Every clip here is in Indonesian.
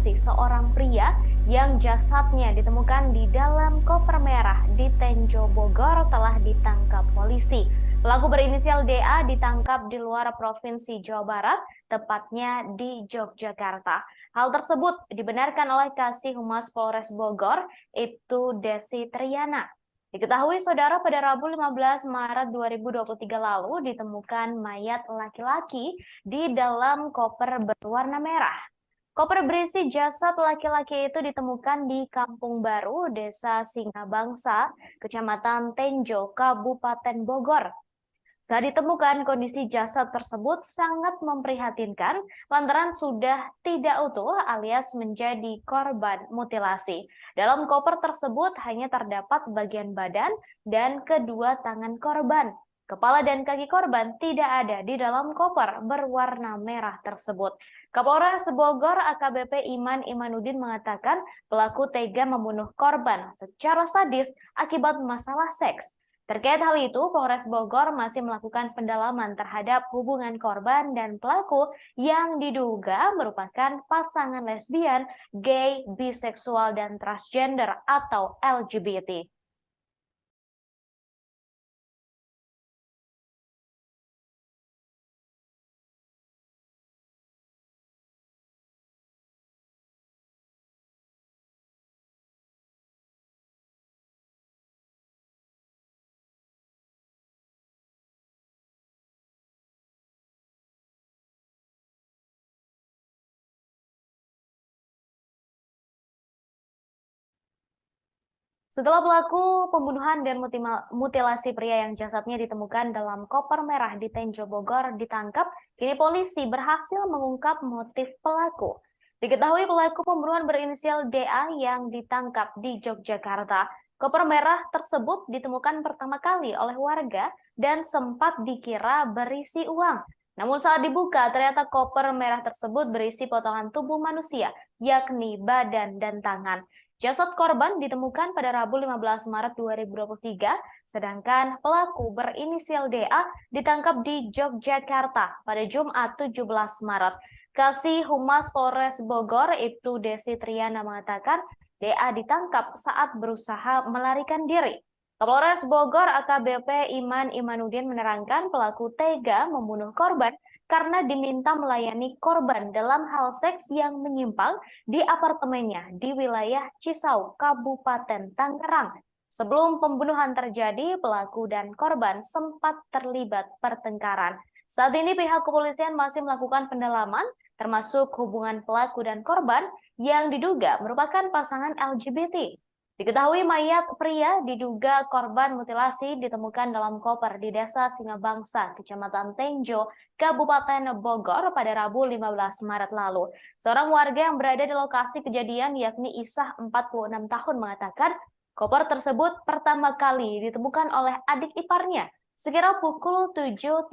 mutilasi seorang pria yang jasadnya ditemukan di dalam koper merah di Tenjo, Bogor telah ditangkap polisi. Pelaku berinisial DA ditangkap di luar Provinsi Jawa Barat, tepatnya di Yogyakarta. Hal tersebut dibenarkan oleh Kasih Humas Polres Bogor, Ibtu Desi Triana. Diketahui saudara pada Rabu 15 Maret 2023 lalu ditemukan mayat laki-laki di dalam koper berwarna merah. Koper berisi jasad laki-laki itu ditemukan di Kampung Baru, Desa Singabangsa, Kecamatan Tenjo, Kabupaten Bogor. Saat ditemukan, kondisi jasad tersebut sangat memprihatinkan lantaran sudah tidak utuh alias menjadi korban mutilasi. Dalam koper tersebut hanya terdapat bagian badan dan kedua tangan korban. Kepala dan kaki korban tidak ada di dalam koper berwarna merah tersebut. Kapolres Bogor AKBP Iman Imanuddin mengatakan pelaku tega membunuh korban secara sadis akibat masalah seks. Terkait hal itu, Polres Bogor masih melakukan pendalaman terhadap hubungan korban dan pelaku yang diduga merupakan pasangan lesbian, gay, biseksual, dan transgender atau LGBT. Setelah pelaku pembunuhan dan mutilasi pria yang jasadnya ditemukan dalam koper merah di Tenjo, Bogor ditangkap, kini polisi berhasil mengungkap motif pelaku. Diketahui pelaku pembunuhan berinisial DA yang ditangkap di Yogyakarta. Koper merah tersebut ditemukan pertama kali oleh warga dan sempat dikira berisi uang. Namun saat dibuka, ternyata koper merah tersebut berisi potongan tubuh manusia, yakni badan dan tangan. Jasad korban ditemukan pada Rabu 15 Maret 2023, sedangkan pelaku berinisial DA ditangkap di Yogyakarta pada Jumat 17 Maret. Kasih Humas Polres Bogor, Ibtu Desi Triana mengatakan DA ditangkap saat berusaha melarikan diri. Kapolres Bogor AKBP Iman Imanuddin menerangkan pelaku tega membunuh korban karena diminta melayani korban dalam hal seks yang menyimpang di apartemennya di wilayah Cisau, Kabupaten Tangerang. Sebelum pembunuhan terjadi, pelaku dan korban sempat terlibat pertengkaran. Saat ini pihak kepolisian masih melakukan pendalaman, termasuk hubungan pelaku dan korban yang diduga merupakan pasangan LGBT. Diketahui mayat pria diduga korban mutilasi ditemukan dalam koper di Desa Singabangsa, Kecamatan Tenjo, Kabupaten Bogor pada Rabu 15 Maret lalu. Seorang warga yang berada di lokasi kejadian yakni Isah 46 tahun mengatakan koper tersebut pertama kali ditemukan oleh adik iparnya sekira pukul 7.30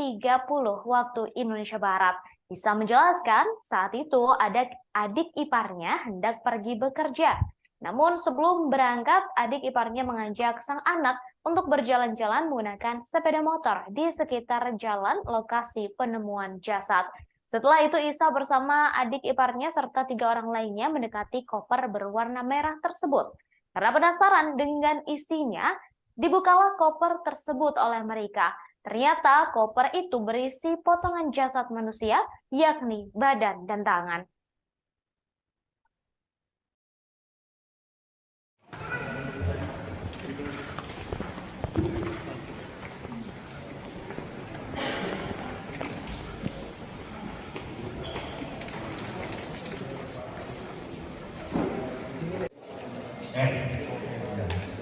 waktu Indonesia Barat. Isah menjelaskan saat itu adik iparnya hendak pergi bekerja. Namun sebelum berangkat, adik iparnya mengajak sang anak untuk berjalan-jalan menggunakan sepeda motor di sekitar jalan lokasi penemuan jasad. Setelah itu Isa bersama adik iparnya serta 3 orang lainnya mendekati koper berwarna merah tersebut. Karena penasaran dengan isinya, dibukalah koper tersebut oleh mereka. Ternyata koper itu berisi potongan jasad manusia, yakni badan dan tangan.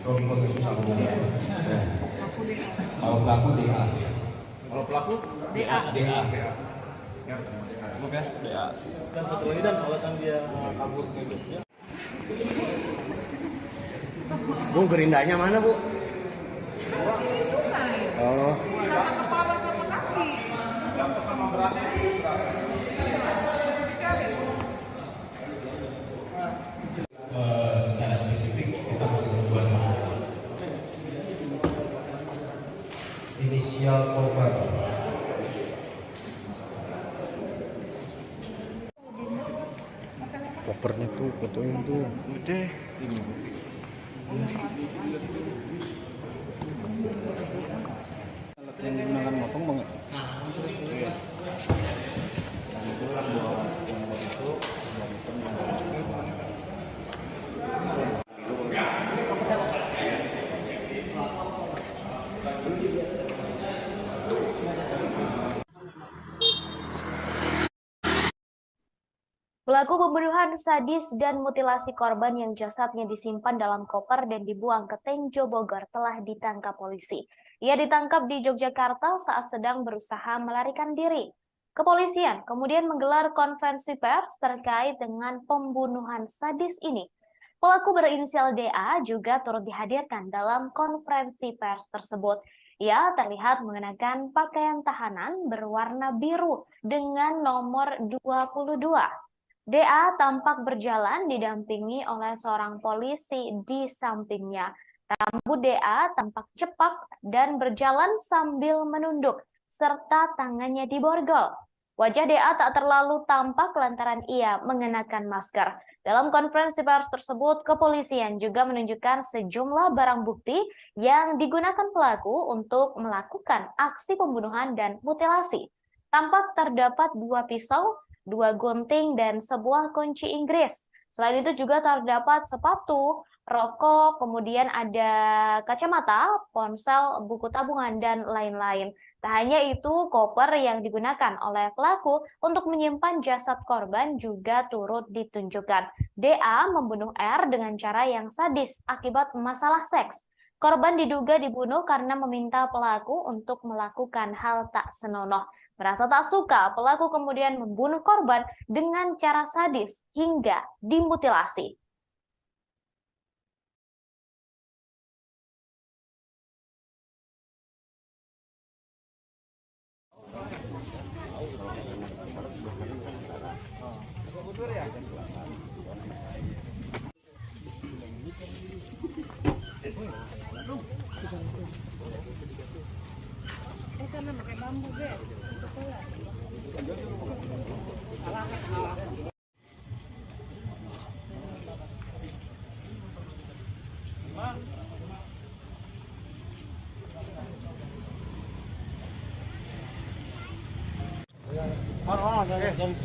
Suami susah ngomongnya. Kalau pelaku DA. Kalau pelaku DA. Oke. DA. Dan satu lagi dan alasan dia kabur kayak gitu. Bu, gerindanya mana, Bu? Di sungai. Oh. Sama kepala sama kaki. Sama beratnya. Secara spesifik kita masih berdua sama inisial korban. kopernya tuh, fotoin tuh. Udah. Alat yang digunakan motong banget. Iya. Dan itu yang itu Pelaku pembunuhan sadis dan mutilasi korban yang jasadnya disimpan dalam koper dan dibuang ke Tenjo Bogor telah ditangkap polisi. Ia ditangkap di Yogyakarta saat sedang berusaha melarikan diri. Kepolisian kemudian menggelar konferensi pers terkait dengan pembunuhan sadis ini. Pelaku berinisial DA juga turut dihadirkan dalam konferensi pers tersebut. Ia terlihat mengenakan pakaian tahanan berwarna biru dengan nomor 22. DA tampak berjalan didampingi oleh seorang polisi di sampingnya. Rambut DA tampak cepak dan berjalan sambil menunduk, serta tangannya diborgol. Wajah DA tak terlalu tampak lantaran ia mengenakan masker. Dalam konferensi pers tersebut, kepolisian juga menunjukkan sejumlah barang bukti yang digunakan pelaku untuk melakukan aksi pembunuhan dan mutilasi. Tampak terdapat 2 pisau, 2 gunting, dan sebuah kunci Inggris. Selain itu juga terdapat sepatu, rokok, kemudian ada kacamata, ponsel, buku tabungan, dan lain-lain. Tak hanya itu, koper yang digunakan oleh pelaku untuk menyimpan jasad korban juga turut ditunjukkan. DA membunuh R dengan cara yang sadis akibat masalah seks. Korban diduga dibunuh karena meminta pelaku untuk melakukan hal tak senonoh. Merasa tak suka, pelaku kemudian membunuh korban dengan cara sadis hingga dimutilasi. Karena pakai bambu deh.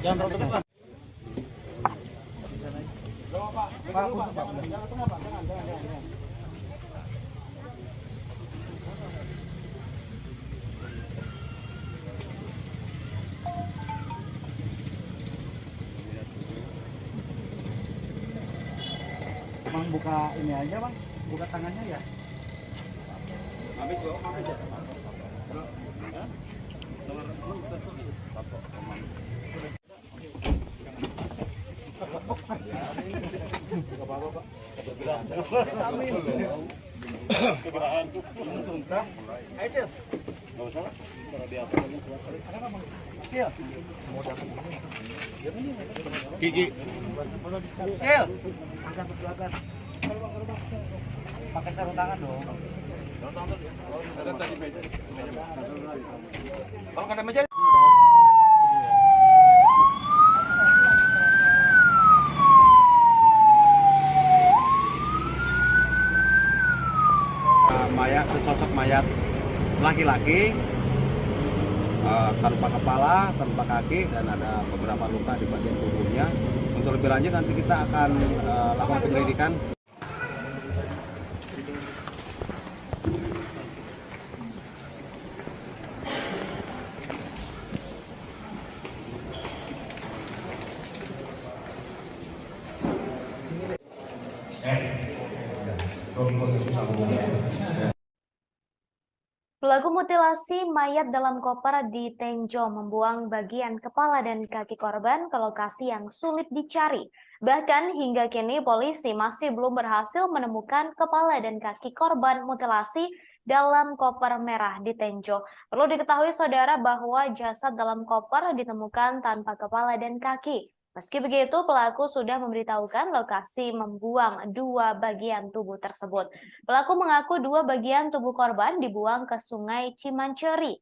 Jangan terlalu depan. Bang buka ini aja bang, buka tangannya ya. Gigi. Angkat ke belakang. Pakai sarung tangan dong. Kalau kena meja. Mayat, sesosok mayat laki-laki tanpa kepala, tanpa kaki, dan ada beberapa luka di bagian tubuhnya. Untuk lebih lanjut nanti kita akan lakukan penyelidikan. Pelaku mutilasi mayat dalam koper di Tenjo membuang bagian kepala dan kaki korban ke lokasi yang sulit dicari. Bahkan hingga kini polisi masih belum berhasil menemukan kepala dan kaki korban mutilasi dalam koper merah di Tenjo. Perlu diketahui saudara bahwa jasad dalam koper ditemukan tanpa kepala dan kaki. Meski begitu, pelaku sudah memberitahukan lokasi membuang 2 bagian tubuh tersebut. Pelaku mengaku 2 bagian tubuh korban dibuang ke Sungai Cimanceri.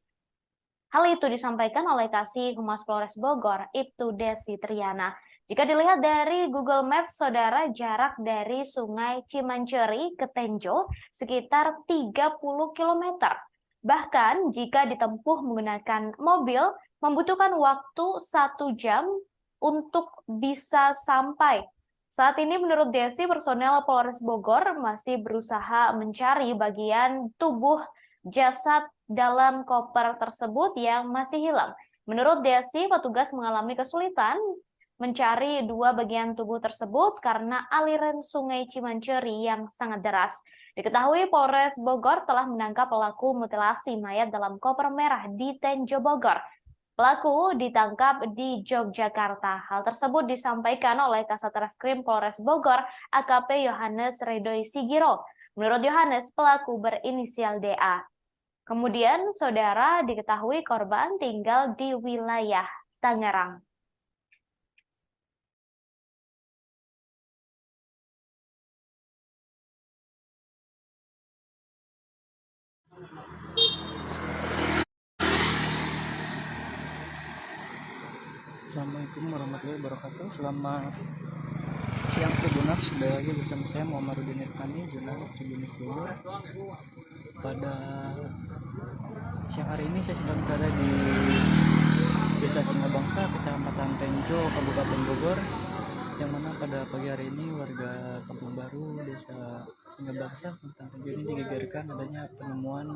Hal itu disampaikan oleh Kasih Humas Polres Bogor, Ibtu Desi Triana. Jika dilihat dari Google Maps, saudara, jarak dari Sungai Cimanceri ke Tenjo sekitar 30 km. Bahkan jika ditempuh menggunakan mobil, membutuhkan waktu 1 jam untuk bisa sampai. Saat ini menurut Desi, personel Polres Bogor masih berusaha mencari bagian tubuh jasad dalam koper tersebut yang masih hilang. Menurut Desi, petugas mengalami kesulitan mencari 2 bagian tubuh tersebut karena aliran Sungai Cimanceri yang sangat deras. Diketahui Polres Bogor telah menangkap pelaku mutilasi mayat dalam koper merah di Tenjo Bogor. Pelaku ditangkap di Yogyakarta. Hal tersebut disampaikan oleh Kasat Reskrim Polres Bogor, AKP Yohanes Redoi Sigiro. Menurut Yohanes, pelaku berinisial DA. Kemudian, saudara, diketahui korban tinggal di wilayah Tangerang. Assalamualaikum warahmatullahi wabarakatuh. Selamat siang Tribuners, sudah lagi bersama saya Muhammadudin Irfani, jurnalis Tribuners Bogor. Pada siang hari ini saya sedang berada di Desa Singabangsa, Kecamatan Tenjo, Kabupaten Bogor, yang mana pada pagi hari ini warga Kampung Baru, Desa Singabangsa, Kecamatan Tenjo ini digegerkan adanya penemuan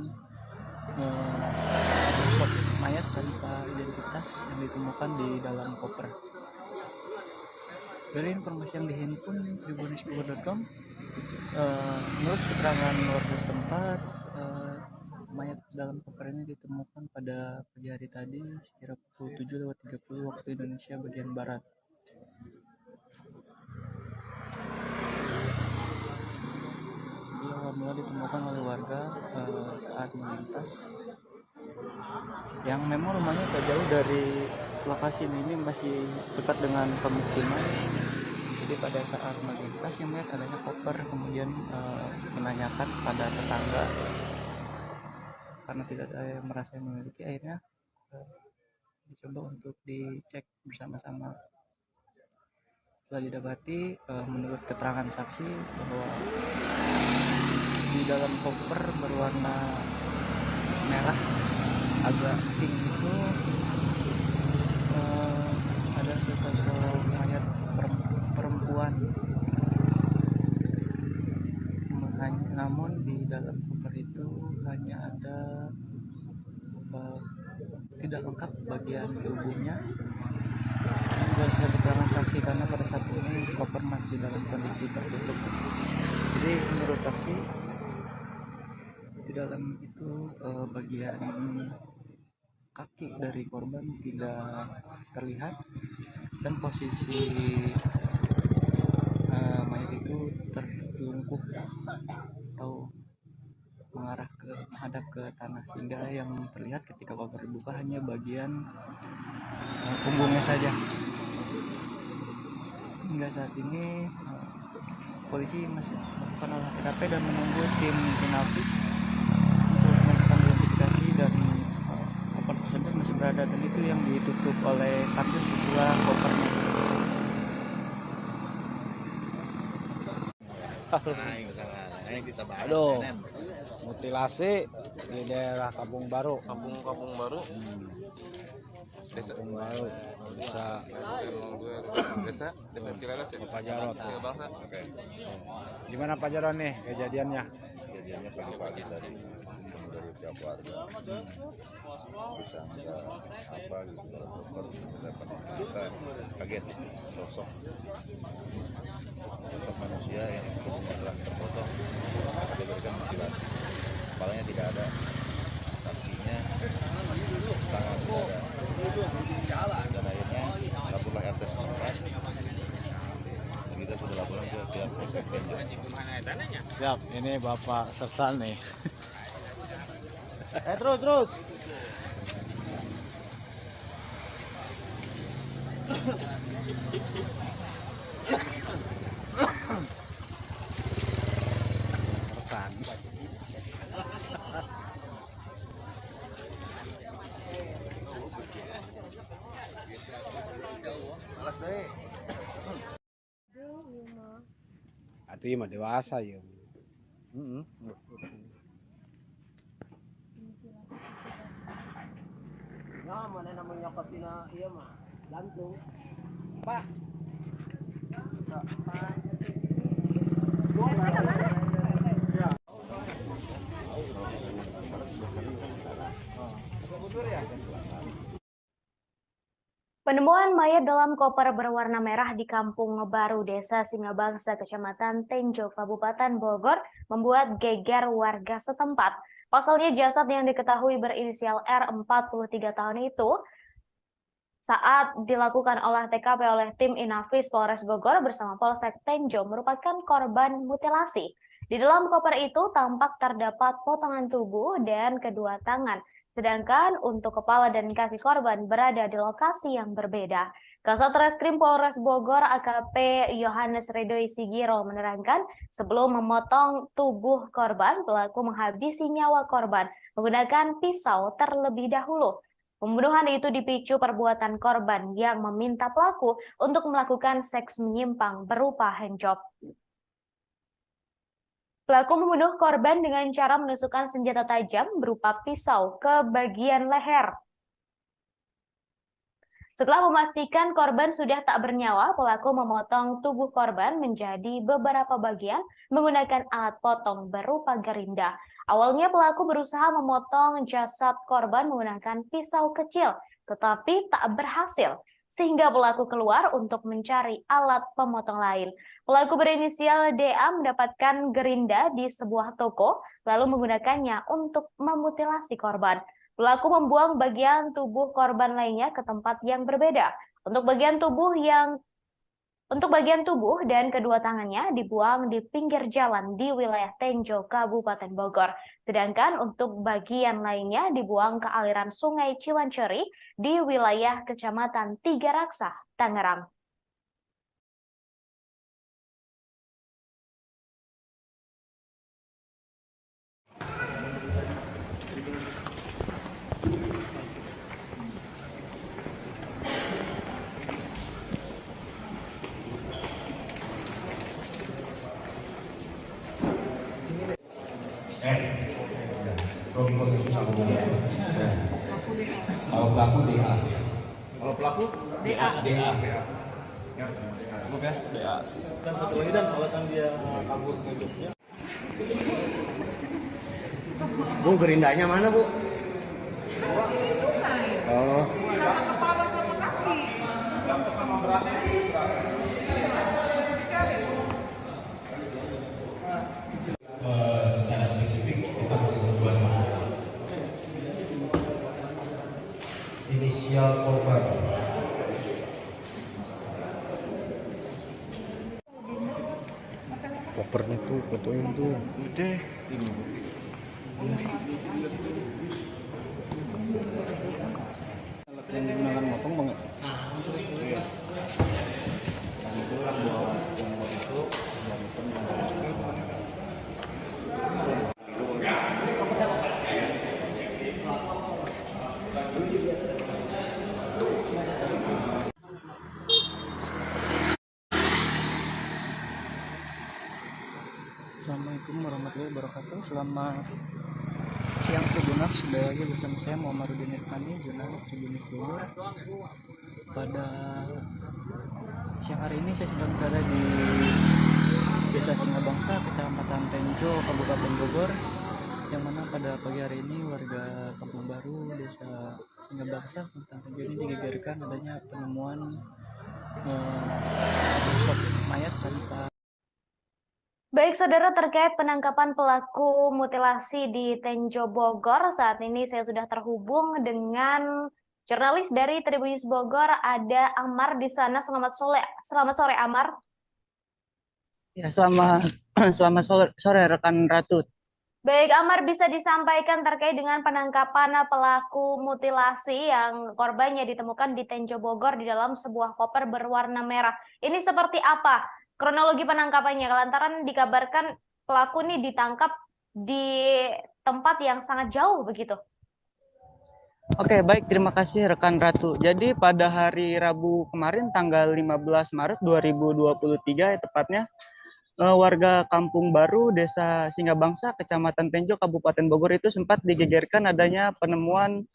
sosok mayat tanpa identitas yang ditemukan di dalam koper. Dari informasi yang dihimpun tribunisbogor.com, menurut keterangan warga setempat, mayat dalam koper ini ditemukan pada pagi hari tadi sekira pukul 7:30 waktu Indonesia bagian barat. Awal mula ditemukan oleh warga saat melintas, yang memang rumahnya tak jauh dari lokasi ini, masih dekat dengan pemukiman. Jadi pada saat melintas yang melihat adanya koper, kemudian menanyakan kepada tetangga karena tidak ada yang merasa memiliki, akhirnya dicoba untuk dicek bersama-sama. Setelah didapati, menurut keterangan saksi bahwa di dalam koper berwarna merah agak pink itu ada sesosok mayat perempuan. Namun di dalam koper itu hanya ada tidak lengkap bagian tubuhnya. Berdasarkan keterangan saksi, karena pada saat ini koper masih dalam kondisi tertutup. Jadi menurut saksi, di dalam itu bagian kaki dari korban tidak terlihat, dan posisi mayat itu tertelungkup atau menghadap ke tanah, sehingga yang terlihat ketika koper dibuka hanya bagian punggungnya saja. Hingga saat ini polisi masih melakukan olah TKP dan menunggu tim Inavis untuk melakukan identifikasi, dan koper tersebut masih berada, dan itu yang ditutup oleh kardus setelah kopernya. Aduh, mutilasi di daerah Kampung Baru. Kampung Baru. Desa Ciladas ya. Pak Jarot. Bangsa. Oke. Gimana Pak Jarot nih kejadiannya? Kejadiannya pagi-pagi dari pihak warga bisa ada apa gitu dalam koper, kita kaget sosok manusia yang tubuhnya telah terpotong, diberikan mutilasi, kepalanya tidak ada, kakinya, tangan tidak ada, dan akhirnya laporlah RT setempat. Kita sudah laporan ke pihak Polsek Tenjo. Siap, ini Bapak Sersan nih. Terus. Sersan. Malas deh. Tapi mah dewasa ya. Ya mana namanya kotina iya mah jantung. Pak. Penemuan mayat dalam koper berwarna merah di Kampung Baru, Desa Singabangsa, Kecamatan Tenjo, Kabupaten Bogor, membuat geger warga setempat. Pasalnya jasad yang diketahui berinisial R 43 tahun itu saat dilakukan olah TKP oleh tim Inafis Polres Bogor bersama Polsek Tenjo merupakan korban mutilasi. Di dalam koper itu tampak terdapat potongan tubuh dan kedua tangan. Sedangkan untuk kepala dan kaki korban berada di lokasi yang berbeda. Kasat Reskrim Polres Bogor AKP Yohanes Ridoi Sigiro menerangkan sebelum memotong tubuh korban, pelaku menghabisi nyawa korban menggunakan pisau terlebih dahulu. Pembunuhan itu dipicu perbuatan korban yang meminta pelaku untuk melakukan seks menyimpang berupa handjob. Pelaku membunuh korban dengan cara menusukkan senjata tajam berupa pisau ke bagian leher. Setelah memastikan korban sudah tak bernyawa, pelaku memotong tubuh korban menjadi beberapa bagian menggunakan alat potong berupa gerinda. Awalnya pelaku berusaha memotong jasad korban menggunakan pisau kecil, tetapi tak berhasil, sehingga pelaku keluar untuk mencari alat pemotong lain. Pelaku berinisial DA mendapatkan gerinda di sebuah toko, lalu menggunakannya untuk memutilasi korban. Pelaku membuang bagian tubuh korban lainnya ke tempat yang berbeda. Untuk bagian tubuh dan kedua tangannya dibuang di pinggir jalan di wilayah Tenjo, Kabupaten Bogor. Sedangkan untuk bagian lainnya dibuang ke aliran Sungai Ciwanceri di wilayah Kecamatan Tiga Raksa, Tangerang. Suami kontak susah hubungan. Kalau pelaku DA. Kalau pelaku DA. DA. Cukup ya? DA. Dan satu lagi dan alasan dia kabur ke Jogja. Bu, gerindanya mana, Bu? Sini sungai. Oh. Sama kepala sama kaki. Secara spesifik kita masih berdua sama. Inisial korban. Kopernya tuh, fotoin tuh. Udah. Alat yang digunakan motong banget. Iya. Dan itu yang bawa umur itu yang itu Assalamualaikum warahmatullahi wabarakatuh. Selamat siang Tribuners, sudah lagi bersama saya Muhammad Rudin Irfani, jurnalis Tribunnews Bogor. Pada siang hari ini saya sedang berada di Desa Singabangsa, Kecamatan Tenjo, Kabupaten Bogor, yang mana pada pagi hari ini warga Kampung Baru, Desa Singabangsa, Kecamatan Tenjo ini digegerkan adanya penemuan sosok mayat tanpa. Baik saudara, terkait penangkapan pelaku mutilasi di Tenjo Bogor, saat ini saya sudah terhubung dengan jurnalis dari Tribunnews Bogor, ada Amar di sana. Selamat sore Amar. Ya, selamat sore rekan Ratu. Baik Amar, bisa disampaikan terkait dengan penangkapan pelaku mutilasi yang korbannya ditemukan di Tenjo Bogor di dalam sebuah koper berwarna merah. Ini seperti apa kronologi penangkapannya? Lantaran dikabarkan pelaku ini ditangkap di tempat yang sangat jauh begitu. Oke, baik, terima kasih rekan Ratu. Jadi pada hari Rabu kemarin tanggal 15 Maret 2023 ya tepatnya, warga Kampung Baru, Desa Singabangsa, Kecamatan Tenjo, Kabupaten Bogor itu sempat digegerkan adanya penemuan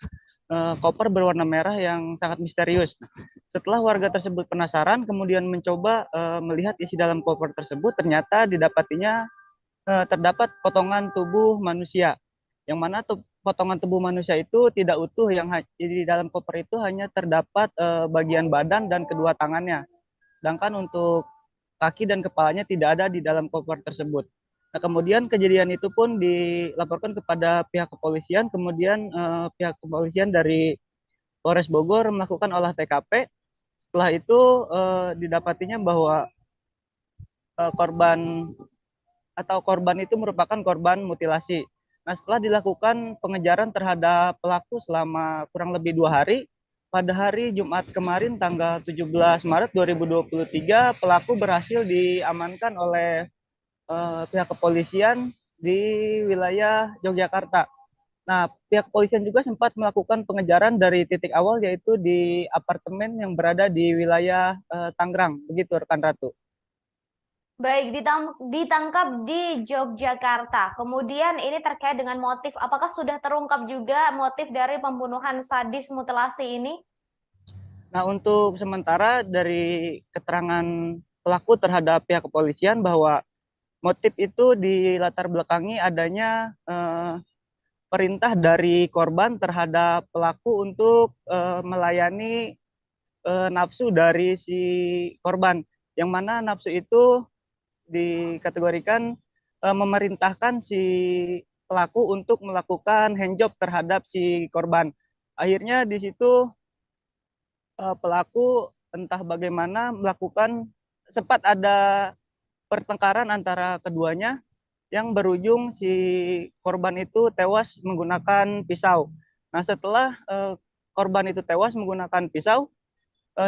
koper berwarna merah yang sangat misterius. Setelah warga tersebut penasaran, kemudian mencoba melihat isi dalam koper tersebut, ternyata didapatinya terdapat potongan tubuh manusia, yang mana potongan tubuh manusia itu tidak utuh, yang di dalam koper itu hanya terdapat bagian badan dan kedua tangannya. Sedangkan untuk kaki dan kepalanya tidak ada di dalam koper tersebut. Nah, kemudian kejadian itu pun dilaporkan kepada pihak kepolisian, kemudian pihak kepolisian dari Polres Bogor melakukan olah TKP. Setelah itu didapatinya bahwa korban itu merupakan korban mutilasi. Nah, setelah dilakukan pengejaran terhadap pelaku selama kurang lebih 2 hari, pada hari Jumat kemarin tanggal 17 Maret 2023, pelaku berhasil diamankan oleh pihak kepolisian di wilayah Yogyakarta. Nah, pihak kepolisian juga sempat melakukan pengejaran dari titik awal, yaitu di apartemen yang berada di wilayah Tangerang. Begitu, rekan Ratu. Baik, ditangkap di Yogyakarta. Kemudian ini terkait dengan motif. Apakah sudah terungkap juga motif dari pembunuhan sadis mutilasi ini? Nah, untuk sementara dari keterangan pelaku terhadap pihak kepolisian bahwa motif itu dilatar belakangi adanya perintah dari korban terhadap pelaku untuk melayani nafsu dari si korban, yang mana nafsu itu dikategorikan memerintahkan si pelaku untuk melakukan handjob terhadap si korban. Akhirnya di situ pelaku entah bagaimana sempat ada pertengkaran antara keduanya yang berujung si korban itu tewas menggunakan pisau. Nah, setelah korban itu tewas menggunakan pisau,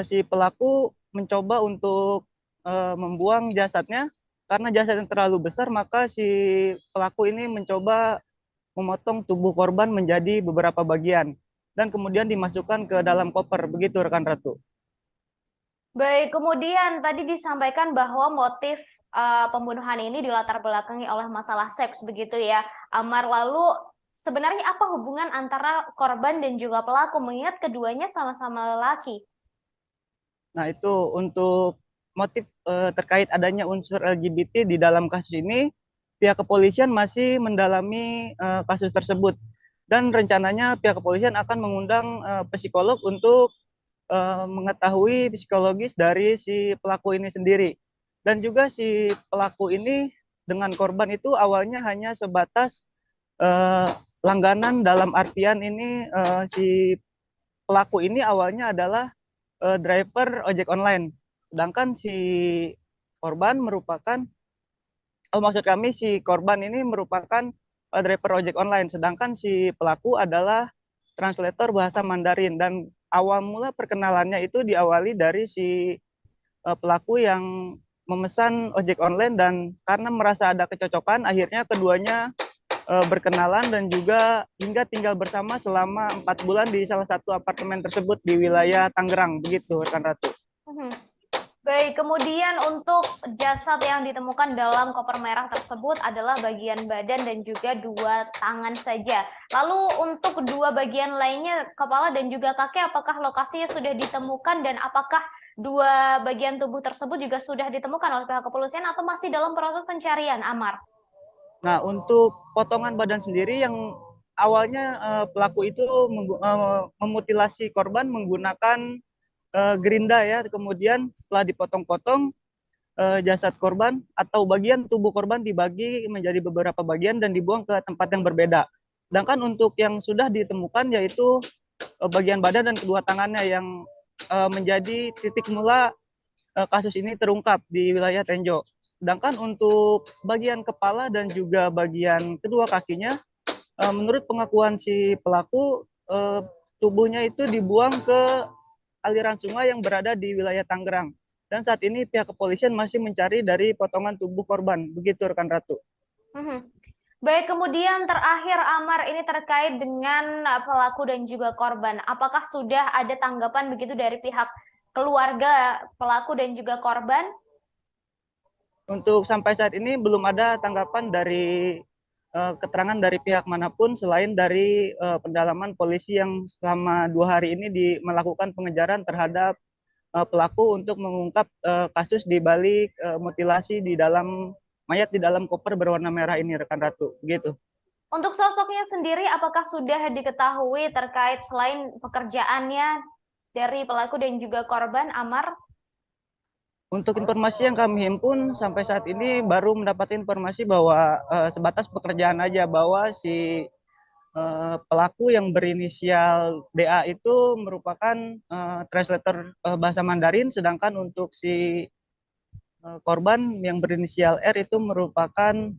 si pelaku mencoba untuk membuang jasadnya. Karena jasadnya terlalu besar, maka si pelaku ini mencoba memotong tubuh korban menjadi beberapa bagian dan kemudian dimasukkan ke dalam koper. Begitu, rekan Ratu. Baik, kemudian tadi disampaikan bahwa motif pembunuhan ini dilatar belakangi oleh masalah seks, begitu ya, Amar. Lalu sebenarnya apa hubungan antara korban dan juga pelaku, mengingat keduanya sama-sama lelaki? Nah, itu untuk motif terkait adanya unsur LGBT di dalam kasus ini, pihak kepolisian masih mendalami kasus tersebut. Dan rencananya pihak kepolisian akan mengundang psikolog untuk mengetahui psikologis dari si pelaku ini sendiri. Dan juga si pelaku ini dengan korban itu awalnya hanya sebatas langganan, dalam artian ini si pelaku ini awalnya adalah driver ojek online. Sedangkan si korban merupakan, si korban ini merupakan driver ojek online, sedangkan si pelaku adalah translator bahasa Mandarin. Dan awal mula perkenalannya itu diawali dari si pelaku yang memesan ojek online, dan karena merasa ada kecocokan, akhirnya keduanya berkenalan dan juga hingga tinggal bersama selama 4 bulan di salah satu apartemen tersebut di wilayah Tangerang. Begitu, rekan Ratu. Baik, kemudian untuk jasad yang ditemukan dalam koper merah tersebut adalah bagian badan dan juga 2 tangan saja. Lalu untuk 2 bagian lainnya, kepala dan juga kaki, apakah lokasinya sudah ditemukan dan apakah 2 bagian tubuh tersebut juga sudah ditemukan oleh pihak kepolisian atau masih dalam proses pencarian, Amar? Nah, untuk potongan badan sendiri yang awalnya pelaku itu memutilasi korban menggunakan gerinda ya, kemudian setelah dipotong-potong jasad korban atau bagian tubuh korban dibagi menjadi beberapa bagian dan dibuang ke tempat yang berbeda. Sedangkan untuk yang sudah ditemukan yaitu bagian badan dan kedua tangannya yang menjadi titik mula kasus ini terungkap di wilayah Tenjo. Sedangkan untuk bagian kepala dan juga bagian kedua kakinya, menurut pengakuan si pelaku, tubuhnya itu dibuang ke aliran sungai yang berada di wilayah Tangerang. Dan saat ini pihak kepolisian masih mencari dari potongan tubuh korban. Begitu, rekan Ratu. Baik, kemudian terakhir, Amar, ini terkait dengan pelaku dan juga korban. Apakah sudah ada tanggapan begitu dari pihak keluarga pelaku dan juga korban? Untuk sampai saat ini belum ada tanggapan dari keterangan dari pihak manapun selain dari pendalaman polisi yang selama 2 hari ini melakukan pengejaran terhadap pelaku untuk mengungkap kasus di balik mutilasi di dalam mayat di dalam koper berwarna merah ini, rekan Ratu. Begitu. Untuk sosoknya sendiri, apakah sudah diketahui terkait selain pekerjaannya dari pelaku dan juga korban, Amar? Untuk informasi yang kami himpun sampai saat ini baru mendapatkan informasi bahwa sebatas pekerjaan aja, bahwa si pelaku yang berinisial DA itu merupakan translator bahasa Mandarin, sedangkan untuk si korban yang berinisial R itu merupakan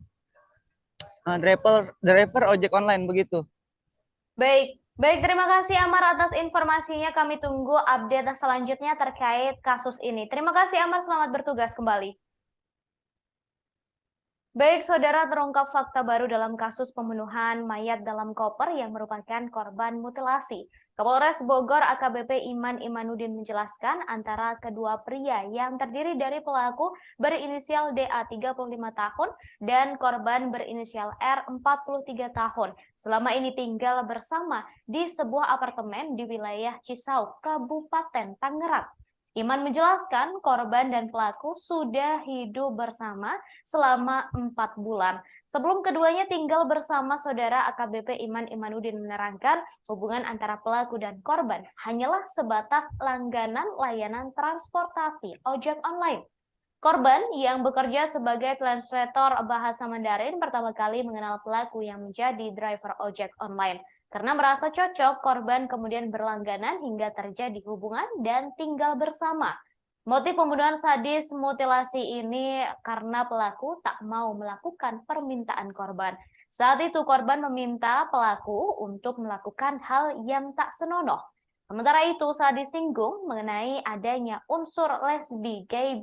driver ojek online, begitu. Baik, terima kasih Amar atas informasinya. Kami tunggu update selanjutnya terkait kasus ini. Terima kasih Amar, selamat bertugas kembali. Baik, saudara, terungkap fakta baru dalam kasus pembunuhan mayat dalam koper yang merupakan korban mutilasi. Kapolres Bogor AKBP Iman Imanuddin menjelaskan antara kedua pria yang terdiri dari pelaku berinisial DA 35 tahun dan korban berinisial R 43 tahun. Selama ini tinggal bersama di sebuah apartemen di wilayah Cisauk, Kabupaten Tangerang. Iman menjelaskan korban dan pelaku sudah hidup bersama selama 4 bulan. Sebelum keduanya tinggal bersama, saudara AKBP Iman Imanuddin menerangkan hubungan antara pelaku dan korban hanyalah sebatas langganan layanan transportasi ojek online. Korban yang bekerja sebagai translator bahasa Mandarin pertama kali mengenal pelaku yang menjadi driver ojek online. Karena merasa cocok, korban kemudian berlangganan hingga terjadi hubungan dan tinggal bersama. Motif pembunuhan sadis mutilasi ini karena pelaku tak mau melakukan permintaan korban. Saat itu korban meminta pelaku untuk melakukan hal yang tak senonoh. Sementara itu, saat disinggung mengenai adanya unsur lesbi, gay,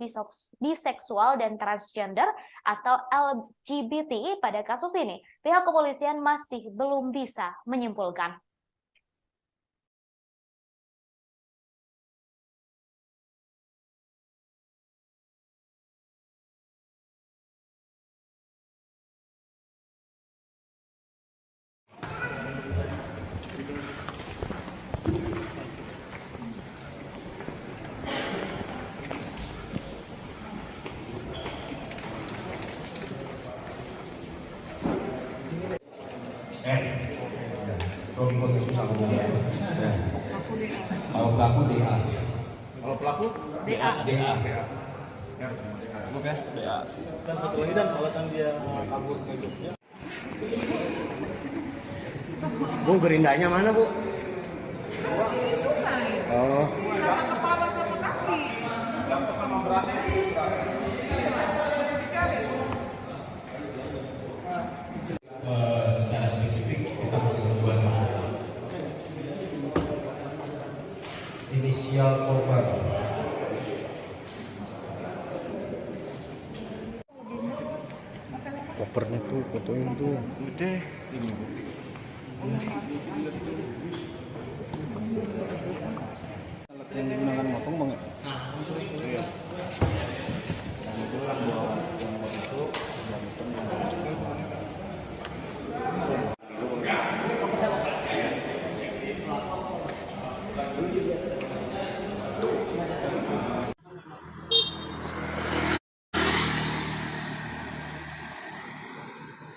biseksual, dan transgender atau LGBT pada kasus ini, pihak kepolisian masih belum bisa menyimpulkan. Kalau dibuat susah ngomongnya. Kalau pelaku DA. Kalau pelaku DA. DA. Dan satu lagi dan alasan dia kabur ke Jogja. Bu, gerindanya mana, Bu? Di sungai. Oh. Sama kepala sama kaki. Sama beratnya Secara spesifik kita masih berdua sama. Inisial korban. Kopernya tuh, fotoin tuh. Udah. Alat yang digunakan motong banget. Iya. Dan itu buat yang masuk dan itu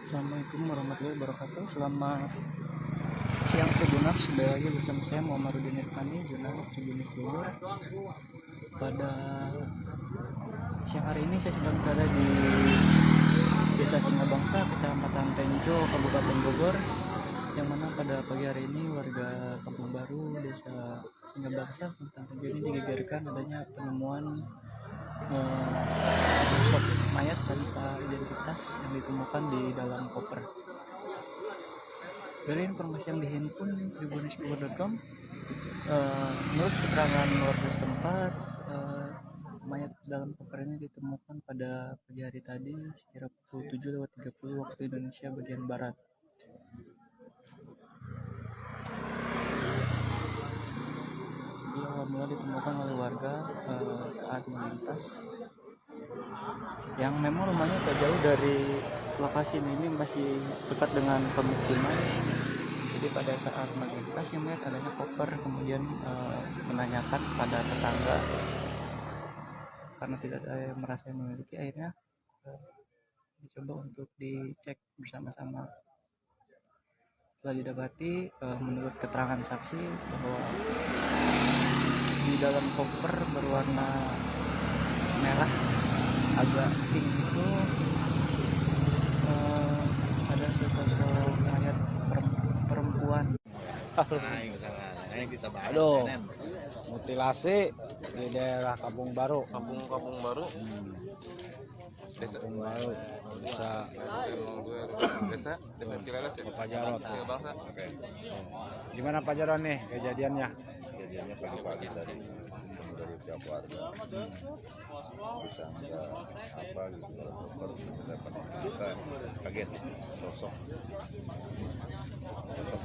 Assalamualaikum warahmatullahi wabarakatuh. Selamat siang Tribuners, kembali lagi bersama saya Muhammaduddin Irfani, jurnalis Tribunnews Bogor. Pada siang hari ini saya sedang berada di Desa Singabangsa, Kecamatan Tenjo, Kabupaten Bogor, yang mana pada pagi hari ini warga Kampung Baru, Desa Singabangsa, Kecamatan Tenjo ini digegerkan adanya penemuan sosok mayat tanpa identitas yang ditemukan di dalam koper. Dari informasi yang dihimpun tribunnews.com, menurut keterangan warga setempat, mayat dalam koper ini ditemukan pada pagi hari tadi sekira pukul 7:30 waktu Indonesia bagian barat. Dia awal mula ditemukan oleh warga saat melintas yang memang rumahnya tak jauh dari lokasi ini masih dekat dengan pemukiman. Jadi pada saat melintas yang melihat adanya koper, kemudian menanyakan pada tetangga karena tidak ada yang merasa yang memiliki, akhirnya dicoba untuk dicek bersama-sama. Setelah didapati, menurut keterangan saksi bahwa di dalam koper berwarna merah agak pink itu ada sesosok mayat perempuan. Aduh, mutilasi di daerah Kampung Baru. Kampung Baru. Desa Kampung Baru, desa Desa Cilalas ya. Pak Jarot. Bangsa. Oke. Gimana Pak Jarot nih kejadiannya? Kejadiannya pagi-pagi dari pihak warga bisa nggak apa gitu dokter dapat kita kaget sosok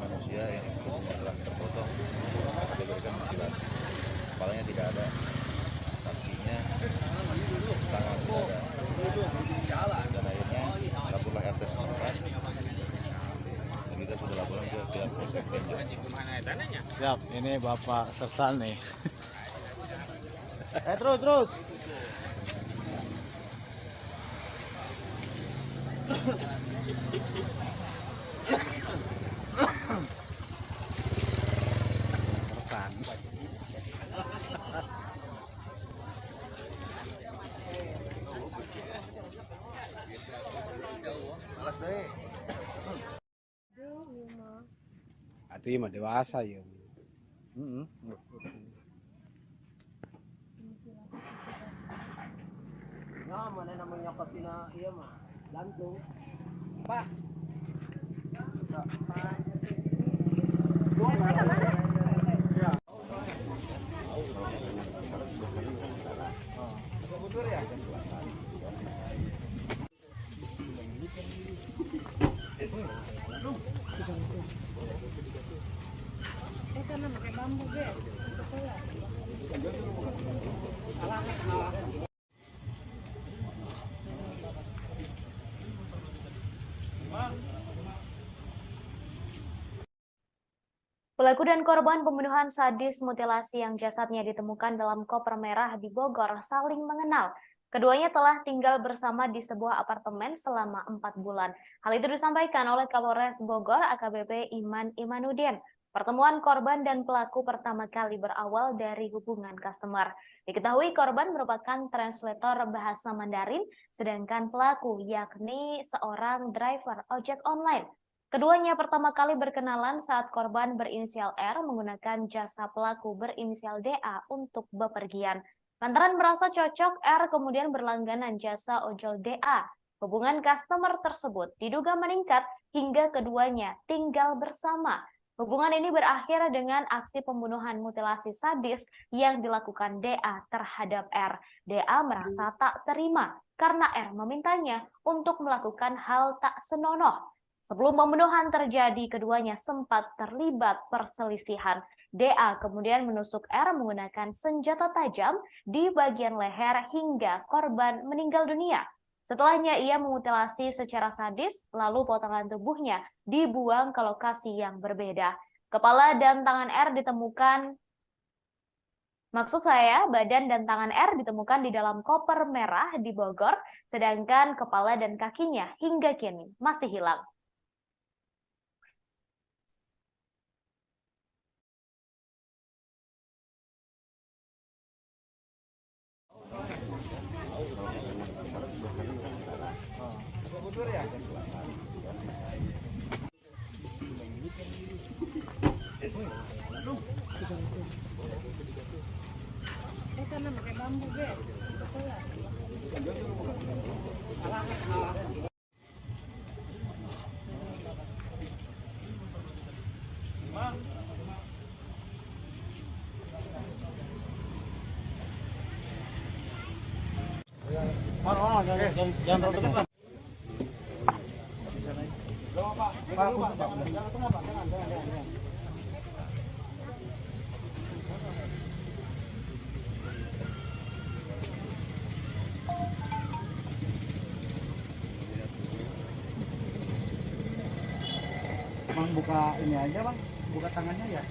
manusia yang tubuhnya telah terpotong diberikan mutilasi, kepalanya tidak ada, kakinya, tangan tidak ada, dan akhirnya laporlah RT setempat. Kita sudah laporan ke pihak Polsek Tenjo. Siap, ini Bapak Sersan nih. Terus. Sersan. Alas deh. Hati mah dewasa ya. Nah, mana namanya kapina iya mah jantung. Pak. Pelaku dan korban pembunuhan sadis mutilasi yang jasadnya ditemukan dalam koper merah di Bogor saling mengenal. Keduanya telah tinggal bersama di sebuah apartemen selama 4 bulan. Hal itu disampaikan oleh Kapolres Bogor AKBP Iman Imanuddin. Pertemuan korban dan pelaku pertama kali berawal dari hubungan customer. Diketahui korban merupakan translator bahasa Mandarin, sedangkan pelaku yakni seorang driver ojek online. Keduanya pertama kali berkenalan saat korban berinisial R menggunakan jasa pelaku berinisial DA untuk bepergian. Lantaran merasa cocok, R kemudian berlangganan jasa ojol DA. Hubungan customer tersebut diduga meningkat hingga keduanya tinggal bersama. Hubungan ini berakhir dengan aksi pembunuhan mutilasi sadis yang dilakukan DA terhadap R. DA merasa tak terima karena R memintanya untuk melakukan hal tak senonoh. Sebelum pembunuhan terjadi, keduanya sempat terlibat perselisihan. DA kemudian menusuk R menggunakan senjata tajam di bagian leher hingga korban meninggal dunia. Setelahnya ia memutilasi secara sadis, lalu potongan tubuhnya dibuang ke lokasi yang berbeda. Kepala dan tangan R ditemukan, badan dan tangan R ditemukan di dalam koper merah di Bogor, sedangkan kepala dan kakinya hingga kini masih hilang. Jangan terlalu dekat. buka ini aja bang, buka tangannya ya.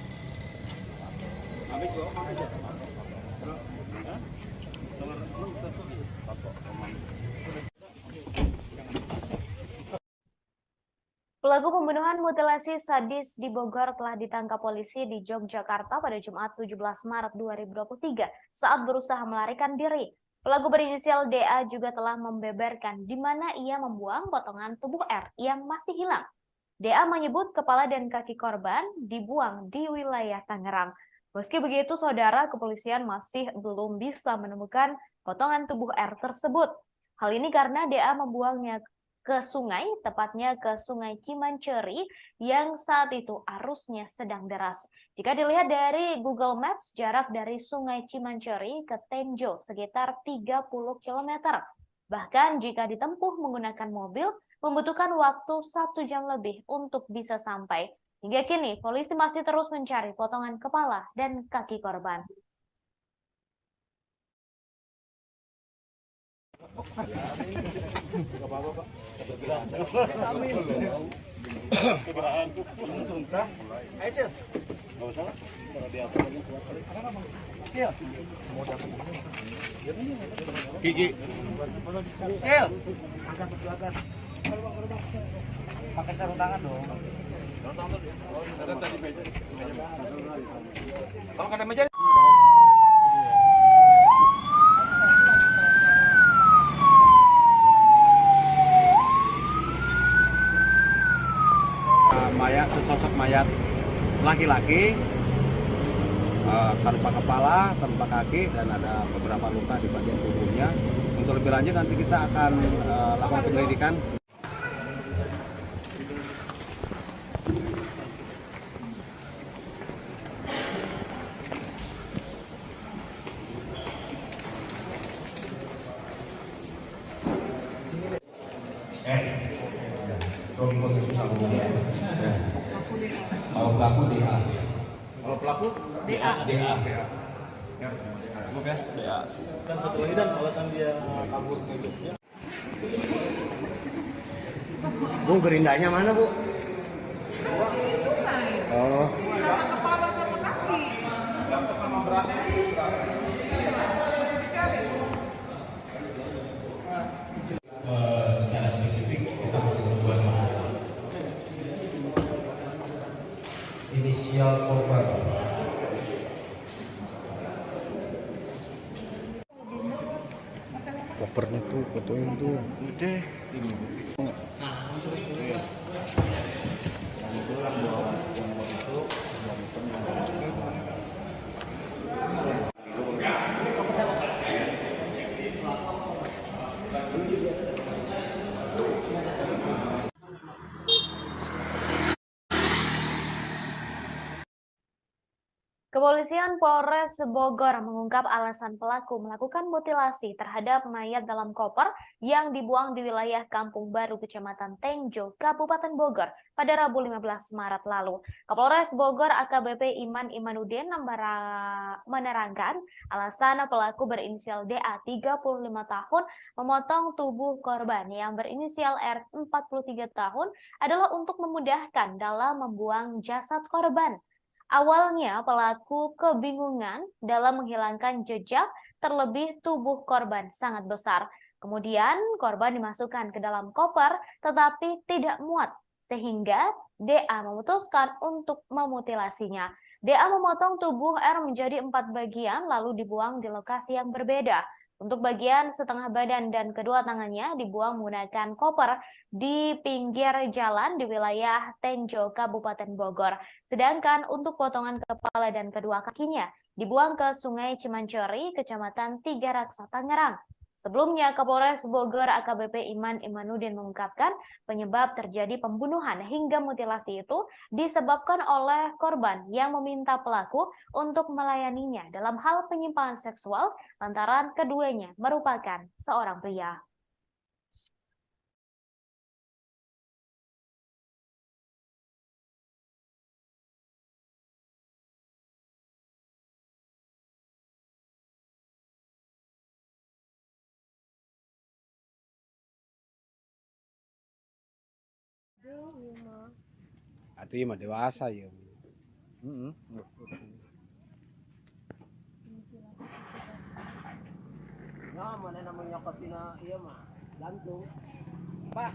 Pelaku pembunuhan mutilasi sadis di Bogor telah ditangkap polisi di Yogyakarta pada Jumat 17 Maret 2023 saat berusaha melarikan diri. Pelaku berinisial DA juga telah membeberkan di mana ia membuang potongan tubuh R yang masih hilang. DA menyebut kepala dan kaki korban dibuang di wilayah Tangerang. Meski begitu, saudara, kepolisian masih belum bisa menemukan potongan tubuh R tersebut. Hal ini karena DA membuangnya ke sungai, tepatnya ke Sungai Cimanceri yang saat itu arusnya sedang deras. Jika dilihat dari Google Maps, jarak dari Sungai Cimanceri ke Tenjo sekitar 30 km. Bahkan jika ditempuh menggunakan mobil, membutuhkan waktu 1 jam lebih untuk bisa sampai. Hingga kini, polisi masih terus mencari potongan kepala dan kaki korban. Gigi. Pakai sarung tangan dong. Kalau ada meja. Mayat, sesosok mayat laki-laki tanpa kepala, tanpa kaki, dan ada beberapa luka di bagian tubuhnya. Untuk lebih lanjut nanti kita akan lakukan penyelidikan. Suami susah hubungan. Kalau pelaku DA. Kalau pelaku DA. DA. Oke. DA. Kan satu lagi dan alasan dia kabur ke Jogja. Bu, gerindanya mana bu? Di sungai. Oh. Sama kepala sama kaki. Secara spesifik kita masih berdua sama. Inisial korban. Kopernya tuh, fotoin tuh. Udah. Kepolisian Polres Bogor mengungkap alasan pelaku melakukan mutilasi terhadap mayat dalam koper yang dibuang di wilayah Kampung Baru, Kecamatan Tenjo, Kabupaten Bogor pada Rabu 15 Maret lalu. Kapolres Bogor AKBP Iman Imanuddin menerangkan alasan pelaku berinisial DA 35 tahun memotong tubuh korban yang berinisial R 43 tahun adalah untuk memudahkan dalam membuang jasad korban. Awalnya pelaku kebingungan dalam menghilangkan jejak, terlebih tubuh korban sangat besar. Kemudian korban dimasukkan ke dalam koper tetapi tidak muat, sehingga DA memutuskan untuk memutilasinya. DA memotong tubuh R menjadi 4 bagian lalu dibuang di lokasi yang berbeda. Untuk bagian setengah badan dan kedua tangannya dibuang menggunakan koper di pinggir jalan di wilayah Tenjo, Kabupaten Bogor. Sedangkan untuk potongan kepala dan kedua kakinya dibuang ke Sungai Cimanceri, Kecamatan Tiga Raksa, Tangerang. Sebelumnya, Kapolres Bogor AKBP Iman Imanuddin mengungkapkan penyebab terjadi pembunuhan hingga mutilasi itu disebabkan oleh korban yang meminta pelaku untuk melayaninya dalam hal penyimpangan seksual lantaran keduanya merupakan seorang pria. Ati mah dewasa ya. Ya, mana namanya kapina iya mah gantung. Pak.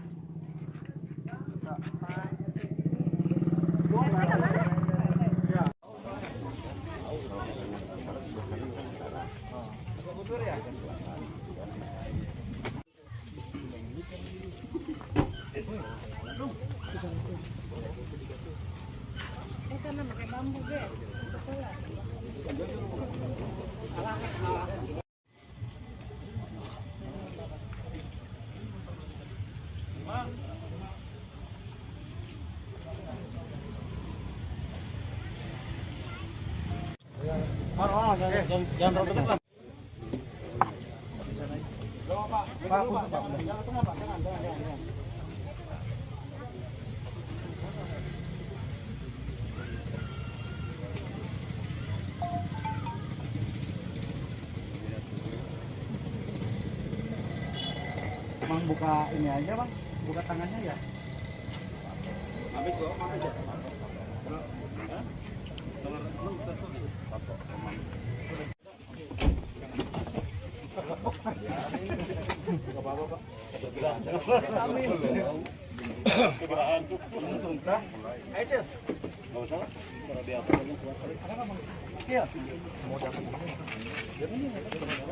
Bang buka ini aja bang, buka tangannya ya.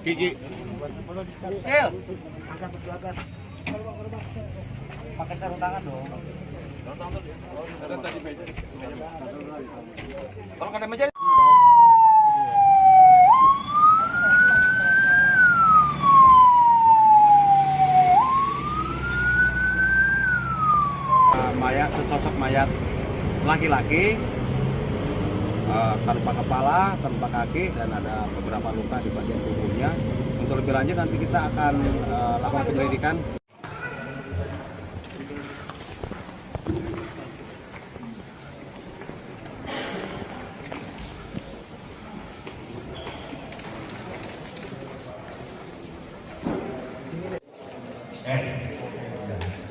Gigi. Pakai sarung tangan dong. Ada tadi meja. Kalau ada meja. Mayat, sesosok mayat laki-laki tanpa kepala, tanpa kaki, dan ada beberapa luka di bagian tubuhnya. Untuk lebih lanjut nanti kita akan lakukan penyelidikan.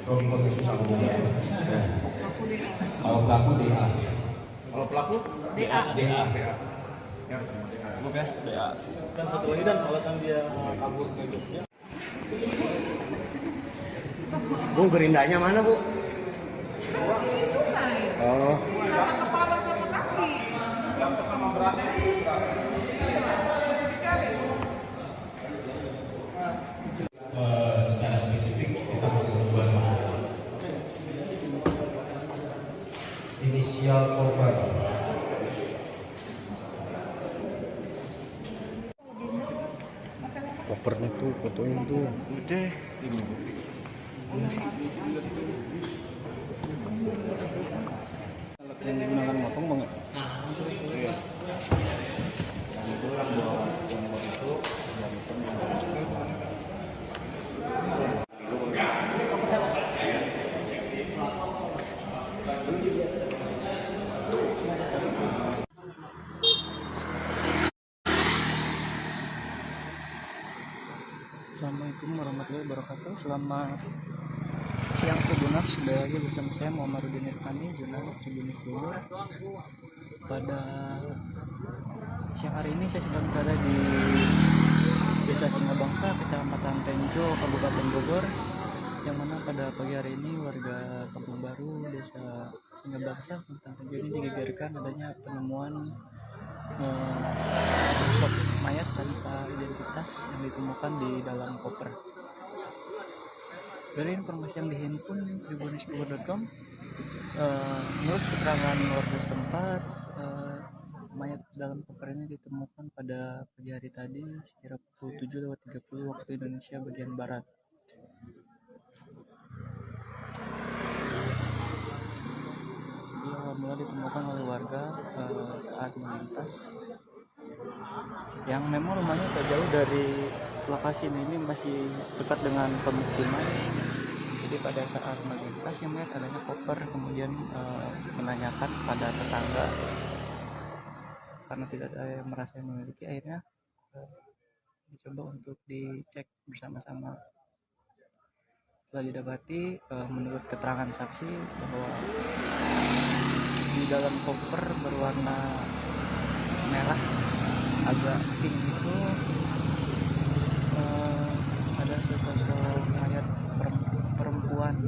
Kalau susah ngomongnya. Kalau pelaku DA. Kalau pelaku DA. DA. cukup ya? DA. Dan satu lagi dan alasan dia kabur ke Jogja. Bu, gerindanya mana, Bu? Di sungai. Oh. Sama kepala sama kaki. Sama beratnya Masih dicari. secara spesifik kita masih berdua sama. Inisial korban. Kopernya tuh, fotoin tuh. Udah. Alat yang digunakan motong banget. Iya. Dan itu kan buat yang itu dan itu Assalamualaikum warahmatullahi wabarakatuh. Selamat siang Tribuners, kembali lagi bersama saya Muhammadudin Irfani, jurnalis Tribunnews Bogor. Pada siang hari ini saya sedang berada di Desa Singabangsa, Kecamatan Tenjo, Kabupaten Bogor, yang mana pada pagi hari ini warga Kampung Baru, Desa Singabangsa, Kecamatan Tenjo ini digegerkan adanya penemuan sosok mayat tanpa identitas yang ditemukan di dalam koper. Dari informasi yang dihimpun tribunnews.com, menurut keterangan warga setempat, mayat dalam koper ini ditemukan pada pagi hari tadi sekira pukul 7:30 waktu Indonesia bagian barat. Dia awal mula ditemukan oleh warga saat melintas, yang memang rumahnya tak jauh dari lokasi ini, masih dekat dengan pemukiman. Jadi pada saat melintas yang melihat adanya koper, kemudian menanyakan kepada tetangga karena tidak ada yang merasa yang memiliki, akhirnya dicoba untuk dicek bersama-sama. Setelah didapati, menurut keterangan saksi bahwa di dalam koper berwarna merah agak pink itu ada sesosok mayat perempuan.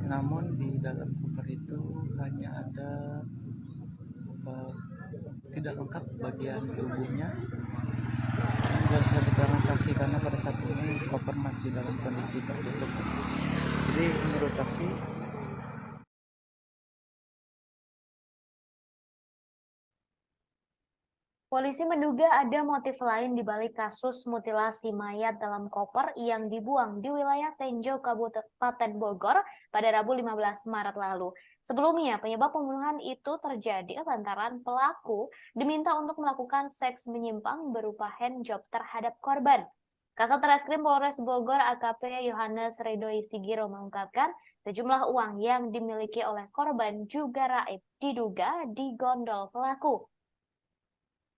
Namun di dalam koper itu hanya ada tidak lengkap bagian tubuhnya. Ini dari keterangan saksi karena pada saat ini koper masih dalam kondisi tertutup. Jadi menurut saksi polisi menduga ada motif lain di balik kasus mutilasi mayat dalam koper yang dibuang di wilayah Tenjo, Kabupaten Bogor pada Rabu 15 Maret lalu. Sebelumnya, penyebab pembunuhan itu terjadi lantaran pelaku diminta untuk melakukan seks menyimpang berupa handjob terhadap korban. Kasat Reskrim Polres Bogor AKP Yohanes Ridho Isigiro mengungkapkan sejumlah uang yang dimiliki oleh korban juga raib diduga digondol pelaku.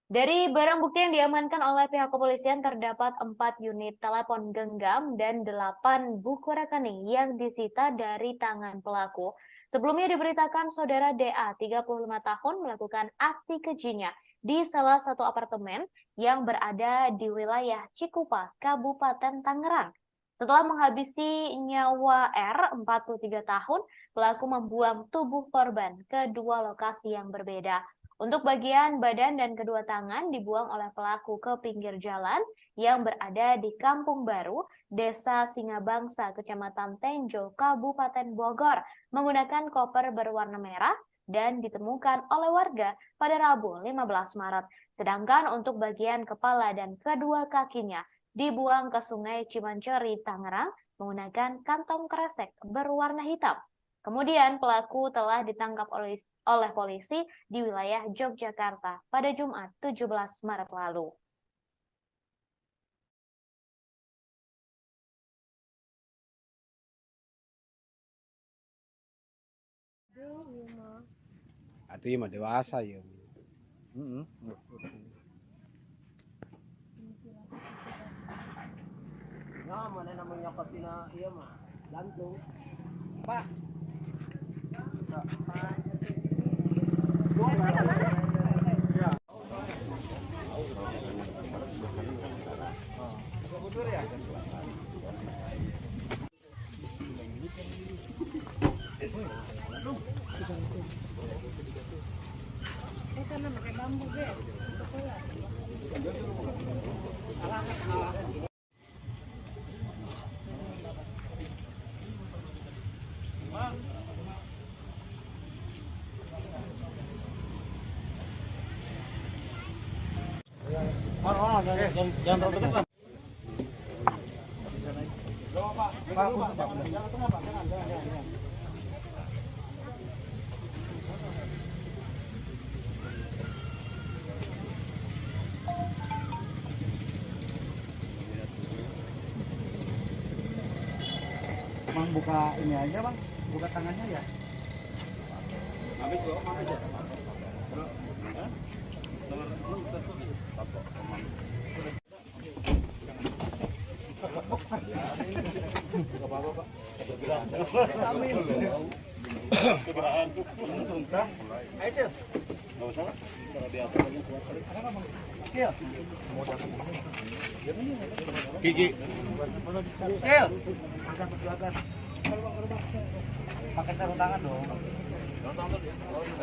Dari barang bukti yang diamankan oleh pihak kepolisian terdapat 4 unit telepon genggam dan 8 buku rekening yang disita dari tangan pelaku. Sebelumnya diberitakan saudara DA 35 tahun melakukan aksi kejinya di salah satu apartemen yang berada di wilayah Cikupa, Kabupaten Tangerang. Setelah menghabisi nyawa R 43 tahun, pelaku membuang tubuh korban ke 2 lokasi yang berbeda. Untuk bagian badan dan kedua tangan dibuang oleh pelaku ke pinggir jalan yang berada di Kampung Baru, Desa Singabangsa, Kecamatan Tenjo, Kabupaten Bogor, menggunakan koper berwarna merah dan ditemukan oleh warga pada Rabu 15 Maret. Sedangkan untuk bagian kepala dan kedua kakinya dibuang ke Sungai Cimanceri, Tangerang menggunakan kantong kresek berwarna hitam. Kemudian pelaku telah ditangkap oleh polisi di wilayah Yogyakarta pada Jumat 17 Maret lalu. Itu mah dewasa ya. Nah, mana namanya katina iya mah gantung. Pak. Jangan terlalu dekat. Bang buka ini aja bang, buka tangannya ya. Habis bro, aja. Gigi. Pakai sarung tangan dong.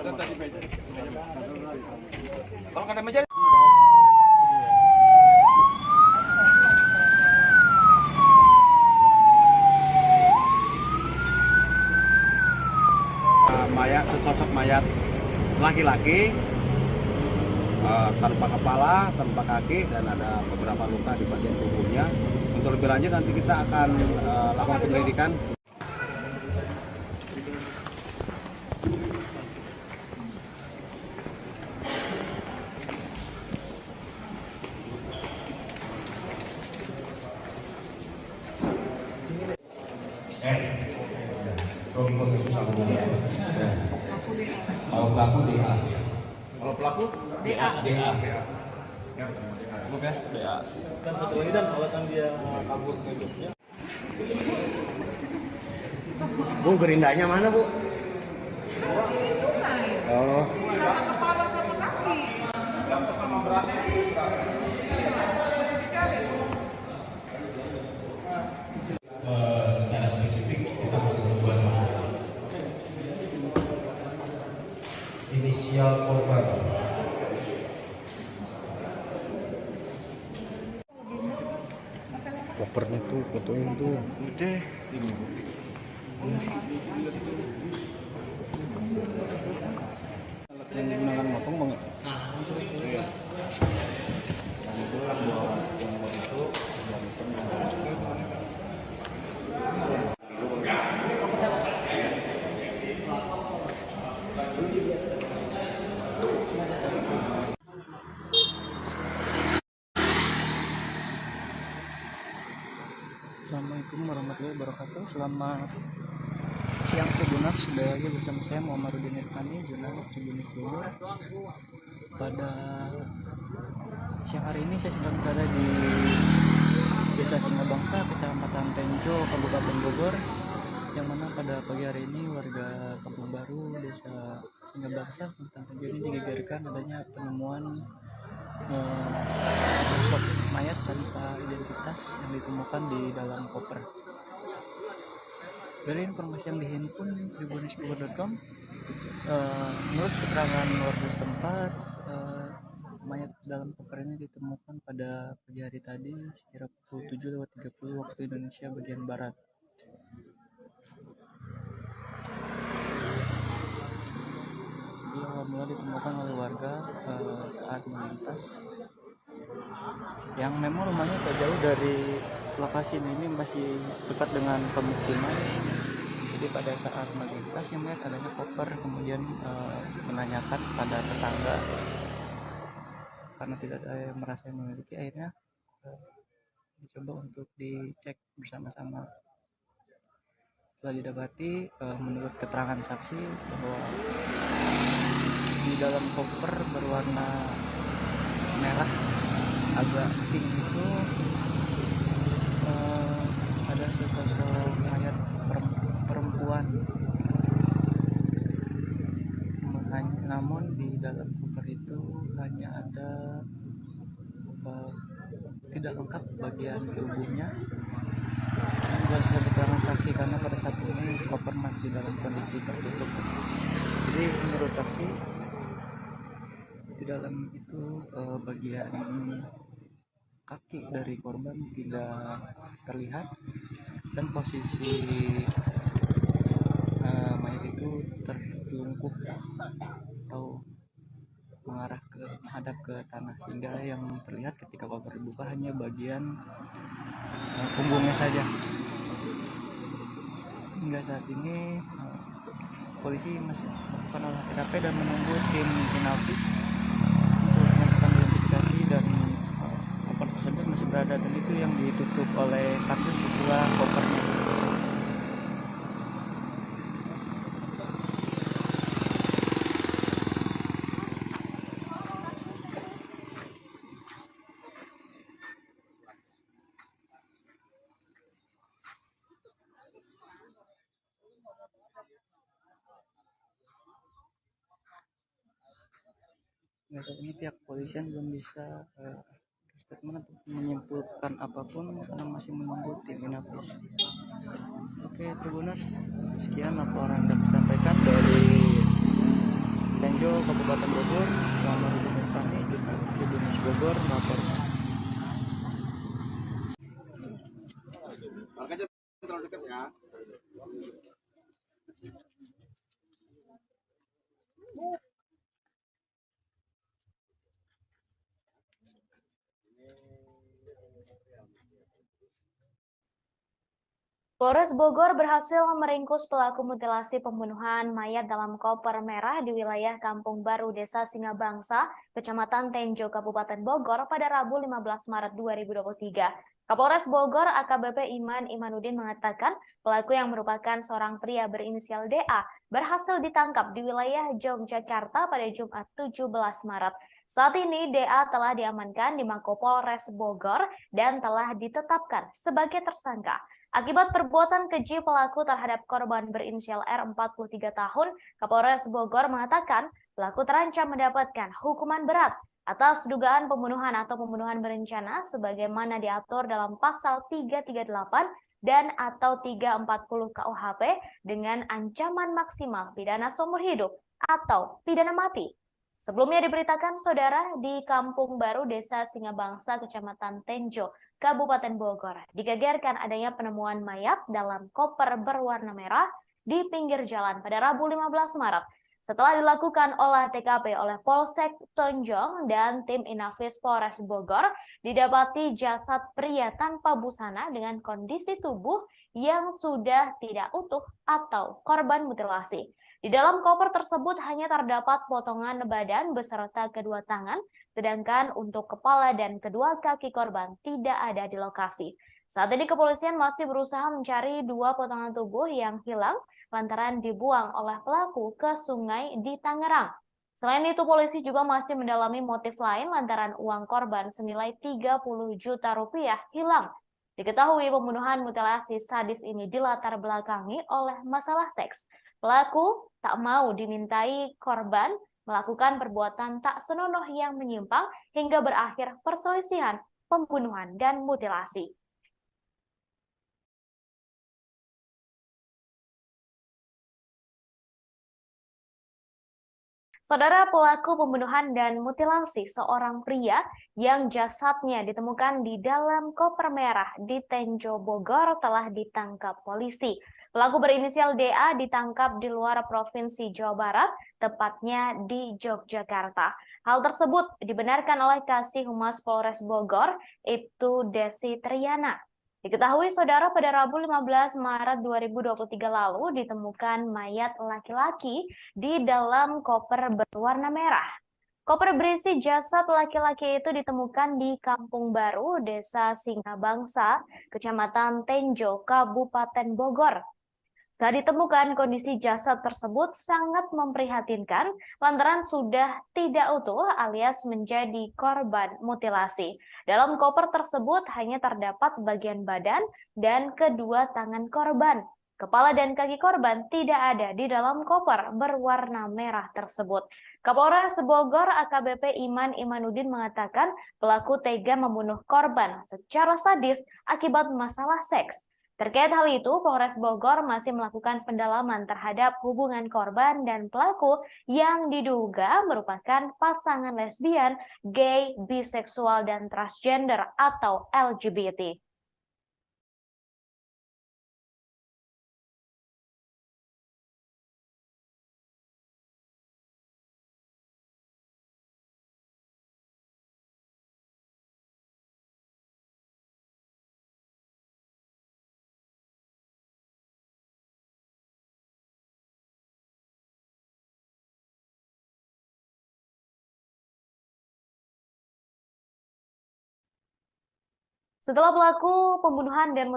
Ada tadi meja. Kalau ada meja. Sesosok mayat laki-laki tanpa kepala, tanpa kaki, dan ada beberapa luka di bagian tubuhnya. Untuk lebih lanjut nanti kita akan lakukan penyelidikan. Kalau pelaku DA. Kalau pelaku DA. DA. Oke. Dan satu lagi dan alasan dia kabur ke Jogja. Bu, gerindanya mana, Bu? Di sungai. Oh. Sama kepala sama kaki. Secara spesifik kita masih berdua sama inisial korban. Kopernya tuh, fotoin tuh. Udah ini. Alat yang digunakan motong banget. Iya. Dan itu buat yang masuk dan itu Assalamualaikum warahmatullahi wabarakatuh. Selamat siang Tribuners, sudah lagi bersama saya Muhammadudin Irfani, jurnalis Tribunnews Bogor. Pada siang hari ini saya sedang berada di Desa Singabangsa, Kecamatan Tenjo, Kabupaten Bogor, yang mana pada pagi hari ini warga Kampung Baru, Desa Singabangsa, Kecamatan Tenjo ini digegerkan adanya penemuan sosok mayat tanpa identitas yang ditemukan di dalam koper. Dari informasi yang dihimpun tribunnews.com, menurut keterangan warga setempat, mayat dalam koper ini ditemukan pada pagi hari tadi sekira pukul 7:30 waktu Indonesia bagian barat. Dia awal mula ditemukan oleh warga saat melintas, yang memang rumahnya tak jauh dari lokasi ini, masih dekat dengan pemukiman. Jadi pada saat melintas yang melihat adanya koper, kemudian menanyakan pada tetangga karena tidak ada yang merasa memiliki, akhirnya dicoba untuk dicek bersama-sama. Setelah didapati, menurut keterangan saksi bahwa di dalam koper berwarna merah agak pink itu ada sesosok mayat perempuan. Namun di dalam koper itu hanya ada tidak lengkap bagian tubuhnya. Ini berdasarkan keterangan saksi, karena pada saat ini koper masih dalam kondisi tertutup. Jadi menurut saksi, di dalam itu bagian kaki dari korban tidak terlihat, dan posisi mayat itu tertelungkup atau menghadap ke tanah, sehingga yang terlihat ketika koper dibuka hanya bagian punggungnya saja. Hingga saat ini polisi masih melakukan olah TKP dan menunggu tim Inavis untuk melakukan identifikasi, dan koper tersebut masih berada, dan itu yang ditutup oleh kardus setelah kopernya. Saat ini pihak kepolisian belum bisa statement atau menyimpulkan apapun karena masih menunggu tim Inavis. Oke Tribuners, sekian laporan dapat disampaikan dari Tenjo, Kabupaten Bogor. Muhammadudin Irfani, jurnalis Tribunnews Bogor, melaporkan. Makanya terlalu dekat ya. Polres Bogor berhasil meringkus pelaku mutilasi pembunuhan mayat dalam koper merah di wilayah Kampung Baru, Desa Singabangsa, Kecamatan Tenjo, Kabupaten Bogor pada Rabu 15 Maret 2023. Kapolres Bogor AKBP Iman Imanuddin mengatakan pelaku yang merupakan seorang pria berinisial DA berhasil ditangkap di wilayah Yogyakarta pada Jumat 17 Maret. Saat ini DA telah diamankan di Mako Polres Bogor dan telah ditetapkan sebagai tersangka. Akibat perbuatan keji pelaku terhadap korban berinisial R 43 tahun, Kapolres Bogor mengatakan pelaku terancam mendapatkan hukuman berat atas dugaan pembunuhan atau pembunuhan berencana sebagaimana diatur dalam pasal 338 dan atau 340 KUHP dengan ancaman maksimal pidana seumur hidup atau pidana mati. Sebelumnya diberitakan saudara di Kampung Baru Desa Singabangsa, Kecamatan Tenjo, Kabupaten Bogor, digegerkan adanya penemuan mayat dalam koper berwarna merah di pinggir jalan pada Rabu 15 Maret. Setelah dilakukan olah TKP oleh Polsek Tonjong dan tim Inafis Polres Bogor, didapati jasad pria tanpa busana dengan kondisi tubuh yang sudah tidak utuh atau korban mutilasi. Di dalam koper tersebut hanya terdapat potongan badan beserta kedua tangan, sedangkan untuk kepala dan kedua kaki korban tidak ada di lokasi. Saat ini kepolisian masih berusaha mencari dua potongan tubuh yang hilang lantaran dibuang oleh pelaku ke sungai di Tangerang. Selain itu, polisi juga masih mendalami motif lain lantaran uang korban senilai 30 juta rupiah hilang. Diketahui pembunuhan mutilasi sadis ini dilatar belakangi oleh masalah seks. Pelaku tak mau dimintai korban melakukan perbuatan tak senonoh yang menyimpang hingga berakhir perselisihan, pembunuhan, dan mutilasi. Saudara, pelaku pembunuhan dan mutilasi seorang pria yang jasadnya ditemukan di dalam koper merah di Tenjo Bogor telah ditangkap polisi. Pelaku berinisial DA ditangkap di luar Provinsi Jawa Barat, tepatnya di Yogyakarta. Hal tersebut dibenarkan oleh Kasih Humas Polres Bogor, Ibtu Desi Triana. Diketahui saudara pada Rabu 15 Maret 2023 lalu ditemukan mayat laki-laki di dalam koper berwarna merah. Koper berisi jasad laki-laki itu ditemukan di Kampung Baru, Desa Singabangsa, Kecamatan Tenjo, Kabupaten Bogor. Saat ditemukan, kondisi jasad tersebut sangat memprihatinkan lantaran sudah tidak utuh alias menjadi korban mutilasi. Dalam koper tersebut hanya terdapat bagian badan dan kedua tangan korban. Kepala dan kaki korban tidak ada di dalam koper berwarna merah tersebut. Kapolres Bogor AKBP Iman Imanuddin mengatakan pelaku tega membunuh korban secara sadis akibat masalah seks. Terkait hal itu, Polres Bogor masih melakukan pendalaman terhadap hubungan korban dan pelaku yang diduga merupakan pasangan lesbian, gay, biseksual, dan transgender atau LGBT. Setelah pelaku pembunuhan dan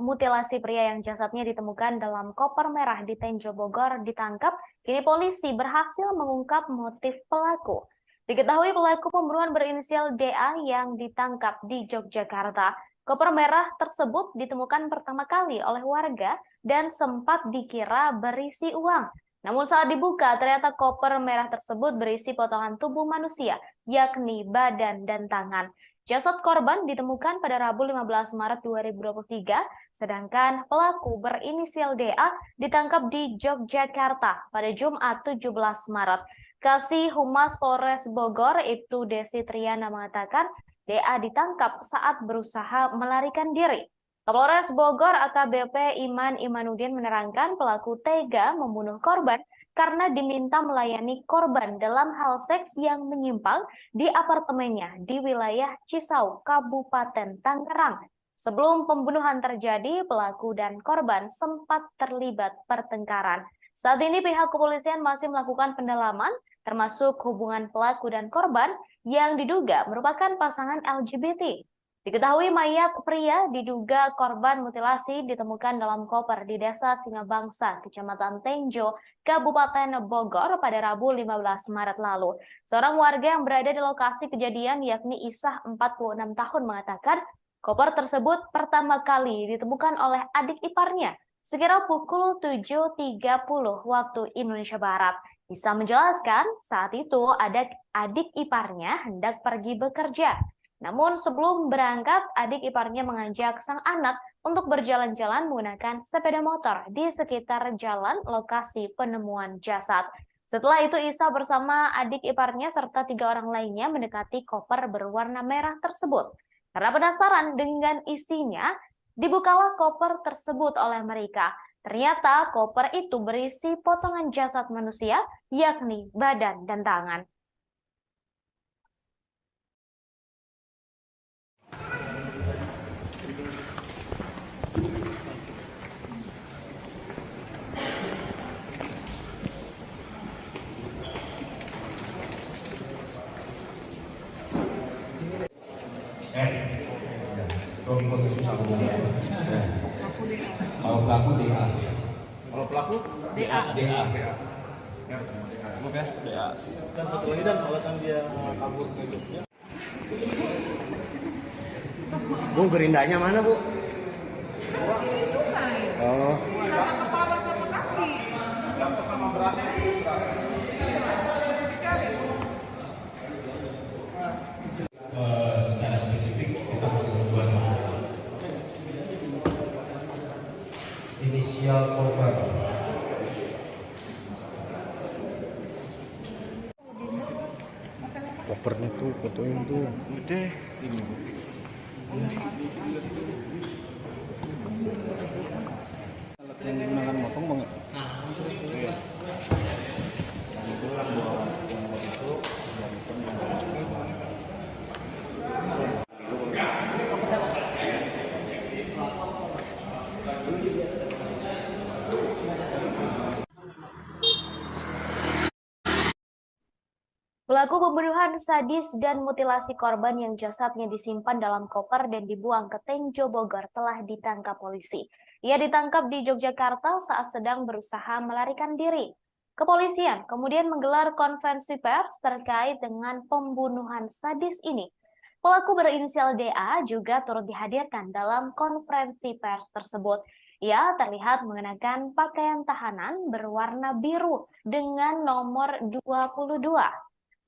mutilasi pria yang jasadnya ditemukan dalam koper merah di Tenjo Bogor ditangkap, kini polisi berhasil mengungkap motif pelaku. Diketahui pelaku pembunuhan berinisial DA yang ditangkap di Yogyakarta. Koper merah tersebut ditemukan pertama kali oleh warga dan sempat dikira berisi uang. Namun saat dibuka, ternyata koper merah tersebut berisi potongan tubuh manusia, yakni badan dan tangan. Jasad korban ditemukan pada Rabu 15 Maret 2023, sedangkan pelaku berinisial DA ditangkap di Yogyakarta pada Jumat 17 Maret. Kasih Humas Polres Bogor, Ibtu Desi Triana mengatakan DA ditangkap saat berusaha melarikan diri. Kapolres Bogor AKBP Iman Imanuddin menerangkan pelaku tega membunuh korban karena diminta melayani korban dalam hal seks yang menyimpang di apartemennya di wilayah Cisau, Kabupaten Tangerang. Sebelum pembunuhan terjadi, pelaku dan korban sempat terlibat pertengkaran. Saat ini pihak kepolisian masih melakukan pendalaman, termasuk hubungan pelaku dan korban yang diduga merupakan pasangan LGBT. Diketahui mayat pria diduga korban mutilasi ditemukan dalam koper di Desa Singabangsa, Kecamatan Tenjo, Kabupaten Bogor pada Rabu 15 Maret lalu. Seorang warga yang berada di lokasi kejadian yakni Isah 46 tahun mengatakan Koper tersebut pertama kali ditemukan oleh adik iparnya sekira pukul 7.30 waktu Indonesia Barat. Isa menjelaskan saat itu adik iparnya hendak pergi bekerja. Namun sebelum berangkat, adik iparnya mengajak sang anak untuk berjalan-jalan menggunakan sepeda motor di sekitar jalan lokasi penemuan jasad. Setelah itu Isa bersama adik iparnya serta 3 orang lainnya mendekati koper berwarna merah tersebut. Karena penasaran dengan isinya, dibukalah koper tersebut oleh mereka. Ternyata koper itu berisi potongan jasad manusia, yakni badan dan tangan. Kalau susah ngomongnya. Kalau pelaku DA. Kalau pelaku DA. DA. Oke. DA. Dan satu lagi dan alasan dia kabur ke Jogja. Bu, gerindanya mana, Bu? Sini sungai. Oh. Sama kepala sama kaki. Sama beratnya Secara spesifik kita masih berdua sama. Inisial korban. Kopernya tuh, fotoin tuh. Udah. Alat yang digunakan motong bang. Iya. Dan itu buat yang itu dan Pelaku pembunuhan sadis dan mutilasi korban yang jasadnya disimpan dalam koper dan dibuang ke Tenjo Bogor telah ditangkap polisi. Ia ditangkap di Yogyakarta saat sedang berusaha melarikan diri. Kepolisian kemudian menggelar konferensi pers terkait dengan pembunuhan sadis ini. Pelaku berinisial DA juga turut dihadirkan dalam konferensi pers tersebut. Ia terlihat mengenakan pakaian tahanan berwarna biru dengan nomor 22.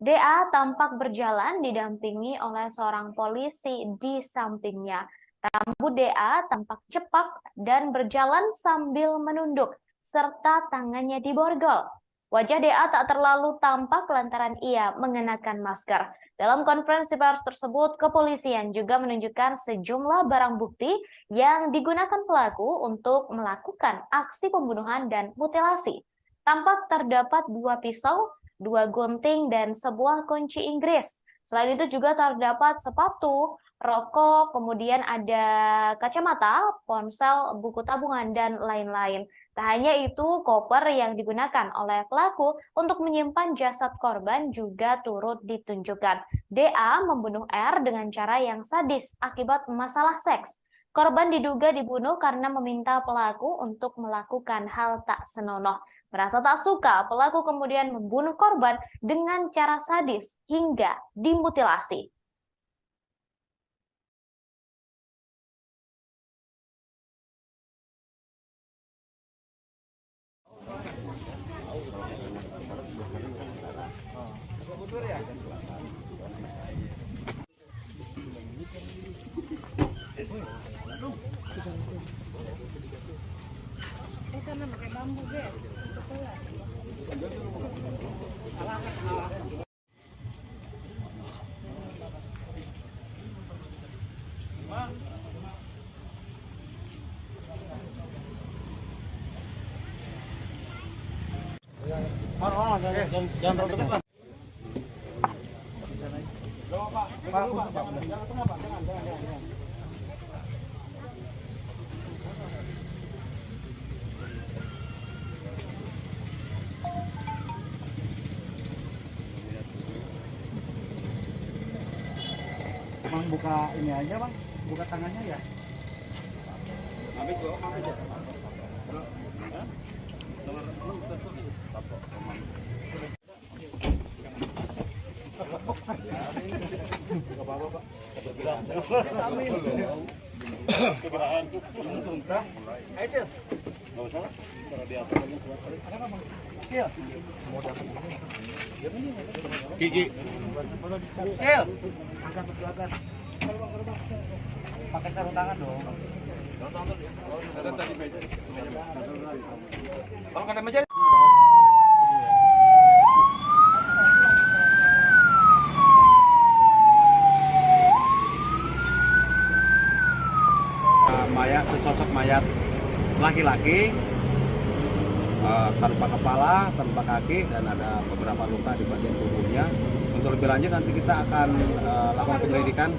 DA tampak berjalan didampingi oleh seorang polisi di sampingnya. Rambut DA tampak cepak dan berjalan sambil menunduk, serta tangannya diborgol. Wajah DA tak terlalu tampak lantaran ia mengenakan masker. Dalam konferensi pers tersebut, kepolisian juga menunjukkan sejumlah barang bukti yang digunakan pelaku untuk melakukan aksi pembunuhan dan mutilasi. Tampak terdapat 2 pisau, 2 gunting, dan sebuah kunci Inggris. Selain itu juga terdapat sepatu, rokok, kemudian ada kacamata, ponsel, buku tabungan, dan lain-lain. Tak hanya itu, koper yang digunakan oleh pelaku untuk menyimpan jasad korban juga turut ditunjukkan. DA membunuh R dengan cara yang sadis akibat masalah seks. Korban diduga dibunuh karena meminta pelaku untuk melakukan hal tak senonoh. Merasa tak suka, pelaku kemudian membunuh korban dengan cara sadis hingga dimutilasi. Karena pakai bambu, guys. Jangan terlalu depan. Bang, buka ini aja bang, buka tangannya ya. Gigi. Angkat ke belakang. Pakai sarung tangan dong. Ada tadi meja. Kalau ada meja. Mayat, sesosok mayat laki-laki tanpa kepala, tanpa kaki, dan ada beberapa luka di bagian tubuhnya. Untuk lebih lanjut nanti kita akan lakukan penyelidikan.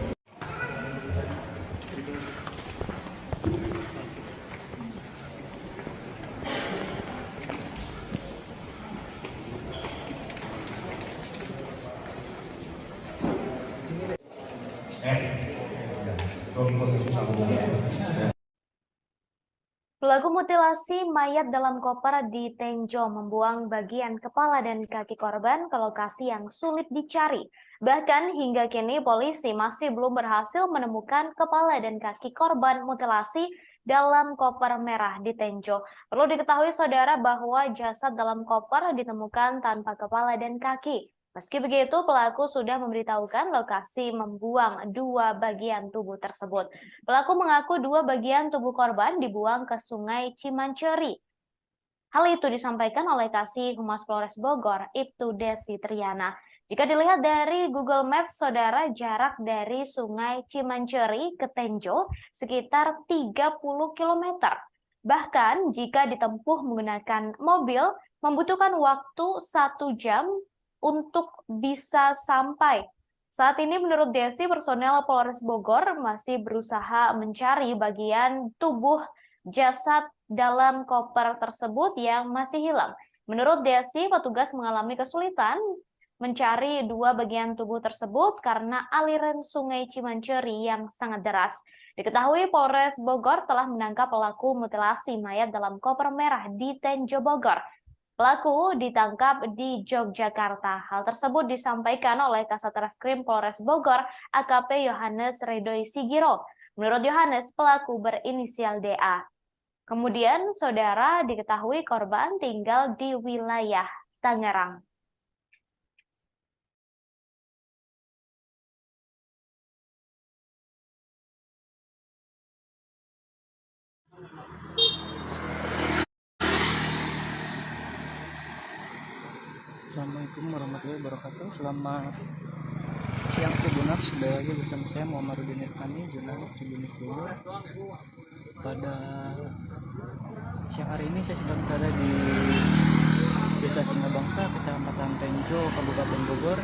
Pelaku mutilasi mayat dalam koper di Tenjo membuang bagian kepala dan kaki korban ke lokasi yang sulit dicari. Bahkan hingga kini polisi masih belum berhasil menemukan kepala dan kaki korban mutilasi dalam koper merah di Tenjo. Perlu diketahui saudara bahwa jasad dalam koper ditemukan tanpa kepala dan kaki. Meski begitu, pelaku sudah memberitahukan lokasi membuang dua bagian tubuh tersebut. Pelaku mengaku dua bagian tubuh korban dibuang ke Sungai Cimanceri. Hal itu disampaikan oleh Kasih Humas Polres Bogor, Ibtu Desi Triana. Jika dilihat dari Google Maps, saudara, jarak dari Sungai Cimanceri ke Tenjo sekitar 30 km. Bahkan jika ditempuh menggunakan mobil, membutuhkan waktu 1 jam untuk bisa sampai. Saat ini menurut Desi, personel Polres Bogor masih berusaha mencari bagian tubuh jasad dalam koper tersebut yang masih hilang. Menurut Desi, petugas mengalami kesulitan mencari dua bagian tubuh tersebut karena aliran Sungai Cimanceri yang sangat deras. Diketahui Polres Bogor telah menangkap pelaku mutilasi mayat dalam koper merah di Tenjo Bogor. Pelaku ditangkap di Yogyakarta. Hal tersebut disampaikan oleh Kasat Reskrim Polres Bogor, AKP Yohanes Ridoi Sigiro. Menurut Yohanes, pelaku berinisial DA. Kemudian, saudara, diketahui korban tinggal di wilayah Tangerang. Assalamualaikum warahmatullahi wabarakatuh. Selamat siang Tribuners, sudah lagi bersama saya Muhammadudin Irfani, jurnalis Tribuners Bogor. Pada siang hari ini saya sedang berada di Desa Singabangsa, Kecamatan Tenjo, Kabupaten Bogor,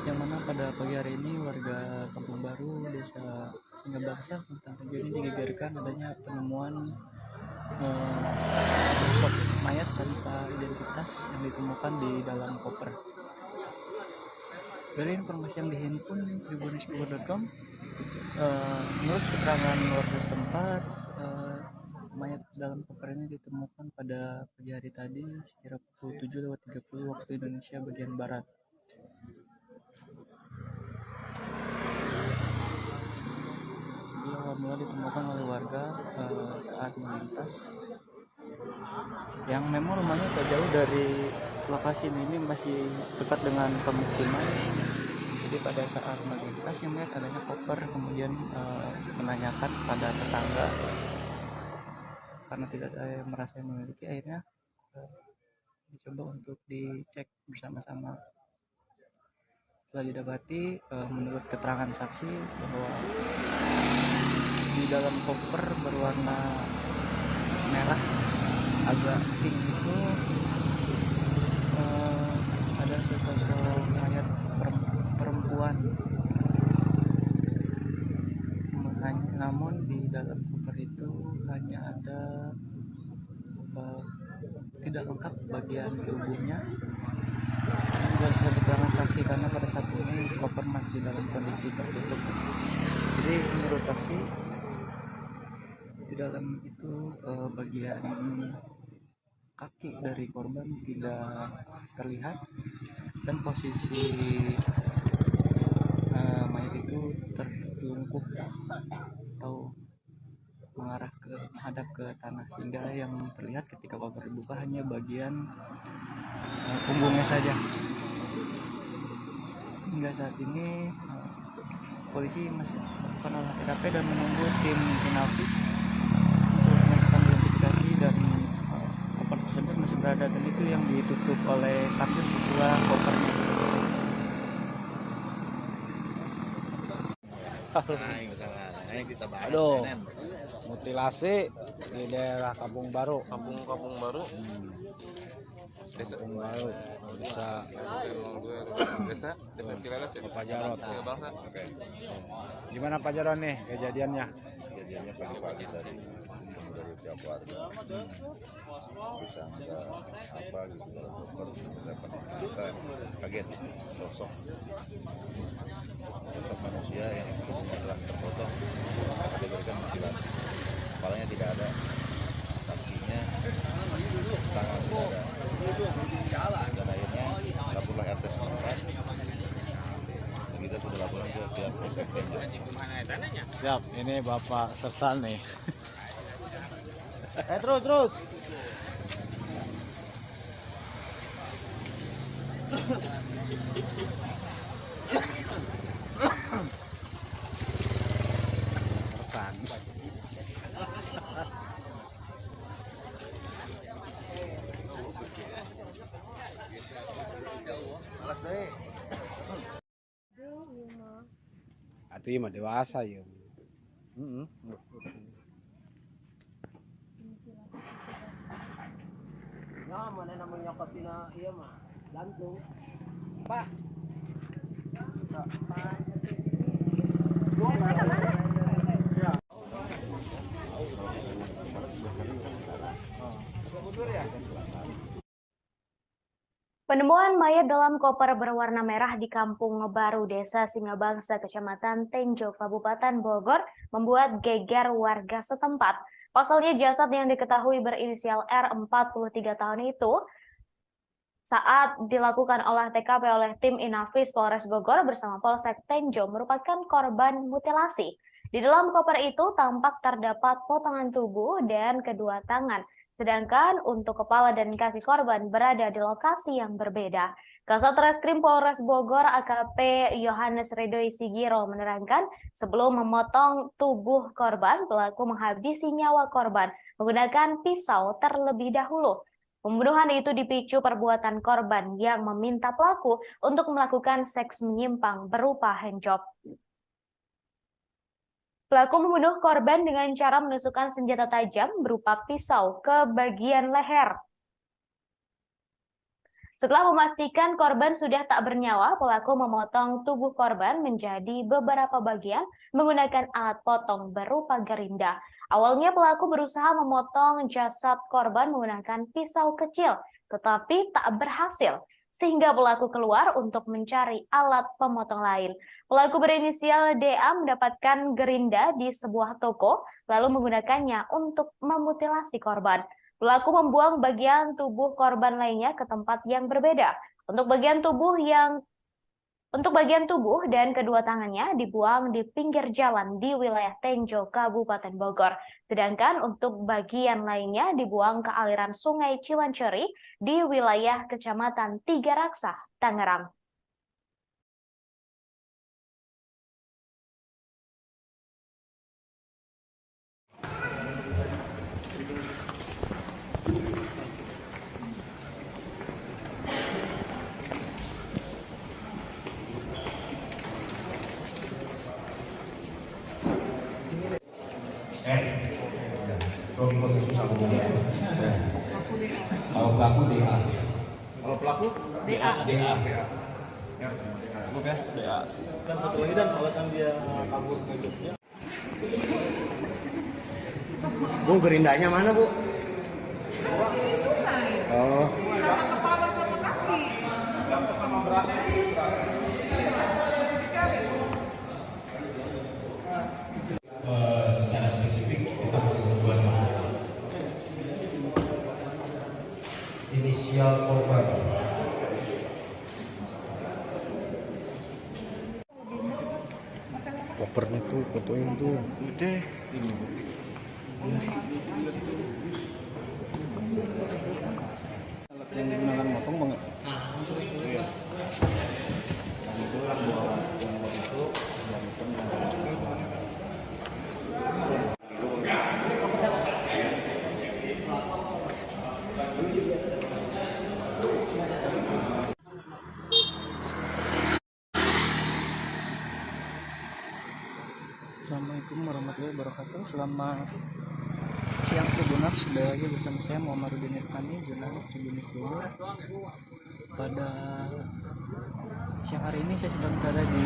yang mana pada pagi hari ini warga Kampung Baru, Desa Singabangsa, Kecamatan Tenjo ini digegerkan adanya penemuan sosok mayat tanpa identitas yang ditemukan di dalam koper. Dari informasi yang dihimpun tribunnews.com, menurut keterangan warga setempat, mayat dalam koper ini ditemukan pada pagi hari tadi sekira pukul 7.30 waktu Indonesia bagian Barat. Awal mula ditemukan oleh warga saat melintas, yang memang rumahnya tak jauh dari lokasi ini masih dekat dengan pemukiman. Jadi pada saat melintas yang melihat adanya koper, kemudian menanyakan kepada tetangga karena tidak ada yang merasa yang memiliki, akhirnya dicoba untuk dicek bersama-sama. Setelah didapati, menurut keterangan saksi bahwa di dalam koper berwarna merah agak pink itu ada sesosok mayat perempuan. Namun di dalam koper itu hanya ada tidak lengkap bagian tubuhnya. Berdasarkan keterangan saksi, karena pada saat ini koper masih dalam kondisi tertutup. Jadi menurut saksi, di dalam itu bagian kaki dari korban tidak terlihat, dan posisi mayat itu tertelungkup atau menghadap ke tanah, sehingga yang terlihat ketika koper dibuka hanya bagian punggungnya saja. Hingga saat ini polisi masih melakukan olah TKP dan menunggu tim Inavis untuk melakukan identifikasi, dan koper tersebut masih berada, dan itu yang ditutup oleh kardus setelah kopernya. Aduh, mutilasi di daerah Kampung Baru. Kampung Baru. Kampung Baru, desa Desa Cileles ya. Pak Jarot. Bangsa. Gimana Pak Jarot nih kejadiannya? Kejadiannya pagi-pagi dari pihak warga bisa ada apa gitu dalam koper, kita kaget sosok manusia yang telah terpotong, diberikan mutilasi, kepalanya tidak ada, kakinya, tangan tidak ada, dan akhirnya laporlah RT setempat. Kita sudah laporan ke pihak Polsek Tenjo. Siap, ini Bapak Sersan nih. Terus. Sersan. Aduh, mah dewasa ya. Ya, mana namanya katina iya mah gantung. Pak. Penemuan mayat dalam koper berwarna merah di Kampung Baru, Desa Singabangsa, Kecamatan Tenjo, Kabupaten Bogor, membuat geger warga setempat. Pasalnya jasad yang diketahui berinisial R 43 tahun itu saat dilakukan olah TKP oleh tim Inavis Polres Bogor bersama Polsek Tenjo merupakan korban mutilasi. Di dalam koper itu tampak terdapat potongan tubuh dan kedua tangan, sedangkan untuk kepala dan kaki korban berada di lokasi yang berbeda. Kasat Reskrim Polres Bogor AKP Yohanes Ridoi Sigiro menerangkan, sebelum memotong tubuh korban, pelaku menghabisi nyawa korban menggunakan pisau terlebih dahulu. Pembunuhan itu dipicu perbuatan korban yang meminta pelaku untuk melakukan seks menyimpang berupa handjob. Pelaku membunuh korban dengan cara menusukkan senjata tajam berupa pisau ke bagian leher. Setelah memastikan korban sudah tak bernyawa, pelaku memotong tubuh korban menjadi beberapa bagian menggunakan alat potong berupa gerinda. Awalnya pelaku berusaha memotong jasad korban menggunakan pisau kecil, tetapi tak berhasil, sehingga pelaku keluar untuk mencari alat pemotong lain. Pelaku berinisial DA mendapatkan gerinda di sebuah toko, lalu menggunakannya untuk memutilasi korban. Pelaku membuang bagian tubuh korban lainnya ke tempat yang berbeda. Untuk bagian tubuh dan kedua tangannya dibuang di pinggir jalan di wilayah Tenjo, Kabupaten Bogor. Sedangkan untuk bagian lainnya dibuang ke aliran Sungai Ciwanceri di wilayah Kecamatan Tiga Raksa, Tangerang. Suami susah ngomong. Kalau pelaku DA. Kalau pelaku DA. cukup ya? DA. Dan satu lagi, dan alasan dia kabur ke Jogja. Bu, gerindanya mana, Bu? Oh. Sama kepala sama kaki. Sama beratnya. Secara spesifik kita masih berdua sama inisial korban. kopernya tuh, fotoin tuh. Udah. Alat yang digunakan motong bang. Iya. Dan itu yang buat itu dan itu Assalamualaikum warahmatullahi wabarakatuh. Selamat siang Tribuners, sudah lagi bersama saya Muhammadudin Irfani, jurnalis Tribunnews Bogor. Pada siang hari ini saya sedang berada di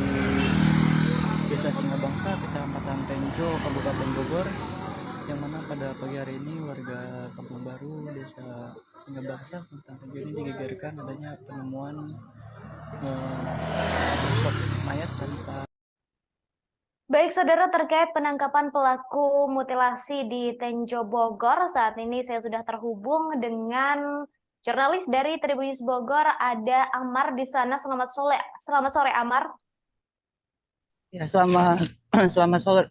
Desa Singabangsa, Kecamatan Tenjo, Kabupaten Bogor, yang mana pada pagi hari ini warga Kampung Baru, Desa Singabangsa, Kecamatan Tenjo ini digegerkan adanya penemuan sosok mayat tanpa. Baik, saudara, terkait penangkapan pelaku mutilasi di Tenjo Bogor, saat ini saya sudah terhubung dengan jurnalis dari Tribunnews Bogor, ada Amar di sana. Selamat sore, Amar. Ya, selamat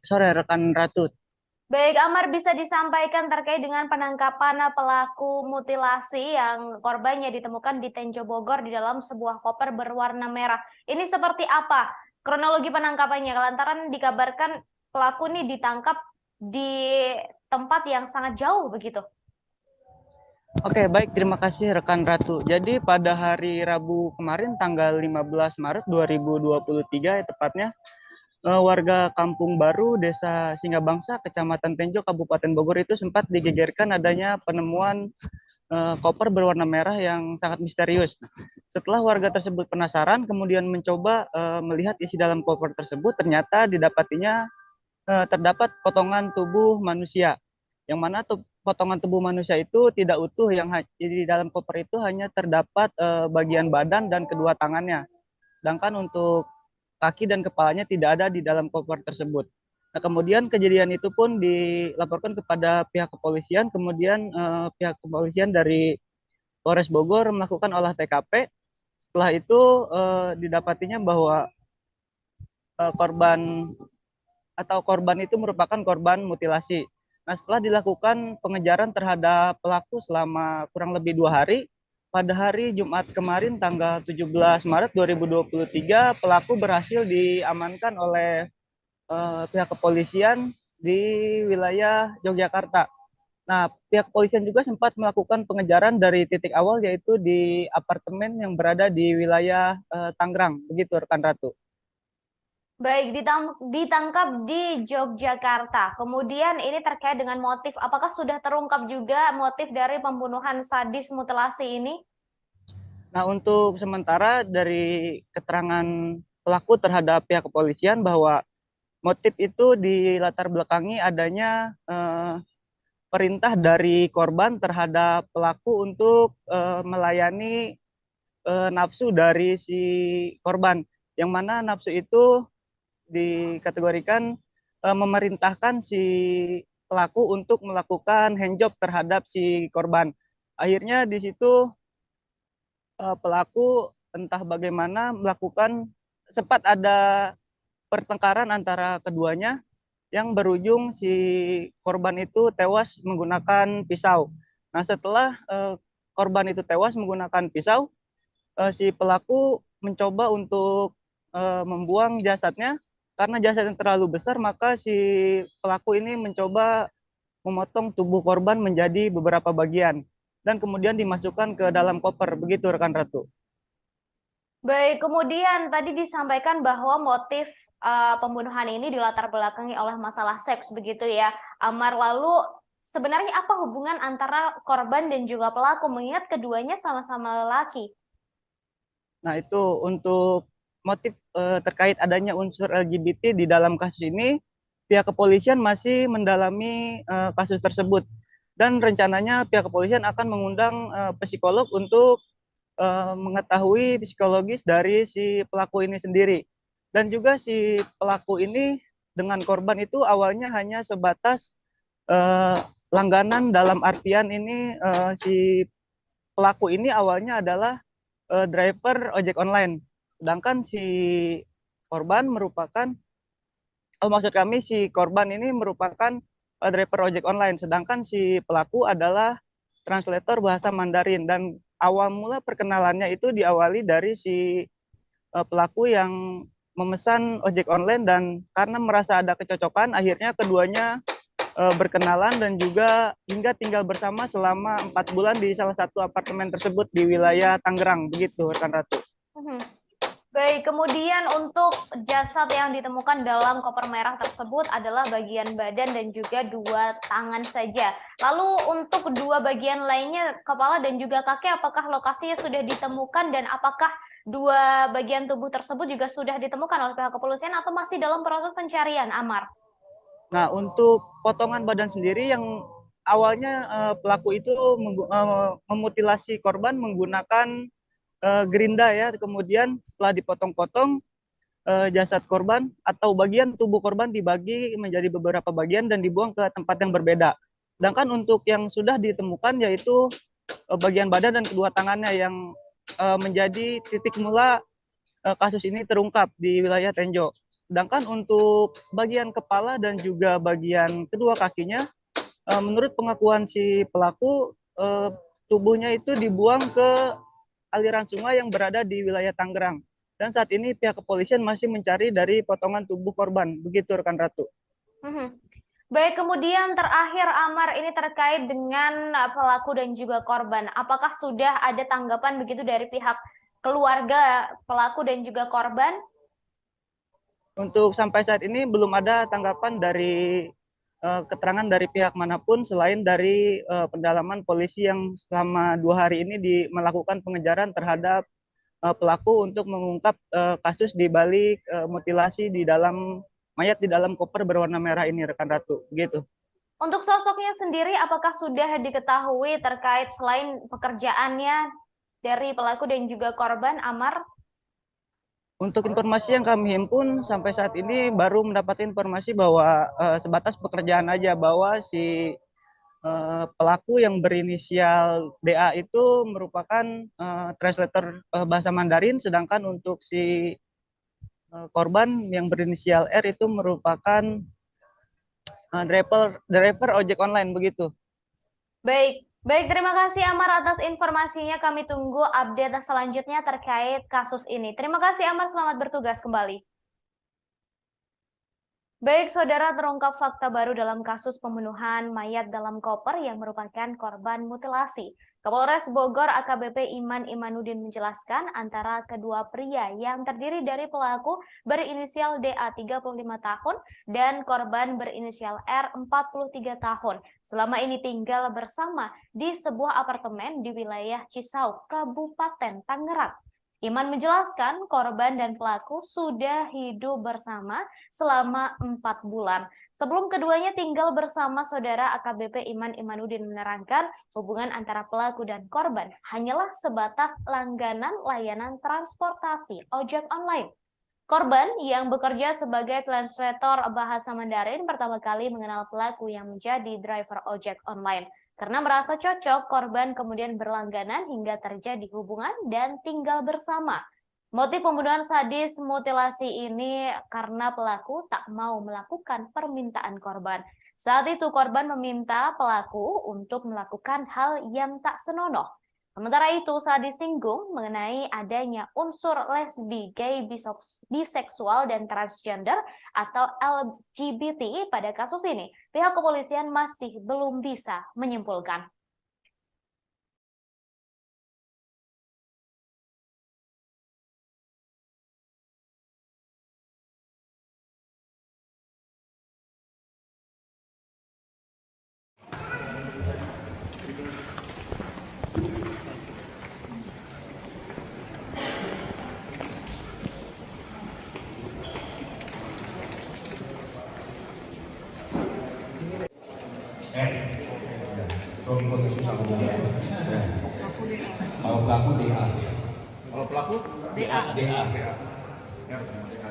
sore rekan Ratu. Baik, Amar, bisa disampaikan terkait dengan penangkapan pelaku mutilasi yang korbannya ditemukan di Tenjo Bogor di dalam sebuah koper berwarna merah. Ini seperti apa kronologi penangkapannya? Lantaran dikabarkan pelaku ini ditangkap di tempat yang sangat jauh begitu. Oke, baik, terima kasih rekan Ratu. Jadi pada hari Rabu kemarin tanggal 15 Maret 2023 tepatnya, warga Kampung Baru Desa Singabangsa Kecamatan Tenjo Kabupaten Bogor itu sempat digegerkan adanya penemuan koper berwarna merah yang sangat misterius. Setelah warga tersebut penasaran, kemudian mencoba melihat isi dalam koper tersebut, ternyata didapatinya terdapat potongan tubuh manusia, yang mana potongan tubuh manusia itu tidak utuh, yang di dalam koper itu hanya terdapat bagian badan dan kedua tangannya, sedangkan untuk kaki dan kepalanya tidak ada di dalam koper tersebut. Nah, kemudian kejadian itu pun dilaporkan kepada pihak kepolisian, kemudian pihak kepolisian dari Polres Bogor melakukan olah TKP. Setelah itu didapatinya bahwa korban itu merupakan korban mutilasi. Nah, setelah dilakukan pengejaran terhadap pelaku selama kurang lebih 2 hari, pada hari Jumat kemarin tanggal 17 Maret 2023, pelaku berhasil diamankan oleh pihak kepolisian di wilayah Yogyakarta. Nah, pihak kepolisian juga sempat melakukan pengejaran dari titik awal, yaitu di apartemen yang berada di wilayah Tangerang. Begitu rekan Ratu. Baik, ditangkap di Yogyakarta. Kemudian ini terkait dengan motif. Apakah sudah terungkap juga motif dari pembunuhan sadis mutilasi ini? Nah, untuk sementara dari keterangan pelaku terhadap pihak kepolisian bahwa motif itu dilatar belakangi adanya perintah dari korban terhadap pelaku untuk melayani nafsu dari si korban, yang mana nafsu itu dikategorikan memerintahkan si pelaku untuk melakukan handjob terhadap si korban. Akhirnya di situ pelaku entah bagaimana sempat ada pertengkaran antara keduanya yang berujung si korban itu tewas menggunakan pisau. Nah, setelah korban itu tewas menggunakan pisau, si pelaku mencoba untuk membuang jasadnya. Karena jasadnya terlalu besar, maka si pelaku ini mencoba memotong tubuh korban menjadi beberapa bagian dan kemudian dimasukkan ke dalam koper. Begitu rekan Ratu. Baik, kemudian tadi disampaikan bahwa motif pembunuhan ini dilatar belakangi oleh masalah seks, begitu ya, Amar. Lalu sebenarnya apa hubungan antara korban dan juga pelaku, mengingat keduanya sama-sama lelaki? Nah, itu untuk motif terkait adanya unsur LGBT di dalam kasus ini, pihak kepolisian masih mendalami kasus tersebut. Dan rencananya pihak kepolisian akan mengundang psikolog untuk mengetahui psikologis dari si pelaku ini sendiri. Dan juga si pelaku ini dengan korban itu awalnya hanya sebatas langganan, dalam artian ini si pelaku ini awalnya adalah driver ojek online. Sedangkan si korban merupakan maksud kami si korban ini merupakan driver ojek online, sedangkan si pelaku adalah translator bahasa Mandarin. Dan awal mula perkenalannya itu diawali dari si pelaku yang memesan ojek online, dan karena merasa ada kecocokan, akhirnya keduanya berkenalan dan juga hingga tinggal bersama selama 4 bulan di salah satu apartemen tersebut di wilayah Tangerang, begitu rekan Ratu. Baik, kemudian untuk jasad yang ditemukan dalam koper merah tersebut adalah bagian badan dan juga 2 tangan saja. Lalu untuk 2 bagian lainnya, kepala dan juga kaki, apakah lokasinya sudah ditemukan dan apakah 2 bagian tubuh tersebut juga sudah ditemukan oleh pihak kepolisian atau masih dalam proses pencarian, Amar? Nah, untuk potongan badan sendiri yang awalnya pelaku itu memutilasi korban menggunakan gerinda ya, kemudian setelah dipotong-potong jasad korban atau bagian tubuh korban dibagi menjadi beberapa bagian dan dibuang ke tempat yang berbeda. Sedangkan untuk yang sudah ditemukan yaitu bagian badan dan kedua tangannya yang menjadi titik mula kasus ini terungkap di wilayah Tenjo. Sedangkan untuk bagian kepala dan juga bagian kedua kakinya, menurut pengakuan si pelaku, tubuhnya itu dibuang ke aliran sungai yang berada di wilayah Tangerang. Dan saat ini pihak kepolisian masih mencari dari potongan tubuh korban. Begitu rekan Ratu. Baik, kemudian terakhir Amar, ini terkait dengan pelaku dan juga korban. Apakah sudah ada tanggapan begitu dari pihak keluarga pelaku dan juga korban? Untuk sampai saat ini belum ada tanggapan dari keterangan dari pihak manapun selain dari pendalaman polisi yang selama 2 hari ini melakukan pengejaran terhadap pelaku untuk mengungkap kasus di balik mutilasi di dalam mayat di dalam koper berwarna merah ini, rekan Ratu. Begitu. Untuk sosoknya sendiri, apakah sudah diketahui terkait selain pekerjaannya dari pelaku dan juga korban, Amar? Untuk informasi yang kami himpun sampai saat ini baru mendapat informasi bahwa sebatas pekerjaan aja, bahwa si pelaku yang berinisial DA itu merupakan translator bahasa Mandarin, sedangkan untuk si korban yang berinisial R itu merupakan driver ojek online, begitu. Baik, terima kasih Amar atas informasinya. Kami tunggu update selanjutnya terkait kasus ini. Terima kasih Amar, selamat bertugas kembali. Baik, saudara, terungkap fakta baru dalam kasus pembunuhan mayat dalam koper yang merupakan korban mutilasi. Kapolres Bogor AKBP Iman Imanuddin menjelaskan antara kedua pria yang terdiri dari pelaku berinisial DA 35 tahun dan korban berinisial R 43 tahun. Selama ini tinggal bersama di sebuah apartemen di wilayah Cisauk, Kabupaten Tangerang. Iman menjelaskan korban dan pelaku sudah hidup bersama selama 4 bulan. Sebelum keduanya tinggal bersama, saudara AKBP Iman Imanuddin menerangkan hubungan antara pelaku dan korban hanyalah sebatas langganan layanan transportasi ojek online. Korban yang bekerja sebagai translator bahasa Mandarin pertama kali mengenal pelaku yang menjadi driver ojek online. Karena merasa cocok, korban kemudian berlangganan hingga terjadi hubungan dan tinggal bersama. Motif pembunuhan sadis mutilasi ini karena pelaku tak mau melakukan permintaan korban. Saat itu korban meminta pelaku untuk melakukan hal yang tak senonoh. Sementara itu, saat disinggung mengenai adanya unsur lesbi, gay, biseksual, dan transgender atau LGBT pada kasus ini, pihak kepolisian masih belum bisa menyimpulkan. Suami pun susah ngomongnya. Kalau pelaku DA. Kalau pelaku DA. DA.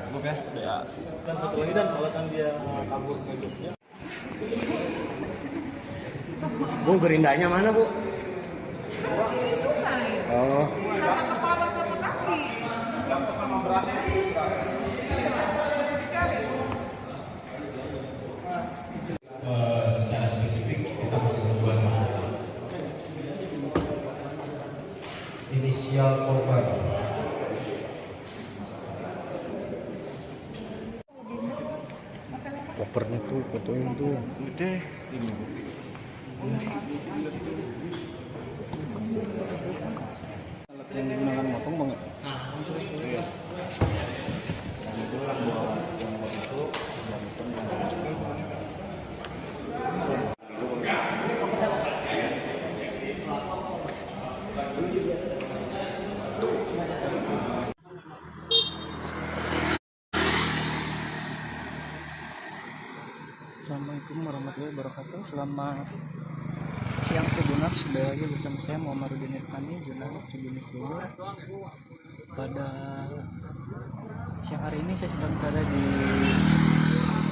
Cukup ya? DA. Dan satu lagi dan alasan dia kabur ke Jogja. Bu, gerindanya mana, Bu? Di sungai. Oh. Sama kepala sama kaki. Yang sama beratnya itu kopernya tuh, fotoin tuh. Gede. Ini. Alat yang digunakan motong bang. Iya. Dan itu buat yang itu dan Assalamualaikum warahmatullahi wabarakatuh. Selamat siang Tribuners, kembali lagi bersama saya Muhammadudin Irfani, jurnalis Tribunnews Bogor. Pada siang hari ini saya sedang berada di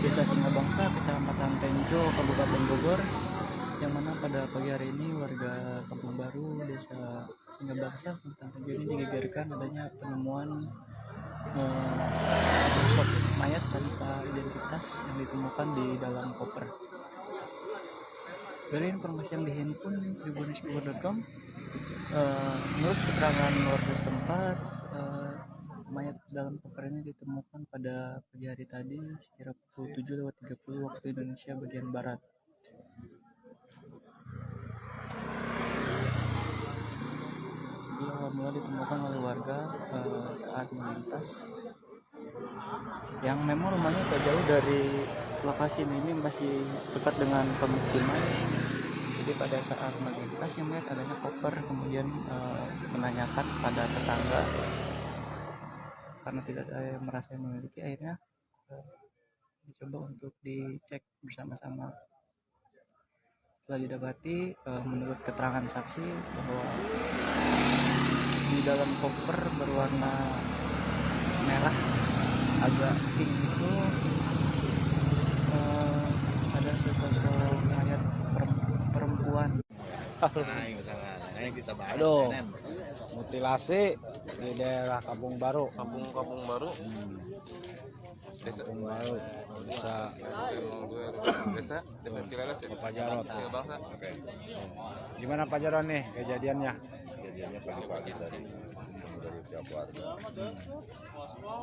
Desa Singabangsa, Kecamatan Tenjo, Kabupaten Bogor, yang mana pada pagi hari ini warga Kampung Baru, Desa Singabangsa, Kecamatan Tenjo ini digegerkan adanya penemuan sosok mayat tanpa identitas yang ditemukan di dalam koper. Dari informasi yang dihimpun tribunnews.com, menurut keterangan warga setempat, mayat dalam koper ini ditemukan pada pagi hari tadi sekira pukul 7:30 waktu Indonesia bagian barat. Dia awal mula ditemukan oleh warga saat melintas, yang memang rumahnya tak jauh dari lokasi ini, masih dekat dengan pemukiman. Jadi pada saat melintas yang melihat adanya koper, kemudian menanyakan pada tetangga karena tidak ada yang merasa memiliki, akhirnya dicoba untuk dicek bersama-sama. Setelah didapati, menurut keterangan saksi bahwa di dalam koper berwarna merah agak pink itu ada sesosok mayat perempuan. Aduh, mutilasi di daerah Kampung Baru. Kampung Baru. Desa Kampung Baru. Desa Cilalas ya. Pak Jarot. Bangsa. Oke. Gimana Pak Jarot nih kejadiannya? Kejadiannya pagi-pagi dari pihak warga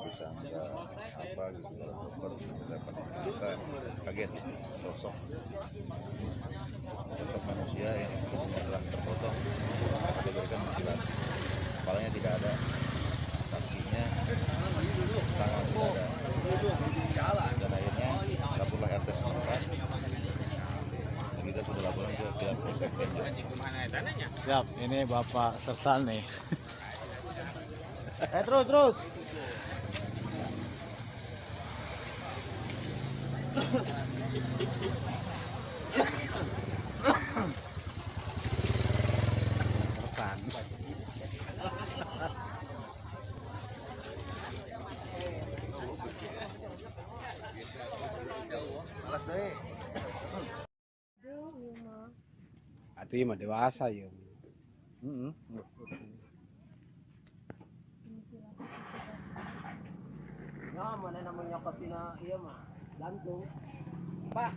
bisa nggak apa gitu kalau dokter dapat kita kaget sosok manusia yang tubuhnya telah terpotong, diberikan mutilasi, kepalanya tidak ada, kakinya, tangan tidak ada, dan akhirnya laporlah RT setempat. Kita sudah laporan ke pihak polsek. Siap, ini Bapak Sersan nih. Terus. Sersan. Aduh, mah dewasa ya. Ya, mana namanya kapina iya mah gantung. Pak.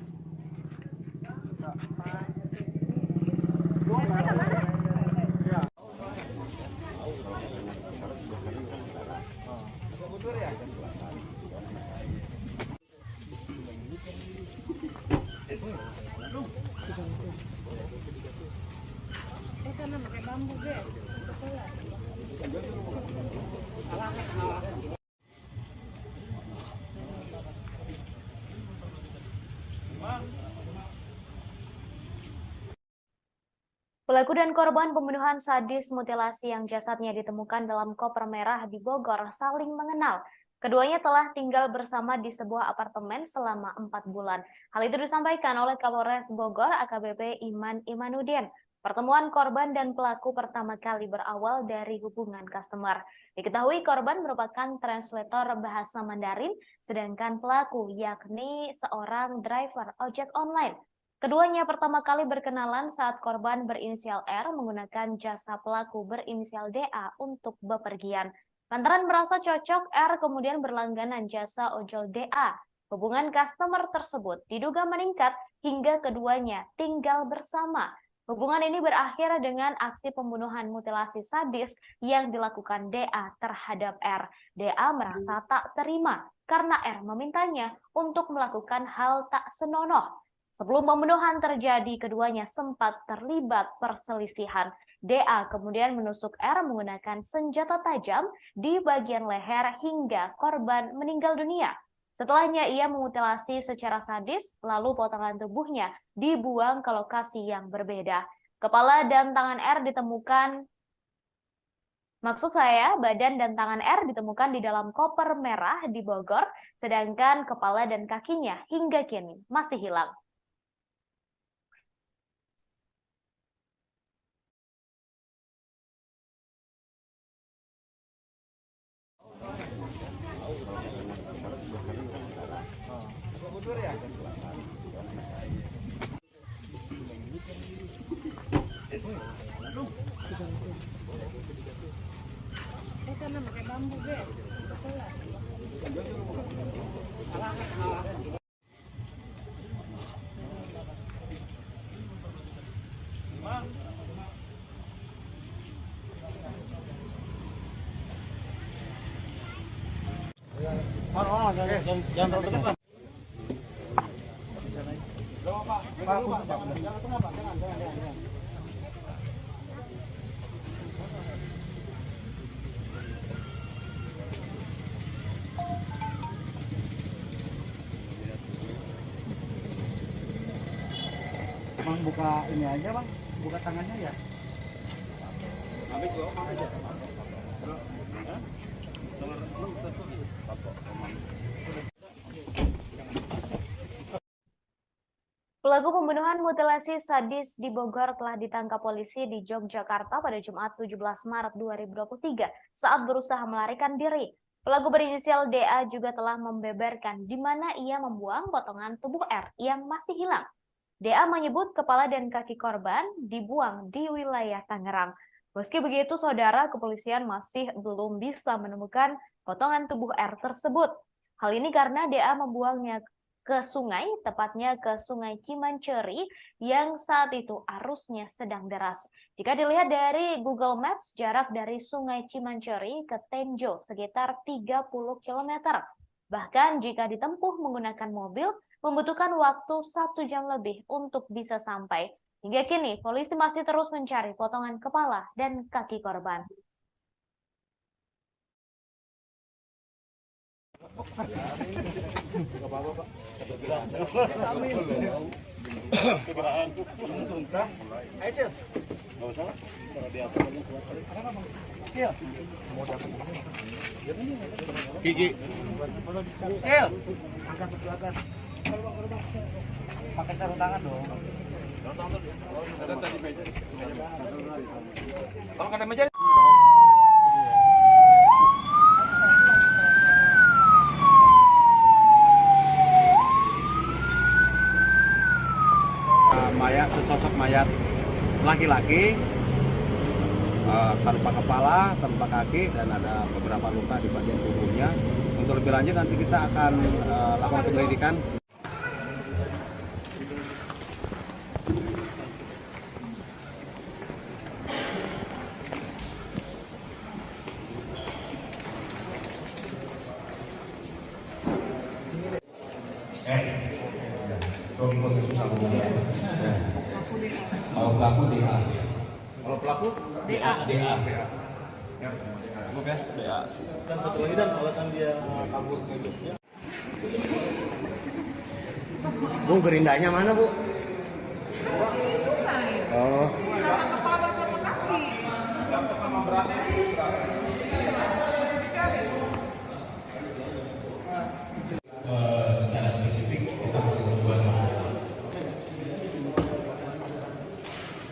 Pelaku dan korban pembunuhan sadis mutilasi yang jasadnya ditemukan dalam koper merah di Bogor saling mengenal. Keduanya telah tinggal bersama di sebuah apartemen selama 4 bulan. Hal itu disampaikan oleh Kapolres Bogor AKBP Iman Imanuddin. Pertemuan korban dan pelaku pertama kali berawal dari hubungan customer. Diketahui korban merupakan translator bahasa Mandarin, sedangkan pelaku yakni seorang driver ojek online. Keduanya pertama kali berkenalan saat korban berinisial R menggunakan jasa pelaku berinisial DA untuk bepergian. Lantaran merasa cocok, R kemudian berlangganan jasa ojol DA. Hubungan customer tersebut diduga meningkat hingga keduanya tinggal bersama. Hubungan ini berakhir dengan aksi pembunuhan mutilasi sadis yang dilakukan DA terhadap R. DA merasa tak terima karena R memintanya untuk melakukan hal tak senonoh. Sebelum pembunuhan terjadi, keduanya sempat terlibat perselisihan. DA kemudian menusuk R menggunakan senjata tajam di bagian leher hingga korban meninggal dunia. Setelahnya ia memutilasi secara sadis, lalu potongan tubuhnya dibuang ke lokasi yang berbeda. Kepala dan tangan R ditemukan, badan dan tangan R ditemukan di dalam koper merah di Bogor, sedangkan kepala dan kakinya hingga kini masih hilang. Jangan terlalu dekat. Bang, buka ini aja bang, buka tangannya ya. Pelaku pembunuhan mutilasi sadis di Bogor telah ditangkap polisi di Yogyakarta pada Jumat 17 Maret 2023 saat berusaha melarikan diri. Pelaku berinisial DA juga telah membeberkan di mana ia membuang potongan tubuh R yang masih hilang. DA menyebut kepala dan kaki korban dibuang di wilayah Tangerang. Meski begitu, saudara, kepolisian masih belum bisa menemukan potongan tubuh R tersebut. Hal ini karena DA membuangnya ke sungai, tepatnya ke Sungai Cimanceri yang saat itu arusnya sedang deras. Jika dilihat dari Google Maps, jarak dari Sungai Cimanceri ke Tenjo sekitar 30 km. Bahkan jika ditempuh menggunakan mobil, membutuhkan waktu 1 jam lebih untuk bisa sampai. Hingga kini, polisi masih terus mencari potongan kepala dan kaki korban. Gigi. Angkat ke belakang. Pakai sarung tangan dong. Ada tadi meja. Kalau ada meja. Mayat, sesosok mayat laki-laki tanpa kepala, tanpa kaki, dan ada beberapa luka di bagian tubuhnya. Untuk lebih lanjut nanti kita akan lakukan penyelidikan. Kalau pelaku DA. Kalau pelaku DA. Cukup ya? DA. Dan satu lagi, dan alasan dia kabur ke Jogja. Bu, gerindanya mana bu? Oh. Secara spesifik kita masih berdua sama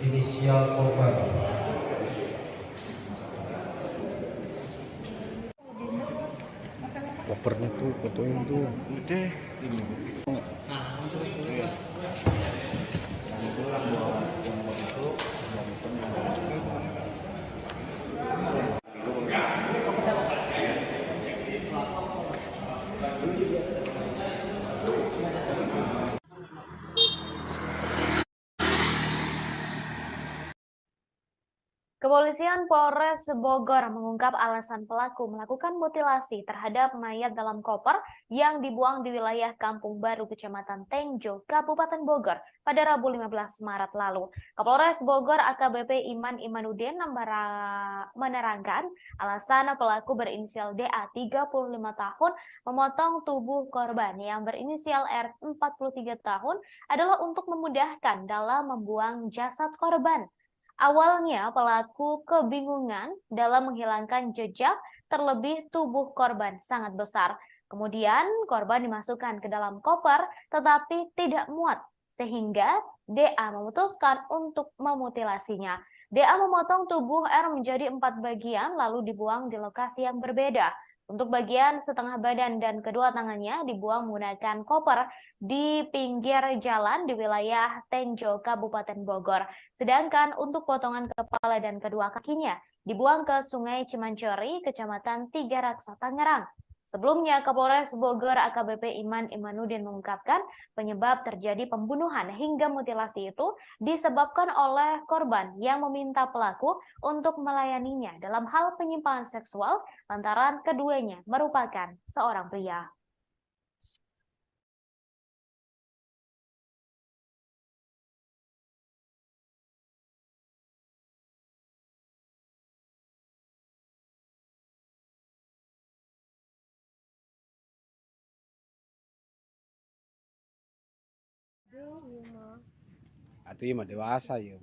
inisial korban. Kopernya tuh, fotoin tuh. Udah. Kepolisian Polres Bogor mengungkap alasan pelaku melakukan mutilasi terhadap mayat dalam koper yang dibuang di wilayah Kampung Baru, Kecamatan Tenjo, Kabupaten Bogor pada Rabu 15 Maret lalu. Kapolres Bogor AKBP Iman Imanuddin menerangkan alasan pelaku berinisial DA 35 tahun memotong tubuh korban yang berinisial R 43 tahun adalah untuk memudahkan dalam membuang jasad korban. Awalnya pelaku kebingungan dalam menghilangkan jejak, terlebih tubuh korban sangat besar. Kemudian korban dimasukkan ke dalam koper tetapi tidak muat, sehingga DA memutuskan untuk memutilasinya. DA memotong tubuh R menjadi 4 bagian lalu dibuang di lokasi yang berbeda. Untuk bagian setengah badan dan kedua tangannya dibuang menggunakan koper di pinggir jalan di wilayah Tenjo, Kabupaten Bogor. Sedangkan untuk potongan kepala dan kedua kakinya dibuang ke Sungai Cimanceri, Kecamatan Tiga Raksa, Tangerang. Sebelumnya, Kapolres Bogor AKBP Iman Imanuddin mengungkapkan penyebab terjadi pembunuhan hingga mutilasi itu disebabkan oleh korban yang meminta pelaku untuk melayaninya dalam hal penyimpangan seksual lantaran keduanya merupakan seorang pria. Itu mah dewasa ya.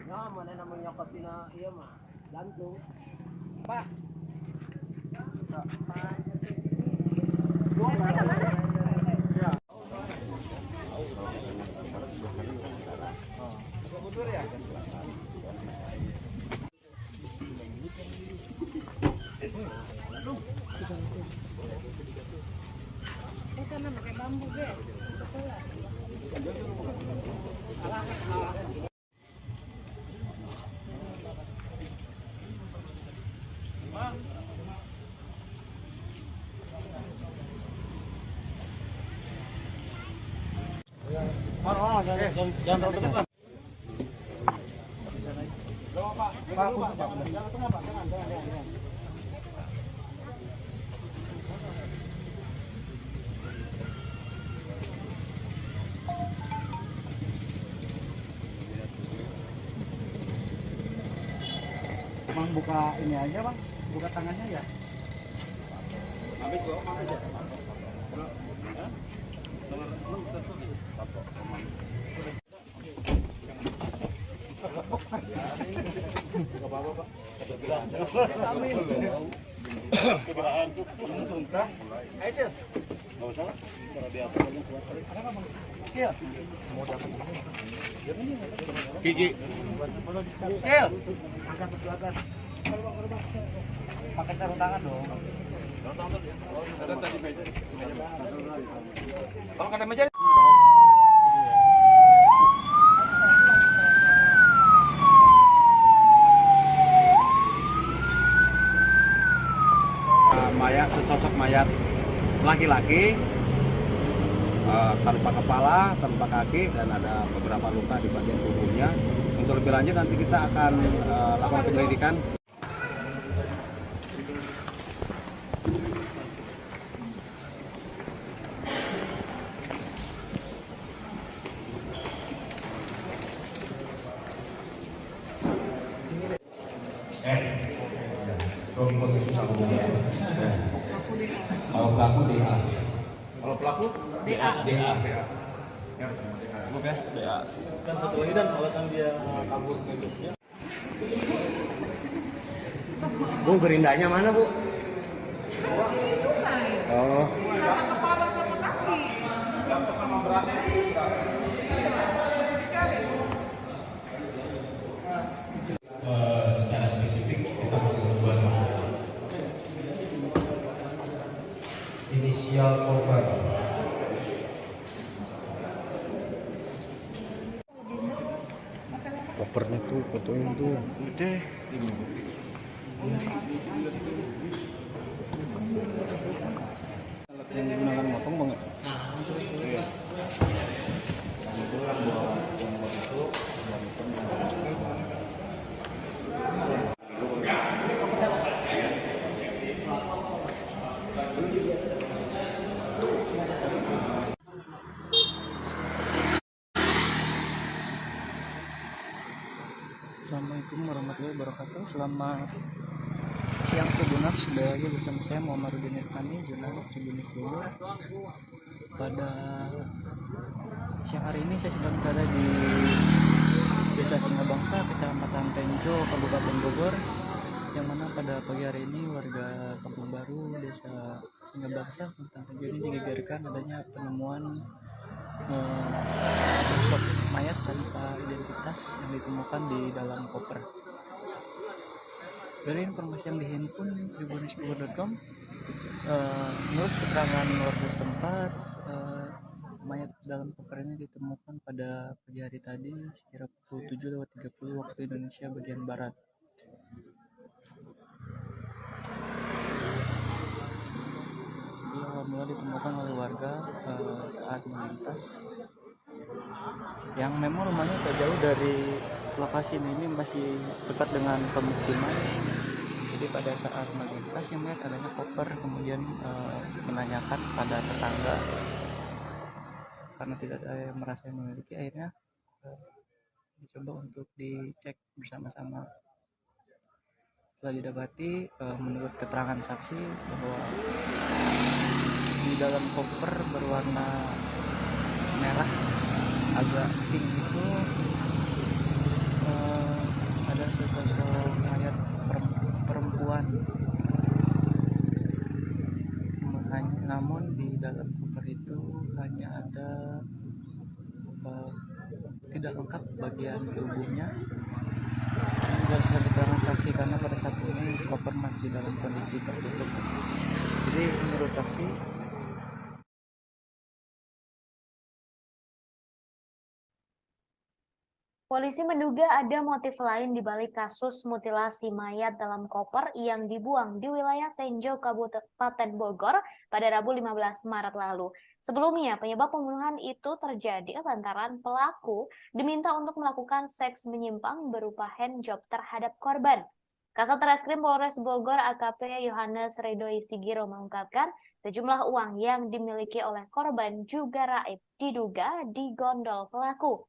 Nah, mana namanya kapina iya mah gantung. Pak. Karena pakai bambu deh. Jangan Bang, buka ini aja bang, buka tangannya ya. Gigi. Pakai sarung tangan dong. Kalau ada meja. Sesosok mayat laki-laki tanpa kepala, tanpa kaki, dan ada beberapa luka di bagian tubuhnya. Untuk lebih lanjut nanti kita akan lakukan penyelidikan. Suami susah ngomongnya. Kalau pelaku DA. Kalau pelaku DA. DA. Cukup ya? DA. Kan satu lagi dan alasan dia kabur ke Jogja. Bu, gerindanya mana, Bu? Di sungai. Oh. Sama kepala sama kaki. Sama beratnya Masih dicari. Secara spesifik kita masih berdua sama inisial korban. Kopernya tuh, fotoin tuh. Udah. Alat yang digunakan motong bang. Assalamualaikum warahmatullahi wabarakatuh. Selamat siang Tribuners, kembali lagi bersama saya Muhammadudin Irfani, jurnalis Tribunnews Bogor. Pada siang hari ini saya sedang berada di Desa Singabangsa, Kecamatan Tenjo, Kabupaten Bogor, yang mana pada pagi hari ini warga Kampung Baru, Desa Singabangsa, Kecamatan Tenjo ini digegerkan adanya penemuan sosok mayat tanpa identitas yang ditemukan di dalam koper. Dari informasi yang dihimpun tribunnews.com, menurut keterangan warga setempat, mayat dalam koper ini ditemukan pada pagi hari tadi sekira pukul 7:30 waktu Indonesia bagian barat. Dia awal ditemukan oleh warga saat melintas, yang memang rumahnya tak jauh dari lokasi ini masih dekat dengan pemukiman. Jadi pada saat melintas yang melihat adanya koper, kemudian menanyakan pada tetangga karena tidak ada yang merasa yang memiliki, akhirnya dicoba untuk dicek bersama-sama. Setelah didapati, menurut keterangan saksi bahwa di dalam koper berwarna merah agak pink itu ada sesosok mayat perempuan. Namun di dalam koper itu hanya ada tidak lengkap bagian tubuhnya. Berdasarkan keterangan saksi, karena pada saat ini koper masih dalam kondisi tertutup. Jadi menurut saksi, polisi menduga ada motif lain di balik kasus mutilasi mayat dalam koper yang dibuang di wilayah Tenjo, Kabupaten Bogor pada Rabu 15 Maret lalu. Sebelumnya, penyebab pembunuhan itu terjadi lantaran pelaku diminta untuk melakukan seks menyimpang berupa handjob terhadap korban. Kasat Reskrim Polres Bogor AKP Yohanes Ridoi Sigiro mengungkapkan sejumlah uang yang dimiliki oleh korban juga raib diduga digondol pelaku.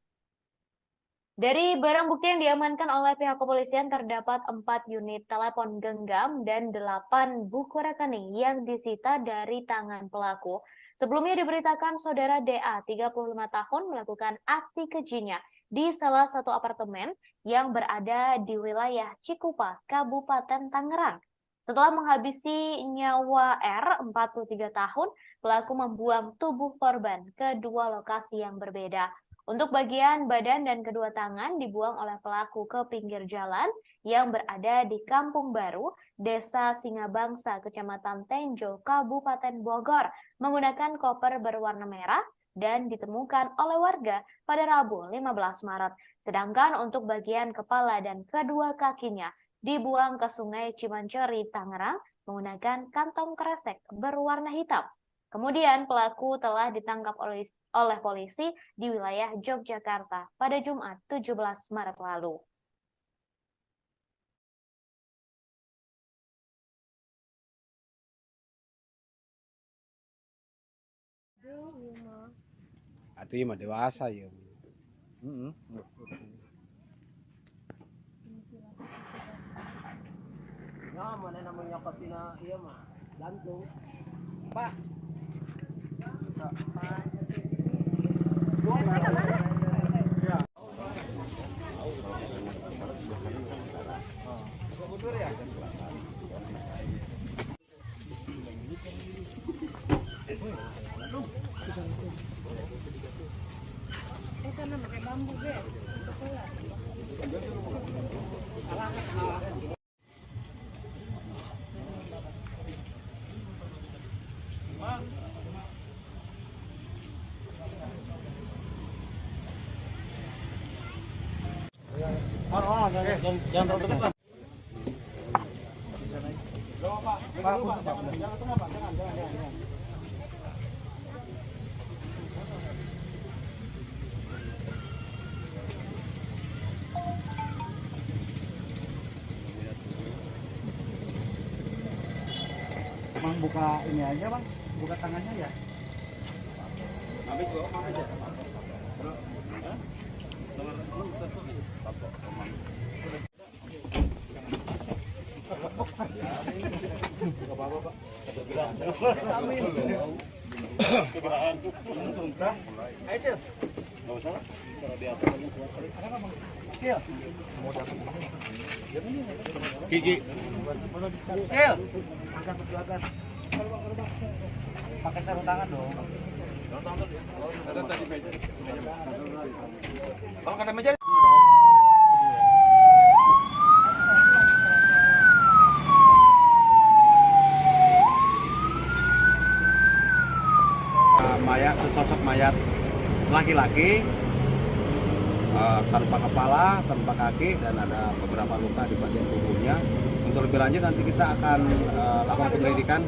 Dari barang bukti yang diamankan oleh pihak kepolisian terdapat 4 unit telepon genggam dan 8 buku rekening yang disita dari tangan pelaku. Sebelumnya diberitakan saudara DA 35 tahun melakukan aksi kejinya di salah satu apartemen yang berada di wilayah Cikupa, Kabupaten Tangerang. Setelah menghabisi nyawa R 43 tahun, pelaku membuang tubuh korban ke 2 lokasi yang berbeda. Untuk bagian badan dan kedua tangan dibuang oleh pelaku ke pinggir jalan yang berada di Kampung Baru, Desa Singabangsa, Kecamatan Tenjo, Kabupaten Bogor, menggunakan koper berwarna merah dan ditemukan oleh warga pada Rabu 15 Maret. Sedangkan untuk bagian kepala dan kedua kakinya dibuang ke Sungai Cimanceri, Tangerang, menggunakan kantong kresek berwarna hitam. Kemudian pelaku telah ditangkap oleh polisi di wilayah Yogyakarta pada Jumat 17 Maret lalu. Aduh, iya mah dewasa ya. Ya, mana namanya katina iya mah jantung. Pak. Jangan terlalu dekat. Bang, buka ini aja bang, buka tangannya ya. Habis bawa aja. Gigi. Angkat ke belakang. Pakai sarung tangan dong. Ada tadi meja. Kalau ada meja. Mayat, sesosok mayat laki-laki tanpa kepala, tanpa kaki, dan ada beberapa luka di bagian tubuhnya. Untuk lebih lanjut nanti kita akan lakukan penyelidikan.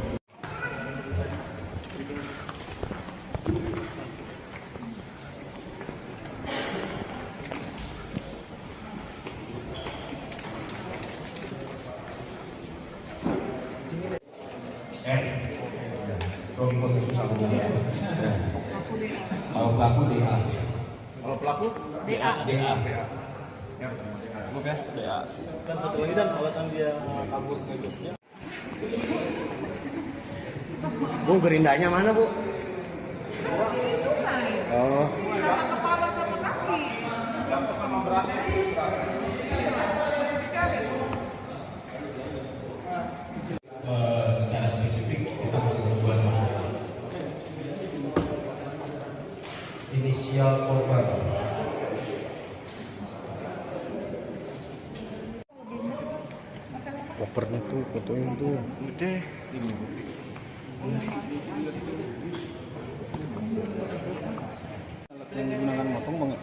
Suami foto susah hubungan. Kalau pelaku DA. Kalau pelaku DA. DA. Cukup ya? DA. Dan satu lagi dan alasan dia kabur ke Jogja. Bu, gerindanya mana, Bu? Di sungai. Oh. Sama kepala sama kaki. Sama beratnya Masih dicari. Secara spesifik kita masih berdua sama. Inisial korban. Kopernya tuh, fotoin tuh. Udah. Alat yang digunakan motong banget.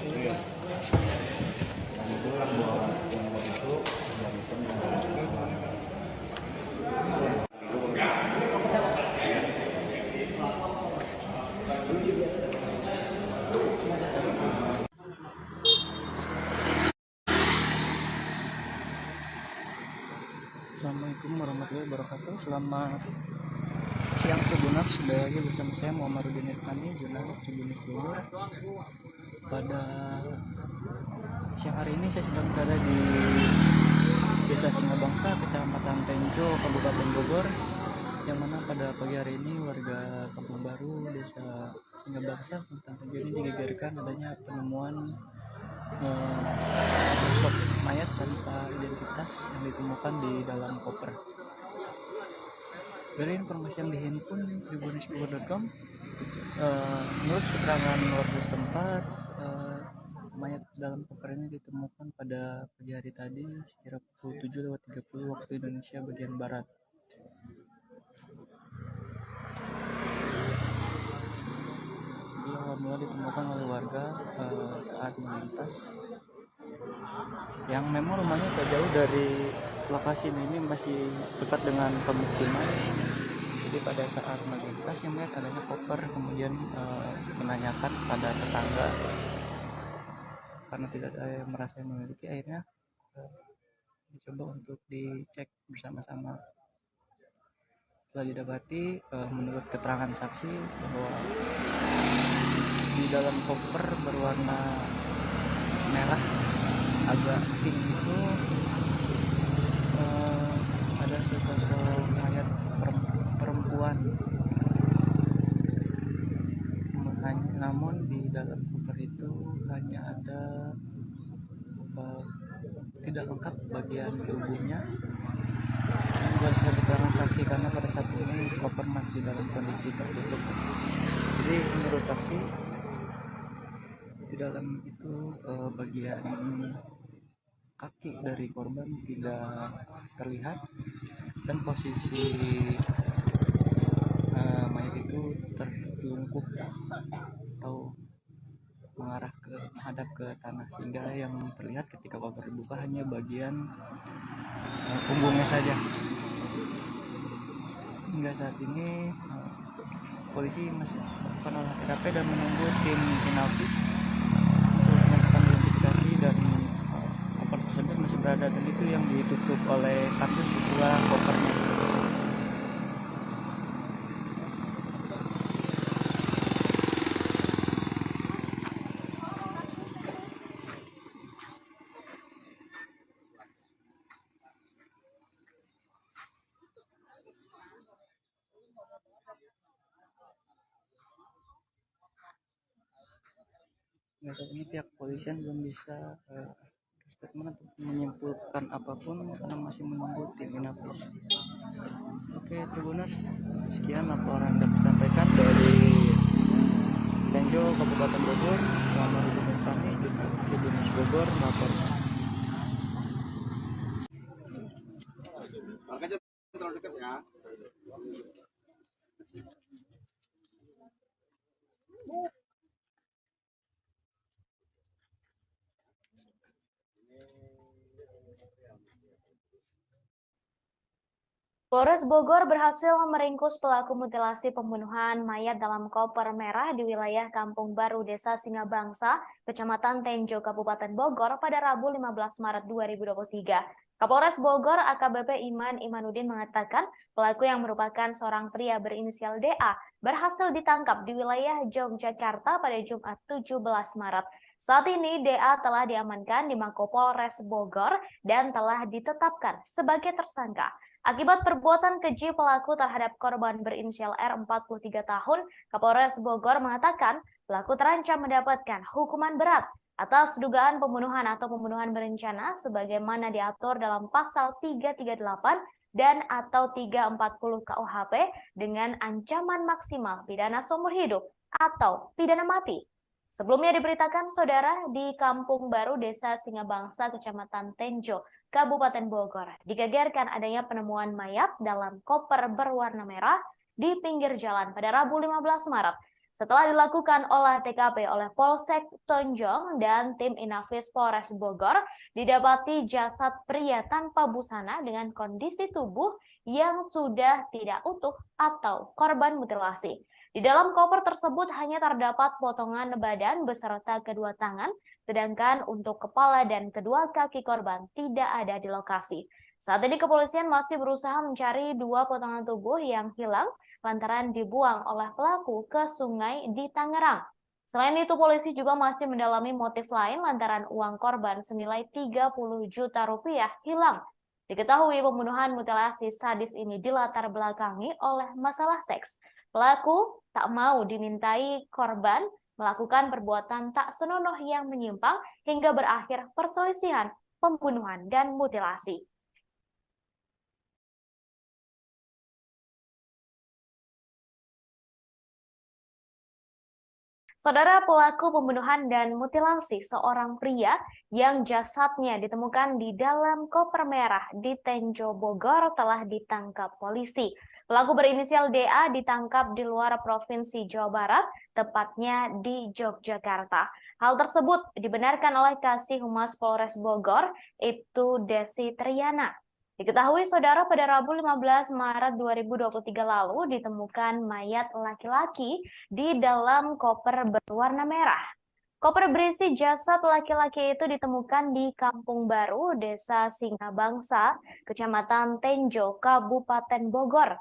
Iya. Dan itu buat yang itu dan itu Assalamualaikum warahmatullahi wabarakatuh. Selamat siang Tribuners, kembali lagi bersama saya Muhammadudin Irfani, jurnalis Tribunnews Bogor. Pada siang hari ini saya sedang berada di Desa Singabangsa, Kecamatan Tenjo, Kabupaten Bogor, yang mana pada pagi hari ini warga Kampung Baru, Desa Singabangsa, Kecamatan Tenjo ini digegerkan adanya penemuan sosok mayat tanpa identitas yang ditemukan di dalam koper. Dari informasi yang dihimpun tribunnews.com, menurut keterangan warga setempat, mayat dalam koper ini ditemukan pada pagi hari tadi sekira pukul 7:30 waktu Indonesia bagian barat. Dia mula ditemukan oleh warga saat melintas, yang memang rumahnya tak jauh dari lokasi ini, masih dekat dengan pemukiman. Jadi pada saat melintas yang melihat adanya koper, kemudian menanyakan kepada tetangga karena tidak ada yang merasa memiliki, akhirnya dicoba untuk dicek bersama-sama. Setelah didapati, menurut keterangan saksi, bahwa di dalam koper berwarna merah agak pink itu ada sesosok mayat perempuan. Namun di dalam koper itu hanya ada tidak lengkap bagian tubuhnya. Berdasarkan keterangan saksi, karena pada saat ini koper masih dalam kondisi tertutup. Jadi menurut saksi, di dalam itu bagian kaki dari korban tidak terlihat, dan posisi mayat itu tertelungkup atau menghadap ke tanah, sehingga yang terlihat ketika koper dibuka hanya bagian punggungnya saja. Hingga saat ini polisi masih melakukan olah TKP dan menunggu tim Inavis untuk melakukan identifikasi, dan koper tersebut masih berada, dan itu yang ditutup oleh kardus setelah kopernya. nggak tahu, ini pihak kepolisian belum bisa statement atau menyimpulkan apapun karena masih menunggu tim Inavis. Oke, Tribuners, sekian laporan yang dapat disampaikan dari Tenjo, Kabupaten Bogor. Muhammad Hidayat Fahmi, jurnalis Tribunnews Bogor, melaporkan. Makanya terlalu dekat ya. Polres Bogor berhasil meringkus pelaku mutilasi pembunuhan mayat dalam koper merah di wilayah Kampung Baru, Desa Singabangsa, Kecamatan Tenjo, Kabupaten Bogor pada Rabu 15 Maret 2023. Kapolres Bogor AKBP Iman Imanuddin mengatakan pelaku yang merupakan seorang pria berinisial DA berhasil ditangkap di wilayah Yogyakarta pada Jumat 17 Maret. Saat ini DA telah diamankan di Mapolres Bogor dan telah ditetapkan sebagai tersangka. Akibat perbuatan keji pelaku terhadap korban berinisial R 43 tahun, Kapolres Bogor mengatakan pelaku terancam mendapatkan hukuman berat atas dugaan pembunuhan atau pembunuhan berencana sebagaimana diatur dalam pasal 338 dan atau 340 KUHP dengan ancaman maksimal pidana seumur hidup atau pidana mati. Sebelumnya diberitakan saudara di Kampung Baru Desa Singabangsa Kecamatan Tenjo, Kabupaten Bogor, digegerkan adanya penemuan mayat dalam koper berwarna merah di pinggir jalan pada Rabu 15 Maret. Setelah dilakukan olah TKP oleh Polsek Tonjong dan tim Inavis Polres Bogor, didapati jasad pria tanpa busana dengan kondisi tubuh yang sudah tidak utuh atau korban mutilasi. Di dalam koper tersebut hanya terdapat potongan badan beserta kedua tangan, sedangkan untuk kepala dan kedua kaki korban tidak ada di lokasi. Saat ini kepolisian masih berusaha mencari dua potongan tubuh yang hilang lantaran dibuang oleh pelaku ke sungai di Tangerang. Selain itu, polisi juga masih mendalami motif lain lantaran uang korban senilai 30 juta rupiah hilang. Diketahui pembunuhan mutilasi sadis ini dilatar belakangi oleh masalah seks. Pelaku tak mau dimintai korban melakukan perbuatan tak senonoh yang menyimpang hingga berakhir perselisihan, pembunuhan, dan mutilasi. Saudara, pelaku pembunuhan dan mutilasi seorang pria yang jasadnya ditemukan di dalam koper merah di Tenjo Bogor telah ditangkap polisi. Pelaku berinisial DA ditangkap di luar Provinsi Jawa Barat, tepatnya di Yogyakarta. Hal tersebut dibenarkan oleh Kasih Humas Polres Bogor, Ibtu Desi Triana. Diketahui saudara pada Rabu 15 Maret 2023 lalu ditemukan mayat laki-laki di dalam koper berwarna merah. Koper berisi jasad laki-laki itu ditemukan di Kampung Baru, Desa Singabangsa, Kecamatan Tenjo, Kabupaten Bogor.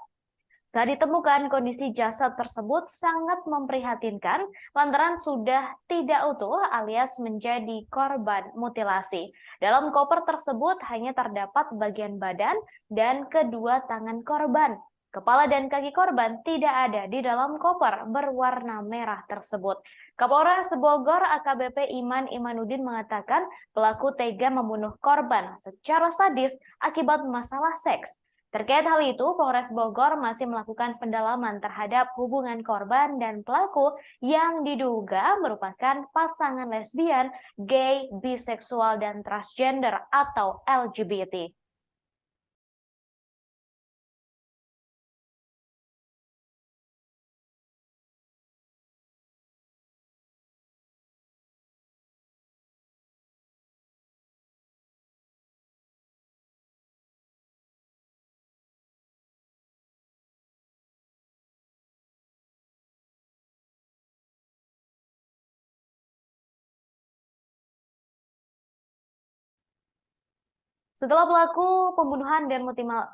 Saat ditemukan, kondisi jasad tersebut sangat memprihatinkan lantaran sudah tidak utuh alias menjadi korban mutilasi. Dalam koper tersebut hanya terdapat bagian badan dan kedua tangan korban. Kepala dan kaki korban tidak ada di dalam koper berwarna merah tersebut. Kapolres Bogor AKBP Iman Imanuddin mengatakan pelaku tega membunuh korban secara sadis akibat masalah seks. Terkait hal itu, Polres Bogor masih melakukan pendalaman terhadap hubungan korban dan pelaku yang diduga merupakan pasangan lesbian, gay, biseksual, dan transgender atau LGBT. Setelah pelaku pembunuhan dan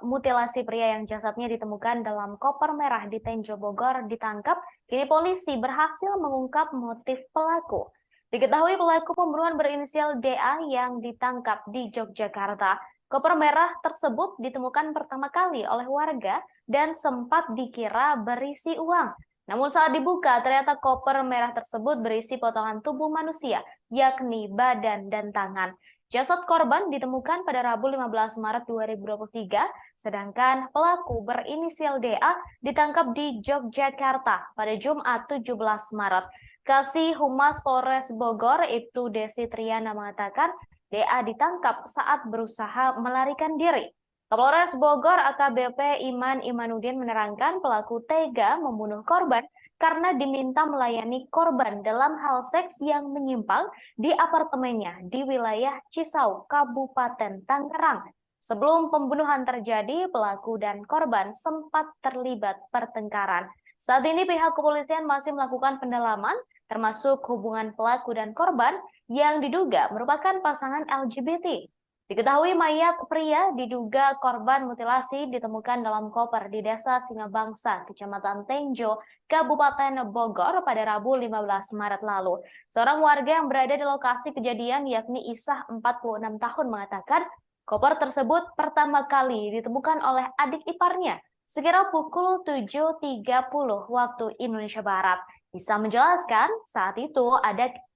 mutilasi pria yang jasadnya ditemukan dalam koper merah di Tenjo Bogor ditangkap, kini polisi berhasil mengungkap motif pelaku. Diketahui pelaku pembunuhan berinisial DA yang ditangkap di Yogyakarta. Koper merah tersebut ditemukan pertama kali oleh warga dan sempat dikira berisi uang. Namun saat dibuka, ternyata koper merah tersebut berisi potongan tubuh manusia, yakni badan dan tangan. Jasad korban ditemukan pada Rabu 15 Maret 2023, sedangkan pelaku berinisial DA ditangkap di Yogyakarta pada Jumat 17 Maret. Kasih Humas Polres Bogor, Ibtu Desi Triana mengatakan DA ditangkap saat berusaha melarikan diri. Kapolres Bogor AKBP Iman Imanuddin menerangkan pelaku tega membunuh korban karena diminta melayani korban dalam hal seks yang menyimpang di apartemennya di wilayah Cisau, Kabupaten Tangerang. Sebelum pembunuhan terjadi, pelaku dan korban sempat terlibat pertengkaran. Saat ini pihak kepolisian masih melakukan pendalaman, termasuk hubungan pelaku dan korban yang diduga merupakan pasangan LGBT. Diketahui mayat pria diduga korban mutilasi ditemukan dalam koper di Desa Singabangsa, Kecamatan Tenjo, Kabupaten Bogor pada Rabu 15 Maret lalu. Seorang warga yang berada di lokasi kejadian yakni Isah 46 tahun mengatakan koper tersebut pertama kali ditemukan oleh adik iparnya sekira pukul 7.30 waktu Indonesia Barat. Isah menjelaskan saat itu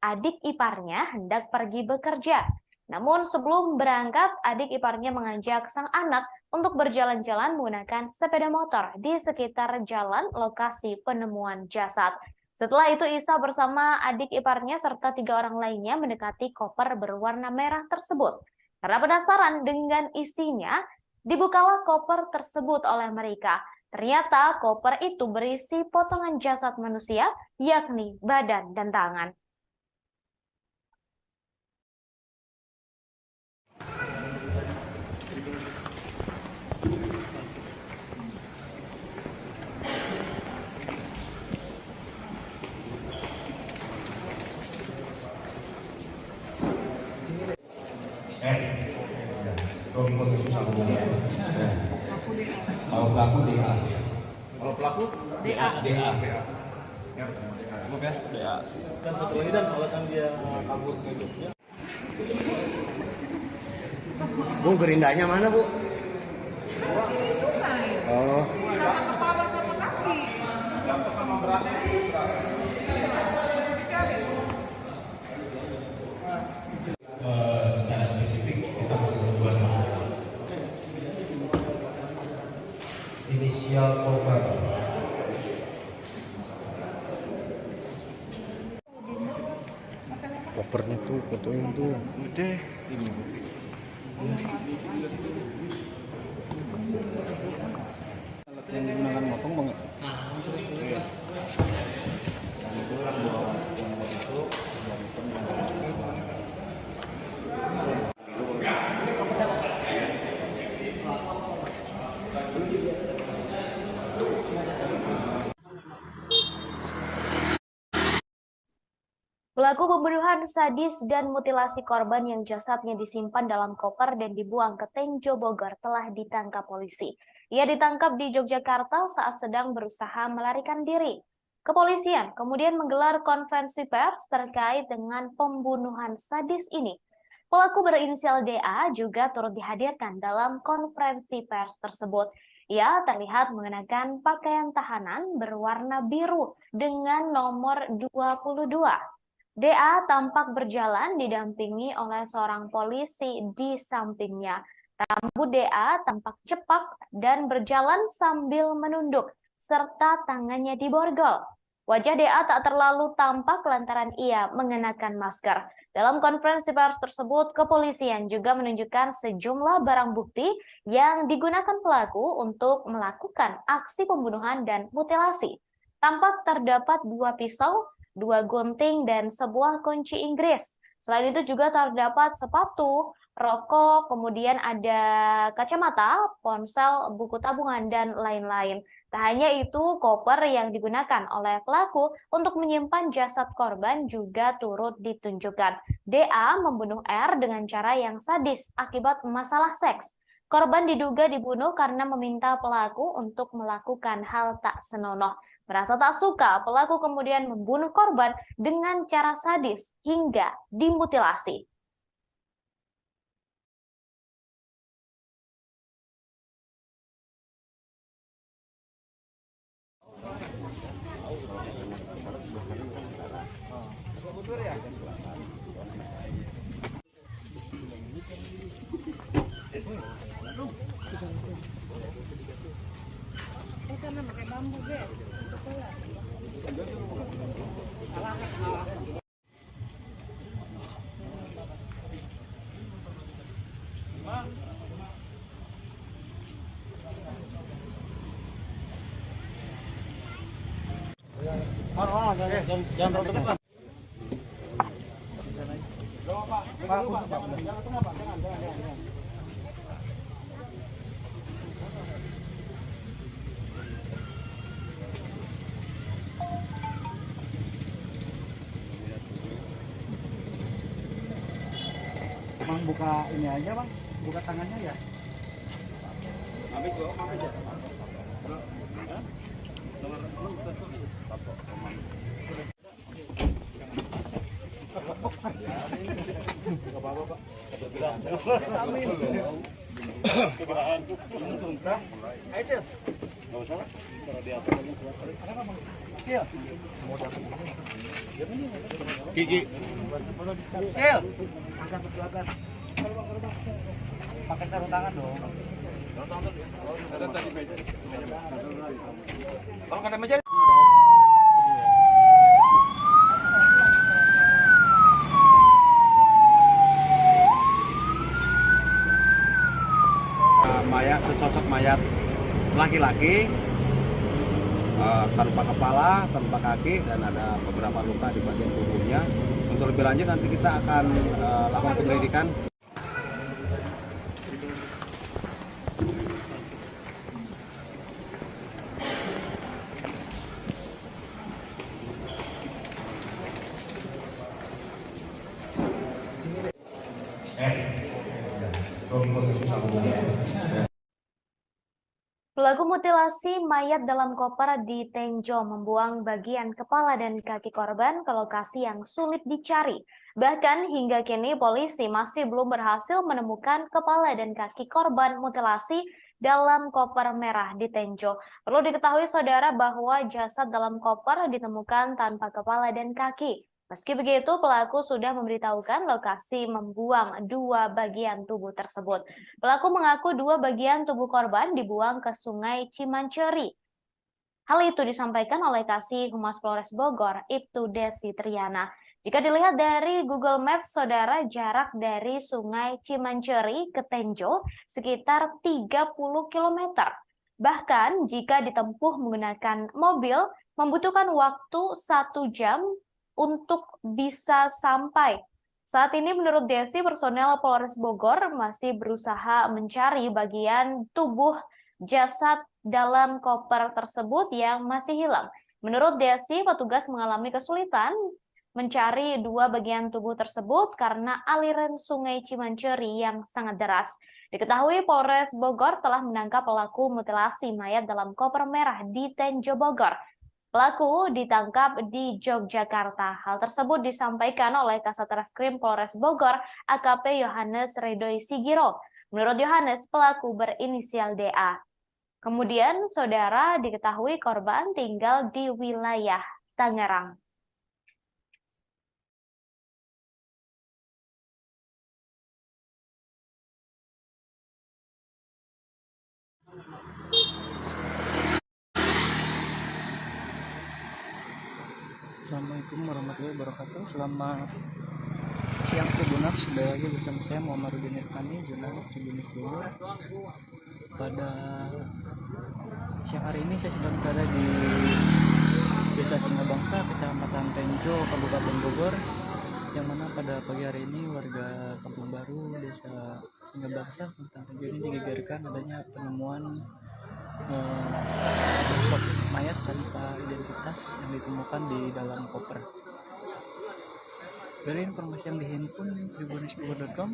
adik iparnya hendak pergi bekerja. Namun sebelum berangkat, adik iparnya mengajak sang anak untuk berjalan-jalan menggunakan sepeda motor di sekitar jalan lokasi penemuan jasad. Setelah itu Isa bersama adik iparnya serta 3 orang lainnya mendekati koper berwarna merah tersebut. Karena penasaran dengan isinya, dibukalah koper tersebut oleh mereka. Ternyata koper itu berisi potongan jasad manusia, yakni badan dan tangan. Suami pun susah ngomongnya. Kalau pelaku DA. Kalau pelaku DA. DA. Oke. DA. Dan satu lagi dan alasan dia kabur ke Jogja. Bu, gerindanya mana, Bu? Sini sungai. Oh. Sama kepala sama kaki. Sama beratnya Secara spesifik kita masih berdua sama inisial korban. Kopernya tuh, fotoin tuh. Udah. Ini. Alat yang digunakan motong banget. Iya. Dan itu yang bawa yang buat itu dari teman. Pelaku pembunuhan sadis dan mutilasi korban yang jasadnya disimpan dalam koper dan dibuang ke Tenjo Bogor telah ditangkap polisi. Ia ditangkap di Yogyakarta saat sedang berusaha melarikan diri. Kepolisian kemudian menggelar konferensi pers terkait dengan pembunuhan sadis ini. Pelaku berinisial DA juga turut dihadirkan dalam konferensi pers tersebut. Ia terlihat mengenakan pakaian tahanan berwarna biru dengan nomor 22. DA tampak berjalan didampingi oleh seorang polisi di sampingnya. Rambut DA tampak cepak dan berjalan sambil menunduk, serta tangannya diborgol. Wajah DA tak terlalu tampak lantaran ia mengenakan masker. Dalam konferensi pers tersebut, kepolisian juga menunjukkan sejumlah barang bukti yang digunakan pelaku untuk melakukan aksi pembunuhan dan mutilasi. Tampak terdapat 2 pisau, 2 gunting, dan sebuah kunci Inggris. Selain itu juga terdapat sepatu, rokok, kemudian ada kacamata, ponsel, buku tabungan, dan lain-lain. Tak hanya itu, koper yang digunakan oleh pelaku untuk menyimpan jasad korban juga turut ditunjukkan. DA membunuh R dengan cara yang sadis akibat masalah seks. Korban diduga dibunuh karena meminta pelaku untuk melakukan hal tak senonoh. Merasa tak suka, pelaku kemudian membunuh korban dengan cara sadis hingga dimutilasi. Jangan terlalu dekat. Bang buka ini aja bang, buka tangannya ya. Gigi. Pakai sarung tangan dong. Ada tadi meja. Kalau ada meja. Sesosok mayat laki-laki tanpa kepala, tanpa kaki, dan ada beberapa luka di bagian tubuhnya. Untuk lebih lanjut nanti kita akan lakukan penyelidikan. Pelaku mutilasi mayat dalam koper di Tenjo membuang bagian kepala dan kaki korban ke lokasi yang sulit dicari. Bahkan hingga kini polisi masih belum berhasil menemukan kepala dan kaki korban mutilasi dalam koper merah di Tenjo. Perlu diketahui saudara bahwa jasad dalam koper ditemukan tanpa kepala dan kaki. Meski begitu, pelaku sudah memberitahukan lokasi membuang dua bagian tubuh tersebut. Pelaku mengaku dua bagian tubuh korban dibuang ke Sungai Cimanceri. Hal itu disampaikan oleh Kasih Humas Polres Bogor, Ibtu Desi Triana. Jika dilihat dari Google Maps, saudara, jarak dari Sungai Cimanceri ke Tenjo sekitar 30 km. Bahkan jika ditempuh menggunakan mobil, membutuhkan waktu 1 jam untuk bisa sampai. Saat ini menurut Desi, personel Polres Bogor masih berusaha mencari bagian tubuh jasad dalam koper tersebut yang masih hilang. Menurut Desi, petugas mengalami kesulitan mencari dua bagian tubuh tersebut karena aliran Sungai Cimanceri yang sangat deras. Diketahui Polres Bogor telah menangkap pelaku mutilasi mayat dalam koper merah di Tenjo Bogor. Pelaku ditangkap di Yogyakarta. Hal tersebut disampaikan oleh Kasat Reskrim Polres Bogor, AKP Yohanes Ridoi Sigiro. Menurut Yohanes, pelaku berinisial DA. Kemudian, saudara, diketahui korban tinggal di wilayah Tangerang. Assalamualaikum warahmatullahi wabarakatuh. Selamat siang Tribuners, kembali lagi bersama saya Muhammadudin Irfani, jurnalis Tribunnews Bogor. Pada siang hari ini saya sedang berada di Desa Singabangsa, Kecamatan Tenjo, Kabupaten Bogor, yang mana pada pagi hari ini warga Kampung Baru, Desa Singabangsa, Kecamatan Tenjo ini digegerkan adanya penemuan sosok mayat tanpa identitas yang ditemukan di dalam koper. Dari informasi yang dihimpun tribunnews.com,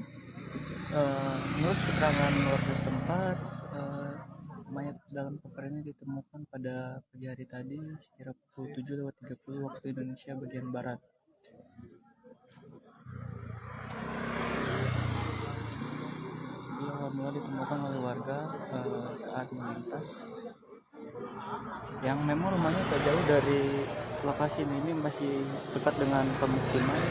menurut keterangan warga setempat, mayat dalam koper ini ditemukan pada pagi hari tadi sekira pukul 7:30 waktu Indonesia bagian barat. Mula ditemukan oleh warga saat melintas, yang memang rumahnya tak jauh dari lokasi ini, masih dekat dengan pemukiman.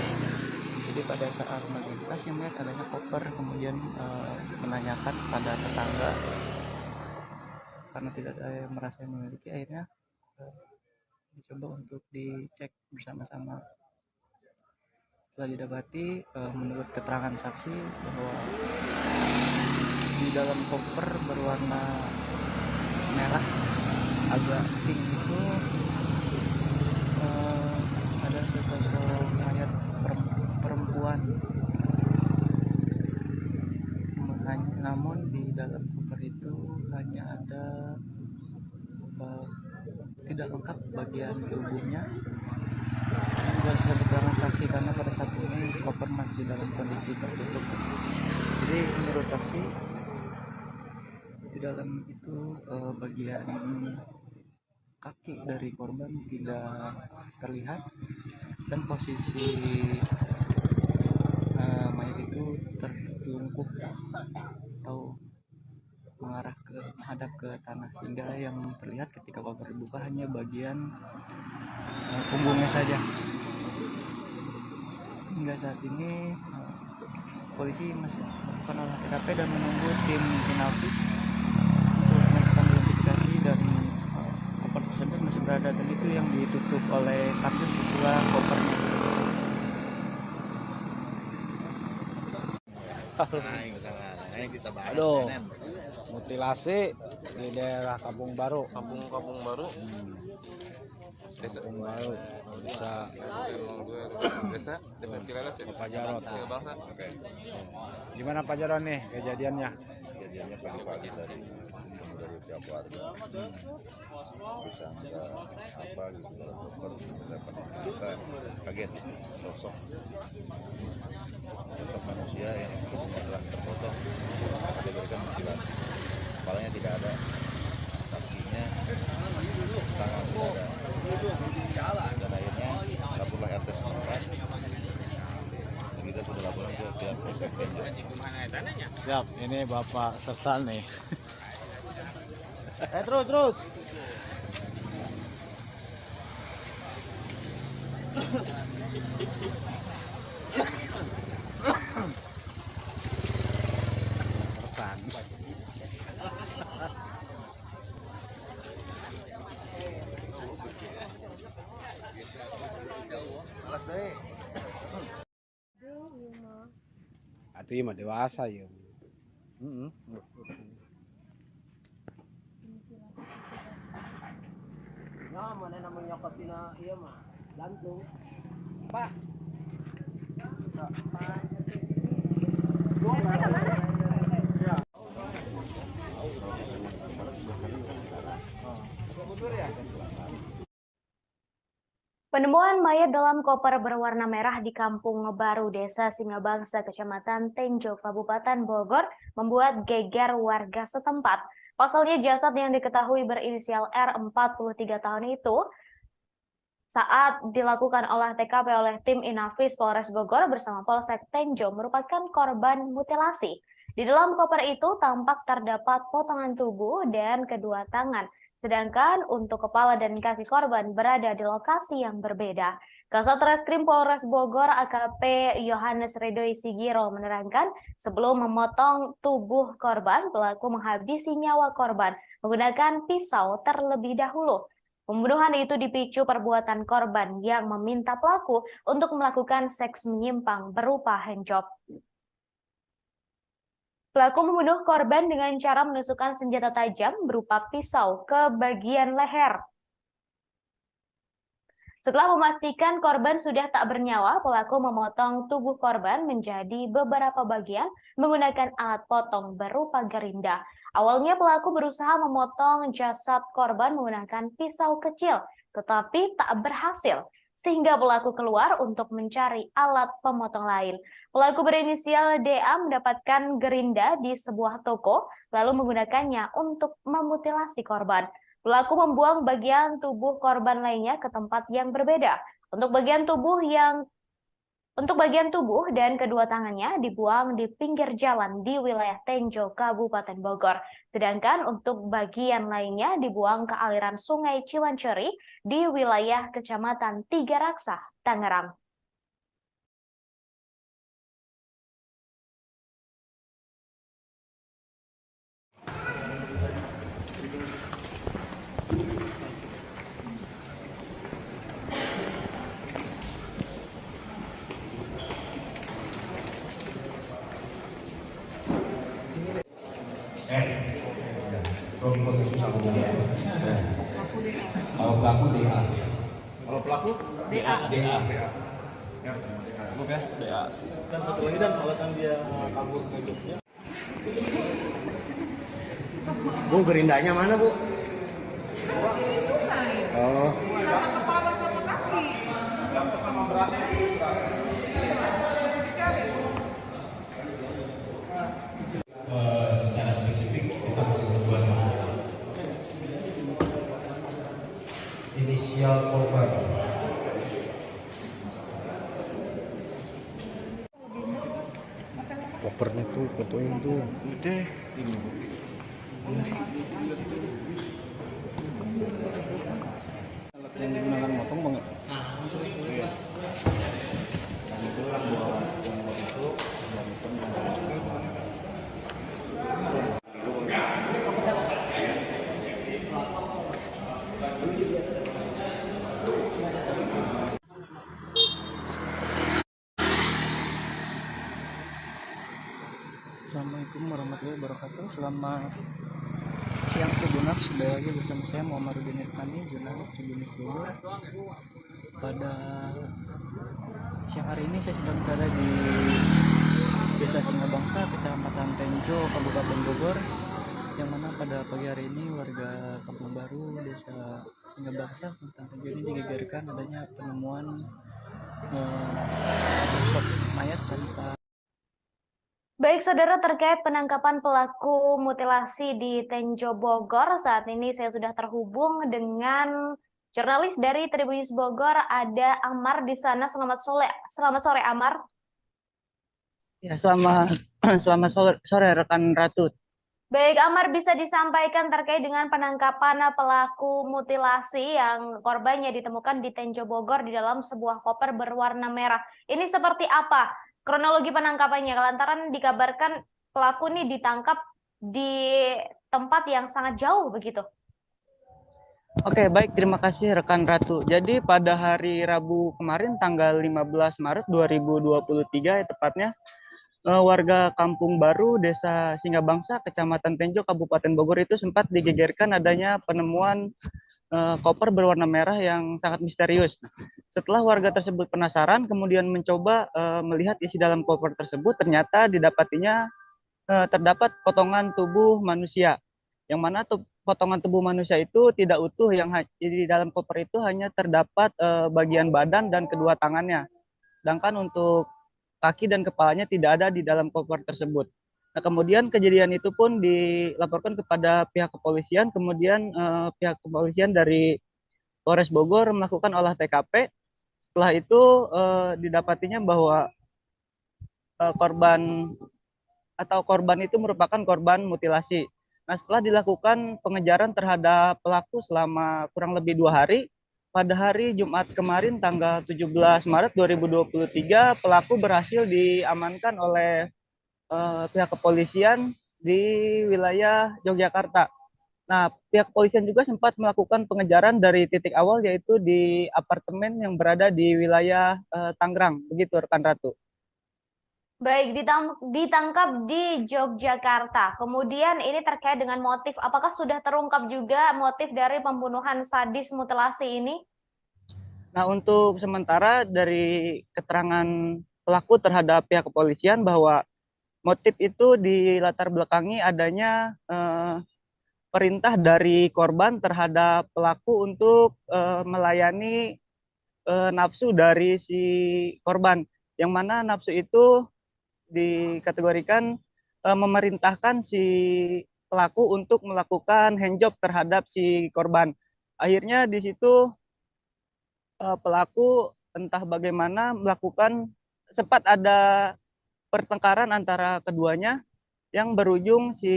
Jadi pada saat melintas yang melihat adanya koper, kemudian menanyakan pada tetangga karena tidak ada yang merasa memiliki, akhirnya dicoba untuk dicek bersama-sama. Setelah didapati, menurut keterangan saksi bahwa di dalam koper berwarna merah agak pink itu ada sesosok mayat perempuan. Namun di dalam koper itu hanya ada tidak lengkap bagian tubuhnya. Saya keterangan saksi karena pada saat ini koper masih dalam kondisi tertutup. Jadi menurut saksi di dalam itu bagian kaki dari korban tidak terlihat dan posisi mayat itu tertelungkup atau menghadap ke tanah, sehingga yang terlihat ketika koper dibuka hanya bagian punggungnya saja. Hingga saat ini polisi masih melakukan olah TKP dan menunggu tim Inavis untuk melakukan identifikasi, dan koper tersebut masih berada dan itu yang ditutup oleh kardus setelah kopernya. Aduh, mutilasi di daerah Kampung Baru. Kampung Baru. Kampung Baru bisa Desa Cileles ya. Pak Jarot. Bangsa. Gimana Pak Jarot nih kejadiannya? Kejadiannya pagi-pagi dari pihak warga bisa ada apa gitu dokter dapat kita kaget sosok manusia yang telah terpotong diberikan mutilasi, kepalanya tidak ada, kakinya, tangan tidak ada, dan akhirnya laporlah RT setempat. Kita sudah laporan ke pihak polsek. Siap, ini Bapak Sersan nih. Terus. Sersan. Alas deh. Atuh mah dewasa ya. Ya, mana namanya katina iya mah lantung. Pak. Penemuan mayat dalam koper berwarna merah di Kampung Baru, Desa Singabangsa, Kecamatan Tenjo, Kabupaten Bogor, membuat geger warga setempat. Pasalnya jasad yang diketahui berinisial R 43 tahun itu saat dilakukan olah TKP oleh tim Inavis Polres Bogor bersama Polsek Tenjo merupakan korban mutilasi. Di dalam koper itu tampak terdapat potongan tubuh dan kedua tangan, sedangkan untuk kepala dan kaki korban berada di lokasi yang berbeda. Kasat Reskrim Polres Bogor AKP Yohanes Ridoi Sigiro menerangkan, sebelum memotong tubuh korban, pelaku menghabisi nyawa korban menggunakan pisau terlebih dahulu. Pembunuhan itu dipicu perbuatan korban yang meminta pelaku untuk melakukan seks menyimpang berupa handjob. Pelaku membunuh korban dengan cara menusukkan senjata tajam berupa pisau ke bagian leher. Setelah memastikan korban sudah tak bernyawa, pelaku memotong tubuh korban menjadi beberapa bagian menggunakan alat potong berupa gerinda. Awalnya pelaku berusaha memotong jasad korban menggunakan pisau kecil, tetapi tak berhasil, sehingga pelaku keluar untuk mencari alat pemotong lain. Pelaku berinisial DA mendapatkan gerinda di sebuah toko, lalu menggunakannya untuk memutilasi korban. Pelaku membuang bagian tubuh korban lainnya ke tempat yang berbeda. Untuk bagian tubuh dan kedua tangannya dibuang di pinggir jalan di wilayah Tenjo, Kabupaten Bogor. Sedangkan untuk bagian lainnya dibuang ke aliran Sungai Ciwanceri di wilayah Kecamatan Tiga Raksa, Tangerang. Suami polisi sambungan. Kalau pelaku DA. Kalau pelaku DA. DA. cukup ya. DA. Dan satu lagi dan alasan dia kabur ke Jogja. Bu, gerindanya mana, Bu? Di sungai. Oh. Sama kepala sama kaki. Sama beratnya Masih dicari. Secara spesifik kita masih berdua sama. Inisial korban. Kopernya tuh, fotoin tuh. Udah. Alat yang digunakan motong banget. Iya. Dan itu buat yang buat itu dan Assalamualaikum warahmatullahi wabarakatuh. Selamat siang Tribuners, kembali lagi bersama saya Muhammadudin Irfani, jurnalis Tribunnews Bogor. Pada siang hari ini saya sedang berada di Desa Singabangsa, Kecamatan Tenjo, Kabupaten Bogor, yang mana pada pagi hari ini warga Kampung Baru, Desa Singabangsa, Kecamatan Tenjo ini digegerkan adanya penemuan sosok mayat tanpa. Baik saudara, terkait penangkapan pelaku mutilasi di Tenjo Bogor, saat ini saya sudah terhubung dengan jurnalis dari Tribunnews Bogor, ada Amar di sana. Selamat sore Amar. Ya, selamat sore rekan Ratu. Baik Amar, bisa disampaikan terkait dengan penangkapan pelaku mutilasi yang korbannya ditemukan di Tenjo Bogor di dalam sebuah koper berwarna merah. Ini seperti apa kronologi penangkapannya, lantaran dikabarkan pelaku ini ditangkap di tempat yang sangat jauh begitu? Oke, baik, terima kasih rekan Ratu. Jadi pada hari Rabu kemarin tanggal 15 Maret 2023 tepatnya, warga Kampung Baru Desa Singabangsa Kecamatan Tenjo Kabupaten Bogor itu sempat digegerkan adanya penemuan koper berwarna merah yang sangat misterius. Setelah warga tersebut penasaran, kemudian mencoba melihat isi dalam koper tersebut, ternyata didapatinya terdapat potongan tubuh manusia, yang mana potongan tubuh manusia itu tidak utuh, yang di dalam koper itu hanya terdapat bagian badan dan kedua tangannya, sedangkan untuk kaki dan kepalanya tidak ada di dalam koper tersebut. Nah, kemudian kejadian itu pun dilaporkan kepada pihak kepolisian, kemudian pihak kepolisian dari Polres Bogor melakukan olah TKP. Setelah itu didapatinya bahwa korban itu merupakan korban mutilasi. Nah, setelah dilakukan pengejaran terhadap pelaku selama kurang lebih 2 hari, pada hari Jumat kemarin tanggal 17 Maret 2023, pelaku berhasil diamankan oleh pihak kepolisian di wilayah Yogyakarta. Nah, pihak kepolisian juga sempat melakukan pengejaran dari titik awal, yaitu di apartemen yang berada di wilayah Tangerang. Begitu rekan Ratu. Baik, ditangkap di Yogyakarta. Kemudian ini terkait dengan motif. Apakah sudah terungkap juga motif dari pembunuhan sadis mutilasi ini? Nah, untuk sementara dari keterangan pelaku terhadap pihak kepolisian bahwa motif itu dilatar belakangi adanya perintah dari korban terhadap pelaku untuk melayani nafsu dari si korban, yang mana nafsu itu dikategorikan memerintahkan si pelaku untuk melakukan handjob terhadap si korban. Akhirnya di situ pelaku entah bagaimana sempat ada pertengkaran antara keduanya, yang berujung si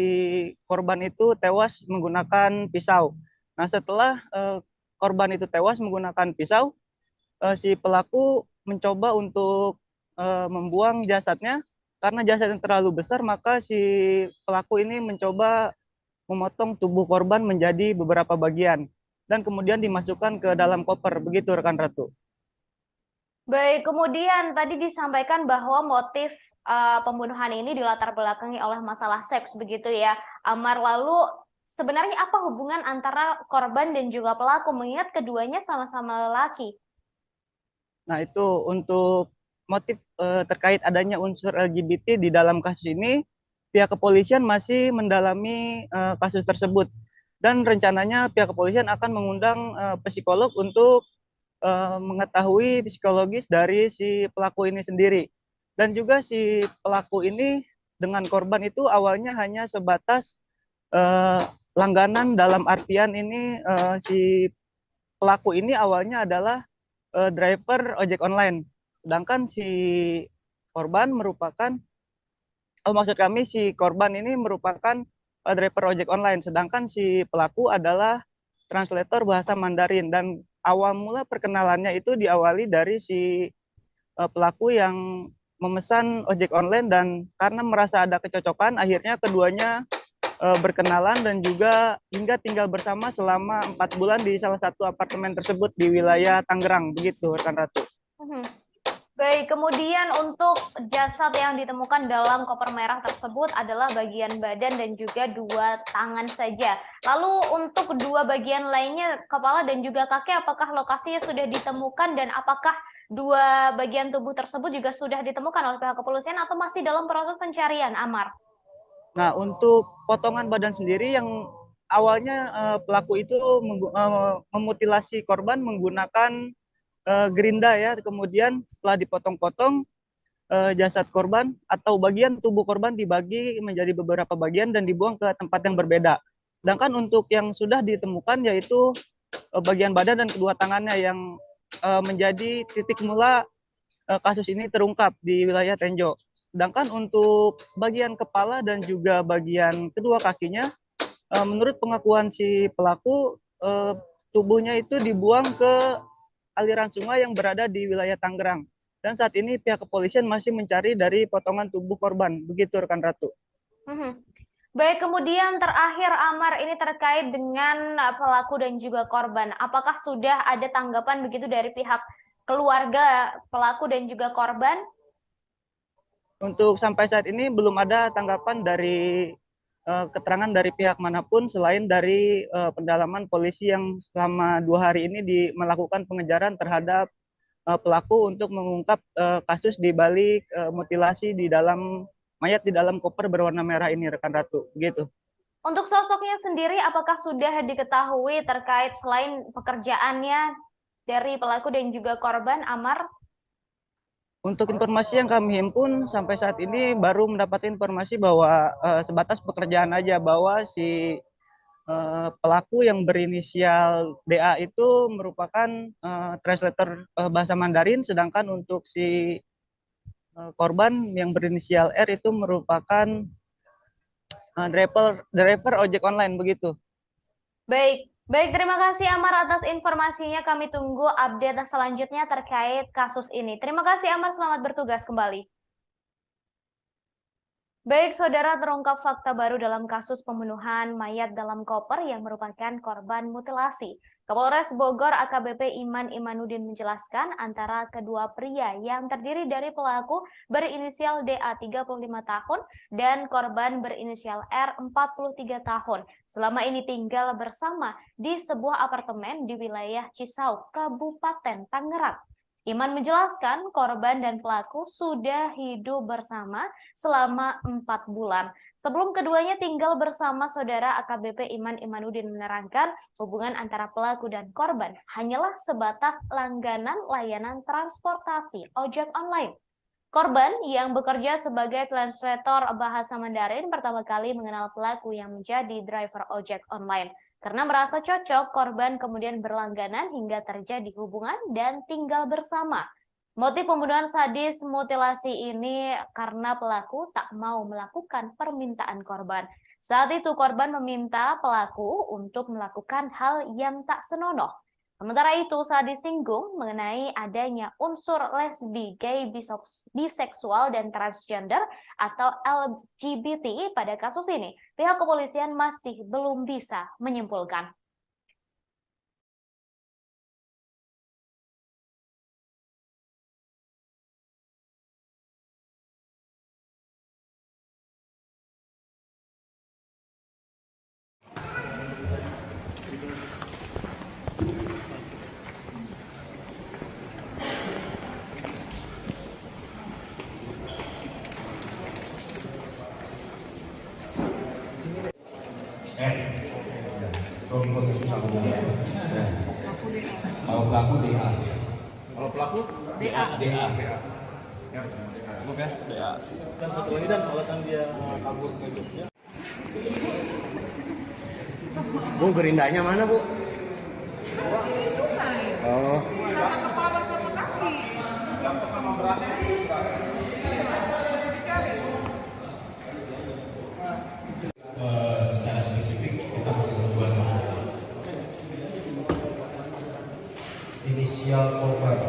korban itu tewas menggunakan pisau. Nah, setelah korban itu tewas menggunakan pisau, si pelaku mencoba untuk membuang jasadnya. Karena jasadnya terlalu besar, maka si pelaku ini mencoba memotong tubuh korban menjadi beberapa bagian dan kemudian dimasukkan ke dalam koper. Begitu rekan Ratu. Baik, kemudian tadi disampaikan bahwa motif pembunuhan ini dilatar belakangi oleh masalah seks, begitu ya, Amar. Lalu sebenarnya apa hubungan antara korban dan juga pelaku, mengingat keduanya sama-sama lelaki? Nah, itu untuk motif terkait adanya unsur LGBT di dalam kasus ini, pihak kepolisian masih mendalami kasus tersebut. Dan rencananya pihak kepolisian akan mengundang psikolog untuk mengetahui psikologis dari si pelaku ini sendiri. Dan juga si pelaku ini dengan korban itu awalnya hanya sebatas langganan, dalam artian ini si pelaku ini awalnya adalah driver ojek online. Sedangkan si korban merupakan, maksud kami si korban ini merupakan driver ojek online, sedangkan si pelaku adalah translator bahasa Mandarin. Dan awal mula perkenalannya itu diawali dari si pelaku yang memesan ojek online, dan karena merasa ada kecocokan, akhirnya keduanya berkenalan dan juga hingga tinggal bersama selama 4 bulan di salah satu apartemen tersebut di wilayah Tangerang, begitu rekan Ratu. Baik, kemudian untuk jasad yang ditemukan dalam koper merah tersebut adalah bagian badan dan juga 2 tangan saja. Lalu untuk 2 bagian lainnya, kepala dan juga kaki, apakah lokasinya sudah ditemukan dan apakah 2 bagian tubuh tersebut juga sudah ditemukan oleh pihak kepolisian atau masih dalam proses pencarian, Amar? Nah, untuk potongan badan sendiri yang awalnya pelaku itu memutilasi korban menggunakan gerinda ya, kemudian setelah dipotong-potong jasad korban atau bagian tubuh korban dibagi menjadi beberapa bagian dan dibuang ke tempat yang berbeda. Sedangkan untuk yang sudah ditemukan yaitu bagian badan dan kedua tangannya yang menjadi titik mula kasus ini terungkap di wilayah Tenjo. Sedangkan untuk bagian kepala dan juga bagian kedua kakinya, menurut pengakuan si pelaku, tubuhnya itu dibuang ke aliran sungai yang berada di wilayah Tangerang. Dan saat ini pihak kepolisian masih mencari dari potongan tubuh korban. Begitu rekan Ratu. Baik, kemudian terakhir Amar, ini terkait dengan pelaku dan juga korban. Apakah sudah ada tanggapan begitu dari pihak keluarga pelaku dan juga korban? Untuk sampai saat ini belum ada tanggapan dari keterangan dari pihak manapun selain dari pendalaman polisi yang selama 2 hari ini melakukan pengejaran terhadap pelaku untuk mengungkap kasus di balik mutilasi di dalam mayat di dalam koper berwarna merah ini, rekan Ratu. Gitu. Untuk sosoknya sendiri, apakah sudah diketahui terkait selain pekerjaannya dari pelaku dan juga korban, Amar? Untuk informasi yang kami himpun sampai saat ini baru mendapat informasi bahwa sebatas pekerjaan aja, bahwa si pelaku yang berinisial DA itu merupakan translator bahasa Mandarin, sedangkan untuk si korban yang berinisial R itu merupakan driver ojek online, begitu. Baik, terima kasih Amar atas informasinya. Kami tunggu update selanjutnya terkait kasus ini. Terima kasih Amar, selamat bertugas kembali. Baik, saudara, terungkap fakta baru dalam kasus pembunuhan mayat dalam koper yang merupakan korban mutilasi. Kapolres Bogor AKBP Iman Imanuddin menjelaskan antara kedua pria yang terdiri dari pelaku berinisial DA 35 tahun dan korban berinisial R 43 tahun. Selama ini tinggal bersama di sebuah apartemen di wilayah Cisauk, Kabupaten Tangerang. Iman menjelaskan korban dan pelaku sudah hidup bersama selama 4 bulan. Sebelum keduanya tinggal bersama, saudara AKBP Iman Imanuddin menerangkan hubungan antara pelaku dan korban hanyalah sebatas langganan layanan transportasi ojek online. Korban yang bekerja sebagai translator bahasa Mandarin pertama kali mengenal pelaku yang menjadi driver ojek online. Karena merasa cocok, korban kemudian berlangganan hingga terjadi hubungan dan tinggal bersama. Motif pembunuhan sadis mutilasi ini karena pelaku tak mau melakukan permintaan korban. Saat itu korban meminta pelaku untuk melakukan hal yang tak senonoh. Sementara itu, saat disinggung mengenai adanya unsur lesbi, gay, biseksual, dan transgender atau LGBT pada kasus ini, pihak kepolisian masih belum bisa menyimpulkan. Suami foto susah ngomong ya. Kalau pelaku DA. Kalau pelaku DA. DA. cukup ya. Dan satu lagi dan alasan dia kabur ke Jogja. Bu, gerindanya mana, Bu? Di sungai. Oh. Sama kepala sama kaki. Secara spesifik kita masih berdua sama inisial korban.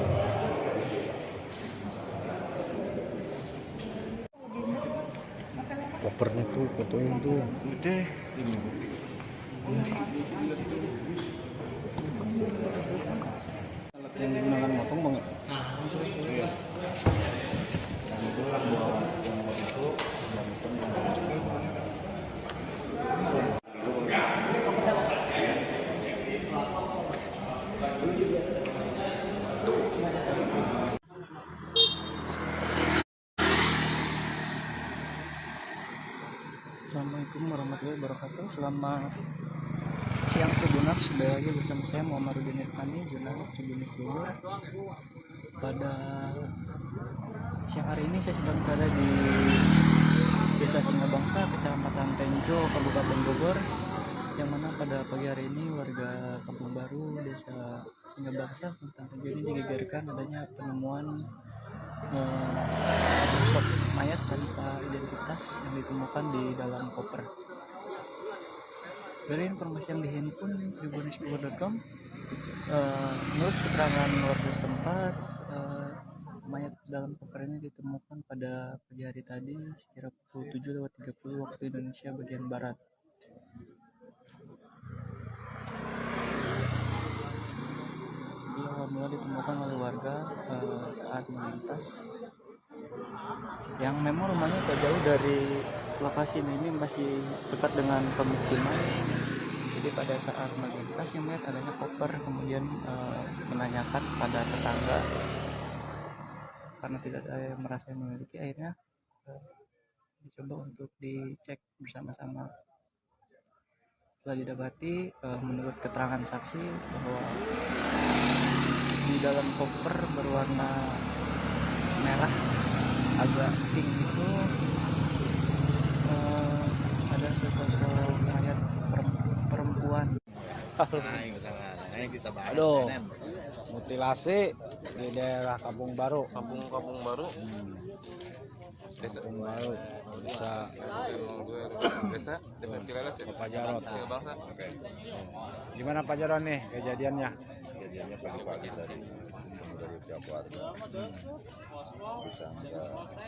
Kopernya tuh, fotoin tuh. Udah. Alat yang digunakan motong bang. Iya. Dan itu lah bawa yang waktu itu dan itu Assalamualaikum warahmatullahi wabarakatuh. Selamat siang Tribuners, sudah lagi bersama saya Muhammad Rudin Irfani, jurnalis Tribunnews Bogor. Pada siang hari ini saya sedang berada di Desa Singabangsa, Kecamatan Tenjo, Kabupaten Bogor, yang mana pada pagi hari ini warga Kampung Baru, Desa Singabangsa, Kecamatan Tenjo ini digegerkan adanya penemuan sosok mayat tanpa identitas yang ditemukan di dalam koper. Dari informasi yang dihimpun tribunnews.com, menurut keterangan warga setempat, mayat dalam koper ini ditemukan pada pagi hari tadi sekira pukul 7:30 waktu Indonesia bagian barat. Dia awal mula ditemukan oleh warga saat melintas, yang memang rumahnya tak jauh dari lokasi ini masih dekat dengan pemukiman. Jadi pada saat melintas yang melihat adanya koper, kemudian menanyakan pada tetangga karena tidak ada yang merasa memiliki, akhirnya dicoba untuk dicek bersama-sama. Setelah didapati, menurut keterangan saksi bahwa di dalam koper berwarna merah agak pink itu ada sesosok mayat perempuan. Aduh, mutilasi di daerah Kampung Baru. Kampung Baru. Kampung Baru. Desa Cileres ya. Pak Jarot. Bangsa. Gimana Pak Jarot nih kejadiannya? Kejadiannya pagi-pagi dari pihak warga disangka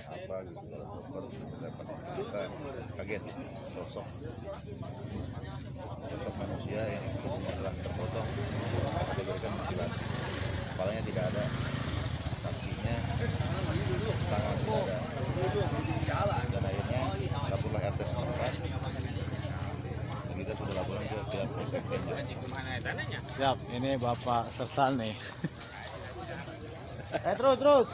apa gitu dalam koper dapat kita kaget sosok manusia yang telah terpotong diberikan mutilasi, kepalanya tidak ada, kakinya, tangan tidak ada, dan akhirnya dapurlah RT setempat. Kita sudah laporan ke pihak polsek. Siap, ini Bapak Sersal nih. Terus.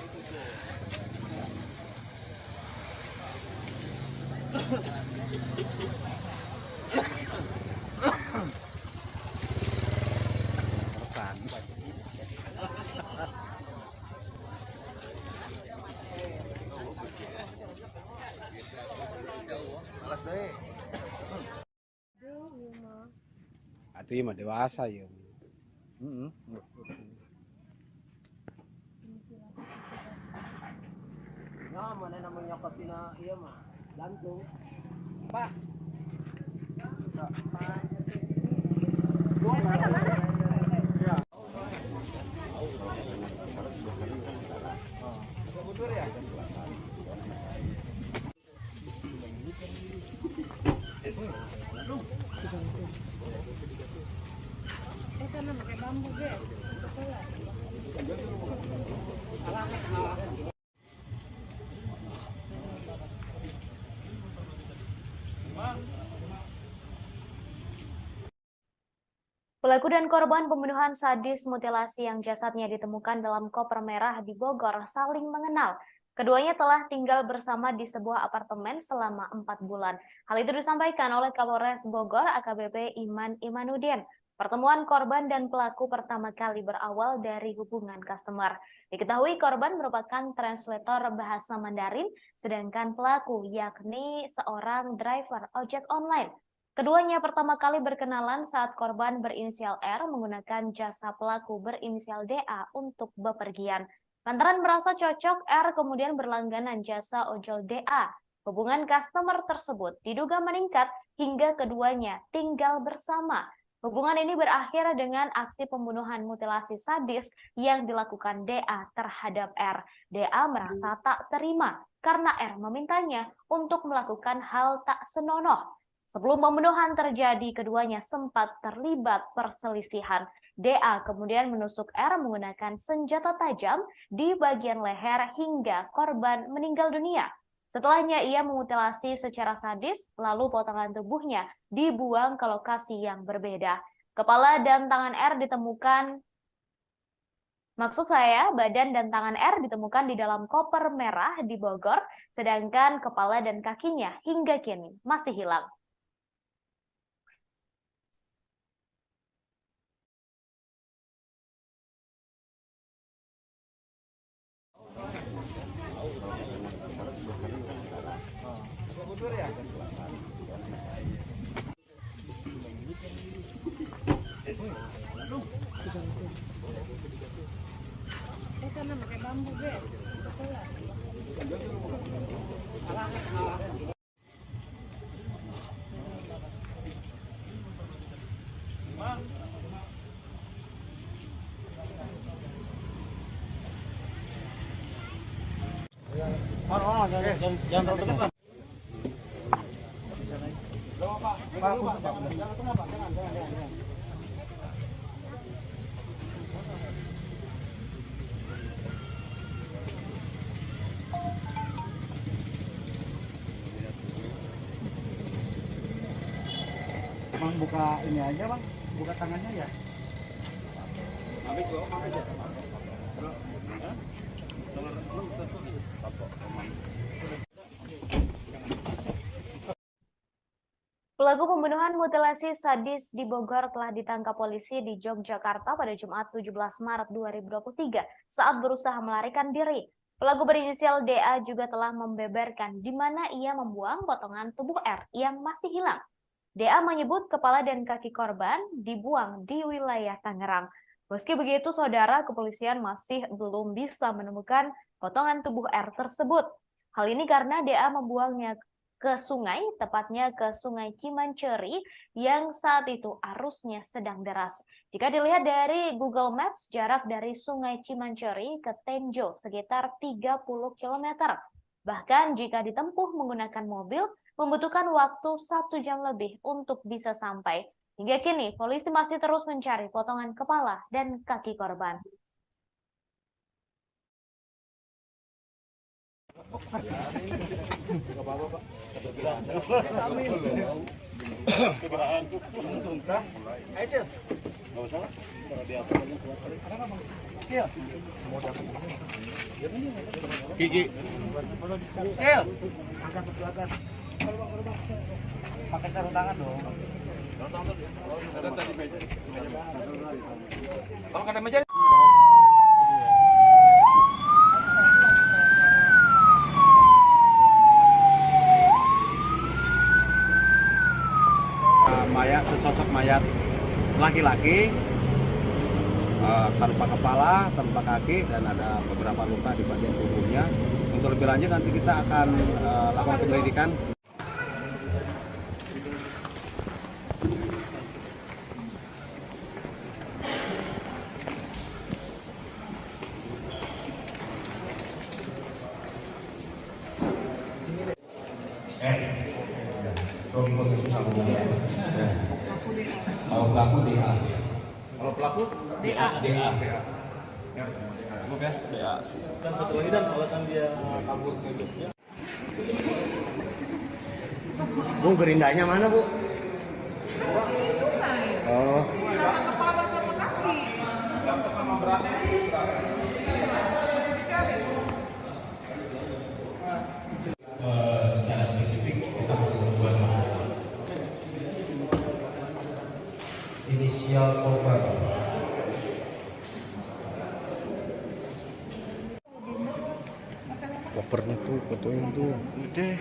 Sersan. Malas deh. Atuh mah dewasa ya. Ya, mana namanya kapina iya mah gantung. Pak. Pelaku dan korban pembunuhan sadis mutilasi yang jasadnya ditemukan dalam koper merah di Bogor saling mengenal. Keduanya telah tinggal bersama di sebuah apartemen selama 4 bulan. Hal itu disampaikan oleh Kapolres Bogor AKBP Iman Imanuddin. Pertemuan korban dan pelaku pertama kali berawal dari hubungan customer. Diketahui korban merupakan translator bahasa Mandarin, sedangkan pelaku yakni seorang driver ojek online. Keduanya pertama kali berkenalan saat korban berinisial R menggunakan jasa pelaku berinisial DA untuk bepergian. Lantaran merasa cocok, R kemudian berlangganan jasa ojol DA. Hubungan customer tersebut diduga meningkat hingga keduanya tinggal bersama. Hubungan ini berakhir dengan aksi pembunuhan mutilasi sadis yang dilakukan DA terhadap R. DA merasa tak terima karena R memintanya untuk melakukan hal tak senonoh. Sebelum pembunuhan terjadi, keduanya sempat terlibat perselisihan. DA kemudian menusuk R menggunakan senjata tajam di bagian leher hingga korban meninggal dunia. Setelahnya ia memutilasi secara sadis, lalu potongan tubuhnya dibuang ke lokasi yang berbeda. Kepala dan tangan R ditemukan, badan dan tangan R ditemukan di dalam koper merah di Bogor, sedangkan kepala dan kakinya hingga kini masih hilang. Jangan terlalu depan. Bang buka ini aja bang, buka tangannya ya. Pelaku pembunuhan mutilasi sadis di Bogor telah ditangkap polisi di Yogyakarta pada Jumat 17 Maret 2023 saat berusaha melarikan diri. Pelaku berinisial DA juga telah membeberkan di mana ia membuang potongan tubuh R yang masih hilang. DA menyebut kepala dan kaki korban dibuang di wilayah Tangerang. Meski begitu, saudara, kepolisian masih belum bisa menemukan potongan tubuh R tersebut. Hal ini karena DA membuangnya ke sungai, tepatnya ke Sungai Cimanceri yang saat itu arusnya sedang deras. Jika dilihat dari Google Maps, jarak dari Sungai Cimanceri ke Tenjo sekitar 30 km. Bahkan jika ditempuh menggunakan mobil, membutuhkan waktu 1 jam lebih untuk bisa sampai. Hingga kini, polisi masih terus mencari potongan kepala dan kaki korban. Gigi. Angkat ke belakang. Pakai sarung tangan dong. Kalau kena meja. Mayat, sesosok mayat laki-laki tanpa kepala, tanpa kaki, dan ada beberapa luka di bagian tubuhnya. Untuk lebih lanjut nanti kita akan lakukan penyelidikan. Suami posisi sambungan ya. Kalau pelaku DA. Kalau pelaku DA. Oke. Ya. Dan satu lagi dan alasan dia kabur ke Jogja. Bu, gerindanya mana bu? Di sungai. Oh. Kepala sama kaki. Sama beratnya. Masih dicari. inisial korban. Kopernya tuh, fotoin tuh. Udah.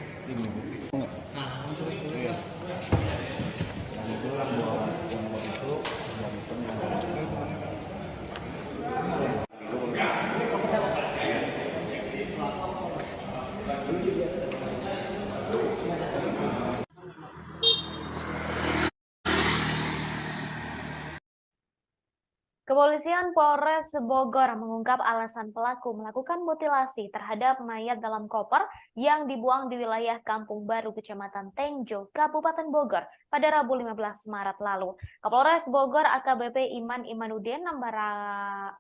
Kepolisian Polres Bogor mengungkap alasan pelaku melakukan mutilasi terhadap mayat dalam koper yang dibuang di wilayah Kampung Baru, Kecamatan Tenjo, Kabupaten Bogor pada Rabu 15 Maret lalu. Kapolres Bogor AKBP Iman Imanuddin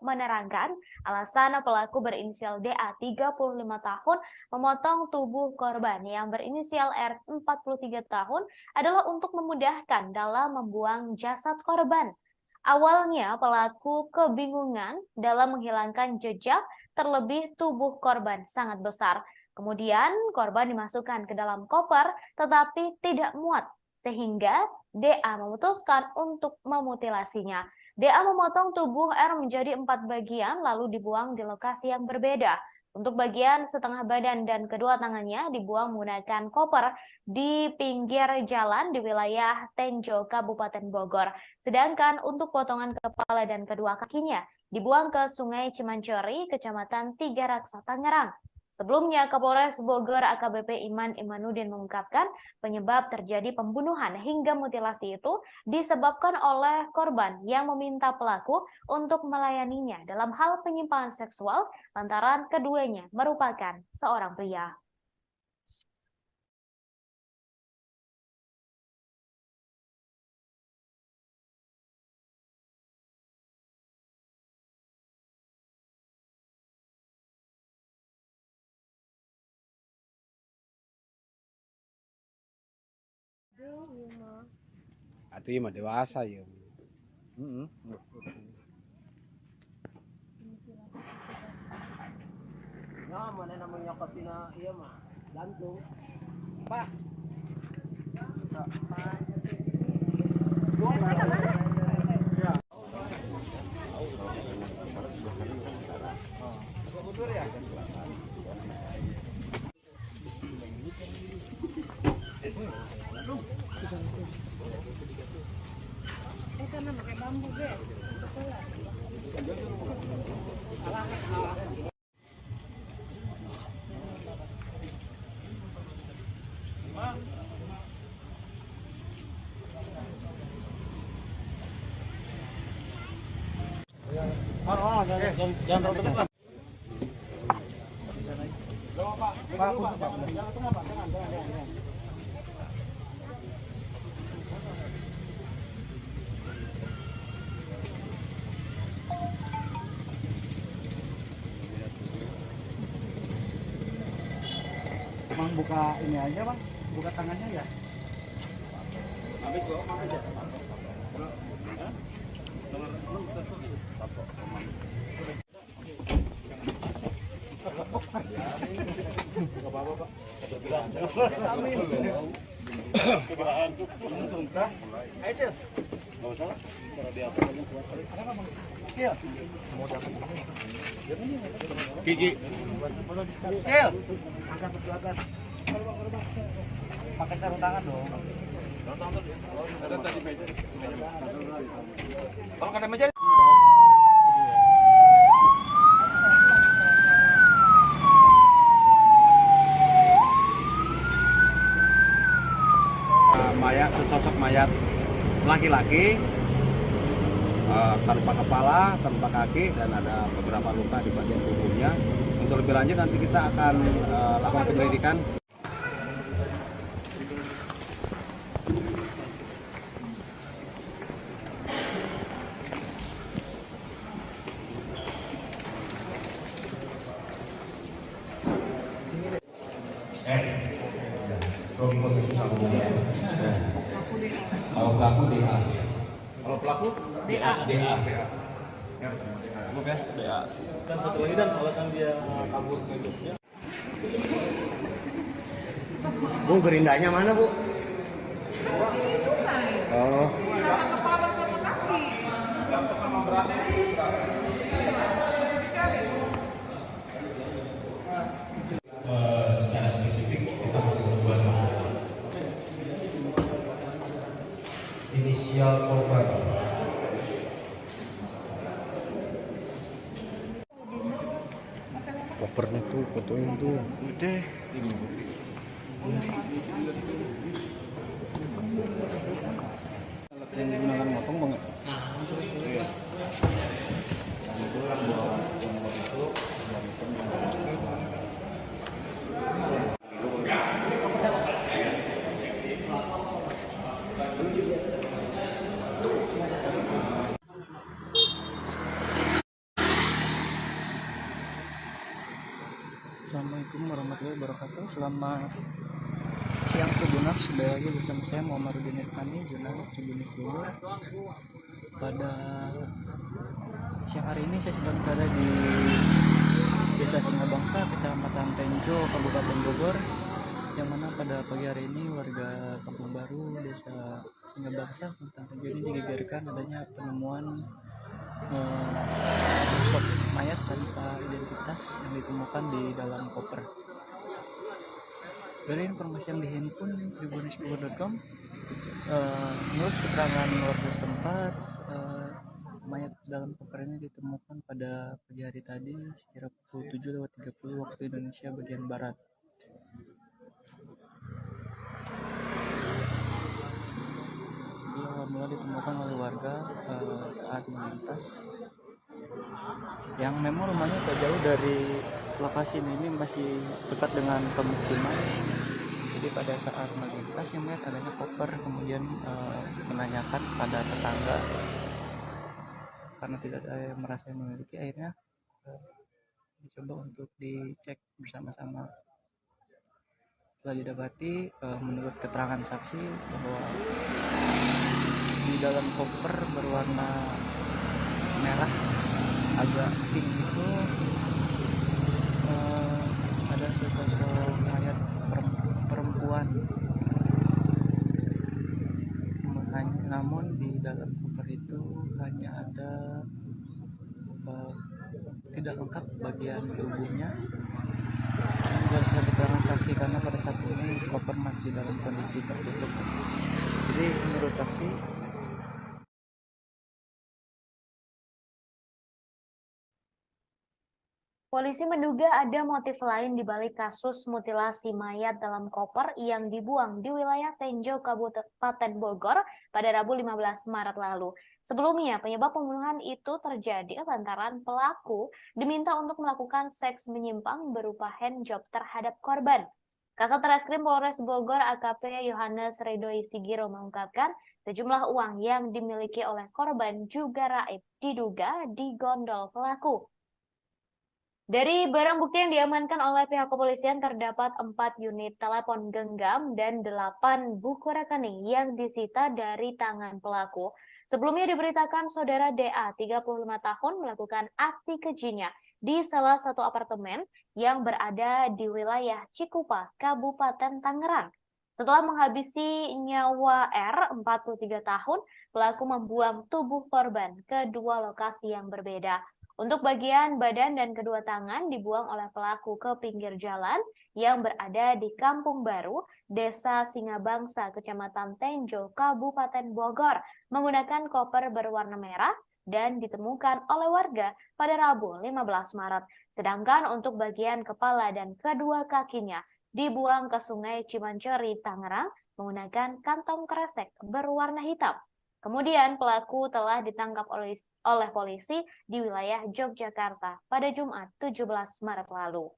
menerangkan alasan pelaku berinisial DA 35 tahun memotong tubuh korban yang berinisial R 43 tahun adalah untuk memudahkan dalam membuang jasad korban. Awalnya pelaku kebingungan dalam menghilangkan jejak, terlebih tubuh korban sangat besar. Kemudian korban dimasukkan ke dalam koper tetapi tidak muat, sehingga DA memutuskan untuk memutilasinya. DA memotong tubuh R menjadi 4 bagian lalu dibuang di lokasi yang berbeda. Untuk bagian setengah badan dan kedua tangannya dibuang menggunakan koper di pinggir jalan di wilayah Tenjo, Kabupaten Bogor. Sedangkan untuk potongan kepala dan kedua kakinya dibuang ke Sungai Cimanceri, Kecamatan Tiga Raksa, Tangerang. Sebelumnya, Kapolres Bogor AKBP Iman Imanuddin mengungkapkan penyebab terjadi pembunuhan hingga mutilasi itu disebabkan oleh korban yang meminta pelaku untuk melayaninya dalam hal penyimpangan seksual lantaran keduanya merupakan seorang pria. Aduh, mah dewasa ya. Nah, mana namanya katina iya mah gantung. Pak. Jangan terlalu dekat. Bang buka ini aja bang, buka tangannya ya. Gigi. Angkat ke belakang. Pakai sarung tangan dong. Ada tadi meja. Kalau ada meja. Mayat, sesosok mayat laki-laki tanpa kepala, tanpa kaki, dan ada beberapa luka di bagian tubuhnya. Untuk lebih lanjut nanti kita akan lakukan penyelidikan. Kalau pelaku DA. Kalau pelaku DA. Oke. Dan satu lagi dan alasan dia kabur ke Jogja. Bu, gerindanya mana, Bu? Sini sungai. Oh. Sama kepala sama kaki. inisial korban. Kopernya tuh, fotoin tuh. Udah. Alat yang digunakan motong bang. Iya. Dan itu yang bawa itu Assalamualaikum warahmatullahi wabarakatuh. Selamat siang Tribuners, sudah lagi bersama saya Muhammadudin Irfani, jurnalis Tribunnews Bogor. Pada siang hari ini saya sedang berada di Desa Singabangsa, Kecamatan Tenjo, Kabupaten Bogor, yang mana pada pagi hari ini warga Kampung Baru, Desa Singabangsa, Kecamatan Tenjo ini digegerkan adanya penemuan sosok mayat tanpa identitas yang ditemukan di dalam koper. Dari informasi yang dihimpun tribunnews.com, menurut keterangan warga setempat, mayat dalam koper ini ditemukan pada pagi hari tadi sekira pukul 7.30 waktu Indonesia bagian barat. Dia mula ditemukan oleh warga saat melintas, yang memang rumahnya tak jauh dari lokasi ini masih dekat dengan pemukiman. Jadi pada saat melintas yang melihat adanya koper, kemudian menanyakan pada tetangga karena tidak ada yang merasa memiliki, akhirnya dicoba untuk dicek bersama-sama. Setelah didapati, menurut keterangan saksi bahwa di dalam koper berwarna merah agak pink itu ada sesosok mayat perempuan. Namun di dalam koper itu hanya ada tidak lengkap bagian tubuhnya. Berdasarkan keterangan saksi, karena pada saat ini koper masih dalam kondisi tertutup. Jadi menurut saksi, polisi menduga ada motif lain di balik kasus mutilasi mayat dalam koper yang dibuang di wilayah Tenjo, Kabupaten Bogor pada Rabu 15 Maret lalu. Sebelumnya, penyebab pembunuhan itu terjadi lantaran pelaku diminta untuk melakukan seks menyimpang berupa handjob terhadap korban. Kasat Reskrim Polres Bogor AKP Yohanes Ridhoi Sigiro mengungkapkan sejumlah uang yang dimiliki oleh korban juga raib diduga digondol pelaku. Dari barang bukti yang diamankan oleh pihak kepolisian terdapat 4 unit telepon genggam dan 8 buku rekening yang disita dari tangan pelaku. Sebelumnya diberitakan saudara DA, 35 tahun, melakukan aksi kejinya di salah satu apartemen yang berada di wilayah Cikupa, Kabupaten Tangerang. Setelah menghabisi nyawa R, 43 tahun, pelaku membuang tubuh korban ke 2 lokasi yang berbeda. Untuk bagian badan dan kedua tangan dibuang oleh pelaku ke pinggir jalan yang berada di Kampung Baru, Desa Singabangsa, Kecamatan Tenjo, Kabupaten Bogor, menggunakan koper berwarna merah dan ditemukan oleh warga pada Rabu 15 Maret. Sedangkan untuk bagian kepala dan kedua kakinya dibuang ke Sungai Cimanceri, Tangerang, menggunakan kantong kresek berwarna hitam. Kemudian pelaku telah ditangkap oleh polisi di wilayah Yogyakarta pada Jumat 17 Maret lalu.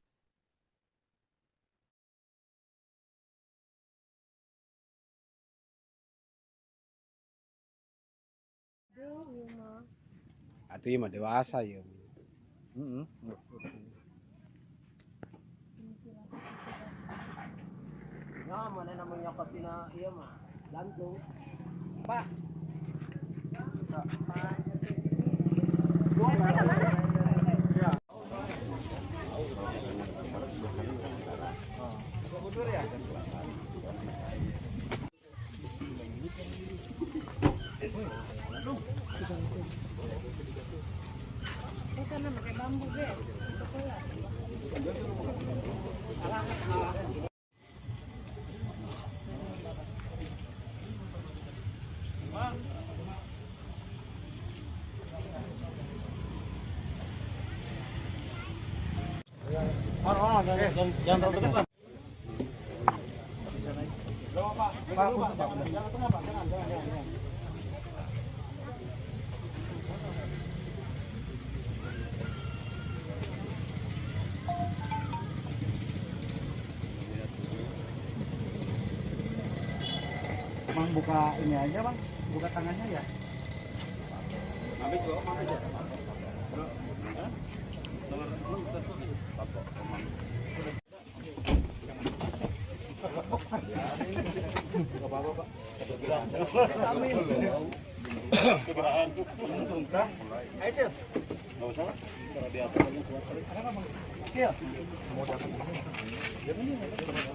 Itu mah dewasa ya. Nah, mana namanya katina iya mah gantung. Pak. Karena pakai bambu deh. mas, jangan terlalu dekat lah. Bang buka ini aja bang, buka tangannya ya.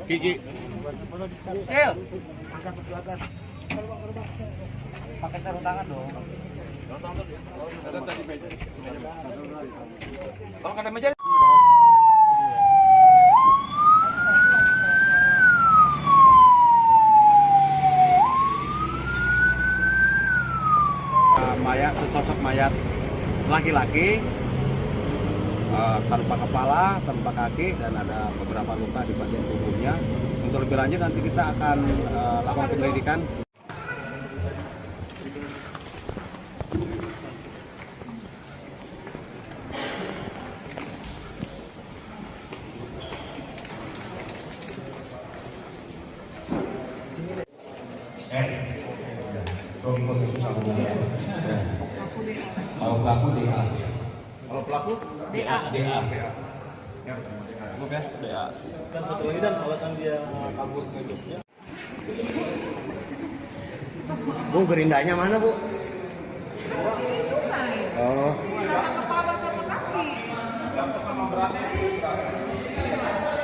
Gigi. Pakai sarung tangan dong. Kalau kata meja. Mayat, sesosok mayat laki-laki tanpa kepala, tanpa kaki, dan ada beberapa luka di bagian tubuhnya. Untuk lebih lanjut nanti kita akan lakukan penyelidikan. Suami susah hubungan. Kalau pelaku DA. Kalau pelaku DA. DA. Kan satu lagi dan alasan dia kabur ke Jogja. Bu, gerindanya mana bu? Di sungai. Oh. Sama kepala sama kaki. Sama beratnya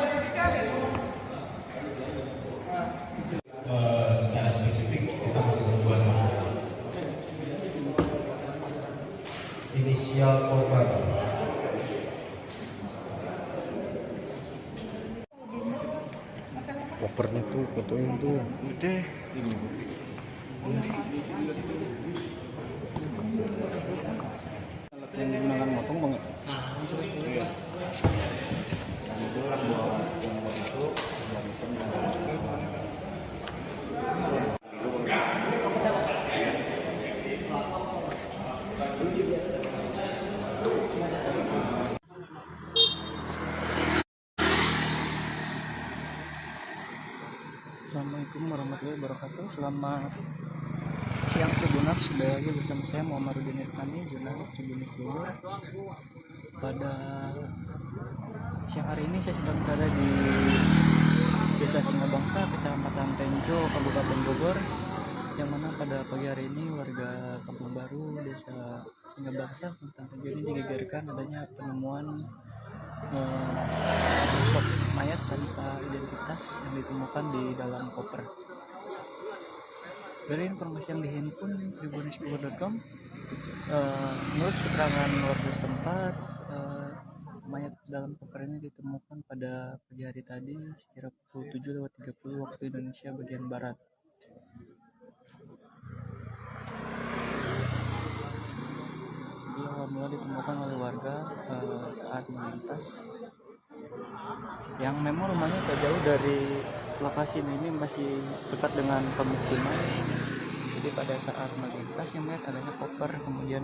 Masih dicari. Secara spesifik kita masih berdua sama. Inisial korban. Kopernya tuh, fotoin tuh. Udah. Alat yang digunakan motong bang. Iya. Dan itu orang bawa yang buat itu dan Assalamualaikum warahmatullahi wabarakatuh. Selamat siang Tribuners, sudah lagi bersama saya Muhammad Rudin Irfani, jurnalis Tribunnews Bogor. Pada siang hari ini saya sedang berada di Desa Singabangsa, Kecamatan Tenjo, Kabupaten Bogor, yang mana pada pagi hari ini warga Kampung Baru, Desa Singabangsa, Kecamatan Tenjo ini digegerkan adanya penemuan sosok mayat tanpa identitas yang ditemukan di dalam koper. Dari informasi yang dihimpun tribunnews.com, menurut keterangan warga setempat, mayat dalam koper ini ditemukan pada pagi hari tadi sekira pukul 7.30 waktu Indonesia bagian barat. Dia awal mula ditemukan oleh warga saat melintas, yang memang rumahnya tak jauh dari lokasi ini masih dekat dengan pemukiman. Jadi pada saat melintas yang melihat adanya koper, kemudian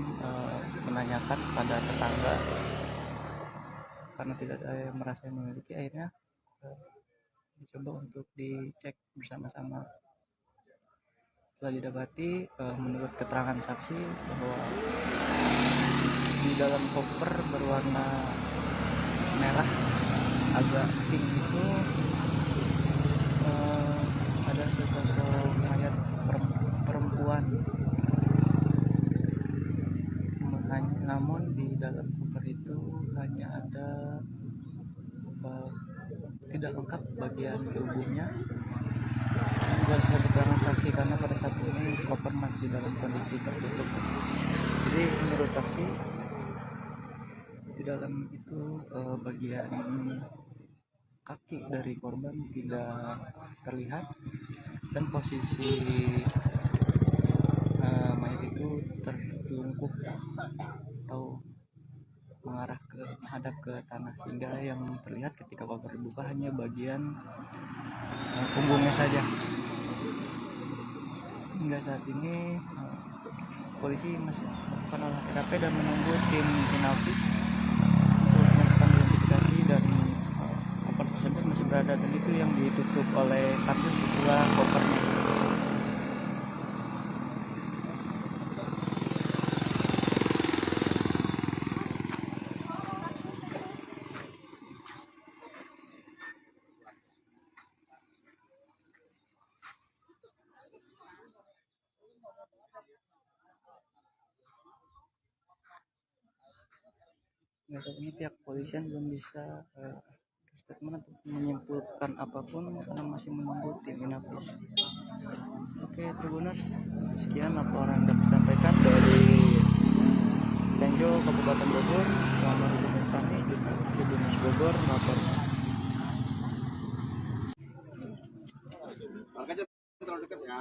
menanyakan pada tetangga karena tidak ada yang merasa memiliki, akhirnya dicoba untuk dicek bersama-sama. Setelah didapati, menurut keterangan saksi bahwa di dalam koper berwarna merah agak pink itu ada sesosok mayat perempuan. Namun di dalam koper itu hanya ada tidak lengkap bagian tubuhnya. Berdasarkan keterangan saksi, karena pada saat ini koper masih dalam kondisi tertutup. Jadi menurut saksi, di dalam itu bagian kaki dari korban tidak terlihat, dan posisi mayat itu tertelungkup atau mengarah ke menghadap ke tanah, sehingga yang terlihat ketika koper dibuka hanya bagian punggungnya saja. Hingga saat ini polisi masih melakukan olah TKP dan menunggu tim Inavis untuk melakukan identifikasi, dan koper tersebut masih berada dan itu yang ditutup oleh kardus setelah kopernya. Hingga saat ini pihak kepolisian belum bisa statement atau menyimpulkan apapun karena masih menunggu tim Inavis. Oke, Tribuners, sekian laporan dapat disampaikan dari Tenjo, Kabupaten Bogor. Kamarudin Irfani, jurnalis Tribunnews Bogor, lapor. Makanya terlalu dekat ya.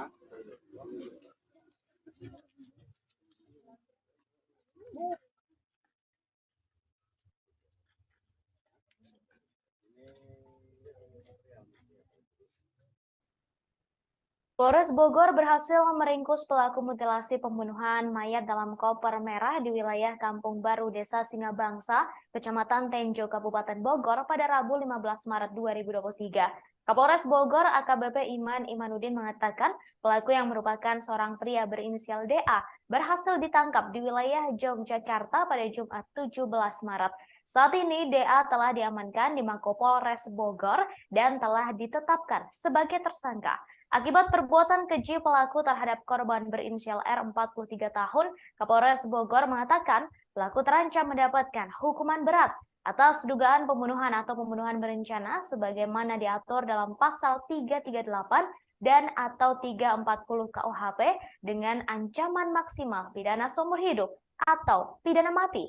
Polres Bogor berhasil meringkus pelaku mutilasi pembunuhan mayat dalam koper merah di wilayah Kampung Baru, Desa Singabangsa, Kecamatan Tenjo, Kabupaten Bogor pada Rabu 15 Maret 2023. Kapolres Bogor AKBP Iman Imanudin mengatakan pelaku yang merupakan seorang pria berinisial DA berhasil ditangkap di wilayah Yogyakarta pada Jumat 17 Maret. Saat ini DA telah diamankan di Mako Polres Bogor dan telah ditetapkan sebagai tersangka. Akibat perbuatan keji pelaku terhadap korban berinisial R 43 tahun, Kapolres Bogor mengatakan pelaku terancam mendapatkan hukuman berat atas dugaan pembunuhan atau pembunuhan berencana sebagaimana diatur dalam pasal 338 dan atau 340 KUHP dengan ancaman maksimal pidana seumur hidup atau pidana mati.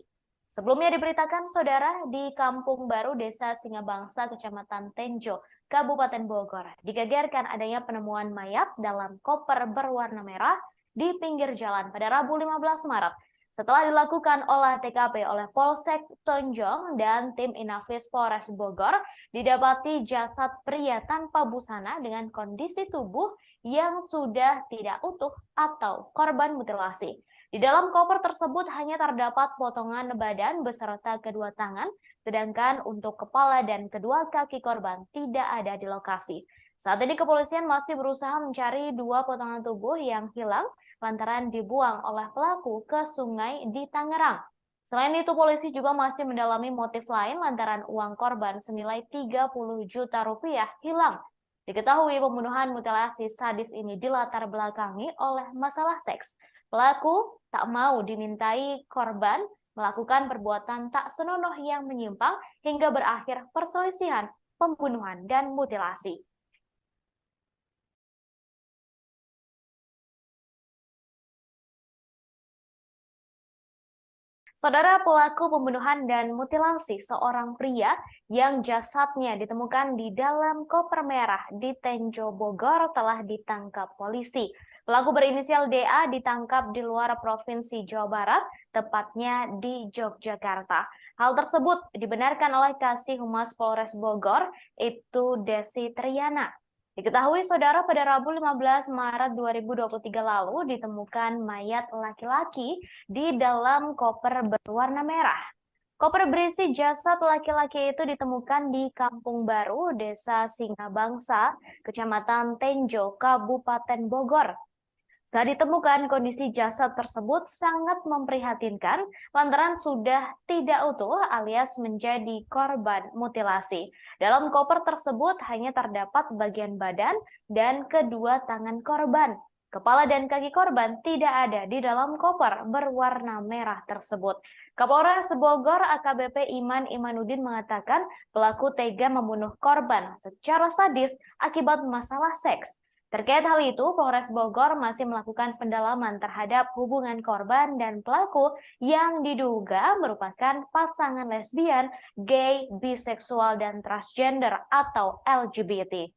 Sebelumnya diberitakan saudara di Kampung Baru, Desa Singabangsa, Kecamatan Tenjo, Kabupaten Bogor, digegerkan adanya penemuan mayat dalam koper berwarna merah di pinggir jalan pada Rabu 15 Maret. Setelah dilakukan olah TKP oleh Polsek Tonjong dan tim Inavis Polres Bogor, didapati jasad pria tanpa busana dengan kondisi tubuh yang sudah tidak utuh atau korban mutilasi. Di dalam koper tersebut hanya terdapat potongan badan beserta kedua tangan, sedangkan untuk kepala dan kedua kaki korban tidak ada di lokasi. Saat ini kepolisian masih berusaha mencari dua potongan tubuh yang hilang lantaran dibuang oleh pelaku ke sungai di Tangerang. Selain itu, polisi juga masih mendalami motif lain lantaran uang korban senilai 30 juta rupiah hilang. Diketahui pembunuhan mutilasi sadis ini dilatar belakangi oleh masalah seks. Pelaku tak mau dimintai korban melakukan perbuatan tak senonoh yang menyimpang hingga berakhir perselisihan, pembunuhan, dan mutilasi. Saudara, pelaku pembunuhan dan mutilasi seorang pria yang jasadnya ditemukan di dalam koper merah di Tenjo Bogor telah ditangkap polisi. Pelaku berinisial DA ditangkap di luar Provinsi Jawa Barat, tepatnya di Yogyakarta. Hal tersebut dibenarkan oleh Kasih Humas Polres Bogor, Ibtu Desi Triana. Diketahui saudara pada Rabu 15 Maret 2023 lalu ditemukan mayat laki-laki di dalam koper berwarna merah. Koper berisi jasad laki-laki itu ditemukan di Kampung Baru, Desa Singabangsa, Kecamatan Tenjo, Kabupaten Bogor. Saat ditemukan, kondisi jasad tersebut sangat memprihatinkan lantaran sudah tidak utuh alias menjadi korban mutilasi. Dalam koper tersebut hanya terdapat bagian badan dan kedua tangan korban. Kepala dan kaki korban tidak ada di dalam koper berwarna merah tersebut. Kapolres Bogor AKBP Iman Imanudin mengatakan pelaku tega membunuh korban secara sadis akibat masalah seks. Terkait hal itu, Polres Bogor masih melakukan pendalaman terhadap hubungan korban dan pelaku yang diduga merupakan pasangan lesbian, gay, biseksual, dan transgender atau LGBT.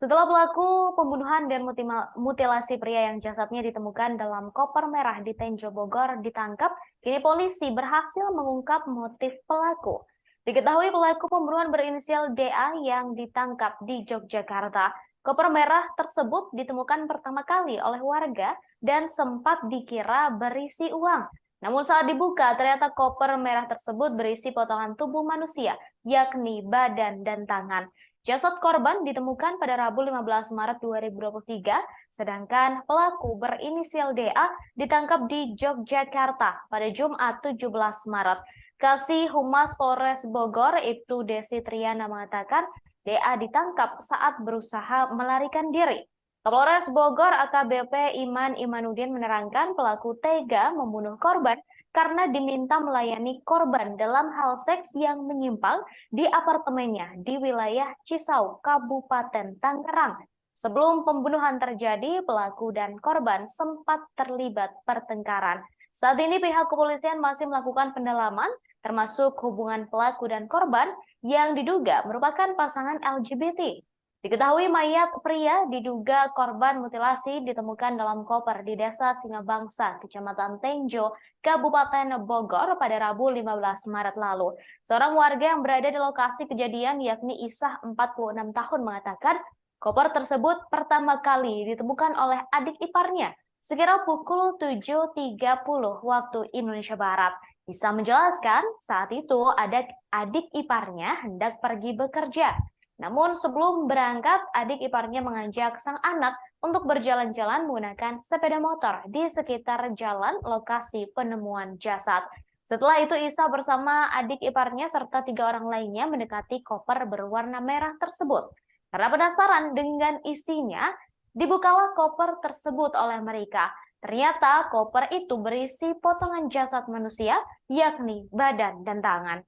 Setelah pelaku pembunuhan dan mutilasi pria yang jasadnya ditemukan dalam koper merah di Tenjo Bogor ditangkap, kini polisi berhasil mengungkap motif pelaku. Diketahui pelaku pembunuhan berinisial DA yang ditangkap di Yogyakarta. Koper merah tersebut ditemukan pertama kali oleh warga dan sempat dikira berisi uang. Namun saat dibuka, ternyata koper merah tersebut berisi potongan tubuh manusia, yakni badan dan tangan. Jasad korban ditemukan pada Rabu 15 Maret 2023, sedangkan pelaku berinisial DA ditangkap di Yogyakarta pada Jumat 17 Maret. Kasih Humas Polres Bogor, Ibtu Desi Triana mengatakan DA ditangkap saat berusaha melarikan diri. Kapolres Bogor AKBP Iman Imanudin menerangkan pelaku tega membunuh korban karena diminta melayani korban dalam hal seks yang menyimpang di apartemennya di wilayah Cisau, Kabupaten Tangerang. Sebelum pembunuhan terjadi, pelaku dan korban sempat terlibat pertengkaran. Saat ini pihak kepolisian masih melakukan pendalaman, termasuk hubungan pelaku dan korban yang diduga merupakan pasangan LGBT. Diketahui mayat pria diduga korban mutilasi ditemukan dalam koper di Desa Singabangsa, Kecamatan Tenjo, Kabupaten Bogor pada Rabu 15 Maret lalu. Seorang warga yang berada di lokasi kejadian yakni Isah 46 tahun mengatakan koper tersebut pertama kali ditemukan oleh adik iparnya sekira pukul 7.30 waktu Indonesia Barat. Isah menjelaskan saat itu adik iparnya hendak pergi bekerja. Namun sebelum berangkat, adik iparnya mengajak sang anak untuk berjalan-jalan menggunakan sepeda motor di sekitar jalan lokasi penemuan jasad. Setelah itu Isa bersama adik iparnya serta 3 orang lainnya mendekati koper berwarna merah tersebut. Karena penasaran dengan isinya, dibukalah koper tersebut oleh mereka. Ternyata koper itu berisi potongan jasad manusia, yakni badan dan tangan.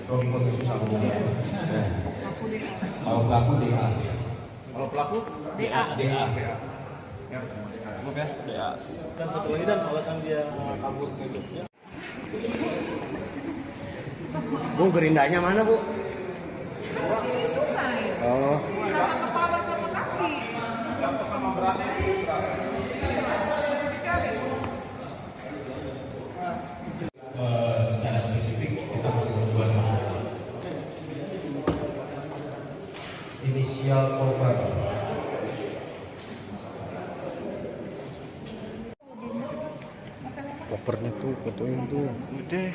Suami kau susah ngomongnya. Kalau pelaku DA. Kalau pelaku DA. DA. Cukup ya? DA. Dan satu lagi dan alasan dia kabur ke Jogja. Bu, gerindanya mana, Bu? Sini sungai. Oh. Sama kepala sama kaki. Jatuh sama beratnya itu Masih dicari. Secara spesifik kita masih berdua sama inisial korban. Kopernya tuh, fotoin tuh. Udah.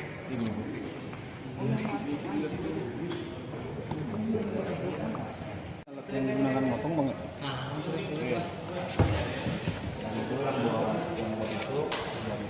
Alat yang digunakan motong banget. Iya. Dan itu buat yang itu dan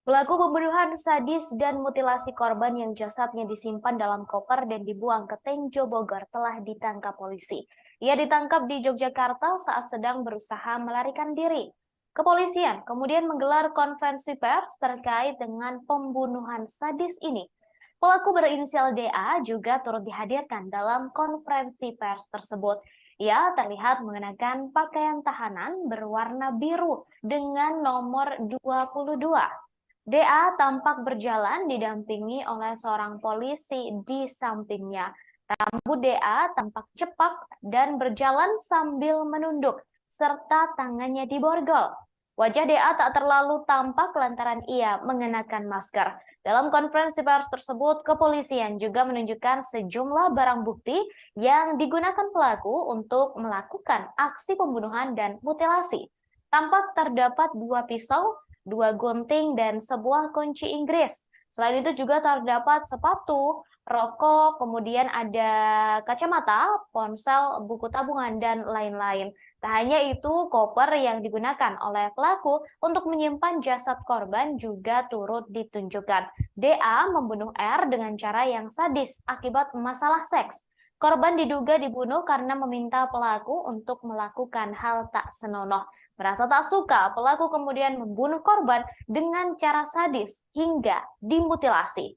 Pelaku pembunuhan sadis dan mutilasi korban yang jasadnya disimpan dalam koper dan dibuang ke Tenjo Bogor telah ditangkap polisi. Ia ditangkap di Yogyakarta saat sedang berusaha melarikan diri. Kepolisian kemudian menggelar konferensi pers terkait dengan pembunuhan sadis ini. Pelaku berinisial DA juga turut dihadirkan dalam konferensi pers tersebut. Ia terlihat mengenakan pakaian tahanan berwarna biru dengan nomor 22. DA tampak berjalan didampingi oleh seorang polisi di sampingnya. Rambut DA tampak cepak dan berjalan sambil menunduk, serta tangannya diborgol. Wajah DA tak terlalu tampak lantaran ia mengenakan masker. Dalam konferensi pers tersebut, kepolisian juga menunjukkan sejumlah barang bukti yang digunakan pelaku untuk melakukan aksi pembunuhan dan mutilasi. Tampak terdapat 2 pisau, 2 gunting, dan sebuah kunci Inggris. Selain itu juga terdapat sepatu, rokok, kemudian ada kacamata, ponsel, buku tabungan, dan lain-lain. Tak hanya itu, koper yang digunakan oleh pelaku untuk menyimpan jasad korban juga turut ditunjukkan. DA membunuh R dengan cara yang sadis akibat masalah seks. Korban diduga dibunuh karena meminta pelaku untuk melakukan hal tak senonoh. Merasa tak suka, pelaku kemudian membunuh korban dengan cara sadis hingga dimutilasi.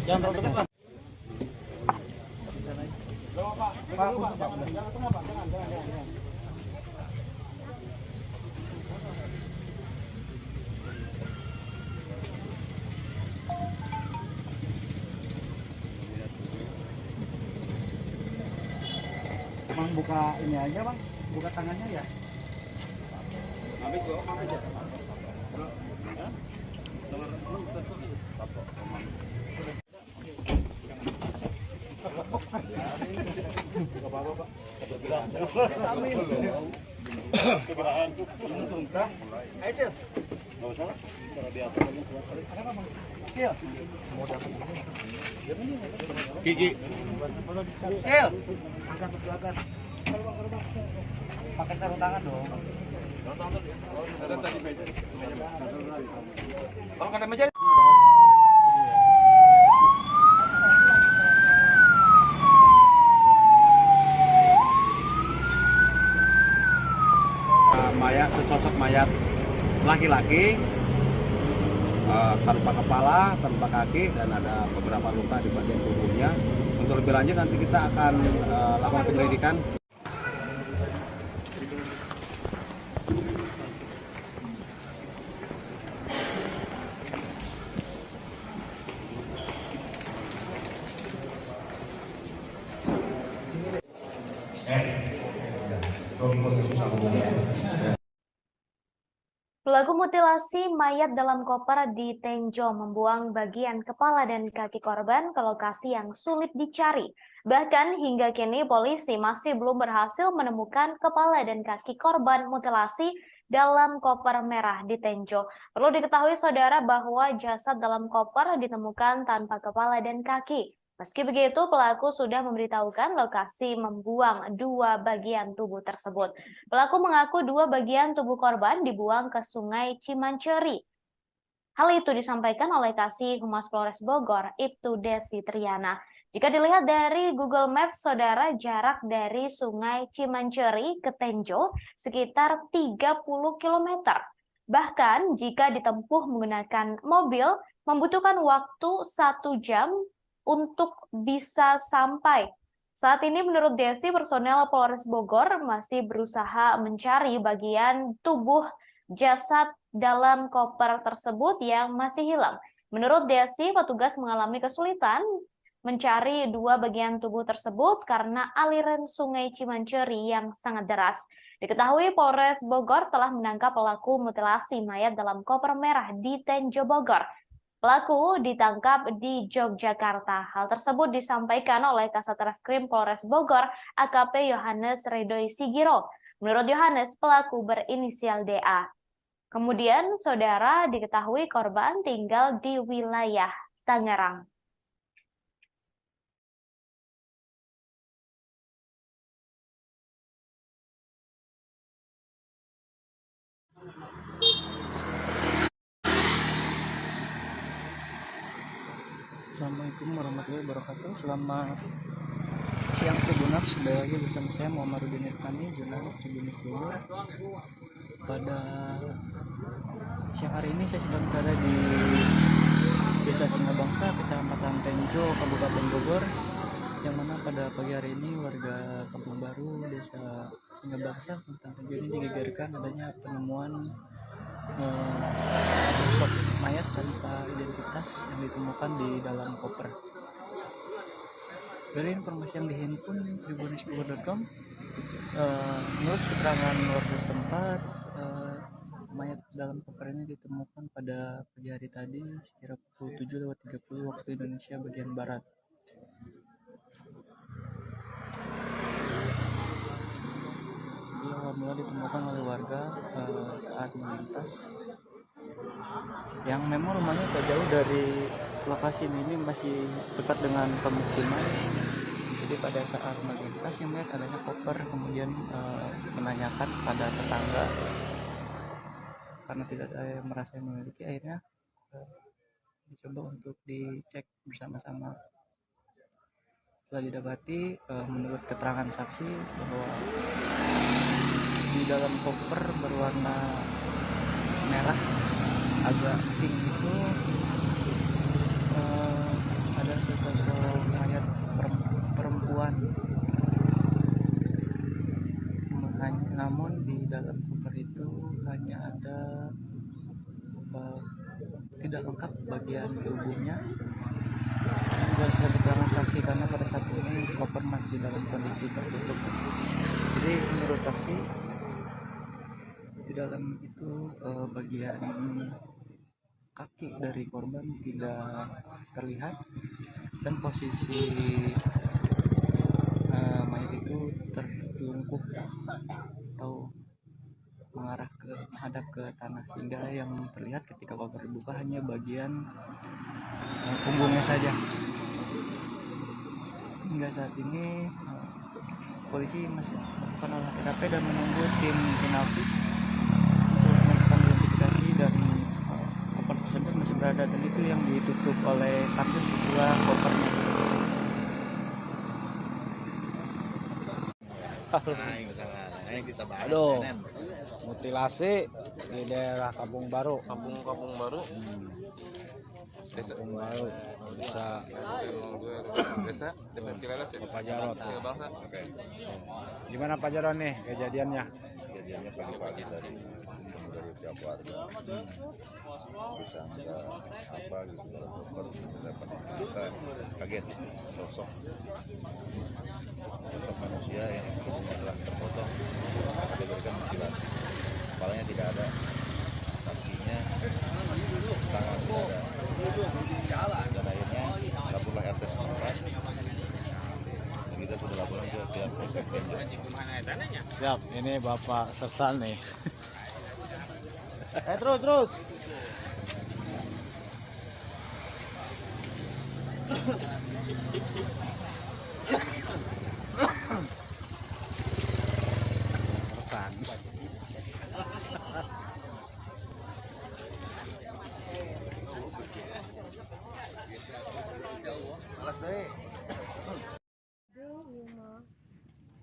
Jangan terlalu dekat. Bang buka ini aja bang, buka tangannya ya. Gigi. Angkat ke belakang. Pakai sarung tangan dong. Ada tadi meja. Kalau ada meja. Mayat, sesosok mayat laki-laki tanpa kepala, tanpa kaki, dan ada beberapa luka di bagian tubuhnya. Untuk lebih lanjut nanti kita akan lakukan penyelidikan. Pelaku mutilasi mayat dalam koper di Tenjo membuang bagian kepala dan kaki korban ke lokasi yang sulit dicari. Bahkan hingga kini polisi masih belum berhasil menemukan kepala dan kaki korban mutilasi dalam koper merah di Tenjo. Perlu diketahui saudara bahwa jasad dalam koper ditemukan tanpa kepala dan kaki. Meski begitu, pelaku sudah memberitahukan lokasi membuang dua bagian tubuh tersebut. Pelaku mengaku dua bagian tubuh korban dibuang ke Sungai Cimanceri. Hal itu disampaikan oleh Kasih Humas Polres Bogor, Ibtu Desi Triana. Jika dilihat dari Google Maps, saudara, jarak dari Sungai Cimanceri ke Tenjo sekitar 30 km. Bahkan jika ditempuh menggunakan mobil, membutuhkan waktu 1 jam untuk bisa sampai. Saat ini menurut Desi, personel Polres Bogor masih berusaha mencari bagian tubuh jasad dalam koper tersebut yang masih hilang. Menurut Desi, petugas mengalami kesulitan mencari dua bagian tubuh tersebut karena aliran Sungai Cimanceri yang sangat deras. Diketahui Polres Bogor telah menangkap pelaku mutilasi mayat dalam koper merah di Tenjo Bogor. Pelaku ditangkap di Yogyakarta. Hal tersebut disampaikan oleh Kasat Reskrim Polres Bogor, AKP Yohanes Redoi Sigiro. Menurut Yohanes, pelaku berinisial DA. Kemudian, saudara, diketahui korban tinggal di wilayah Tangerang. Assalamualaikum warahmatullahi wabarakatuh. Selamat siang Tribuners, kembali lagi bersama saya Muhammadudin Irfani, jurnalis Tribuners Bogor. Pada siang hari ini saya sedang berada di Desa Singabangsa, Kecamatan Tenjo, Kabupaten Bogor, yang mana pada pagi hari ini warga Kampung Baru, Desa Singabangsa, Kecamatan Tenjo ini digegerkan adanya penemuan sosok mayat tanpa identitas yang ditemukan di dalam koper. Dari informasi yang dihimpun tribunnews.com, menurut keterangan warga setempat, mayat dalam koper ini ditemukan pada pagi hari tadi sekira pukul 7:30 waktu Indonesia bagian barat. Dia awal ditemukan oleh warga saat melintas, yang memang rumahnya tak jauh dari lokasi ini masih dekat dengan pemukiman. Jadi pada saat melintas yang melihat adanya koper, kemudian menanyakan pada tetangga karena tidak ada yang merasa yang memiliki, akhirnya dicoba untuk dicek bersama-sama. Setelah didapati, menurut keterangan saksi bahwa di dalam koper berwarna merah agak pink itu ada sesosok mayat perempuan. Namun di dalam koper itu hanya ada tidak lengkap bagian tubuhnya. Berdasarkan keterangan saksi, karena pada saat ini koper masih dalam kondisi tertutup. Jadi menurut saksi, di dalam itu bagian kaki dari korban tidak terlihat, dan posisi mayat itu tertelungkup atau menghadap ke tanah, sehingga yang terlihat ketika koper dibuka hanya bagian punggungnya saja. Hingga saat ini polisi masih melakukan olah TKP dan menunggu tim Inavis untuk melakukan identifikasi, dan koper tersebut masih berada, dan itu yang ditutup oleh kardus setelah kopernya. Aduh, mutilasi di daerah Kampung Baru. Kampung Baru. Desa Kampung Baru bisa Desa Cilelas ya. Pak Jarot. Bangsa. Oke. Gimana Pak Jarot nih kejadiannya? Kejadiannya pagi-pagi dari pihak warga bisa ada apa gitu, koper dapat kita kaget sosok manusia yang tubuhnya telah terpotong, diberikan mutilasi, kepalanya tidak ada, kakinya, tangan tidak ada, dan akhirnya laporlah RT setempat. Kita sudah laporan ke pihak polsek. Siap, ini Bapak Sersan nih. Terus. Sersan.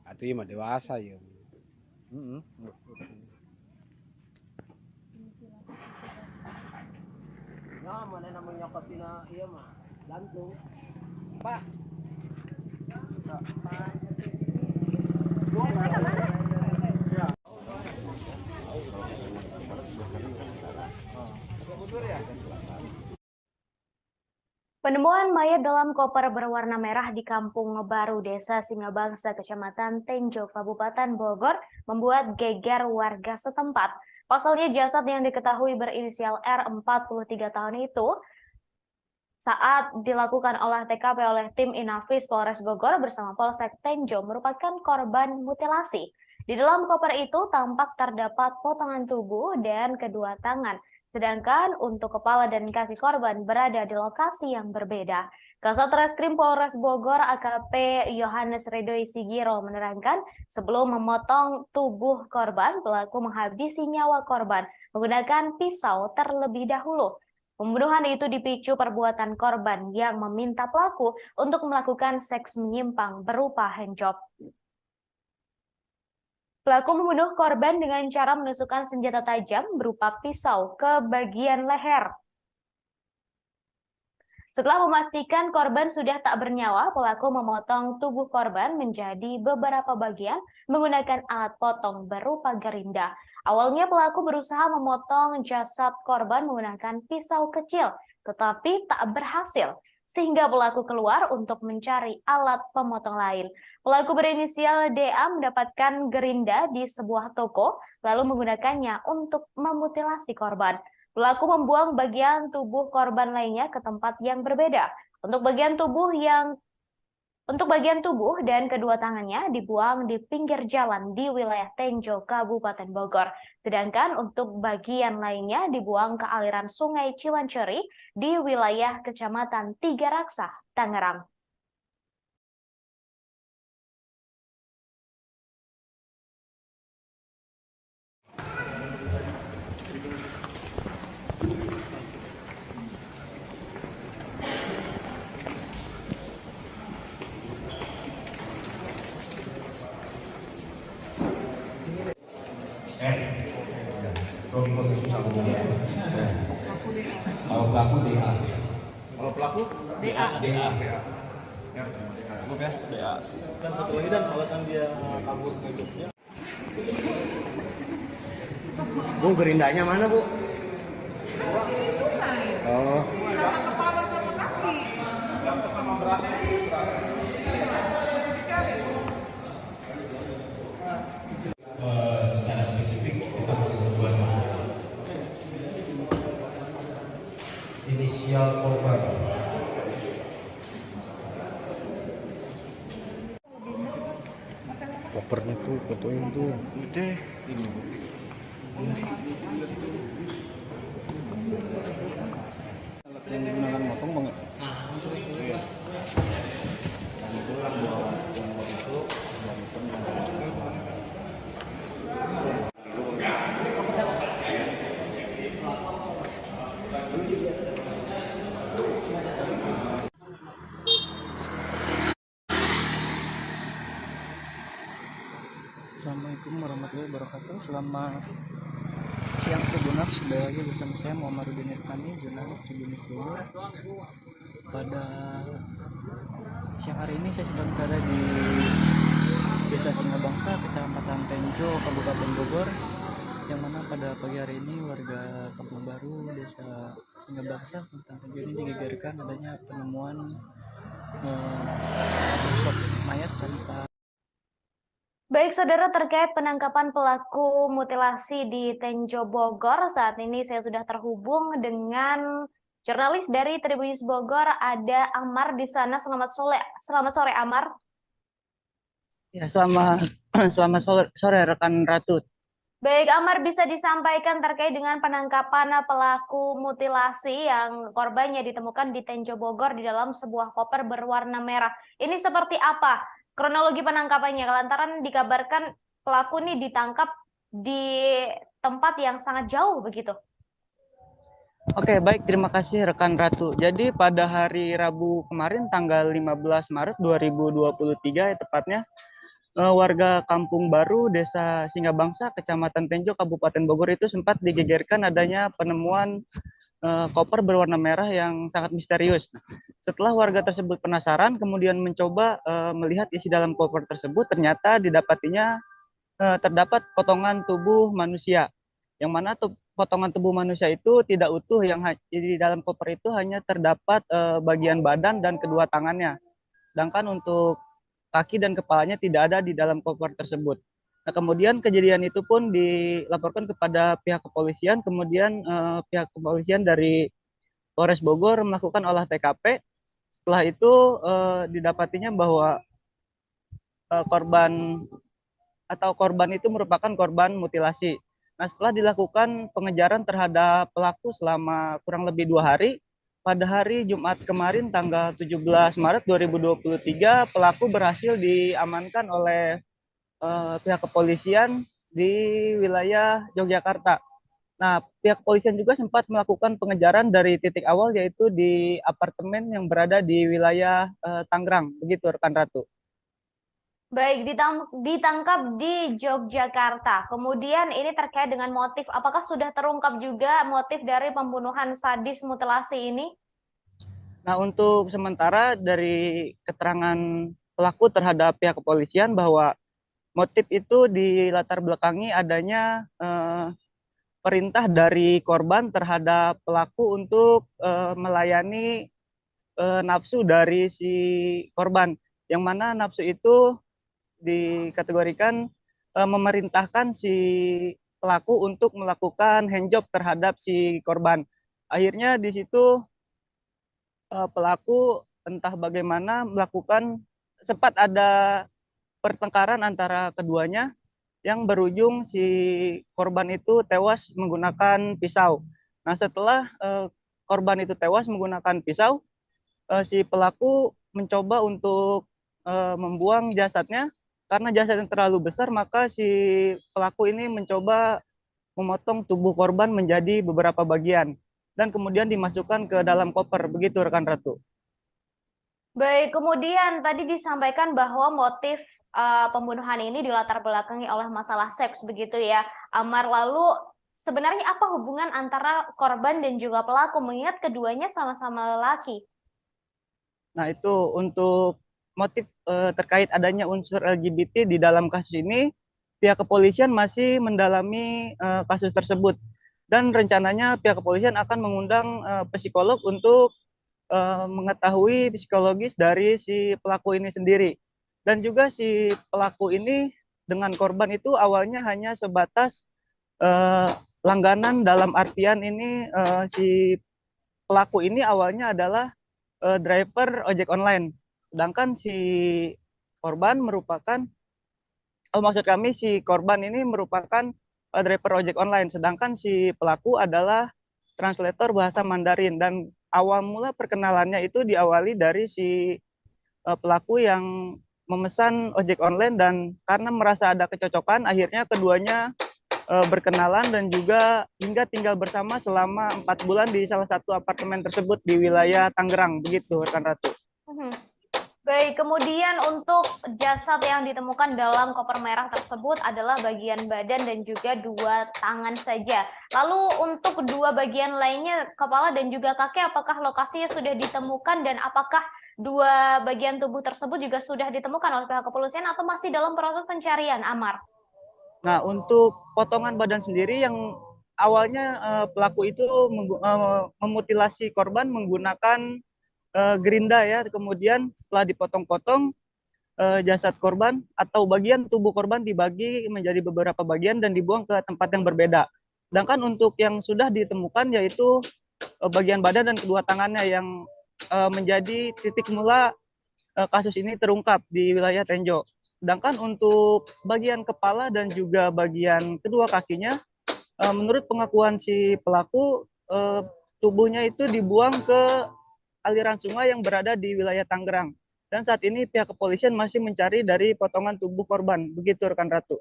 Ati mah dewasa ya. Nah, mana namanya kapina iya mah gantung. Pak. Penemuan mayat dalam koper berwarna merah di Kampung Baru, Desa Singabangsa, Kecamatan Tenjo, Kabupaten Bogor, membuat geger warga setempat. Pasalnya jasad yang diketahui berinisial R 43 tahun itu saat dilakukan olah TKP oleh tim Inavis Polres Bogor bersama Polsek Tenjo merupakan korban mutilasi. Di dalam koper itu tampak terdapat potongan tubuh dan kedua tangan, sedangkan untuk kepala dan kaki korban berada di lokasi yang berbeda. Kasat Reskrim Polres Bogor AKP Yohanes Ridoi Sigiro menerangkan, sebelum memotong tubuh korban, pelaku menghabisi nyawa korban menggunakan pisau terlebih dahulu. Pembunuhan itu dipicu perbuatan korban yang meminta pelaku untuk melakukan seks menyimpang berupa handjob. Pelaku membunuh korban dengan cara menusukkan senjata tajam berupa pisau ke bagian leher. Setelah memastikan korban sudah tak bernyawa, pelaku memotong tubuh korban menjadi beberapa bagian menggunakan alat potong berupa gerinda. Awalnya pelaku berusaha memotong jasad korban menggunakan pisau kecil, tetapi tak berhasil, sehingga pelaku keluar untuk mencari alat pemotong lain. Pelaku berinisial DA mendapatkan gerinda di sebuah toko, lalu menggunakannya untuk memutilasi korban. Pelaku membuang bagian tubuh korban lainnya ke tempat yang berbeda. Untuk bagian tubuh dan kedua tangannya dibuang di pinggir jalan di wilayah Tenjo, Kabupaten Bogor. Sedangkan untuk bagian lainnya dibuang ke aliran Sungai Ciwanceri di wilayah Kecamatan Tiga Raksa, Tangerang. Suami pelaku susah ngomongnya. Kalau pelaku DA. Kalau pelaku DA. DA. Cukup ya? DA. Dan satu lagi dan alasan dia kabur ke Jogja. Bu, gerindanya mana, Bu? Di sungai. Oh. Sama kepala sama kaki. Sama beratnya Secara spesifik kita masih berdua sama inisial korban. Kopernya tuh, fotoin tuh. Udah, ini Bu. Alat yang digunakan motong banget. Iya. Dan itulah bahwa yang itu Assalamualaikum warahmatullahi wabarakatuh. Selamat siang Tribuners, kembali lagi bersama saya Muhammadudin Irfani, jurnalis Tribunnews Bogor. Pada siang hari ini saya sedang berada di Desa Singabangsa, Kecamatan Tenjo, Kabupaten Bogor, yang mana pada pagi hari ini warga Kampung Baru, Desa Singabangsa, Kecamatan Tenjo ini digegerkan adanya penemuan sosok mayat tanpa. Baik saudara, terkait penangkapan pelaku mutilasi di Tenjo Bogor, saat ini saya sudah terhubung dengan jurnalis dari Tribunnews Bogor, ada Amar di sana. Selamat sore Amar. Ya, selamat sore rekan Ratu. Baik Amar, bisa disampaikan terkait dengan penangkapan pelaku mutilasi yang korbannya ditemukan di Tenjo Bogor di dalam sebuah koper berwarna merah. Ini seperti apa kronologi penangkapannya? Lantaran dikabarkan pelaku ini ditangkap di tempat yang sangat jauh begitu. Oke, baik, terima kasih rekan Ratu. Jadi pada hari Rabu kemarin tanggal 15 Maret 2023 ya tepatnya, warga Kampung Baru, Desa Singabangsa, Kecamatan Tenjo, Kabupaten Bogor itu sempat digegerkan adanya penemuan koper berwarna merah yang sangat misterius. Setelah warga tersebut penasaran, kemudian mencoba melihat isi dalam koper tersebut, ternyata didapatinya terdapat potongan tubuh manusia, yang mana potongan tubuh manusia itu tidak utuh, yang di dalam koper itu hanya terdapat bagian badan dan kedua tangannya. Sedangkan untuk kaki dan kepalanya tidak ada di dalam koper tersebut. Nah, kemudian kejadian itu pun dilaporkan kepada pihak kepolisian, kemudian pihak kepolisian dari Polres Bogor melakukan olah TKP. Setelah itu didapatinya bahwa korban itu merupakan korban mutilasi. Nah, setelah dilakukan pengejaran terhadap pelaku selama kurang lebih 2 hari, pada hari Jumat kemarin tanggal 17 Maret 2023, pelaku berhasil diamankan oleh pihak kepolisian di wilayah Yogyakarta. Nah, pihak kepolisian juga sempat melakukan pengejaran dari titik awal, yaitu di apartemen yang berada di wilayah Tangerang. Begitu rekan Ratu. Baik, ditangkap di Yogyakarta. Kemudian ini terkait dengan motif. Apakah sudah terungkap juga motif dari pembunuhan sadis mutilasi ini? Nah, untuk sementara dari keterangan pelaku terhadap pihak kepolisian bahwa motif itu dilatar belakangi adanya perintah dari korban terhadap pelaku untuk melayani nafsu dari si korban, yang mana nafsu itu dikategorikan memerintahkan si pelaku untuk melakukan handjob terhadap si korban. Akhirnya di situ pelaku entah bagaimana melakukan, sempat ada pertengkaran antara keduanya yang berujung si korban itu tewas menggunakan pisau. Nah, setelah korban itu tewas menggunakan pisau, si pelaku mencoba untuk membuang jasadnya. Karena jasadnya terlalu besar, maka si pelaku ini mencoba memotong tubuh korban menjadi beberapa bagian dan kemudian dimasukkan ke dalam koper. Begitu rekan Ratu. Baik, kemudian tadi disampaikan bahwa motif pembunuhan ini dilatar belakangi oleh masalah seks, begitu ya, Amar. Lalu sebenarnya apa hubungan antara korban dan juga pelaku, mengingat keduanya sama-sama lelaki? Nah, itu untuk motif terkait adanya unsur LGBT di dalam kasus ini, pihak kepolisian masih mendalami kasus tersebut. Dan rencananya pihak kepolisian akan mengundang psikolog untuk mengetahui psikologis dari si pelaku ini sendiri. Dan juga si pelaku ini dengan korban itu awalnya hanya sebatas langganan, dalam artian ini si pelaku ini awalnya adalah driver ojek online. Sedangkan si korban merupakan, maksud kami si korban ini merupakan driver ojek online, sedangkan si pelaku adalah translator bahasa Mandarin. Dan awal mula perkenalannya itu diawali dari si pelaku yang memesan ojek online, dan karena merasa ada kecocokan, akhirnya keduanya berkenalan dan juga hingga tinggal bersama selama 4 bulan di salah satu apartemen tersebut di wilayah Tangerang. Begitu rekan Ratu. Baik, kemudian untuk jasad yang ditemukan dalam koper merah tersebut adalah bagian badan dan juga 2 tangan saja. Lalu untuk 2 bagian lainnya, kepala dan juga kaki, apakah lokasinya sudah ditemukan dan apakah 2 bagian tubuh tersebut juga sudah ditemukan oleh pihak kepolisian atau masih dalam proses pencarian, Amar? Nah, untuk potongan badan sendiri yang awalnya pelaku itu memutilasi korban menggunakan gerinda ya, kemudian setelah dipotong-potong jasad korban atau bagian tubuh korban dibagi menjadi beberapa bagian dan dibuang ke tempat yang berbeda. Sedangkan untuk yang sudah ditemukan yaitu bagian badan dan kedua tangannya yang menjadi titik mula kasus ini terungkap di wilayah Tenjo. Sedangkan untuk bagian kepala dan juga bagian kedua kakinya, menurut pengakuan si pelaku, tubuhnya itu dibuang ke aliran sungai yang berada di wilayah Tangerang. Dan saat ini pihak kepolisian masih mencari dari potongan tubuh korban. Begitu rekan Ratu.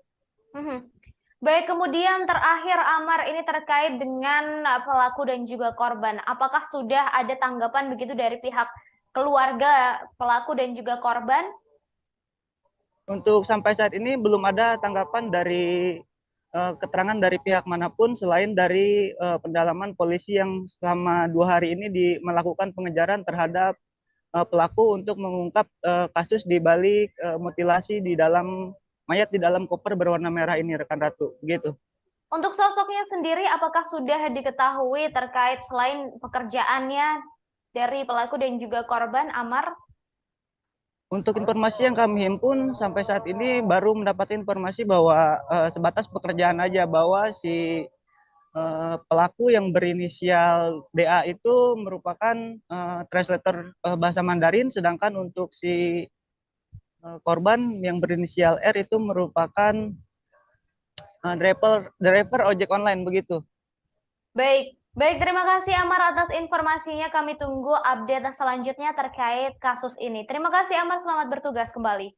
Baik, kemudian terakhir Amar, ini terkait dengan pelaku dan juga korban. Apakah sudah ada tanggapan begitu dari pihak keluarga pelaku dan juga korban? Untuk sampai saat ini belum ada tanggapan dari keterangan dari pihak manapun selain dari pendalaman polisi yang selama 2 hari ini melakukan pengejaran terhadap pelaku untuk mengungkap kasus di balik mutilasi di dalam mayat di dalam koper berwarna merah ini, rekan Ratu. Begitu. Untuk sosoknya sendiri, apakah sudah diketahui terkait selain pekerjaannya dari pelaku dan juga korban, Amar? Untuk informasi yang kami himpun sampai saat ini baru mendapat informasi bahwa sebatas pekerjaan aja, bahwa si pelaku yang berinisial DA itu merupakan translator bahasa Mandarin, sedangkan untuk si korban yang berinisial R itu merupakan driver ojek online. Begitu. Baik, terima kasih Amar atas informasinya. Kami tunggu update selanjutnya terkait kasus ini. Terima kasih Amar, selamat bertugas kembali.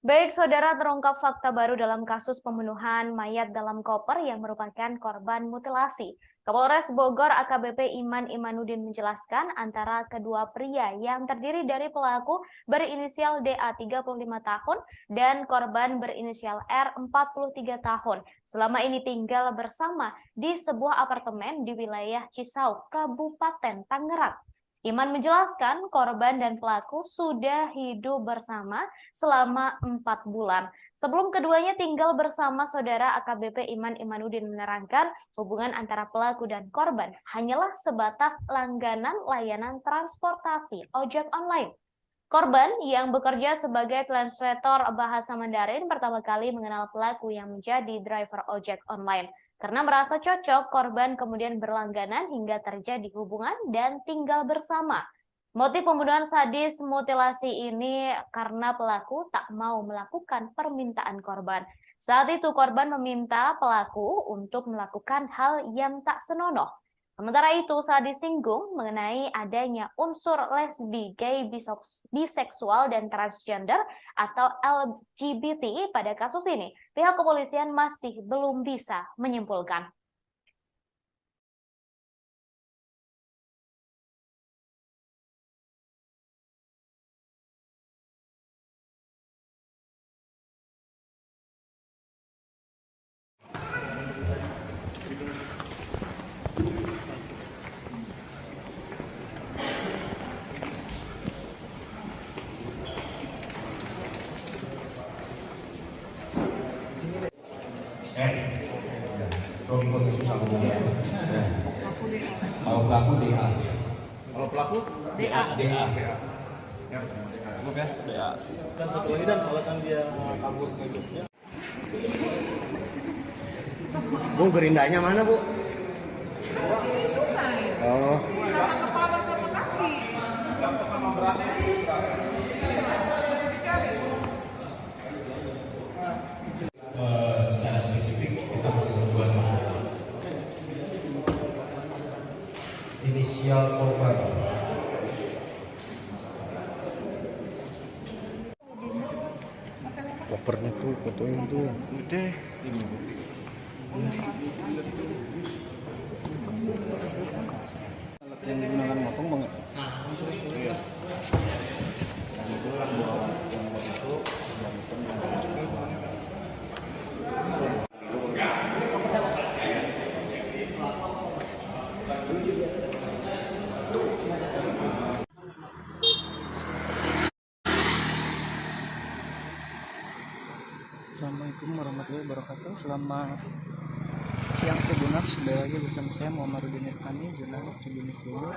Baik, saudara, terungkap fakta baru dalam kasus pembunuhan mayat dalam koper yang merupakan korban mutilasi. Kapolres Bogor AKBP Iman Imanuddin menjelaskan antara kedua pria yang terdiri dari pelaku berinisial DA 35 tahun dan korban berinisial R 43 tahun. Selama ini tinggal bersama di sebuah apartemen di wilayah Cisauk, Kabupaten Tangerang. Iman menjelaskan korban dan pelaku sudah hidup bersama selama 4 bulan. Sebelum keduanya tinggal bersama, saudara AKBP Iman Imanuddin menerangkan hubungan antara pelaku dan korban hanyalah sebatas langganan layanan transportasi ojek online. Korban yang bekerja sebagai translator bahasa Mandarin pertama kali mengenal pelaku yang menjadi driver ojek online. Karena merasa cocok, korban kemudian berlangganan hingga terjadi hubungan dan tinggal bersama. Motif pembunuhan sadis mutilasi ini karena pelaku tak mau melakukan permintaan korban. Saat itu korban meminta pelaku untuk melakukan hal yang tak senonoh. Sementara itu, saat disinggung mengenai adanya unsur lesbi, gay, biseksual, dan transgender atau LGBT pada kasus ini, pihak kepolisian masih belum bisa menyimpulkan. Suami kau susah ngomongnya. Kalau pelaku DA. Kalau pelaku DA. Oke. DA. Dan satu lagi dan alasan dia kabur ke Jogja. Bu, gerindanya mana, Bu? Di sungai. Oh. Sama kepala sama kaki. Sama beratnya. Masih dicari. Secara spesifik kita masih berdua sama. Inisial korban. Kopernya tuh, fotoin tuh. Udah. Alat yang digunakan motong banget. Iya. Dan itu yang buat itu Assalamualaikum warahmatullahi wabarakatuh. Selamat siang Tribuners, kembali lagi bersama saya Muhammadudin Irfani, jurnalis Tribunnews Bogor.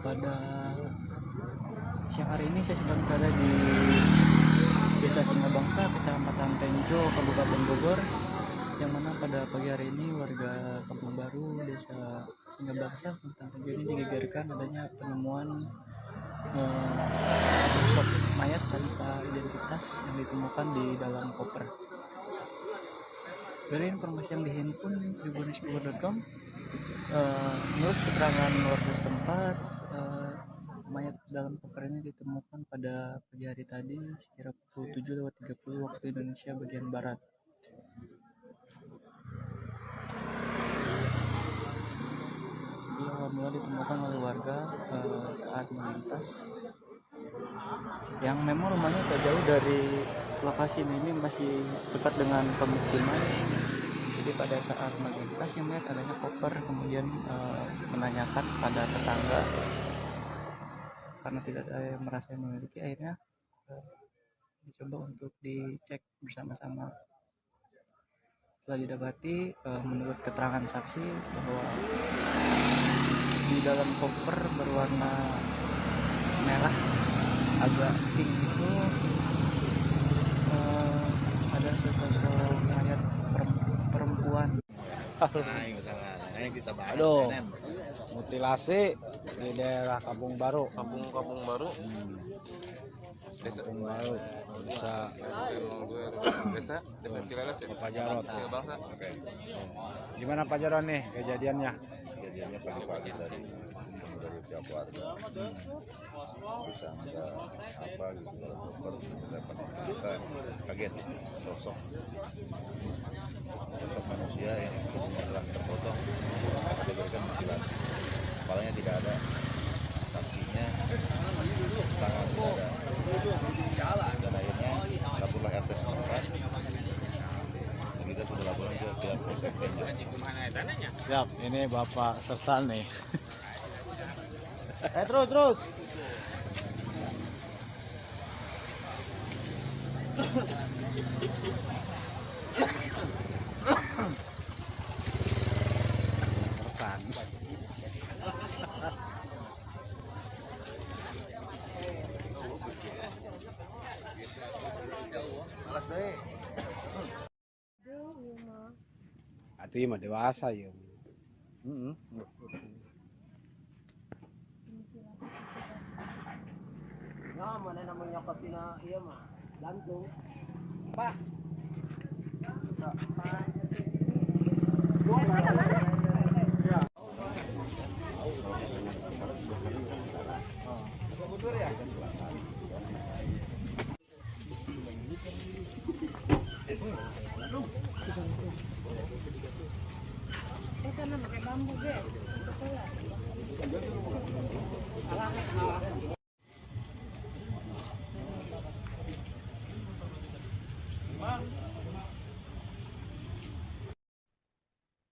Pada siang hari ini saya sedang berada di Desa Singabangsa, Kecamatan Tenjo, Kabupaten Bogor, yang mana pada pagi hari ini warga Kampung Baru, Desa Singabangsa, Kecamatan Tenjo ini digegerkan adanya penemuan sosok mayat tanpa identitas yang ditemukan di dalam koper. Dari informasi yang dihimpun tribunnews.com, menurut keterangan warga setempat, mayat dalam koper ini ditemukan pada pagi hari tadi sekira pukul 7:30 waktu Indonesia bagian barat. Dia mula ditemukan oleh warga saat melintas, yang memang rumahnya tak jauh dari lokasi ini masih dekat dengan pemukiman. Jadi pada saat melintas yang melihat adanya koper, kemudian menanyakan pada tetangga karena tidak ada yang merasa memiliki, akhirnya dicoba untuk dicek bersama-sama. Setelah didapati, menurut keterangan saksi bahwa di dalam koper berwarna merah agak pink itu ada sesosok mayat perempuan. Aduh, mutilasi di daerah Kampung Baru. Kampung Baru. Desa Kampung Baru. Desa Pak Jarot. Bangsa. Oke. Gimana Pak Jarot nih kejadiannya? Kejadiannya pagi-pagi dari pihak warga. Bisa ada apa gitu dalam koper, dapat kita kaget sosok manusia yang telah terpotong, diberikan mutilasi. Kepalanya tidak ada, kakinya, tangan tidak ada, dan akhirnya laporlah RT setempat. Kita sudah laporan ke pihak Polsek Tenjo. Siap, ini Bapak Sersan nih. Terus. Alas deh. Atuh mah dewasa ya. Ya, mana namanya katina iya mah gantung. Pak.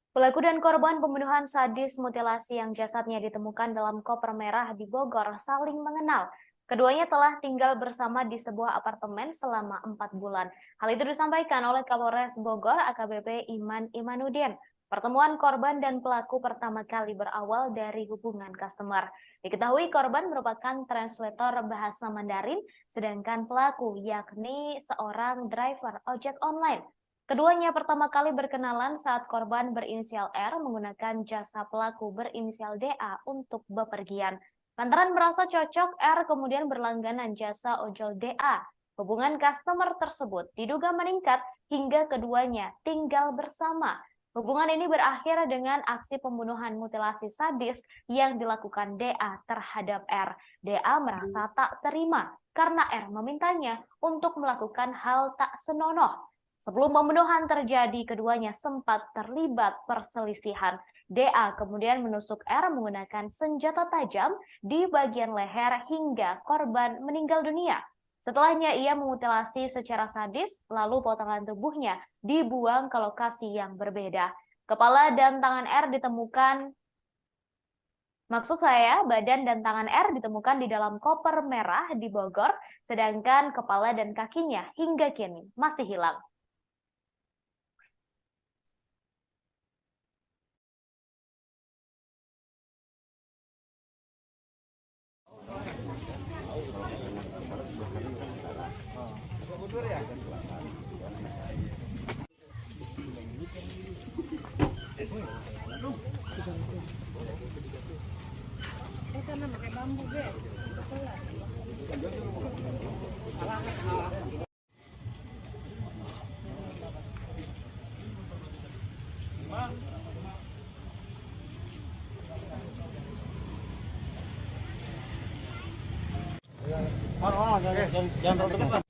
Pelaku dan korban pembunuhan sadis mutilasi yang jasadnya ditemukan dalam koper merah di Bogor saling mengenal. Keduanya telah tinggal bersama di sebuah apartemen selama 4 bulan. Hal itu disampaikan oleh Kapolres Bogor AKBP Iman Imanuddin. Pertemuan korban dan pelaku pertama kali berawal dari hubungan customer. Diketahui korban merupakan translator bahasa Mandarin, sedangkan pelaku yakni seorang driver ojek online. Keduanya pertama kali berkenalan saat korban berinisial R menggunakan jasa pelaku berinisial DA untuk bepergian. Lantaran merasa cocok, R kemudian berlangganan jasa ojol DA. Hubungan customer tersebut diduga meningkat hingga keduanya tinggal bersama. Hubungan ini berakhir dengan aksi pembunuhan mutilasi sadis yang dilakukan DA terhadap R. DA merasa tak terima karena R memintanya untuk melakukan hal tak senonoh. Sebelum pembunuhan terjadi, keduanya sempat terlibat perselisihan. DA kemudian menusuk R menggunakan senjata tajam di bagian leher hingga korban meninggal dunia. Setelahnya ia memutilasi secara sadis, lalu potongan tubuhnya dibuang ke lokasi yang berbeda. Kepala dan tangan R ditemukan, badan dan tangan R ditemukan di dalam koper merah di Bogor, sedangkan kepala dan kakinya hingga kini masih hilang. Jangan terlalu dekat.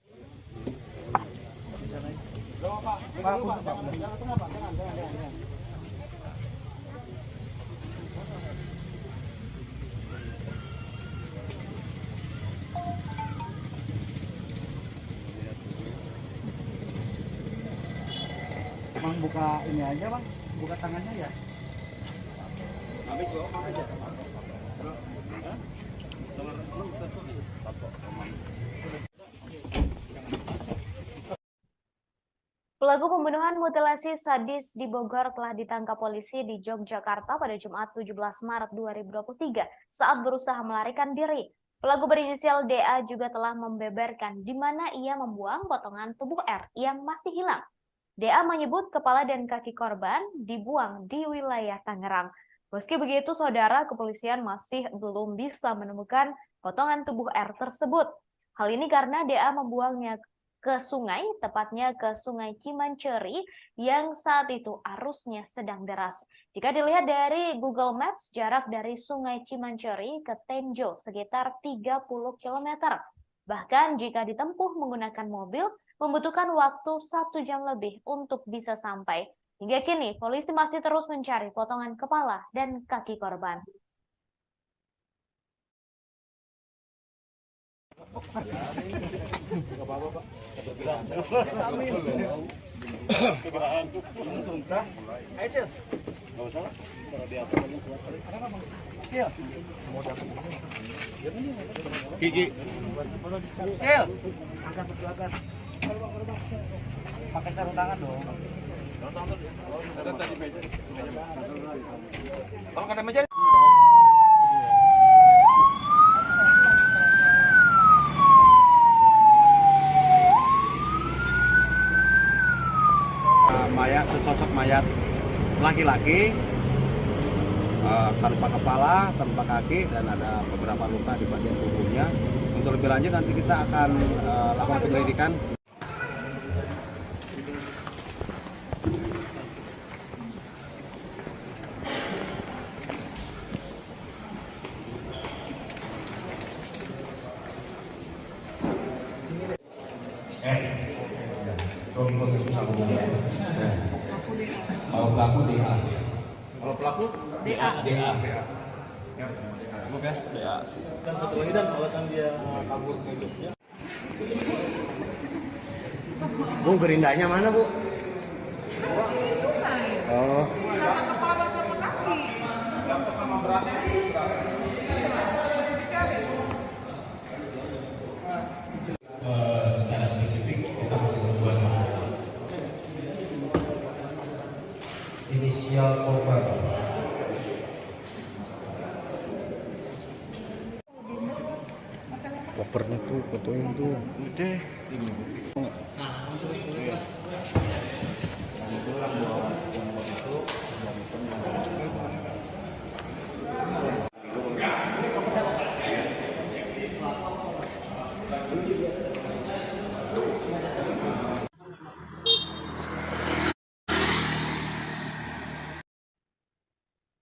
Bang buka ini aja bang, buka tangannya ya. Pelaku pembunuhan mutilasi sadis di Bogor telah ditangkap polisi di Yogyakarta pada Jumat 17 Maret 2023 saat berusaha melarikan diri. Pelaku berinisial DA juga telah membeberkan di mana ia membuang potongan tubuh R yang masih hilang. DA menyebut kepala dan kaki korban dibuang di wilayah Tangerang. Meski begitu, saudara, kepolisian masih belum bisa menemukan potongan tubuh R tersebut. Hal ini karena DA membuangnya ke sungai, tepatnya ke Sungai Cimanceri yang saat itu arusnya sedang deras. Jika dilihat dari Google Maps, jarak dari Sungai Cimanceri ke Tenjo sekitar 30 km. Bahkan jika ditempuh menggunakan mobil, membutuhkan waktu 1 jam lebih untuk bisa sampai. Hingga kini, polisi masih terus mencari potongan kepala dan kaki korban. Ayo, Cil. Nggak usah lah. Kalau di atas, kuat. Ada apa, Bang? Gigi. Pakai sarung tangan dong. Kalau kata meja. Mayat, sesosok mayat laki-laki tanpa kepala, tanpa kaki, dan ada beberapa luka di bagian tubuhnya. Untuk lebih lanjut nanti kita akan lakukan penyelidikan. Suami pengesus sambungan ya. Kalau pelaku DA. Kalau pelaku DA. DA. Cukup ya? ya. Dan satu lagi dan alasan dia kabur ke Jogja. Bu, gerindanya mana, Bu? Di sungai. Oh. Sama kepala sama kaki. Sama beratnya Masih dicari. Secara spesifik kita masih berdua sama. Inisial korban. Kopernya tuh, fotoin tuh. Udah.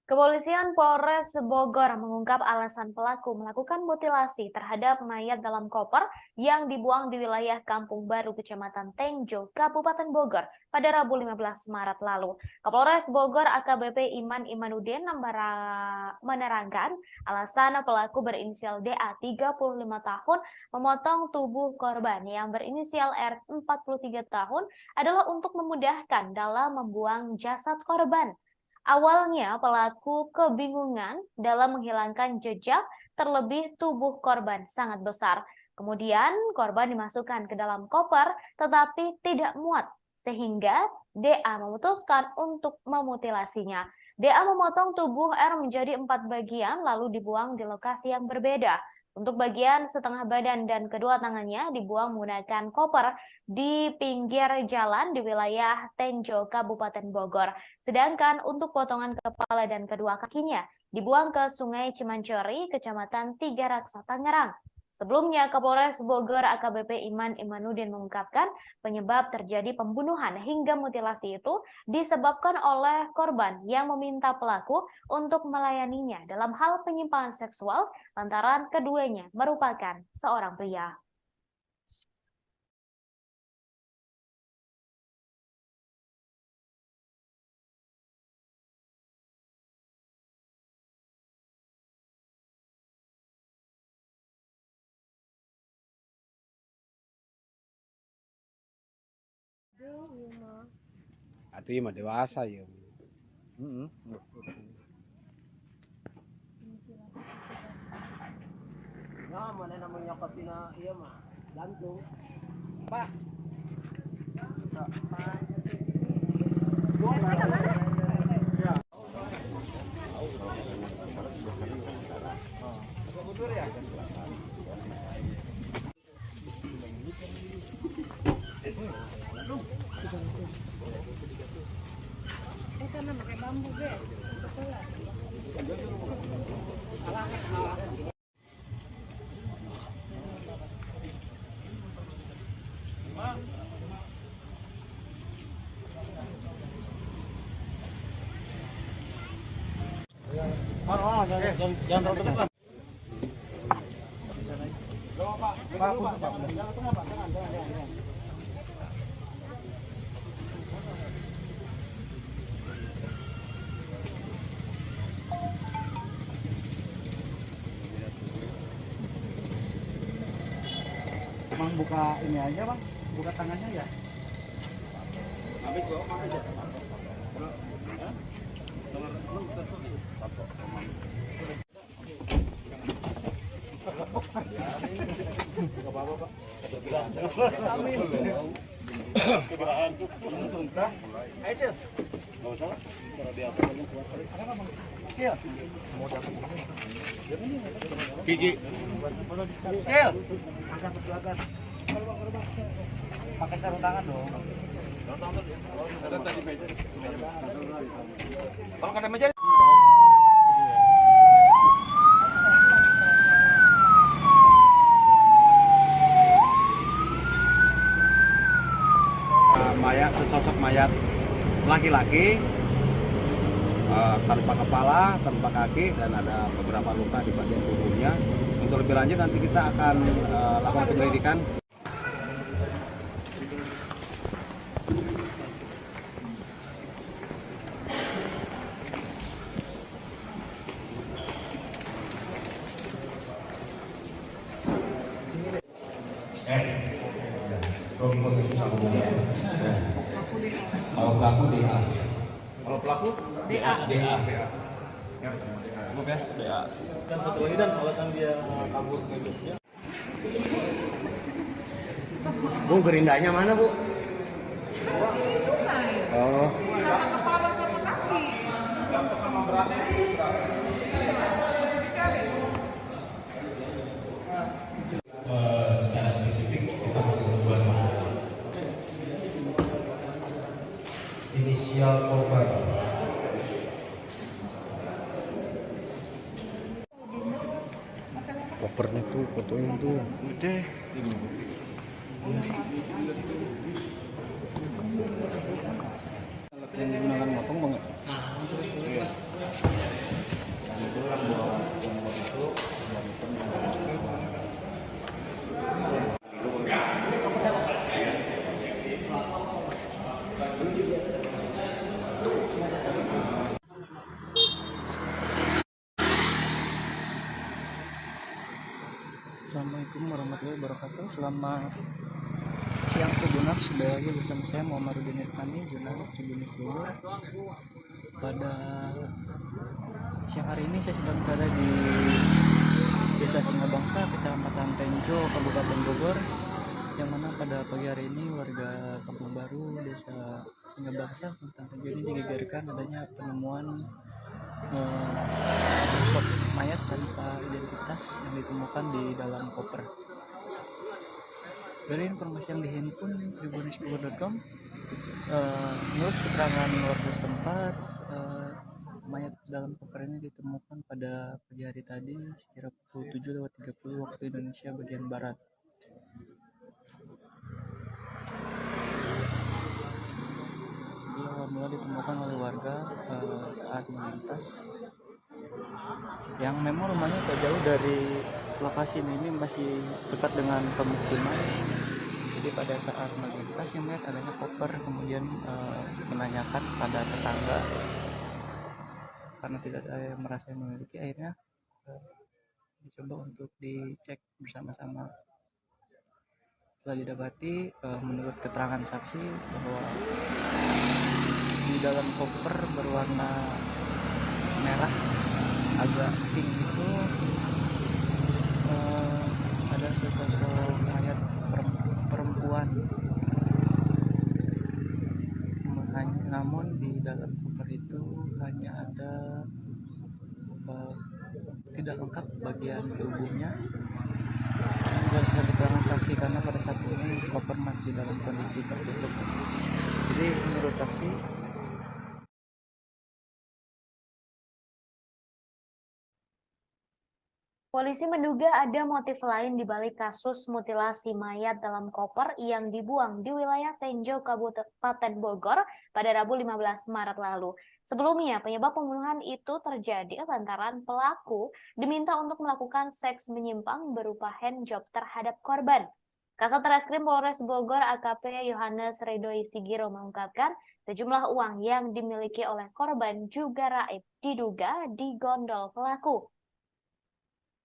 Kepolisian Polres Bogor mengungkap alasan pelaku melakukan mutilasi terhadap mayat dalam koper yang dibuang di wilayah Kampung Baru, Kecamatan Tenjo, Kabupaten Bogor pada Rabu 15 Maret lalu. Kapolres Bogor AKBP Iman Imanudin menerangkan alasan pelaku berinisial DA 35 tahun memotong tubuh korban yang berinisial R 43 tahun adalah untuk memudahkan dalam membuang jasad korban. Awalnya pelaku kebingungan dalam menghilangkan jejak, terlebih tubuh korban sangat besar. Kemudian korban dimasukkan ke dalam koper tetapi tidak muat, sehingga DA memutuskan untuk memutilasinya. DA memotong tubuh R menjadi 4 bagian lalu dibuang di lokasi yang berbeda. Untuk bagian setengah badan dan kedua tangannya dibuang menggunakan koper di pinggir jalan di wilayah Tenjo, Kabupaten Bogor. Sedangkan untuk potongan kepala dan kedua kakinya dibuang ke Sungai Cimanceri, Kecamatan Tiga Raksa, Tangerang. Sebelumnya, Kapolres Bogor AKBP Iman Imanudin mengungkapkan penyebab terjadi pembunuhan hingga mutilasi itu disebabkan oleh korban yang meminta pelaku untuk melayaninya dalam hal penyimpangan seksual lantaran keduanya merupakan seorang pria. Aduh, ya mah dewasa ya. Nah, mana namanya katina iya mah gantung. Pak. Jangan terlalu depan. Bang, buka ini aja, Bang. Buka tangannya ya. Habis bawa aja. Gigi. Pakai sarung tangan dong. Kalau ada meja. Mayat, sesosok mayat laki-laki tanpa kepala, tanpa kaki, dan ada beberapa luka di bagian tubuhnya. Untuk lebih lanjut nanti kita akan lakukan penyelidikan. From kondisi sabunnya. Kalau pelaku DA. Kalau pelaku DA. DA. Oke. DA. Dan satu lagi dan alasan dia kabur ke Jogja. Bu, gerindanya mana, Bu? Di sungai. Oh. Sama kepala sama kaki. Sama beratnya Secara spesifik kita masih membuat saksi. Inisial korban. Kopernya tuh, fotonya tuh. Udah. Alat yang digunakan motong banget. Iya. Dan itu yang buat itu Assalamualaikum warahmatullahi wabarakatuh. Selamat siang Tribuners, sudah lagi bersama saya Muhammadudin Irfani, jurnalis Tribunnews Bogor. Pada siang hari ini saya sedang berada di Desa Singabangsa, Kecamatan Tenjo, Kabupaten Bogor, yang mana pada pagi hari ini warga Kampung Baru, Desa Singabangsa, Kecamatan Tenjo ini digegerkan adanya penemuan sosok mayat tanpa identitas yang ditemukan di dalam koper. Dari informasi yang dihimpun tribunnews.com, menurut keterangan warga setempat, mayat dalam koper ini ditemukan pada pagi hari tadi sekira pukul 7:30 waktu Indonesia bagian barat. Dia awal mula ditemukan oleh warga saat melintas, yang memang rumahnya tak jauh dari lokasi ini, masih dekat dengan pemukiman. Jadi pada saat melintas yang melihat adanya koper, kemudian menanyakan pada tetangga karena tidak ada yang merasa yang memiliki, akhirnya dicoba untuk dicek bersama-sama. Setelah didapati, menurut keterangan saksi, bahwa di dalam koper berwarna merah agak pink itu ada sesosok mayat perempuan. Namun di dalam koper itu hanya ada tidak lengkap bagian tubuhnya. Berdasarkan keterangan saksi, karena pada saat ini koper masih dalam kondisi tertutup. Jadi menurut saksi, polisi menduga ada motif lain di balik kasus mutilasi mayat dalam koper yang dibuang di wilayah Tenjo, Kabupaten Bogor pada Rabu 15 Maret lalu. Sebelumnya, penyebab pembunuhan itu terjadi lantaran pelaku diminta untuk melakukan seks menyimpang berupa handjob terhadap korban. Kasat Reskrim Polres Bogor AKP Yohanes Ridho Sigiro mengungkapkan sejumlah uang yang dimiliki oleh korban juga raib diduga digondol pelaku.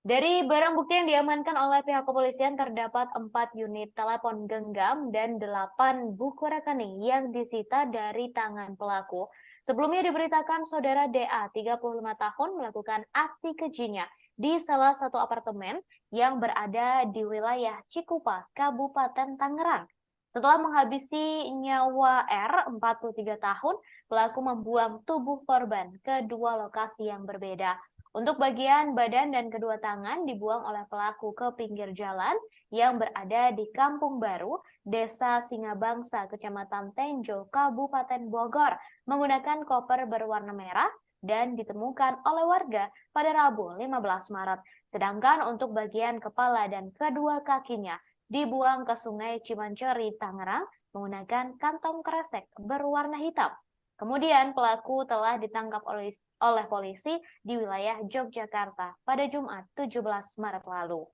Dari barang bukti yang diamankan oleh pihak kepolisian terdapat 4 unit telepon genggam dan 8 buku rekening yang disita dari tangan pelaku. Sebelumnya diberitakan saudara DA 35 tahun melakukan aksi kejinya di salah satu apartemen yang berada di wilayah Cikupa, Kabupaten Tangerang. Setelah menghabisi nyawa R, 43 tahun, pelaku membuang tubuh korban ke dua lokasi yang berbeda. Untuk bagian badan dan kedua tangan dibuang oleh pelaku ke pinggir jalan yang berada di Kampung Baru, Desa Singabangsa, Kecamatan Tenjo, Kabupaten Bogor, menggunakan koper berwarna merah dan ditemukan oleh warga pada Rabu 15 Maret. Sedangkan untuk bagian kepala dan kedua kakinya dibuang ke Sungai Cimanceri, Tangerang menggunakan kantong kresek berwarna hitam. Kemudian pelaku telah ditangkap oleh polisi di wilayah Yogyakarta pada Jumat 17 Maret lalu.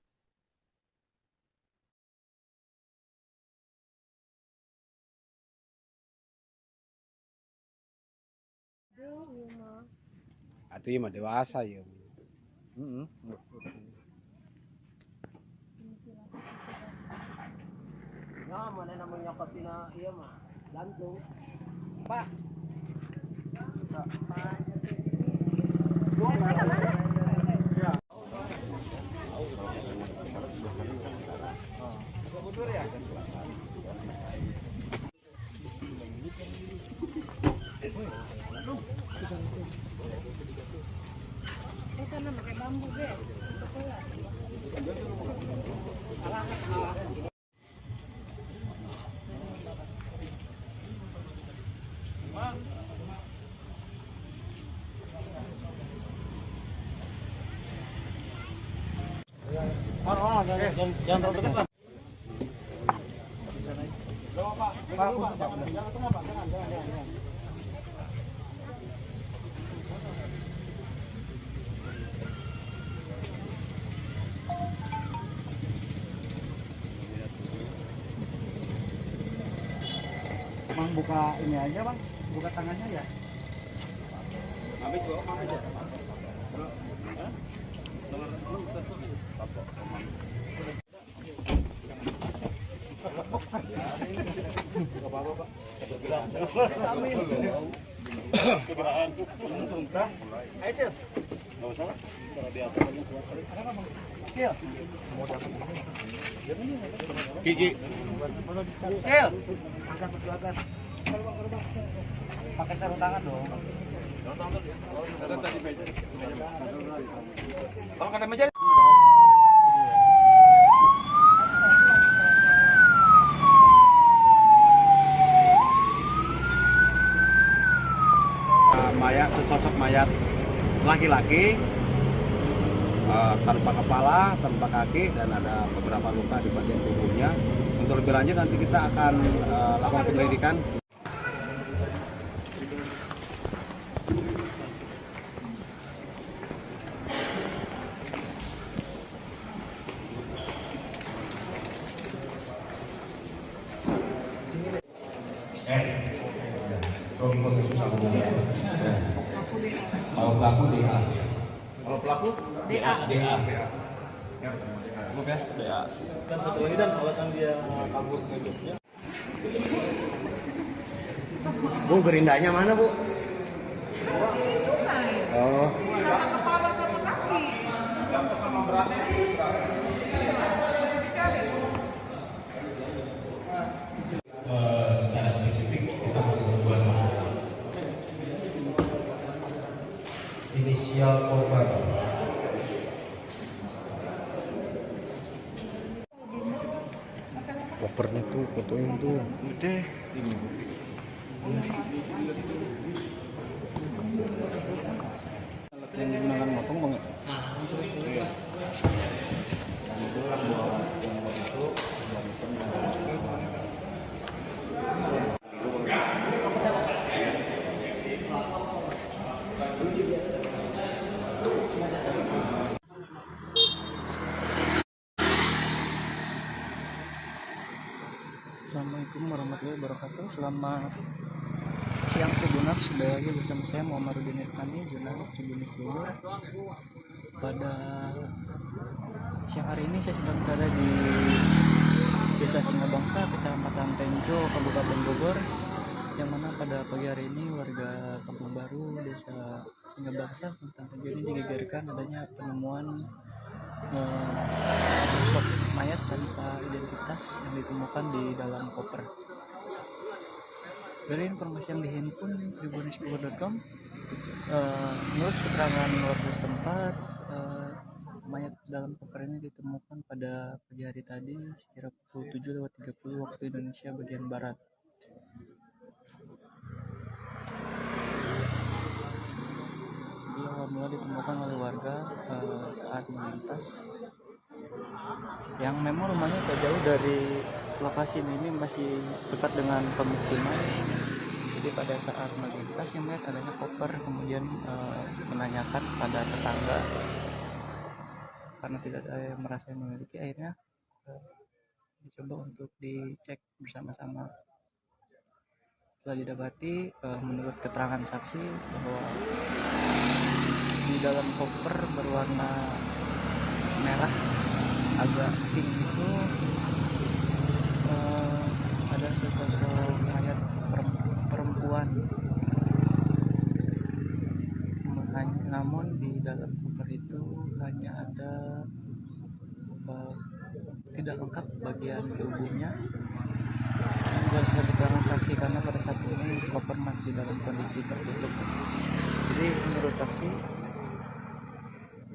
Itu mah dewasa ya. Ya, mana namanya katina iya mah gantung. Pak. Jangan terlalu dekat. Bang, buka ini aja bang, buka tangannya ya. Habis bawa mana aja? Gigi. Pakai sarung tangan dong. Kalau ada meja. Sesosok mayat laki-laki tanpa kepala, tanpa kaki, dan ada beberapa luka di bagian tubuhnya. Untuk lebih lanjut nanti kita akan lakukan penyelidikan. Kalau pelaku DA. Kalau pelaku DA. DA. Cukup ya? DA. Dan satu lagi dan alasan dia kabur ke Jogja. Bu, gerindanya mana, Bu? Oh. Sama kepala sama kaki. Sama beratnya Secara spesifik kita masih berdua sama. Inisial korban. Kopernya tuh, fotoin tuh. Udah. Alat yang digunakan motong bang. Iya. Dan itu yang bawa itu Assalamualaikum warahmatullahi wabarakatuh. Selamat siang Tribuners, kembali lagi bersama saya Muhammadudin Irfani, jurnalis Tribunnews Bogor. Pada siang hari ini saya sedang berada di Desa Singabangsa, Kecamatan Tenjo, Kabupaten Bogor, yang mana pada pagi hari ini warga Kampung Baru, Desa Singgabangsa, Kecamatan Tenjo ini digegerkan adanya penemuan sosok mayat tanpa identitas yang ditemukan di dalam koper. Dari informasi yang dihimpun tribunnews.com, menurut keterangan warga setempat, mayat dalam koper ini ditemukan pada pagi hari tadi sekira pukul 7:30 waktu Indonesia bagian barat. Dia awal mula ditemukan oleh warga saat melintas, yang memang rumahnya tak jauh dari lokasi ini, masih dekat dengan pemukiman. Jadi pada saat melintas yang melihat adanya koper, kemudian menanyakan pada tetangga karena tidak ada yang merasa memiliki, akhirnya dicoba untuk dicek bersama-sama. Setelah didapati, menurut keterangan saksi, bahwa di dalam koper berwarna merah agak pink itu ada sesosok mayat perempuan. Namun di dalam koper itu hanya ada tidak lengkap bagian tubuhnya. Berdasarkan keterangan saksi, karena pada saat ini koper masih dalam kondisi tertutup. Jadi menurut saksi,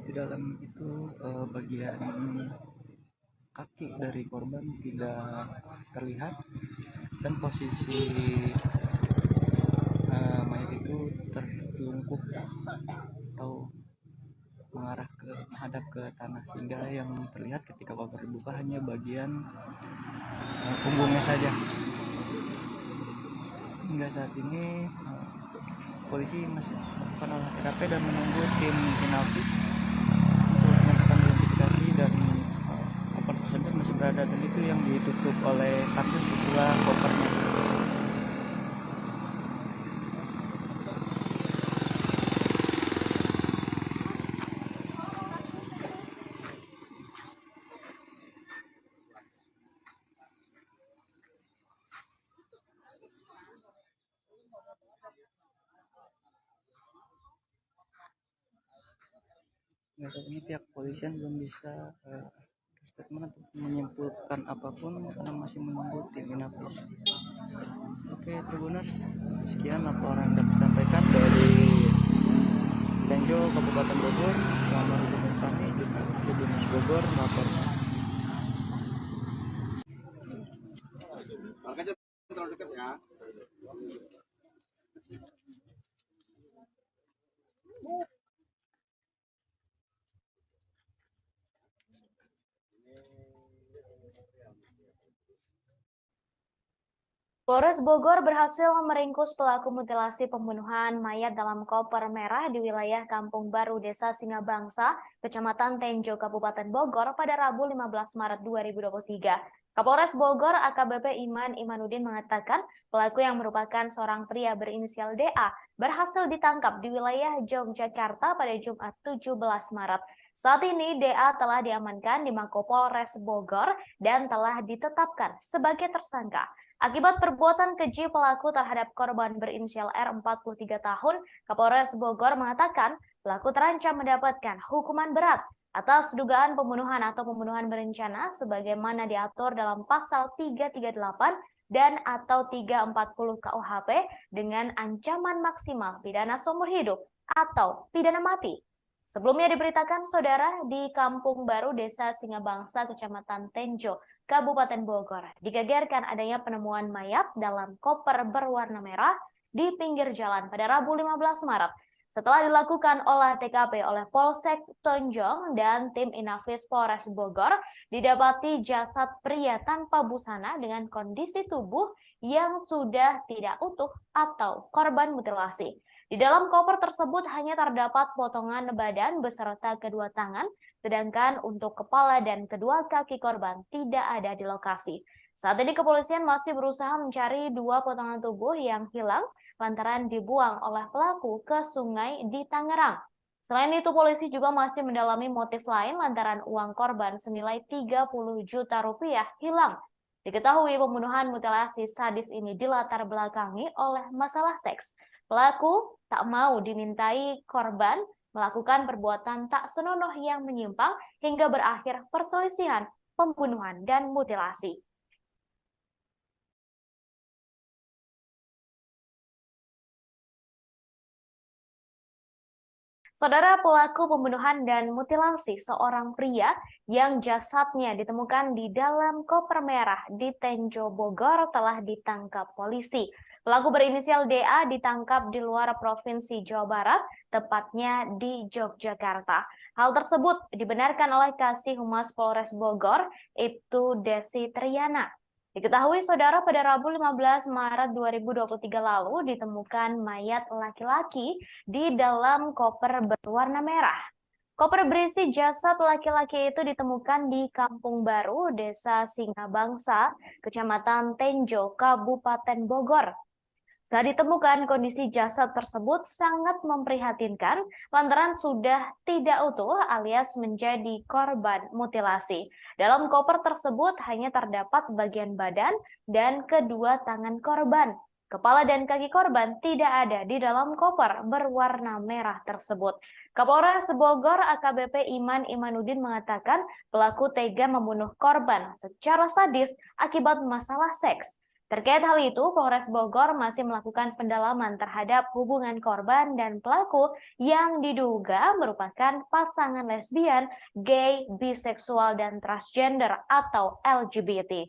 di dalam itu bagian kaki dari korban tidak terlihat, dan posisi mayat itu tertelungkup atau menghadap ke tanah, sehingga yang terlihat ketika koper dibuka hanya bagian punggungnya saja. Hingga saat ini polisi masih melakukan olah TKP dan menunggu tim Inavis untuk melakukan identifikasi, dan koper tersebut masih berada, dan itu yang ditutup oleh kardus setelah kopernya. Saat ini pihak kepolisian belum bisa statement atau menyimpulkan apapun karena masih menunggu tim Inavis. Oke, Tribuners, sekian laporan yang disampaikan dari Tenjo, Kabupaten Bogor. Muhammad Irfani, jurnalis Tribunnews Bogor, melaporkan. Terlalu dekat ya. Polres Bogor berhasil meringkus pelaku mutilasi pembunuhan mayat dalam koper merah di wilayah Kampung Baru, Desa Singgabangsa, Kecamatan Tenjo, Kabupaten Bogor pada Rabu 15 Maret 2023. Kapolres Bogor AKBP Iman Imanuddin mengatakan pelaku yang merupakan seorang pria berinisial DA berhasil ditangkap di wilayah Yogyakarta pada Jumat 17 Maret. Saat ini DA telah diamankan di Mapolres Bogor dan telah ditetapkan sebagai tersangka. Akibat perbuatan keji pelaku terhadap korban berinisial R 43 tahun, Kapolres Bogor mengatakan pelaku terancam mendapatkan hukuman berat atas dugaan pembunuhan atau pembunuhan berencana sebagaimana diatur dalam pasal 338 dan atau 340 KUHP dengan ancaman maksimal pidana seumur hidup atau pidana mati. Sebelumnya diberitakan saudara di Kampung Baru, Desa Singgabangsa, Kecamatan Tenjo, Kabupaten Bogor, digegerkan adanya penemuan mayat dalam koper berwarna merah di pinggir jalan pada Rabu 15 Maret. Setelah dilakukan olah TKP oleh Polsek Tonjong dan tim Inavis Polres Bogor, didapati jasad pria tanpa busana dengan kondisi tubuh yang sudah tidak utuh atau korban mutilasi. Di dalam koper tersebut hanya terdapat potongan badan beserta kedua tangan, sedangkan untuk kepala dan kedua kaki korban tidak ada di lokasi. Saat ini kepolisian masih berusaha mencari dua potongan tubuh yang hilang lantaran dibuang oleh pelaku ke sungai di Tangerang. Selain itu, polisi juga masih mendalami motif lain lantaran uang korban senilai 30 juta rupiah hilang. Diketahui pembunuhan mutilasi sadis ini dilatar belakangi oleh masalah seks. Pelaku tak mau dimintai korban melakukan perbuatan tak senonoh yang menyimpang hingga berakhir perselisihan, pembunuhan, dan mutilasi. Saudara, pelaku pembunuhan dan mutilasi seorang pria yang jasadnya ditemukan di dalam koper merah di Tenjo Bogor telah ditangkap polisi. Pelaku berinisial DA ditangkap di luar Provinsi Jawa Barat, tepatnya di Yogyakarta. Hal tersebut dibenarkan oleh Kasih Humas Polres Bogor, Ibtu Desi Triana. Diketahui saudara pada Rabu 15 Maret 2023 lalu ditemukan mayat laki-laki di dalam koper berwarna merah. Koper berisi jasad laki-laki itu ditemukan di Kampung Baru, Desa Singabangsa, Kecamatan Tenjo, Kabupaten Bogor. Saat ditemukan, kondisi jasad tersebut sangat memprihatinkan lantaran sudah tidak utuh alias menjadi korban mutilasi. Dalam koper tersebut hanya terdapat bagian badan dan kedua tangan korban. Kepala dan kaki korban tidak ada di dalam koper berwarna merah tersebut. Kapolres Bogor AKBP Iman Imanuddin mengatakan pelaku tega membunuh korban secara sadis akibat masalah seks. Terkait hal itu, Polres Bogor masih melakukan pendalaman terhadap hubungan korban dan pelaku yang diduga merupakan pasangan lesbian, gay, biseksual, dan transgender atau LGBT.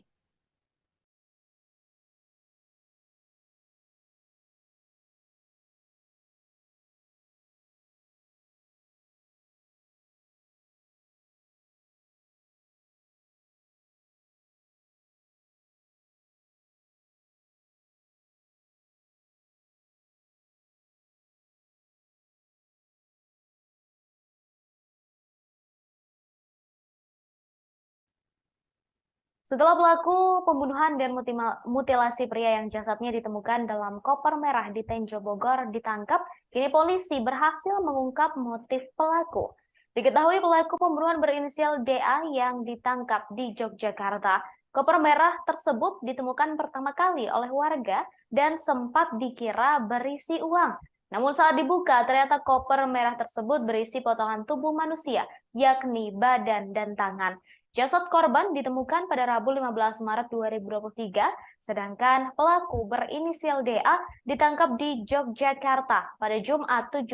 Setelah pelaku pembunuhan dan mutilasi pria yang jasadnya ditemukan dalam koper merah di Tenjo Bogor ditangkap, kini polisi berhasil mengungkap motif pelaku. Diketahui pelaku pembunuhan berinisial DA yang ditangkap di Yogyakarta. Koper merah tersebut ditemukan pertama kali oleh warga dan sempat dikira berisi uang. Namun saat dibuka, ternyata koper merah tersebut berisi potongan tubuh manusia, yakni badan dan tangan. Jasad korban ditemukan pada Rabu 15 Maret 2023, sedangkan pelaku berinisial DA ditangkap di Yogyakarta pada Jumat 17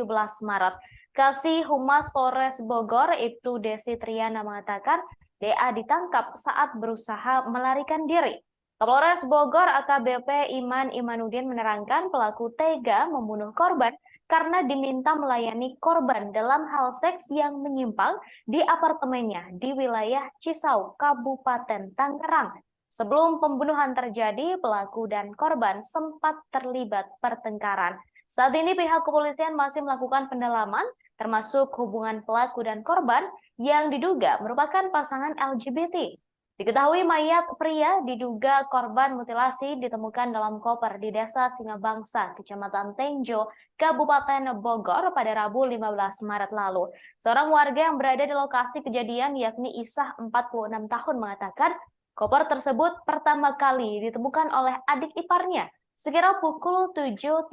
Maret. Kasih Humas Polres Bogor, Ibtu Desi Triana mengatakan DA ditangkap saat berusaha melarikan diri. Kapolres Bogor AKBP Iman Imanuddin menerangkan pelaku tega membunuh korban karena diminta melayani korban dalam hal seks yang menyimpang di apartemennya di wilayah Cisau, Kabupaten Tangerang. Sebelum pembunuhan terjadi, pelaku dan korban sempat terlibat pertengkaran. Saat ini pihak kepolisian masih melakukan pendalaman, termasuk hubungan pelaku dan korban yang diduga merupakan pasangan LGBT. Diketahui mayat pria diduga korban mutilasi ditemukan dalam koper di Desa Singabangsa, Kecamatan Tenjo, Kabupaten Bogor pada Rabu 15 Maret lalu. Seorang warga yang berada di lokasi kejadian yakni Isah 46 tahun mengatakan koper tersebut pertama kali ditemukan oleh adik iparnya sekira pukul 7.30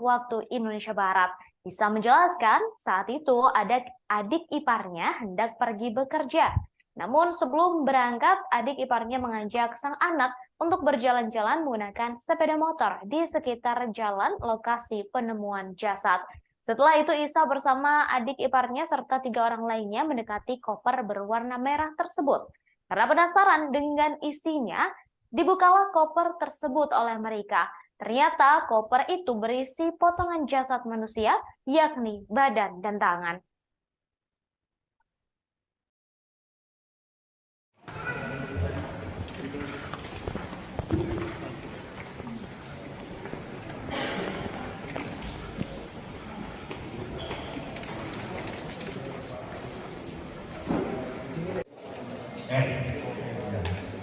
waktu Indonesia Barat. Isah menjelaskan saat itu adik iparnya hendak pergi bekerja. Namun sebelum berangkat, adik iparnya mengajak sang anak untuk berjalan-jalan menggunakan sepeda motor di sekitar jalan lokasi penemuan jasad. Setelah itu Isa bersama adik iparnya serta 3 orang lainnya mendekati koper berwarna merah tersebut. Karena penasaran dengan isinya, dibukalah koper tersebut oleh mereka. Ternyata koper itu berisi potongan jasad manusia, yakni badan dan tangan.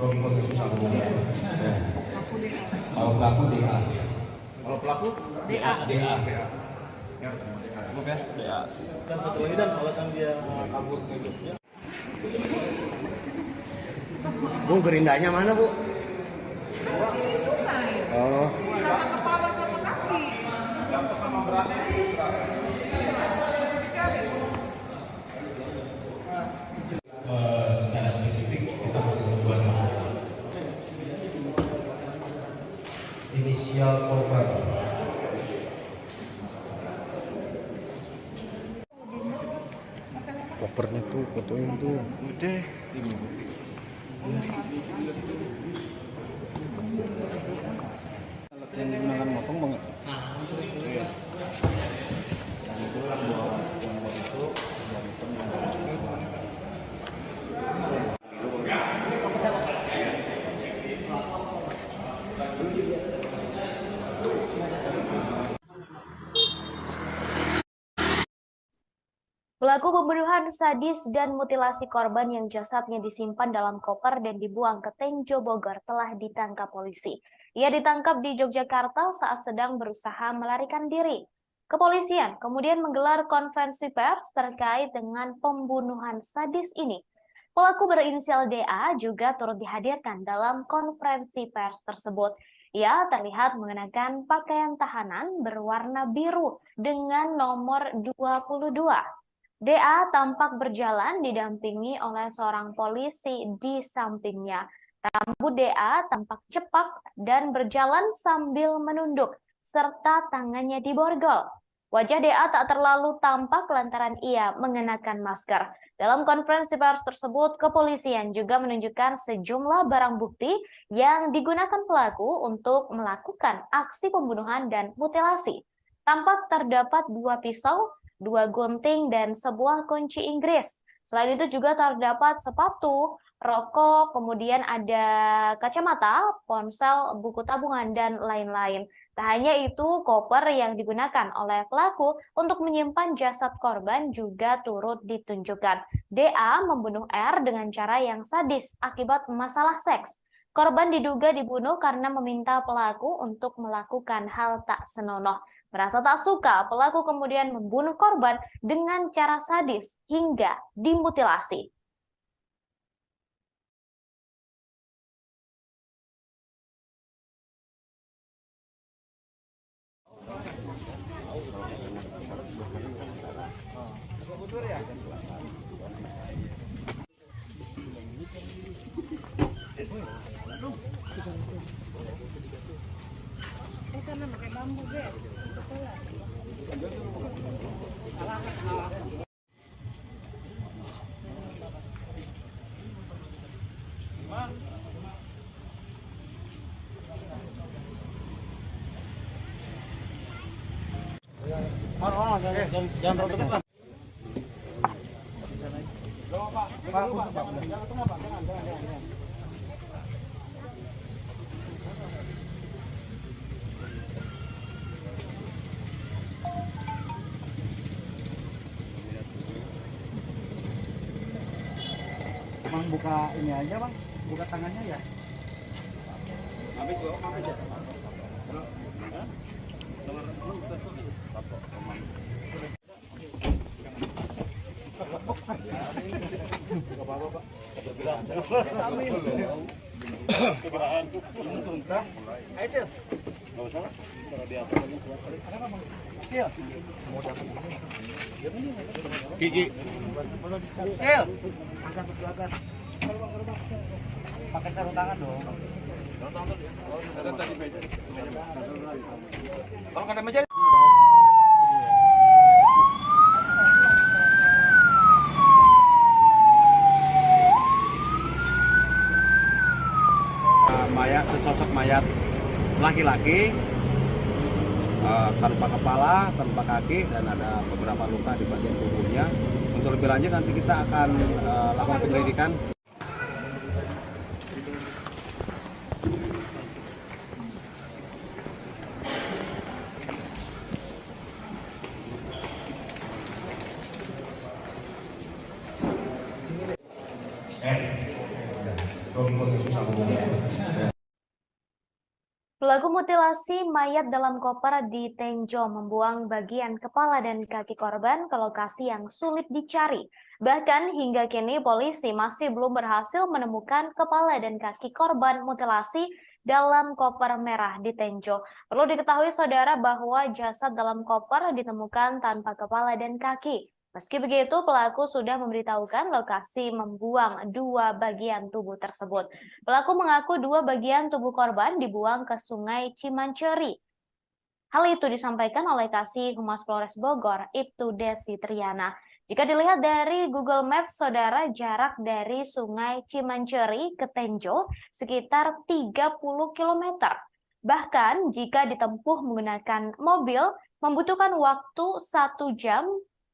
Kalau susah ngomongnya. Kalau pelaku DA. Kalau pelaku DA. Ya, cukup ya? DA. Dan satu lagi dan alasan dia kabur ke Jogja. Bu, gerindanya mana, Bu? kopernya tuh, fotoin tuh. Udah. Alat yang digunakan motong bang. Iya. Dan itu buat yang itu dan Pelaku pembunuhan sadis dan mutilasi korban yang jasadnya disimpan dalam koper dan dibuang ke Tenjo Bogor telah ditangkap polisi. Ia ditangkap di Yogyakarta saat sedang berusaha melarikan diri. Kepolisian kemudian menggelar konferensi pers terkait dengan pembunuhan sadis ini. Pelaku berinisial DA juga turut dihadirkan dalam konferensi pers tersebut. Ia terlihat mengenakan pakaian tahanan berwarna biru dengan nomor 22. DA tampak berjalan didampingi oleh seorang polisi di sampingnya. Rambut DA tampak cepak dan berjalan sambil menunduk, serta tangannya diborgol. Wajah DA tak terlalu tampak lantaran ia mengenakan masker. Dalam konferensi pers tersebut, kepolisian juga menunjukkan sejumlah barang bukti yang digunakan pelaku untuk melakukan aksi pembunuhan dan mutilasi. Tampak terdapat 2 pisau, 2 gunting, dan sebuah kunci Inggris. Selain itu juga terdapat sepatu, rokok, kemudian ada kacamata, ponsel, buku tabungan, dan lain-lain. Tak hanya itu, koper yang digunakan oleh pelaku untuk menyimpan jasad korban juga turut ditunjukkan. DA membunuh R dengan cara yang sadis akibat masalah seks. Korban diduga dibunuh karena meminta pelaku untuk melakukan hal tak senonoh. Merasa tak suka, pelaku kemudian membunuh korban dengan cara sadis hingga dimutilasi. Karena pakai bambu, jangan terlalu depan. Bang, buka ini aja bang, buka tangannya ya. Habis bro, habis ya. Gigi. Angkat ke belakang. Pakai sarung tangan dong. Ada tadi meja. Kalau ada meja. Mayat, sesosok mayat laki-laki tanpa kepala, tanpa kaki, dan ada beberapa luka di bagian tubuhnya. Untuk lebih lanjut nanti kita akan lakukan penyelidikan. Pelaku mutilasi mayat dalam koper di Tenjo membuang bagian kepala dan kaki korban ke lokasi yang sulit dicari. Bahkan hingga kini polisi masih belum berhasil menemukan kepala dan kaki korban mutilasi dalam koper merah di Tenjo. Perlu diketahui saudara bahwa jasad dalam koper ditemukan tanpa kepala dan kaki. Meski begitu, pelaku sudah memberitahukan lokasi membuang 2 bagian tubuh tersebut. Pelaku mengaku 2 bagian tubuh korban dibuang ke Sungai Cimanceri. Hal itu disampaikan oleh Kasih Humas Polres Bogor, Ibtu Desi Triana. Jika dilihat dari Google Maps, saudara, jarak dari Sungai Cimanceri ke Tenjo sekitar 30 km. Bahkan jika ditempuh menggunakan mobil, membutuhkan waktu 1 jam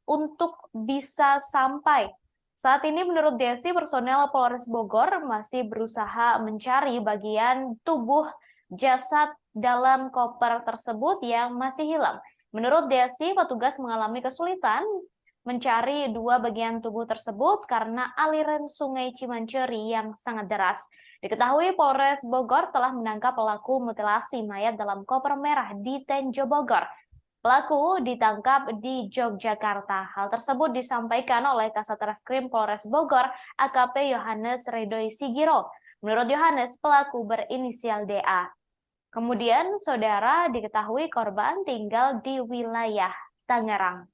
untuk bisa sampai. Saat ini menurut Desi, personel Polres Bogor masih berusaha mencari bagian tubuh jasad dalam koper tersebut yang masih hilang. Menurut Desi, petugas mengalami kesulitan mencari 2 bagian tubuh tersebut karena aliran Sungai Cimanceri yang sangat deras. Diketahui Polres Bogor telah menangkap pelaku mutilasi mayat dalam koper merah di Tenjo Bogor. Pelaku ditangkap di Yogyakarta. Hal tersebut disampaikan oleh Kasat Reskrim Polres Bogor, AKP Yohanes Ridhoi Sigiro. Menurut Yohanes, pelaku berinisial DA. Kemudian, saudara, diketahui korban tinggal di wilayah Tangerang.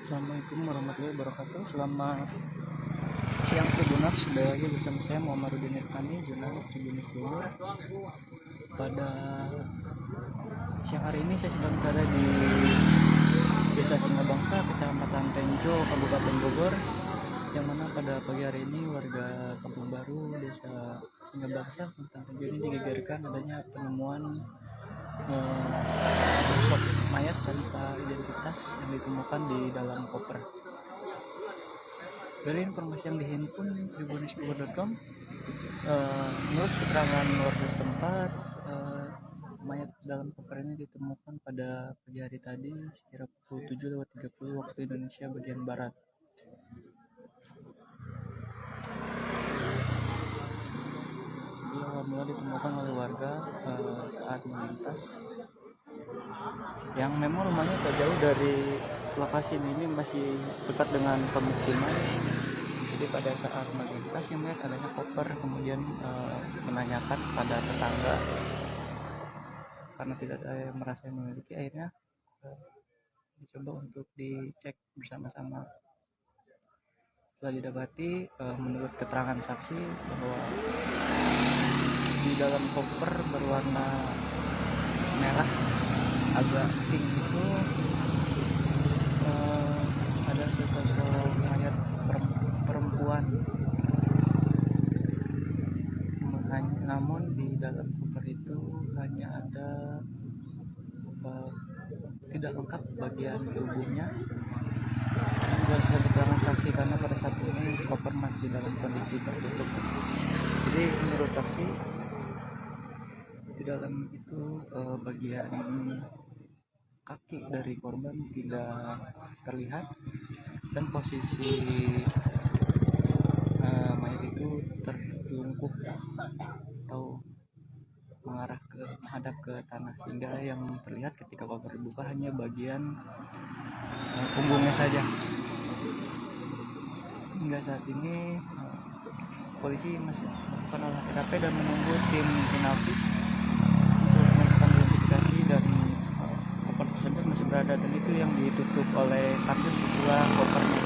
Assalamualaikum warahmatullahi wabarakatuh. Selamat siang Tribuners, sudah lagi bersama saya Muhammadudin Irfani, jurnalis Tribuners Bogor. Pada siang hari ini saya sedang berada di Desa Singabangsa, Kecamatan Tenjo, Kabupaten Bogor, yang mana pada pagi hari ini warga Kampung Baru, Desa Singabangsa, Kecamatan Tenjo ini digegerkan adanya penemuan sosok mayat tanpa identitas yang ditemukan di dalam koper. Dari informasi yang dihimpun tribunnews.bogor.com, menurut keterangan warga setempat, mayat dalam koper ini ditemukan pada pagi hari tadi sekira pukul 7.30 waktu Indonesia bagian Barat. Awal mula ditemukan oleh warga saat melintas, yang memang rumahnya tak jauh dari lokasi ini masih dekat dengan pemukiman. Jadi pada saat melintas yang melihat adanya koper, kemudian menanyakan kepada tetangga karena tidak ada yang merasa memiliki, akhirnya dicoba untuk dicek bersama-sama. Setelah didapati, menurut keterangan saksi bahwa di dalam koper berwarna merah agak pink itu ada sesosok mayat perempuan. Namun di dalam koper itu hanya ada tidak lengkap bagian tubuhnya. Berdasarkan keterangan saksi, karena pada saat ini koper masih dalam kondisi tertutup. Jadi menurut saksi, di dalam itu bagian kaki dari korban tidak terlihat, dan posisi mayat itu tertelungkup atau menghadap ke tanah, sehingga yang terlihat ketika koper dibuka hanya bagian punggungnya saja. Hingga saat ini polisi masih melakukan olah TKP dan menunggu tim Inavis untuk melakukan identifikasi, dan koper tersebut masih berada, dan itu yang ditutup oleh kardus setelah kopernya.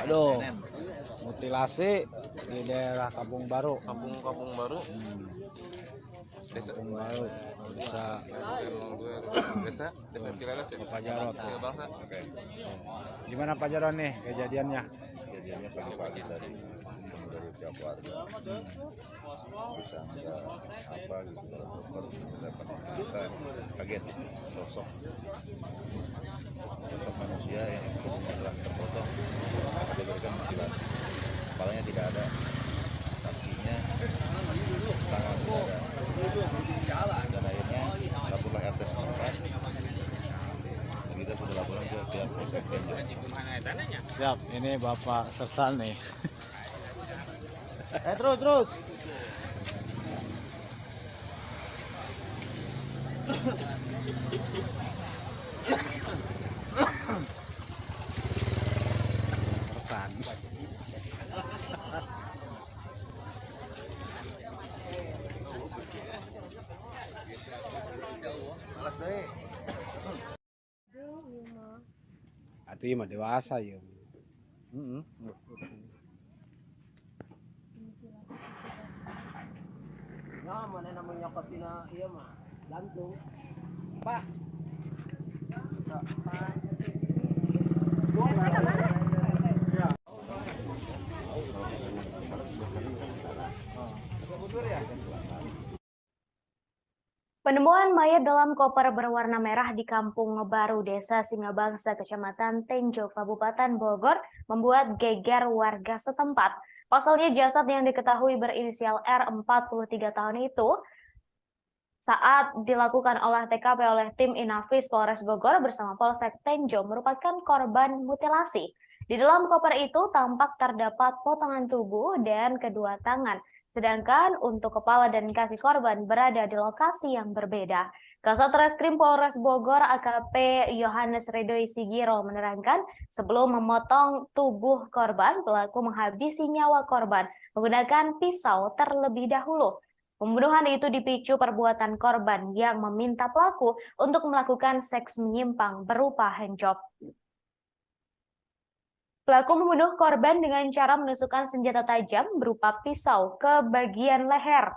Aduh, mutilasi di daerah Kampung Baru. Kampung Baru. Desa Baru. Desa Cileles ya. Pak Jarot. Bangsa. Oke. Gimana Pak Jarot nih kejadiannya? Kejadiannya pagi-pagi tadi dari pihak warga bisa ada apa gitu dalam koper, dapat kita kaget sosok manusia yang tubuhnya telah terpotong, diberikan mutilasi. Kepalanya tidak ada, kakinya, tangan tidak ada, dan akhirnya laporlah RT setempat. Kita sudah laporan ke pihak Polsek Tenjo. Siap, ini Bapak Sersal nih. Terus. Sersan. Malas deh. Itu mah dewasa ya. Ya, mana namanya katina iya mah gantung. Pak. Penemuan mayat dalam koper berwarna merah di Kampung Baru, Desa Singabangsa, Kecamatan Tenjo, Kabupaten Bogor, membuat geger warga setempat. Pasalnya jasad yang diketahui berinisial R 43 tahun itu saat dilakukan olah TKP oleh tim Inafis Polres Bogor bersama Polsek Tenjo merupakan korban mutilasi. Di dalam koper itu tampak terdapat potongan tubuh dan kedua tangan. Sedangkan untuk kepala dan kaki korban berada di lokasi yang berbeda. Kasat Reskrim Polres Bogor AKP Yohanes Ridoi Sigiro menerangkan sebelum memotong tubuh korban, pelaku menghabisi nyawa korban menggunakan pisau terlebih dahulu. Pembunuhan itu dipicu perbuatan korban yang meminta pelaku untuk melakukan seks menyimpang berupa handjob. Pelaku membunuh korban dengan cara menusukkan senjata tajam berupa pisau ke bagian leher.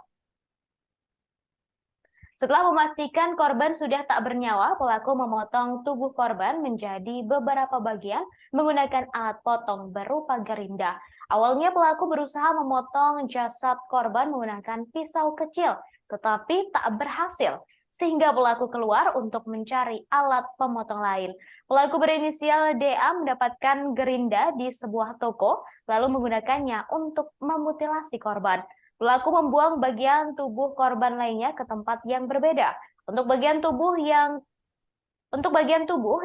Setelah memastikan korban sudah tak bernyawa, pelaku memotong tubuh korban menjadi beberapa bagian menggunakan alat potong berupa gerinda. Awalnya pelaku berusaha memotong jasad korban menggunakan pisau kecil, tetapi tak berhasil, sehingga pelaku keluar untuk mencari alat pemotong lain. Pelaku berinisial DA mendapatkan gerinda di sebuah toko, lalu menggunakannya untuk memutilasi korban. Pelaku membuang bagian tubuh korban lainnya ke tempat yang berbeda. Untuk bagian tubuh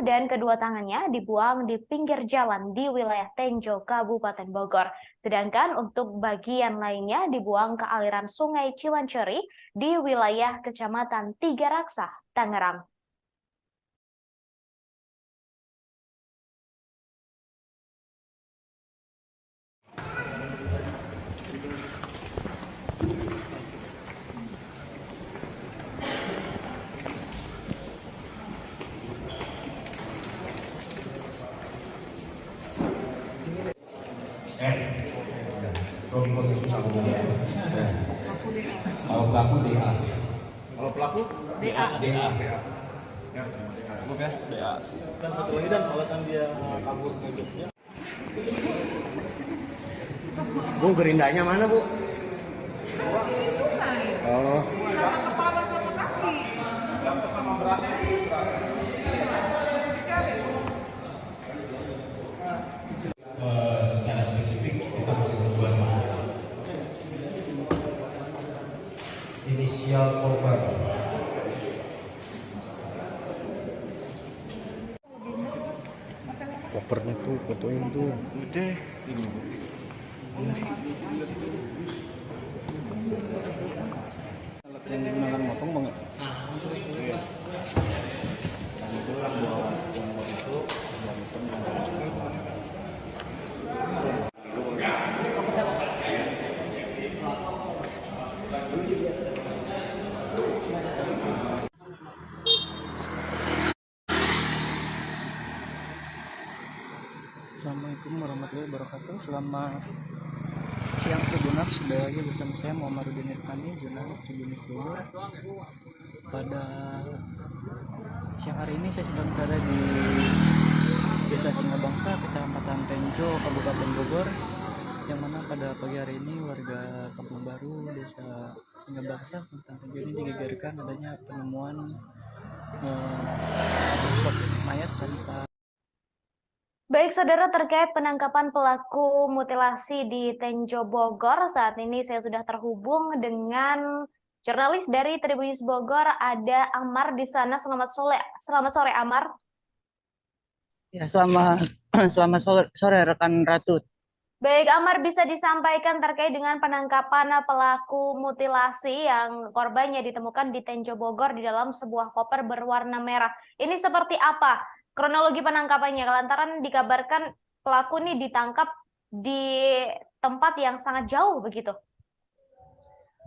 dan kedua tangannya dibuang di pinggir jalan di wilayah Tenjo, Kabupaten Bogor. Sedangkan untuk bagian lainnya dibuang ke aliran Sungai Ciwanceri di wilayah Kecamatan Tiga Raksa, Tangerang. Suami kau susah ngomongnya. Kalau pelaku DA. Kalau pelaku DA. Ya, cukup ya. DA. Dan satu lagi dan alasan dia kabur ke Jogja. Bu, gerindanya mana, Bu? Oh. Secara spesifik kita masih berdua sama inisial korban. Kopernya tuh, fotoin tuh. Udah. Alat yang digunakan motong banget. Iya. Dan itulah buat itu dan Assalamualaikum warahmatullahi wabarakatuh. Selamat siang Tribuners, sudah lagi bersama saya Muhammad Rudin Irfani, jurnalis Tribunnews Bogor. Pada siang hari ini saya sedang berada di Desa Singabangsa, Kecamatan Tenjo, Kabupaten Bogor, yang mana pada pagi hari ini warga Kampung Baru, Desa Singabangsa, Kecamatan Tenjo ini digegerkan adanya penemuan sosok mayat tanpa. Baik saudara, terkait penangkapan pelaku mutilasi di Tenjo Bogor, saat ini saya sudah terhubung dengan jurnalis dari Tribunnews Bogor, ada Amar di sana. Selamat sore Amar. Ya, selamat sore rekan Ratu. Baik Amar, bisa disampaikan terkait dengan penangkapan pelaku mutilasi yang korbannya ditemukan di Tenjo Bogor di dalam sebuah koper berwarna merah. Ini seperti apa kronologi penangkapannya? Lantaran dikabarkan pelaku ini ditangkap di tempat yang sangat jauh begitu.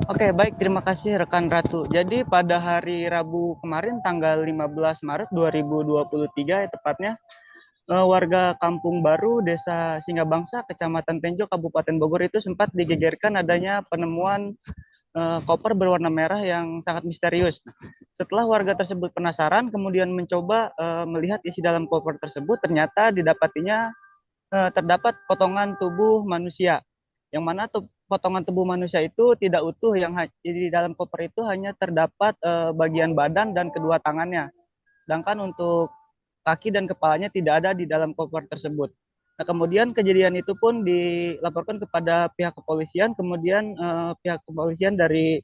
Oke, baik, terima kasih rekan Ratu. Jadi pada hari Rabu kemarin tanggal 15 Maret 2023 tepatnya, warga Kampung Baru, Desa Singabangsa, Kecamatan Tenjo, Kabupaten Bogor itu sempat digegerkan adanya penemuan koper berwarna merah yang sangat misterius. Setelah warga tersebut penasaran, kemudian mencoba melihat isi dalam koper tersebut, ternyata didapatinya terdapat potongan tubuh manusia, yang mana potongan tubuh manusia itu tidak utuh, yang di dalam koper itu hanya terdapat bagian badan dan kedua tangannya. Sedangkan untuk kaki dan kepalanya tidak ada di dalam koper tersebut. Nah, kemudian kejadian itu pun dilaporkan kepada pihak kepolisian, kemudian pihak kepolisian dari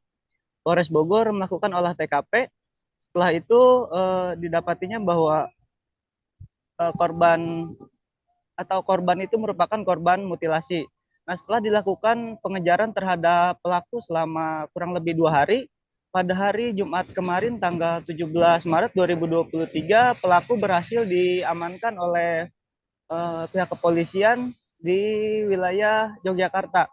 Polres Bogor melakukan olah TKP. Setelah itu didapatinya bahwa korban itu merupakan korban mutilasi. Nah, setelah dilakukan pengejaran terhadap pelaku selama kurang lebih 2 hari, pada hari Jumat kemarin tanggal 17 Maret 2023, pelaku berhasil diamankan oleh pihak kepolisian di wilayah Yogyakarta.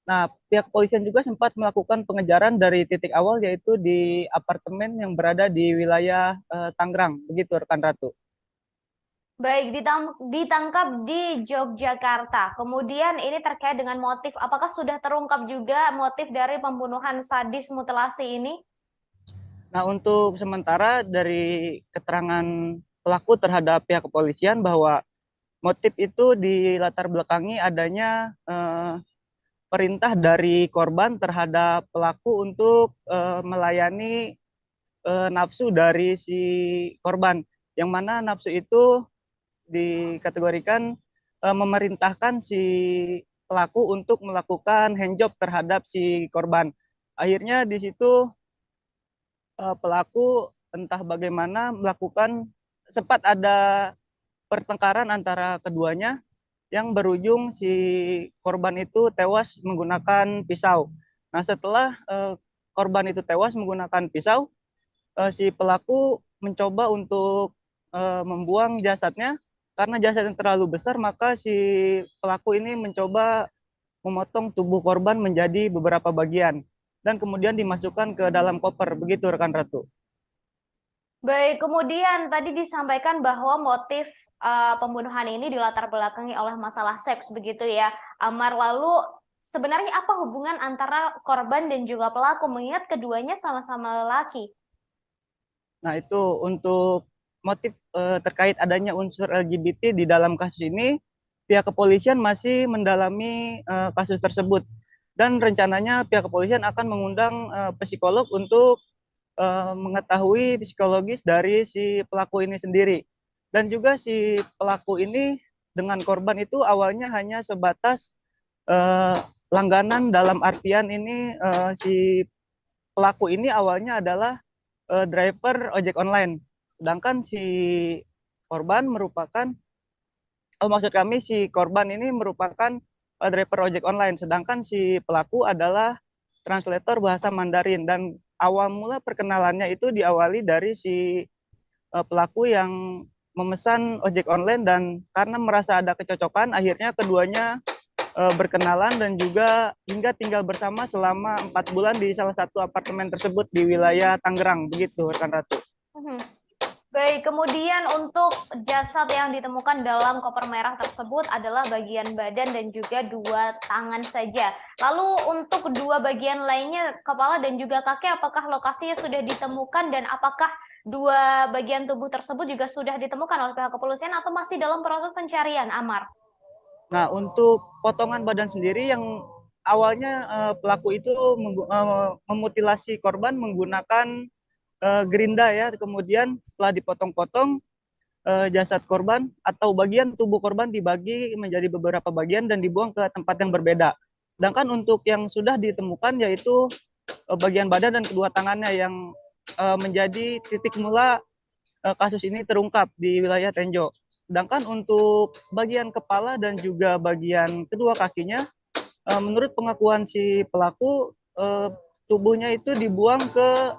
Nah, pihak kepolisian juga sempat melakukan pengejaran dari titik awal, yaitu di apartemen yang berada di wilayah Tangerang. Begitu, rekan Ratu. Baik, ditangkap di Yogyakarta. Kemudian ini terkait dengan motif. Apakah sudah terungkap juga motif dari pembunuhan sadis mutilasi ini? Nah, untuk sementara dari keterangan pelaku terhadap pihak kepolisian bahwa motif itu dilatar belakangi adanya perintah dari korban terhadap pelaku untuk melayani nafsu dari si korban, yang mana nafsu itu dikategorikan memerintahkan si pelaku untuk melakukan handjob terhadap si korban. Akhirnya di situ pelaku entah bagaimana sempat ada pertengkaran antara keduanya yang berujung si korban itu tewas menggunakan pisau. Nah, setelah korban itu tewas menggunakan pisau, si pelaku mencoba untuk membuang jasadnya. Karena jasadnya terlalu besar, maka si pelaku ini mencoba memotong tubuh korban menjadi beberapa bagian dan kemudian dimasukkan ke dalam koper. Begitu, rekan Ratu. Baik, kemudian tadi disampaikan bahwa motif pembunuhan ini dilatar belakangi oleh masalah seks, begitu ya, Amar. Lalu sebenarnya apa hubungan antara korban dan juga pelaku, mengingat keduanya sama-sama lelaki? Nah, itu untuk motif terkait adanya unsur LGBT di dalam kasus ini, pihak kepolisian masih mendalami kasus tersebut. Dan rencananya pihak kepolisian akan mengundang psikolog untuk mengetahui psikologis dari si pelaku ini sendiri. Dan juga si pelaku ini dengan korban itu awalnya hanya sebatas langganan, dalam artian ini si pelaku ini awalnya adalah driver ojek online. Sedangkan si korban merupakan, si korban ini merupakan driver ojek online. Sedangkan si pelaku adalah translator bahasa Mandarin. Dan awal mula perkenalannya itu diawali dari si pelaku yang memesan ojek online, dan karena merasa ada kecocokan, akhirnya keduanya berkenalan dan juga hingga tinggal bersama selama 4 bulan di salah satu apartemen tersebut di wilayah Tangerang. Begitu, rekan Ratu. Baik, kemudian untuk jasad yang ditemukan dalam koper merah tersebut adalah bagian badan dan juga 2 tangan saja. Lalu untuk 2 bagian lainnya, kepala dan juga kaki, apakah lokasinya sudah ditemukan dan apakah 2 bagian tubuh tersebut juga sudah ditemukan oleh pihak kepolisian atau masih dalam proses pencarian, Amar? Nah, untuk potongan badan sendiri yang awalnya pelaku itu memutilasi korban menggunakan gerinda ya, kemudian setelah dipotong-potong jasad korban atau bagian tubuh korban dibagi menjadi beberapa bagian dan dibuang ke tempat yang berbeda. Sedangkan untuk yang sudah ditemukan yaitu bagian badan dan kedua tangannya yang menjadi titik mula kasus ini terungkap di wilayah Tenjo. Sedangkan untuk bagian kepala dan juga bagian kedua kakinya, menurut pengakuan si pelaku, tubuhnya itu dibuang ke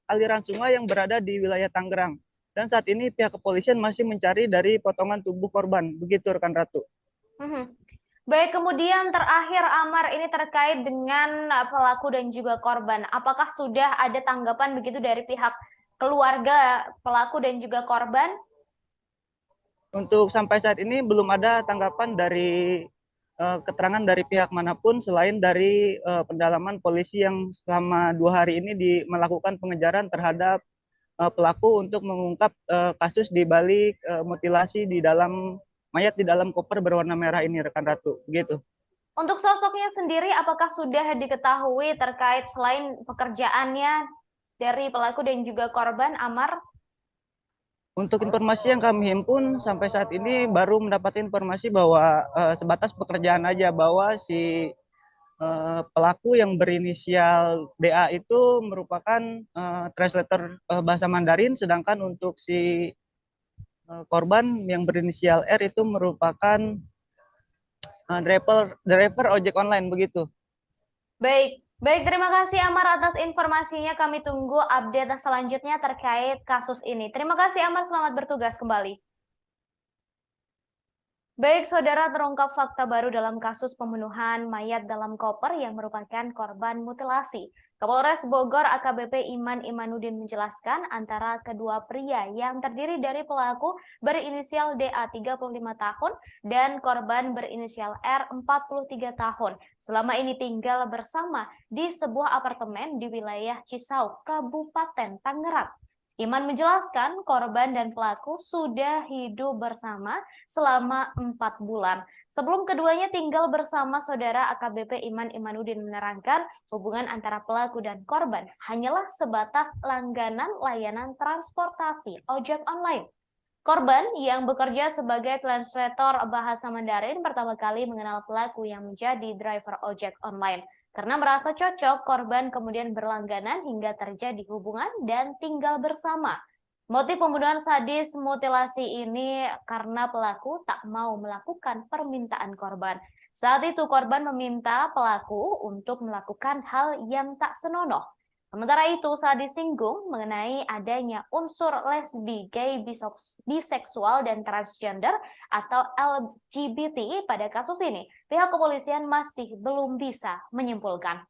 aliran sungai yang berada di wilayah Tangerang. Dan saat ini pihak kepolisian masih mencari dari potongan tubuh korban. Begitu, rekan Ratu. Baik, kemudian terakhir, Amar, ini terkait dengan pelaku dan juga korban. Apakah sudah ada tanggapan begitu dari pihak keluarga pelaku dan juga korban? Untuk sampai saat ini belum ada tanggapan dari keterangan dari pihak manapun selain dari pendalaman polisi yang selama 2 hari ini melakukan pengejaran terhadap pelaku untuk mengungkap kasus di balik mutilasi di dalam mayat di dalam koper berwarna merah ini, rekan Ratu. Begitu. Untuk sosoknya sendiri, apakah sudah diketahui terkait selain pekerjaannya dari pelaku dan juga korban, Amar? Untuk informasi yang kami himpun sampai saat ini baru mendapat informasi bahwa sebatas pekerjaan aja, bahwa si pelaku yang berinisial DA itu merupakan translator bahasa Mandarin, sedangkan untuk si korban yang berinisial R itu merupakan driver ojek online, begitu. Baik, terima kasih Amar atas informasinya. Kami tunggu update selanjutnya terkait kasus ini. Terima kasih Amar, selamat bertugas kembali. Baik, saudara, terungkap fakta baru dalam kasus pembunuhan mayat dalam koper yang merupakan korban mutilasi. Kapolres Bogor AKBP Iman Imanuddin menjelaskan antara kedua pria yang terdiri dari pelaku berinisial DA 35 tahun dan korban berinisial R 43 tahun. Selama ini tinggal bersama di sebuah apartemen di wilayah Cisauk, Kabupaten Tangerang. Iman menjelaskan korban dan pelaku sudah hidup bersama selama 4 bulan. Sebelum keduanya tinggal bersama, saudara AKBP Iman Imanuddin menerangkan hubungan antara pelaku dan korban hanyalah sebatas langganan layanan transportasi ojek online. Korban yang bekerja sebagai translator bahasa Mandarin pertama kali mengenal pelaku yang menjadi driver ojek online. Karena merasa cocok, korban kemudian berlangganan hingga terjadi hubungan dan tinggal bersama. Motif pembunuhan sadis mutilasi ini karena pelaku tak mau melakukan permintaan korban. Saat itu korban meminta pelaku untuk melakukan hal yang tak senonoh. Sementara itu, saat disinggung mengenai adanya unsur lesbi, gay, biseksual, dan transgender atau LGBT pada kasus ini, pihak kepolisian masih belum bisa menyimpulkan.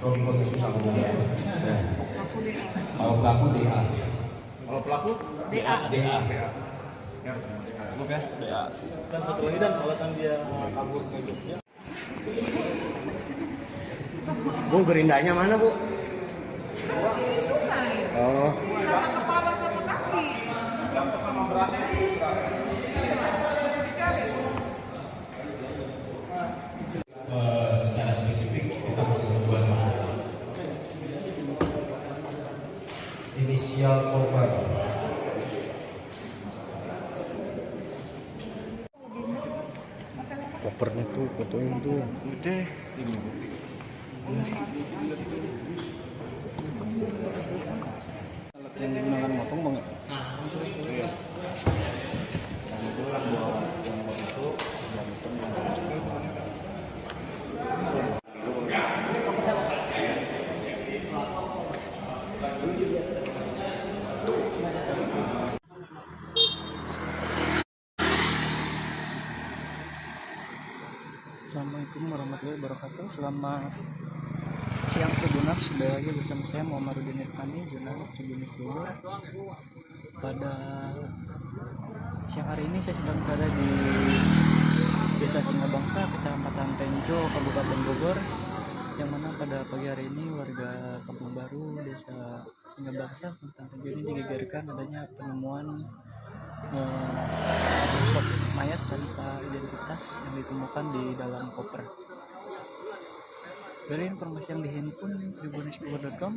Kalau dipotong susah ngomongnya. Kalau pelaku DA. Kalau pelaku DA. Ya, cukup ya? DA. Dan satu lagi, dan alasan dia kabur ke Jogja. Bu, gerindanya mana, Bu? Di sungai. Oh. Sama kepala sama kaki. Sama beratnya Secara spesifik kita masih membahas inisial korban. Kopernya tuh, fotoin tuh. Udah ini. Alat yang digunakan motong bang. Iya. Dan itu buat yang itu Assalamualaikum warahmatullahi wabarakatuh. Selamat siang Tribuners, kembali lagi bersama saya Muhammadudin Irfani, jurnalis Tribunnews Bogor. Pada siang hari ini saya sedang berada di Desa Singabangsa, Kecamatan Tenjo, Kabupaten Bogor, yang mana pada pagi hari ini warga Kampung Baru, Desa Singabangsa, Kecamatan Tenjo ini digegerkan adanya penemuan sosok mayat tanpa identitas yang ditemukan di dalam koper. Dari informasi yang dihimpun tribunnews.com,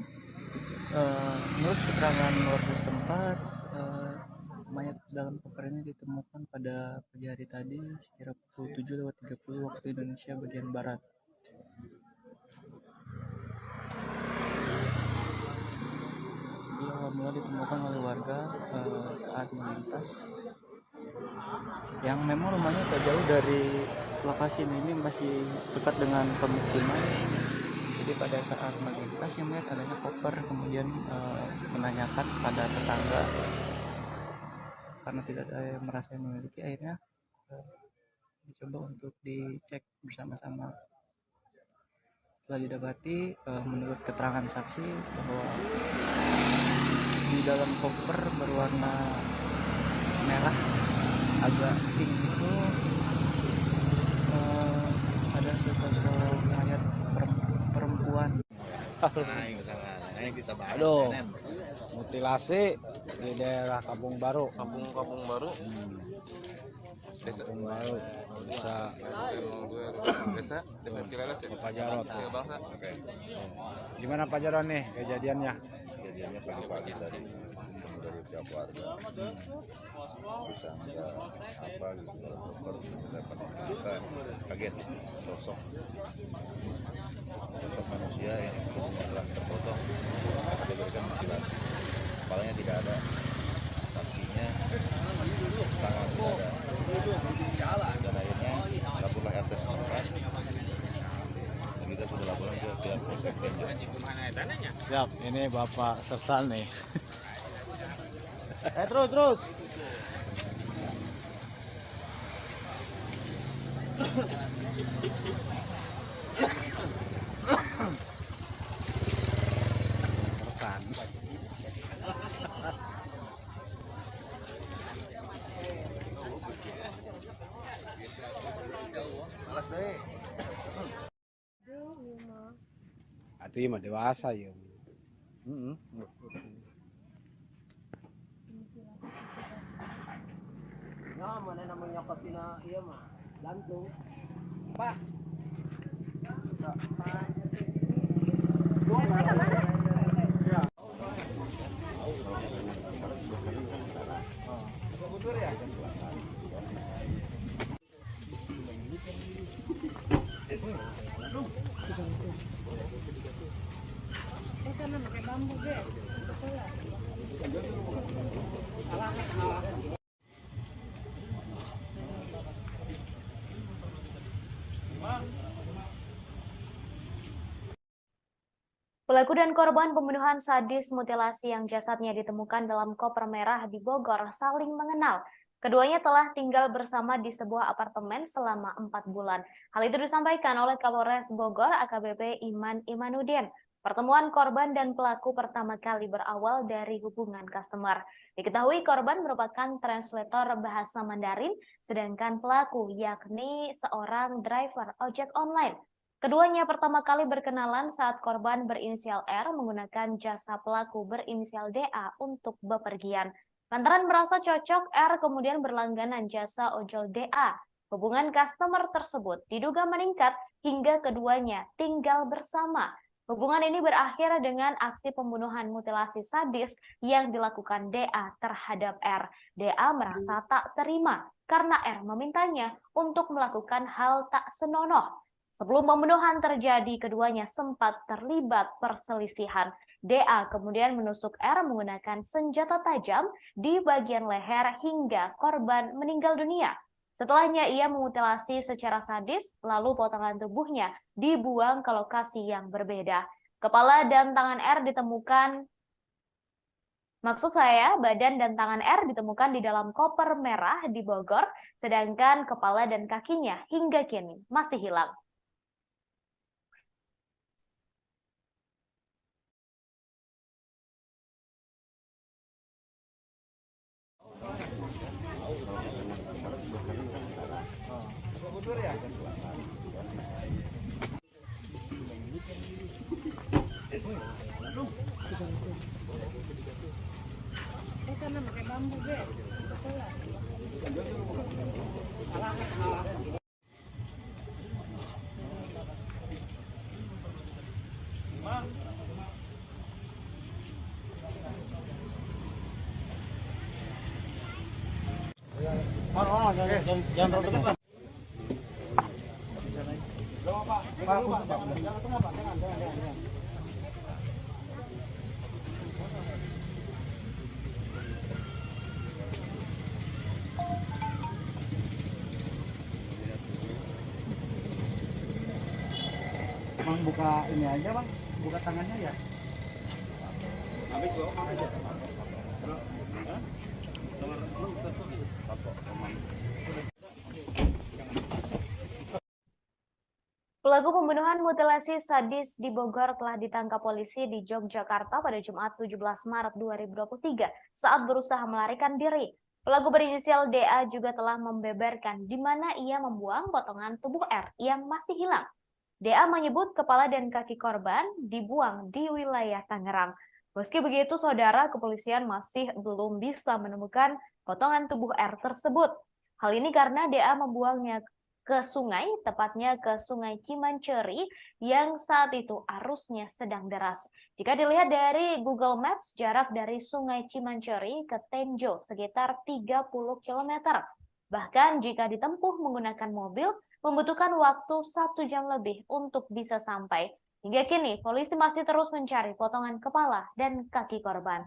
menurut keterangan warga setempat, mayat dalam koper ini ditemukan pada pagi hari tadi sekira pukul 7:30 waktu Indonesia bagian barat. Dia mula ditemukan oleh warga saat melintas yang memang rumahnya tak jauh dari lokasi ini, masih dekat dengan pemukiman. Jadi pada saat melintas yang melihat adanya koper, kemudian menanyakan pada tetangga karena tidak ada yang merasa memiliki, akhirnya dicoba untuk dicek bersama-sama. Setelah didapati, menurut keterangan saksi bahwa di dalam koper berwarna merah agak pink itu ada sesosok mayat perempuan. Aduh, mutilasi di daerah Kampung Baru. Kampung Baru. Desa Kampung Baru. Desa Cileles ya. Pak Jarot. Bangsa. Gimana Pak Jarot nih kejadiannya? Kejadiannya pagi-pagi tadi dari pihak warga bisa nggak apa gitu dokter dapat menemukan kaget sosok manusia yang telah terpotong diberikan mutilasi, kepalanya tidak ada, kakinya, tangan tidak ada, dan akhirnya laporlah RT setempat. Kita sudah laporan ke pihak polsek Tenjo. Siap, ini Bapak Sersan nih. Terus. Sersan. Malas deh. Ati mah dewasa ya. Nah, mana namanya kapina iya mah gantung. Pak. Karena pakai bambu deh. Pelaku dan korban pembunuhan sadis mutilasi yang jasadnya ditemukan dalam koper merah di Bogor saling mengenal. Keduanya telah tinggal bersama di sebuah apartemen selama 4 bulan. Hal itu disampaikan oleh Kapolres Bogor AKBP Iman Imanuddin. Pertemuan korban dan pelaku pertama kali berawal dari hubungan customer. Diketahui korban merupakan translator bahasa Mandarin, sedangkan pelaku yakni seorang driver ojek online. Keduanya pertama kali berkenalan saat korban berinisial R menggunakan jasa pelaku berinisial DA untuk bepergian. Lantaran merasa cocok, R kemudian berlangganan jasa ojol DA. Hubungan customer tersebut diduga meningkat hingga keduanya tinggal bersama. Hubungan ini berakhir dengan aksi pembunuhan mutilasi sadis yang dilakukan DA terhadap R. DA merasa tak terima karena R memintanya untuk melakukan hal tak senonoh. Sebelum pembunuhan terjadi, keduanya sempat terlibat perselisihan. DA kemudian menusuk R menggunakan senjata tajam di bagian leher hingga korban meninggal dunia. Setelahnya ia memutilasi secara sadis, lalu potongan tubuhnya dibuang ke lokasi yang berbeda. Kepala dan tangan R ditemukan, badan dan tangan R ditemukan di dalam koper merah di Bogor, sedangkan kepala dan kakinya hingga kini masih hilang. Karena pakai bambu deh. Jangan terlalu dekat. buka ini aja bang, buka tangannya ya. Pelaku pembunuhan mutilasi sadis di Bogor telah ditangkap polisi di Yogyakarta pada Jumat 17 Maret 2023 saat berusaha melarikan diri. Pelaku berinisial DA juga telah membeberkan di mana ia membuang potongan tubuh R yang masih hilang. DA menyebut kepala dan kaki korban dibuang di wilayah Tangerang. Meski begitu, saudara, kepolisian masih belum bisa menemukan potongan tubuh R tersebut. Hal ini karena DA membuangnya ke sungai, tepatnya ke Sungai Cimanceri yang saat itu arusnya sedang deras. Jika dilihat dari Google Maps, jarak dari Sungai Cimanceri ke Tenjo sekitar 30 km. Bahkan jika ditempuh menggunakan mobil, membutuhkan waktu 1 jam lebih untuk bisa sampai. Hingga kini, polisi masih terus mencari potongan kepala dan kaki korban.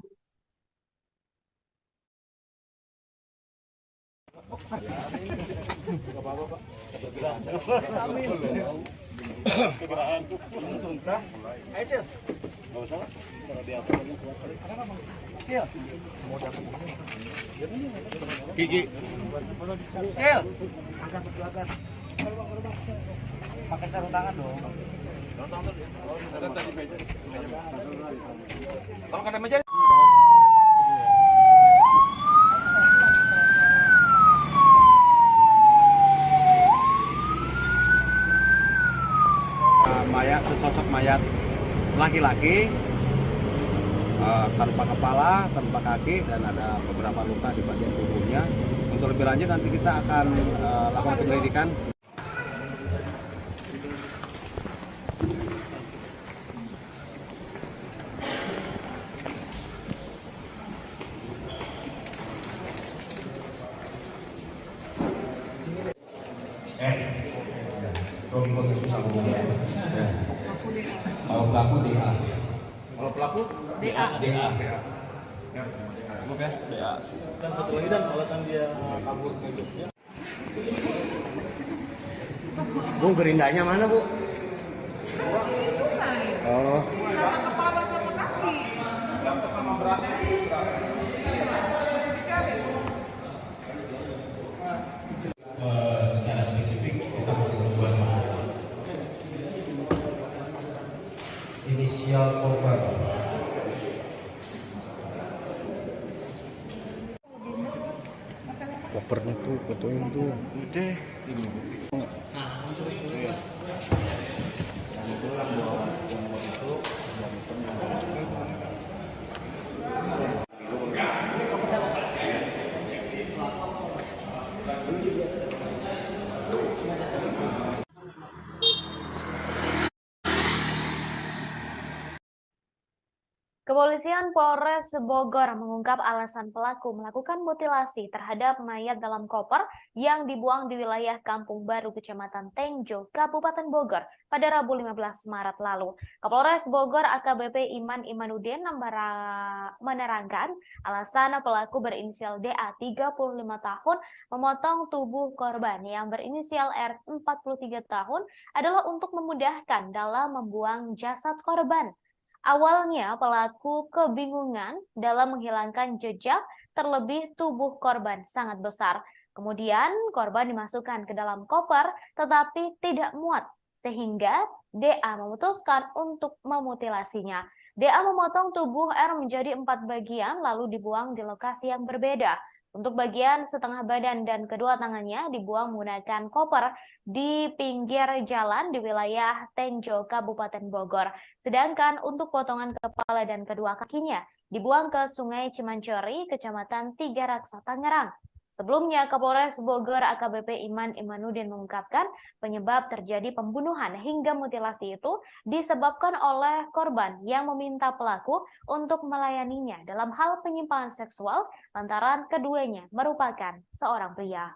Gigi. Pakai sarung tangan dong. Kalau ada meja. Sesosok mayat laki-laki tanpa kepala, tanpa kaki, dan ada beberapa luka di bagian tubuhnya. Untuk lebih lanjut nanti kita akan lakukan penyelidikan. Suami susah ngomongnya. Kalau pelaku DA. Kalau pelaku DA. DA. Cukup ya? DA. Dan satu lagi dan alasan dia kabur ke Jogja. Bu, gerindanya mana, Bu? Oh. Sama kepala sama kaki. Secara spesifik kita masih berdua sama inisial korban. Kopernya tuh, fotoin tuh. Udah. Kepolisian Polres Bogor mengungkap alasan pelaku melakukan mutilasi terhadap mayat dalam koper yang dibuang di wilayah Kampung Baru, Kecamatan Tenjo, Kabupaten Bogor pada Rabu 15 Maret lalu. Kapolres Bogor AKBP Iman Imanuddin menerangkan alasan pelaku berinisial DA 35 tahun memotong tubuh korban yang berinisial R 43 tahun adalah untuk memudahkan dalam membuang jasad korban. Awalnya pelaku kebingungan dalam menghilangkan jejak, terlebih tubuh korban sangat besar. Kemudian korban dimasukkan ke dalam koper tetapi tidak muat, sehingga DA memutuskan untuk memutilasinya. DA memotong tubuh R menjadi 4 bagian lalu dibuang di lokasi yang berbeda. Untuk bagian setengah badan dan kedua tangannya dibuang menggunakan koper di pinggir jalan di wilayah Tenjo, Kabupaten Bogor. Sedangkan untuk potongan kepala dan kedua kakinya dibuang ke Sungai Cimanceri, Kecamatan Tiga Raksa, Tangerang. Sebelumnya, Kapolres Bogor AKBP Iman Imanuddin mengungkapkan penyebab terjadi pembunuhan hingga mutilasi itu disebabkan oleh korban yang meminta pelaku untuk melayaninya dalam hal penyimpangan seksual lantaran keduanya merupakan seorang pria.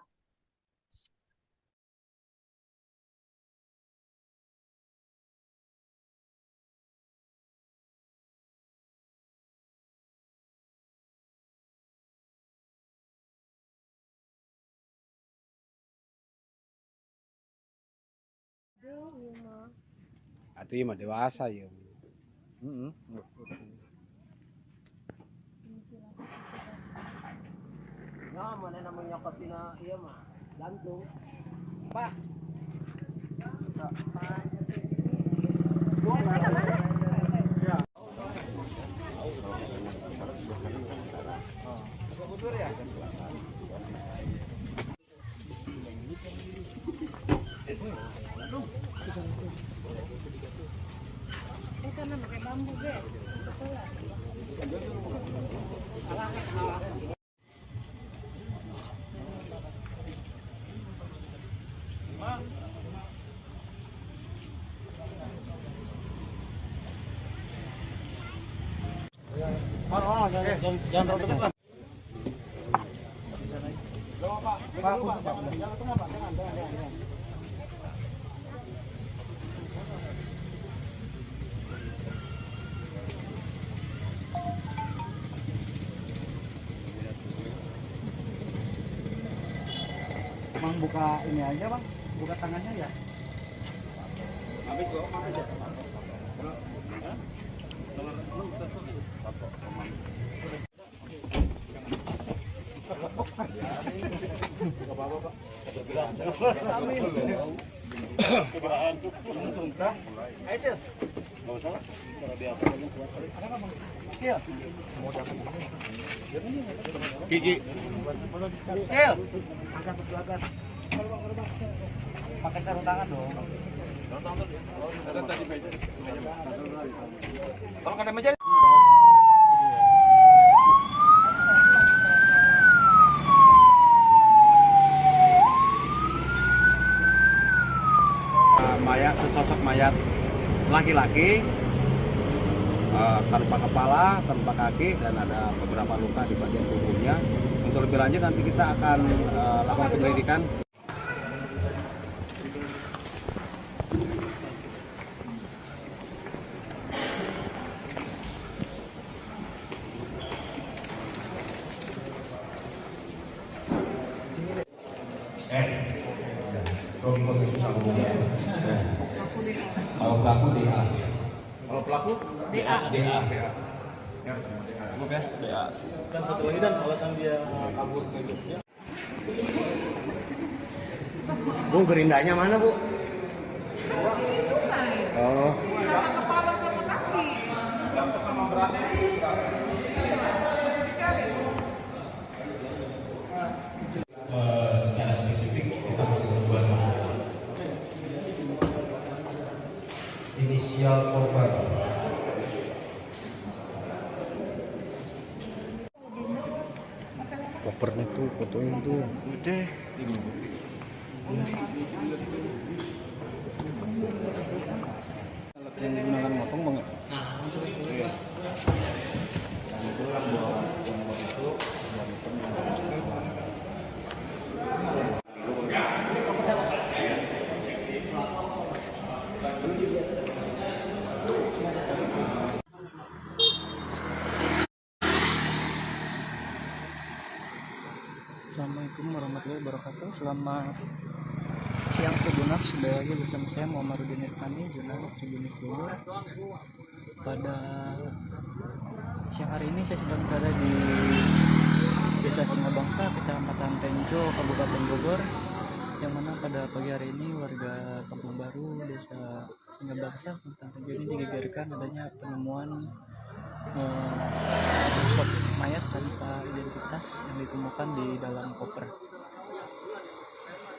Atuh mah dewasa ya. Nah, mana namanya katina iya mah gantung. Pak. Karena pakai bambu deh. Jangan terlalu dekat. Bang buka ini aja bang, buka tangannya ya. Gigi. Pakai sarung tangan dong. Kalau ada meja. Mayat, sesosok mayat laki-laki tanpa kepala, tanpa kaki, dan ada beberapa luka di bagian tubuhnya. Untuk lebih lanjut nanti kita akan lakukan penyelidikan. Romi pakai susah ngomongnya. Kalau pelaku DA. Kalau pelaku DA. DA. Cukup ya? DA. Dan satu lagi dan alasan dia kabur ke Jogja. Bu, gerindanya mana, Bu? Di sungai. Oh. Sama kepala sama kaki. Sama berani. Secara spesifik kita masih berdua sama. Inisial korban. Kopernya tuh, fotoin tuh. Udah. Yang digunakan motong banget. Iya. Dan itulah buat yang itu Assalamualaikum warahmatullahi wabarakatuh. Selamat siang Tribuners, kembali lagi bersama saya Muhammadudin Irfani, jurnalis Tribunnews Bogor. Pada siang hari ini saya sedang berada di Desa Singabangsa, Kecamatan Tenjo, Kabupaten Bogor, yang mana pada pagi hari ini warga Kampung Baru, Desa Singabangsa, Kecamatan Tenjo ini digegerkan adanya penemuan sosok mayat tanpa identitas yang ditemukan di dalam koper.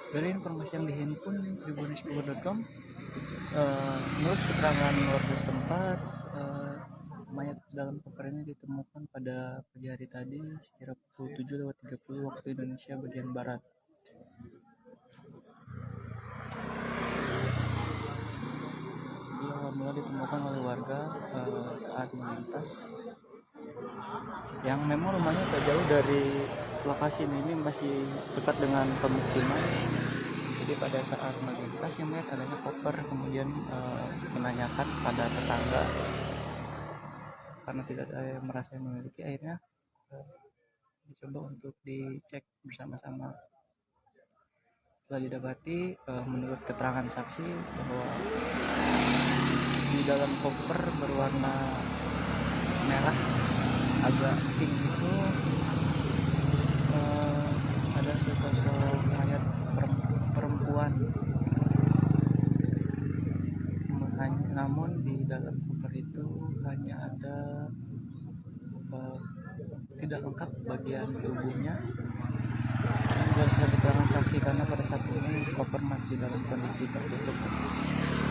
Dari informasi yang dihimpun tribunnews.com, menurut keterangan warga setempat, mayat dalam koper ini ditemukan pada pagi hari tadi sekira pukul 7:30 waktu Indonesia bagian barat. Dia awal mula ditemukan oleh warga saat melintas, yang memang rumahnya tak jauh dari lokasi ini masih dekat dengan pemukiman. Jadi pada saat melintas yang melihat adanya koper, kemudian menanyakan pada tetangga karena tidak ada yang merasa yang memiliki, akhirnya dicoba untuk dicek bersama-sama. Setelah didapati, menurut keterangan saksi bahwa di dalam koper berwarna merah agak pink itu ada sesosok mayat perempuan. Namun di dalam koper itu hanya ada tidak lengkap bagian tubuhnya. Ini saya keterangan saksi karena pada saat ini koper masih dalam kondisi tertutup.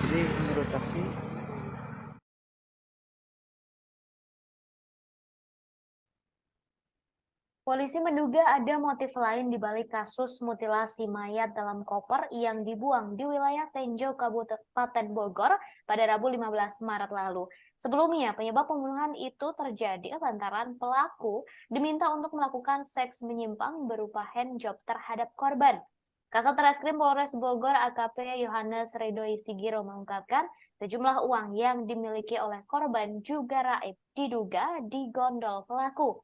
Jadi menurut saksi, polisi menduga ada motif lain di balik kasus mutilasi mayat dalam koper yang dibuang di wilayah Tenjo, Kabupaten Bogor pada Rabu 15 Maret lalu. Sebelumnya, penyebab pembunuhan itu terjadi lantaran pelaku diminta untuk melakukan seks menyimpang berupa handjob terhadap korban. Kasat Reskrim Polres Bogor AKP Yohanes Ridoi Sigiro mengungkapkan sejumlah uang yang dimiliki oleh korban juga raib diduga digondol pelaku.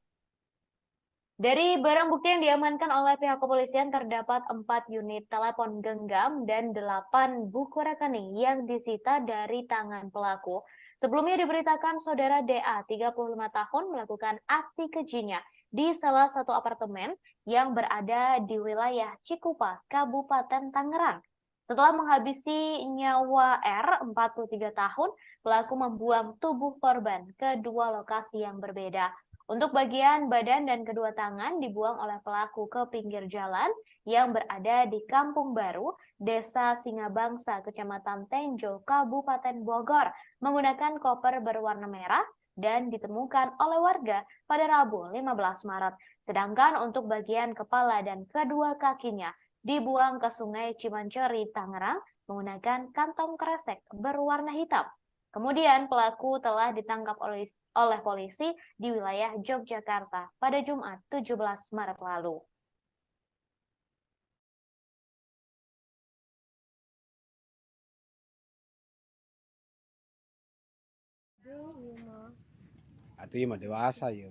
Dari barang bukti yang diamankan oleh pihak kepolisian terdapat 4 unit telepon genggam dan 8 buku rekening yang disita dari tangan pelaku. Sebelumnya diberitakan saudara DA 35 tahun melakukan aksi kejinya di salah satu apartemen yang berada di wilayah Cikupa, Kabupaten Tangerang. Setelah menghabisi nyawa R, 43 tahun, pelaku membuang tubuh korban ke 2 lokasi yang berbeda. Untuk bagian badan dan kedua tangan dibuang oleh pelaku ke pinggir jalan yang berada di Kampung Baru, Desa Singabangsa, Kecamatan Tenjo, Kabupaten Bogor, menggunakan koper berwarna merah dan ditemukan oleh warga pada Rabu 15 Maret. Sedangkan untuk bagian kepala dan kedua kakinya dibuang ke Sungai Cimanceri, Tangerang, menggunakan kantong kresek berwarna hitam. Kemudian pelaku telah ditangkap oleh polisi di wilayah Yogyakarta pada Jumat 17 Maret lalu. Aduh, ya mah dewasa ya.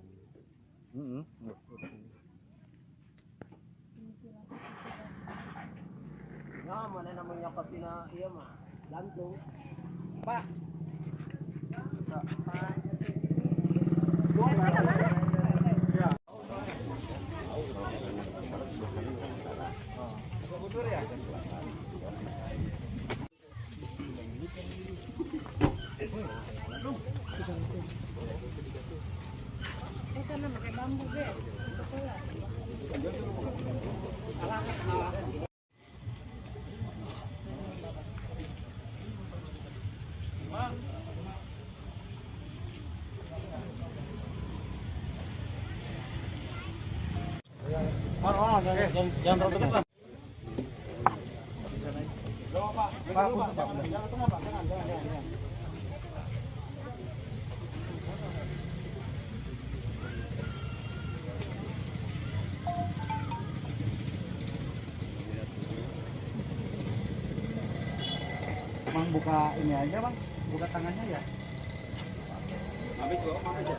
Ya, mana namanya katina iya mah gantung. Pak. Karena pakai bambu deh. Jangan terlalu dekat. Bang buka ini aja bang, buka tangannya ya. Habis kok, aja.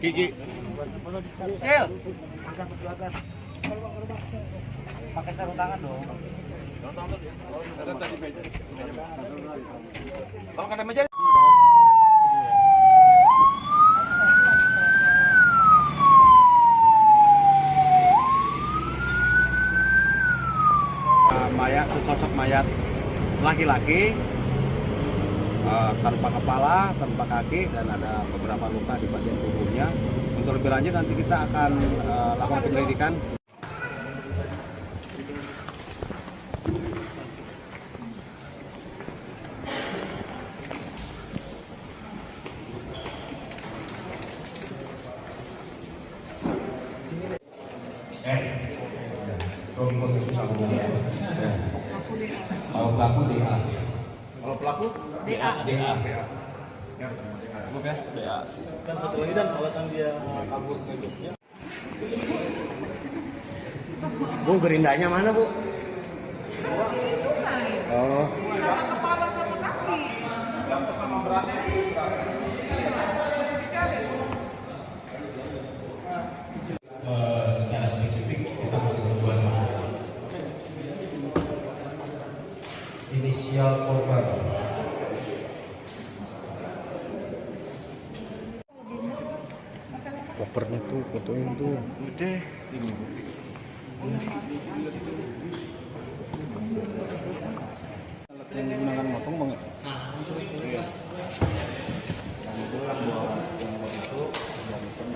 Gigi. Angkat ke belakang. Pakai sarung tangan dong. Kalau ada meja. Sesosok mayat laki-laki tanpa kepala, tanpa kaki, dan ada beberapa luka di bagian tubuhnya. Untuk lebih lanjut nanti kita akan lakukan penyelidikan. Kalau pelaku DA. Kalau pelaku DA. Cukup ya? DA. Dan satu lagi dan alasan dia kabur ke Jogja. Bu, gerindanya mana, Bu? Oh. Sama kepala sama kaki. Secara spesifik kita masih berdua sama inisial korban. Kopernya tuh, fotoin tuh. Udah. Alat yang digunakan motong banget. Iya. Dan itu buat yang buat itu dan itu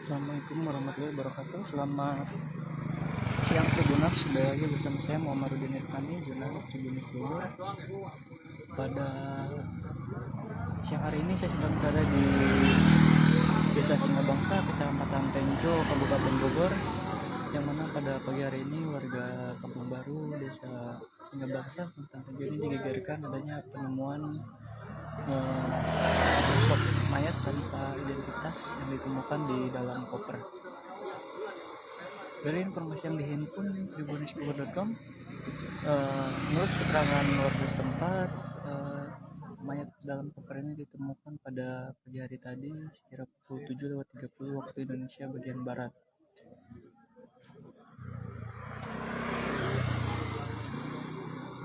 Assalamualaikum warahmatullahi wabarakatuh. Selamat siang Tribuners, sudah lagi bersama saya Muhammadudin Irfani, jurnalis Tribunnews Bogor. Pada siang hari ini saya sedang berada di Desa Singabangsa, Kecamatan Tenjo, Kabupaten Bogor, yang mana pada pagi hari ini warga Kampung Baru, Desa Singabangsa, Kecamatan Tenjo ini digegerkan adanya penemuan sosok mayat tanpa identitas yang ditemukan di dalam koper. Dari informasi yang dihimpun tribunnews.com, menurut keterangan warga setempat, mayat dalam koper ini ditemukan pada pagi hari tadi sekira pukul 7.30 waktu Indonesia bagian barat.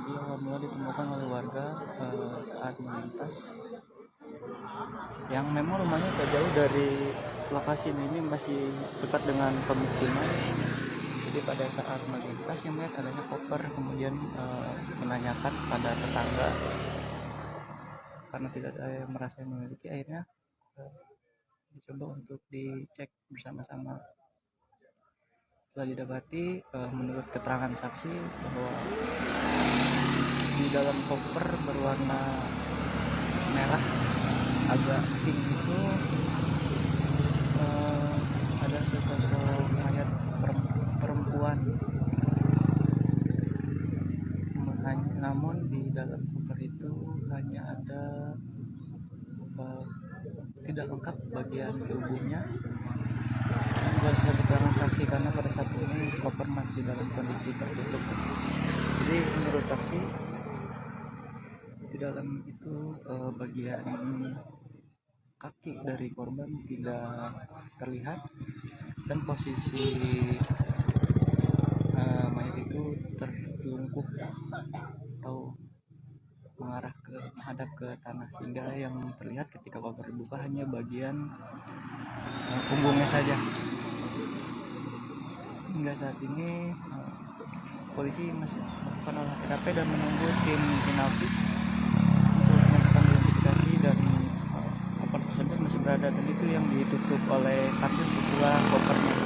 Dia awal mula ditemukan oleh warga saat melintas, yang memang rumahnya tak jauh dari lokasi ini, masih dekat dengan pemukiman. Jadi pada saat melintas yang melihat adanya koper, kemudian menanyakan pada tetangga karena tidak ada yang merasa yang memiliki, akhirnya dicoba untuk dicek bersama-sama. Setelah didapati, menurut keterangan saksi bahwa di dalam koper berwarna merah agak pink itu ada sesosok mayat perempuan. Namun di dalam koper itu hanya ada tidak lengkap bagian tubuhnya. Saya keterangan saksi karena pada saat ini koper masih dalam kondisi tertutup. Jadi menurut saksi di dalam itu bagian kaki dari korban tidak terlihat, dan posisi mayat itu tertelungkup atau menghadap ke tanah, sehingga yang terlihat ketika koper dibuka hanya bagian punggungnya saja. Hingga saat ini polisi masih melakukan olah TKP dan menunggu tim Inavis untuk melakukan identifikasi, dan koper tersebut masih berada, dan itu yang ditutup oleh kardus setelah kopernya.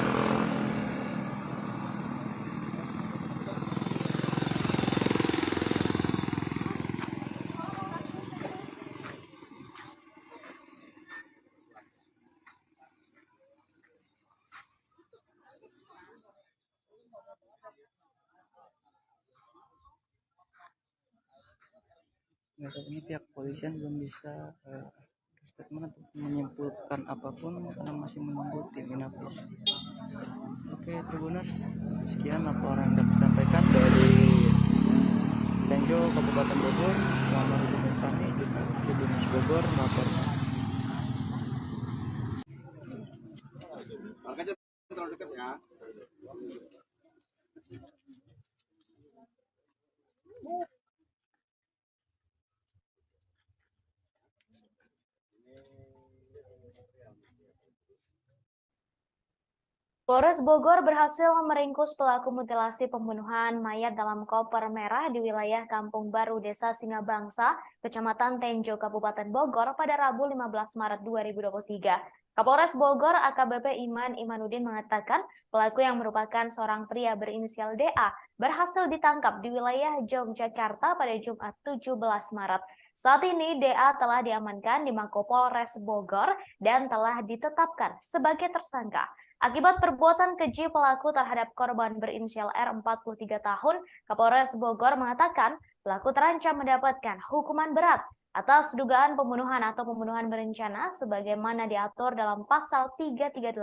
Saat ini pihak kepolisian belum bisa statement atau menyimpulkan apapun karena masih menunggu tim Inavis. Oke Tribuners, sekian laporan yang disampaikan dari Tenjo, Kabupaten Bogor. Muhammadudin Irfani, jurnalis Tribunnews Bogor, melapor. Makanya terlalu dekat ya. Polres Bogor berhasil meringkus pelaku mutilasi pembunuhan mayat dalam koper merah di wilayah Kampung Baru, Desa Singabangsa, Kecamatan Tenjo, Kabupaten Bogor pada Rabu 15 Maret 2023. Kapolres Bogor AKBP Iman Imanuddin mengatakan pelaku yang merupakan seorang pria berinisial DA berhasil ditangkap di wilayah Yogyakarta pada Jumat 17 Maret. Saat ini DA telah diamankan di Mako Polres Bogor dan telah ditetapkan sebagai tersangka. Akibat perbuatan keji pelaku terhadap korban berinisial R 43 tahun, Kapolres Bogor mengatakan pelaku terancam mendapatkan hukuman berat atas dugaan pembunuhan atau pembunuhan berencana sebagaimana diatur dalam pasal 338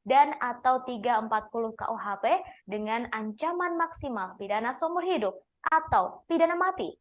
dan atau 340 KUHP dengan ancaman maksimal pidana seumur hidup atau pidana mati.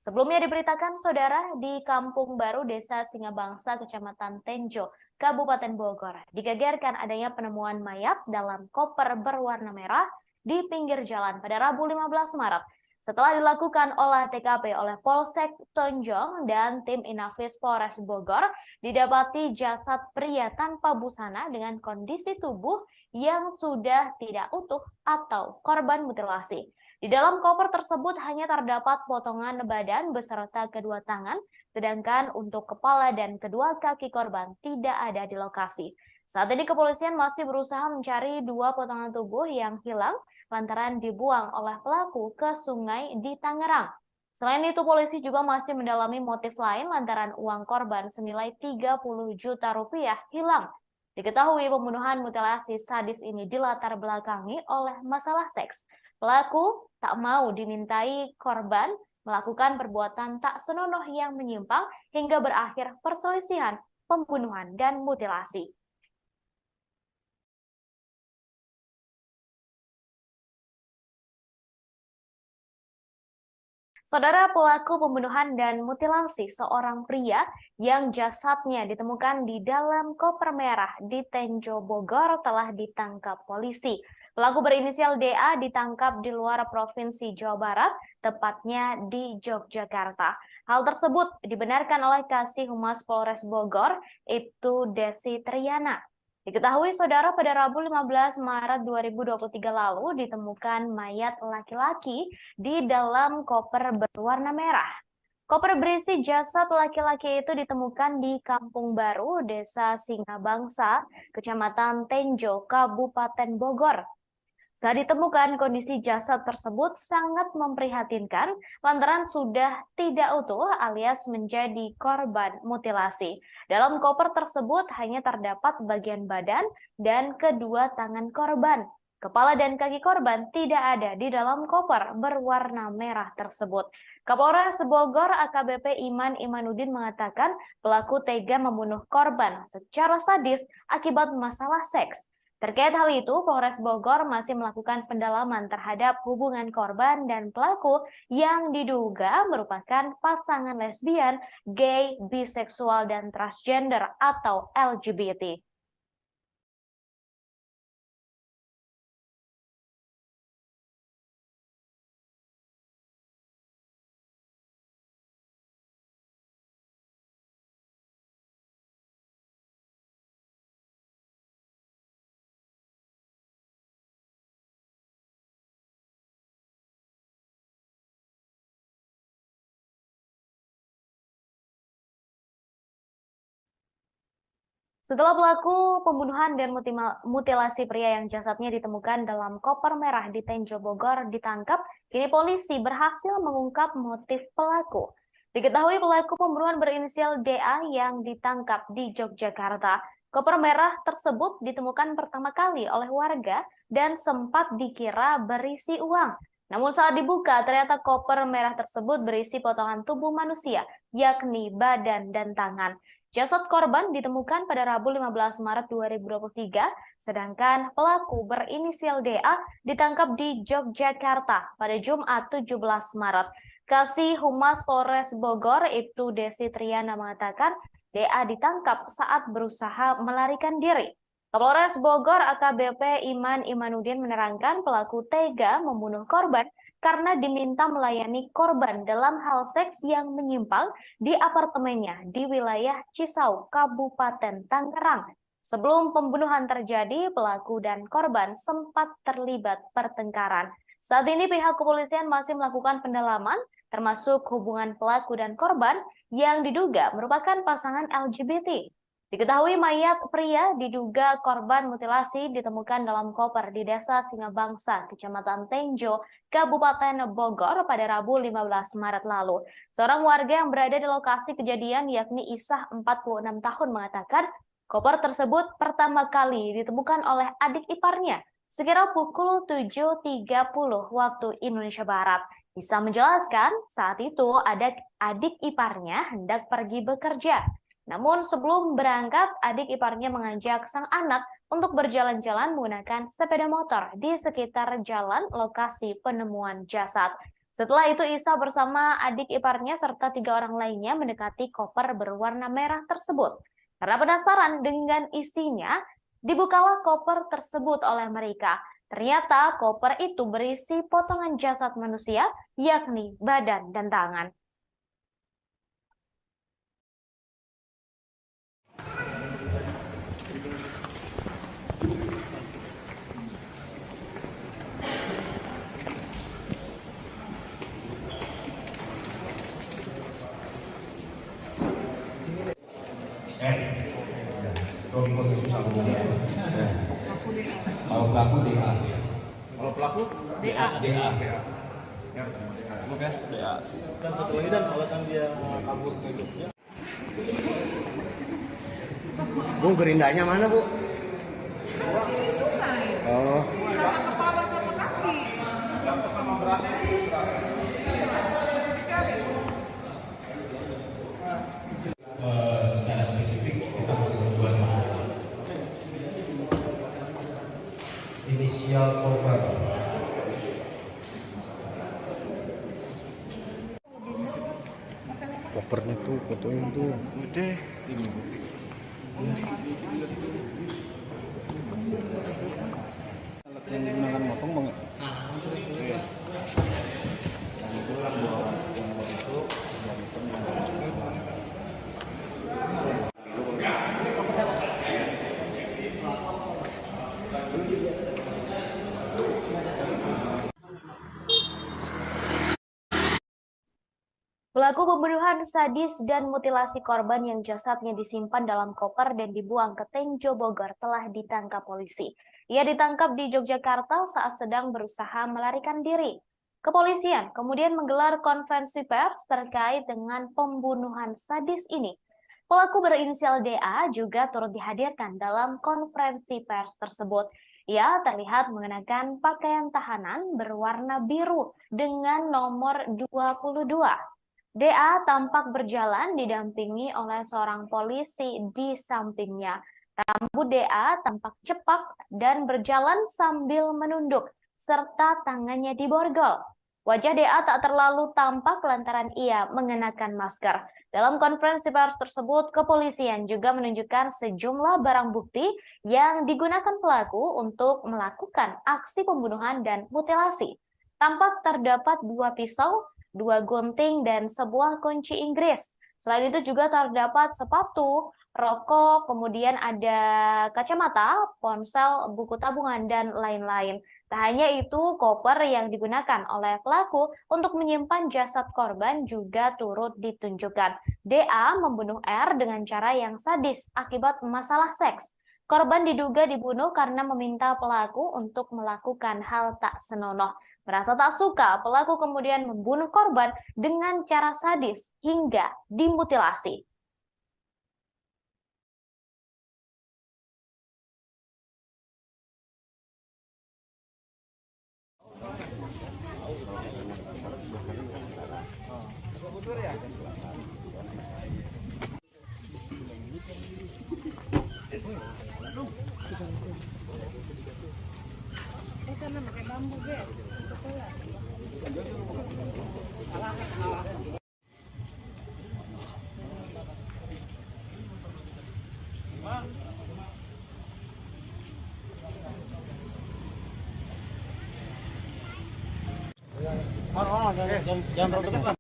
Sebelumnya diberitakan saudara di Kampung Baru Desa Singabangsa, Kecamatan Tenjo, Kabupaten Bogor, digegerkan adanya penemuan mayat dalam koper berwarna merah di pinggir jalan pada Rabu 15 Maret. Setelah dilakukan olah TKP oleh Polsek Tonjong dan tim Inafis Polres Bogor, didapati jasad pria tanpa busana dengan kondisi tubuh yang sudah tidak utuh atau korban mutilasi. Di dalam koper tersebut hanya terdapat potongan badan beserta kedua tangan, sedangkan untuk kepala dan kedua kaki korban tidak ada di lokasi. Saat ini kepolisian masih berusaha mencari dua potongan tubuh yang hilang lantaran dibuang oleh pelaku ke sungai di Tangerang. Selain itu, polisi juga masih mendalami motif lain lantaran uang korban senilai 30 juta rupiah hilang. Diketahui pembunuhan mutilasi sadis ini dilatar belakangi oleh masalah seks. Pelaku tak mau dimintai korban melakukan perbuatan tak senonoh yang menyimpang hingga berakhir perselisihan, pembunuhan, dan mutilasi. Saudara, pelaku pembunuhan dan mutilasi seorang pria yang jasadnya ditemukan di dalam koper merah di Tenjo Bogor telah ditangkap polisi. Pelaku berinisial DA ditangkap di luar Provinsi Jawa Barat, tepatnya di Yogyakarta. Hal tersebut dibenarkan oleh Kasih Humas Polres Bogor, Ibtu Desi Triana. Diketahui saudara pada Rabu 15 Maret 2023 lalu ditemukan mayat laki-laki di dalam koper berwarna merah. Koper berisi jasad laki-laki itu ditemukan di Kampung Baru, Desa Singabangsa, Kecamatan Tenjo, Kabupaten Bogor. Saat ditemukan, kondisi jasad tersebut sangat memprihatinkan lantaran sudah tidak utuh alias menjadi korban mutilasi. Dalam koper tersebut hanya terdapat bagian badan dan kedua tangan korban. Kepala dan kaki korban tidak ada di dalam koper berwarna merah tersebut. Kapolres Bogor AKBP Iman Imanuddin mengatakan pelaku tega membunuh korban secara sadis akibat masalah seks. Terkait hal itu, Polres Bogor masih melakukan pendalaman terhadap hubungan korban dan pelaku yang diduga merupakan pasangan lesbian, gay, biseksual, dan transgender atau LGBT. Setelah pelaku pembunuhan dan mutilasi pria yang jasadnya ditemukan dalam koper merah di Tenjo Bogor ditangkap, kini polisi berhasil mengungkap motif pelaku. Diketahui pelaku pembunuhan berinisial DA yang ditangkap di Yogyakarta. Koper merah tersebut ditemukan pertama kali oleh warga dan sempat dikira berisi uang. Namun saat dibuka, ternyata koper merah tersebut berisi potongan tubuh manusia, yakni badan dan tangan. Jasad korban ditemukan pada Rabu 15 Maret 2023, sedangkan pelaku berinisial DA ditangkap di Yogyakarta pada Jumat 17 Maret. Kasih Humas Polres Bogor, Ibtu Desi Triana mengatakan DA ditangkap saat berusaha melarikan diri. Kapolres Bogor AKBP Iman Imanuddin menerangkan pelaku tega membunuh korban karena diminta melayani korban dalam hal seks yang menyimpang di apartemennya di wilayah Cisau, Kabupaten Tangerang. Sebelum pembunuhan terjadi, pelaku dan korban sempat terlibat pertengkaran. Saat ini pihak kepolisian masih melakukan pendalaman, termasuk hubungan pelaku dan korban yang diduga merupakan pasangan LGBT. Diketahui mayat pria diduga korban mutilasi ditemukan dalam koper di Desa Singabangsa, Kecamatan Tenjo, Kabupaten Bogor pada Rabu 15 Maret lalu. Seorang warga yang berada di lokasi kejadian yakni Isah 46 tahun mengatakan Koper tersebut pertama kali ditemukan oleh adik iparnya sekira pukul 7.30 waktu Indonesia Barat. Isa menjelaskan saat itu adik iparnya hendak pergi bekerja. Namun sebelum berangkat, adik iparnya mengajak sang anak untuk berjalan-jalan menggunakan sepeda motor di sekitar jalan lokasi penemuan jasad. Setelah itu Isa bersama adik iparnya serta 3 orang lainnya mendekati koper berwarna merah tersebut. Karena penasaran dengan isinya, dibukalah koper tersebut oleh mereka. Ternyata koper itu berisi potongan jasad manusia, yakni badan dan tangan. Suami kau susah ngomongnya. Kalau pelaku DA. Kalau pelaku DA. DA. Cukup ya? DA. Dan satu lagi dan alasan dia kabur ke Jogja. Bu, gerindanya mana, Bu? Oh. Sama kepala sama kaki. Secara spesifik kita masih berdua sama. Inisial korban. Kopernya tuh, fotonya tuh. Udah. Ini. Alat yang digunakan motong bang. Iya. Dan itu yang buat itu dan itu Pelaku pembunuhan sadis dan mutilasi korban yang jasadnya disimpan dalam koper dan dibuang ke Tenjo Bogor telah ditangkap polisi. Ia ditangkap di Yogyakarta saat sedang berusaha melarikan diri. Kepolisian kemudian menggelar konferensi pers terkait dengan pembunuhan sadis ini. Pelaku berinisial DA juga turut dihadirkan dalam konferensi pers tersebut. Ia terlihat mengenakan pakaian tahanan berwarna biru dengan nomor 22. DA tampak berjalan didampingi oleh seorang polisi di sampingnya. Rambut DA tampak cepak dan berjalan sambil menunduk, serta tangannya diborgol. Wajah DA tak terlalu tampak lantaran ia mengenakan masker. Dalam konferensi pers tersebut, kepolisian juga menunjukkan sejumlah barang bukti yang digunakan pelaku untuk melakukan aksi pembunuhan dan mutilasi. Tampak terdapat 2 pisau, 2 gunting, dan sebuah kunci Inggris. Selain itu juga terdapat sepatu, rokok, kemudian ada kacamata, ponsel, buku tabungan, dan lain-lain. Tak hanya itu, koper yang digunakan oleh pelaku untuk menyimpan jasad korban juga turut ditunjukkan. DA membunuh R dengan cara yang sadis akibat masalah seks. Korban diduga dibunuh karena meminta pelaku untuk melakukan hal tak senonoh. Merasa tak suka, pelaku kemudian membunuh korban dengan cara sadis hingga dimutilasi. Karena pakai bambu, Be. Jangan terlalu dekat.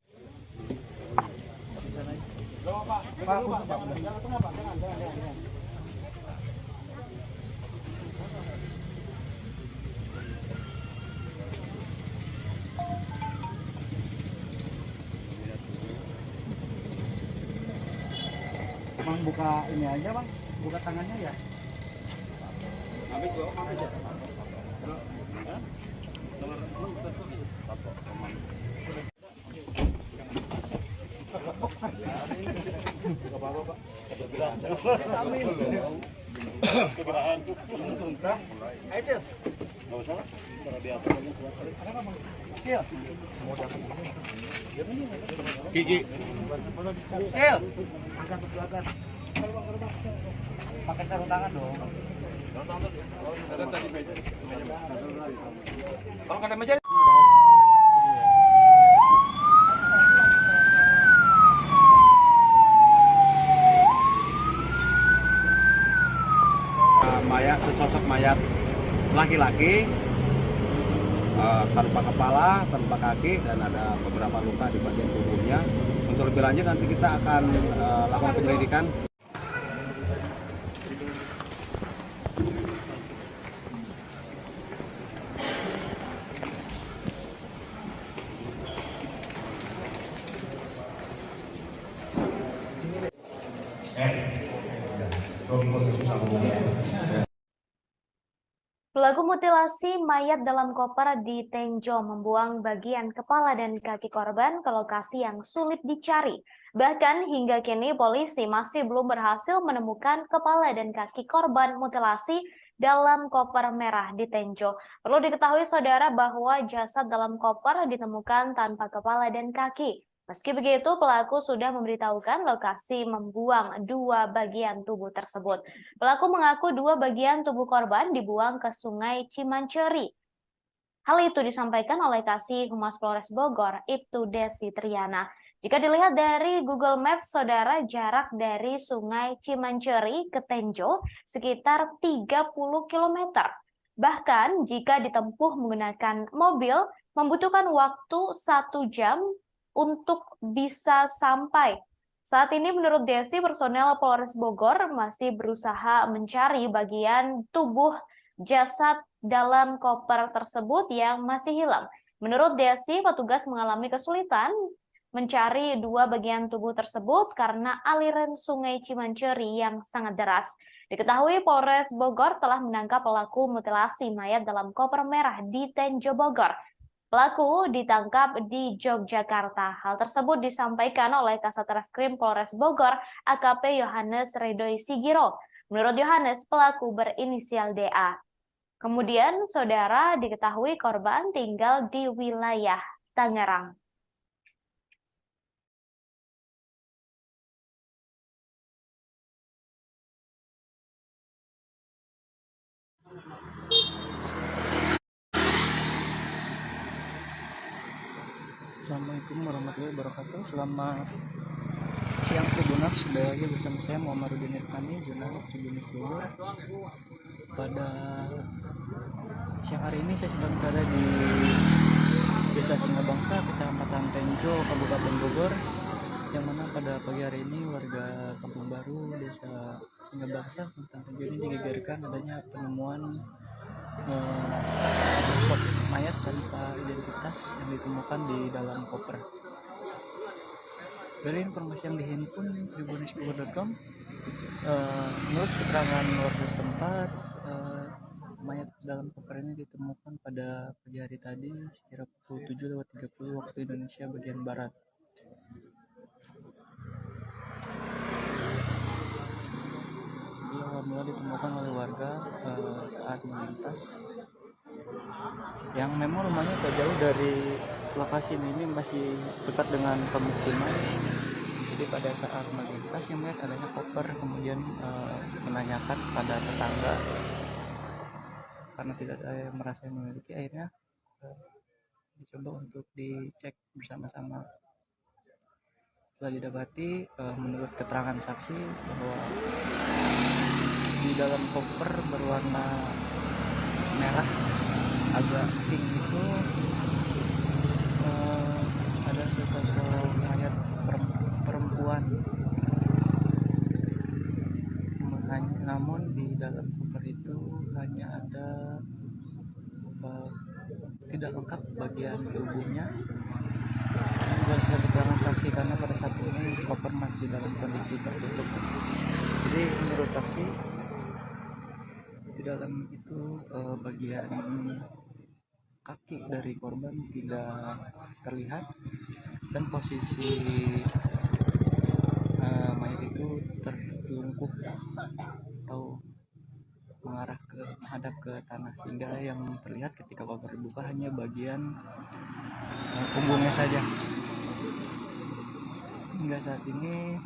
Bang buka ini aja bang, buka tangannya ya. Gigi. Pakai sarung tangan dong. Kalau ada meja. Mayat, sesosok mayat laki-laki tanpa kepala, tanpa kaki, dan ada beberapa luka di bagian tubuhnya. Untuk lebih lanjut nanti kita akan lakukan penyelidikan. Pelaku mutilasi mayat dalam koper di Tenjo membuang bagian kepala dan kaki korban ke lokasi yang sulit dicari. Bahkan hingga kini polisi masih belum berhasil menemukan kepala dan kaki korban mutilasi dalam koper merah di Tenjo. Perlu diketahui saudara bahwa jasad dalam koper ditemukan tanpa kepala dan kaki. Meski begitu, pelaku sudah memberitahukan lokasi membuang dua bagian tubuh tersebut. Pelaku mengaku dua bagian tubuh korban dibuang ke Sungai Cimanceri. Hal itu disampaikan oleh Kasih Humas Polres Bogor, Ibtu Desi Triana. Jika dilihat dari Google Maps, saudara, jarak dari Sungai Cimanceri ke Tenjo sekitar 30 km. Bahkan jika ditempuh menggunakan mobil, membutuhkan waktu 1 jam untuk bisa sampai. Saat ini menurut Desi, personel Polres Bogor masih berusaha mencari bagian tubuh jasad dalam koper tersebut yang masih hilang. Menurut Desi, petugas mengalami kesulitan mencari dua bagian tubuh tersebut karena aliran Sungai Cimanceri yang sangat deras. Diketahui Polres Bogor telah menangkap pelaku mutilasi mayat dalam koper merah di Tenjo Bogor. Pelaku ditangkap di Yogyakarta. Hal tersebut disampaikan oleh Kasat Reskrim Polres Bogor, AKP Yohanes Ridoi Sigiro. Menurut Yohanes, pelaku berinisial DA. Kemudian, saudara, diketahui korban tinggal di wilayah Tangerang. Assalamualaikum warahmatullahi wabarakatuh. Selamat siang Tribuners, sudah lagi bersama saya Muhammadudin Irfani, jurnalis Tribuners Bogor. Pada siang hari ini saya sedang berada di Desa Singabangsa, Kecamatan Tenjo, Kabupaten Bogor, yang mana pada pagi hari ini warga Kampung Baru, Desa Singabangsa, Kecamatan Tenjo ini digegerkan adanya penemuan sosok mayat tanpa identitas yang ditemukan di dalam koper. Dari informasi yang dihimpun tribunnews.bogor.com, menurut keterangan warga setempat, mayat dalam koper ini ditemukan pada pagi hari tadi sekira pukul 7:30 waktu Indonesia bagian barat. Mula ditemukan oleh warga saat melintas, yang memang rumahnya tak jauh dari lokasi ini, masih dekat dengan pemukiman. Jadi pada saat melintas yang melihat adanya koper, kemudian menanyakan kepada tetangga karena tidak ada yang merasa memiliki, akhirnya dicoba untuk dicek bersama-sama. Setelah didapati, menurut keterangan saksi bahwa di dalam koper berwarna merah agak pink itu ada sesosok mayat perempuan. Namun di dalam koper itu hanya ada tidak lengkap bagian tubuhnya. Berdasarkan keterangan saksi, karena pada saat ini koper masih dalam kondisi tertutup. Jadi menurut saksi, di dalam itu bagian kaki dari korban tidak terlihat, dan posisi mayat itu tertutup lumpuh atau menghadap ke tanah, sehingga yang terlihat ketika koper dibuka hanya bagian punggungnya saja. Hingga saat ini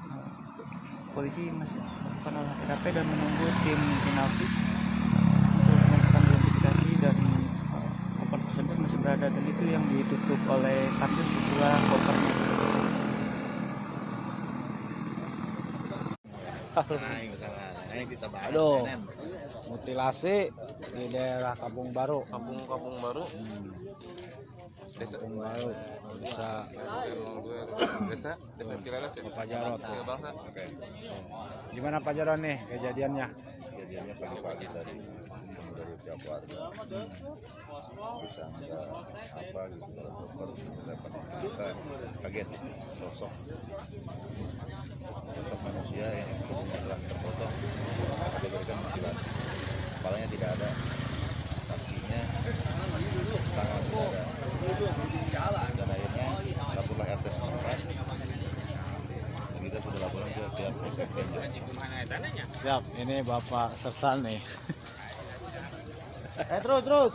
polisi masih melakukan olah TKP dan menunggu tim Inavis untuk melakukan identifikasi, dan koper tersebut masih berada, dan itu yang ditutup oleh kardus setelah kopernya. Aduh, mutilasi di daerah Kampung Baru. Kampung Baru. Kampung Baru. Desa Pak Jarot. Gimana Pak Jarot nih kejadiannya? Kejadiannya pagi-pagi tadi dari pihak warga disangka apa gitu, dokter dapat kaget sosok manusia yang tubuhnya telah terpotong, diberikan mutilasi, kepalanya tidak ada, kakinya, tangan tidak ada, dan akhirnya laporlah RT setempat. Kita sudah laporan ke pihak Polsek Tenjo. Siap, ini Bapak Sersan nih. Terus.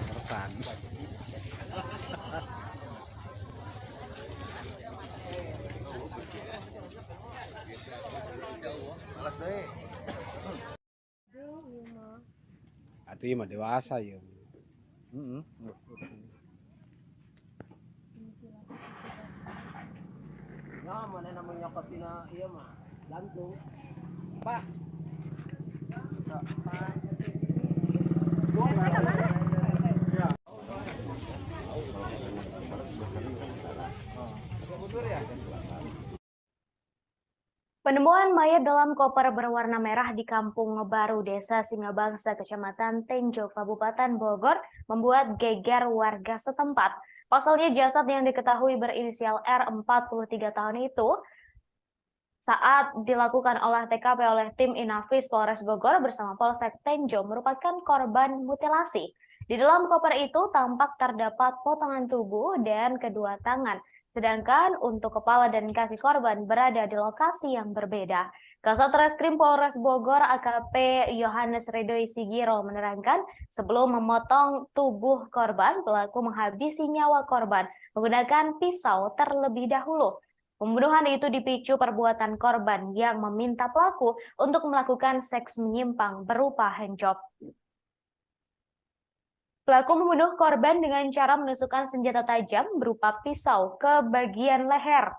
Sersan. Malas deh. Atuh mah dewasa ya. Ya, mana namanya katina iya mah gantung. Pak. Penemuan mayat dalam koper berwarna merah di Kampung Baru, Desa Singabangsa, Kecamatan Tenjo, Kabupaten Bogor, membuat geger warga setempat. Pasalnya jasad yang diketahui berinisial R 43 tahun itu saat dilakukan olah TKP oleh tim Inavis Polres Bogor bersama Polsek Tenjo merupakan korban mutilasi. Di dalam koper itu tampak terdapat potongan tubuh dan kedua tangan. Sedangkan untuk kepala dan kaki korban berada di lokasi yang berbeda. Kasat Reskrim Polres Bogor AKP Yohanes Ridoi Sigiro menerangkan sebelum memotong tubuh korban, pelaku menghabisi nyawa korban menggunakan pisau terlebih dahulu. Pembunuhan itu dipicu perbuatan korban yang meminta pelaku untuk melakukan seks menyimpang berupa handjob. Pelaku membunuh korban dengan cara menusukkan senjata tajam berupa pisau ke bagian leher.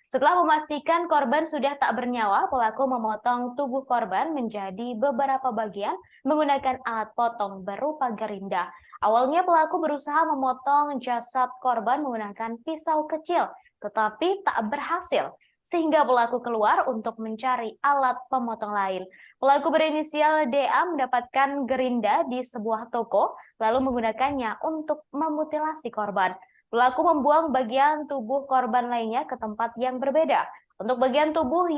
Setelah memastikan korban sudah tak bernyawa, pelaku memotong tubuh korban menjadi beberapa bagian menggunakan alat potong berupa gerinda. Awalnya pelaku berusaha memotong jasad korban menggunakan pisau kecil, tetapi tak berhasil, sehingga pelaku keluar untuk mencari alat pemotong lain. Pelaku berinisial DA mendapatkan gerinda di sebuah toko, lalu menggunakannya untuk memutilasi korban. Pelaku membuang bagian tubuh korban lainnya ke tempat yang berbeda. Untuk bagian tubuh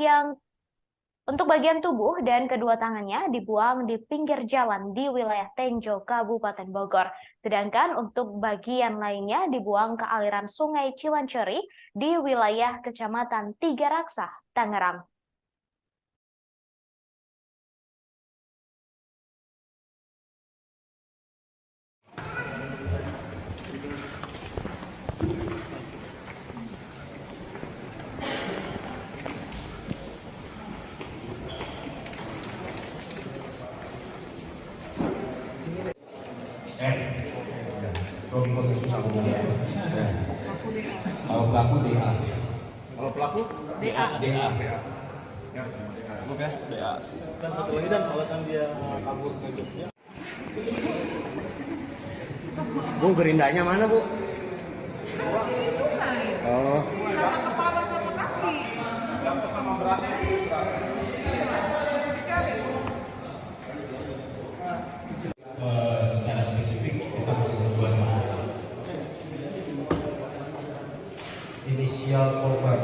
dan kedua tangannya dibuang di pinggir jalan di wilayah Tenjo, Kabupaten Bogor. Sedangkan untuk bagian lainnya dibuang ke aliran Sungai Ciwanceri di wilayah Kecamatan Tiga Raksa, Tangerang. Suami pengesus aku kalau pelaku DA. Kalau pelaku DA. Oke, DA. Dan satu lagi dan alasan dia kabur ke Jogja. Bu, gerindanya mana, Bu? Di sungai. Oh. Sama kepala sama kaki. Sama beratnya Secara spesifik kita masih berdua sama inisial korban.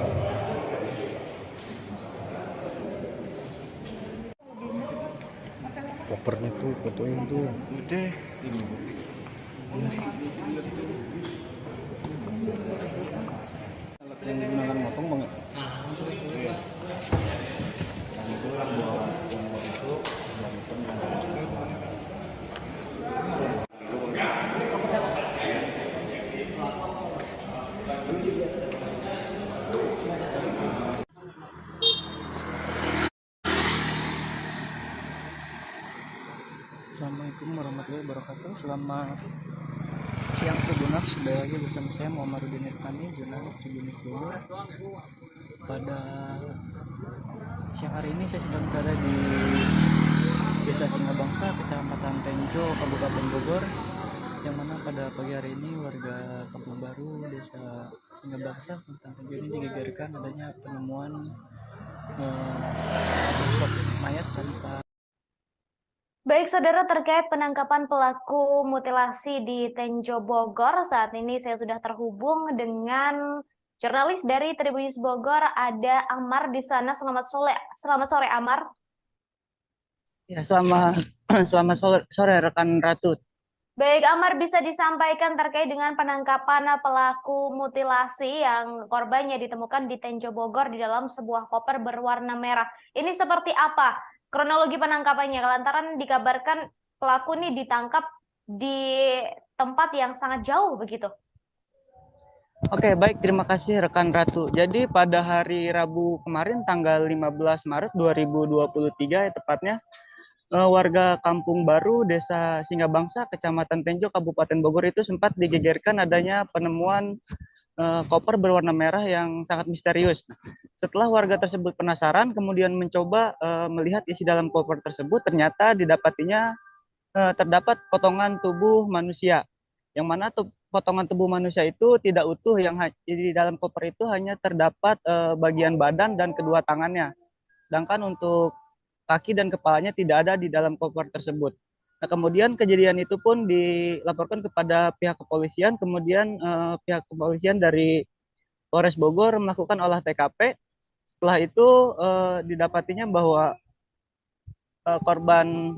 kopernya tuh, fotoin tuh. Udah. Alat yang digunakan motong banget. Iya. Dan itu bawa uang itu dan Assalamualaikum warahmatullahi wabarakatuh. Selamat siang Tribuners, sudah lagi bersama saya Muhammadudin Irfani, jurnalis Tribunnews Bogor. Pada siang hari ini saya sedang berada di Desa Singabangsa, Kecamatan Tenjo, Kabupaten Bogor, yang mana pada pagi hari ini warga Kampung Baru, Desa Singabangsa, Kecamatan Tenjo ini digegerkan adanya penemuan sosok mayat tanpa. Baik saudara, terkait penangkapan pelaku mutilasi di Tenjo Bogor, saat ini saya sudah terhubung dengan jurnalis dari Tribunnews Bogor, ada Amar di sana. Selamat sore Amar. Ya, selamat sore rekan Ratu. Baik Amar, bisa disampaikan terkait dengan penangkapan pelaku mutilasi yang korbannya ditemukan di Tenjo Bogor di dalam sebuah koper berwarna merah. Ini seperti apa kronologi penangkapannya, lantaran dikabarkan pelaku ini ditangkap di tempat yang sangat jauh begitu? Oke, baik, terima kasih rekan Ratu. Jadi pada hari Rabu kemarin tanggal 15 Maret 2023 tepatnya, warga Kampung Baru Desa Singabangsa Kecamatan Tenjo Kabupaten Bogor itu sempat digegerkan adanya penemuan koper berwarna merah yang sangat misterius. Setelah warga tersebut penasaran, kemudian mencoba melihat isi dalam koper tersebut, ternyata didapatinya terdapat potongan tubuh manusia, yang mana potongan tubuh manusia itu tidak utuh, yang di dalam koper itu hanya terdapat bagian badan dan kedua tangannya, sedangkan untuk kaki dan kepalanya tidak ada di dalam koper tersebut. Nah, kemudian kejadian itu pun dilaporkan kepada pihak kepolisian, kemudian pihak kepolisian dari Polres Bogor melakukan olah TKP. Setelah itu didapatinya bahwa korban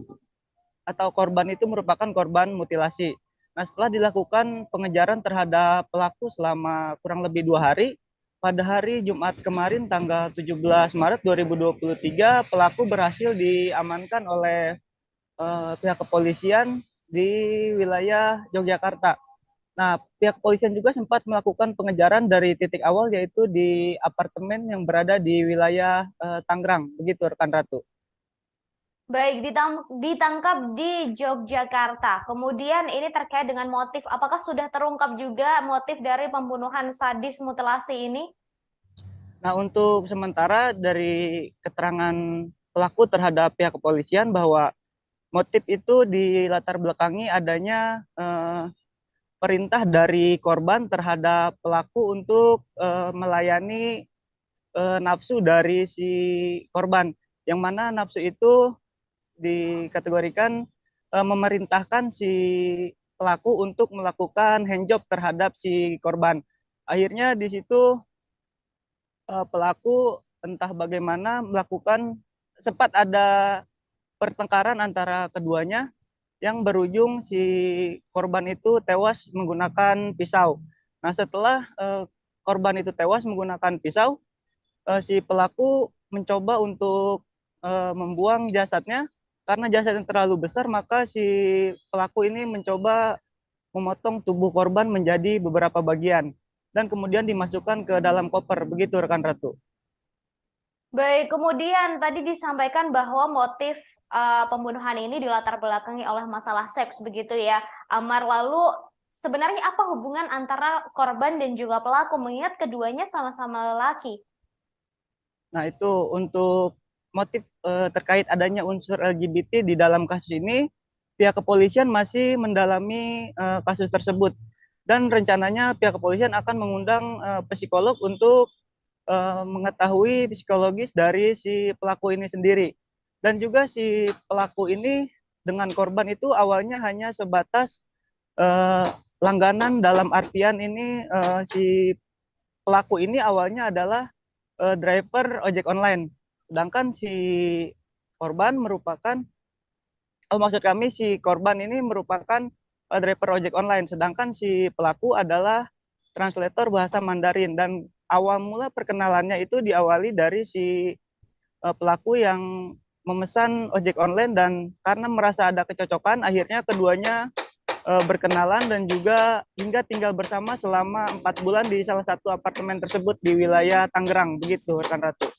itu merupakan korban mutilasi. Nah, setelah dilakukan pengejaran terhadap pelaku selama kurang lebih 2 hari, pada hari Jumat kemarin tanggal 17 Maret 2023, pelaku berhasil diamankan oleh pihak kepolisian di wilayah Yogyakarta. Nah, pihak kepolisian juga sempat melakukan pengejaran dari titik awal, yaitu di apartemen yang berada di wilayah Tangerang. Begitu rekan Ratu. Baik, ditangkap di Yogyakarta. Kemudian ini terkait dengan motif. Apakah sudah terungkap juga motif dari pembunuhan sadis mutilasi ini? Nah, untuk sementara dari keterangan pelaku terhadap pihak kepolisian bahwa motif itu dilatar belakangi adanya perintah dari korban terhadap pelaku untuk melayani nafsu dari si korban, yang mana nafsu itu dikategorikan memerintahkan si pelaku untuk melakukan handjob terhadap si korban. Akhirnya di situ pelaku entah bagaimana sempat ada pertengkaran antara keduanya yang berujung si korban itu tewas menggunakan pisau. Nah, setelah korban itu tewas menggunakan pisau, si pelaku mencoba untuk membuang jasadnya. Karena jasadnya terlalu besar, maka si pelaku ini mencoba memotong tubuh korban menjadi beberapa bagian dan kemudian dimasukkan ke dalam koper. Begitu rekan Ratu. Baik, kemudian tadi disampaikan bahwa motif pembunuhan ini dilatar belakangi oleh masalah seks, begitu ya, Amar. Lalu sebenarnya apa hubungan antara korban dan juga pelaku, mengingat keduanya sama-sama lelaki? Nah, itu untuk motif terkait adanya unsur LGBT di dalam kasus ini, pihak kepolisian masih mendalami kasus tersebut. Dan rencananya pihak kepolisian akan mengundang psikolog untuk mengetahui psikologis dari si pelaku ini sendiri. Dan juga si pelaku ini dengan korban itu awalnya hanya sebatas langganan, dalam artian ini si pelaku ini awalnya adalah driver ojek online. Sedangkan si korban merupakan maksud kami si korban ini merupakan driver ojek online, sedangkan si pelaku adalah translator bahasa Mandarin. Dan awal mula perkenalannya itu diawali dari si pelaku yang memesan ojek online, dan karena merasa ada kecocokan, akhirnya keduanya berkenalan dan juga hingga tinggal bersama selama 4 bulan di salah satu apartemen tersebut di wilayah Tangerang, begitu rekan Ratu.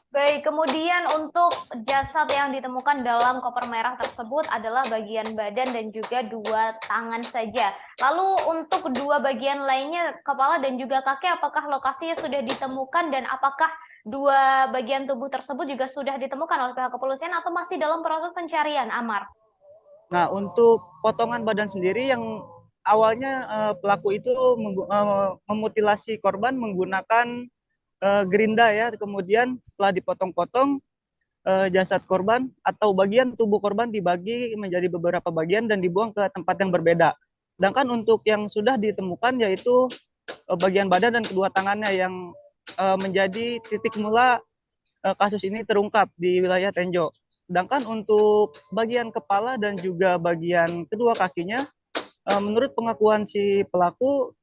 Baik, kemudian untuk jasad yang ditemukan dalam koper merah tersebut adalah bagian badan dan juga 2 tangan saja. Lalu untuk 2 bagian lainnya, kepala dan juga kaki, apakah lokasinya sudah ditemukan dan apakah 2 bagian tubuh tersebut juga sudah ditemukan oleh pihak kepolisian atau masih dalam proses pencarian, Amar? Nah, untuk potongan badan sendiri yang awalnya pelaku itu memutilasi korban menggunakan gerinda ya, kemudian setelah dipotong-potong jasad korban atau bagian tubuh korban dibagi menjadi beberapa bagian dan dibuang ke tempat yang berbeda. Sedangkan untuk yang sudah ditemukan yaitu bagian badan dan kedua tangannya yang menjadi titik mula kasus ini terungkap di wilayah Tenjo. Sedangkan untuk bagian kepala dan juga bagian kedua kakinya, menurut pengakuan si pelaku,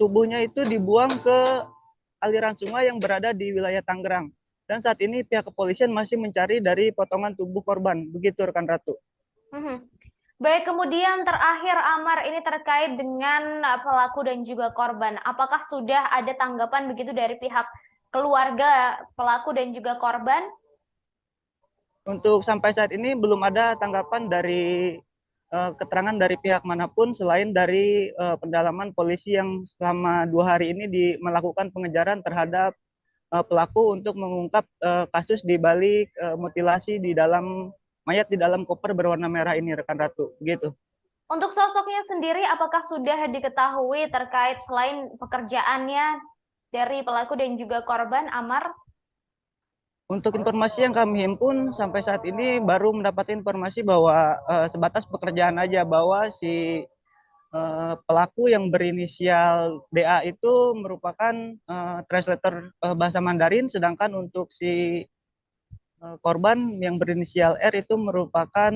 tubuhnya itu dibuang ke aliran sungai yang berada di wilayah Tangerang. Dan saat ini pihak kepolisian masih mencari dari potongan tubuh korban. Begitu rekan Ratu. Baik, kemudian terakhir Amar, ini terkait dengan pelaku dan juga korban. Apakah sudah ada tanggapan begitu dari pihak keluarga pelaku dan juga korban? Untuk sampai saat ini belum ada tanggapan dari keterangan dari pihak manapun selain dari pendalaman polisi yang selama 2 hari ini melakukan pengejaran terhadap pelaku untuk mengungkap kasus di balik mutilasi di dalam mayat di dalam koper berwarna merah ini, rekan Ratu. Begitu. Untuk sosoknya sendiri, apakah sudah diketahui terkait selain pekerjaannya dari pelaku dan juga korban, Amar? Untuk informasi yang kami himpun sampai saat ini baru mendapat informasi bahwa sebatas pekerjaan aja, bahwa si pelaku yang berinisial DA itu merupakan translator bahasa Mandarin, sedangkan untuk si korban yang berinisial R itu merupakan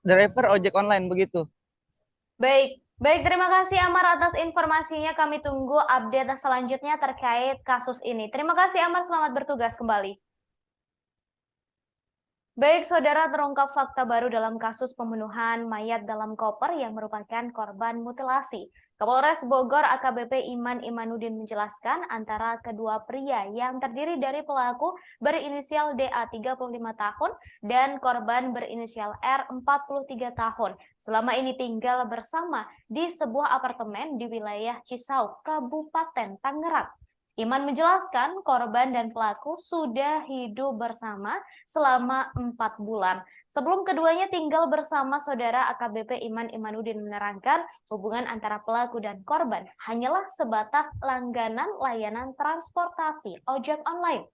driver ojek online, begitu. Baik, terima kasih Amar atas informasinya. Kami tunggu update selanjutnya terkait kasus ini. Terima kasih Amar, selamat bertugas kembali. Baik, saudara, terungkap fakta baru dalam kasus pembunuhan mayat dalam koper yang merupakan korban mutilasi. Kapolres Bogor AKBP Iman Imanuddin menjelaskan antara kedua pria yang terdiri dari pelaku berinisial DA 35 tahun dan korban berinisial R 43 tahun. Selama ini tinggal bersama di sebuah apartemen di wilayah Cisauk, Kabupaten Tangerang. Iman menjelaskan korban dan pelaku sudah hidup bersama selama 4 bulan. Sebelum keduanya tinggal bersama, saudara AKBP Iman Imanuddin menerangkan hubungan antara pelaku dan korban hanyalah sebatas langganan layanan transportasi ojek online.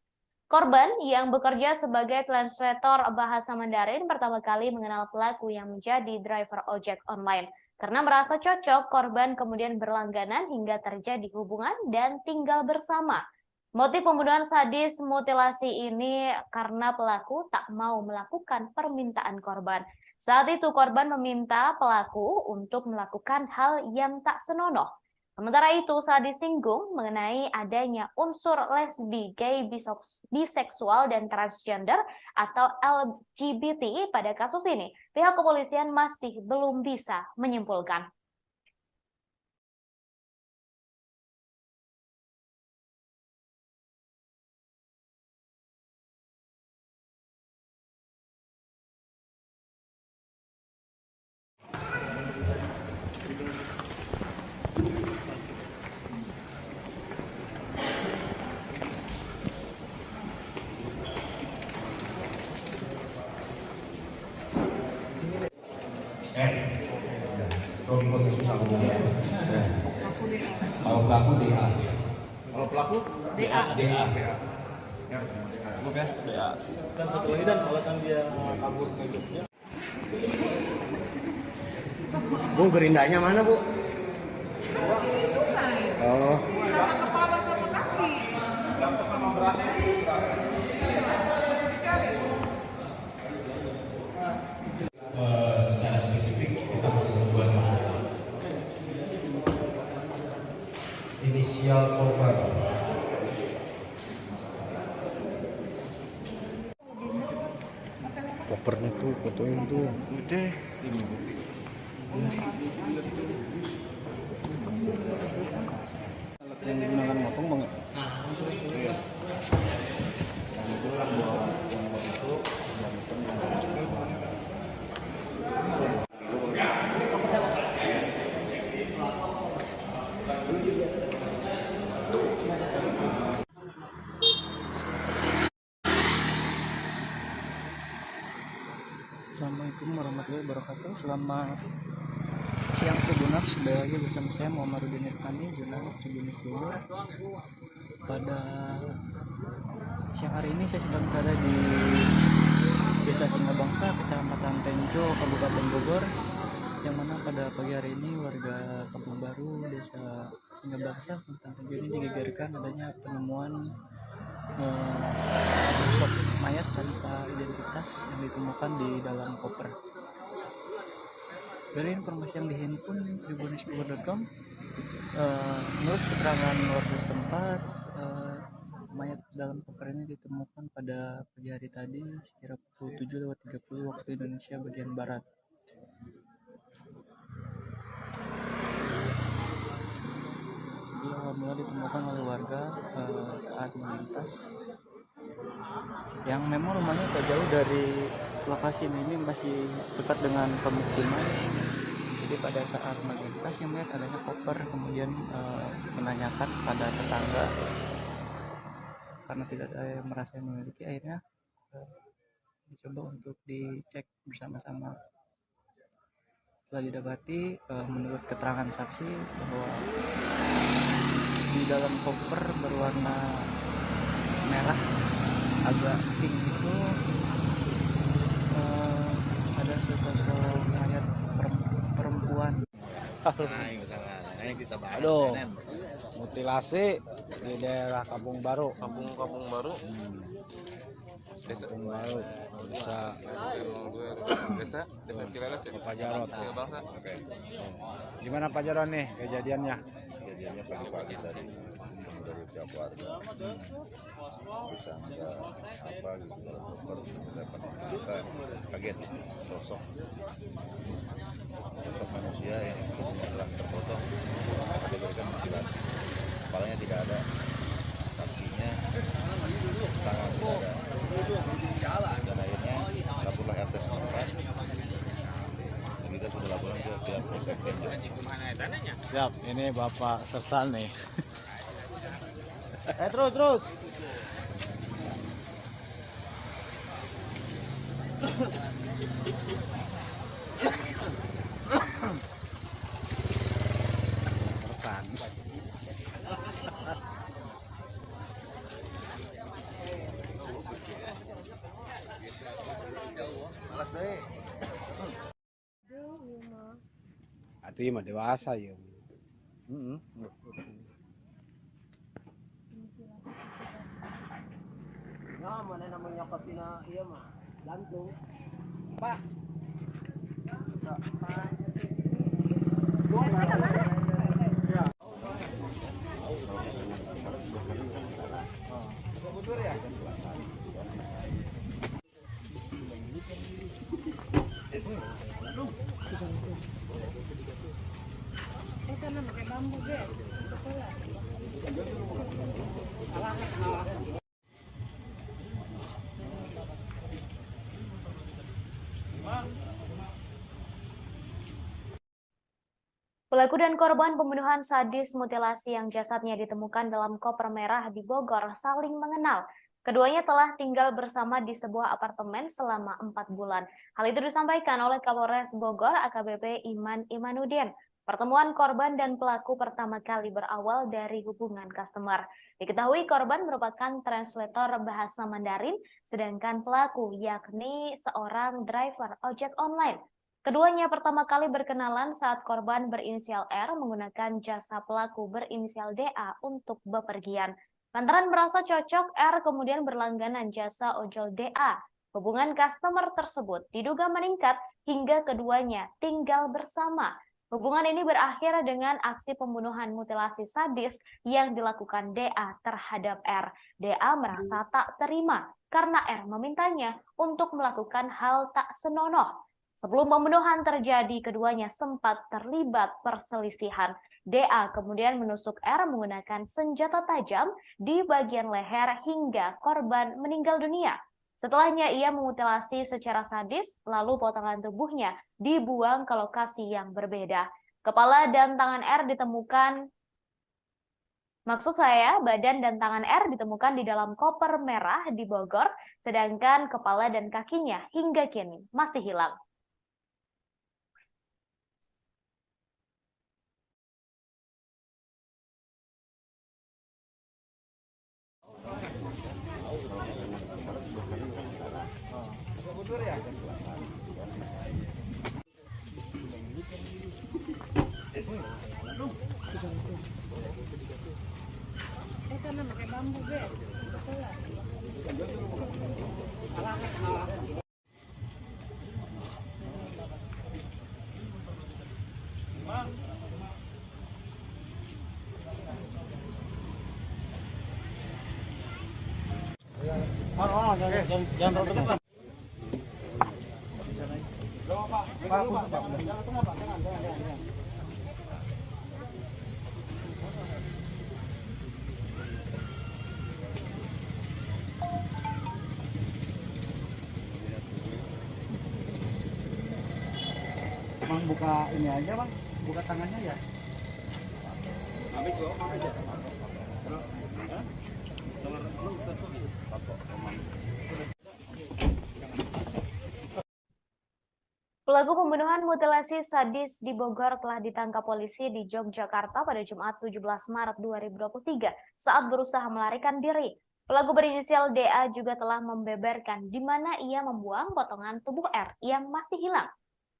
Korban yang bekerja sebagai translator bahasa Mandarin pertama kali mengenal pelaku yang menjadi driver ojek online. Karena merasa cocok, korban kemudian berlangganan hingga terjadi hubungan dan tinggal bersama. Motif pembunuhan sadis mutilasi ini karena pelaku tak mau melakukan permintaan korban. Saat itu korban meminta pelaku untuk melakukan hal yang tak senonoh. Sementara itu saat disinggung mengenai adanya unsur lesbi, gay, biseksual, dan transgender atau LGBT pada kasus ini, pihak kepolisian masih belum bisa menyimpulkan. Kalau pakai susah ngomongnya. Kalau pelaku DA. Kalau pelaku DA. Oke. Dan satu lagi dan alasan dia kabur ke Jogja. Bu, gerindanya mana, Bu? Di sungai. Oh. Sama kepala sama kaki. inisial korban. Kopernya tuh, fotoin tuh. Udah. Alat yang digunakan motong bang. Iya. Dan itulah buat yang begitu dan itu Assalamualaikum warahmatullahi wabarakatuh. Selamat siang Tribuners, kembali lagi bersama saya Muhammad Rudin Irfani, jurnalis Tribunnews Bogor. Pada siang hari ini saya sedang berada di Desa Singabangsa, Kecamatan Tenjo, Kabupaten Bogor, yang mana pada pagi hari ini warga Kampung Baru, Desa Singabangsa, Kecamatan Tenjo ini digegerkan adanya penemuan sosok mayat tanpa identitas yang ditemukan di dalam koper. Dari informasi yang dihimpun tribunnews.com, menurut keterangan warga setempat, mayat dalam koper ini ditemukan pada pagi hari tadi sekira pukul 7:30 waktu Indonesia bagian barat. Dia awal mula ditemukan oleh warga saat melintas, yang memang rumahnya tak jauh dari lokasi ini masih dekat dengan pemukiman. Jadi pada saat melintas yang melihat adanya koper, kemudian menanyakan pada tetangga karena tidak ada yang merasa yang memiliki, akhirnya dicoba untuk dicek bersama-sama. Setelah didapati, menurut keterangan saksi bahwa di dalam koper berwarna merah agak pink itu ada sesosok mayat perempuan. aduh, mutilasi di daerah Kampung Baru. Kampung Baru. Kampung Baru. Desa Cileres ya. Pak Jarot. Singabangsa. Oke. Gimana Pak Jarot nih kejadiannya? Kejadiannya pagi-pagi tadi dari pihak warga disangka apa gitu dalam koper dapat kita kaget sosok manusia yang telah terpotong diberikan mutilasi, kepalanya tidak ada, kakinya, tangan tidak ada, dan akhirnya laporlah RT setempat dan kita sudah laporan ke pihak Polsek Tenjo. Siap, ini Bapak Sersan nih. Terus. Sersan. Malas deh. Aduh, mah dewasa ya. Nah, mana namanya kapina iya mah gantung. Pak. Pelaku dan korban pembunuhan sadis mutilasi yang jasadnya ditemukan dalam koper merah di Bogor saling mengenal. Keduanya telah tinggal bersama di sebuah apartemen selama 4 bulan. Hal itu disampaikan oleh Kapolres Bogor AKBP Iman Imanuddin. Pertemuan korban dan pelaku pertama kali berawal dari hubungan customer. Diketahui korban merupakan translator bahasa Mandarin, sedangkan pelaku yakni seorang driver ojek online. Keduanya pertama kali berkenalan saat korban berinisial R menggunakan jasa pelaku berinisial DA untuk bepergian. Lantaran merasa cocok, R kemudian berlangganan jasa ojol DA. Hubungan customer tersebut diduga meningkat hingga keduanya tinggal bersama. Hubungan ini berakhir dengan aksi pembunuhan mutilasi sadis yang dilakukan DA terhadap R. DA merasa tak terima karena R memintanya untuk melakukan hal tak senonoh. Sebelum pembunuhan terjadi, keduanya sempat terlibat perselisihan. DA kemudian menusuk R menggunakan senjata tajam di bagian leher hingga korban meninggal dunia. Setelahnya ia memutilasi secara sadis, lalu potongan tubuhnya dibuang ke lokasi yang berbeda. Kepala dan tangan R ditemukan, badan dan tangan R ditemukan di dalam koper merah di Bogor, sedangkan kepala dan kakinya hingga kini masih hilang. Karena pakai bambu, Be. Jangan terlalu depan. Bang buka ini aja bang, buka tangannya ya. Pelaku pembunuhan mutilasi sadis di Bogor telah ditangkap polisi di Yogyakarta pada Jumat 17 Maret 2023 saat berusaha melarikan diri. Pelaku berinisial DA juga telah membeberkan di mana ia membuang potongan tubuh R yang masih hilang.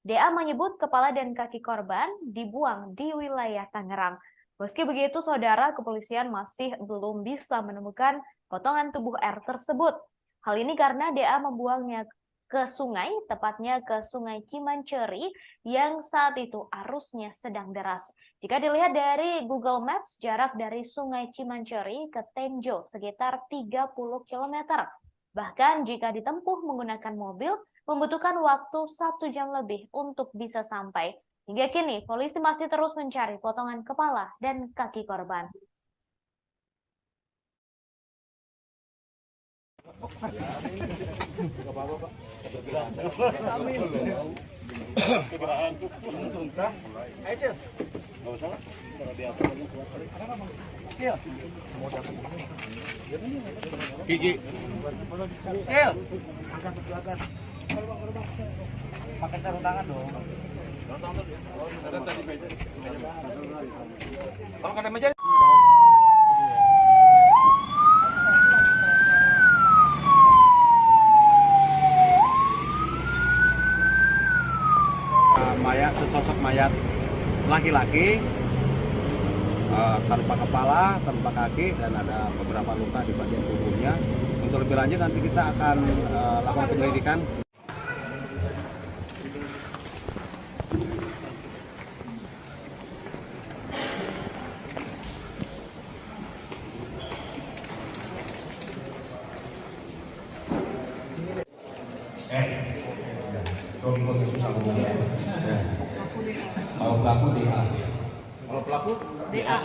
DA menyebut kepala dan kaki korban dibuang di wilayah Tangerang. Meski begitu, saudara, kepolisian masih belum bisa menemukan potongan tubuh R tersebut. Hal ini karena DA membuangnya ke sungai, tepatnya ke Sungai Cimanceri yang saat itu arusnya sedang deras. Jika dilihat dari Google Maps, jarak dari Sungai Cimanceri ke Tenjo sekitar 30 km. Bahkan jika ditempuh menggunakan mobil, membutuhkan waktu 1 jam lebih untuk bisa sampai. Hingga kini, polisi masih terus mencari potongan kepala dan kaki korban. Gigi. Angkat ke belakang. Pakai sarung tangan dong. Ada tadi meja. Kalau ada meja. Mayat, sesosok mayat laki-laki tanpa kepala, tanpa kaki, dan ada beberapa luka di bagian tubuhnya. Untuk lebih lanjut nanti kita akan lakukan penyelidikan. Suami pengesus aku ya. Kalau pelaku DA. Kalau pelaku DA.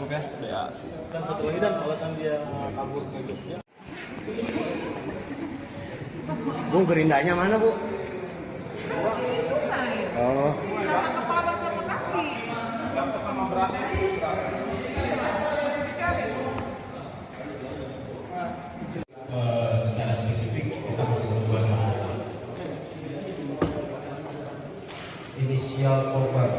Oke. Dan satu lagi dan alasan dia kabur ke Jogja. Bu, gerindanya mana, Bu? Di sungai. Oh. Karena kepala sama kaki. Sama berat. Secara spesifik kita masih berdua sama. Inisial korban.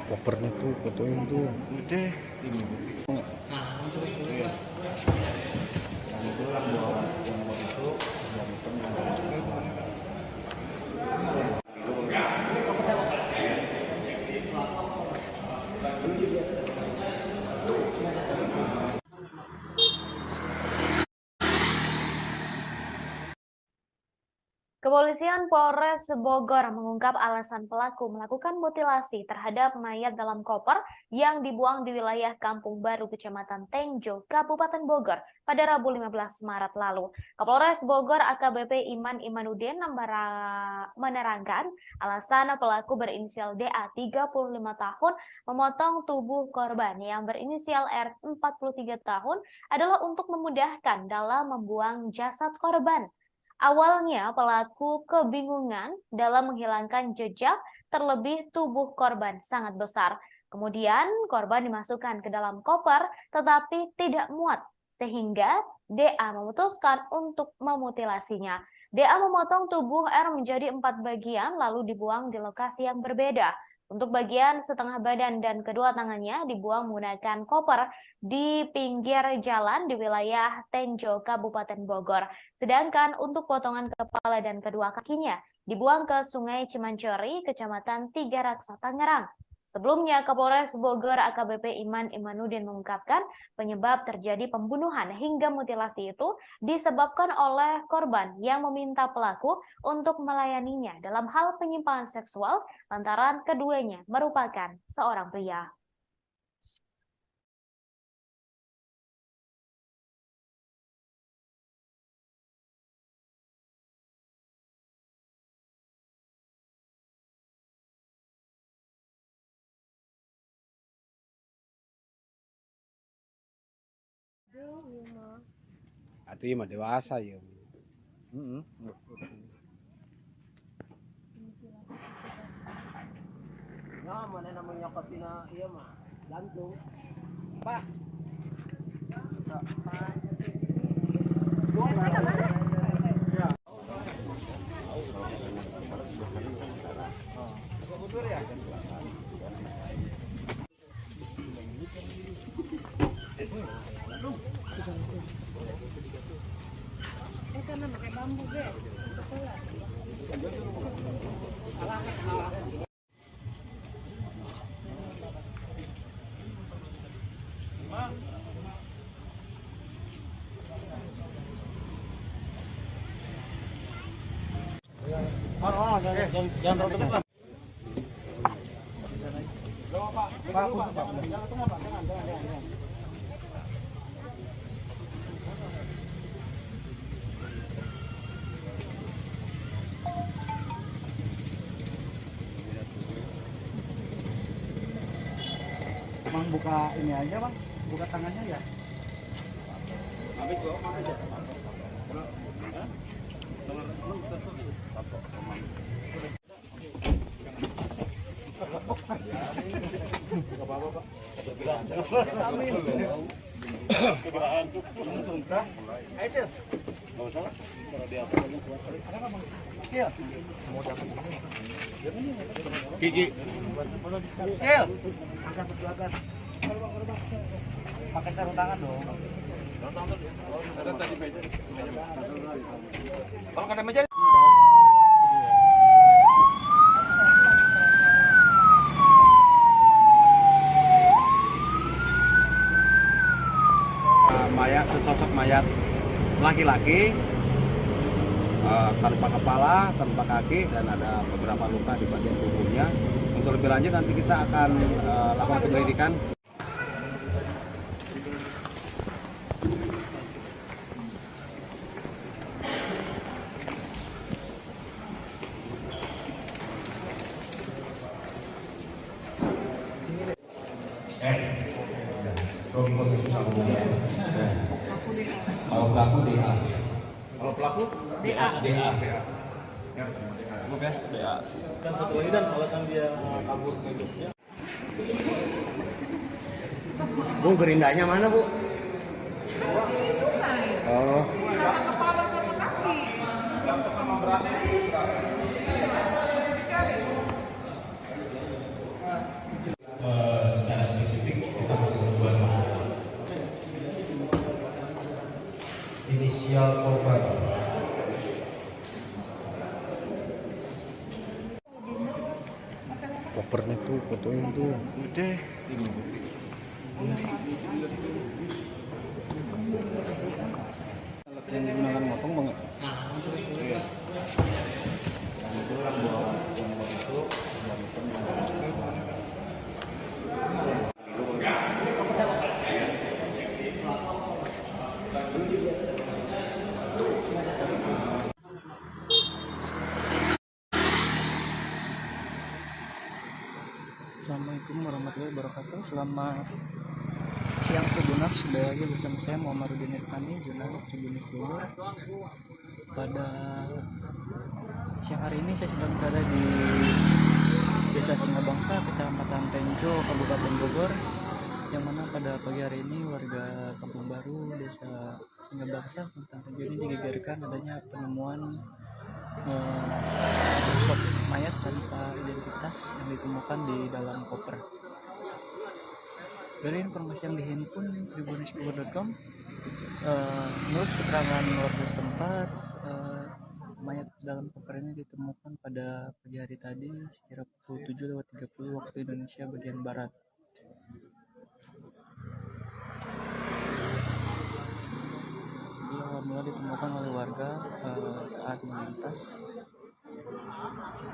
Kopernya tuh, fotoin tuh. Udah. Ini. Kepolisian Polres Bogor mengungkap alasan pelaku melakukan mutilasi terhadap mayat dalam koper yang dibuang di wilayah Kampung Baru, Kecamatan Tenjo, Kabupaten Bogor pada Rabu 15 Maret lalu. Kapolres Bogor AKBP Iman Imanuddin menerangkan alasan pelaku berinisial DA 35 tahun memotong tubuh korban yang berinisial R 43 tahun adalah untuk memudahkan dalam membuang jasad korban. Awalnya pelaku kebingungan dalam menghilangkan jejak, terlebih tubuh korban sangat besar. Kemudian korban dimasukkan ke dalam koper tetapi tidak muat, sehingga DA memutuskan untuk memutilasinya. DA memotong tubuh R menjadi 4 bagian lalu dibuang di lokasi yang berbeda. Untuk bagian setengah badan dan kedua tangannya dibuang menggunakan koper di pinggir jalan di wilayah Tenjo, Kabupaten Bogor. Sedangkan untuk potongan kepala dan kedua kakinya dibuang ke Sungai Cimanceri, Kecamatan Tiga Raksa, Tangerang. Sebelumnya, Kapolres Bogor AKBP Iman Imanuddin mengungkapkan penyebab terjadi pembunuhan hingga mutilasi itu disebabkan oleh korban yang meminta pelaku untuk melayaninya dalam hal penyimpangan seksual lantaran keduanya merupakan seorang pria. Itu mah dewasa ya. Nah, mana namanya kapina iya mah gantung. Pak. Karena pakai bambu deh. Jangan terlalu dekat. Bang buka ini aja bang, buka tangannya ya. Gigi. Pakai sarung tangan dong. Ada tadi meja. Kalau ada meja. Mayat, sesosok mayat laki-laki tanpa kepala, tanpa kaki, dan ada beberapa luka di bagian tubuhnya. Untuk lebih lanjut nanti kita akan lakukan penyelidikan. Suami susah ngomongnya. Kalau pelaku DA. Kalau pelaku DA. Oke. Kan satu lagi dan alasan dia kabur ke Jogja. Bu, gerindanya mana, Bu? Sini sungai. Oh. Sama kepala sama kaki. Secara spesifik kita masih berdua sama. Inisial korban. Kopernya tuh, fotoin tuh. Udah. Alat yang digunakan motong bang. Assalamualaikum warahmatullahi wabarakatuh. Selamat siang Tribuners, kembali lagi bersama saya Muhammadudin Irfani, jurnalis Tribunnews Bogor. Pada siang hari ini saya sedang berada di Desa Singabangsa, Kecamatan Tenjo, Kabupaten Bogor, yang mana pada pagi hari ini warga Kampung Baru, Desa Singabangsa, Kecamatan Tenjo ini digegerkan adanya penemuan sosok mayat tanpa identitas yang ditemukan di dalam koper. Dari informasi yang dihimpun tribunnews.bogor.com, menurut keterangan warga setempat, mayat dalam koper ini ditemukan pada pagi hari tadi sekira pukul 7.30 waktu Indonesia bagian barat. Awal mula ditemukan oleh warga saat melintas,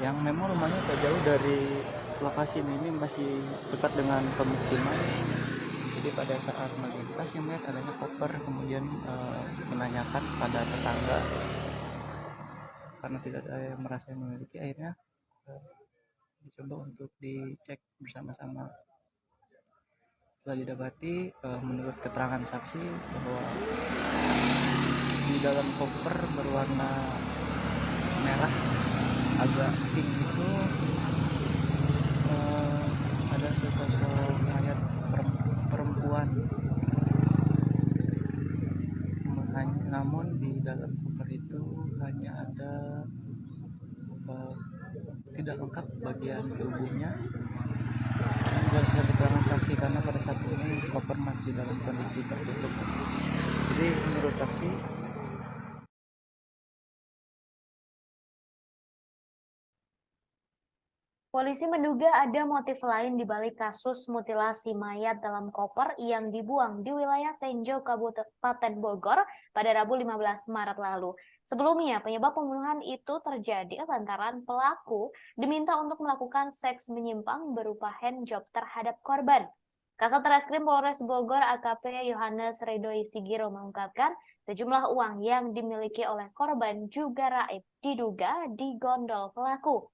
yang memang rumahnya tak jauh dari lokasi ini, masih dekat dengan pemukiman. Jadi pada saat melintas yang melihat adanya koper, kemudian menanyakan kepada tetangga karena tidak ada yang merasa memiliki, akhirnya dicoba untuk dicek bersama-sama. Setelah didapati, menurut keterangan saksi bahwa di dalam koper berwarna merah agak pink itu ada sesosok mayat perempuan. Namun di dalam koper itu hanya ada tidak lengkap bagian tubuhnya. Berdasarkan keterangan saksi, karena pada saat ini koper masih dalam kondisi tertutup. Jadi menurut saksi, polisi menduga ada motif lain di balik kasus mutilasi mayat dalam koper yang dibuang di wilayah Tenjo, Kabupaten Bogor pada Rabu 15 Maret lalu. Sebelumnya, penyebab pembunuhan itu terjadi lantaran pelaku diminta untuk melakukan seks menyimpang berupa handjob terhadap korban. Kasat Reskrim Polres Bogor AKP Yohanes Ridoi Sigiro mengungkapkan sejumlah uang yang dimiliki oleh korban juga raib diduga digondol pelaku.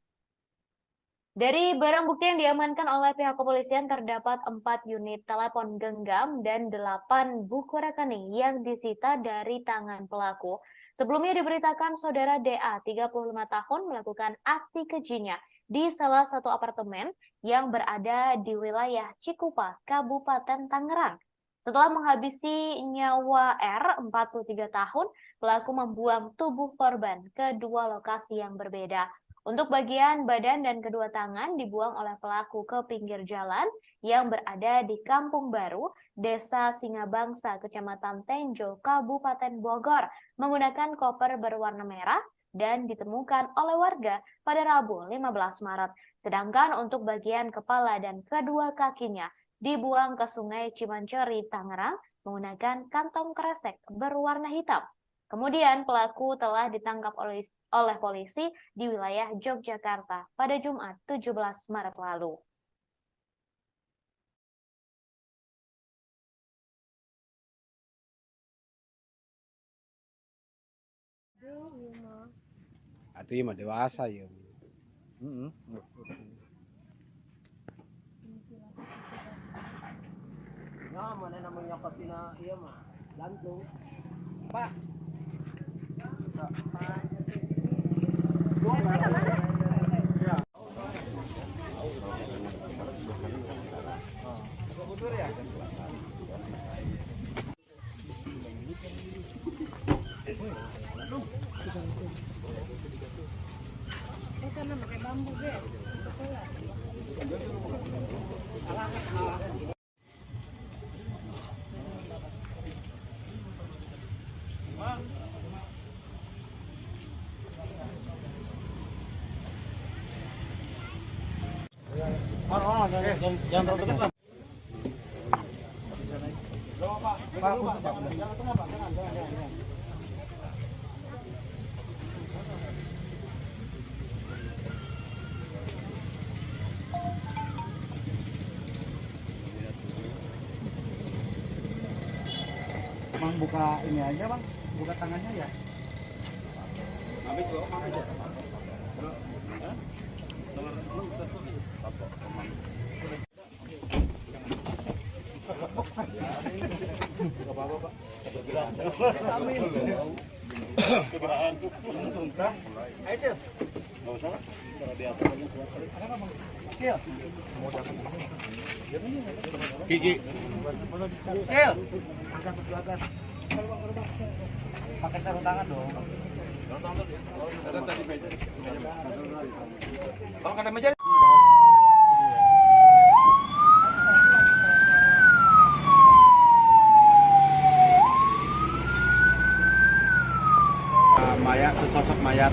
Dari barang bukti yang diamankan oleh pihak kepolisian terdapat 4 unit telepon genggam dan 8 buku rekening yang disita dari tangan pelaku. Sebelumnya diberitakan saudara DA, 35 tahun, melakukan aksi kejinya di salah satu apartemen yang berada di wilayah Cikupa, Kabupaten Tangerang. Setelah menghabisi nyawa R, 43 tahun, pelaku membuang tubuh korban ke 2 lokasi yang berbeda. Untuk bagian badan dan kedua tangan dibuang oleh pelaku ke pinggir jalan yang berada di Kampung Baru, Desa Singabangsa, Kecamatan Tenjo, Kabupaten Bogor, menggunakan koper berwarna merah dan ditemukan oleh warga pada Rabu 15 Maret. Sedangkan untuk bagian kepala dan kedua kakinya dibuang ke Sungai Cimanceri, Tangerang, menggunakan kantong kresek berwarna hitam. Kemudian pelaku telah ditangkap oleh polisi di wilayah Yogyakarta pada Jumat 17 Maret lalu. Itu mah dewasa ya. Ya, mana namanya katina iya mah gantung. Pak. Karena pakai bambu deh. Jangan terlalu dekat. Bang buka ini aja bang, buka tangannya ya. Ambil dulu, aja. Gigi. Pakai sarung tangan dong. Kalau ada meja. Mayat, sesosok mayat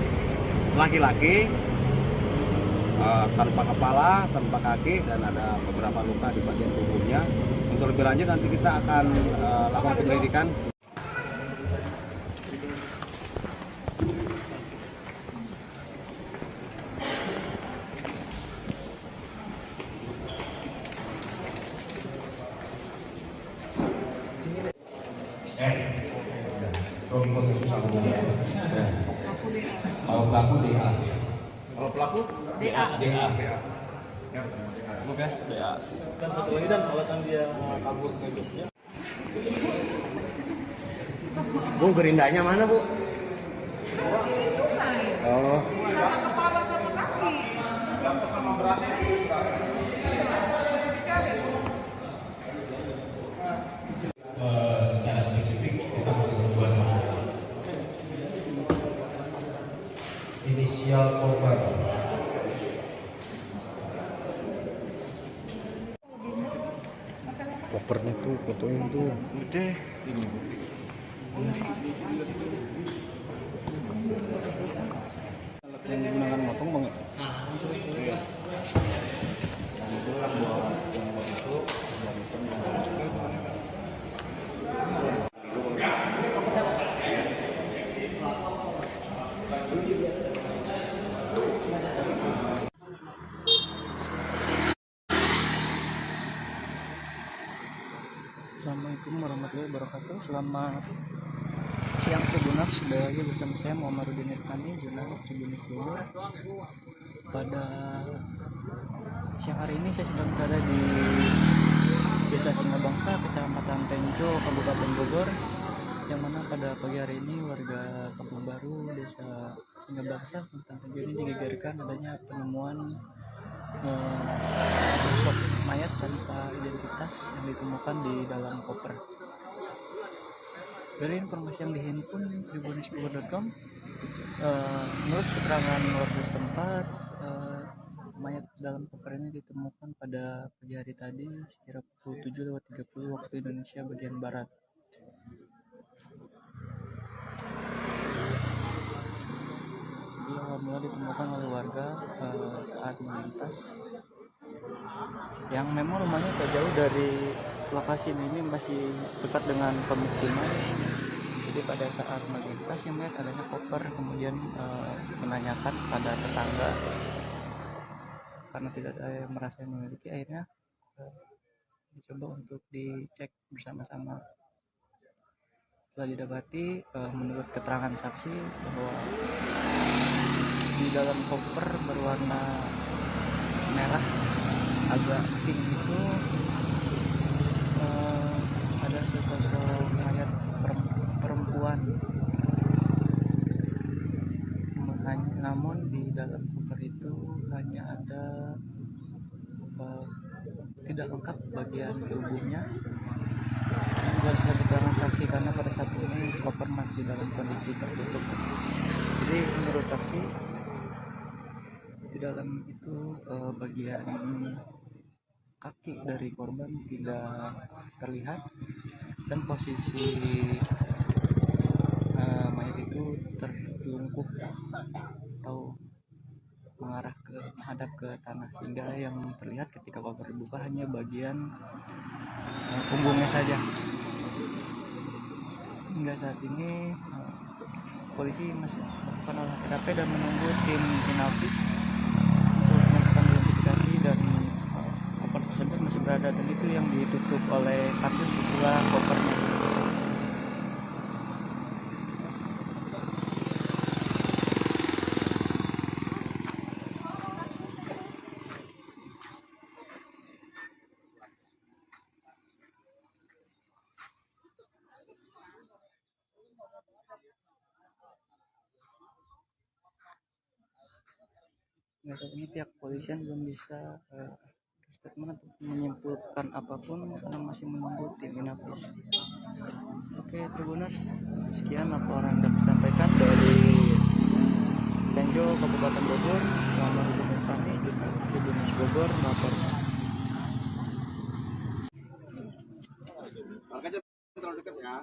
laki-laki tanpa kepala, tanpa kaki, dan ada beberapa luka di bagian tubuhnya. Untuk lebih lanjut nanti kita akan lakukan penyelidikan. Suami pengesus aku ya. Kalau pelaku DA. Kalau pelaku DA. DA. Cukup ya? DA. Kan satu lagi dan alasan dia kabur ke Jogja. Bu, gerindanya mana, Bu? Oh. Kepala sama kaki. Secara spesifik kita masih berdua sama inisial korban. Kopernya tuh, fotoin tuh. Gede. Ini Bu. Alat yang digunakan motong bang. Iya. Itu buat yang buat itu dan Assalamualaikum warahmatullahi wabarakatuh. Selamat siang Tribuners, sudah lagi bersama saya Muhammadudin Irfani, jurnalis Tribunnews Bogor. Pada siang hari ini saya sedang berada di Desa Singabangsa, Kecamatan Tenjo, Kabupaten Bogor, yang mana pada pagi hari ini warga Kampung Baru, Desa Singabangsa, Kecamatan Tenjo ini digegerkan adanya penemuan sosok mayat tanpa identitas yang ditemukan di dalam koper. Dari informasi yang dihimpun tribunnews.com, menurut keterangan warga setempat, mayat dalam koper ini ditemukan pada pagi hari tadi sekira pukul 7.30 waktu Indonesia bagian barat. Dia awal mula ditemukan oleh warga saat melintas, yang memang rumahnya tak jauh dari lokasi ini masih dekat dengan pemukiman. Jadi pada saat melintas yang melihat adanya koper, kemudian menanyakan pada tetangga karena tidak ada yang merasa yang memiliki, akhirnya dicoba untuk dicek bersama-sama. Setelah didapati, menurut keterangan saksi bahwa di dalam koper berwarna merah agak pink itu ada sesosok mayat perempuan. Namun di dalam koper itu hanya ada tidak lengkap bagian tubuhnya. Berdasarkan keterangan saksi, karena pada saat ini koper masih dalam kondisi tertutup. Jadi menurut saksi, di dalam itu bagian kaki dari korban tidak terlihat, dan posisi mayat itu tertelungkup atau menghadap ke tanah, sehingga yang terlihat ketika koper dibuka hanya bagian punggungnya saja. Hingga saat ini polisi masih melakukan olah TKP dan menunggu tim Inavis untuk melakukan identifikasi, dan koper tersebut masih berada, dan itu yang ditutup oleh kardus setelah kopernya. Hingga saat ini pihak kepolisian belum bisa statement atau menyimpulkan apapun karena masih menunggu tim Inavis. Oke, Tribuners, sekian laporan dapat disampaikan dari Tenjo, Kabupaten Bogor. Muhammad Hidayat Fahmi, jurnalis Tribunnews Bogor, melaporkan. Makanya terlalu dekat ya.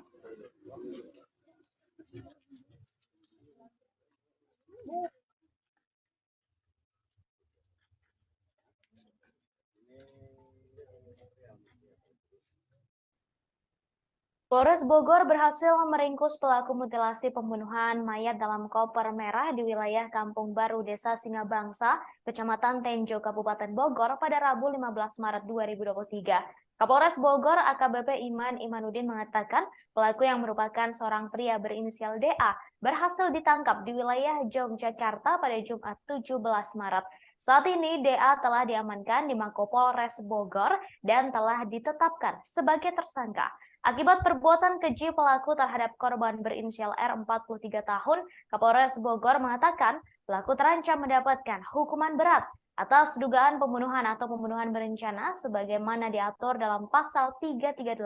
Polres Bogor berhasil meringkus pelaku mutilasi pembunuhan mayat dalam koper merah di wilayah Kampung Baru, Desa Singabangsa, Kecamatan Tenjo, Kabupaten Bogor pada Rabu 15 Maret 2023. Kapolres Bogor AKBP Iman Imanuddin mengatakan pelaku yang merupakan seorang pria berinisial DA berhasil ditangkap di wilayah Yogyakarta pada Jumat 17 Maret. Saat ini DA telah diamankan di Mako Polres Bogor dan telah ditetapkan sebagai tersangka. Akibat perbuatan keji pelaku terhadap korban berinisial R 43 tahun, Kapolres Bogor mengatakan pelaku terancam mendapatkan hukuman berat atas dugaan pembunuhan atau pembunuhan berencana sebagaimana diatur dalam pasal 338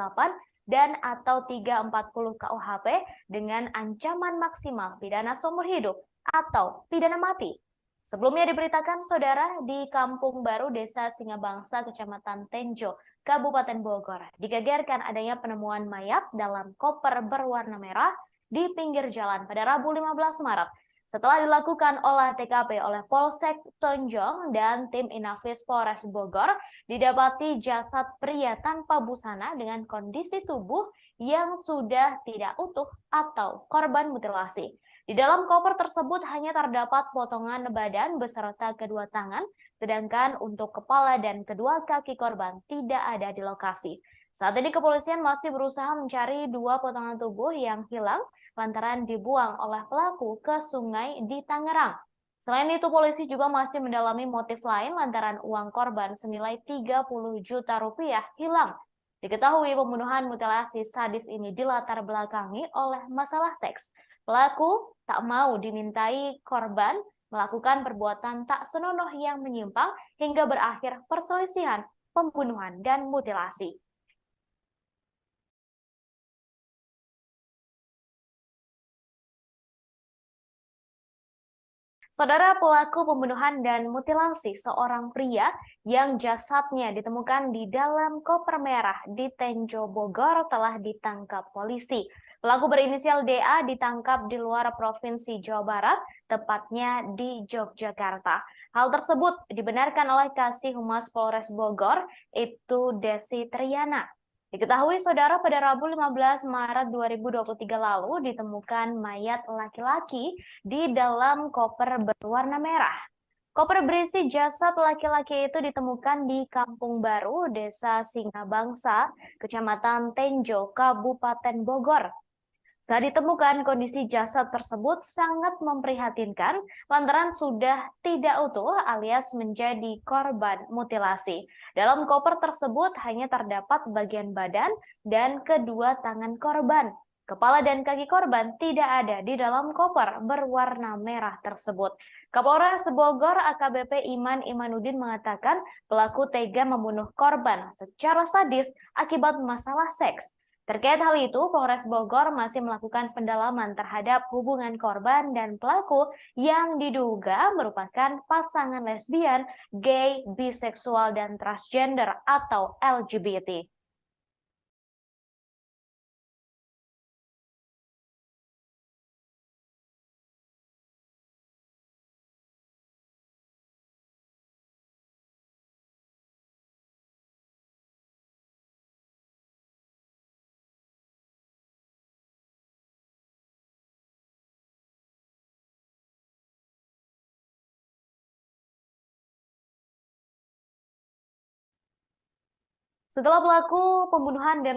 dan atau 340 KUHP dengan ancaman maksimal pidana seumur hidup atau pidana mati. Sebelumnya diberitakan saudara di Kampung Baru, Desa Singabangsa, Kecamatan Tenjo, Kabupaten Bogor, digegerkan adanya penemuan mayat dalam koper berwarna merah di pinggir jalan pada Rabu 15 Maret. Setelah dilakukan olah TKP oleh Polsek Tonjong dan tim Inavis Polres Bogor, didapati jasad pria tanpa busana dengan kondisi tubuh yang sudah tidak utuh atau korban mutilasi. Di dalam koper tersebut hanya terdapat potongan badan beserta kedua tangan, sedangkan untuk kepala dan kedua kaki korban tidak ada di lokasi. Saat ini kepolisian masih berusaha mencari dua potongan tubuh yang hilang lantaran dibuang oleh pelaku ke sungai di Tangerang. Selain itu, polisi juga masih mendalami motif lain lantaran uang korban senilai 30 juta rupiah hilang. Diketahui pembunuhan mutilasi sadis ini dilatar belakangi oleh masalah seks. Pelaku tak mau dimintai korban melakukan perbuatan tak senonoh yang menyimpang hingga berakhir perselisihan, pembunuhan, dan mutilasi. Saudara, pelaku pembunuhan dan mutilasi seorang pria yang jasadnya ditemukan di dalam koper merah di Tenjo Bogor telah ditangkap polisi. Pelaku berinisial DA ditangkap di luar Provinsi Jawa Barat, tepatnya di Yogyakarta. Hal tersebut dibenarkan oleh Kasih Humas Polres Bogor, Ibtu Desi Triana. Diketahui saudara pada Rabu 15 Maret 2023 lalu ditemukan mayat laki-laki di dalam koper berwarna merah. Koper berisi jasad laki-laki itu ditemukan di Kampung Baru, Desa Singabangsa, Kecamatan Tenjo, Kabupaten Bogor. Saat ditemukan, kondisi jasad tersebut sangat memprihatinkan lantaran sudah tidak utuh alias menjadi korban mutilasi. Dalam koper tersebut hanya terdapat bagian badan dan kedua tangan korban. Kepala dan kaki korban tidak ada di dalam koper berwarna merah tersebut. Kapolres Bogor AKBP Iman Imanuddin mengatakan pelaku tega membunuh korban secara sadis akibat masalah seks. Terkait hal itu, Polres Bogor masih melakukan pendalaman terhadap hubungan korban dan pelaku yang diduga merupakan pasangan lesbian, gay, biseksual, dan transgender atau LGBT. Setelah pelaku pembunuhan dan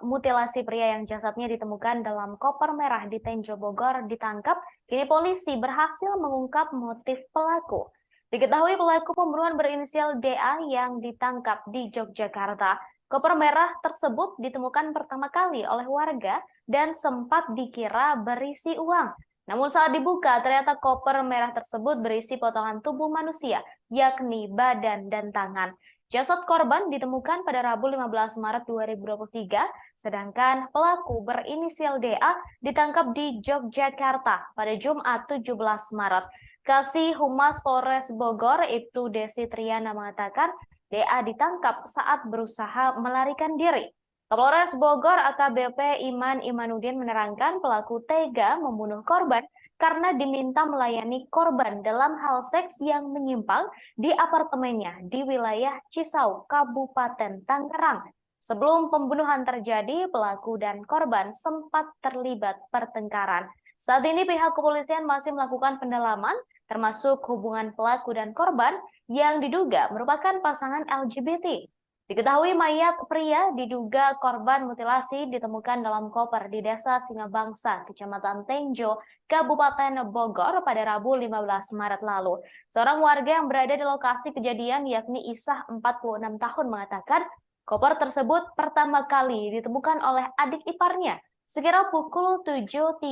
mutilasi pria yang jasadnya ditemukan dalam koper merah di Tenjo Bogor ditangkap, kini polisi berhasil mengungkap motif pelaku. Diketahui pelaku pembunuhan berinisial DA yang ditangkap di Yogyakarta. Koper merah tersebut ditemukan pertama kali oleh warga dan sempat dikira berisi uang. Namun saat dibuka, ternyata koper merah tersebut berisi potongan tubuh manusia, yakni badan dan tangan. Jasad korban ditemukan pada Rabu 15 Maret 2023, sedangkan pelaku berinisial DA ditangkap di Yogyakarta pada Jumat 17 Maret. Kasih Humas Polres Bogor, Ibtu Desi Triana mengatakan DA ditangkap saat berusaha melarikan diri. Kapolres Bogor AKBP Iman Imanudin menerangkan pelaku tega membunuh korban karena diminta melayani korban dalam hal seks yang menyimpang di apartemennya di wilayah Cisau, Kabupaten Tangerang. Sebelum pembunuhan terjadi, pelaku dan korban sempat terlibat pertengkaran. Saat ini pihak kepolisian masih melakukan pendalaman, termasuk hubungan pelaku dan korban yang diduga merupakan pasangan LGBT. Diketahui mayat pria diduga korban mutilasi ditemukan dalam koper di Desa Singabangsa, Kecamatan Tenjo, Kabupaten Bogor pada Rabu 15 Maret lalu. Seorang warga yang berada di lokasi kejadian yakni Isah 46 tahun mengatakan koper tersebut pertama kali ditemukan oleh adik iparnya sekira pukul 7.30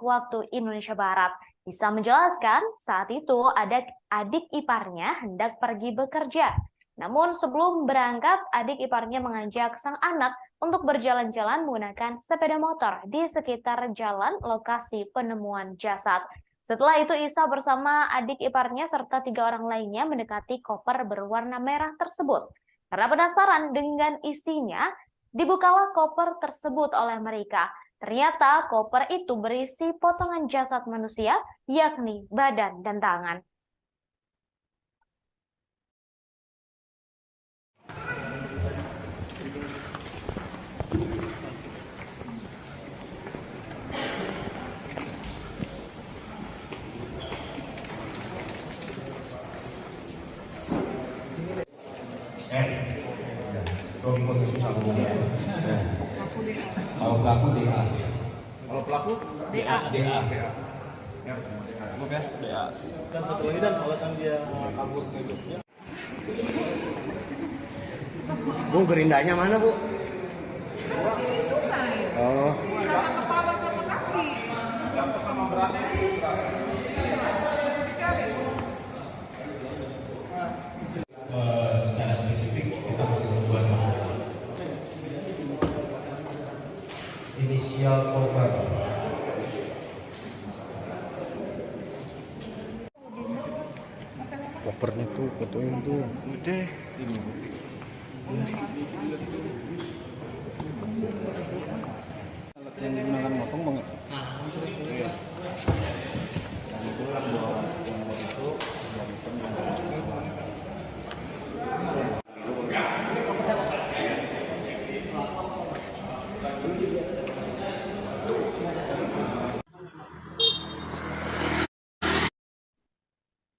waktu Indonesia Barat. Isah menjelaskan saat itu adik iparnya hendak pergi bekerja. Namun sebelum berangkat, adik iparnya mengajak sang anak untuk berjalan-jalan menggunakan sepeda motor di sekitar jalan lokasi penemuan jasad. Setelah itu Isa bersama adik iparnya serta 3 orang lainnya mendekati koper berwarna merah tersebut. Karena penasaran dengan isinya, dibukalah koper tersebut oleh mereka. Ternyata koper itu berisi potongan jasad manusia, yakni badan dan tangan. Suami kau susah ngomongnya. Kalau pelaku DA. Kalau pelaku DA. DA. DA. Kan satu lagi dan alasan dia kabur ke Jogja. Bu, gerindanya mana, Bu? Sini sungai. Oh. Sama kepala sama kaki. Sama berani. Secara spesifik kita masih membuat sama inisial korban. Kopernya tuh, fotoin tuh. Udah. Alat yang digunakan motong banget. Iya. Dan itu buat yang itu dan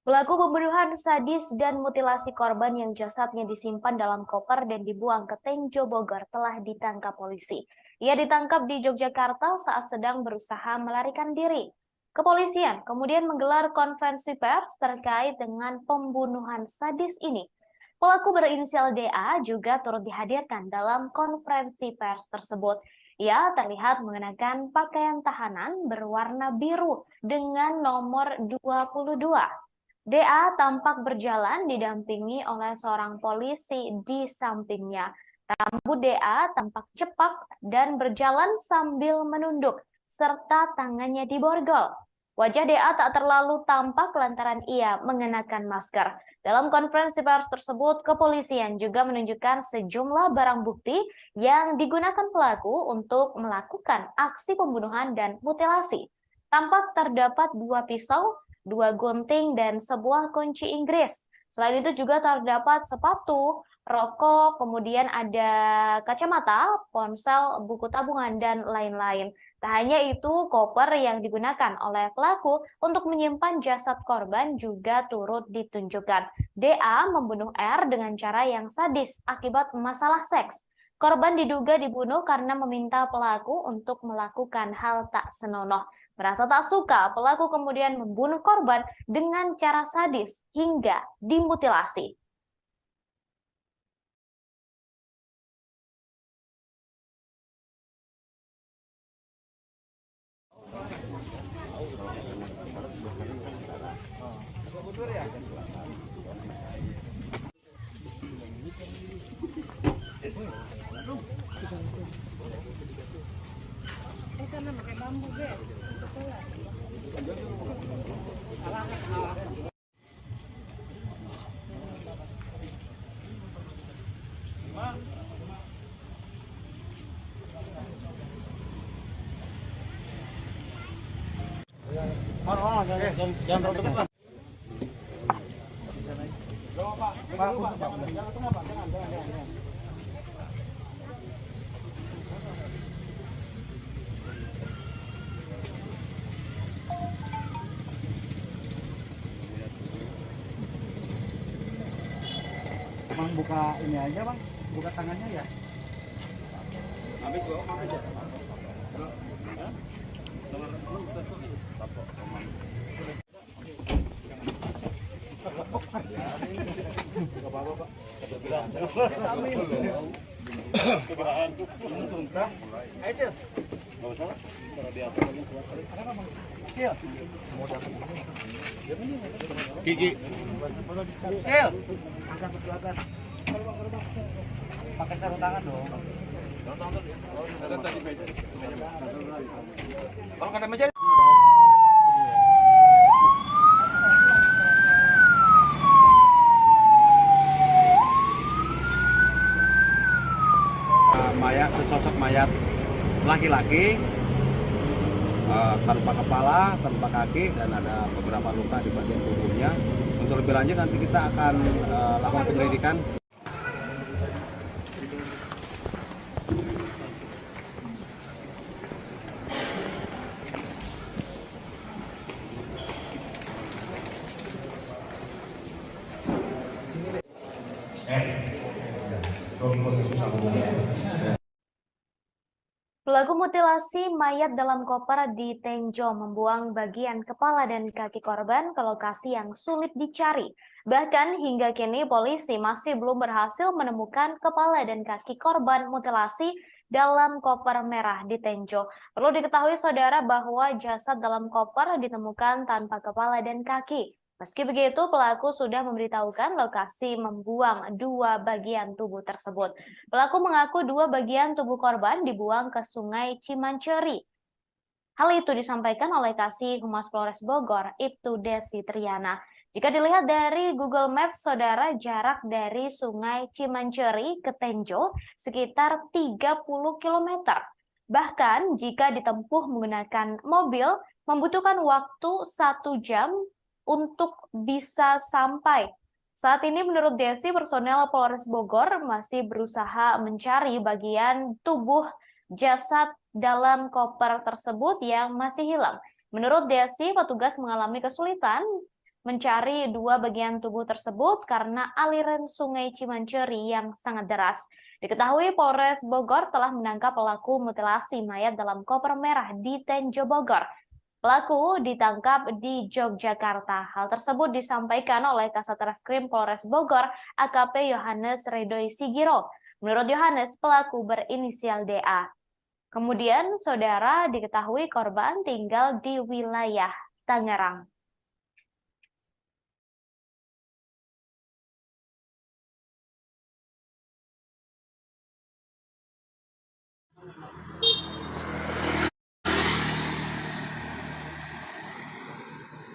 Pelaku pembunuhan sadis dan mutilasi korban yang jasadnya disimpan dalam koper dan dibuang ke Tenjo Bogor telah ditangkap polisi. Ia ditangkap di Yogyakarta saat sedang berusaha melarikan diri. Kepolisian kemudian menggelar konferensi pers terkait dengan pembunuhan sadis ini. Pelaku berinisial DA juga turut dihadirkan dalam konferensi pers tersebut. Ia terlihat mengenakan pakaian tahanan berwarna biru dengan nomor 22. DA tampak berjalan didampingi oleh seorang polisi di sampingnya. Rambut DA tampak cepak dan berjalan sambil menunduk, serta tangannya diborgol. Wajah DA tak terlalu tampak lantaran ia mengenakan masker. Dalam konferensi pers tersebut, kepolisian juga menunjukkan sejumlah barang bukti yang digunakan pelaku untuk melakukan aksi pembunuhan dan mutilasi. Tampak terdapat 2 pisau, 2 gunting, dan sebuah kunci Inggris. Selain itu juga terdapat sepatu, rokok, kemudian ada kacamata, ponsel, buku tabungan, dan lain-lain. Tak hanya itu, koper yang digunakan oleh pelaku untuk menyimpan jasad korban juga turut ditunjukkan. DA membunuh R dengan cara yang sadis akibat masalah seks. Korban diduga dibunuh karena meminta pelaku untuk melakukan hal tak senonoh. Merasa tak suka, pelaku kemudian membunuh korban dengan cara sadis hingga dimutilasi. Karena pakai bambu, Be. Jangan terlalu dekat. Bang, buka ini aja bang, buka tangannya ya. Gigi. Pakai sarung tangan dong. Kalau ada meja. Mayat, sesosok mayat laki-laki tanpa kepala, tanpa kaki, dan ada beberapa luka di bagian tubuhnya. Untuk lebih lanjut nanti kita akan lakukan penyelidikan. Pelaku mutilasi mayat dalam koper di Tenjo membuang bagian kepala dan kaki korban ke lokasi yang sulit dicari. Bahkan hingga kini polisi masih belum berhasil menemukan kepala dan kaki korban mutilasi dalam koper merah di Tenjo. Perlu diketahui saudara bahwa jasad dalam koper ditemukan tanpa kepala dan kaki. Meski begitu, pelaku sudah memberitahukan lokasi membuang dua bagian tubuh tersebut. Pelaku mengaku dua bagian tubuh korban dibuang ke Sungai Cimanceri. Hal itu disampaikan oleh Kasih Humas Polres Bogor, Ibtu Desi Triana. Jika dilihat dari Google Maps, saudara, jarak dari Sungai Cimanceri ke Tenjo sekitar 30 km. Bahkan jika ditempuh menggunakan mobil, membutuhkan waktu 1 jam untuk bisa sampai. Saat ini menurut Desi, personel Polres Bogor masih berusaha mencari bagian tubuh jasad dalam koper tersebut yang masih hilang. Menurut Desi, petugas mengalami kesulitan mencari dua bagian tubuh tersebut karena aliran Sungai Cimanceri yang sangat deras. Diketahui Polres Bogor telah menangkap pelaku mutilasi mayat dalam koper merah di Tenjo Bogor. Pelaku ditangkap di Yogyakarta. Hal tersebut disampaikan oleh Kasat Reskrim Polres Bogor, AKP Yohanes Redoi Sigiro. Menurut Yohanes, pelaku berinisial DA. Kemudian, saudara, diketahui korban tinggal di wilayah Tangerang.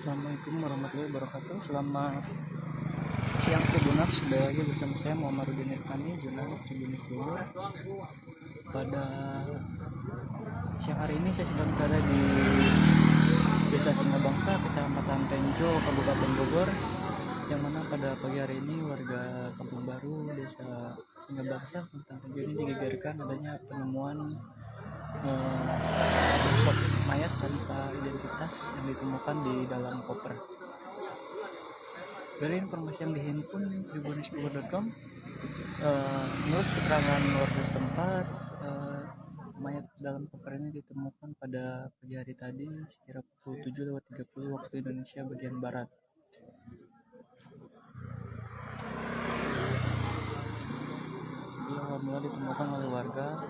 Assalamualaikum warahmatullahi wabarakatuh. Selamat siang Tribuners, sudah lagi bersama saya Muhammadudin Irfani, jurnalis Tribuners Bogor. Pada siang hari ini saya sedang berada di Desa Singabangsa, Kecamatan Tenjo, Kabupaten Bogor, yang mana pada pagi hari ini warga Kampung Baru, Desa Singabangsa, Kecamatan Tenjo ini digegerkan adanya penemuan sosok mayat tanpa identitas yang ditemukan di dalam koper. Dari informasi yang dihimpun tribunnews.com, menurut keterangan warga setempat, mayat dalam koper ini ditemukan pada pagi hari tadi sekira pukul 7:30 waktu Indonesia bagian barat. Dia awal ditemukan oleh warga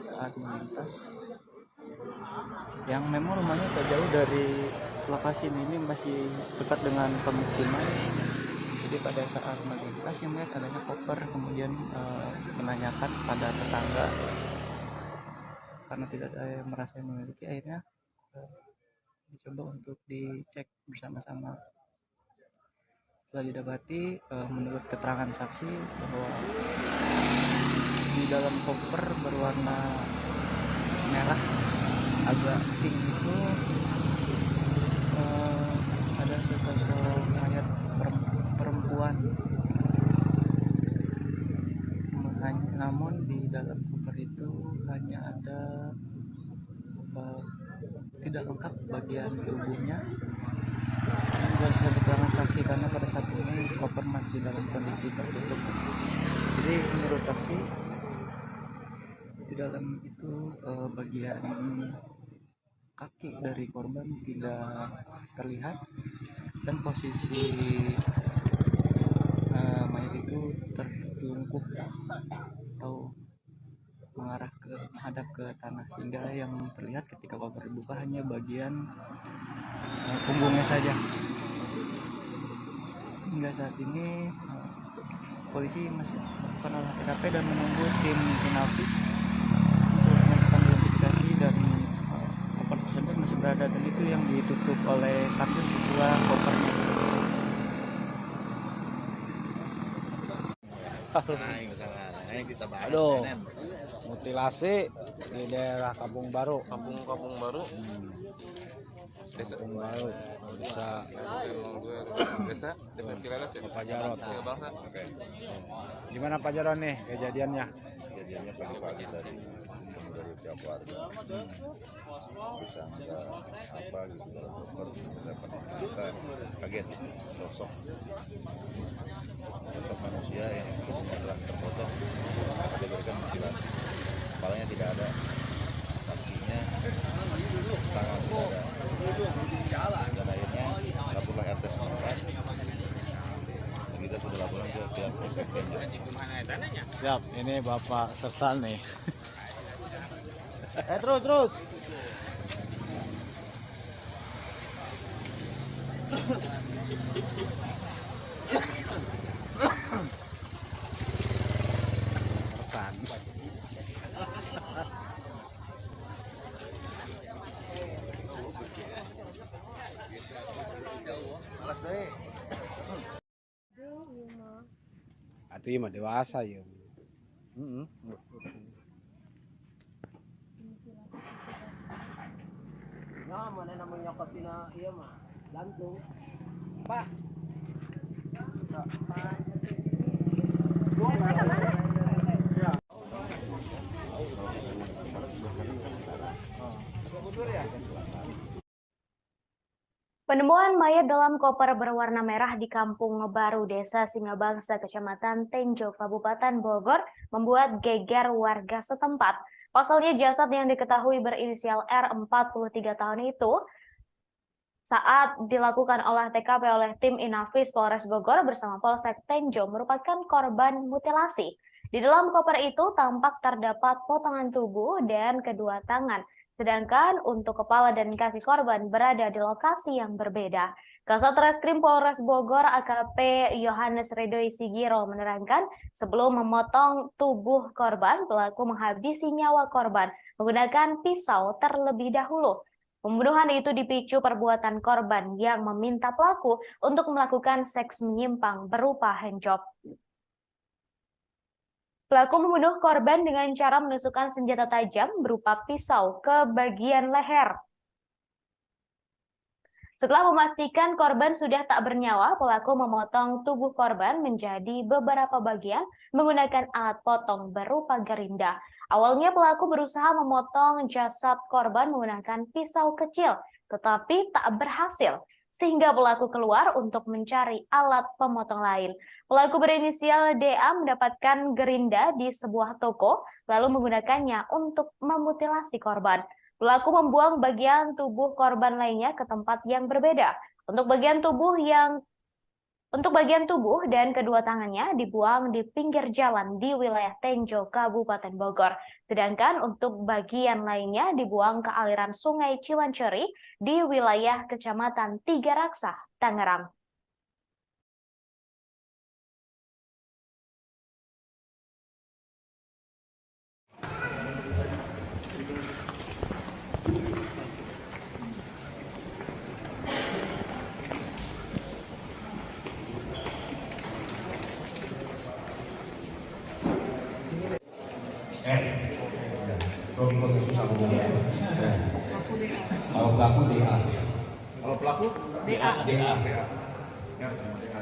saat melintas, yang memang rumahnya tak jauh dari lokasi ini masih dekat dengan pemukiman. Jadi pada saat melintas yang melihat adanya koper, kemudian menanyakan pada tetangga karena tidak ada yang merasa memiliki, akhirnya dicoba untuk dicek bersama-sama. Setelah didapati, menurut keterangan saksi bahwa di dalam koper berwarna merah agak pink itu ada sesosok mayat perempuan. Namun di dalam koper itu hanya ada tidak lengkap bagian tubuhnya. Ini saya keterangan saksi karena pada saat ini koper masih dalam kondisi tertutup. Jadi menurut saksi di dalam itu bagian kaki dari korban tidak terlihat dan posisi mayat itu tertelungkup atau menghadap ke tanah, sehingga yang terlihat ketika koper dibuka hanya bagian punggungnya saja. Hingga saat ini polisi masih melakukan olah TKP dan menunggu tim Inavis untuk melakukan identifikasi, dan koper tersebut masih berada dan itu yang ditutup oleh kardus setelah kopernya. Aduh, mutilasi di daerah Kampung Baru. Kampung Baru. Desa Kampung Baru. Desa Ciladas ya. Pak Jarot. Bangsa. Oke. Gimana Pak Jarot nih kejadiannya? Kejadiannya pagi-pagi dari pihak warga. Bisa ada apa gitu dalam koper, dapat kita kaget sosok manusia yang tubuhnya telah terpotong, diberikan mutilasi. Kepalanya tidak ada, kakinya, tangan tidak ada, dan akhirnya laporlah RT setempat. Kita sudah laporan ke pihak PPK-nya. Siap, ini Bapak Sersan nih. Terus. Sersan. Atuh mah dewasa ya. Nah, mana namanya katina iya mah gantung. Pak. Penemuan mayat dalam koper berwarna merah di Kampung Baru, Desa Singabangsa, Kecamatan Tenjo, Kabupaten Bogor, membuat geger warga setempat. Pasalnya jasad yang diketahui berinisial R 43 tahun itu saat dilakukan olah TKP oleh tim Inavis Polres Bogor bersama Polsek Tenjo merupakan korban mutilasi. Di dalam koper itu tampak terdapat potongan tubuh dan kedua tangan. Sedangkan untuk kepala dan kaki korban berada di lokasi yang berbeda. Kasat Reskrim Polres Bogor AKP Yohanes Ridoi Sigiro menerangkan sebelum memotong tubuh korban, pelaku menghabisi nyawa korban menggunakan pisau terlebih dahulu. Pembunuhan itu dipicu perbuatan korban yang meminta pelaku untuk melakukan seks menyimpang berupa handjob. Pelaku membunuh korban dengan cara menusukkan senjata tajam berupa pisau ke bagian leher. Setelah memastikan korban sudah tak bernyawa, pelaku memotong tubuh korban menjadi beberapa bagian menggunakan alat potong berupa gerinda. Awalnya pelaku berusaha memotong jasad korban menggunakan pisau kecil, tetapi tak berhasil, sehingga pelaku keluar untuk mencari alat pemotong lain. Pelaku berinisial DA mendapatkan gerinda di sebuah toko, lalu menggunakannya untuk memutilasi korban. Pelaku membuang bagian tubuh korban lainnya ke tempat yang berbeda. Untuk bagian tubuh yang Untuk bagian tubuh dan kedua tangannya dibuang di pinggir jalan di wilayah Tenjo, Kabupaten Bogor. Sedangkan untuk bagian lainnya dibuang ke aliran Sungai Ciwanceri di wilayah Kecamatan Tiga Raksa, Tangerang. Kalau pelaku susah ngomongnya. Kalau pelaku DA. Kalau pelaku DA. DA.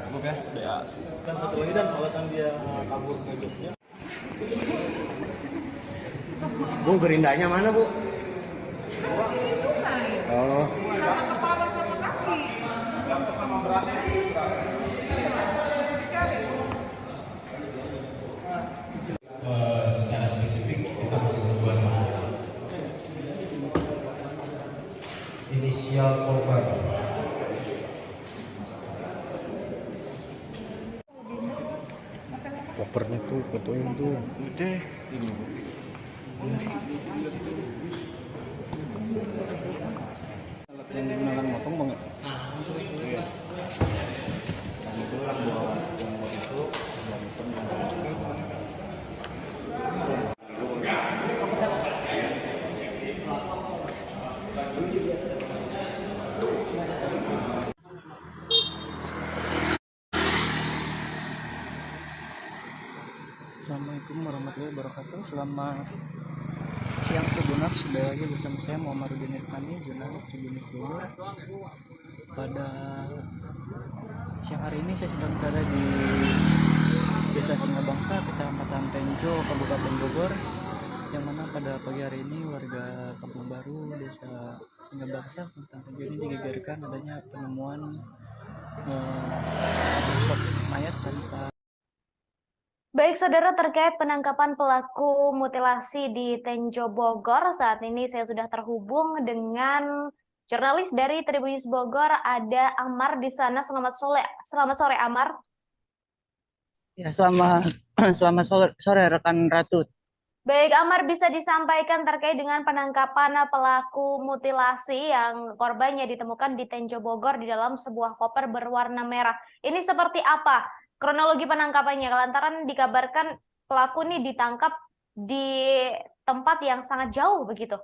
Cukup ya? DA. Kan satu lagi dan alasan dia kabur ke Jogja. Bu, gerindanya mana, Bu? Di sungai. Oh. Sama kepala sama kaki. Secara spesifik kita masih berdua sama inisial korban. Kopernya tuh, fotoin tuh. Udah ini Bu. Alat yang digunakan motong Bang. Iya. Dan itu buat yang mau itu dan Assalamualaikum warahmatullahi wabarakatuh. Selamat siang Tribuners, kembali lagi bersama saya Muhammadudin Irfani, jurnalis Tribunnews Bogor. Pada siang hari ini saya sedang berada di Desa Singabangsa, Kecamatan Tenjo, Kabupaten Bogor, yang mana pada pagi hari ini warga Kampung Baru, Desa Singabangsa, Kecamatan Tenjo ini digegerkan adanya penemuan sosok mayat tanpa. Baik saudara, terkait penangkapan pelaku mutilasi di Tenjo Bogor, saat ini saya sudah terhubung dengan jurnalis dari Tribunnews Bogor, ada Amar di sana. Selamat sore Amar. Ya, selamat sore rekan Ratu. Baik Amar, bisa disampaikan terkait dengan penangkapan pelaku mutilasi yang korbannya ditemukan di Tenjo Bogor di dalam sebuah koper berwarna merah. Ini seperti apa kronologi penangkapannya, lantaran dikabarkan pelaku ini ditangkap di tempat yang sangat jauh begitu?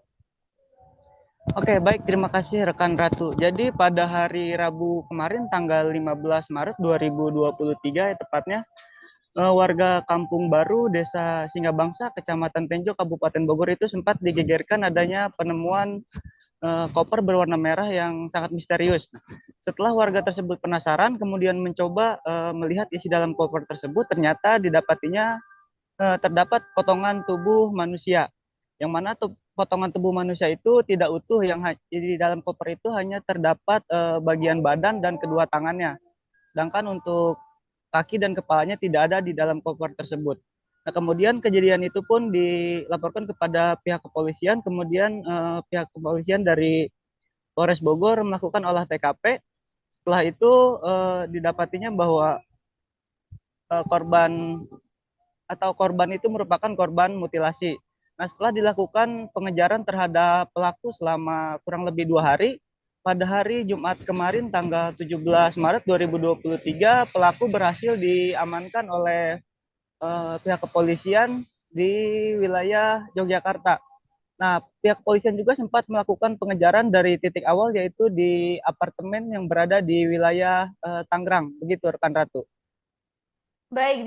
Oke, baik, terima kasih rekan Ratu. Jadi pada hari Rabu kemarin tanggal 15 Maret 2023 tepatnya, warga Kampung Baru, Desa Singabangsa, Kecamatan Tenjo, Kabupaten Bogor itu sempat digegerkan adanya penemuan koper berwarna merah yang sangat misterius. Setelah warga tersebut penasaran, kemudian mencoba melihat isi dalam koper tersebut, ternyata didapatinya terdapat potongan tubuh manusia, yang mana potongan tubuh manusia itu tidak utuh, yang di dalam koper itu hanya terdapat bagian badan dan kedua tangannya. Sedangkan untuk kaki dan kepalanya tidak ada di dalam koper tersebut. Nah, kemudian kejadian itu pun dilaporkan kepada pihak kepolisian, kemudian pihak kepolisian dari Polres Bogor melakukan olah TKP. Setelah itu didapatinya bahwa korban itu merupakan korban mutilasi. Nah, setelah dilakukan pengejaran terhadap pelaku selama kurang lebih 2 hari, pada hari Jumat kemarin tanggal 17 Maret 2023, pelaku berhasil diamankan oleh pihak kepolisian di wilayah Yogyakarta. Nah, pihak kepolisian juga sempat melakukan pengejaran dari titik awal, yaitu di apartemen yang berada di wilayah Tangerang. Begitu rekan Ratu. Baik,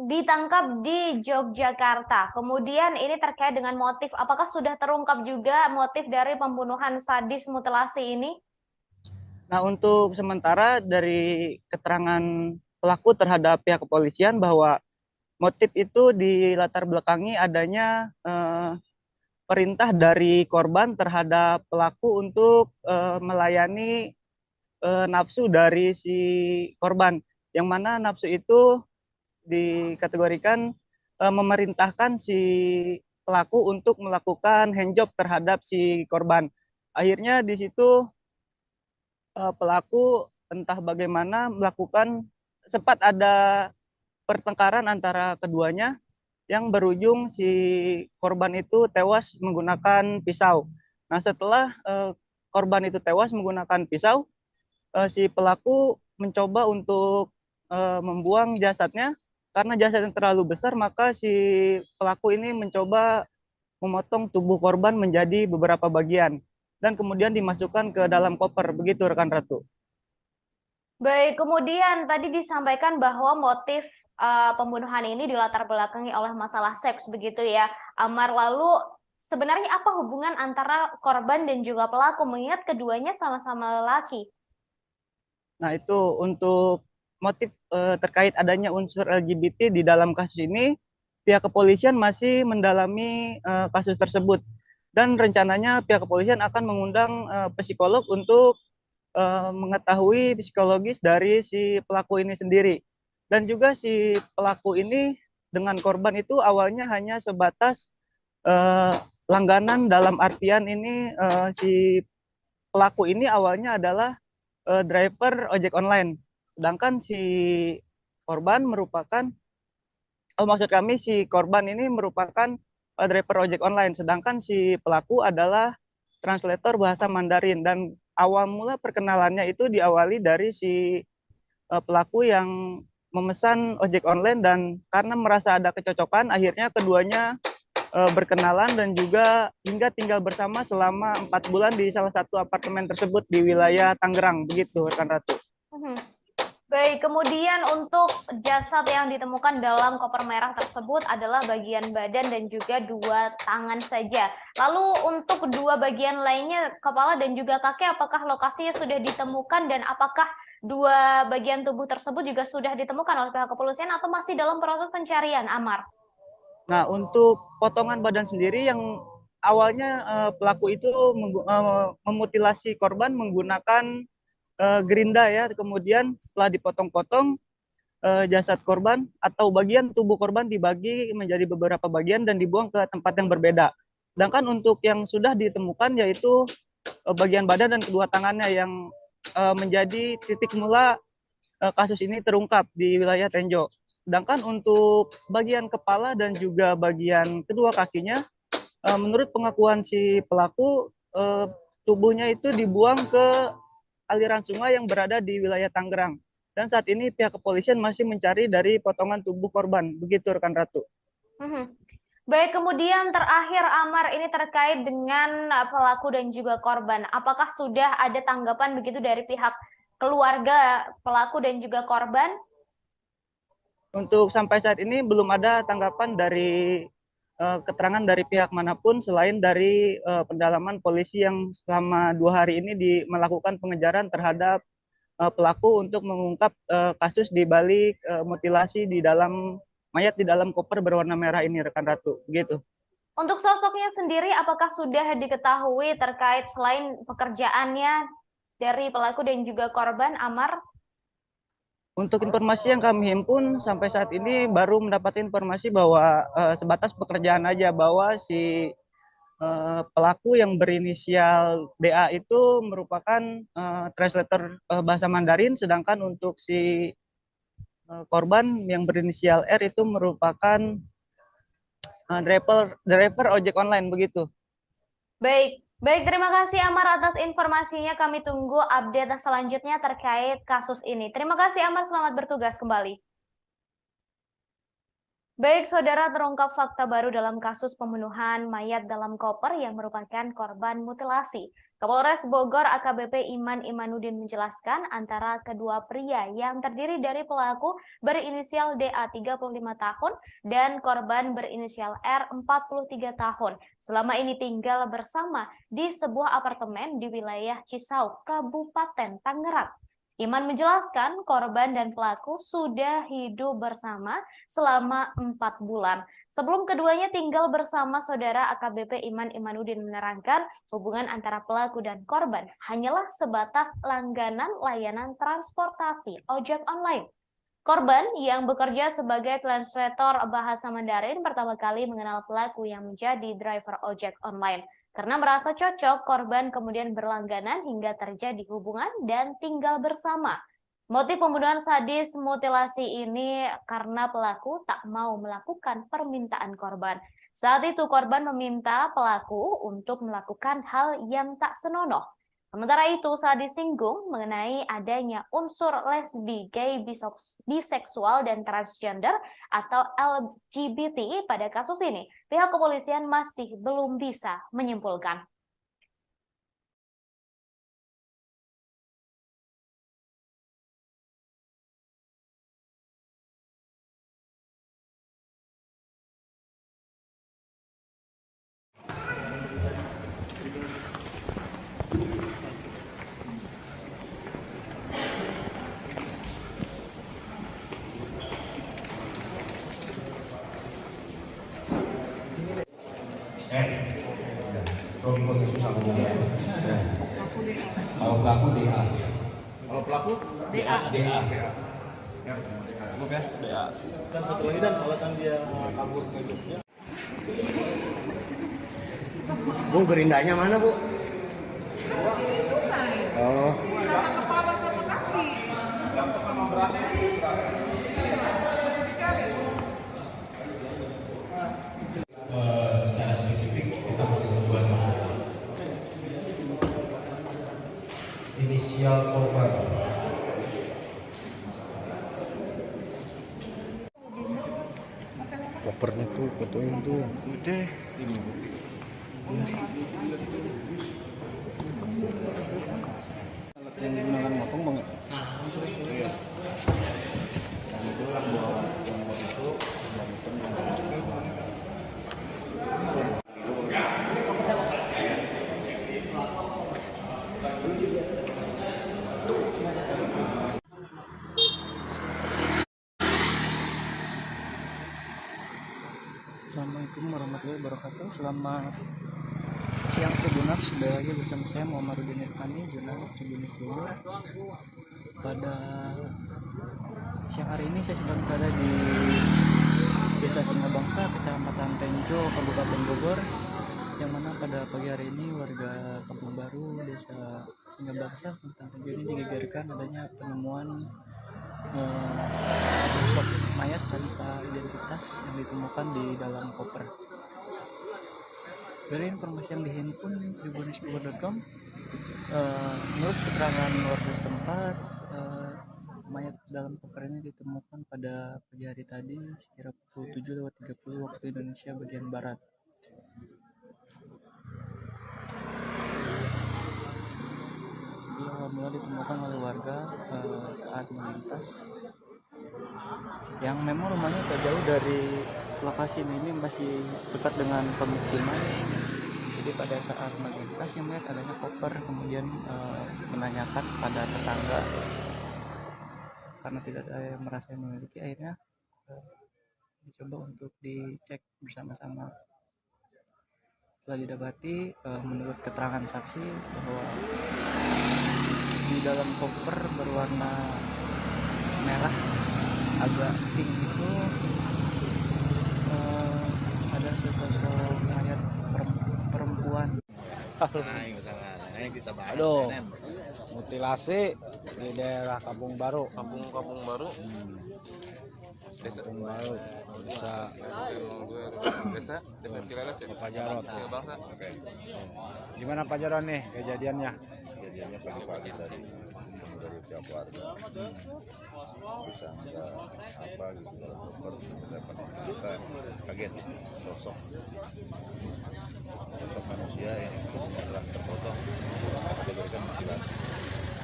ditangkap di Yogyakarta. Kemudian ini terkait dengan motif. Apakah sudah terungkap juga motif dari pembunuhan sadis mutilasi ini? Nah, untuk sementara dari keterangan pelaku terhadap pihak kepolisian bahwa motif itu dilatar belakangi adanya perintah dari korban terhadap pelaku untuk melayani nafsu dari si korban, yang mana nafsu itu dikategorikan memerintahkan si pelaku untuk melakukan handjob terhadap si korban. Akhirnya di situ pelaku entah bagaimana melakukan sempat ada pertengkaran antara keduanya yang berujung si korban itu tewas menggunakan pisau. Nah, setelah korban itu tewas menggunakan pisau, si pelaku mencoba untuk membuang jasadnya. Karena jasadnya terlalu besar, maka si pelaku ini mencoba memotong tubuh korban menjadi beberapa bagian dan kemudian dimasukkan ke dalam koper. Begitu rekan Ratu. Baik, kemudian tadi disampaikan bahwa motif pembunuhan ini dilatar belakangi oleh masalah seks, begitu ya, Amar. Lalu sebenarnya apa hubungan antara korban dan juga pelaku, mengingat keduanya sama-sama lelaki? Nah, itu untuk motif terkait adanya unsur LGBT di dalam kasus ini, pihak kepolisian masih mendalami kasus tersebut. Dan rencananya pihak kepolisian akan mengundang psikolog untuk mengetahui psikologis dari si pelaku ini sendiri. Dan juga si pelaku ini dengan korban itu awalnya hanya sebatas langganan, dalam artian ini si pelaku ini awalnya adalah driver ojek online. Sedangkan si korban merupakan, maksud kami si korban ini merupakan driver ojek online. Sedangkan si pelaku adalah translator bahasa Mandarin. Dan awal mula perkenalannya itu diawali dari si pelaku yang memesan ojek online, dan karena merasa ada kecocokan, akhirnya keduanya berkenalan dan juga hingga tinggal bersama selama 4 bulan di salah satu apartemen tersebut di wilayah Tangerang. Begitu, rekan Ratu. Baik, kemudian untuk jasad yang ditemukan dalam koper merah tersebut adalah bagian badan dan juga 2 tangan saja. Lalu untuk 2 bagian lainnya, kepala dan juga kaki, apakah lokasinya sudah ditemukan dan apakah 2 bagian tubuh tersebut juga sudah ditemukan oleh pihak kepolisian atau masih dalam proses pencarian, Amar? Nah, untuk potongan badan sendiri yang awalnya pelaku itu memutilasi korban menggunakan gerinda ya, kemudian setelah dipotong-potong jasad korban atau bagian tubuh korban dibagi menjadi beberapa bagian dan dibuang ke tempat yang berbeda. Sedangkan untuk yang sudah ditemukan yaitu bagian badan dan kedua tangannya yang menjadi titik mula kasus ini terungkap di wilayah Tenjo. Sedangkan untuk bagian kepala dan juga bagian kedua kakinya, menurut pengakuan si pelaku, tubuhnya itu dibuang ke aliran sungai yang berada di wilayah Tangerang. Dan saat ini pihak kepolisian masih mencari dari potongan tubuh korban. Begitu, rekan Ratu. Baik, kemudian terakhir, Amar, ini terkait dengan pelaku dan juga korban. Apakah sudah ada tanggapan begitu dari pihak keluarga pelaku dan juga korban? Untuk sampai saat ini belum ada tanggapan dari keterangan dari pihak manapun selain dari pendalaman polisi yang selama 2 hari ini melakukan pengejaran terhadap pelaku untuk mengungkap kasus di balik mutilasi di dalam mayat di dalam koper berwarna merah ini, rekan Ratu. Begitu. Untuk sosoknya sendiri, apakah sudah diketahui terkait selain pekerjaannya dari pelaku dan juga korban, Amar? Untuk informasi yang kami himpun sampai saat ini baru mendapat informasi bahwa sebatas pekerjaan aja, bahwa si pelaku yang berinisial DA itu merupakan translator bahasa Mandarin, sedangkan untuk si korban yang berinisial R itu merupakan driver ojek online. Begitu. Baik, terima kasih Amar atas informasinya. Kami tunggu update selanjutnya terkait kasus ini. Terima kasih Amar, selamat bertugas kembali. Baik, saudara, terungkap fakta baru dalam kasus pembunuhan mayat dalam koper yang merupakan korban mutilasi. Kapolres Bogor AKBP Iman Imanuddin menjelaskan antara kedua pria yang terdiri dari pelaku berinisial DA 35 tahun dan korban berinisial R 43 tahun. Selama ini tinggal bersama di sebuah apartemen di wilayah Cisauk, Kabupaten Tangerang. Iman menjelaskan korban dan pelaku sudah hidup bersama selama 4 bulan. Sebelum keduanya tinggal bersama, saudara AKBP Iman Imanuddin menerangkan hubungan antara pelaku dan korban hanyalah sebatas langganan layanan transportasi ojek online. Korban yang bekerja sebagai translator bahasa Mandarin pertama kali mengenal pelaku yang menjadi driver ojek online. Karena merasa cocok, korban kemudian berlangganan hingga terjadi hubungan dan tinggal bersama. Motif pembunuhan sadis mutilasi ini karena pelaku tak mau melakukan permintaan korban. Saat itu korban meminta pelaku untuk melakukan hal yang tak senonoh. Sementara itu saat disinggung mengenai adanya unsur lesbi, gay, biseksual, dan transgender atau LGBT pada kasus ini, pihak kepolisian masih belum bisa menyimpulkan. Suami kau susah ngomongnya. Kalau pelaku DA. Kalau pelaku DA. DA. Oke. DA. Dan satu lagi dan alasan dia kabur ke Jogja. Bu, gerindanya mana, Bu? Sini sungai. Oh. Sama kepala sama kaki. Sama berani Masih dicari. Secara spesifik kita masih berdua sama. Inisial korban. Kopernya tuh, fotoin tuh. Udah. Ini. Alat yang digunakan motong bang ya? Iya. Dan itu lah buat yang buat itu dan itu Assalamualaikum warahmatullahi wabarakatuh. Selamat siang Tribuners, sudah lagi bersama saya Muhammadudin Irfani, jurnalis Tribunnews Bogor. Pada siang hari ini saya sedang berada di Desa Singabangsa, Kecamatan Tenjo, Kabupaten Bogor, yang mana pada pagi hari ini warga Kampung Baru, Desa Singabangsa, Kecamatan Tenjo ini digegerkan adanya penemuan sosok mayat tanpa identitas yang ditemukan di dalam koper. Dari informasi yang dihimpun tribunnews.com, menurut keterangan warga setempat, mayat dalam koper ini ditemukan pada pagi hari tadi sekira pukul 7:30 waktu Indonesia bagian barat. Dia mula ditemukan oleh warga saat melintas, yang memang rumahnya tak jauh dari lokasi ini masih dekat dengan pemukiman. Jadi pada saat melintas yang melihat adanya koper, kemudian menanyakan pada tetangga karena tidak ada yang merasa memiliki, akhirnya dicoba untuk dicek bersama-sama. Setelah didapati, menurut keterangan saksi bahwa di dalam koper berwarna merah agak pink itu ada sesosok mayat perempuan. Aduh, mutilasi di daerah Kampung Baru. Kampung Baru. Desa Kampung Baru. Desa Pak Jarot. Oke. Gimana Pak Jarot nih kejadiannya? Kejadiannya pagi-pagi tadi dari pihak warga disangka apa gitu dalam koper dapat kita kaget sosok manusia yang telah terpotong diberikan mutilasi,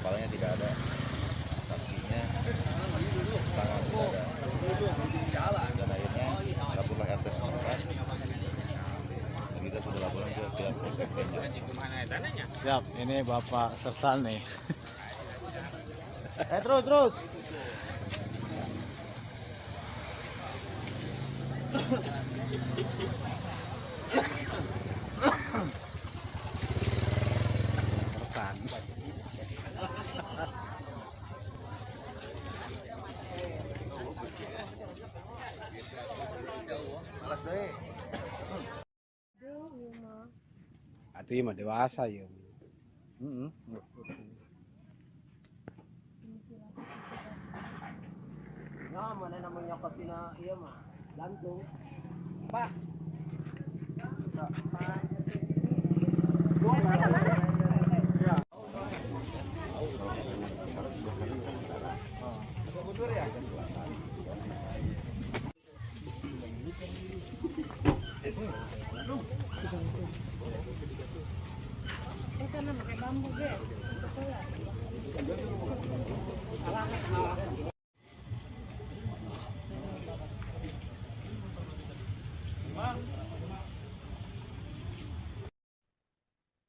kepalanya tidak ada, kakinya, tangan tidak ada, dan akhirnya laporlah RT setempat. Kita sudah laporan ke pihak Polsek Tenjo. Siap, ini Bapak Sersan nih. Terus. Sersan. Alas deh. Hati mah dewasa ya. Nah, mana namanya kapina iya mah gantung. Pak.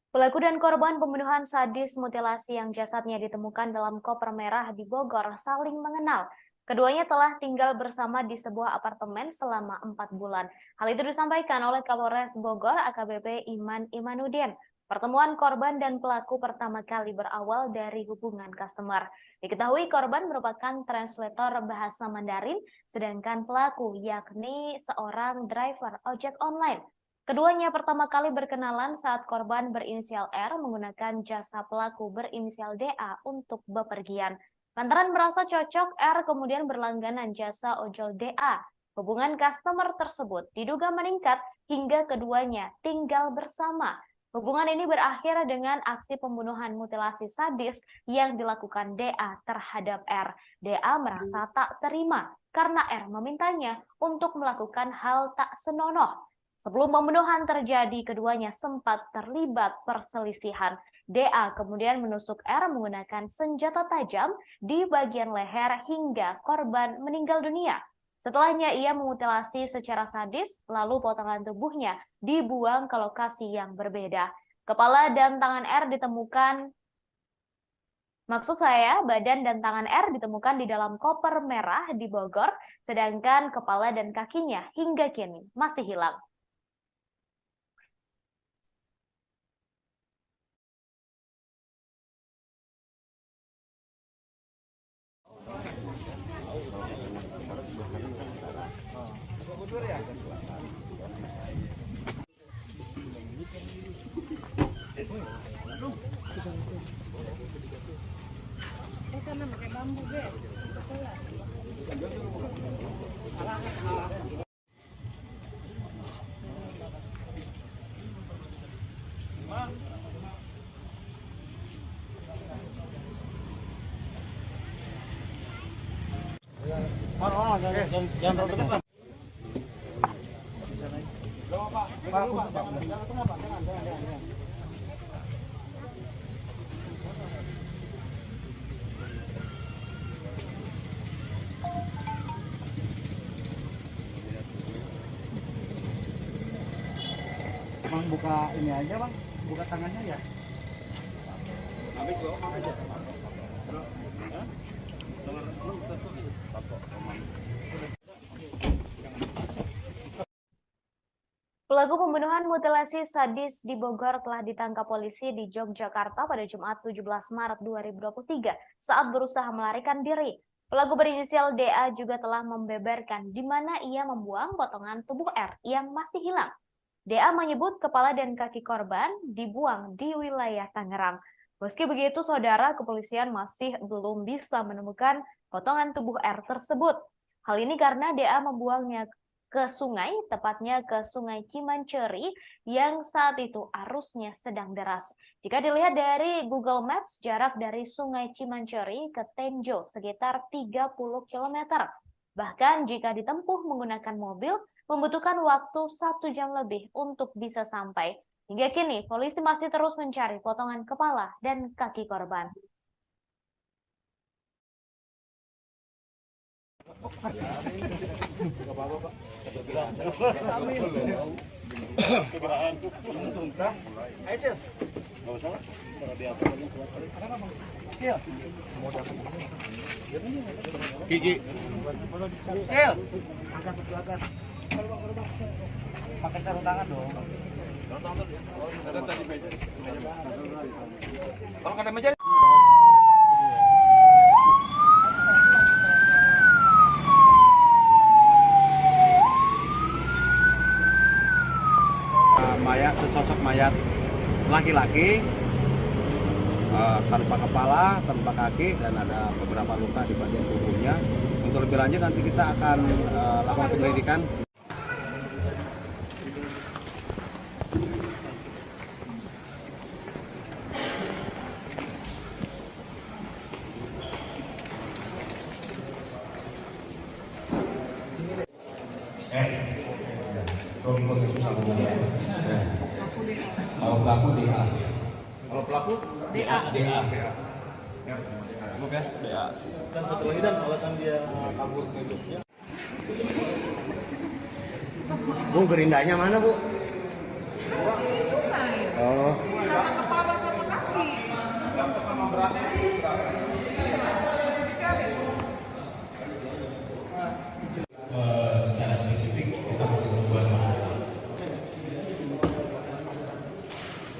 Pelaku dan korban pembunuhan sadis mutilasi yang jasadnya ditemukan dalam koper merah di Bogor saling mengenal. Keduanya telah tinggal bersama di sebuah apartemen selama 4 bulan. Hal itu disampaikan oleh Kapolres Bogor AKBP Iman Imanuddin. Pertemuan korban dan pelaku pertama kali berawal dari hubungan customer. Diketahui korban merupakan translator bahasa Mandarin, sedangkan pelaku yakni seorang driver ojek online. Keduanya pertama kali berkenalan saat korban berinisial R menggunakan jasa pelaku berinisial DA untuk bepergian. Lantaran merasa cocok, R kemudian berlangganan jasa ojol DA. Hubungan customer tersebut diduga meningkat hingga keduanya tinggal bersama. Hubungan ini berakhir dengan aksi pembunuhan mutilasi sadis yang dilakukan DA terhadap R. DA merasa tak terima karena R memintanya untuk melakukan hal tak senonoh. Sebelum pembunuhan terjadi, keduanya sempat terlibat perselisihan. DA kemudian menusuk R menggunakan senjata tajam di bagian leher hingga korban meninggal dunia. Setelahnya ia memutilasi secara sadis, lalu potongan tubuhnya dibuang ke lokasi yang berbeda. Kepala dan tangan R ditemukan, badan dan tangan R ditemukan di dalam koper merah di Bogor, sedangkan kepala dan kakinya hingga kini masih hilang. Bang buka ini aja bang, buka tangannya ya. Pelaku pembunuhan mutilasi sadis di Bogor telah ditangkap polisi di Yogyakarta pada Jumat 17 Maret 2023 saat berusaha melarikan diri. Pelaku berinisial DA juga telah membeberkan di mana ia membuang potongan tubuh R yang masih hilang. DA menyebut kepala dan kaki korban dibuang di wilayah Tangerang. Meski begitu, saudara, kepolisian masih belum bisa menemukan potongan tubuh R tersebut. Hal ini karena DA membuangnya ke sungai, tepatnya ke Sungai Cimanceri yang saat itu arusnya sedang deras. Jika dilihat dari Google Maps, jarak dari Sungai Cimanceri ke Tenjo sekitar 30 km. Bahkan jika ditempuh menggunakan mobil, membutuhkan waktu 1 jam lebih untuk bisa sampai. Hingga kini, polisi masih terus mencari potongan kepala dan kaki korban. Gigi. Pakai sarung tangan dong. Kalau ada meja. Mayat, sesosok mayat laki-laki tanpa kepala, tanpa kaki, dan ada beberapa luka di bagian tubuhnya. Untuk lebih lanjut nanti kita akan lakukan penyelidikan. Suami pelaku susah ngomongnya. Kalau pelaku DA. Kalau pelaku DA. Oke. DA. Dan setelah ini dan alasan dia kabur ke Jogja. Bu, gerindanya mana, Bu? Di sungai. Oh. Sama kepala sama kaki. Secara spesifik kita masih berdua sama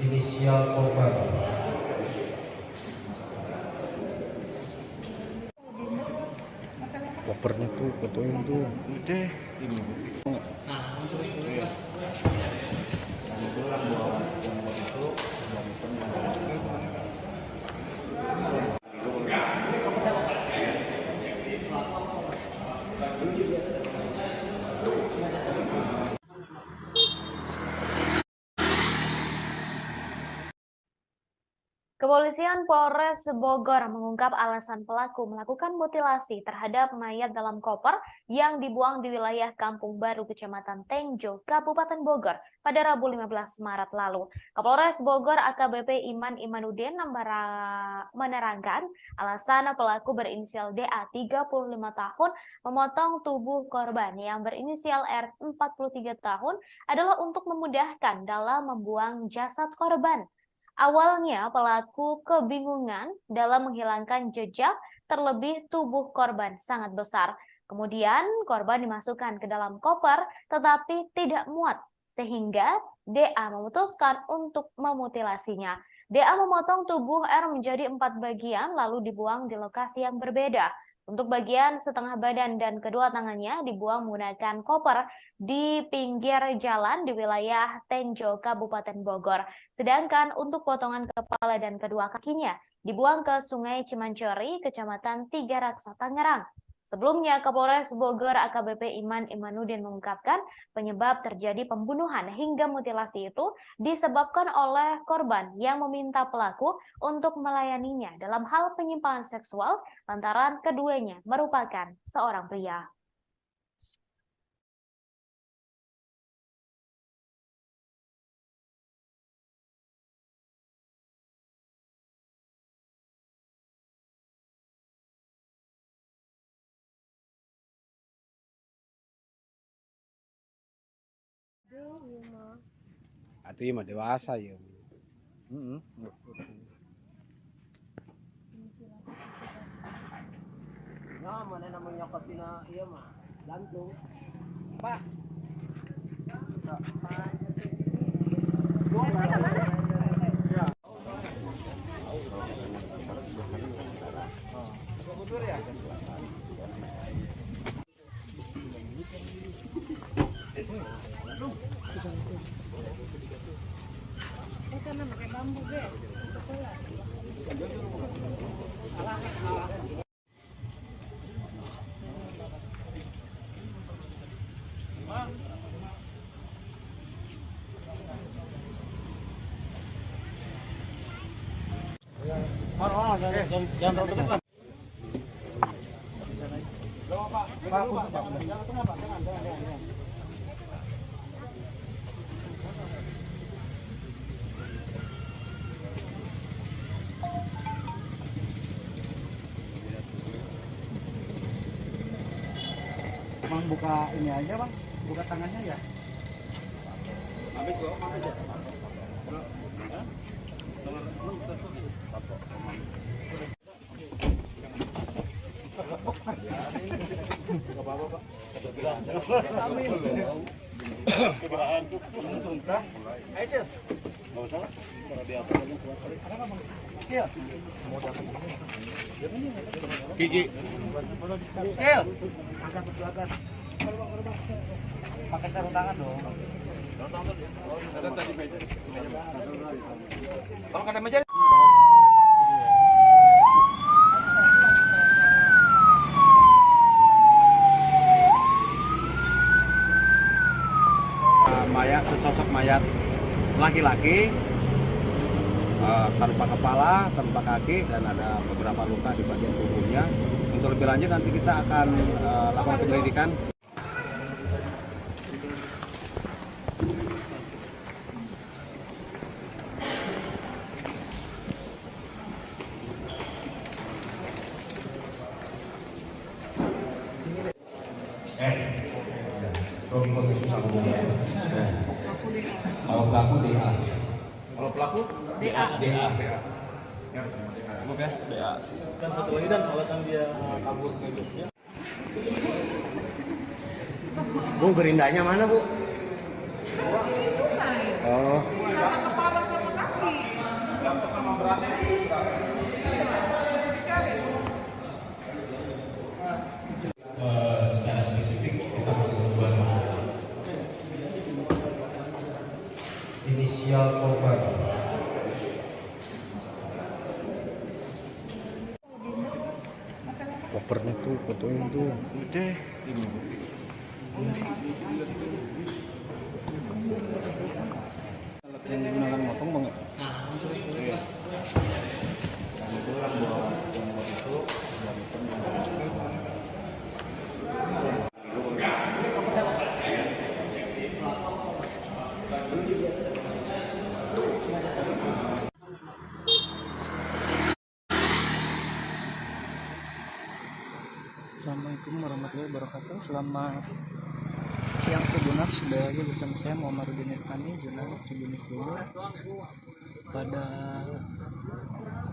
inisial korban. Kopernya tuh, fotoin tuh. Udah ini. Kepolisian Polres Bogor mengungkap alasan pelaku melakukan mutilasi terhadap mayat dalam koper yang dibuang di wilayah Kampung Baru, Kecamatan Tenjo, Kabupaten Bogor pada Rabu 15 Maret lalu. Kapolres Bogor AKBP Iman Imanudin menerangkan alasan pelaku berinisial DA 35 tahun memotong tubuh korban yang berinisial R 43 tahun adalah untuk memudahkan dalam membuang jasad korban. Awalnya pelaku kebingungan dalam menghilangkan jejak, terlebih tubuh korban sangat besar. Kemudian korban dimasukkan ke dalam koper tetapi tidak muat, sehingga DA memutuskan untuk memutilasinya. DA memotong tubuh R menjadi 4 bagian lalu dibuang di lokasi yang berbeda. Untuk bagian setengah badan dan kedua tangannya dibuang menggunakan koper di pinggir jalan di wilayah Tenjo, Kabupaten Bogor. Sedangkan untuk potongan kepala dan kedua kakinya dibuang ke Sungai Cimanceri, Kecamatan Tiga Raksa, Tangerang. Sebelumnya, Kapolres Bogor AKBP Iman Imanudin mengungkapkan penyebab terjadi pembunuhan hingga mutilasi itu disebabkan oleh korban yang meminta pelaku untuk melayaninya dalam hal penyimpangan seksual lantaran keduanya merupakan seorang pria. Atau iya mah dewasa ya. Nah, mana namanya katina iya mah gantung. Pak. Karena pakai bambu, Be. Jangan terlalu dekat. Bang buka ini aja bang, buka tangannya ya. Habis kok, aja. Gigi. Angkat ke belakang. Pakai sarung tangan dong. Ada tadi meja. Kalau ada meja. sosok mayat laki-laki tanpa kepala, tanpa kaki, dan ada beberapa luka di bagian tubuhnya. Untuk lebih lanjut nanti kita akan lakukan penyelidikan. Suami kau susah ngomongnya. Kalau pelaku DA. Kalau pelaku DA. Oke. DA. Kan satu lagi dan alasan dia kabur ke Jogja. Bu, gerindanya mana, Bu? Sini sungai. Oh. Sama kepala sama kaki. Secara spesifik kita masih membahas inisial korban. Kopernya tuh, fotoin tuh. Udah. Alat yang digunakan motong bang ya? Iya. Dan itu yang buat itu dan itu Assalamualaikum warahmatullahi wabarakatuh. Selamat siang Tribuners, sudah lagi bersama saya Muhammadudin Irfani, jurnalis Tribunnews Bogor. Pada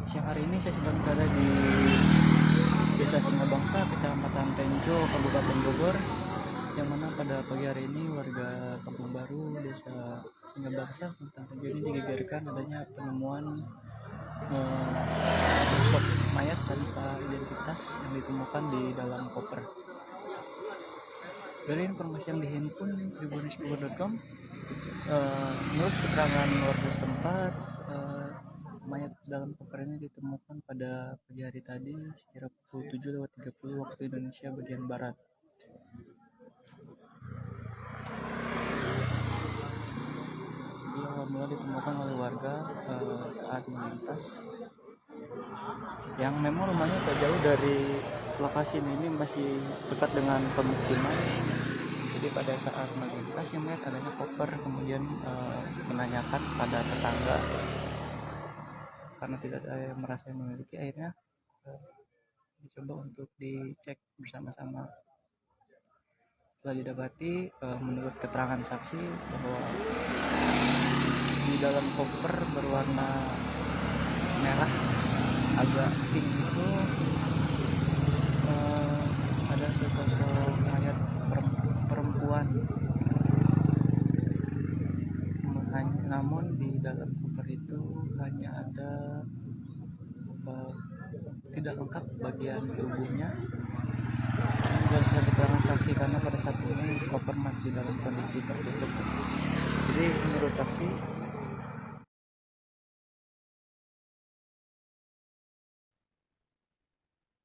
siang hari ini saya sedang berada di Desa Singabangsa, Kecamatan Tenjo, Kabupaten Bogor, yang mana pada pagi hari ini warga Kampung Baru, Desa Singabangsa, Kecamatan Tenjo ini digegerkan adanya penemuan sosok mayat tanpa identitas yang ditemukan di dalam koper. Dari informasi yang dihimpun tribunnews.com, menurut keterangan warga setempat, mayat dalam koper ini ditemukan pada pagi hari tadi sekira pukul 7:30 waktu Indonesia bagian barat. Dia awal mula ditemukan oleh warga saat melintas, yang memang rumahnya tak jauh dari lokasi ini, masih dekat dengan pemukiman. Jadi pada saat melintas yang melihat adanya koper, kemudian menanyakan pada tetangga karena tidak ada yang merasa yang memiliki, akhirnya dicoba untuk dicek bersama-sama. Setelah didapati, menurut keterangan saksi bahwa di dalam koper berwarna merah agak pink itu ada sesosok mayat perempuan. Namun di dalam koper itu hanya ada tidak lengkap bagian tubuhnya. Berdasarkan keterangan saksi, karena pada saat ini koper masih dalam kondisi tertutup. Jadi menurut saksi,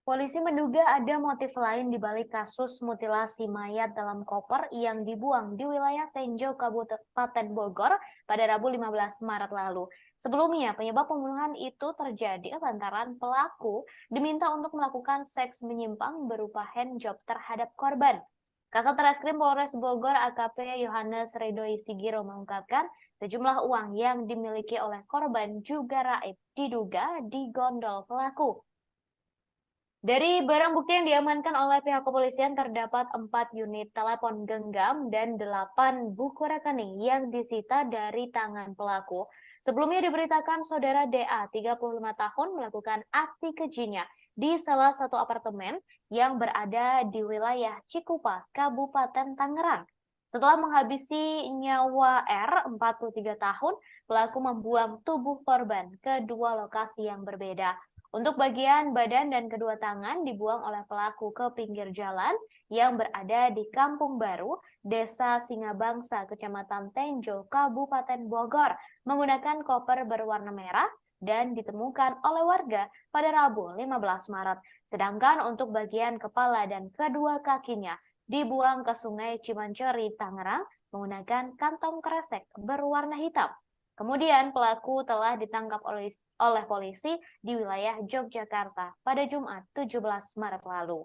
polisi menduga ada motif lain di balik kasus mutilasi mayat dalam koper yang dibuang di wilayah Tenjo, Kabupaten Bogor pada Rabu 15 Maret lalu. Sebelumnya, penyebab pembunuhan itu terjadi lantaran pelaku diminta untuk melakukan seks menyimpang berupa handjob terhadap korban. Kasat Reskrim Polres Bogor AKP Yohanes Ridho Sigiro mengungkapkan sejumlah uang yang dimiliki oleh korban juga raib diduga digondol pelaku. Dari barang bukti yang diamankan oleh pihak kepolisian terdapat 4 unit telepon genggam dan 8 buku rekening yang disita dari tangan pelaku. Sebelumnya diberitakan saudara DA, 35 tahun, melakukan aksi kejinya di salah satu apartemen yang berada di wilayah Cikupa, Kabupaten Tangerang. Setelah menghabisi nyawa R, 43 tahun, pelaku membuang tubuh korban ke dua lokasi yang berbeda. Untuk bagian badan dan kedua tangan dibuang oleh pelaku ke pinggir jalan yang berada di Kampung Baru, Desa Singabangsa, Kecamatan Tenjo, Kabupaten Bogor, menggunakan koper berwarna merah dan ditemukan oleh warga pada Rabu 15 Maret. Sedangkan untuk bagian kepala dan kedua kakinya dibuang ke Sungai Cimanceri, Tangerang menggunakan kantong kresek berwarna hitam. Kemudian pelaku telah ditangkap oleh polisi di wilayah Yogyakarta pada Jumat 17 Maret lalu.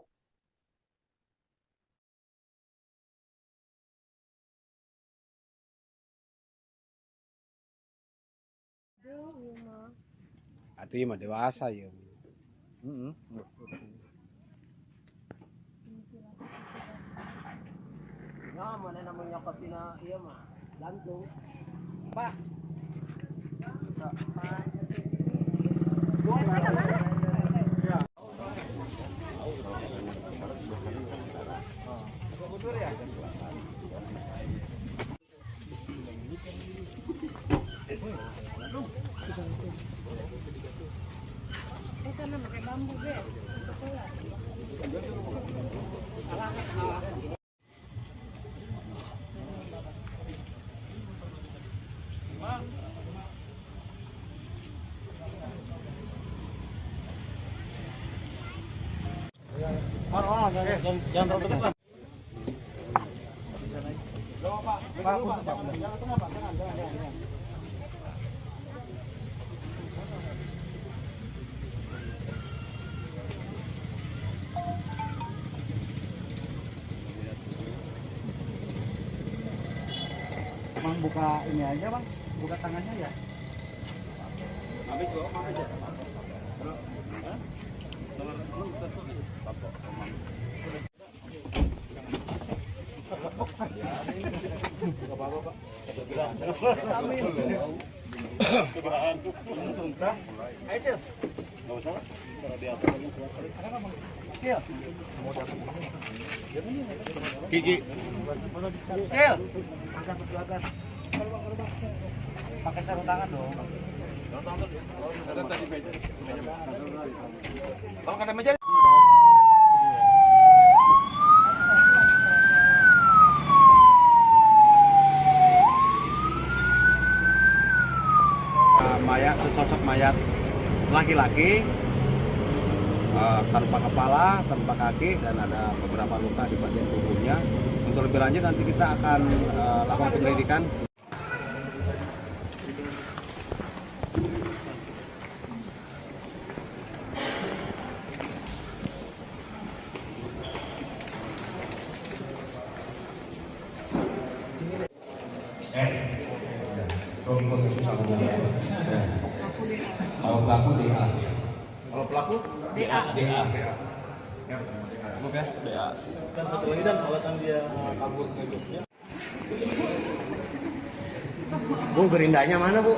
Itu mah dewasa ya. Nah, mana namanya kapina iya mah gantung. Pak. Jangan terlalu dekat. Bang buka ini aja bang, buka tangannya ya. Habis kok, aja. Gigi. Pakai sarung tangan dong. Ada tadi meja. Kalau ada meja. Sesosok mayat laki-laki tanpa kepala, tanpa kaki, dan ada beberapa luka di bagian tubuhnya. Untuk lebih lanjut nanti kita akan lakukan penyelidikan. Suami susah ya. Kalau pelaku DA. Kalau pelaku DA. DA. Oke, DA. Kan satu lagi dan alasan dia kabur ke Jogja. Bu, gerindanya mana bu?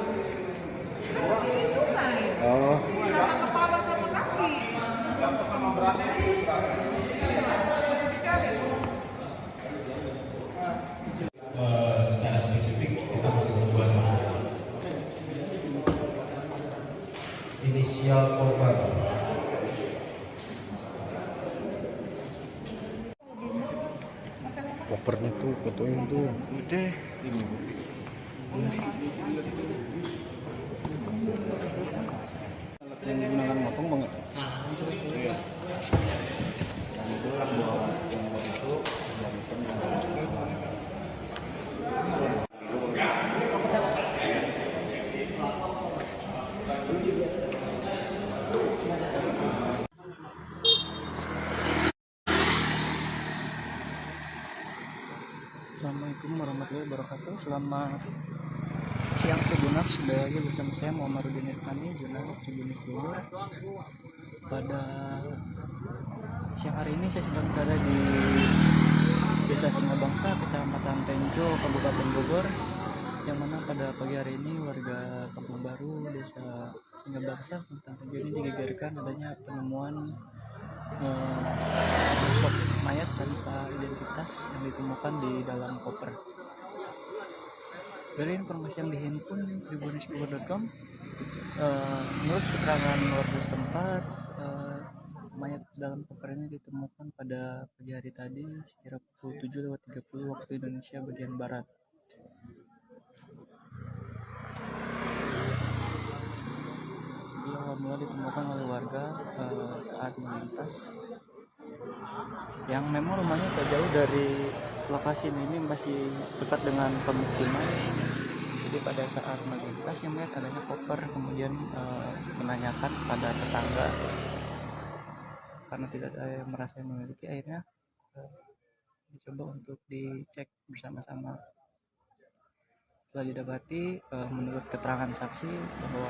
Sini sungai. Oh. Sama kepala sama kaki. Sama beratnya Secara spesifik kita masih berdua sama inisial korban. Kopernya tuh, fotoin tuh. Udah. Alat yang digunakan motong bang ya? Iya. Dan itu yang buat itu dan itu Assalamualaikum warahmatullahi wabarakatuh. Selamat siang Tribuners, sudah lagi bersama saya Muhammadudin Irfani, jurnalis Tribunnews Bogor. Pada siang hari ini saya sedang berada di Desa Singabangsa, Kecamatan Tenjo, Kabupaten Bogor, yang mana pada pagi hari ini warga Kampung Baru, Desa Singabangsa, Kecamatan Tenjo ini digegerkan adanya penemuan sosok mayat tanpa identitas yang ditemukan di dalam koper. Dari informasi yang dihimpun tribunnews.com, menurut keterangan warga setempat, mayat dalam koper ini ditemukan pada pagi hari tadi sekira pukul 7.30 waktu Indonesia bagian barat. Dia awal mula ditemukan oleh warga saat melintas yang memang rumahnya tak jauh dari lokasi ini, masih dekat dengan pemukiman. Jadi pada saat melintas yang melihat adanya koper, kemudian menanyakan pada tetangga karena tidak ada yang merasa memiliki, akhirnya dicoba untuk dicek bersama-sama. Setelah didapati, menurut keterangan saksi bahwa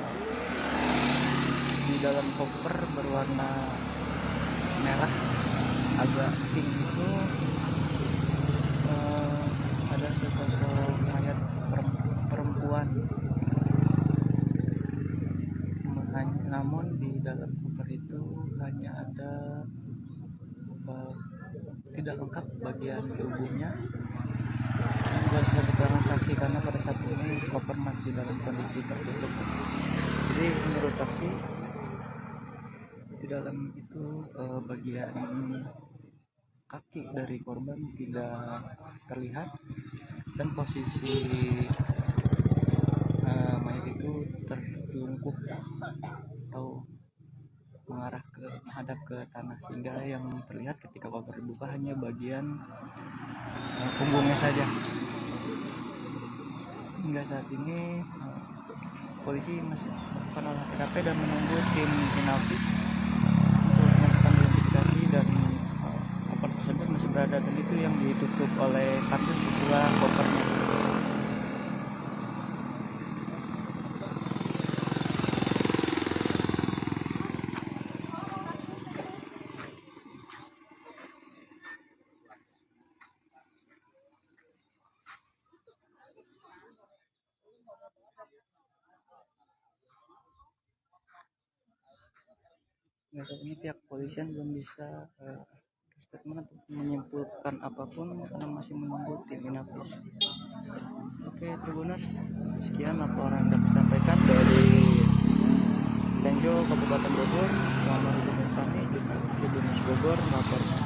di dalam koper berwarna merah agak pink itu ada sesosok mayat perempuan. Namun di dalam koper itu hanya ada tidak lengkap bagian tubuhnya. Berdasarkan keterangan saksi, karena pada saat ini koper masih dalam kondisi tertutup. Jadi menurut saksi di dalam itu bagian kaki dari korban tidak terlihat, dan posisi mayat itu tertelungkup atau menghadap ke tanah, sehingga yang terlihat ketika koper dibuka hanya bagian punggungnya saja. Hingga saat ini polisi masih melakukan olah TKP dan menunggu tim Inavis untuk melakukan identifikasi, dan koper tersebut masih berada dan itu yang ditutup oleh kardus setelah kopernya. Saat ini pihak kepolisian belum bisa statement atau menyimpulkan apapun karena masih menunggu tim Inavis. Oke, Tribuners, sekian laporan dapat disampaikan dari Tenjo, Kabupaten Bogor. Muhammad Irfani, jurnalis Tribunnews Bogor, melaporkan.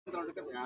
Terlalu dekat ya.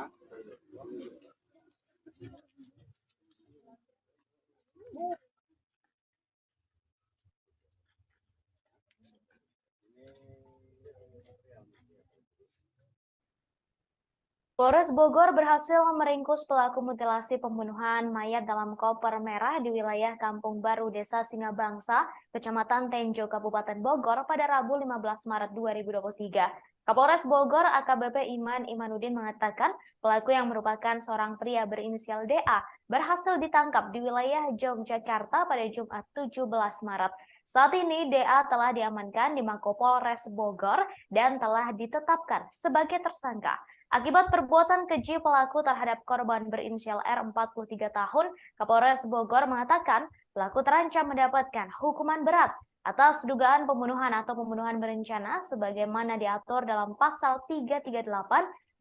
Polres Bogor berhasil meringkus pelaku mutilasi pembunuhan mayat dalam koper merah di wilayah Kampung Baru, Desa Singabangsa, Kecamatan Tenjo, Kabupaten Bogor pada Rabu 15 Maret 2023. Kapolres Bogor AKBP Iman Imanuddin mengatakan pelaku yang merupakan seorang pria berinisial DA berhasil ditangkap di wilayah Yogyakarta pada Jumat 17 Maret. Saat ini DA telah diamankan di Mako-Polres Bogor dan telah ditetapkan sebagai tersangka. Akibat perbuatan keji pelaku terhadap korban berinisial R 43 tahun, Kapolres Bogor mengatakan pelaku terancam mendapatkan hukuman berat atas dugaan pembunuhan atau pembunuhan berencana sebagaimana diatur dalam pasal 338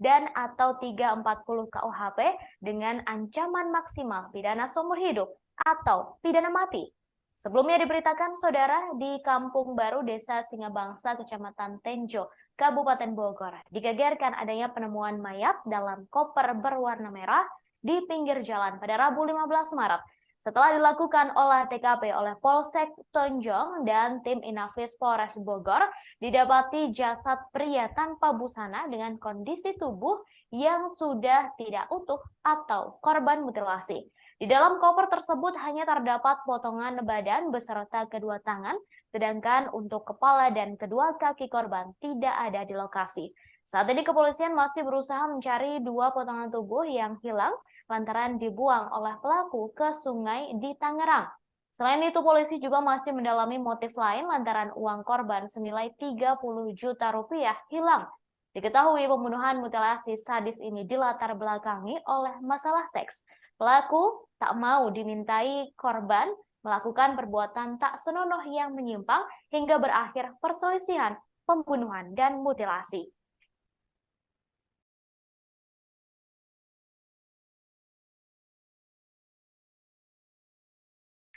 dan atau 340 KUHP dengan ancaman maksimal pidana seumur hidup atau pidana mati. Sebelumnya diberitakan saudara di Kampung Baru Desa Singabangsa Kecamatan Tenjo, Kabupaten Bogor, digegerkan adanya penemuan mayat dalam koper berwarna merah di pinggir jalan pada Rabu 15 Maret. Setelah dilakukan olah TKP oleh Polsek Tonjong dan tim Inavis Polres Bogor, didapati jasad pria tanpa busana dengan kondisi tubuh yang sudah tidak utuh atau korban mutilasi. Di dalam koper tersebut hanya terdapat potongan badan beserta kedua tangan, sedangkan untuk kepala dan kedua kaki korban tidak ada di lokasi. Saat ini kepolisian masih berusaha mencari dua potongan tubuh yang hilang lantaran dibuang oleh pelaku ke sungai di Tangerang. Selain itu, polisi juga masih mendalami motif lain lantaran uang korban senilai 30 juta rupiah hilang. Diketahui pembunuhan mutilasi sadis ini dilatar belakangi oleh masalah seks. Pelaku tak mau dimintai korban melakukan perbuatan tak senonoh yang menyimpang hingga berakhir perselisihan, pembunuhan, dan mutilasi.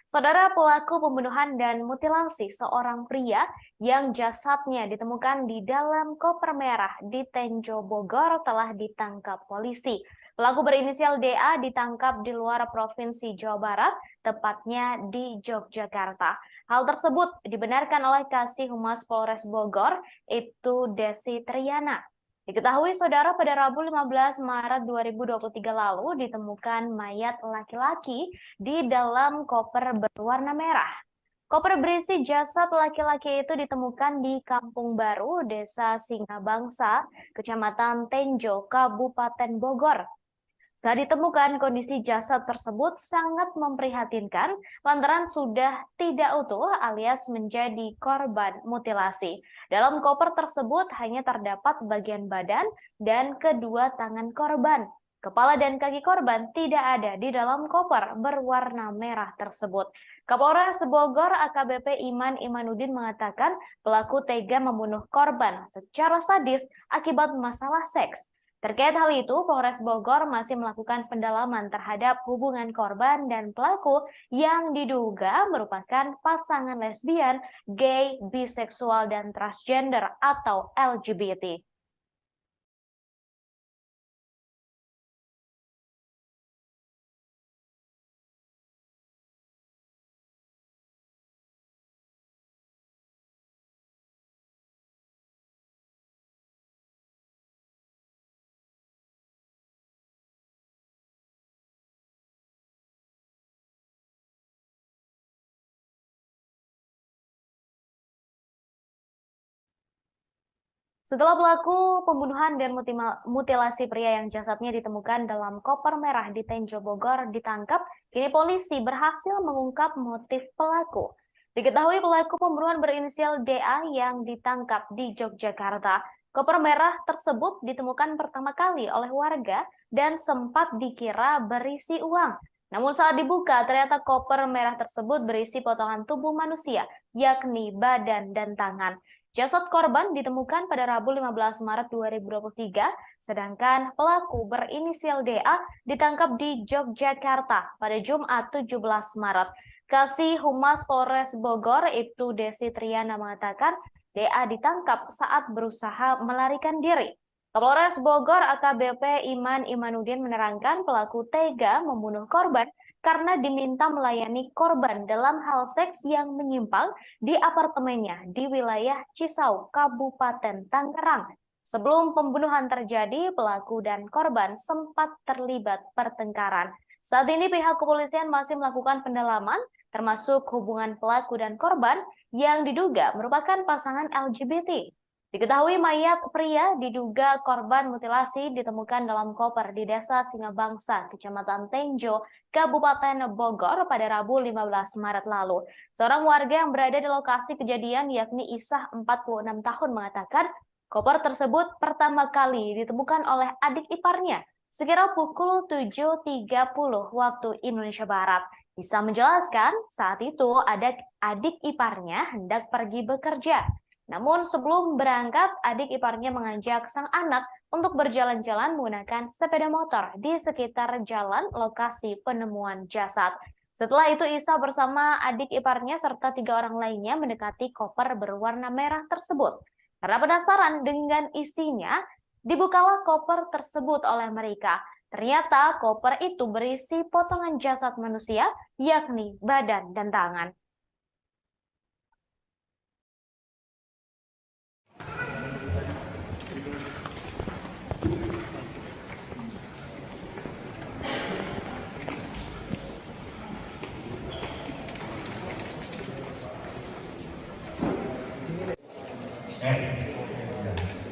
Saudara, pelaku pembunuhan dan mutilasi seorang pria yang jasadnya ditemukan di dalam koper merah di Tenjo Bogor telah ditangkap polisi. Pelaku berinisial DA ditangkap di luar Provinsi Jawa Barat, tepatnya di Yogyakarta. Hal tersebut dibenarkan oleh Kasih Humas Polres Bogor, Ibtu Desi Triana. Diketahui saudara pada Rabu 15 Maret 2023 lalu ditemukan mayat laki-laki di dalam koper berwarna merah. Koper berisi jasad laki-laki itu ditemukan di Kampung Baru, Desa Singabangsa, Kecamatan Tenjo, Kabupaten Bogor. Saat ditemukan, kondisi jasad tersebut sangat memprihatinkan lantaran sudah tidak utuh alias menjadi korban mutilasi. Dalam koper tersebut hanya terdapat bagian badan dan kedua tangan korban. Kepala dan kaki korban tidak ada di dalam koper berwarna merah tersebut. Kapolres Bogor AKBP Iman Imanuddin mengatakan pelaku tega membunuh korban secara sadis akibat masalah seks. Terkait hal itu, Polres Bogor masih melakukan pendalaman terhadap hubungan korban dan pelaku yang diduga merupakan pasangan lesbian, gay, biseksual, dan transgender atau LGBT. Setelah pelaku pembunuhan dan mutilasi pria yang jasadnya ditemukan dalam koper merah di Tenjo Bogor ditangkap, kini polisi berhasil mengungkap motif pelaku. Diketahui pelaku pembunuhan berinisial DA yang ditangkap di Yogyakarta. Koper merah tersebut ditemukan pertama kali oleh warga dan sempat dikira berisi uang. Namun saat dibuka, ternyata koper merah tersebut berisi potongan tubuh manusia, yakni badan dan tangan. Jasad korban ditemukan pada Rabu 15 Maret 2023, sedangkan pelaku berinisial DA ditangkap di Yogyakarta pada Jumat 17 Maret. Kasih Humas Polres Bogor, Ibtu Desi Triana mengatakan DA ditangkap saat berusaha melarikan diri. Kapolres Bogor AKBP Iman Imanuddin menerangkan pelaku tega membunuh korban karena diminta melayani korban dalam hal seks yang menyimpang di apartemennya di wilayah Cisau, Kabupaten Tangerang. Sebelum pembunuhan terjadi, pelaku dan korban sempat terlibat pertengkaran. Saat ini pihak kepolisian masih melakukan pendalaman, termasuk hubungan pelaku dan korban yang diduga merupakan pasangan LGBT. Diketahui mayat pria diduga korban mutilasi ditemukan dalam koper di Desa Singabangsa, Kecamatan Tenjo, Kabupaten Bogor pada Rabu 15 Maret lalu. Seorang warga yang berada di lokasi kejadian yakni Isah 46 tahun mengatakan koper tersebut pertama kali ditemukan oleh adik iparnya sekira pukul 7.30 waktu Indonesia Barat. Isah menjelaskan saat itu adik iparnya hendak pergi bekerja. Namun sebelum berangkat, adik iparnya mengajak sang anak untuk berjalan-jalan menggunakan sepeda motor di sekitar jalan lokasi penemuan jasad. Setelah itu Isa bersama adik iparnya serta 3 orang lainnya mendekati koper berwarna merah tersebut. Karena penasaran dengan isinya, dibukalah koper tersebut oleh mereka. Ternyata koper itu berisi potongan jasad manusia, yakni badan dan tangan.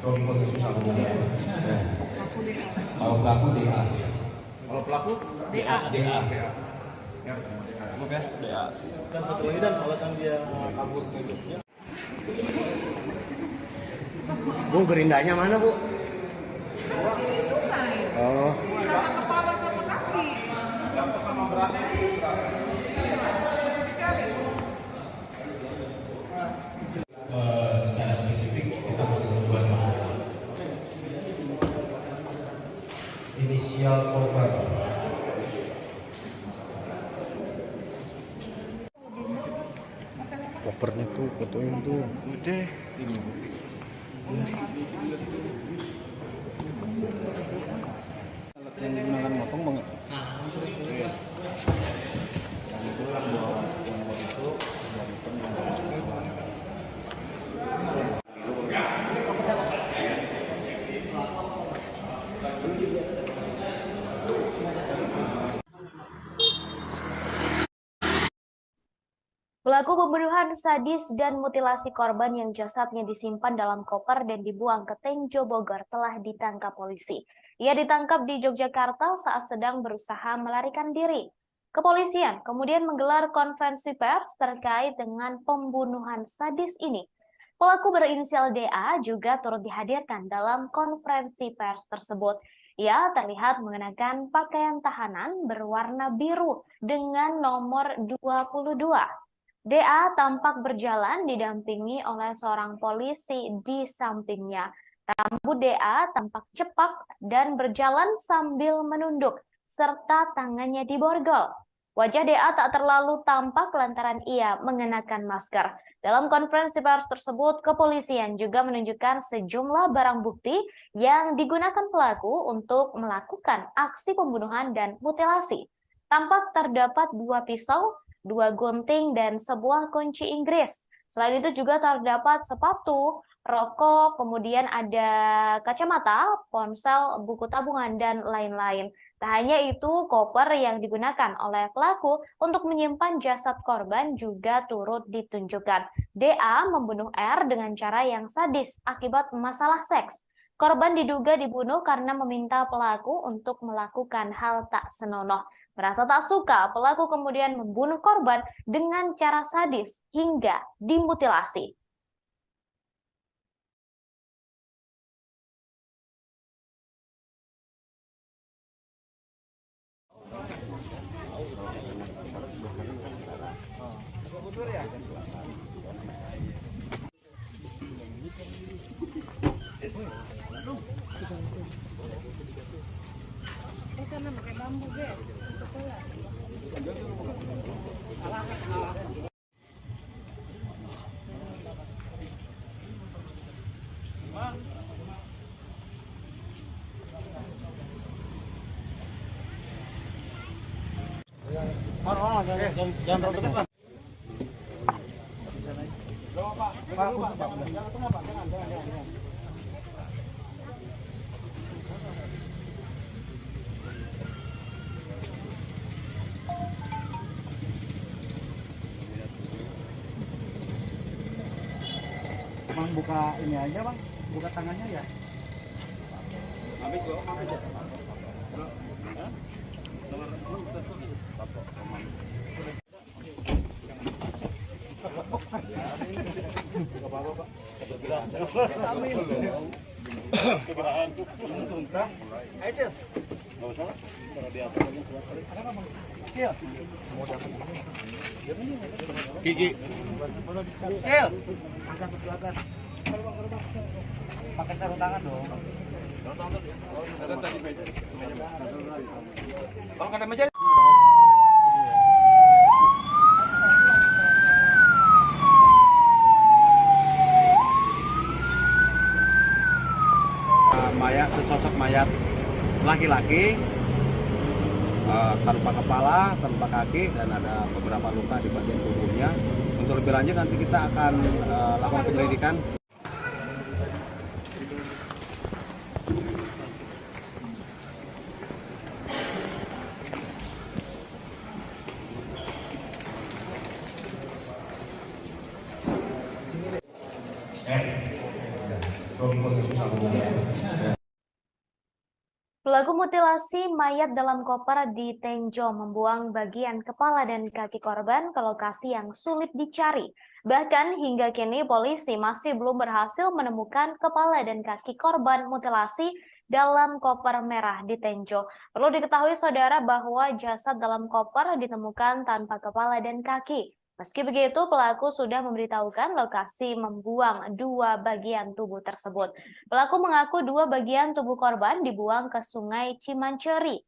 Kalau susah ngomongnya. Kalau pelaku DA. Kalau pelaku DA. Ya, cukup ya. DA. Kan satu lagi dan alasan dia kabur ke Jogja. Bu, gerindanya mana, Bu? Sini sungai. Oh. Sama kepala sama kaki. Sama berarti. Secara spesifik kita masih membahas inisial korban. Kopernya tuh, fotoin tuh. Udah ini. Alat yang digunakan Pelaku pembunuhan sadis dan mutilasi korban yang jasadnya disimpan dalam koper dan dibuang ke Tenjo Bogor telah ditangkap polisi. Ia ditangkap di Yogyakarta saat sedang berusaha melarikan diri. Kepolisian kemudian menggelar konferensi pers terkait dengan pembunuhan sadis ini. Pelaku berinisial DA juga turut dihadirkan dalam konferensi pers tersebut. Ia terlihat mengenakan pakaian tahanan berwarna biru dengan nomor 22. DA tampak berjalan didampingi oleh seorang polisi di sampingnya. Rambut DA tampak cepak dan berjalan sambil menunduk, serta tangannya diborgol. Wajah DA tak terlalu tampak lantaran ia mengenakan masker. Dalam konferensi pers tersebut, kepolisian juga menunjukkan sejumlah barang bukti yang digunakan pelaku untuk melakukan aksi pembunuhan dan mutilasi. Tampak terdapat 2 pisau, 2 gunting, dan sebuah kunci Inggris. Selain itu juga terdapat sepatu, rokok, kemudian ada kacamata, ponsel, buku tabungan, dan lain-lain. Tak hanya itu, koper yang digunakan oleh pelaku untuk menyimpan jasad korban juga turut ditunjukkan. DA membunuh R dengan cara yang sadis akibat masalah seks. Korban diduga dibunuh karena meminta pelaku untuk melakukan hal tak senonoh. Merasa tak suka, pelaku kemudian membunuh korban dengan cara sadis hingga dimutilasi. Karena pakai bambu, Ge. Jangan terlalu depan. Bang buka ini aja bang, buka tangannya ya. Gigi. Angkat ke belakang. Pakai sarung tangan dong. Ada tadi meja. Kalau ada meja. Mayat, sesosok mayat laki-laki tanpa kepala, tanpa kaki, dan ada beberapa luka di bagian tubuhnya. Untuk lebih lanjut nanti kita akan lakukan penyelidikan. Pelaku mutilasi mayat dalam koper di Tenjo membuang bagian kepala dan kaki korban ke lokasi yang sulit dicari. Bahkan hingga kini polisi masih belum berhasil menemukan kepala dan kaki korban mutilasi dalam koper merah di Tenjo. Perlu diketahui saudara bahwa jasad dalam koper ditemukan tanpa kepala dan kaki. Meski begitu, pelaku sudah memberitahukan lokasi membuang 2 bagian tubuh tersebut. Pelaku mengaku 2 bagian tubuh korban dibuang ke Sungai Cimanceri.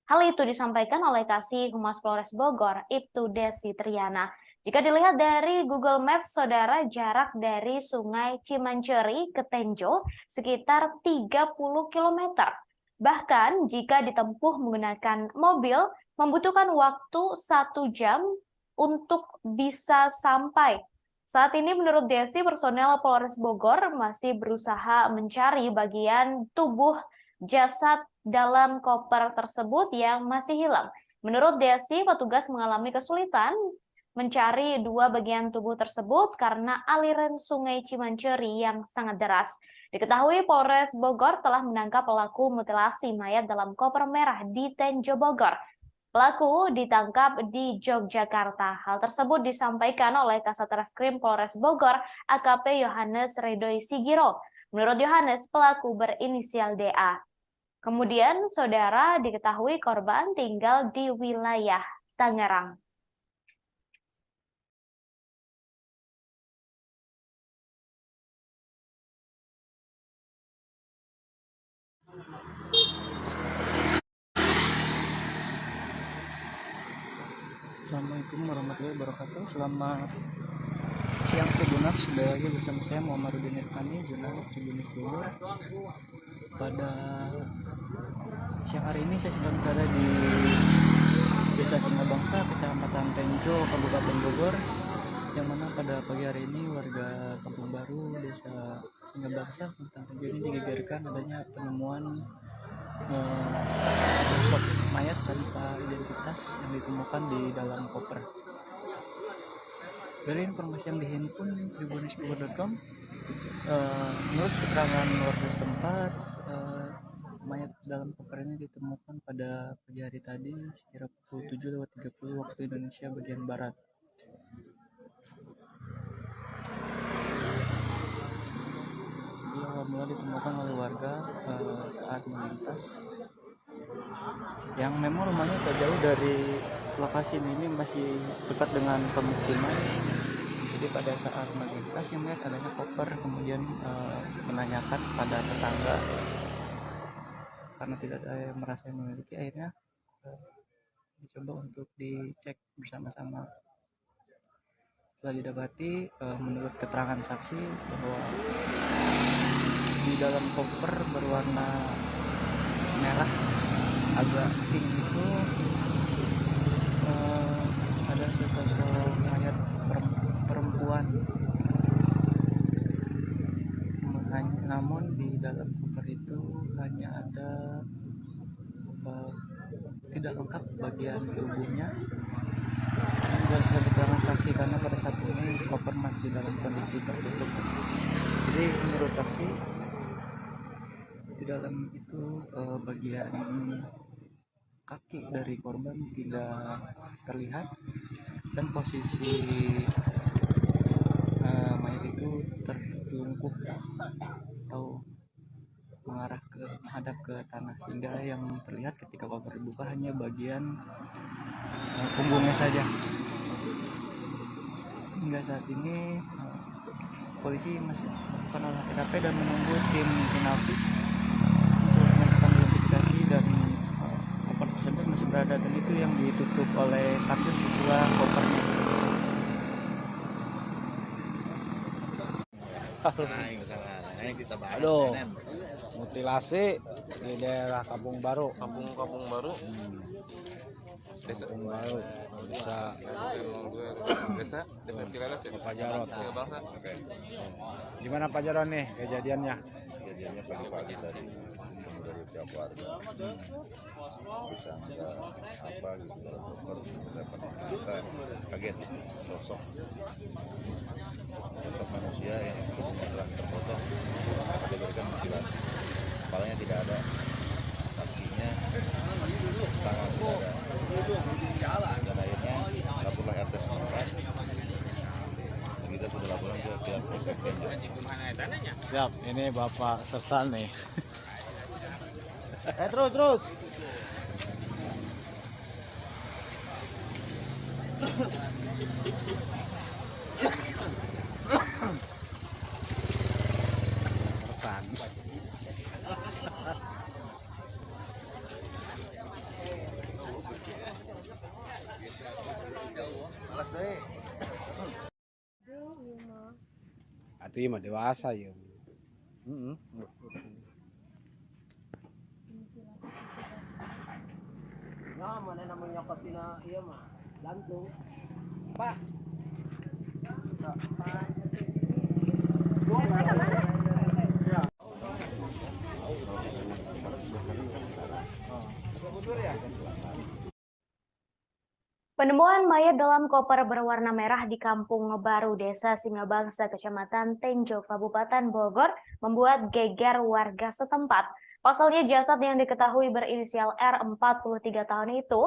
Hal itu disampaikan oleh Kasih Humas Polres Bogor, Ibtu Desi Triana. Jika dilihat dari Google Maps, saudara, jarak dari Sungai Cimanceri ke Tenjo sekitar 30 km. Bahkan jika ditempuh menggunakan mobil, membutuhkan waktu 1 jam untuk bisa sampai. Saat ini menurut Desi, personel Polres Bogor masih berusaha mencari bagian tubuh jasad dalam koper tersebut yang masih hilang. Menurut Desi, petugas mengalami kesulitan mencari dua bagian tubuh tersebut karena aliran Sungai Cimanceri yang sangat deras. Diketahui Polres Bogor telah menangkap pelaku mutilasi mayat dalam koper merah di Tenjo Bogor. Pelaku ditangkap di Yogyakarta. Hal tersebut disampaikan oleh Kasat Reskrim Polres Bogor, AKP Yohanes Redoi Sigiro. Menurut Yohanes, pelaku berinisial DA. Kemudian, saudara, diketahui korban tinggal di wilayah Tangerang. Assalamualaikum warahmatullahi wabarakatuh. Selamat siang Tribuners, sudah lagi bersama saya Muhammadudin Irfani, jurnalis Tribuners Bogor. Pada siang hari ini saya sedang berada di Desa Singabangsa, Kecamatan Tenjo, Kabupaten Bogor, yang mana pada pagi hari ini warga Kampung Baru, Desa Singabangsa, Kecamatan Tenjo ini digegerkan adanya penemuan sosok mayat tanpa identitas yang ditemukan di dalam koper. Dari informasi yang dihimpun tribunisbogor.com, menurut keterangan warga setempat, mayat dalam koper ini ditemukan pada pagi hari tadi sekira pukul 7.30 waktu Indonesia bagian Barat. Dia mula ditemukan oleh warga saat melintas, yang memang rumahnya tak jauh dari lokasi ini masih dekat dengan pemukiman. Jadi pada saat melintas yang melihat adanya koper, kemudian menanyakan pada tetangga karena tidak ada yang merasa memiliki, akhirnya dicoba untuk dicek bersama-sama. Setelah didapati, menurut keterangan saksi bahwa di dalam koper berwarna merah agak pink itu ada sesosok mayat perempuan. Namun di dalam koper itu hanya ada tidak lengkap bagian tubuhnya. Berdasarkan keterangan saksi, karena pada saat ini koper masih dalam kondisi tertutup. Jadi menurut saksi, di dalam itu bagian kaki dari korban tidak terlihat, dan posisi mayat itu tertelungkup atau menghadap ke tanah, sehingga yang terlihat ketika koper dibuka hanya bagian punggungnya saja. Hingga saat ini polisi masih melakukan olah TKP dan menunggu tim Inavis untuk melakukan identifikasi, dan koper tersebut masih berada, dan itu yang ditutup oleh kardus setelah kopernya. Aduh, mutilasi di daerah Kampung Baru. Kampung Baru. Desa Baru, Desa Ciladas ya. Pak Jarot. Bangsa. Gimana Pak Jarot nih kejadiannya? Kejadiannya pagi-pagi tadi dari pihak warga disangka apa gitu dalam koper, dapat kita kaget sosok manusia yang tubuhnya telah terpotong, diberikan mutilasi, kepalanya tidak ada, kakinya, tangan tidak ada, dan akhirnya laporlah RT setempat. Kita sudah laporan ke pihak Polsek Tenjo. Siap, ini Bapak Sersan nih. Terus. Sersan. Aduh, mah dewasa ya. Nah, mana namanya katina iya mah gantung. Pak. Penemuan mayat dalam koper berwarna merah di Kampung Baru, Desa Singabangsa, Kecamatan Tenjo, Kabupaten Bogor, membuat geger warga setempat. Pasalnya jasad yang diketahui berinisial R 43 tahun itu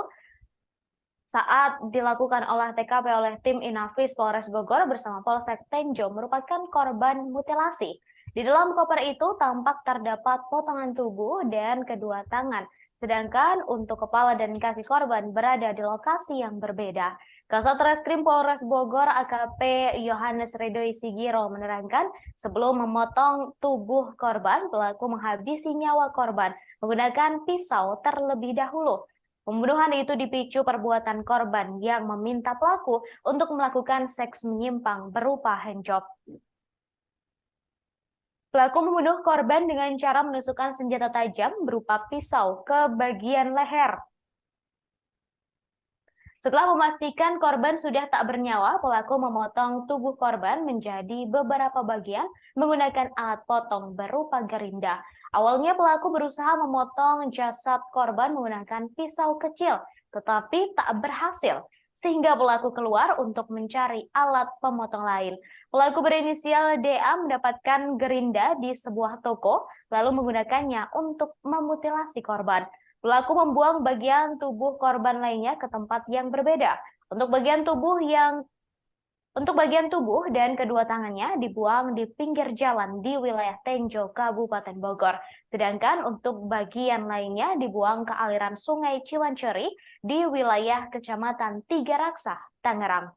saat dilakukan olah TKP oleh tim Inafis Polres Bogor bersama Polsek Tenjo merupakan korban mutilasi. Di dalam koper itu tampak terdapat potongan tubuh dan kedua tangan, sedangkan untuk kepala dan kaki korban berada di lokasi yang berbeda. Kasat Reskrim Polres Bogor AKP Yohanes Ridoi Sigiro menerangkan, sebelum memotong tubuh korban, pelaku menghabisi nyawa korban menggunakan pisau terlebih dahulu. Pembunuhan itu dipicu perbuatan korban yang meminta pelaku untuk melakukan seks menyimpang berupa handjob. Pelaku membunuh korban dengan cara menusukkan senjata tajam berupa pisau ke bagian leher. Setelah memastikan korban sudah tak bernyawa, pelaku memotong tubuh korban menjadi beberapa bagian menggunakan alat potong berupa gerinda. Awalnya pelaku berusaha memotong jasad korban menggunakan pisau kecil, tetapi tak berhasil, sehingga pelaku keluar untuk mencari alat pemotong lain. Pelaku berinisial DA mendapatkan gerinda di sebuah toko, lalu menggunakannya untuk memutilasi korban. Pelaku membuang bagian tubuh korban lainnya ke tempat yang berbeda. Untuk bagian tubuh dan kedua tangannya dibuang di pinggir jalan di wilayah Tenjo, Kabupaten Bogor. Sedangkan untuk bagian lainnya dibuang ke aliran Sungai Ciwanceri di wilayah Kecamatan Tiga Raksa, Tangerang.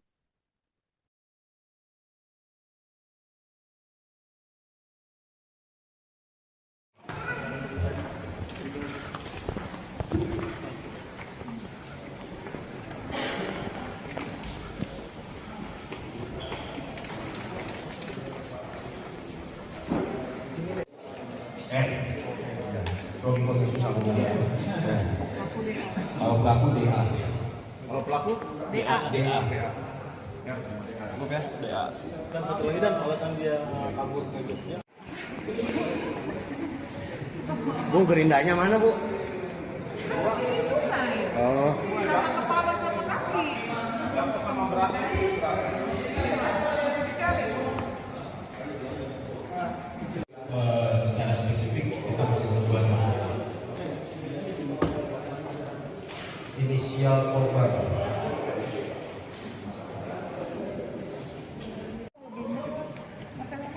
Suami kau susah ngomongnya. Kalau pelaku DA. Kalau pelaku DA. DA. Cukup ya? DA. Dan satu lagi dan alasan dia kabur ke Jogja. Bu, gerindanya mana, Bu? Sini sungai. Oh. Sama kepala sama kaki. Sama beratnya. Secara spesifik kita masih berdua sama inisial korban.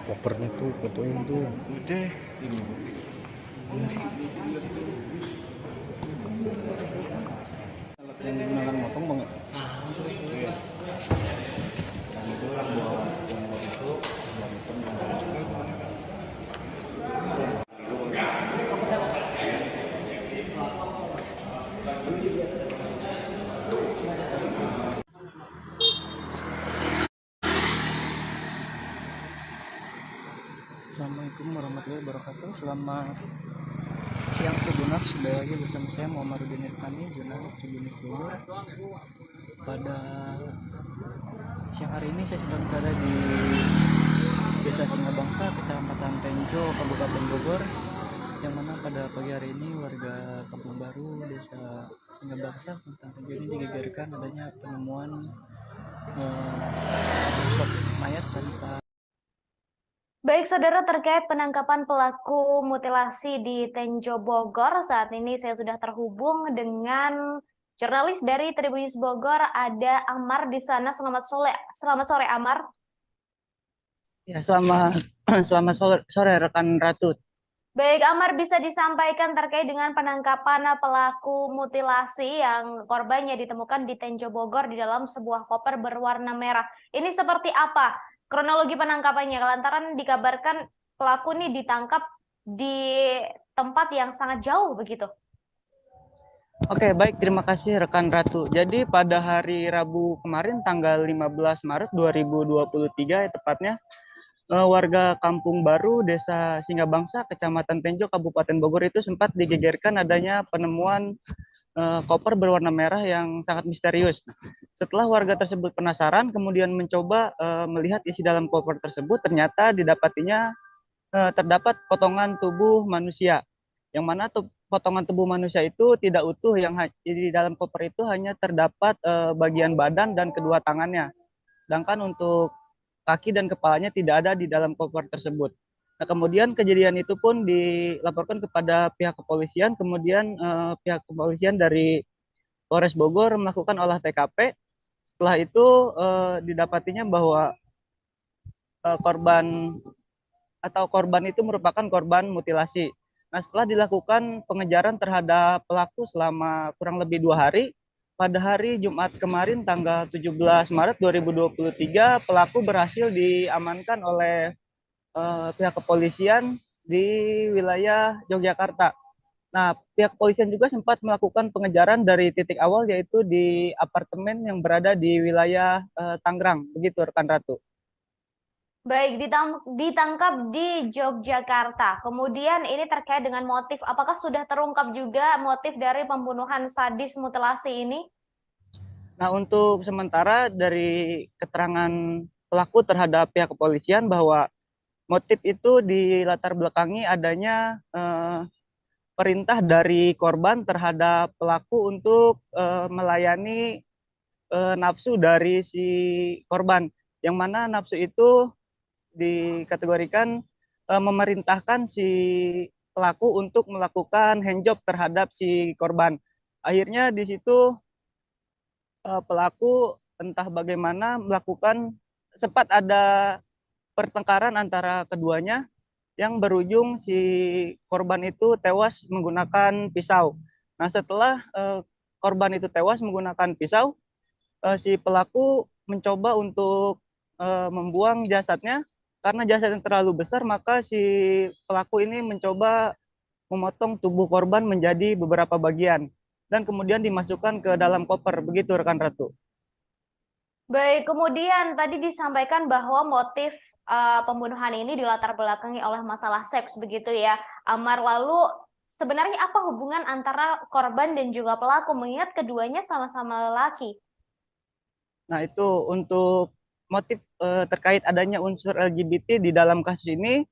Kopernya tuh, fotoin tuh. Udah. Ini. Alat yang digunakan motong bang ya? Iya. Dan itu yang bawa yang itu dan itu Assalamualaikum warahmatullahi wabarakatuh. Selamat siang Tribuners, sudah lagi bersama saya Muhammad Rudin Irfani, jurnalis Tribuners Bogor. Pada siang hari ini saya sedang berada di Desa Singabangsa, Kecamatan Tenjo, Kabupaten Bogor, yang mana pada pagi hari ini warga Kampung Baru, Desa Singabangsa, Kecamatan Tenjo ini digegerkan adanya penemuan sosok mayat tanpa. Baik saudara, terkait penangkapan pelaku mutilasi di Tenjo Bogor, saat ini saya sudah terhubung dengan jurnalis dari Tribun News Bogor, ada Amar di sana. Selamat sore Amar. Ya, selamat sore rekan Ratu. Baik Amar, bisa disampaikan terkait dengan penangkapan pelaku mutilasi yang korbannya ditemukan di Tenjo Bogor di dalam sebuah koper berwarna merah. Ini seperti apa kronologi penangkapannya? Lantaran dikabarkan pelaku ini ditangkap di tempat yang sangat jauh begitu. Oke, baik, terima kasih rekan Ratu. Jadi pada hari Rabu kemarin tanggal 15 Maret 2023 tepatnya, warga Kampung Baru, Desa Singabangsa, Kecamatan Tenjo, Kabupaten Bogor itu sempat digegerkan adanya penemuan koper berwarna merah yang sangat misterius. Setelah warga tersebut penasaran, kemudian mencoba melihat isi dalam koper tersebut, ternyata didapatinya terdapat potongan tubuh manusia, yang mana potongan tubuh manusia itu tidak utuh, yang di dalam koper itu hanya terdapat bagian badan dan kedua tangannya. Sedangkan untuk kaki dan kepalanya tidak ada di dalam koper tersebut. Nah, kemudian kejadian itu pun dilaporkan kepada pihak kepolisian, kemudian pihak kepolisian dari Polres Bogor melakukan olah TKP. Setelah itu didapatinya bahwa korban itu merupakan korban mutilasi. Nah, setelah dilakukan pengejaran terhadap pelaku selama kurang lebih 2 hari, pada hari Jumat kemarin tanggal 17 Maret 2023, pelaku berhasil diamankan oleh pihak kepolisian di wilayah Yogyakarta. Nah, pihak kepolisian juga sempat melakukan pengejaran dari titik awal, yaitu di apartemen yang berada di wilayah Tangerang. Begitu, rekan Ratu. Baik, ditangkap di Yogyakarta. Kemudian ini terkait dengan motif. Apakah sudah terungkap juga motif dari pembunuhan sadis mutilasi ini? Nah, untuk sementara dari keterangan pelaku terhadap pihak kepolisian bahwa motif itu dilatar belakangi adanya perintah dari korban terhadap pelaku untuk melayani nafsu dari si korban, yang mana nafsu itu dikategorikan memerintahkan si pelaku untuk melakukan handjob terhadap si korban. Akhirnya di situ pelaku entah bagaimana sempat ada pertengkaran antara keduanya yang berujung si korban itu tewas menggunakan pisau. Nah, setelah korban itu tewas menggunakan pisau, si pelaku mencoba untuk membuang jasadnya. Karena jasadnya terlalu besar, maka si pelaku ini mencoba memotong tubuh korban menjadi beberapa bagian dan kemudian dimasukkan ke dalam koper. Begitu, rekan Ratu. Baik, kemudian tadi disampaikan bahwa motif pembunuhan ini dilatar belakangi oleh masalah seks, begitu ya, Amar. Lalu sebenarnya apa hubungan antara korban dan juga pelaku, mengingat keduanya sama-sama lelaki? Nah, itu untuk motif terkait adanya unsur LGBT di dalam kasus ini,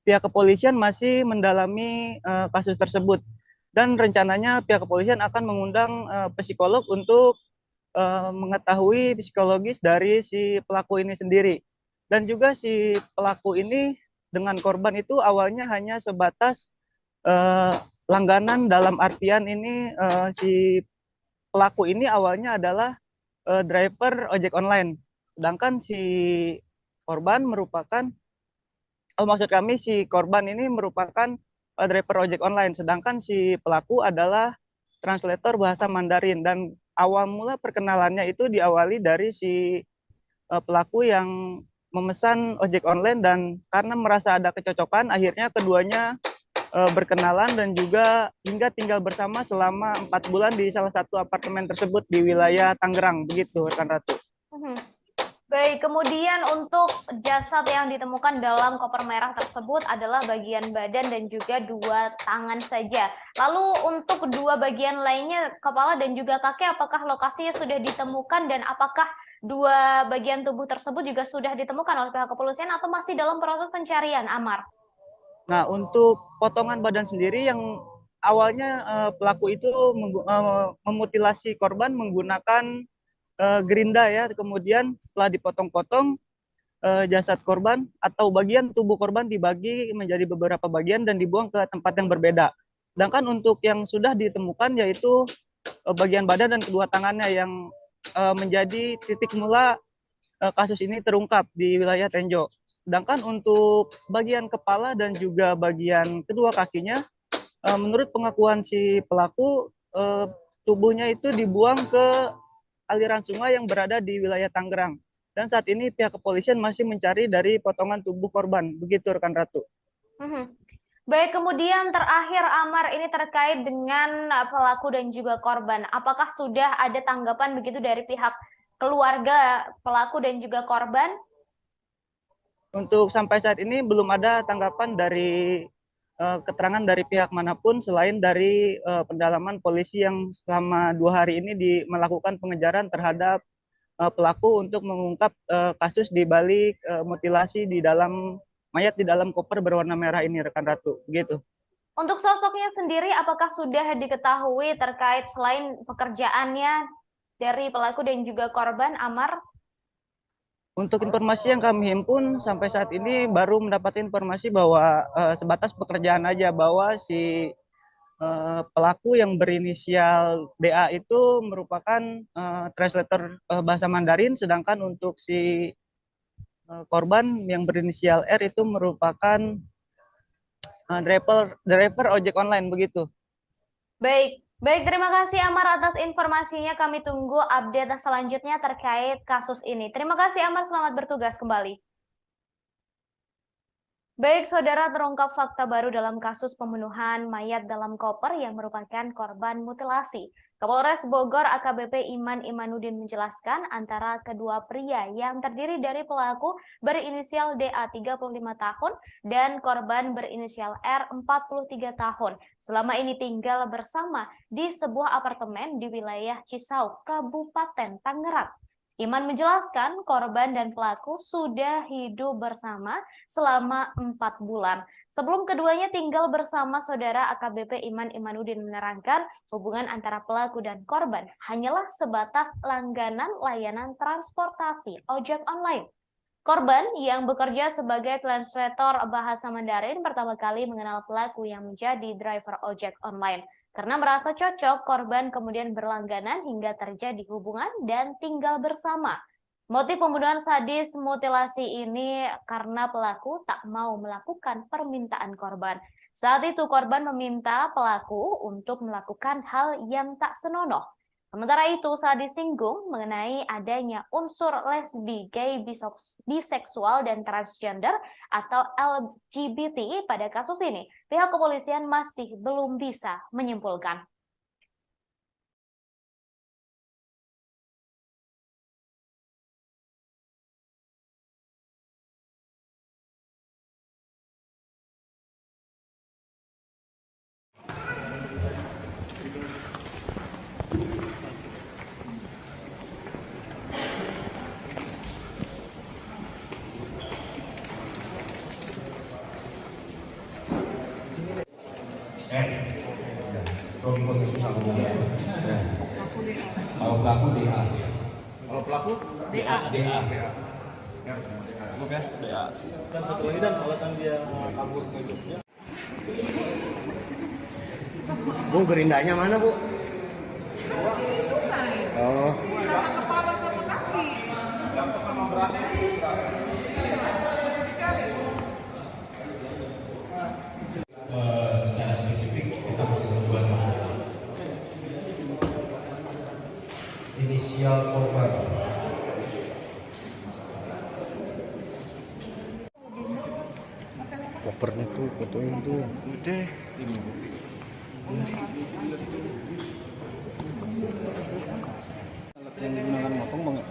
pihak kepolisian masih mendalami kasus tersebut. Dan rencananya pihak kepolisian akan mengundang psikolog untuk mengetahui psikologis dari si pelaku ini sendiri. Dan juga si pelaku ini dengan korban itu awalnya hanya sebatas langganan, dalam artian ini si pelaku ini awalnya adalah driver ojek online. Sedangkan si korban si korban ini merupakan driver ojek online. Sedangkan si pelaku adalah translator bahasa Mandarin. Dan awal mula perkenalannya itu diawali dari si pelaku yang memesan ojek online, dan karena merasa ada kecocokan, akhirnya keduanya berkenalan dan juga hingga tinggal bersama selama 4 bulan di salah satu apartemen tersebut di wilayah Tangerang. Begitu, rekan Ratu. Baik, kemudian untuk jasad yang ditemukan dalam koper merah tersebut adalah bagian badan dan juga 2 tangan saja. Lalu untuk 2 bagian lainnya, kepala dan juga kaki, apakah lokasinya sudah ditemukan dan apakah 2 bagian tubuh tersebut juga sudah ditemukan oleh pihak kepolisian atau masih dalam proses pencarian, Amar? Nah, untuk potongan badan sendiri yang awalnya pelaku itu memutilasi korban menggunakan gerinda ya, kemudian setelah dipotong-potong jasad korban atau bagian tubuh korban dibagi menjadi beberapa bagian dan dibuang ke tempat yang berbeda. Sedangkan untuk yang sudah ditemukan yaitu bagian badan dan kedua tangannya yang menjadi titik mula kasus ini terungkap di wilayah Tenjo. Sedangkan untuk bagian kepala dan juga bagian kedua kakinya, menurut pengakuan si pelaku, tubuhnya itu dibuang ke aliran sungai yang berada di wilayah Tangerang. Dan saat ini pihak kepolisian masih mencari dari potongan tubuh korban. Begitu, rekan Ratu. Baik, kemudian terakhir, Amar, ini terkait dengan pelaku dan juga korban. Apakah sudah ada tanggapan begitu dari pihak keluarga pelaku dan juga korban? Untuk sampai saat ini belum ada tanggapan dari keterangan dari pihak manapun selain dari pendalaman polisi yang selama 2 hari ini melakukan pengejaran terhadap pelaku untuk mengungkap kasus di balik mutilasi di dalam mayat di dalam koper berwarna merah ini, rekan Ratu. Begitu. Untuk sosoknya sendiri, apakah sudah diketahui terkait selain pekerjaannya dari pelaku dan juga korban, Amar? Untuk informasi yang kami himpun sampai saat ini baru mendapat informasi bahwa sebatas pekerjaan aja, bahwa si pelaku yang berinisial DA itu merupakan translator bahasa Mandarin, sedangkan untuk si korban yang berinisial R itu merupakan driver ojek online begitu. Baik, terima kasih Amar atas informasinya. Kami tunggu update selanjutnya terkait kasus ini. Terima kasih Amar, selamat bertugas kembali. Baik, saudara, terungkap fakta baru dalam kasus pembunuhan mayat dalam koper yang merupakan korban mutilasi. Kapolres Bogor AKBP Iman Imanuddin menjelaskan antara kedua pria yang terdiri dari pelaku berinisial DA 35 tahun dan korban berinisial R 43 tahun. Selama ini tinggal bersama di sebuah apartemen di wilayah Cisauk, Kabupaten Tangerang. Iman menjelaskan korban dan pelaku sudah hidup bersama selama 4 bulan. Sebelum keduanya tinggal bersama, saudara AKBP Iman Imanuddin menerangkan hubungan antara pelaku dan korban hanyalah sebatas langganan layanan transportasi ojek online. Korban yang bekerja sebagai translator bahasa Mandarin pertama kali mengenal pelaku yang menjadi driver ojek online. Karena merasa cocok, korban kemudian berlangganan hingga terjadi hubungan dan tinggal bersama. Motif pembunuhan sadis mutilasi ini karena pelaku tak mau melakukan permintaan korban. Saat itu korban meminta pelaku untuk melakukan hal yang tak senonoh. Sementara itu, saat disinggung mengenai adanya unsur lesbi, gay, biseksual, dan transgender atau LGBT pada kasus ini, pihak kepolisian masih belum bisa menyimpulkan. Kalau dibuat susah ngomongnya. Kalau pelaku DA. Kalau pelaku DA. Ya, DA. Dan satu lagi dan alasan dia kabur ke Jogja. Bu, gerindanya mana, Bu? Di sungai. Oh. Sama kepala sama kaki. Sama beratnya Secara spesifik kita masih berdua sama inisial korban. Kopernya tuh fotoin tuh udah ini alat yang digunakan motong banget.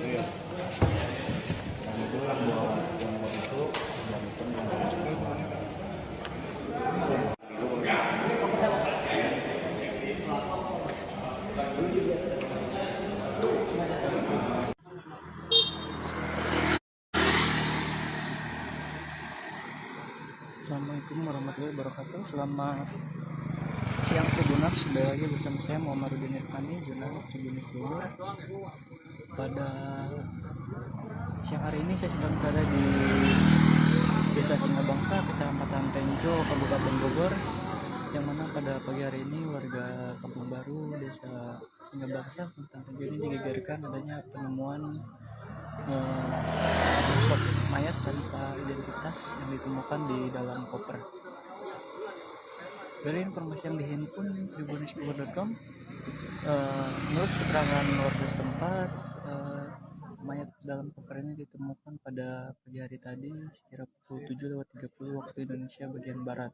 Iya. Dan itu buat yang buat itu dan itu Assalamualaikum warahmatullahi wabarakatuh. Selamat siang Tribuners, kembali lagi bersama saya Muhammadudin Irfani, jurnalis Tribunnews Bogor. Pada siang hari ini saya sedang berada di Desa Singabangsa, Kecamatan Tenjo, Kabupaten Bogor, yang mana pada pagi hari ini warga Kampung Baru, Desa Singabangsa, Kecamatan Tenjo ini digegerkan adanya penemuan sosok mayat tanpa identitas yang ditemukan di dalam koper. Dari informasi yang dihimpun tribunnews.com, menurut keterangan warga setempat, mayat dalam koper ini ditemukan pada pagi hari tadi sekira pukul 7:30 waktu Indonesia bagian barat.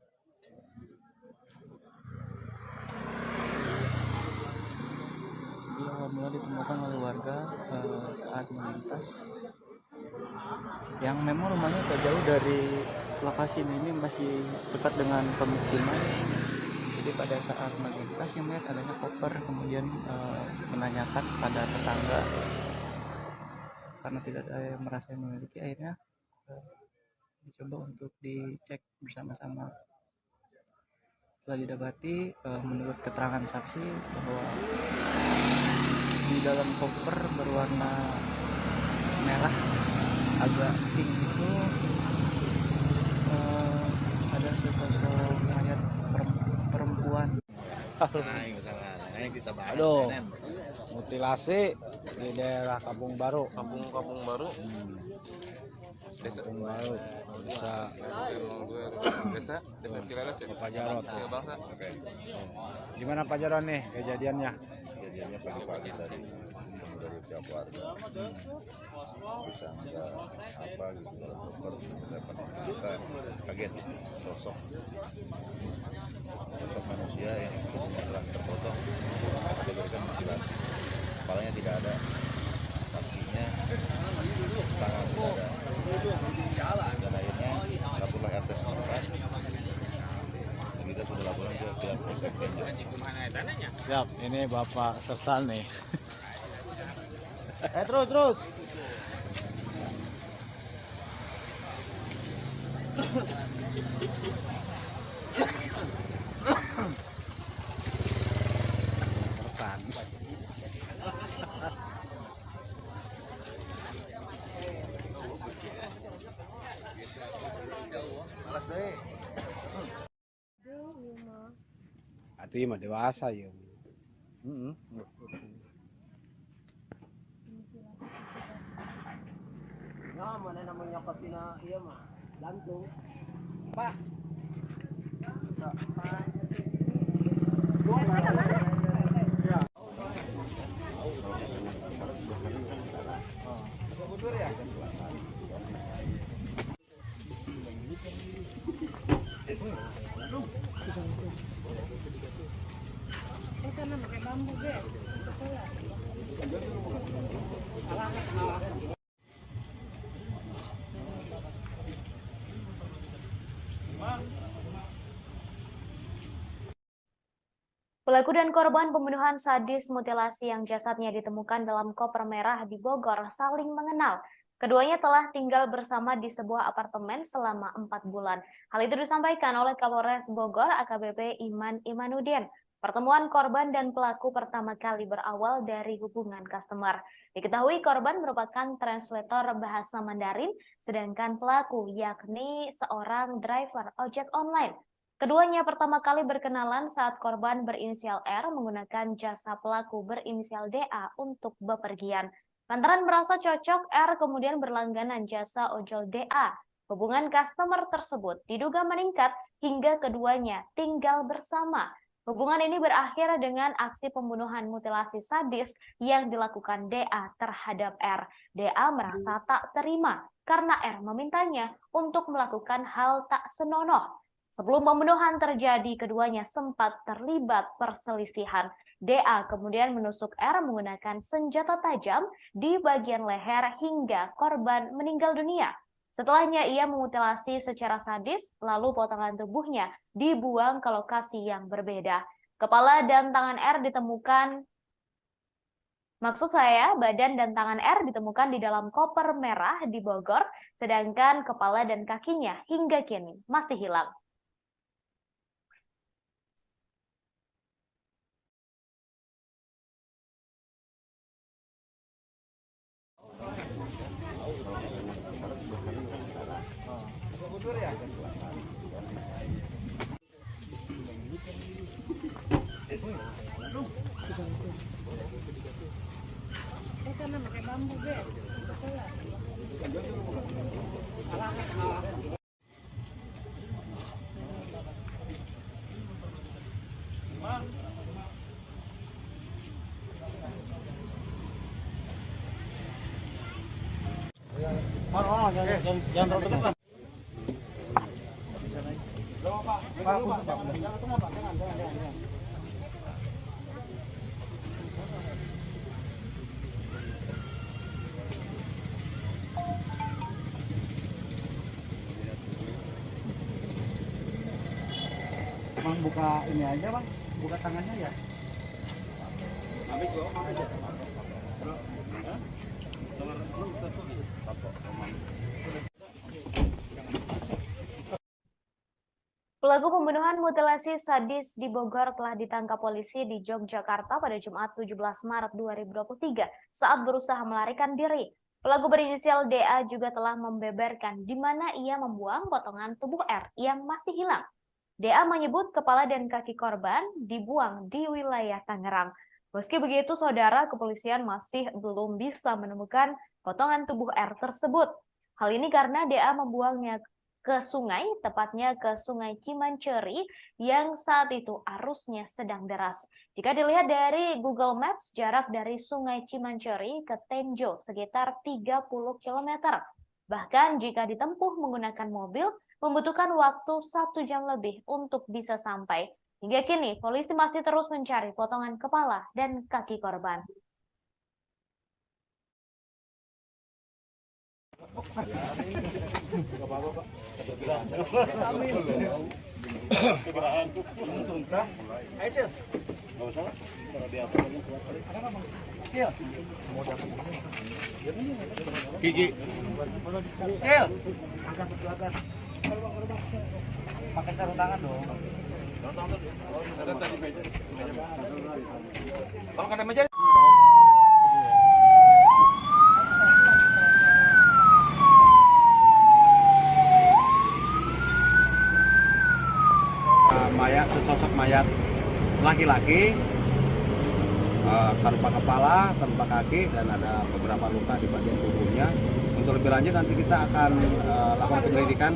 Dia awal mula ditemukan oleh warga saat melintas, yang memang rumahnya tak jauh dari lokasi ini, masih dekat dengan pemukiman. Jadi pada saat melintas yang melihat adanya koper, kemudian menanyakan pada tetangga karena tidak ada yang merasa yang memiliki, akhirnya dicoba untuk dicek bersama-sama. setelah didapati menurut keterangan saksi bahwa di dalam koper berwarna merah agak pink itu ada sesosok mayat perempuan. Aduh, mutilasi di daerah Kampung Baru. Kampung Baru. Kampung Baru. Desa Pak Jarot. Gimana Pak Jarot nih kejadiannya? Kejadiannya pagi-pagi tadi dari pihak warga bisa nggak apa gitu dalam koper dapat kita kaget sosok manusia yang telah terpotong diberikan mutilasi, kepalanya tidak ada, kakinya, tangan tidak ada, dan akhirnya laporlah RT setempat. Kita sudah laporan ke pihak polsek. Siap, ini Bapak Sersan nih. Terus. Sersan. Ati mah dewasa ya. Nah, mana namanya kapina iya mah gantung. Pak. Karena pakai bambu deh. Pelaku dan korban pembunuhan sadis mutilasi yang jasadnya ditemukan dalam koper merah di Bogor saling mengenal. Keduanya telah tinggal bersama di sebuah apartemen selama 4 bulan. Hal itu disampaikan oleh Kapolres Bogor AKBP Iman Imanuddin. Pertemuan korban dan pelaku pertama kali berawal dari hubungan customer. Diketahui korban merupakan translator bahasa Mandarin, sedangkan pelaku yakni seorang driver ojek online. Keduanya pertama kali berkenalan saat korban berinisial R menggunakan jasa pelaku berinisial DA untuk bepergian. Lantaran merasa cocok, R kemudian berlangganan jasa ojol DA. Hubungan customer tersebut diduga meningkat hingga keduanya tinggal bersama. Hubungan ini berakhir dengan aksi pembunuhan mutilasi sadis yang dilakukan DA terhadap R. DA merasa tak terima karena R memintanya untuk melakukan hal tak senonoh. Sebelum pembunuhan terjadi, keduanya sempat terlibat perselisihan. DA kemudian menusuk R menggunakan senjata tajam di bagian leher hingga korban meninggal dunia. Setelahnya ia memutilasi secara sadis, lalu potongan tubuhnya dibuang ke lokasi yang berbeda. Kepala dan tangan R ditemukan, badan dan tangan R ditemukan di dalam koper merah di Bogor, sedangkan kepala dan kakinya hingga kini masih hilang. Karena pakai bambu deh. Jangan terlalu dekat. Bang buka ini aja bang, buka tangannya ya. Pelaku pembunuhan mutilasi sadis di Bogor telah ditangkap polisi di Yogyakarta pada Jumat 17 Maret 2023 saat berusaha melarikan diri. Pelaku berinisial DA juga telah membeberkan di mana ia membuang potongan tubuh R yang masih hilang. DA menyebut kepala dan kaki korban dibuang di wilayah Tangerang. Meski begitu, saudara, kepolisian masih belum bisa menemukan potongan tubuh R tersebut. Hal ini karena DA membuangnya ke sungai, tepatnya ke Sungai Cimanceri yang saat itu arusnya sedang deras. Jika dilihat dari Google Maps, jarak dari Sungai Cimanceri ke Tenjo sekitar 30 km. Bahkan jika ditempuh menggunakan mobil, membutuhkan waktu 1 jam lebih untuk bisa sampai. Hingga kini, polisi masih terus mencari potongan kepala dan kaki korban. Gigi. Pakai sarung tangan dong. Kalau ada meja. Sesosok mayat laki-laki tanpa kepala, tanpa kaki, dan ada beberapa luka di bagian tubuhnya. Untuk lebih lanjut nanti kita akan lakukan penyelidikan.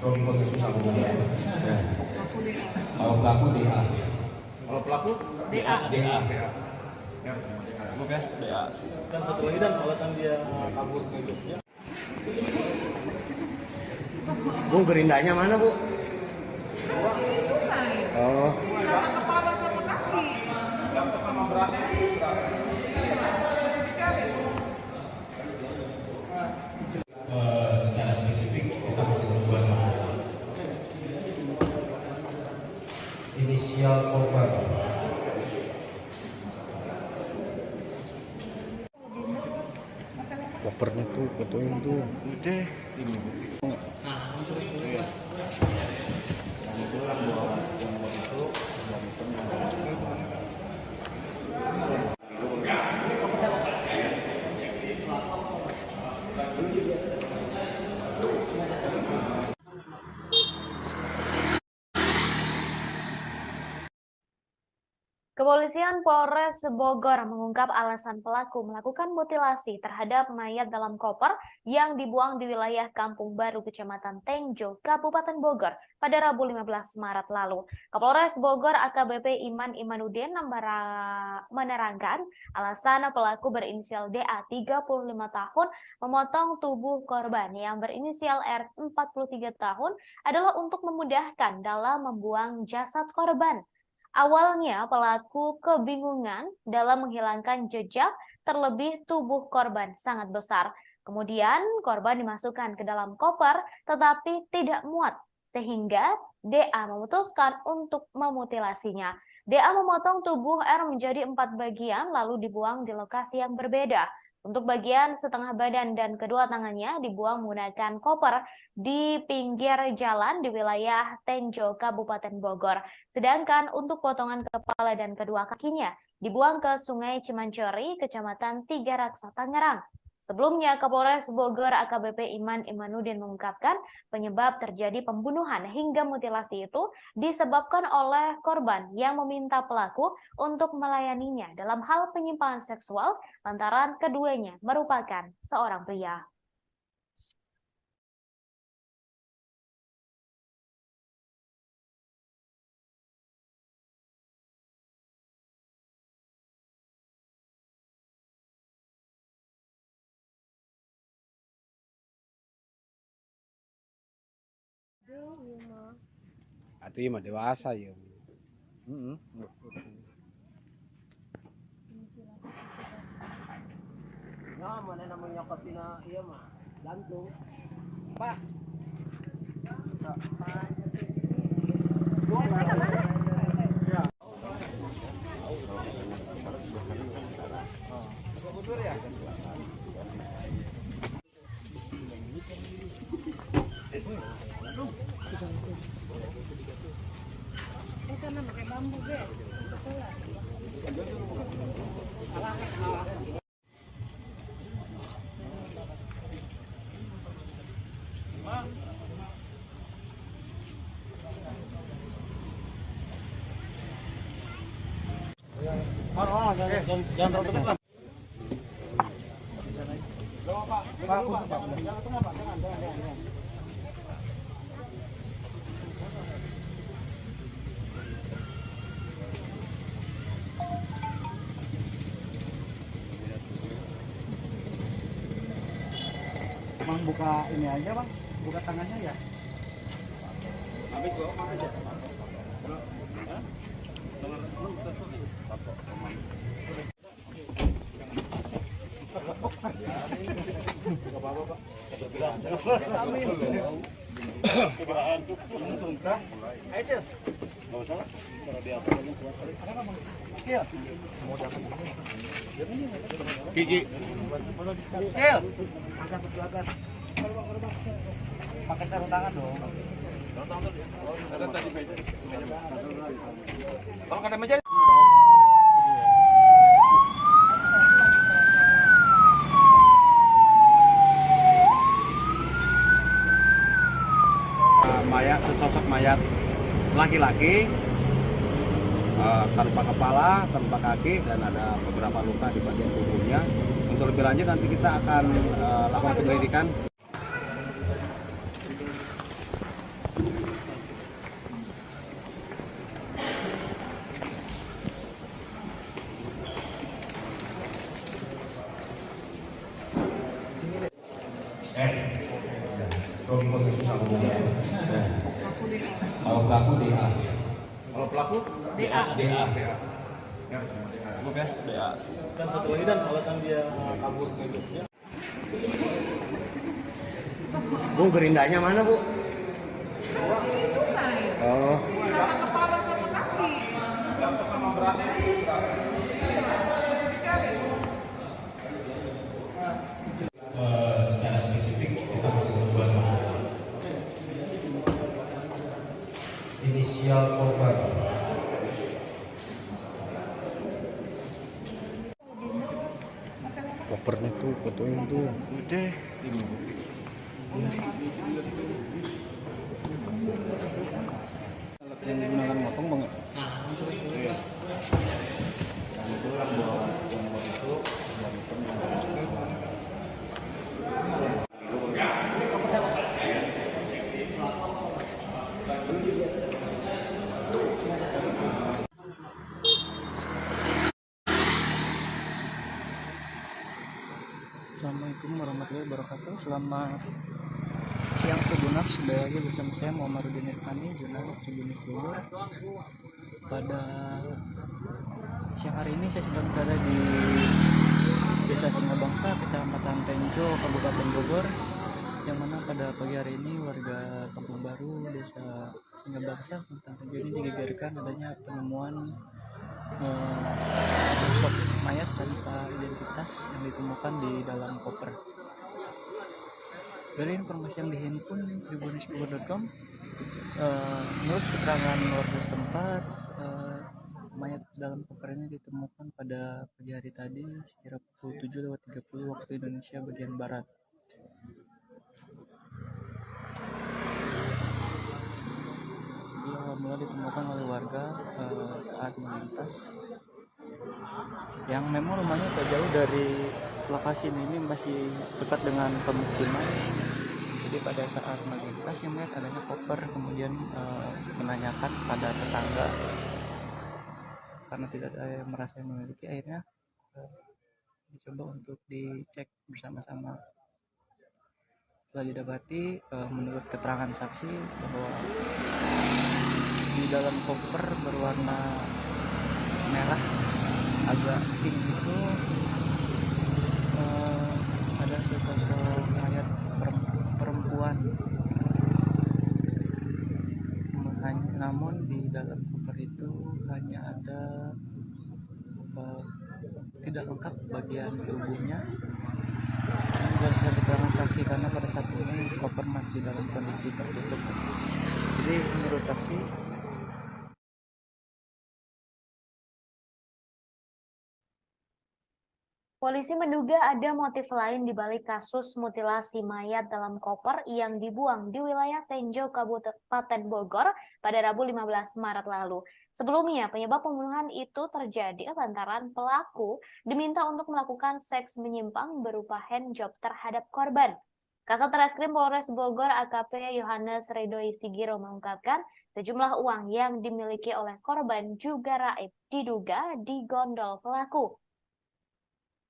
Suami susah ngomongnya. Kalau pelaku DA. Kalau pelaku DA. DA. Oke. DA. Dan satu lagi dan alasan dia kabur ke Jogja. Bu, gerindanya mana, Bu? Sungai. Oh. Sama kepala sama kaki. Sama beratnya. Secara spesifik kita masih berdua sama inisial korban. Kopernya tuh, fotoin tuh. Udah. Ini. Kepolisian Polres Bogor mengungkap alasan pelaku melakukan mutilasi terhadap mayat dalam koper yang dibuang di wilayah Kampung Baru, Kecamatan Tenjo, Kabupaten Bogor pada Rabu 15 Maret lalu. Kapolres Bogor AKBP Iman Imanuddin menerangkan alasan pelaku berinisial DA 35 tahun memotong tubuh korban yang berinisial R 43 tahun adalah untuk memudahkan dalam membuang jasad korban. Awalnya pelaku kebingungan dalam menghilangkan jejak, terlebih tubuh korban sangat besar. Kemudian korban dimasukkan ke dalam koper tetapi tidak muat, sehingga DA memutuskan untuk memutilasinya. DA memotong tubuh R menjadi 4 bagian lalu dibuang di lokasi yang berbeda. Untuk bagian setengah badan dan kedua tangannya dibuang menggunakan koper di pinggir jalan di wilayah Tenjo, Kabupaten Bogor. Sedangkan untuk potongan kepala dan kedua kakinya dibuang ke Sungai Cimanceri, Kecamatan Tiga Raksa, Tangerang. Sebelumnya, Kapolres Bogor AKBP Iman Imanuddin mengungkapkan penyebab terjadi pembunuhan hingga mutilasi itu disebabkan oleh korban yang meminta pelaku untuk melayaninya dalam hal penyimpangan seksual lantaran keduanya merupakan seorang pria. Ati mah dewasa ya. Nah, mana namanya kopi na iya mah jantung. Pak. Karena pakai bambu, Be. Jangan terlalu dekat. Bang buka ini aja bang, buka tangannya ya. Gigi. Pakai sarung tangan dong. Kalau ada meja. Mayat, sesosok mayat laki-laki tanpa kepala, tanpa kaki, dan ada beberapa luka di bagian tubuhnya. Untuk lebih lanjut nanti kita akan lakukan penyelidikan. Kalau susah ngomongnya. Kalau pelaku DA. Kalau pelaku DA. DA. Cukup ya? DA. Dan satu lagi dan alasan dia kabur ke Jogja. Bu, gerindanya mana, Bu? Sini sungai. Oh. Sama kepala sama kaki. Sama beratnya secara spesifik kita masih berdua sama inisial korban. Kopernya tuh, fotoin tuh. Udah. Alat yang digunakan motong bang. Iya. Dan itu buat yang buat itu dan itu Assalamualaikum warahmatullahi wabarakatuh. Selamat siang Tribuners, sudah lagi bersama saya Muhammadudin Irfani, jurnalis Tribunnews Bogor. Pada siang hari ini saya sedang berada di Desa Singabangsa, Kecamatan Tenjo, Kabupaten Bogor, yang mana pada pagi hari ini warga Kampung Baru, Desa Singabangsa, Kecamatan Tenjo ini digegerkan adanya penemuan sosok mayat tanpa identitas yang ditemukan di dalam koper. Dari informasi yang dihimpun tribunnews.com, menurut keterangan warga setempat, mayat dalam koper ini ditemukan pada pagi hari tadi sekira pukul 7:30 waktu Indonesia bagian barat. Dia mulai ditemukan oleh warga saat melintas, yang memang rumahnya tak jauh dari lokasi ini, masih dekat dengan pemukiman. Jadi pada saat melintas yang melihat adanya koper, kemudian menanyakan pada tetangga karena tidak ada yang merasa memiliki, akhirnya dicoba untuk dicek bersama-sama. Setelah didapati, menurut keterangan saksi bahwa di dalam koper berwarna merah agak pink itu ada sesosok mayat perempuan di dalam koper itu hanya ada tidak lengkap bagian tubuhnya. Ini berdasarkan keterangan saksi karena pada saat ini koper masih dalam kondisi tertutup. Jadi menurut saksi, polisi menduga ada motif lain di balik kasus mutilasi mayat dalam koper yang dibuang di wilayah Tenjo, Kabupaten Bogor pada Rabu 15 Maret lalu. Sebelumnya, penyebab pembunuhan itu terjadi lantaran pelaku diminta untuk melakukan seks menyimpang berupa handjob terhadap korban. Kasat Reskrim Polres Bogor AKP Yohanes Ridho Isigiro mengungkapkan sejumlah uang yang dimiliki oleh korban juga raib diduga digondol pelaku.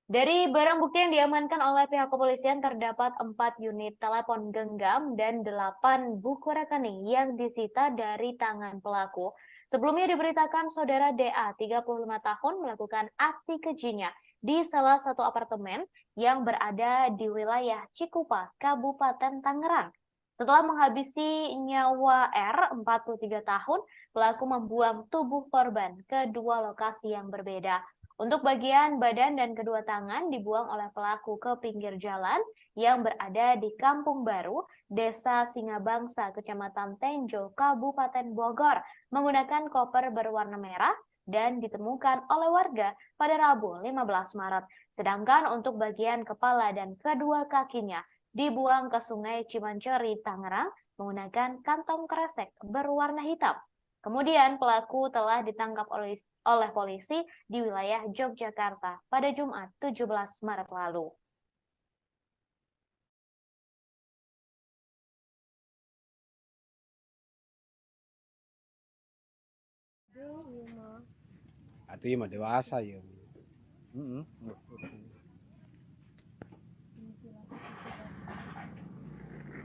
Dari barang bukti yang diamankan oleh pihak kepolisian terdapat 4 unit telepon genggam dan 8 buku rekening yang disita dari tangan pelaku. Sebelumnya diberitakan saudara DA, 35 tahun, melakukan aksi kejinya di salah satu apartemen yang berada di wilayah Cikupa, Kabupaten Tangerang. Setelah menghabisi nyawa R, 43 tahun, pelaku membuang tubuh korban ke 2 lokasi yang berbeda. Untuk bagian badan dan kedua tangan dibuang oleh pelaku ke pinggir jalan yang berada di Kampung Baru, Desa Singabangsa, Kecamatan Tenjo, Kabupaten Bogor, menggunakan koper berwarna merah dan ditemukan oleh warga pada Rabu 15 Maret. Sedangkan untuk bagian kepala dan kedua kakinya dibuang ke Sungai Cimanceri, Tangerang, menggunakan kantong kresek berwarna hitam. Kemudian pelaku telah ditangkap oleh polisi di wilayah Yogyakarta pada Jumat 17 Maret lalu. Itu mah dewasa ya.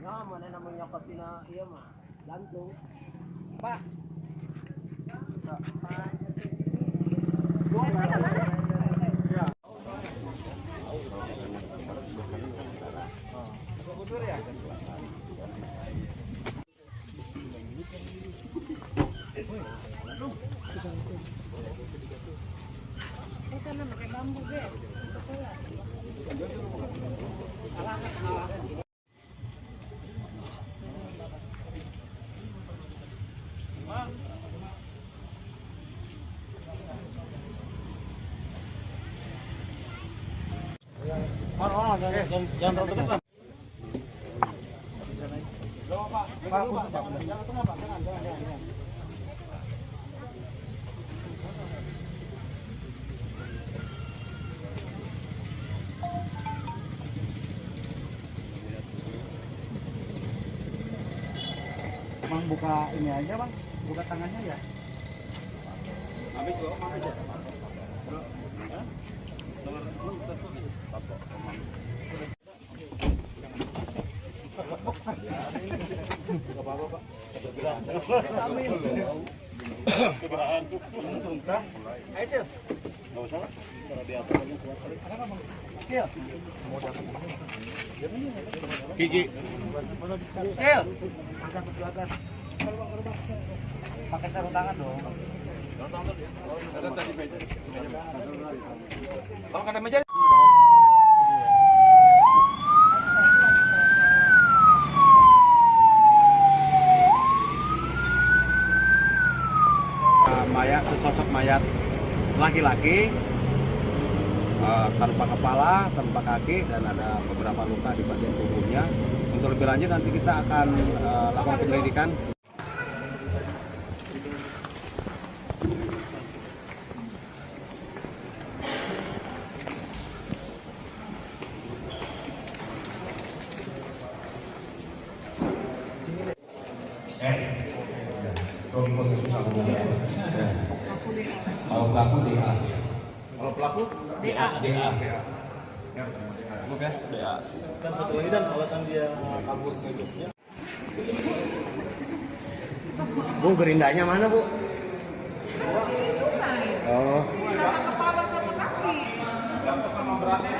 Nah, mana namanya katina iya mah gantung. Pak. Jangan terlalu dekat. Bang buka ini aja bang, buka tangannya ya. Habis bro, mana aja? Gigi. Pakai sarung tangan dong. Ada tadi meja. Kalau ada meja. Mayat, sesosok mayat laki-laki tanpa kepala, tanpa kaki, dan ada beberapa luka di bagian tubuhnya. Untuk lebih lanjut nanti kita akan lakukan penyelidikan. Kalau pelaku DA. Kalau pelaku DA. DA. DA. Dan satu lagi dan alasan dia kabur ke Jogja. Bu, gerindanya mana bu? Oh. Kepala sama kaki. Sama beratnya.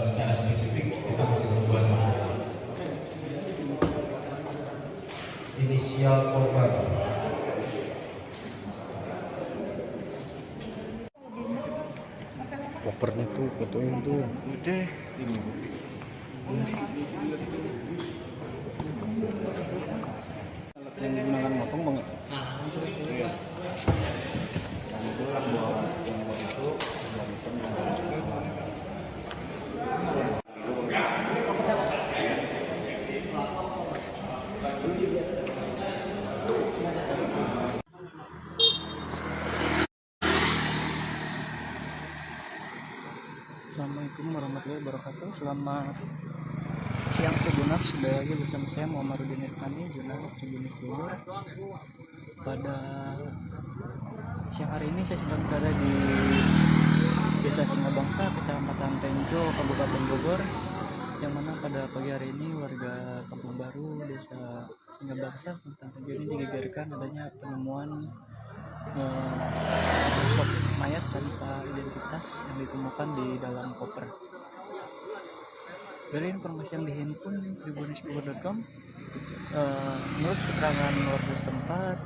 Secara spesifik kita masih berdua sama. inisial korban. Kopernya tuh fotoin tuh. Udah. Alat yang digunakan motong bang. Iya. Dan itu alat yang buat itu Assalamualaikum warahmatullahi wabarakatuh. Selamat siang Tribuners, sudah lagi bersama saya Muhammadudin Irfani, jurnalis Tribunnews Bogor. Pada siang hari ini saya sedang berada di Desa Singabangsa, Kecamatan Tenjo, Kabupaten Bogor, yang mana pada pagi hari ini warga Kampung Baru, Desa Singabangsa, Kecamatan Tenjo ini digegerkan adanya penemuan sosok mayat tanpa identitas yang ditemukan di dalam koper. Dari informasi yang dihimpun tribunnews.com, menurut keterangan warga setempat,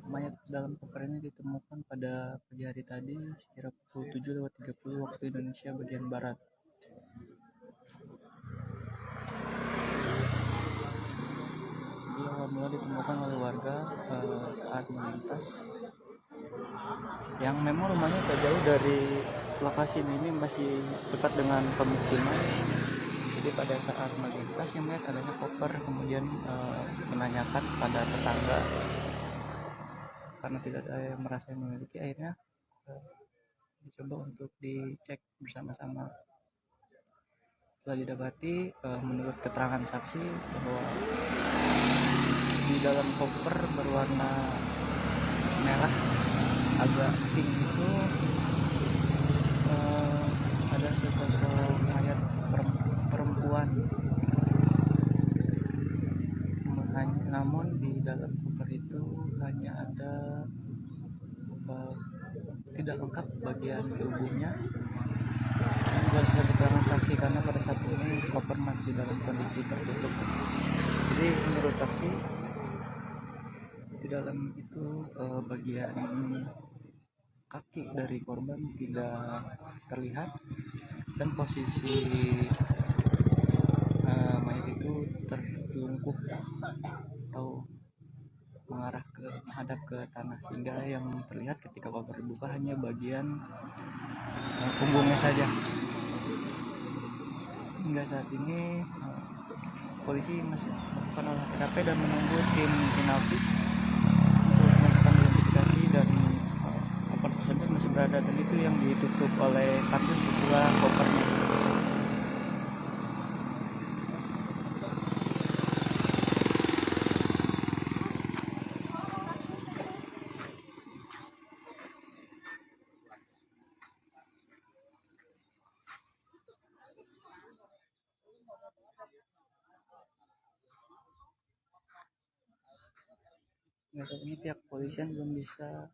mayat dalam koper ini ditemukan pada pagi hari tadi sekira pukul 7.30 waktu Indonesia bagian barat. Dia awal mula ditemukan oleh warga saat melintas, yang memang rumahnya tak jauh dari lokasi ini, masih dekat dengan pemukiman. Jadi pada saat melintas yang melihat adanya koper, kemudian menanyakan pada tetangga karena tidak ada yang merasa yang memiliki, akhirnya dicoba untuk dicek bersama-sama. Setelah didapati, menurut keterangan saksi bahwa di dalam koper berwarna merah agak pink itu ada sesosok mayat perempuan. Namun di dalam koper itu hanya ada tidak lengkap bagian tubuhnya. Ini bisa keterangan saksi karena pada saat ini koper masih dalam kondisi tertutup. Jadi menurut saksi di dalam itu bagian kaki dari korban tidak terlihat, dan posisi mayat itu tertelungkup atau menghadap ke tanah, sehingga yang terlihat ketika koper dibuka hanya bagian punggungnya saja. Hingga saat ini polisi masih melakukan olah TKP dan menunggu tim Inavis untuk melakukan identifikasi, dan koper tersebut masih berada, dan itu yang ditutup oleh kardus setelah kopernya. Saat ini pihak kepolisian belum bisa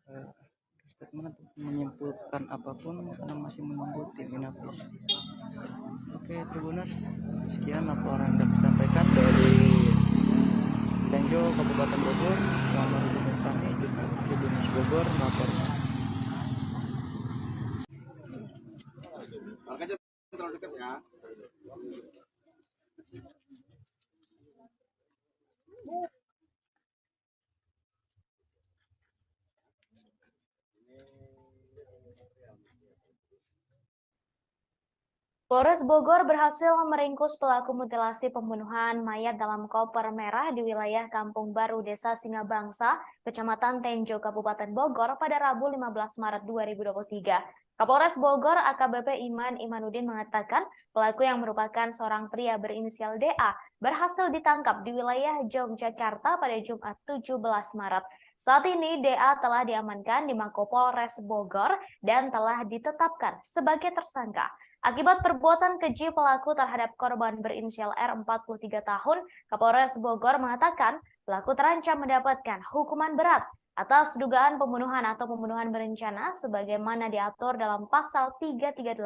statement atau menyimpulkan apapun karena masih menunggu tim Inavis. Oke Tribuners, sekian laporan yang dapat disampaikan dari Tenjo, Kabupaten Bogor. Muhammadudin Irfani, jurnalis Tribunnews Bogor, melaporkan. Makanya terlalu dekat ya. Polres Bogor berhasil meringkus pelaku mutilasi pembunuhan mayat dalam koper merah di wilayah Kampung Baru, Desa Singabangsa, Kecamatan Tenjo, Kabupaten Bogor pada Rabu 15 Maret 2023. Kapolres Bogor AKBP Iman Imanuddin mengatakan pelaku yang merupakan seorang pria berinisial DA berhasil ditangkap di wilayah Yogyakarta pada Jumat 17 Maret. Saat ini DA telah diamankan di Mapolres Bogor dan telah ditetapkan sebagai tersangka. Akibat perbuatan keji pelaku terhadap korban berinisial R 43 tahun, Kapolres Bogor mengatakan pelaku terancam mendapatkan hukuman berat atas dugaan pembunuhan atau pembunuhan berencana sebagaimana diatur dalam pasal 338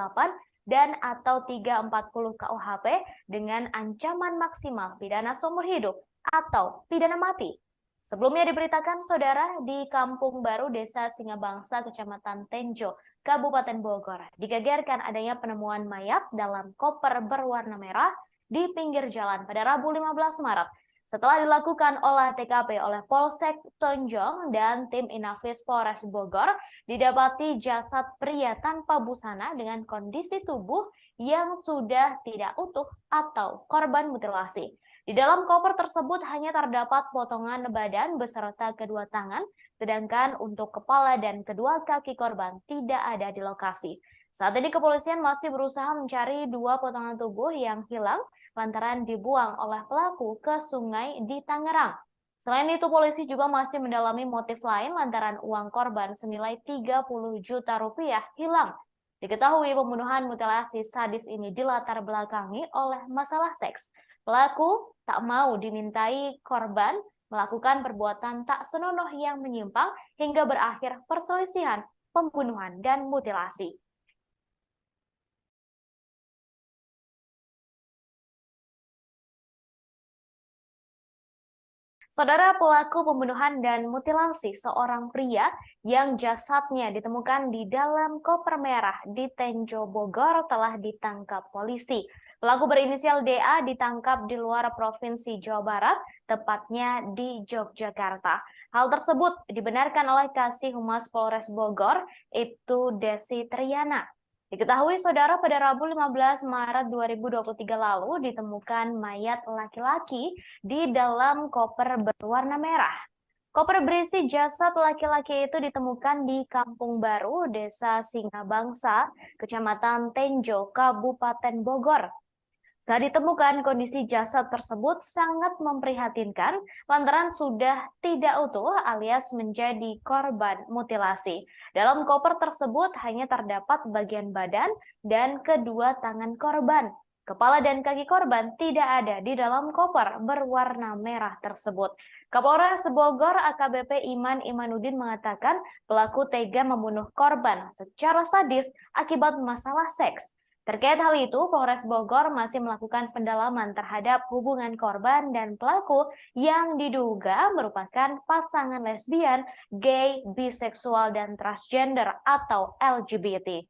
dan atau 340 KUHP dengan ancaman maksimal pidana seumur hidup atau pidana mati. Sebelumnya diberitakan saudara di Kampung Baru Desa Singabangsa, Kecamatan Tenjo, Kabupaten Bogor, digegerkan adanya penemuan mayat dalam koper berwarna merah di pinggir jalan pada Rabu 15 Maret. Setelah dilakukan olah TKP oleh Polsek Tonjong dan tim Inafis Polres Bogor, didapati jasad pria tanpa busana dengan kondisi tubuh yang sudah tidak utuh atau korban mutilasi. Di dalam koper tersebut hanya terdapat potongan badan beserta kedua tangan, sedangkan untuk kepala dan kedua kaki korban tidak ada di lokasi. Saat ini kepolisian masih berusaha mencari dua potongan tubuh yang hilang lantaran dibuang oleh pelaku ke sungai di Tangerang. Selain itu, polisi juga masih mendalami motif lain lantaran uang korban senilai 30 juta rupiah hilang. Diketahui pembunuhan mutilasi sadis ini dilatar belakangi oleh masalah seks. Pelaku tak mau dimintai korban melakukan perbuatan tak senonoh yang menyimpang hingga berakhir perselisihan, pembunuhan, dan mutilasi. Saudara, pelaku pembunuhan dan mutilasi seorang pria yang jasadnya ditemukan di dalam koper merah di Tenjo Bogor telah ditangkap polisi. Pelaku berinisial DA ditangkap di luar Provinsi Jawa Barat, tepatnya di Yogyakarta. Hal tersebut dibenarkan oleh Kasih Humas Polres Bogor, Ibtu Desi Triana. Diketahui saudara pada Rabu 15 Maret 2023 lalu ditemukan mayat laki-laki di dalam koper berwarna merah. Koper berisi jasad laki-laki itu ditemukan di Kampung Baru, Desa Singabangsa, Kecamatan Tenjo, Kabupaten Bogor. Saat ditemukan, kondisi jasad tersebut sangat memprihatinkan lantaran sudah tidak utuh alias menjadi korban mutilasi. Dalam koper tersebut hanya terdapat bagian badan dan kedua tangan korban. Kepala dan kaki korban tidak ada di dalam koper berwarna merah tersebut. Kapolres Bogor AKBP Iman Imanuddin mengatakan pelaku tega membunuh korban secara sadis akibat masalah seks. Terkait hal itu, Polres Bogor masih melakukan pendalaman terhadap hubungan korban dan pelaku yang diduga merupakan pasangan lesbian, gay, biseksual, dan transgender atau LGBT.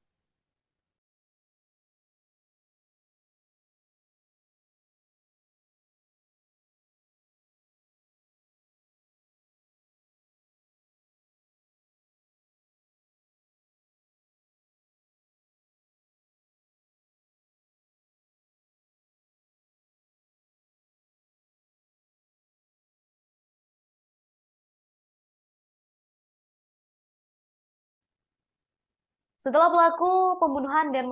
Setelah pelaku pembunuhan dan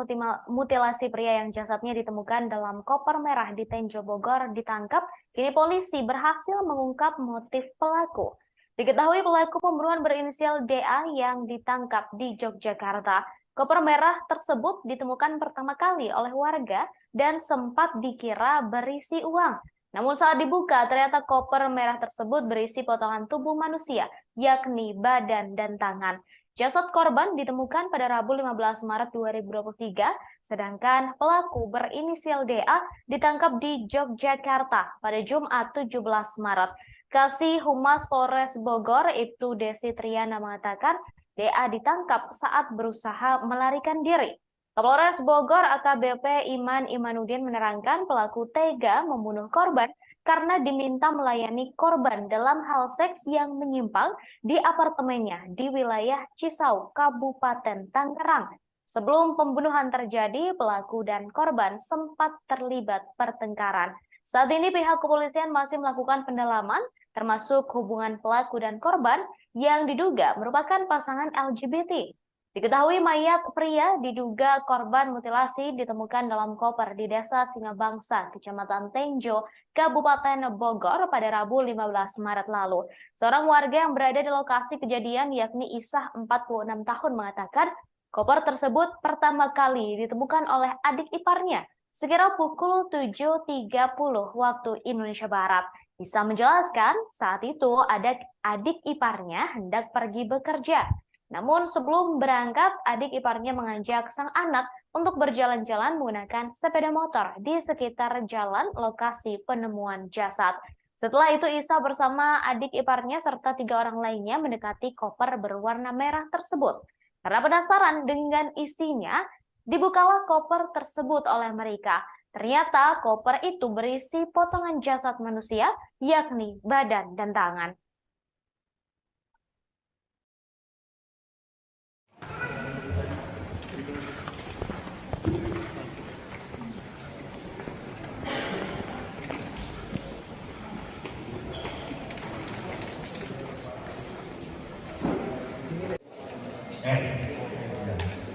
mutilasi pria yang jasadnya ditemukan dalam koper merah di Tenjo Bogor ditangkap, kini polisi berhasil mengungkap motif pelaku. Diketahui pelaku pembunuhan berinisial DA yang ditangkap di Yogyakarta. Koper merah tersebut ditemukan pertama kali oleh warga dan sempat dikira berisi uang. Namun saat dibuka, ternyata koper merah tersebut berisi potongan tubuh manusia, yakni badan dan tangan. Jasad korban ditemukan pada Rabu 15 Maret 2023, sedangkan pelaku berinisial DA ditangkap di Yogyakarta pada Jumat 17 Maret. Kasih Humas Polres Bogor, Ibtu Desi Triana mengatakan DA ditangkap saat berusaha melarikan diri. Kapolres Bogor AKBP Iman Imanuddin menerangkan pelaku tega membunuh korban karena diminta melayani korban dalam hal seks yang menyimpang di apartemennya di wilayah Cisau, Kabupaten Tangerang. Sebelum pembunuhan terjadi, pelaku dan korban sempat terlibat pertengkaran. Saat ini pihak kepolisian masih melakukan pendalaman, termasuk hubungan pelaku dan korban yang diduga merupakan pasangan LGBT. Diketahui mayat pria diduga korban mutilasi ditemukan dalam koper di Desa Singabangsa, Kecamatan Tenjo, Kabupaten Bogor pada Rabu 15 Maret lalu. Seorang warga yang berada di lokasi kejadian yakni Isah 46 tahun mengatakan koper tersebut pertama kali ditemukan oleh adik iparnya sekira pukul 7.30 waktu Indonesia Barat. Isah menjelaskan saat itu adik iparnya hendak pergi bekerja. Namun sebelum berangkat, adik iparnya mengajak sang anak untuk berjalan-jalan menggunakan sepeda motor di sekitar jalan lokasi penemuan jasad. Setelah itu Isa bersama adik iparnya serta 3 orang lainnya mendekati koper berwarna merah tersebut. Karena penasaran dengan isinya, dibukalah koper tersebut oleh mereka. Ternyata koper itu berisi potongan jasad manusia, yakni badan dan tangan.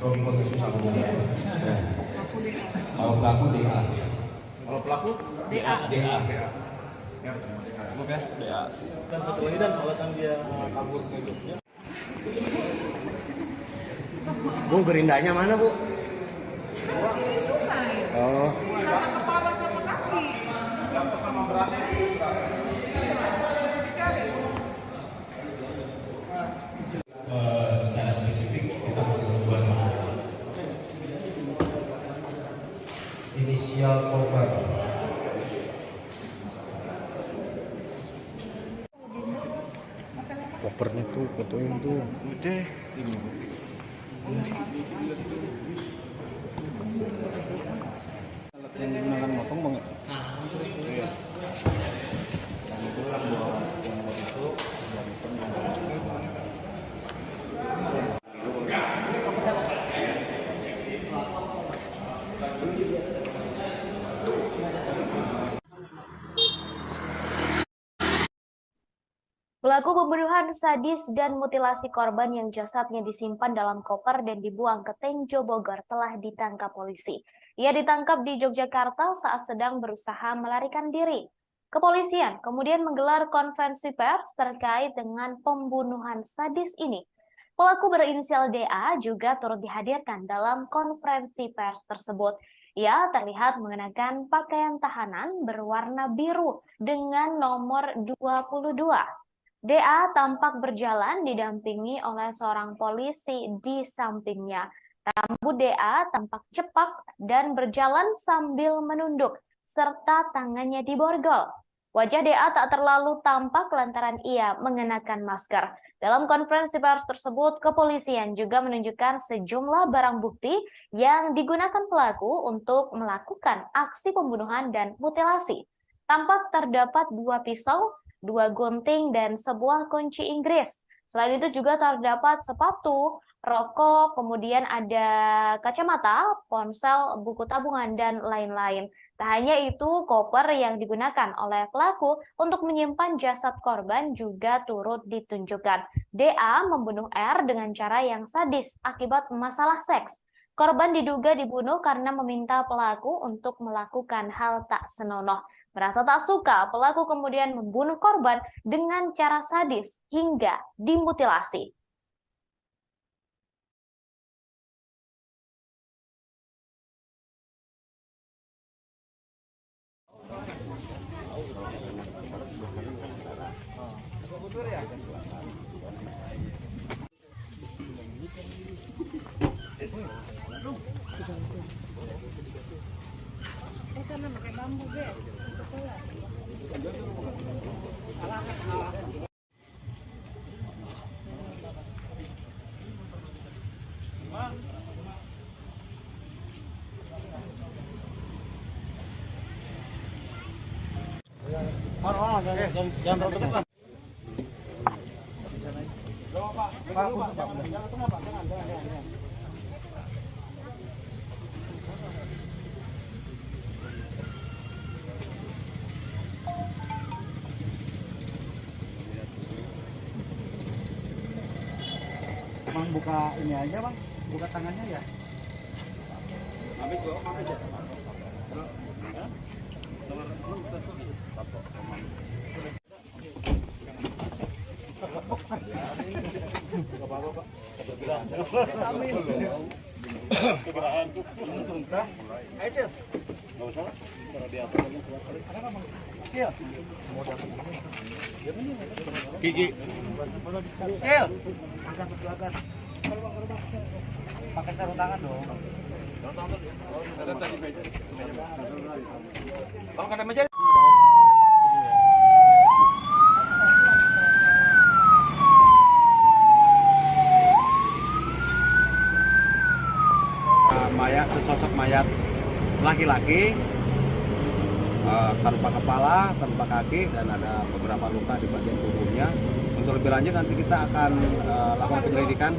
Suami kau susah ngomongnya. Kalau pelaku DA. Kalau pelaku DA. DA. Cukup ya? DA. Dan satu lagi dan alasan dia kabur ke Jogja. Bu, gerindanya mana, Bu? Sini sungai. Oh. Sama kepala sama kaki. Sama beratnya. Secara spesifik kita masih membahas inisial korban. Kopernya tuh, fotoin tuh. Udah. Alat yang digunakan motong bang ya? Iya. Dan itu yang bawa yang buat itu dan itu Pelaku pembunuhan sadis dan mutilasi korban yang jasadnya disimpan dalam koper dan dibuang ke Tenjo Bogor telah ditangkap polisi. Ia ditangkap di Yogyakarta saat sedang berusaha melarikan diri. Kepolisian kemudian menggelar konferensi pers terkait dengan pembunuhan sadis ini. Pelaku berinisial DA juga turut dihadirkan dalam konferensi pers tersebut. Ia terlihat mengenakan pakaian tahanan berwarna biru dengan nomor 22. DA tampak berjalan didampingi oleh seorang polisi di sampingnya. Rambut DA tampak cepak dan berjalan sambil menunduk, serta tangannya diborgol. Wajah DA tak terlalu tampak lantaran ia mengenakan masker. Dalam konferensi pers tersebut, kepolisian juga menunjukkan sejumlah barang bukti yang digunakan pelaku untuk melakukan aksi pembunuhan dan mutilasi. Tampak terdapat 2 pisau, 2 gunting, dan sebuah kunci Inggris. Selain itu juga terdapat sepatu, rokok, kemudian ada kacamata, ponsel, buku tabungan, dan lain-lain. Tak hanya itu, koper yang digunakan oleh pelaku untuk menyimpan jasad korban juga turut ditunjukkan. DA membunuh R dengan cara yang sadis akibat masalah seks. Korban diduga dibunuh karena meminta pelaku untuk melakukan hal tak senonoh. Merasa tak suka, pelaku kemudian membunuh korban dengan cara sadis hingga dimutilasi. Karena pakai bambu, Be. Jangan terlalu dekat. Bang buka ini aja bang, buka tangannya ya. Gigi. Angkat ke belakang. Pakai sarung tangan dong. Ada tadi meja. Bang, ada meja. kaki, tanpa kepala, tanpa kaki, dan ada beberapa luka di bagian tubuhnya. Untuk lebih lanjut nanti kita akan lakukan penyelidikan.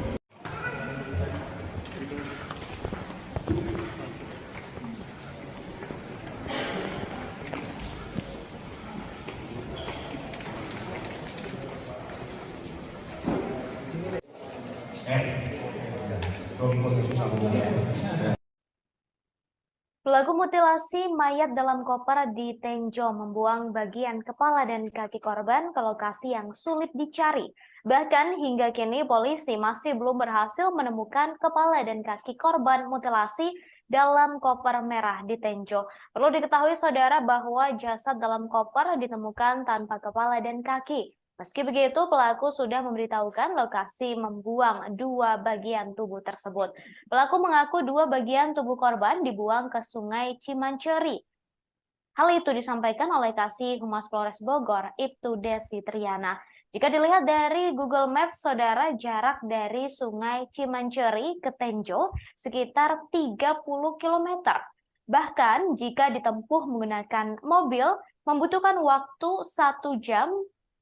Pelaku mutilasi mayat dalam koper di Tenjo membuang bagian kepala dan kaki korban ke lokasi yang sulit dicari. Bahkan hingga kini polisi masih belum berhasil menemukan kepala dan kaki korban mutilasi dalam koper merah di Tenjo. Perlu diketahui saudara bahwa jasad dalam koper ditemukan tanpa kepala dan kaki. Meski begitu, pelaku sudah memberitahukan lokasi membuang dua bagian tubuh tersebut. Pelaku mengaku dua bagian tubuh korban dibuang ke Sungai Cimanceri. Hal itu disampaikan oleh Kasih Humas Polres Bogor, Ibtu Desi Triana. Jika dilihat dari Google Maps, saudara, jarak dari Sungai Cimanceri ke Tenjo sekitar 30 km. Bahkan jika ditempuh menggunakan mobil, membutuhkan waktu 1 jam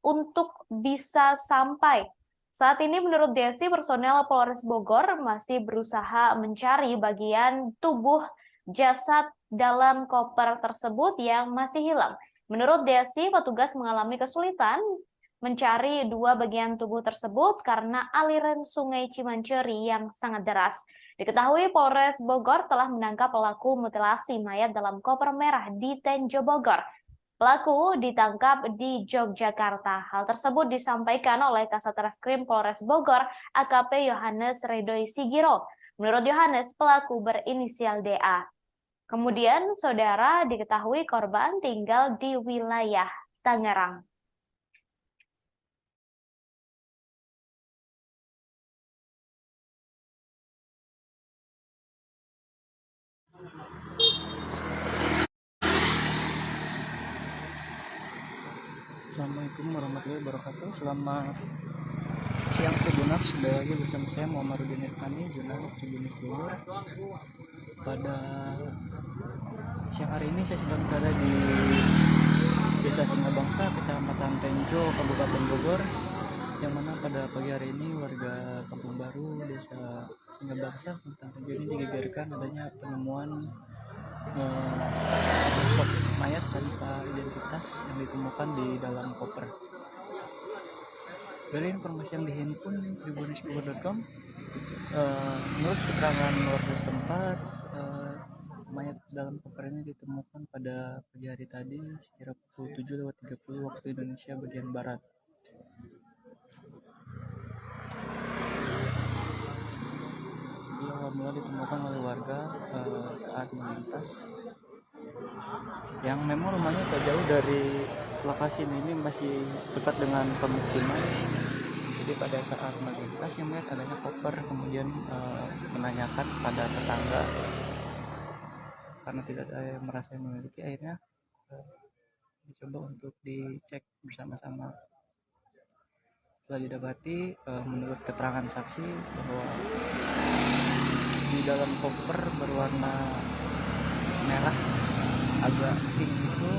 untuk bisa sampai. Saat ini menurut Desi, personel Polres Bogor masih berusaha mencari bagian tubuh jasad dalam koper tersebut yang masih hilang. Menurut Desi, petugas mengalami kesulitan mencari dua bagian tubuh tersebut karena aliran Sungai Cimanceri yang sangat deras. Diketahui Polres Bogor telah menangkap pelaku mutilasi mayat dalam koper merah di Tenjo Bogor. Pelaku ditangkap di Yogyakarta. Hal tersebut disampaikan oleh Kasat Reskrim Polres Bogor, AKP Yohanes Ridoi Sigiro. Menurut Yohanes, pelaku berinisial DA. Kemudian, saudara, diketahui korban tinggal di wilayah Tangerang. Assalamualaikum warahmatullahi wabarakatuh. Selamat siang Tribuners, sudah lagi bersama saya Muhammadudin Irfani, jurnalis Tribuners Bogor. Pada siang hari ini saya sedang berada di Desa Singabangsa, Kecamatan Tenjo, Kabupaten Bogor, yang mana pada pagi hari ini warga Kampung Baru, Desa Singabangsa, Kecamatan Tenjo ini digegerkan adanya penemuan sosok mayat tanpa identitas yang ditemukan di dalam koper. Dari informasi yang dihimpun tribunnews.com, menurut keterangan warga setempat, mayat dalam koper ini ditemukan pada pagi hari tadi sekira pukul 7:30 waktu Indonesia bagian Barat. Awal mula ditemukan oleh warga saat melintas, yang memang rumahnya tak jauh dari lokasi ini, masih dekat dengan pemukiman. Jadi pada saat melintas yang melihat adanya koper, kemudian menanyakan pada tetangga karena tidak ada yang merasa memiliki, akhirnya dicoba untuk dicek bersama-sama. Setelah didapati, menurut keterangan saksi bahwa di dalam koper berwarna merah agak pink itu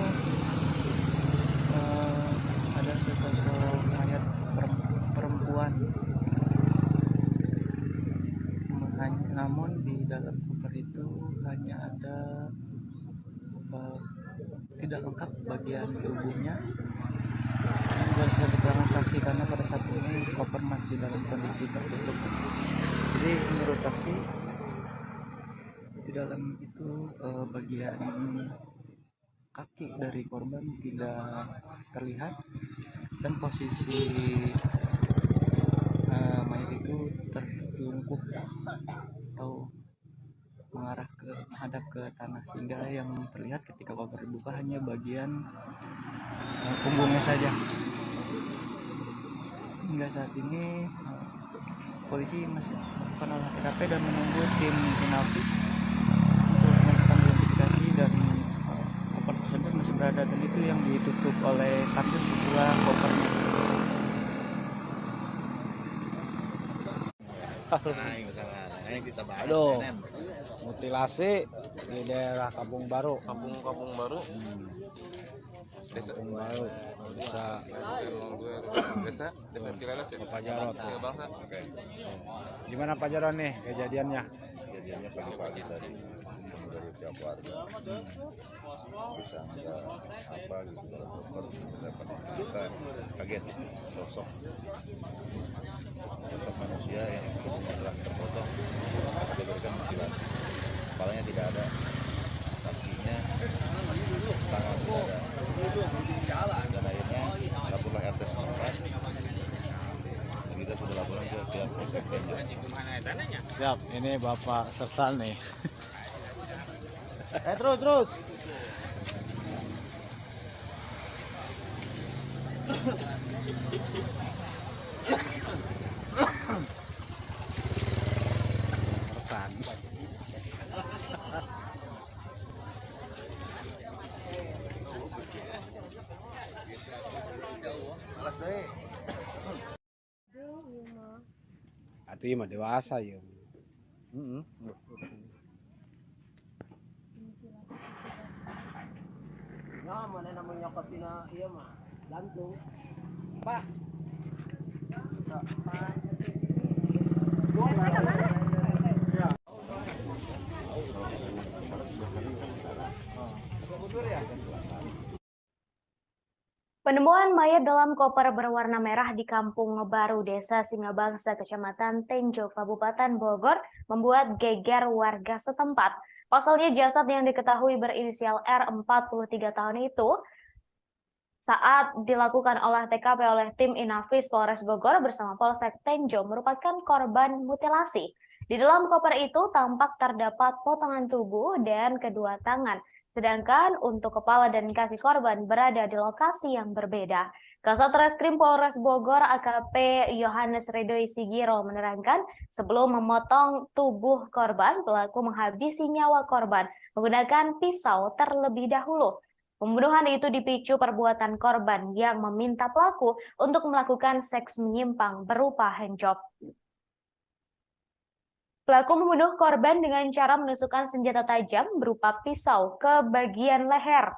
ada sesosok mayat perempuan. Namun di dalam koper itu hanya ada tidak lengkap bagian tubuhnya. Berdasarkan keterangan saksi, karena pada saat ini koper masih dalam kondisi tertutup. Jadi menurut saksi, di dalam itu bagian kaki dari korban tidak terlihat, dan posisi mayat itu tertungkup atau menghadap ke tanah, sehingga yang terlihat ketika koper dibuka hanya bagian punggungnya saja. Hingga saat ini polisi masih melakukan olah TKP dan menunggu tim Inavis untuk melakukan identifikasi, dan koper tersebut masih berada, dan itu yang ditutup oleh kardus setelah kopernya. Aduh, mutilasi Di daerah Kampung Baru. Kampung Baru. Desa Baru. Desa Cileles ya. Pak Jarot. Bangsa. Oke. Gimana Pak Jarot nih kejadiannya? Kejadiannya pagi-pagi tadi dari pihak warga bisa ada apa gitu dalam dokter dapat kita kaget sosok manusia yang telah terpotong diberikan mutilasi, kepalanya tidak ada, kakinya, tangan tidak ada, dan akhirnya laporlah RT setempat. Kita sudah laporan ke pihak Polsek Tenjo. Siap, ini Bapak Sersan nih. Terus. Sersan. Alas deh. Atuh ieu mah dewasa ya. Ya, mana namanya katina iya mah gantung. Pak. Penemuan mayat dalam koper berwarna merah di Kampung Baru, Desa Singabangsa, Kecamatan Tenjo, Kabupaten Bogor, membuat geger warga setempat. Pasalnya jasad yang diketahui berinisial R 43 tahun itu saat dilakukan olah TKP oleh tim Inafis Polres Bogor bersama Polsek Tenjo merupakan korban mutilasi. Di dalam koper itu tampak terdapat potongan tubuh dan kedua tangan, sedangkan untuk kepala dan kaki korban berada di lokasi yang berbeda. Kasat Reskrim Polres Bogor AKP Yohanes Ridoi Sigiro menerangkan sebelum memotong tubuh korban, pelaku menghabisi nyawa korban menggunakan pisau terlebih dahulu. Pembunuhan itu dipicu perbuatan korban yang meminta pelaku untuk melakukan seks menyimpang berupa handjob. Pelaku membunuh korban dengan cara menusukkan senjata tajam berupa pisau ke bagian leher.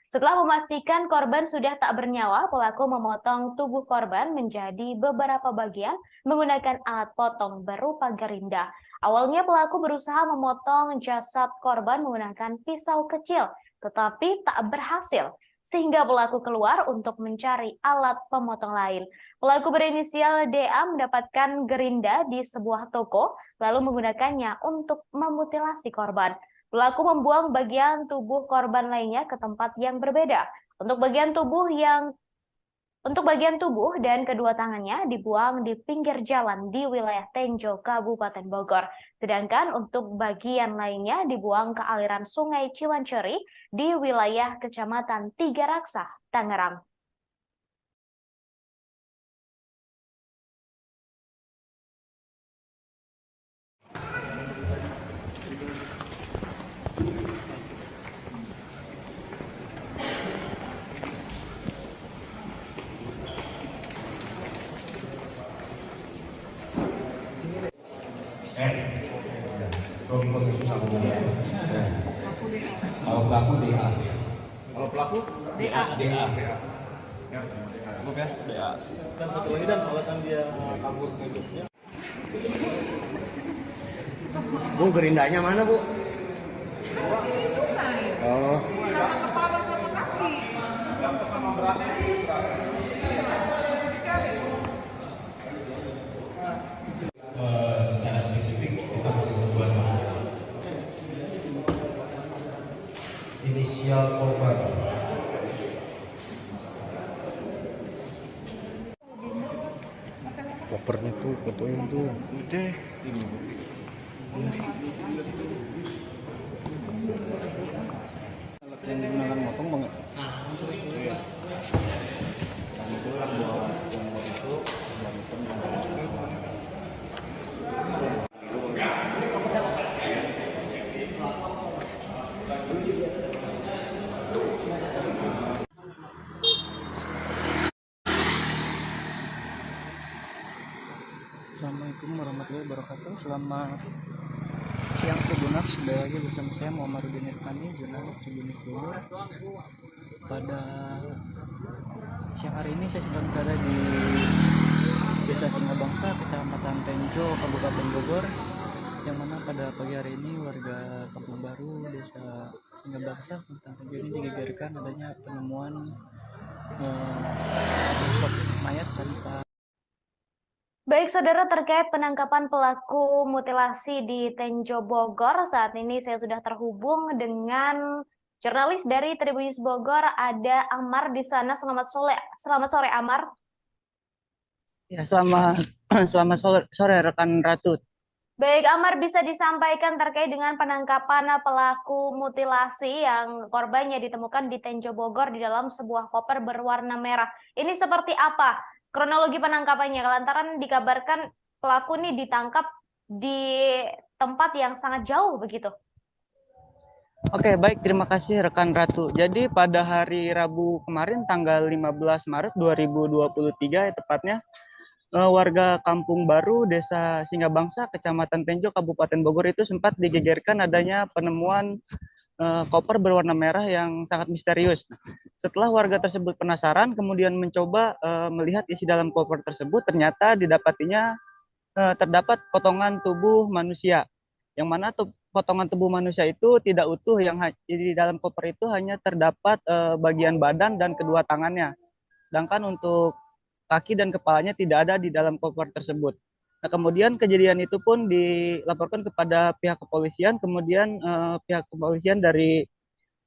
Setelah memastikan korban sudah tak bernyawa, pelaku memotong tubuh korban menjadi beberapa bagian menggunakan alat potong berupa gerinda. Awalnya pelaku berusaha memotong jasad korban menggunakan pisau kecil, tetapi tak berhasil, sehingga pelaku keluar untuk mencari alat pemotong lain. Pelaku berinisial DA mendapatkan gerinda di sebuah toko, lalu menggunakannya untuk memutilasi korban. Pelaku membuang bagian tubuh korban lainnya ke tempat yang berbeda. Untuk bagian tubuh dan kedua tangannya dibuang di pinggir jalan di wilayah Tenjo, Kabupaten Bogor. Sedangkan untuk bagian lainnya dibuang ke aliran Sungai Ciwanceri di wilayah Kecamatan Tiga Raksa, Tangerang. Suami kau susah ngomongnya. Kalau pelaku DA. Kalau pelaku DA. Cukup ya? DA. Dan satu lagi dan alasan dia kabur hidupnya. Bu, gerindanya mana, Bu? Di sungai. Oh. Sama kepala sama kaki. Sama beratnya Secara spesifik kita masih berdua sama inisial korban. Kopernya tuh, fotoin tuh. Udah. Ini. Alat yang digunakan motong banget. Iya. Dan itu yang buat itu dan Assalamualaikum warahmatullahi wabarakatuh. Selamat siang Tribuners, kembali lagi bersama saya Muhammadudin Irfani, jurnalis Tribunnews Bogor. Pada siang hari ini saya sedang berada di Desa Singabangsa, Kecamatan Tenjo, Kabupaten Bogor, yang mana pada pagi hari ini warga Kampung Baru, Desa Singabangsa, Kecamatan Tenjo ini digegerkan adanya penemuan sosok mayat tanpa. Baik saudara, terkait penangkapan pelaku mutilasi di Tenjo Bogor, saat ini saya sudah terhubung dengan jurnalis dari Tribunnews Bogor, ada Amar di sana. Selamat sore Amar. Ya, selamat sore rekan Ratu. Baik Amar, bisa disampaikan terkait dengan penangkapan pelaku mutilasi yang korbannya ditemukan di Tenjo Bogor di dalam sebuah koper berwarna merah. Ini seperti apa kronologi penangkapannya, lantaran dikabarkan pelaku ini ditangkap di tempat yang sangat jauh begitu? Oke, baik, terima kasih rekan Ratu. Jadi pada hari Rabu kemarin tanggal 15 Maret 2023 tepatnya, warga Kampung Baru Desa Singabangsa Kecamatan Tenjo Kabupaten Bogor itu sempat digegerkan adanya penemuan koper berwarna merah yang sangat misterius. Setelah warga tersebut penasaran, kemudian mencoba melihat isi dalam koper tersebut, ternyata didapatinya terdapat potongan tubuh manusia, yang mana potongan tubuh manusia itu tidak utuh, yang di dalam koper itu hanya terdapat bagian badan dan kedua tangannya, sedangkan untuk kaki dan kepalanya tidak ada di dalam koper tersebut. Nah, kemudian kejadian itu pun dilaporkan kepada pihak kepolisian, kemudian pihak kepolisian dari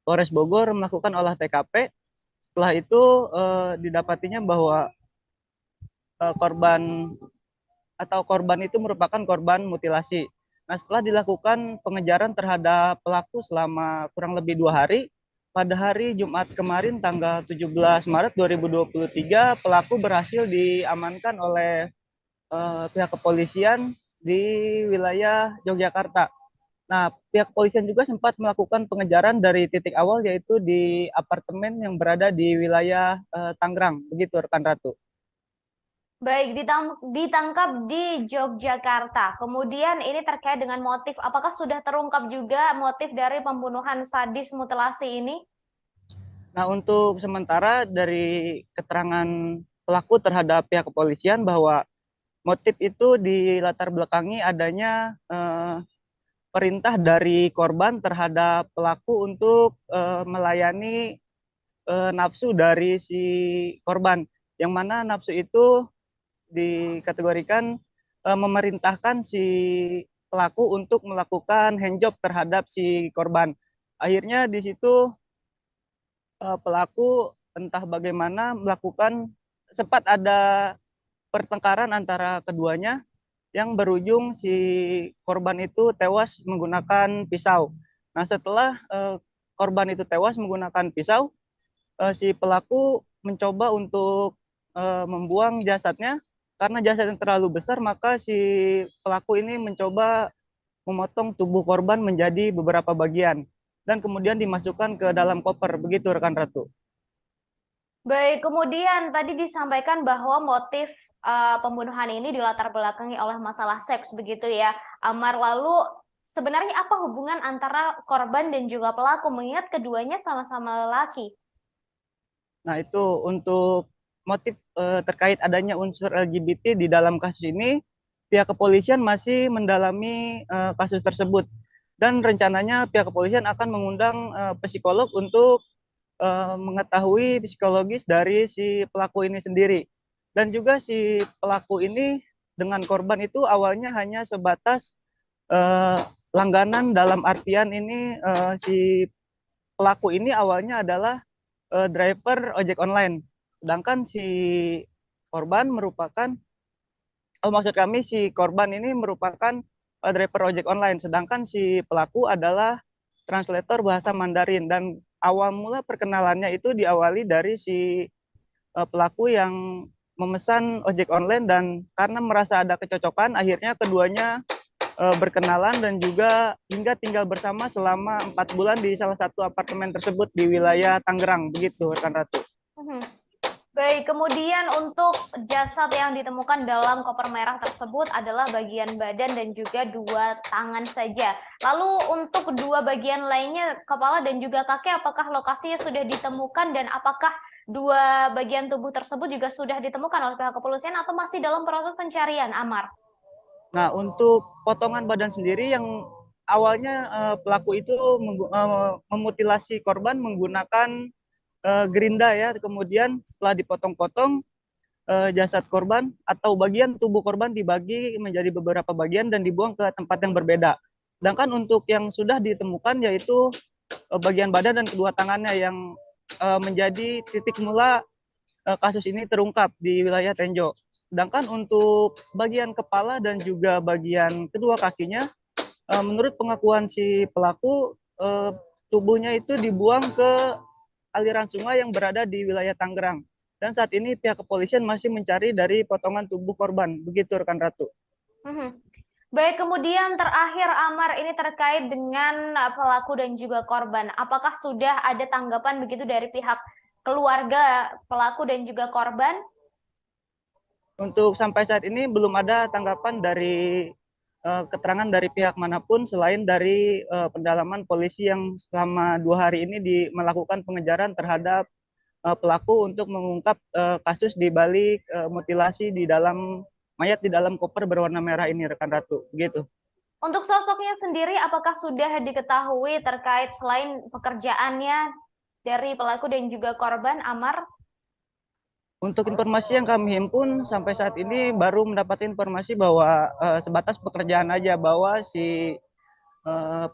Polres Bogor melakukan olah TKP. Setelah itu didapatinya bahwa korban itu merupakan korban mutilasi. Nah, setelah dilakukan pengejaran terhadap pelaku selama kurang lebih 2 hari, pada hari Jumat kemarin tanggal 17 Maret 2023, pelaku berhasil diamankan oleh pihak kepolisian di wilayah Yogyakarta. Nah, pihak kepolisian juga sempat melakukan pengejaran dari titik awal, yaitu di apartemen yang berada di wilayah Tangerang. Begitu rekan Ratu. Baik, ditangkap di Yogyakarta. Kemudian ini terkait dengan motif. Apakah sudah terungkap juga motif dari pembunuhan sadis mutilasi ini? Nah, untuk sementara dari keterangan pelaku terhadap pihak kepolisian bahwa motif itu dilatar belakangi adanya perintah dari korban terhadap pelaku untuk melayani nafsu dari si korban, yang mana nafsu itu dikategorikan memerintahkan si pelaku untuk melakukan handjob terhadap si korban. Akhirnya di situ pelaku entah bagaimana sempat ada pertengkaran antara keduanya yang berujung si korban itu tewas menggunakan pisau. Nah, setelah korban itu tewas menggunakan pisau, si pelaku mencoba untuk membuang jasadnya. Karena jasadnya terlalu besar, maka si pelaku ini mencoba memotong tubuh korban menjadi beberapa bagian dan kemudian dimasukkan ke dalam koper. Begitu rekan Ratu. Baik, kemudian tadi disampaikan bahwa motif pembunuhan ini dilatar belakangi oleh masalah seks, begitu ya, Amar. Lalu sebenarnya apa hubungan antara korban dan juga pelaku, mengingat keduanya sama-sama lelaki? Nah, itu untuk motif terkait adanya unsur LGBT di dalam kasus ini, pihak kepolisian masih mendalami kasus tersebut. Dan rencananya pihak kepolisian akan mengundang psikolog untuk mengetahui psikologis dari si pelaku ini sendiri. Dan juga si pelaku ini dengan korban itu awalnya hanya sebatas langganan, dalam artian ini si pelaku ini awalnya adalah driver ojek online. Sedangkan si korban merupakan, si korban ini merupakan driver ojek online. Sedangkan si pelaku adalah translator bahasa Mandarin. Dan awal mula perkenalannya itu diawali dari si pelaku yang memesan ojek online, dan karena merasa ada kecocokan, akhirnya keduanya berkenalan dan juga hingga tinggal bersama selama 4 bulan di salah satu apartemen tersebut di wilayah Tangerang. Begitu rekan Ratu. Baik, kemudian untuk jasad yang ditemukan dalam koper merah tersebut adalah bagian badan dan juga 2 tangan saja. Lalu untuk 2 bagian lainnya, kepala dan juga kaki, apakah lokasinya sudah ditemukan dan apakah 2 bagian tubuh tersebut juga sudah ditemukan oleh pihak kepolisian atau masih dalam proses pencarian, Amar? Nah, untuk potongan badan sendiri yang awalnya pelaku itu memutilasi korban menggunakan gerinda ya, kemudian setelah dipotong-potong jasad korban atau bagian tubuh korban dibagi menjadi beberapa bagian dan dibuang ke tempat yang berbeda. Sedangkan untuk yang sudah ditemukan yaitu bagian badan dan kedua tangannya yang menjadi titik mula kasus ini terungkap di wilayah Tenjo. Sedangkan untuk bagian kepala dan juga bagian kedua kakinya, menurut pengakuan si pelaku, tubuhnya itu dibuang ke aliran sungai yang berada di wilayah Tangerang. Dan saat ini pihak kepolisian masih mencari dari potongan tubuh korban. Begitu rekan Ratu. Baik, kemudian terakhir Amar, ini terkait dengan pelaku dan juga korban. Apakah sudah ada tanggapan begitu dari pihak keluarga pelaku dan juga korban? Untuk sampai saat ini belum ada tanggapan dari keterangan dari pihak manapun selain dari pendalaman polisi yang selama 2 hari ini melakukan pengejaran terhadap pelaku untuk mengungkap kasus di balik mutilasi di dalam mayat di dalam koper berwarna merah ini, rekan Ratu. Gitu. Untuk sosoknya sendiri, apakah sudah diketahui terkait selain pekerjaannya dari pelaku dan juga korban, Amar? Untuk informasi yang kami himpun sampai saat ini baru mendapat informasi bahwa sebatas pekerjaan aja, bahwa si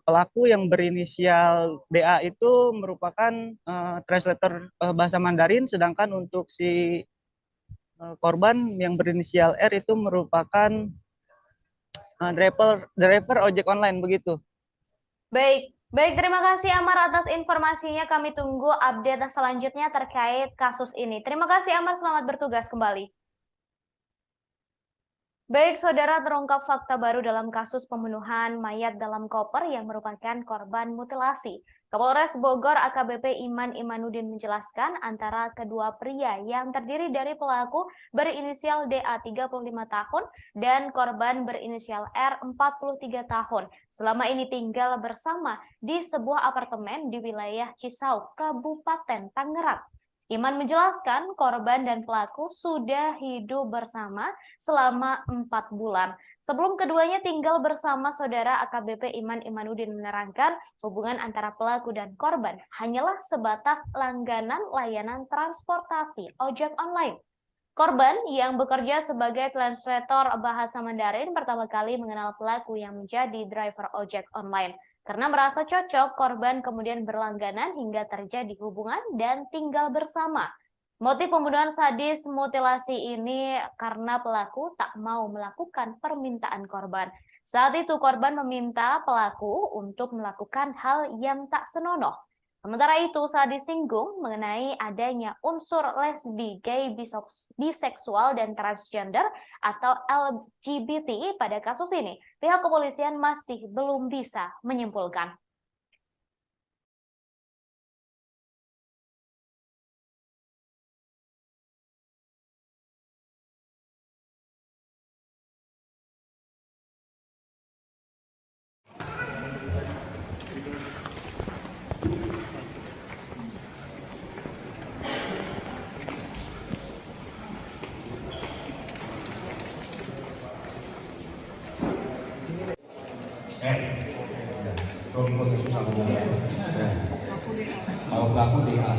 pelaku yang berinisial DA itu merupakan translator bahasa Mandarin, sedangkan untuk si korban yang berinisial R itu merupakan driver ojek online begitu. Baik, terima kasih Amar atas informasinya. Kami tunggu update selanjutnya terkait kasus ini. Terima kasih Amar, selamat bertugas kembali. Baik, saudara, terungkap fakta baru dalam kasus pembunuhan mayat dalam koper yang merupakan korban mutilasi. Kapolres Bogor AKBP Iman Imanuddin menjelaskan antara kedua pria yang terdiri dari pelaku berinisial DA 35 tahun dan korban berinisial R 43 tahun. Selama ini tinggal bersama di sebuah apartemen di wilayah Cisauk, Kabupaten Tangerang. Iman menjelaskan korban dan pelaku sudah hidup bersama selama 4 bulan. Sebelum keduanya tinggal bersama, saudara AKBP Iman Imanuddin menerangkan hubungan antara pelaku dan korban hanyalah sebatas langganan layanan transportasi ojek online. Korban yang bekerja sebagai translator bahasa Mandarin pertama kali mengenal pelaku yang menjadi driver ojek online. Karena merasa cocok, korban kemudian berlangganan hingga terjadi hubungan dan tinggal bersama. Motif pembunuhan sadis mutilasi ini karena pelaku tak mau melakukan permintaan korban. Saat itu korban meminta pelaku untuk melakukan hal yang tak senonoh. Sementara itu saat disinggung mengenai adanya unsur lesbi, gay, biseksual, dan transgender atau LGBT pada kasus ini, pihak kepolisian masih belum bisa menyimpulkan. Kalau susah ngomongnya. Kalau pelaku DA.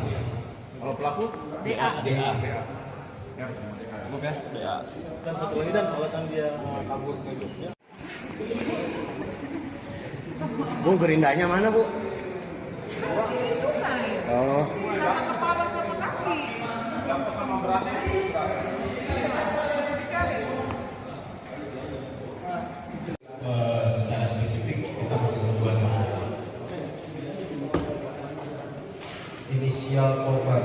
Kalau pelaku DA. Ya, cukup ya. DA. Dan satu lagi dan alasan dia kabur ke Jogja. Bu, gerindanya mana, Bu? Di sungai. Oh. Sama kepala sama kaki. Sama beratnya. Secara spesifik kita masih berdua sama inisial korban.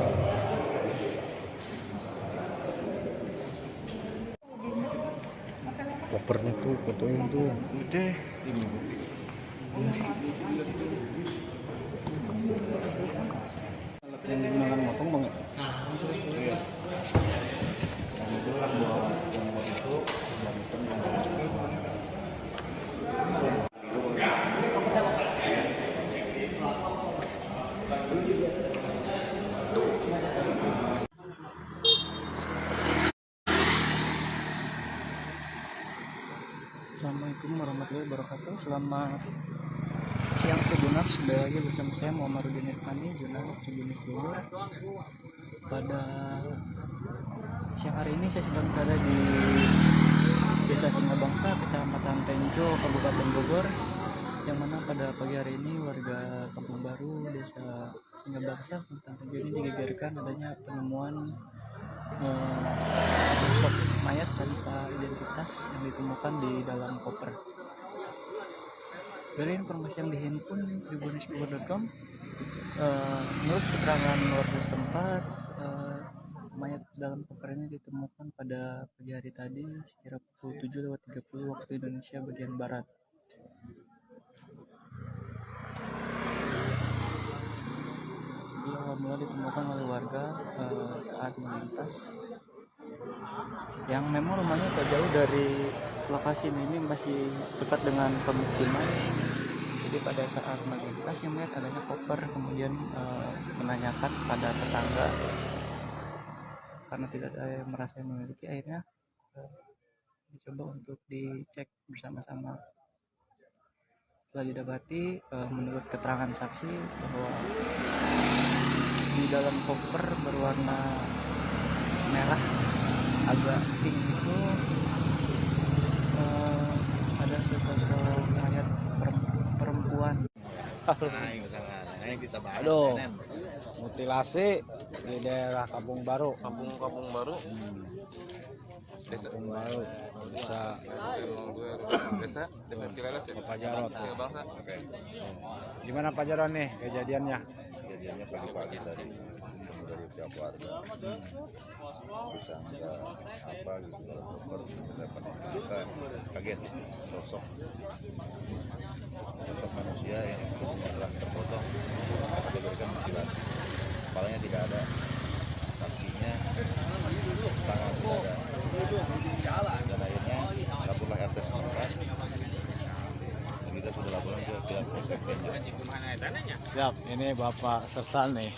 Kopernya tuh, fotoin tuh. Udah. Alat yang digunakan motong bang ya? Nah, iya. Assalamualaikum warahmatullahi wabarakatuh. Selamat siang Tribuners, kembali lagi bersama saya Muhammadudin Irfani, jurnalis Tribunnews Bogor. Pada siang hari ini saya sedang berada di Desa Singabangsa, Kecamatan Tenjo, Kabupaten Bogor, yang mana pada pagi hari ini warga Kampung Baru, Desa Singabangsa, Kecamatan Tenjo ini digegerkan adanya penemuan sosok mayat tanpa identitas yang ditemukan di dalam koper. Dari informasi yang dihimpun tribunnews.com, menurut keterangan warga setempat, mayat dalam koper ini ditemukan pada pagi hari tadi sekira pukul 7:30 waktu Indonesia bagian barat. Dia awal ditemukan oleh warga saat melintas, yang memang rumahnya tak jauh dari lokasi ini, masih dekat dengan pemukiman. Jadi pada saat melintas yang melihat adanya koper, kemudian menanyakan pada tetangga karena tidak ada yang merasa memiliki, akhirnya dicoba untuk dicek bersama-sama. Setelah didapati, menurut keterangan saksi bahwa di dalam koper berwarna merah agak pink itu ada sesosok mayat perempuan. Aduh, mutilasi di daerah Kampung Baru. Kampung Baru. Desa Kampung Baru. Desa Cileres ya. Pak Jarot. Oke. Gimana Pak Jarot nih kejadiannya? Kejadiannya pagi-pagi dari pihak warga bisa nggak apa gitu kalau koper dapat kita kaget sosok manusia yang telah terpotong, diberikan mutilasi, kepalanya tidak ada, kakinya, tangan tidak ada, dan akhirnya laporlah RT setempat. Kita sudah laporan ke pihak polsek. Siap, ini Bapak Sersan nih.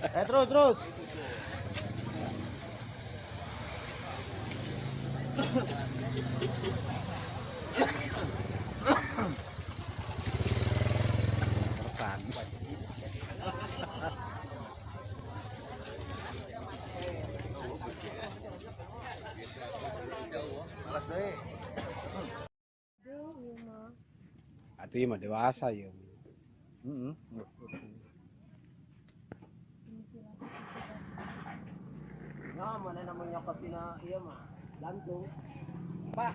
Terus. Sersan. Aduh, mah dewasa ya. Nah, mana namanya kopi na iya mah gantung. Pak.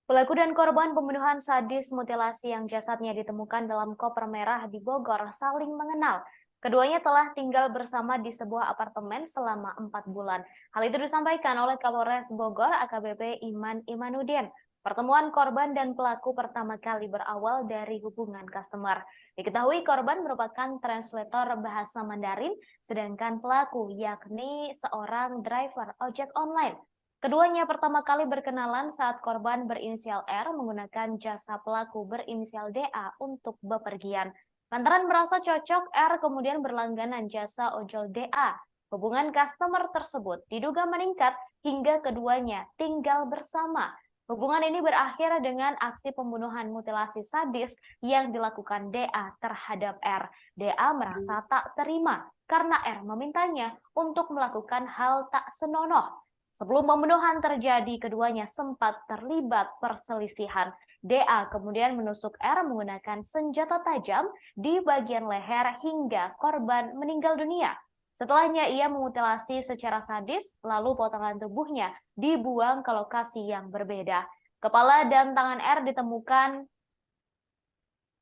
Pelaku dan korban pembunuhan sadis mutilasi yang jasadnya ditemukan dalam koper merah di Bogor saling mengenal. Keduanya telah tinggal bersama di sebuah apartemen selama 4 bulan. Hal itu disampaikan oleh Kapolres Bogor AKBP Iman Imanuddin. Pertemuan korban dan pelaku pertama kali berawal dari hubungan customer. Diketahui korban merupakan translator bahasa Mandarin, sedangkan pelaku yakni seorang driver ojek online. Keduanya pertama kali berkenalan saat korban berinisial R menggunakan jasa pelaku berinisial DA untuk bepergian. Lantaran merasa cocok, R kemudian berlangganan jasa ojol DA. Hubungan customer tersebut diduga meningkat hingga keduanya tinggal bersama. Hubungan ini berakhir dengan aksi pembunuhan mutilasi sadis yang dilakukan DA terhadap R. DA merasa tak terima karena R memintanya untuk melakukan hal tak senonoh. Sebelum pembunuhan terjadi, keduanya sempat terlibat perselisihan. DA kemudian menusuk R menggunakan senjata tajam di bagian leher hingga korban meninggal dunia. Setelahnya ia memutilasi secara sadis, lalu potongan tubuhnya dibuang ke lokasi yang berbeda. Kepala dan tangan R ditemukan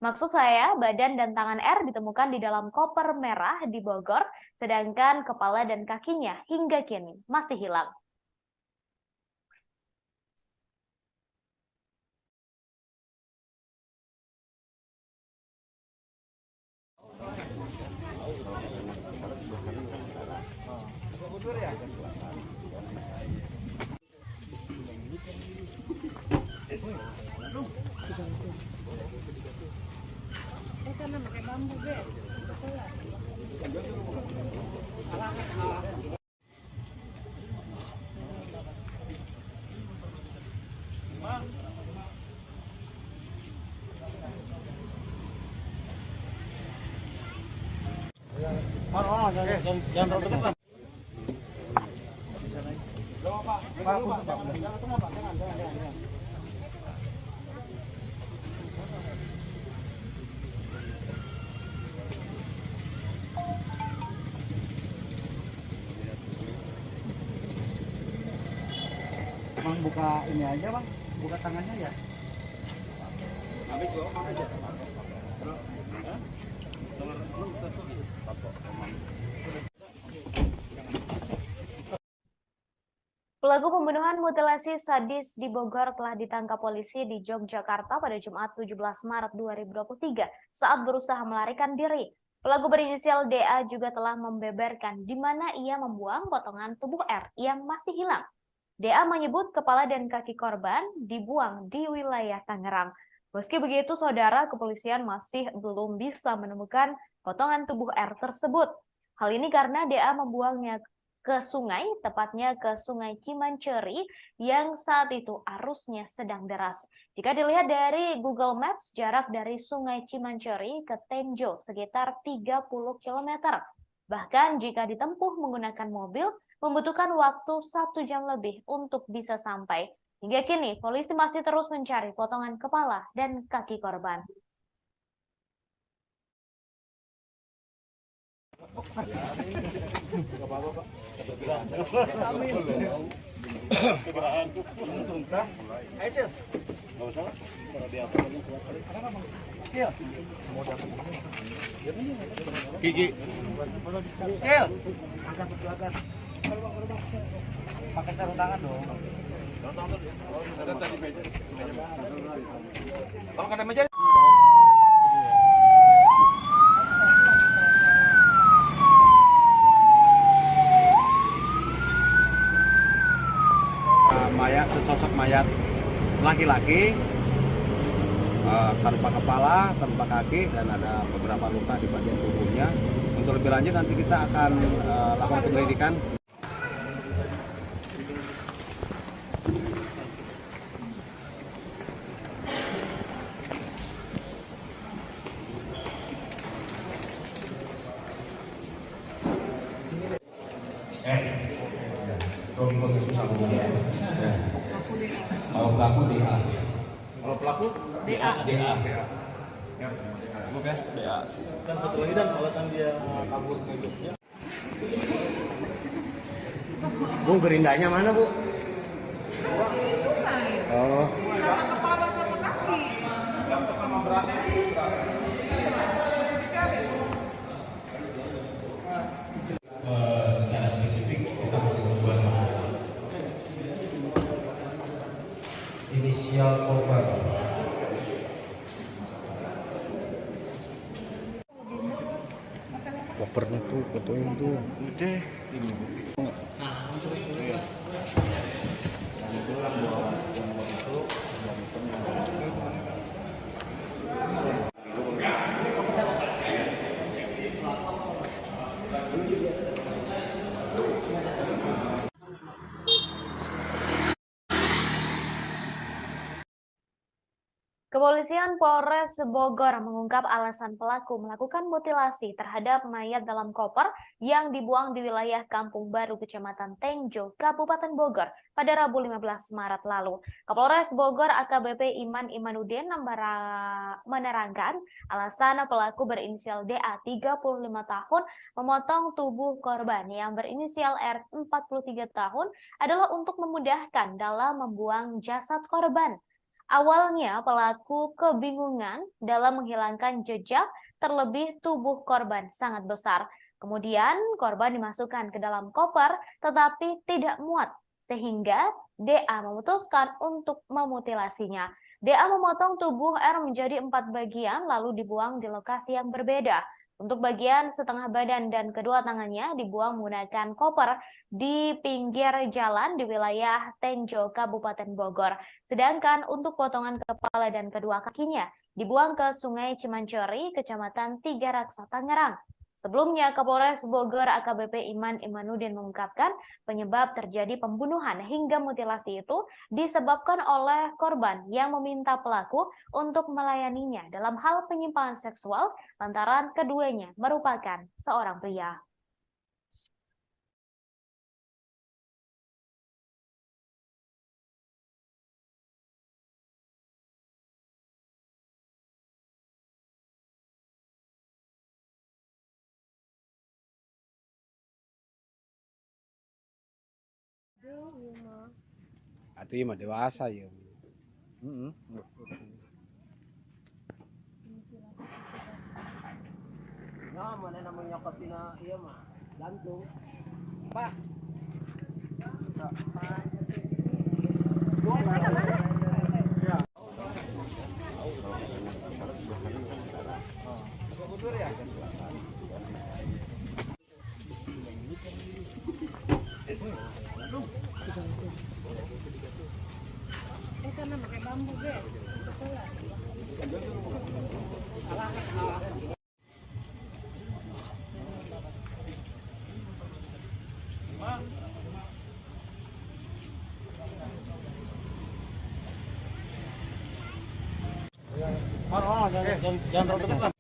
Maksud saya, badan dan tangan R ditemukan di dalam koper merah di Bogor, sedangkan kepala dan kakinya hingga kini masih hilang. Jangan terlalu depan. Bang buka ini aja bang, buka tangannya ya. Pelaku pembunuhan mutilasi sadis di Bogor telah ditangkap polisi di Yogyakarta pada Jumat 17 Maret 2023 saat berusaha melarikan diri. Pelaku berinisial DA juga telah membeberkan di mana ia membuang potongan tubuh R yang masih hilang. DA menyebut kepala dan kaki korban dibuang di wilayah Tangerang. Meski begitu, saudara, kepolisian masih belum bisa menemukan potongan tubuh R tersebut. Hal ini karena DA membuangnya ke sungai, tepatnya ke Sungai Cimanceri yang saat itu arusnya sedang deras. Jika dilihat dari Google Maps, jarak dari Sungai Cimanceri ke Tenjo sekitar 30 km. Bahkan jika ditempuh menggunakan mobil, membutuhkan waktu 1 jam lebih untuk bisa sampai. Hingga kini, polisi masih terus mencari potongan kepala dan kaki korban. Gigi. Pakai sarung tangan dong. Kalau kena meja. Mayat, sesosok mayat laki-laki tanpa kepala, tanpa kaki, dan ada beberapa luka di bagian tubuhnya. Untuk lebih lanjut nanti kita akan lakukan penyelidikan. Suami pengasuh sambungan ya. Kalau pelaku DA. Kalau pelaku DA. Ya, DA. Dan satu lagi dan alasan dia kabur ke Jogja. Bu, gerindanya mana bu? Di sungai. Oh. Sama kepala sama kaki. Sama beratnya Secara spesifik kita masih membuat saksi. Inisial korban. Kopernya tuh, fotoin tuh. Udah. Ini. Iya. Itulah bahwa yang itu dan Kepolisian Polres Bogor mengungkap alasan pelaku melakukan mutilasi terhadap mayat dalam koper yang dibuang di wilayah Kampung Baru, Kecamatan Tenjo, Kabupaten Bogor pada Rabu 15 Maret lalu. Kapolres Bogor AKBP Iman Imanuddin menerangkan alasan pelaku berinisial DA 35 tahun memotong tubuh korban yang berinisial R 43 tahun adalah untuk memudahkan dalam membuang jasad korban. Awalnya pelaku kebingungan dalam menghilangkan jejak, terlebih tubuh korban sangat besar. Kemudian korban dimasukkan ke dalam koper tetapi tidak muat, sehingga DA memutuskan untuk memutilasinya. DA memotong tubuh R menjadi 4 bagian lalu dibuang di lokasi yang berbeda. Untuk bagian setengah badan dan kedua tangannya dibuang menggunakan koper di pinggir jalan di wilayah Tenjo, Kabupaten Bogor. Sedangkan untuk potongan kepala dan kedua kakinya dibuang ke Sungai Cimanceri, Kecamatan Tiga Raksa, Tangerang. Sebelumnya, Kapolres Bogor AKBP Iman Imanuddin mengungkapkan penyebab terjadi pembunuhan hingga mutilasi itu disebabkan oleh korban yang meminta pelaku untuk melayaninya dalam hal penyimpangan seksual lantaran keduanya merupakan seorang pria. Itu mah dewasa ya. Nah, mana namanya katina iya mah gantung. Pak. Karena pakai bambu deh. Jangan terlalu dekat.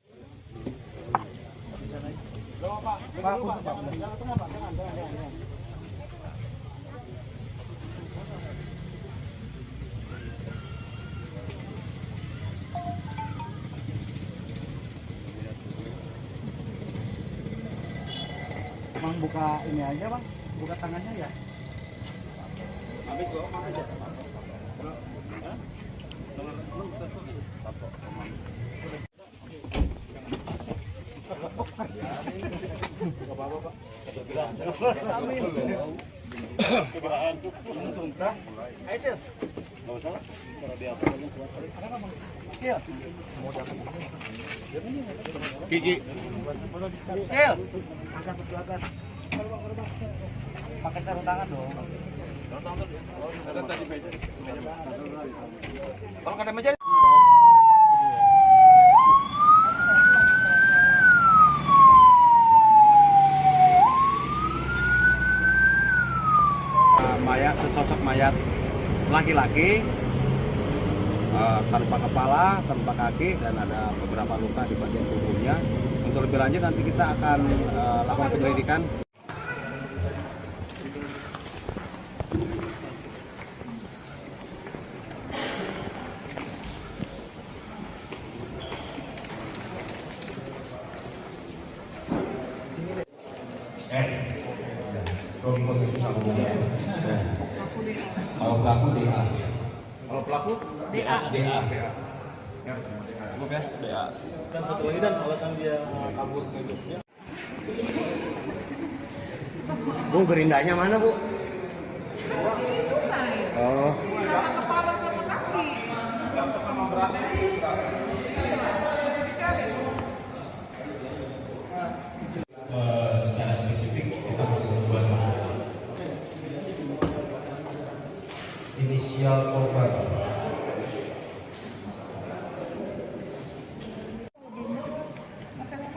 Bang buka ini aja bang, buka tangannya ya. Habis kok, mana aja? Gigi. Pakai sarung tangan dong. Ada tadi meja. Kalau ada meja. Mayat, sesosok mayat laki-laki tanpa kepala, tanpa kaki, dan ada beberapa luka di bagian tubuhnya. Untuk lebih lanjut nanti kita akan lakukan penyelidikan. Kalau pelaku DA. Kalau pelaku DA. DA. Cukup ya? DA. Kan satu lagi dan alasan dia kabur ke Jogja. Bu, gerindanya mana, Bu? Di sungai. Oh. Sama kepala sama kaki. Sama beratnya. Secara spesifik kita masih membahas inisial korban.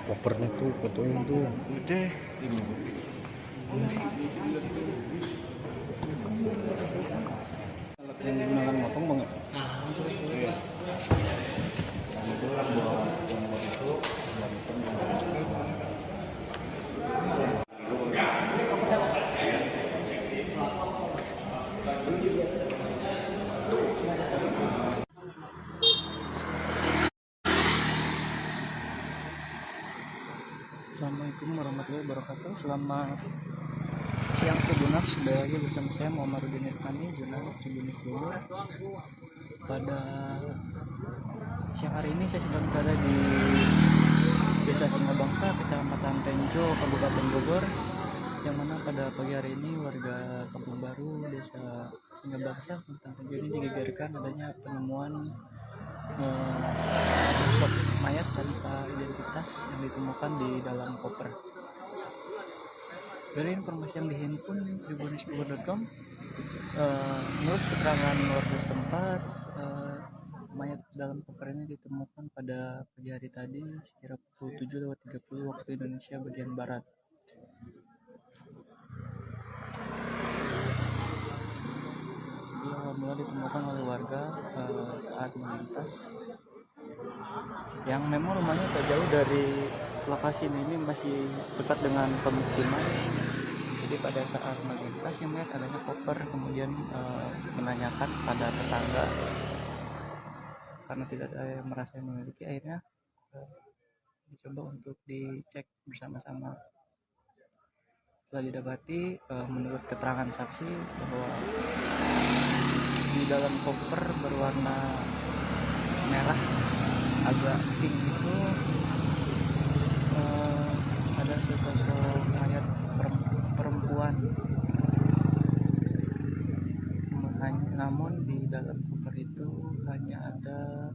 Kopernya tuh, fotoin tuh. Udah. Alat yang digunakan motong bang. Iya. Dan itu buat yang buat itu dan Assalamualaikum warahmatullahi wabarakatuh. Selamat siang Tribuners, sudah lagi bersama saya Muhammad Irfani, jurnalis Tribunnews Bogor. pada siang hari ini saya sedang berada di Desa Singabangsa, Kecamatan Tenjo, Kabupaten Bogor, yang mana pada pagi hari ini warga Kampung Baru, Desa Singabangsa, Kecamatan Tenjo ini digegerkan adanya penemuan sosok mayat tanpa identitas yang ditemukan di dalam koper. Dari informasi yang dihimpun tribunnews.com, menurut keterangan warga setempat, mayat dalam koper ini ditemukan pada pagi hari tadi sekira pukul 7.30 waktu Indonesia bagian barat. Dia awal mula ditemukan oleh warga saat melintas, yang memang rumahnya tak jauh dari lokasi ini masih dekat dengan pemukiman. Jadi pada saat melintas yang melihat adanya koper, kemudian menanyakan pada tetangga. Karena tidak ada yang merasa memiliki, akhirnya dicoba untuk dicek bersama-sama. Setelah didapati, menurut keterangan saksi bahwa di dalam koper berwarna merah agak pink itu ada sesosok mayat perempuan. Namun di dalam koper itu hanya ada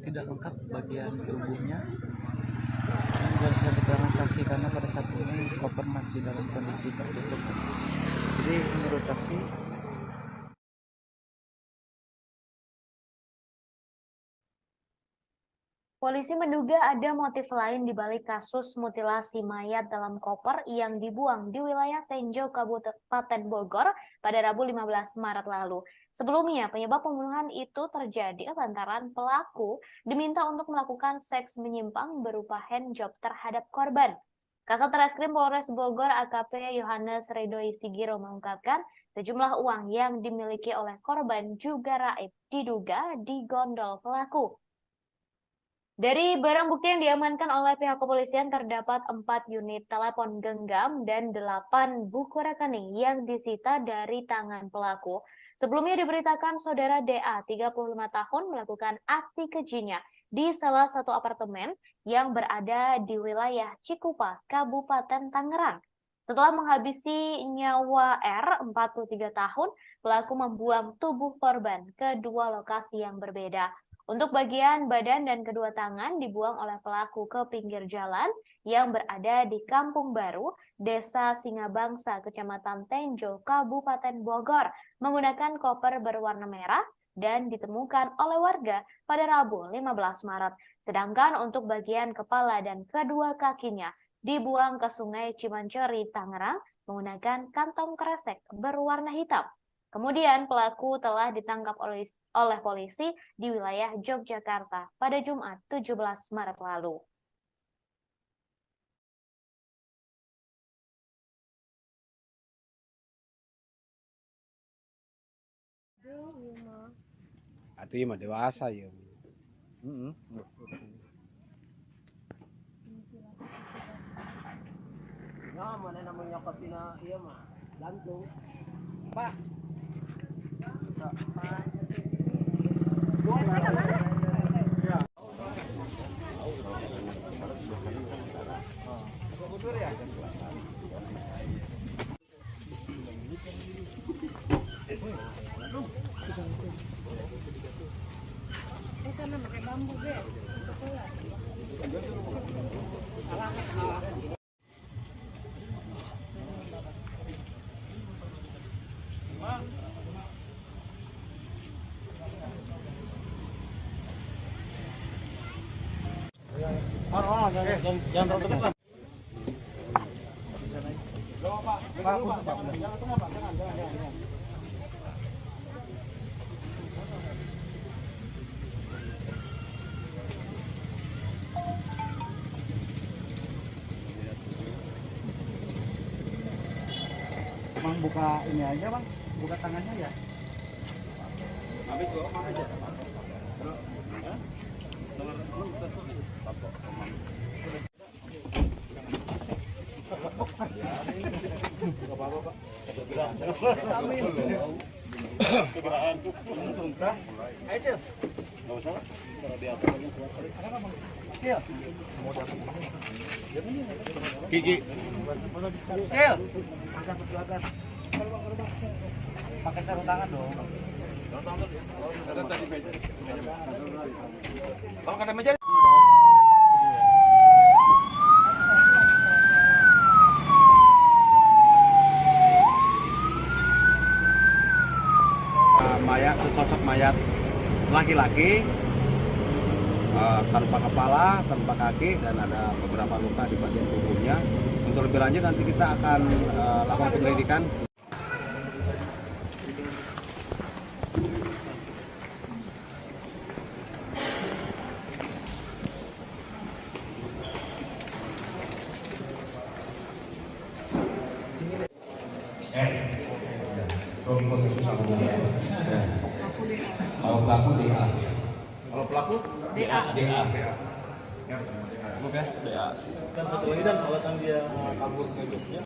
tidak lengkap bagian tubuhnya. Berdasarkan keterangan saksi, karena pada saat ini koper masih dalam kondisi tertutup. Jadi menurut saksi, polisi menduga ada motif lain di balik kasus mutilasi mayat dalam koper yang dibuang di wilayah Tenjo, Kabupaten Bogor pada Rabu 15 Maret lalu. Sebelumnya, penyebab pembunuhan itu terjadi lantaran pelaku diminta untuk melakukan seks menyimpang berupa handjob terhadap korban. Kasat Reskrim Polres Bogor AKP Yohanes Redoy Sigiro mengungkapkan sejumlah uang yang dimiliki oleh korban juga raib diduga digondol pelaku. Dari barang bukti yang diamankan oleh pihak kepolisian terdapat 4 unit telepon genggam dan 8 buku rekening yang disita dari tangan pelaku. Sebelumnya diberitakan saudara DA, 35 tahun, melakukan aksi kejinya di salah satu apartemen yang berada di wilayah Cikupa, Kabupaten Tangerang. Setelah menghabisi nyawa R, 43 tahun, pelaku membuang tubuh korban ke 2 lokasi yang berbeda. Untuk bagian badan dan kedua tangan dibuang oleh pelaku ke pinggir jalan yang berada di Kampung Baru, Desa Singabangsa, Kecamatan Tenjo, Kabupaten Bogor, menggunakan koper berwarna merah dan ditemukan oleh warga pada Rabu 15 Maret. Sedangkan untuk bagian kepala dan kedua kakinya dibuang ke Sungai Cimanceri, Tangerang, menggunakan kantong kresek berwarna hitam. Kemudian pelaku telah ditangkap oleh polisi di wilayah Yogyakarta pada Jumat 17 Maret lalu. Atuh ieu mah dewasa ya. Nah, mana namanya katina iya mah gantung. Pak. Pakai bambu deh. Jangan terlalu dekat. Bang buka ini aja bang, buka tangannya ya. Ambil dua aja. Gigi. Pakai sarung tangan dong. Kalau kata meja. Mayat, sesosok mayat laki-laki tanpa kepala, tanpa kaki, dan ada beberapa luka di bagian tubuhnya. Untuk lebih lanjut nanti kita akan lakukan penyelidikan. Suami pelaku susah ngomongnya. Kalau pelaku DA. Kalau pelaku DA. DA. Cukup ya? DA. Kan satu lagi dan alasan dia kabur ke Jogja.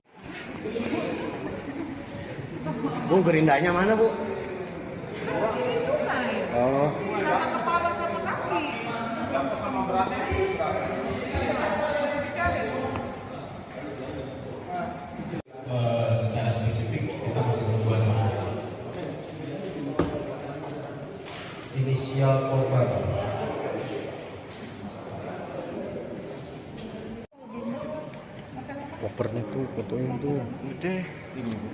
Bu, gerindanya mana, Bu? Di sungai. Oh. Sama kepala sama kaki. Sama beratnya Secara spesifik kita masih berdua sama inisial korban. Kopernya tuh, fotoin tuh. Udah ini Bu.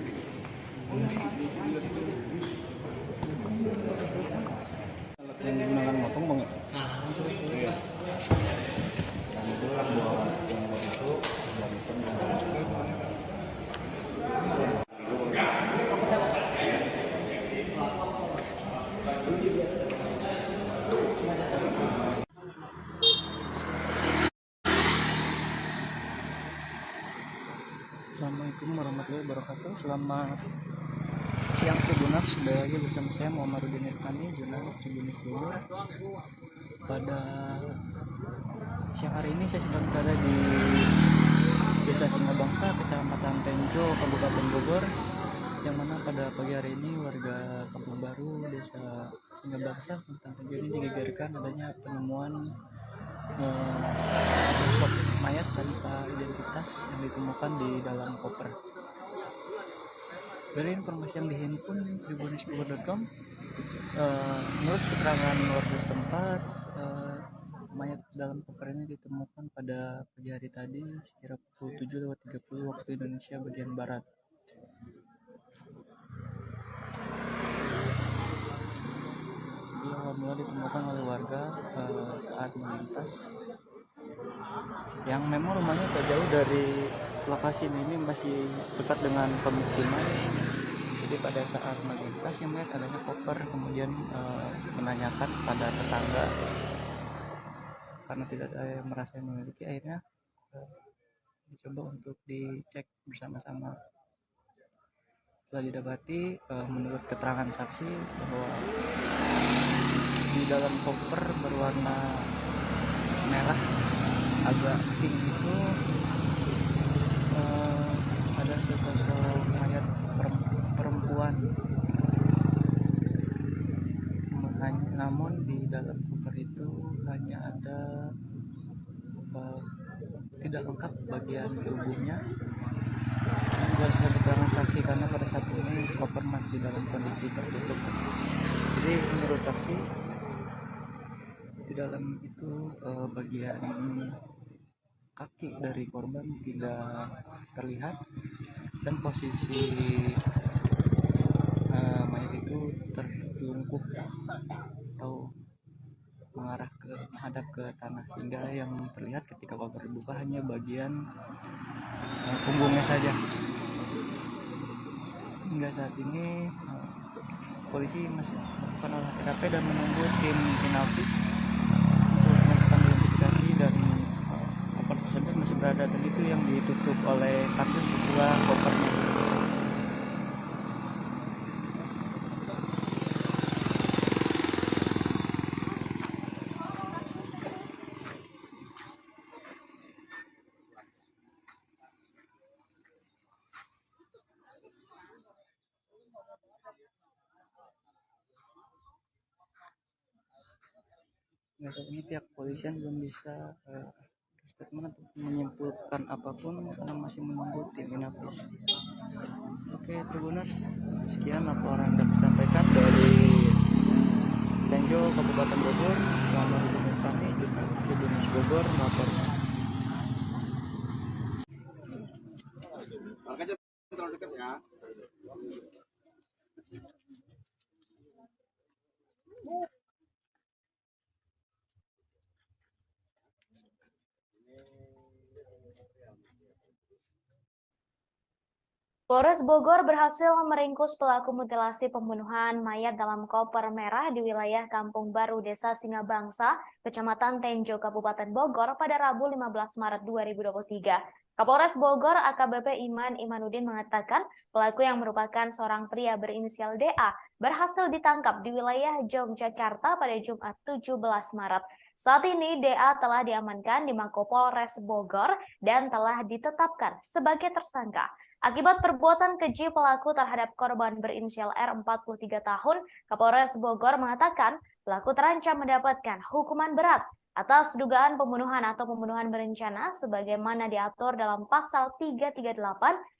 Alat yang digunakan motong Bang. Iya. Dan itu lah buat yang buat itu dan itu Assalamualaikum warahmatullahi wabarakatuh. Selamat siang Tribuners, kembali lagi bersama saya Muhammadudin Irfani, jurnalis Tribunnews Bogor. Pada siang hari ini saya sedang berada di Desa Singabangsa, Kecamatan Tenjo, Kabupaten Bogor, yang mana pada pagi hari ini warga Kampung Baru, Desa Singabangsa, Kecamatan Tenjo ini digegerkan adanya penemuan sosok mayat tanpa identitas yang ditemukan di dalam koper. Dari informasi yang dihimpun tribunnews.com, menurut keterangan warga setempat, mayat dalam koper ini ditemukan pada pagi hari tadi sekira pukul 7:30 waktu Indonesia bagian barat. Dia awal ditemukan oleh warga saat melintas, yang memang rumahnya tak jauh dari lokasi ini, masih dekat dengan pemukiman. Jadi pada saat melintas yang melihat adanya koper, kemudian menanyakan pada tetangga karena tidak ada yang merasa yang memiliki, akhirnya dicoba untuk dicek bersama-sama. Setelah didapati, menurut keterangan saksi bahwa di dalam koper berwarna merah agak pink itu ada sesosok mayat perempuan. Namun di dalam koper itu hanya ada tidak lengkap bagian tubuhnya. Berdasarkan keterangan saksi, karena pada saat ini koper masih dalam kondisi tertutup. Jadi menurut saksi, di dalam itu bagian kaki dari korban tidak terlihat, dan posisi mayat itu tertelungkup atau menghadap ke tanah, sehingga yang terlihat ketika koper dibuka hanya bagian punggungnya saja. Hingga saat ini polisi masih melakukan olah TKP dan menunggu tim Inavis untuk melakukan identifikasi, dan koper tersebut masih berada dan itu yang ditutup oleh kardus setelah kopernya. Hingga saat ini pihak kepolisian belum bisa statement atau menyimpulkan apapun karena masih menunggu tim Inavis. Oke, Tribuners, sekian laporan dapat disampaikan dari Tenjo, Kabupaten Bogor. Muhammad Hidayat Fahmi, jurnalis Tribunnews Bogor, melaporkan. Terlalu dekat ya. Polres Bogor berhasil meringkus pelaku mutilasi pembunuhan mayat dalam koper merah di wilayah Kampung Baru, Desa Singabangsa, Kecamatan Tenjo, Kabupaten Bogor pada Rabu 15 Maret 2023. Kapolres Bogor AKBP Iman Imanuddin mengatakan pelaku yang merupakan seorang pria berinisial DA berhasil ditangkap di wilayah Yogyakarta pada Jumat 17 Maret. Saat ini DA telah diamankan di Mako-Polres Bogor dan telah ditetapkan sebagai tersangka. Akibat perbuatan keji pelaku terhadap korban berinisial R 43 tahun, Kapolres Bogor mengatakan pelaku terancam mendapatkan hukuman berat atas dugaan pembunuhan atau pembunuhan berencana sebagaimana diatur dalam pasal 338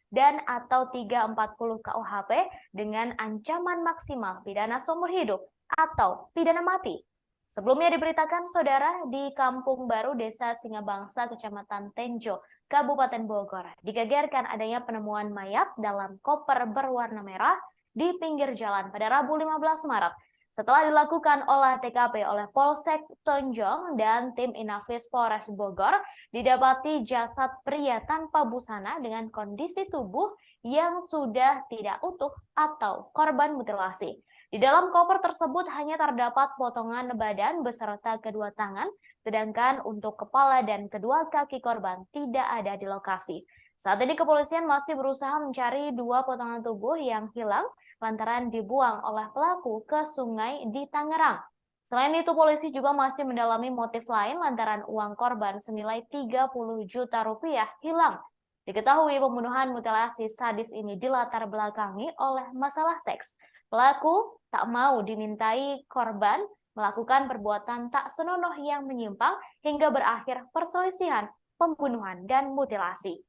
dan atau 340 KUHP dengan ancaman maksimal pidana seumur hidup atau pidana mati. Sebelumnya diberitakan saudara di Kampung Baru, Desa Singabangsa, Kecamatan Tenjo, Kabupaten Bogor, digegerkan adanya penemuan mayat dalam koper berwarna merah di pinggir jalan pada Rabu 15 Maret. Setelah dilakukan olah TKP oleh Polsek Tonjong dan tim Inavis Polres Bogor, didapati jasad pria tanpa busana dengan kondisi tubuh yang sudah tidak utuh atau korban mutilasi. Di dalam koper tersebut hanya terdapat potongan badan beserta kedua tangan, sedangkan untuk kepala dan kedua kaki korban tidak ada di lokasi. Saat ini kepolisian masih berusaha mencari dua potongan tubuh yang hilang lantaran dibuang oleh pelaku ke sungai di Tangerang. Selain itu, polisi juga masih mendalami motif lain lantaran uang korban senilai 30 juta rupiah hilang. Diketahui pembunuhan mutilasi sadis ini dilatar belakangi oleh masalah seks. Pelaku tak mau dimintai korban melakukan perbuatan tak senonoh yang menyimpang hingga berakhir perselisihan, pembunuhan, dan mutilasi.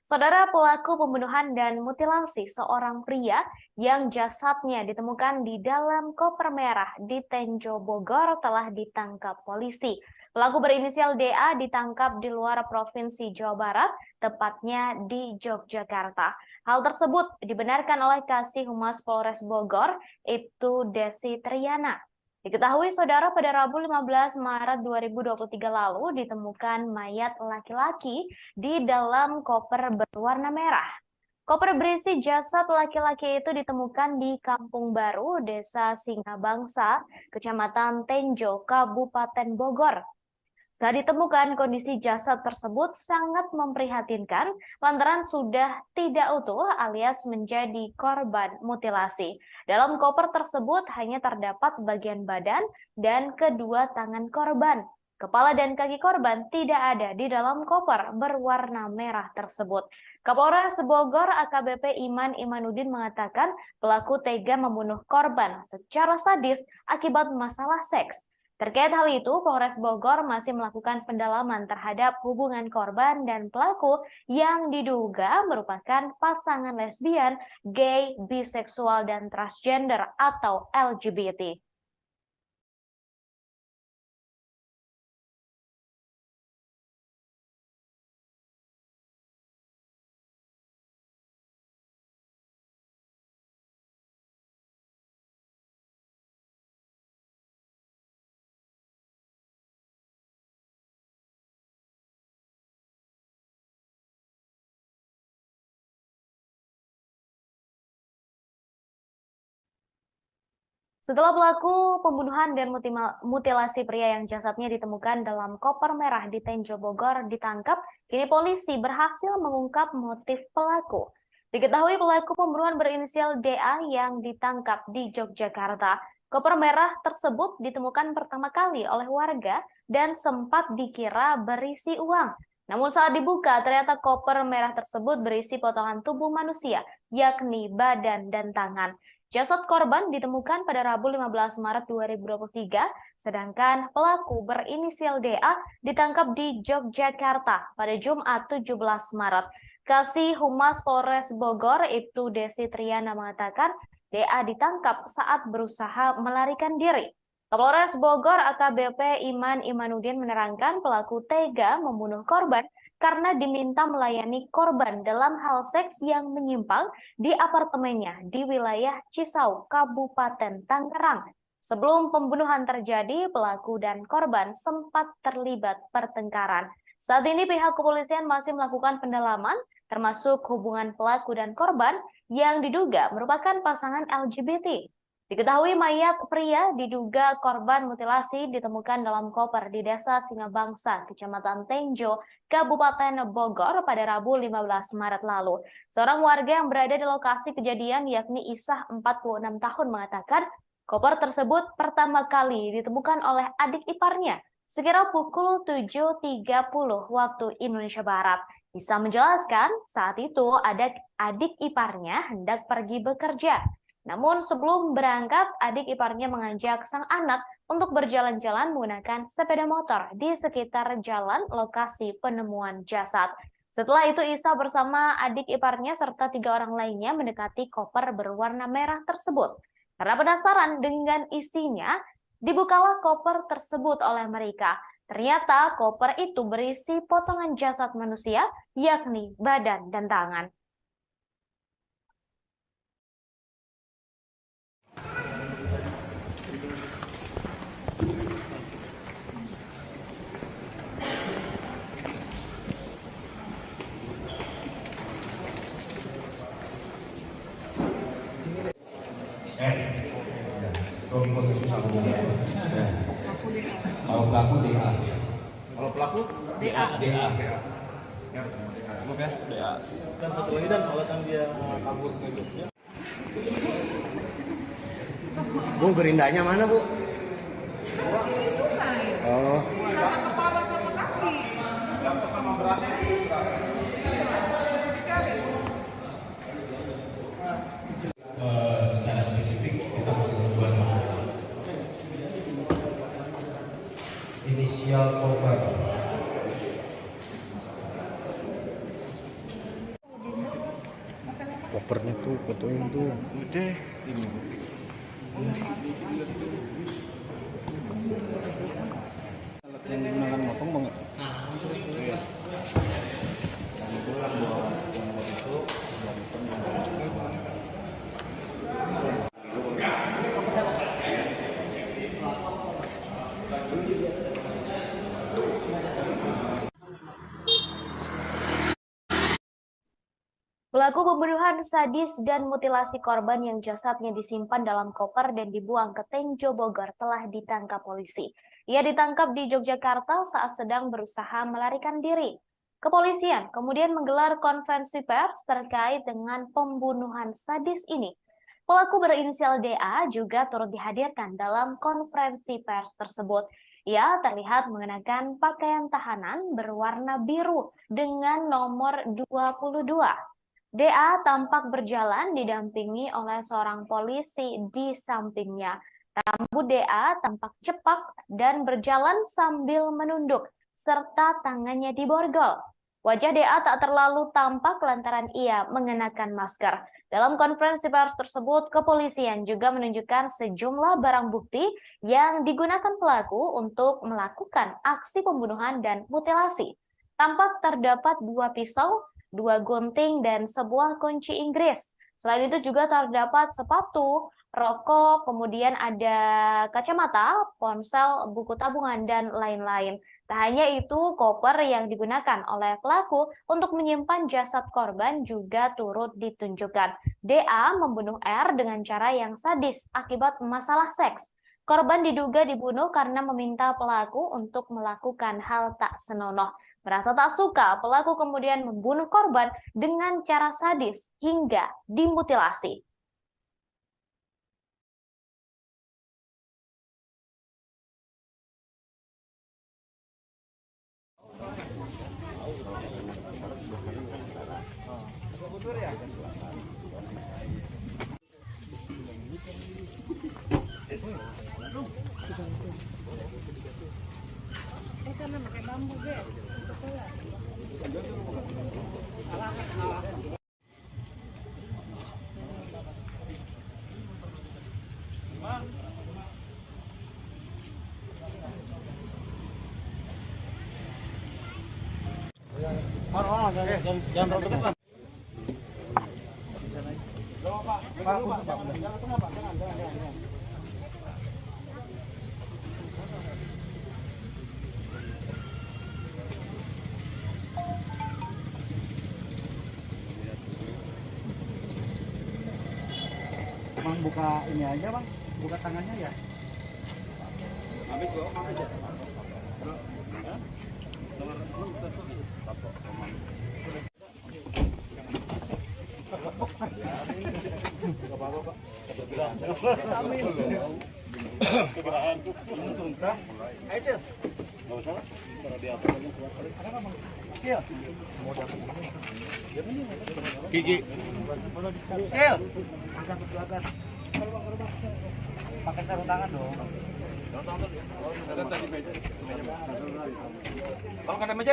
Saudara, pelaku pembunuhan dan mutilasi seorang pria yang jasadnya ditemukan di dalam koper merah di Tenjo, Bogor telah ditangkap polisi. Pelaku berinisial DA ditangkap di luar Provinsi Jawa Barat, tepatnya di Yogyakarta. Hal tersebut dibenarkan oleh Kasih Humas Polres Bogor, Ibtu Desi Triana. Diketahui saudara pada Rabu 15 Maret 2023 lalu ditemukan mayat laki-laki di dalam koper berwarna merah. Koper berisi jasad laki-laki itu ditemukan di Kampung Baru, Desa Singabangsa, Kecamatan Tenjo, Kabupaten Bogor. Saat ditemukan, kondisi jasad tersebut sangat memprihatinkan lantaran sudah tidak utuh alias menjadi korban mutilasi. Dalam koper tersebut hanya terdapat bagian badan dan kedua tangan korban. Kepala dan kaki korban tidak ada di dalam koper berwarna merah tersebut. Kapolres Bogor AKBP Iman Imanuddin mengatakan pelaku tega membunuh korban secara sadis akibat masalah seks. Terkait hal itu, Polres Bogor masih melakukan pendalaman terhadap hubungan korban dan pelaku yang diduga merupakan pasangan lesbian, gay, biseksual, dan transgender atau LGBT. Setelah pelaku pembunuhan dan mutilasi pria yang jasadnya ditemukan dalam koper merah di Tenjo, Bogor ditangkap, kini polisi berhasil mengungkap motif pelaku. Diketahui pelaku pembunuhan berinisial DA yang ditangkap di Yogyakarta. Koper merah tersebut ditemukan pertama kali oleh warga dan sempat dikira berisi uang. Namun saat dibuka, ternyata koper merah tersebut berisi potongan tubuh manusia, yakni badan dan tangan. Jasad korban ditemukan pada Rabu 15 Maret 2023, sedangkan pelaku berinisial DA ditangkap di Yogyakarta pada Jumat 17 Maret. Kasih Humas Polres Bogor, Ibtu Desi Triana mengatakan, DA ditangkap saat berusaha melarikan diri. Kapolres Bogor AKBP Iman Imanuddin menerangkan pelaku tega membunuh korban karena diminta melayani korban dalam hal seks yang menyimpang di apartemennya di wilayah Cisau, Kabupaten Tangerang. Sebelum pembunuhan terjadi, pelaku dan korban sempat terlibat pertengkaran. Saat ini pihak kepolisian masih melakukan pendalaman, termasuk hubungan pelaku dan korban yang diduga merupakan pasangan LGBT. Diketahui mayat pria diduga korban mutilasi ditemukan dalam koper di Desa Singabangsa, Kecamatan Tenjo, Kabupaten Bogor pada Rabu 15 Maret lalu. Seorang warga yang berada di lokasi kejadian yakni Isah 46 tahun mengatakan koper tersebut pertama kali ditemukan oleh adik iparnya sekira pukul 7.30 waktu Indonesia Barat. Isah menjelaskan saat itu adik iparnya hendak pergi bekerja. Namun sebelum berangkat, adik iparnya mengajak sang anak untuk berjalan-jalan menggunakan sepeda motor di sekitar jalan lokasi penemuan jasad. Setelah itu Isa bersama adik iparnya serta 3 orang lainnya mendekati koper berwarna merah tersebut. Karena penasaran dengan isinya, dibukalah koper tersebut oleh mereka. Ternyata koper itu berisi potongan jasad manusia, yakni badan dan tangan. Suami kondisi sambungnya. Kalau pelaku DA. Kalau pelaku DA. Ya, DA. Dan satu lagi dan alasan dia kabur ke Jogja. Bu, gerindanya mana, Bu? Di sungai. Oh. Sama kepala sama kaki. Sama beratnya. Secara spesifik kita masih berdua sama inisial korban. Kopernya tuh, fotoin tuh. Udah. Alat yang digunakan motong banget. Iya. Dan itu yang buat itu dari teman. Pelaku pembunuhan sadis dan mutilasi korban yang jasadnya disimpan dalam koper dan dibuang ke Tenjo Bogor telah ditangkap polisi. Ia ditangkap di Yogyakarta saat sedang berusaha melarikan diri. Kepolisian kemudian menggelar konferensi pers terkait dengan pembunuhan sadis ini. Pelaku berinisial DA juga turut dihadirkan dalam konferensi pers tersebut. Ia terlihat mengenakan pakaian tahanan berwarna biru dengan nomor 22. DA tampak berjalan didampingi oleh seorang polisi di sampingnya. Rambut DA tampak cepak dan berjalan sambil menunduk, serta tangannya diborgol. Wajah DA tak terlalu tampak lantaran ia mengenakan masker. Dalam konferensi pers tersebut, kepolisian juga menunjukkan sejumlah barang bukti yang digunakan pelaku untuk melakukan aksi pembunuhan dan mutilasi. Tampak terdapat 2 pisau, 2 gunting, dan sebuah kunci Inggris. Selain itu juga terdapat sepatu, rokok, kemudian ada kacamata, ponsel, buku tabungan, dan lain-lain. Tak hanya itu, koper yang digunakan oleh pelaku untuk menyimpan jasad korban juga turut ditunjukkan. DA membunuh R dengan cara yang sadis akibat masalah seks. Korban diduga dibunuh karena meminta pelaku untuk melakukan hal tak senonoh. Merasa tak suka, pelaku kemudian membunuh korban dengan cara sadis hingga dimutilasi. Karena pakai bambu deh. Jangan terlalu dekat. Bang buka ini aja bang, buka tangannya ya. Gigi. Pakai sarung tangan dong. Ada tadi meja. Kalau ada meja.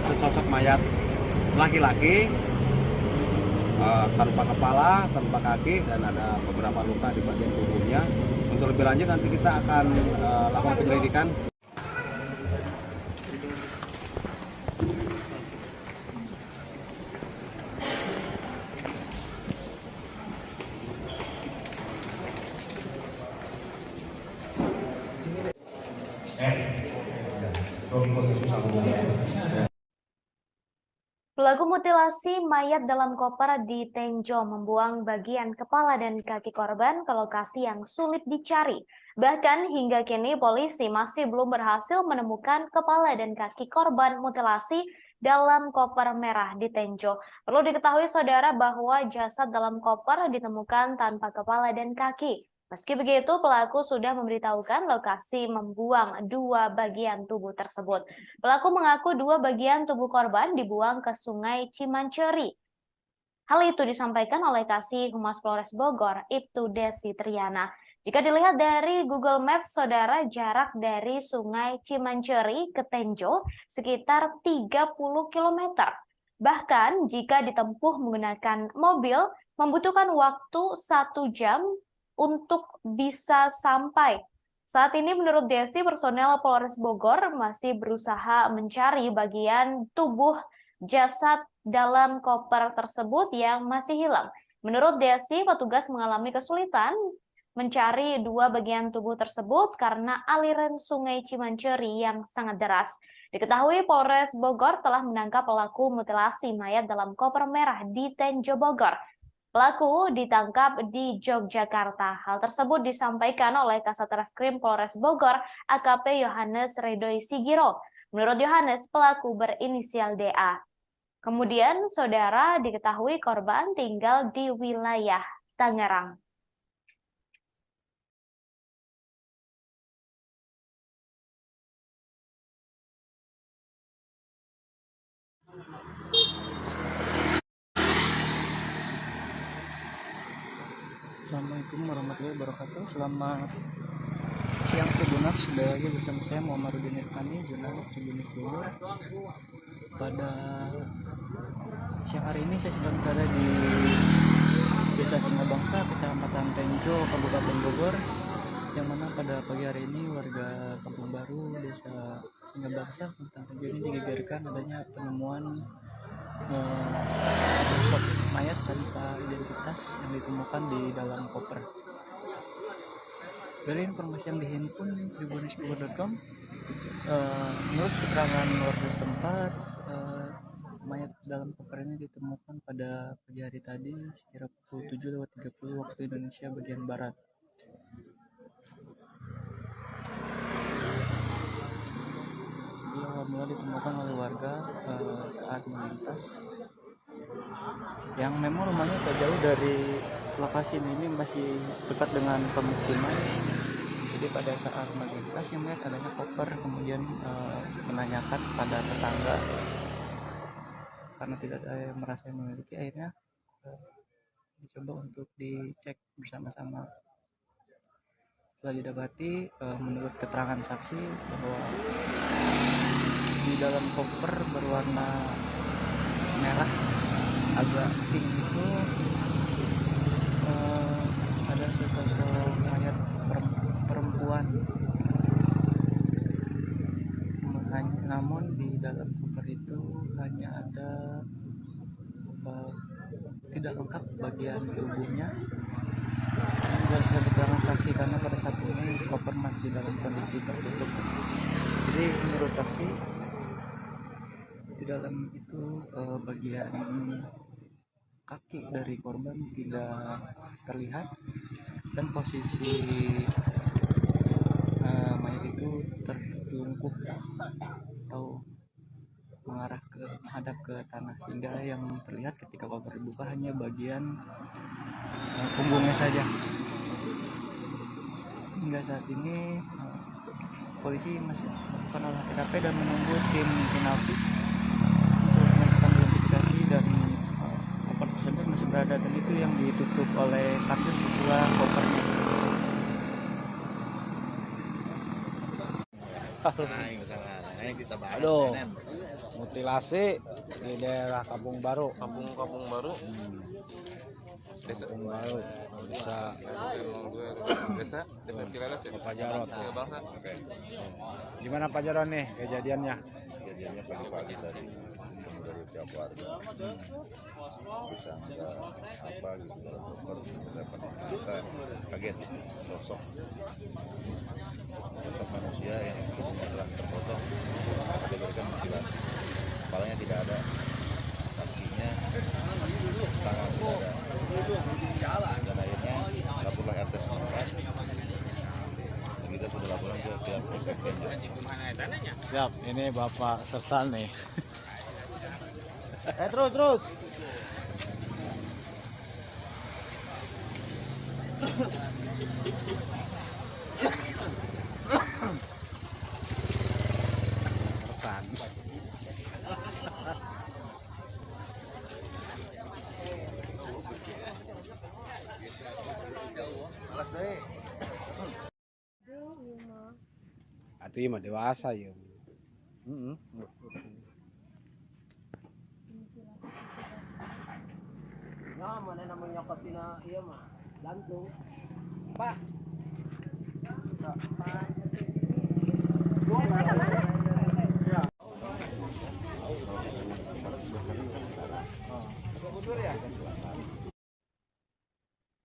Sesosok mayat laki-laki tanpa kepala, tanpa kaki, dan ada beberapa luka di bagian tubuhnya. Untuk lebih lanjut nanti kita akan lakukan penyelidikan. Pelaku mutilasi mayat dalam koper di Tenjo membuang bagian kepala dan kaki korban ke lokasi yang sulit dicari. Bahkan hingga kini polisi masih belum berhasil menemukan kepala dan kaki korban mutilasi dalam koper merah di Tenjo. Perlu diketahui saudara bahwa jasad dalam koper ditemukan tanpa kepala dan kaki. Meski begitu, pelaku sudah memberitahukan lokasi membuang dua bagian tubuh tersebut. Pelaku mengaku dua bagian tubuh korban dibuang ke Sungai Cimanceri. Hal itu disampaikan oleh Kasih Humas Polres Bogor, Ibtu Desi Triana. Jika dilihat dari Google Maps, saudara, jarak dari Sungai Cimanceri ke Tenjo sekitar 30 km. Bahkan jika ditempuh menggunakan mobil, membutuhkan waktu 1 jam untuk bisa sampai. Saat ini menurut Desi, personel Polres Bogor masih berusaha mencari bagian tubuh jasad dalam koper tersebut yang masih hilang. Menurut Desi, petugas mengalami kesulitan mencari dua bagian tubuh tersebut karena aliran Sungai Cimanceri yang sangat deras. Diketahui Polres Bogor telah menangkap pelaku mutilasi mayat dalam koper merah di Tenjo Bogor. Pelaku ditangkap di Yogyakarta. Hal tersebut disampaikan oleh Kasat Reskrim Polres Bogor, AKP Yohanes Redoi Sigiro. Menurut Yohanes, pelaku berinisial DA. Kemudian, saudara, diketahui korban tinggal di wilayah Tangerang. Assalamualaikum warahmatullahi wabarakatuh. Selamat siang Tribuners, sudah lagi bersama saya Muhammadudin Irfani, jurnalis Tribuners Bogor. Pada siang hari ini saya sedang berada di Desa Singabangsa, Kecamatan Tenjo, Kabupaten Bogor, yang mana pada pagi hari ini warga Kampung Baru, Desa Singabangsa, Kecamatan Tenjo ini digegerkan adanya penemuan sosok mayat tanpa identitas yang ditemukan di dalam koper. Dari informasi yang dihimpun tribunnews.com, menurut keterangan warga setempat, mayat dalam koper ini ditemukan pada pagi hari tadi sekira pukul 7:30 waktu Indonesia bagian barat. Dia mula ditemukan oleh warga saat melintas, yang memang rumahnya tak jauh dari lokasi ini, masih dekat dengan pemukiman. Jadi pada saat melintas yang melihat adanya koper, kemudian menanyakan pada tetangga karena tidak ada yang merasa memiliki, akhirnya dicoba untuk dicek bersama-sama. Setelah didapati, menurut keterangan saksi bahwa di dalam koper berwarna merah agak pink itu ada sesosok mayat perempuan. Namun di dalam koper itu hanya ada tidak lengkap bagian tubuhnya. Dari saya keterangan saksi karena pada saat ini koper masih dalam kondisi tertutup. Jadi menurut saksi di dalam itu bagian kaki dari korban tidak terlihat dan posisi mayat itu tertelungkup atau menghadap ke tanah, sehingga yang terlihat ketika koper dibuka hanya bagian punggungnya saja. Hingga saat ini polisi masih melakukan olah TKP dan menunggu tim Inavis untuk melakukan identifikasi, dan koper tersebut masih berada dan itu yang ditutup oleh kardus setelah kopernya. Aduh, mutilasi di daerah Kampung Baru. Kampung Baru. Kampung Baru bisa Desa Pak Jarot. Bangsa. Gimana Pak Jarot nih kejadiannya? Kejadiannya pagi-pagi tadi dari pihak warga bisa ada apa gitu dalam koper, kita kaget sosok manusia yang tubuhnya telah terpotong, diberikan mutilasi, kepalanya tidak ada, kakinya, tangan tidak ada, dan akhirnya laporlah RT setempat. Kita sudah laporan ke pihak polsek. Siap, ini Bapak Sersan nih. Terus. Sersan. Ati mah dewasa ya. Nah, mana namanya katina iya mah gantung. Pak.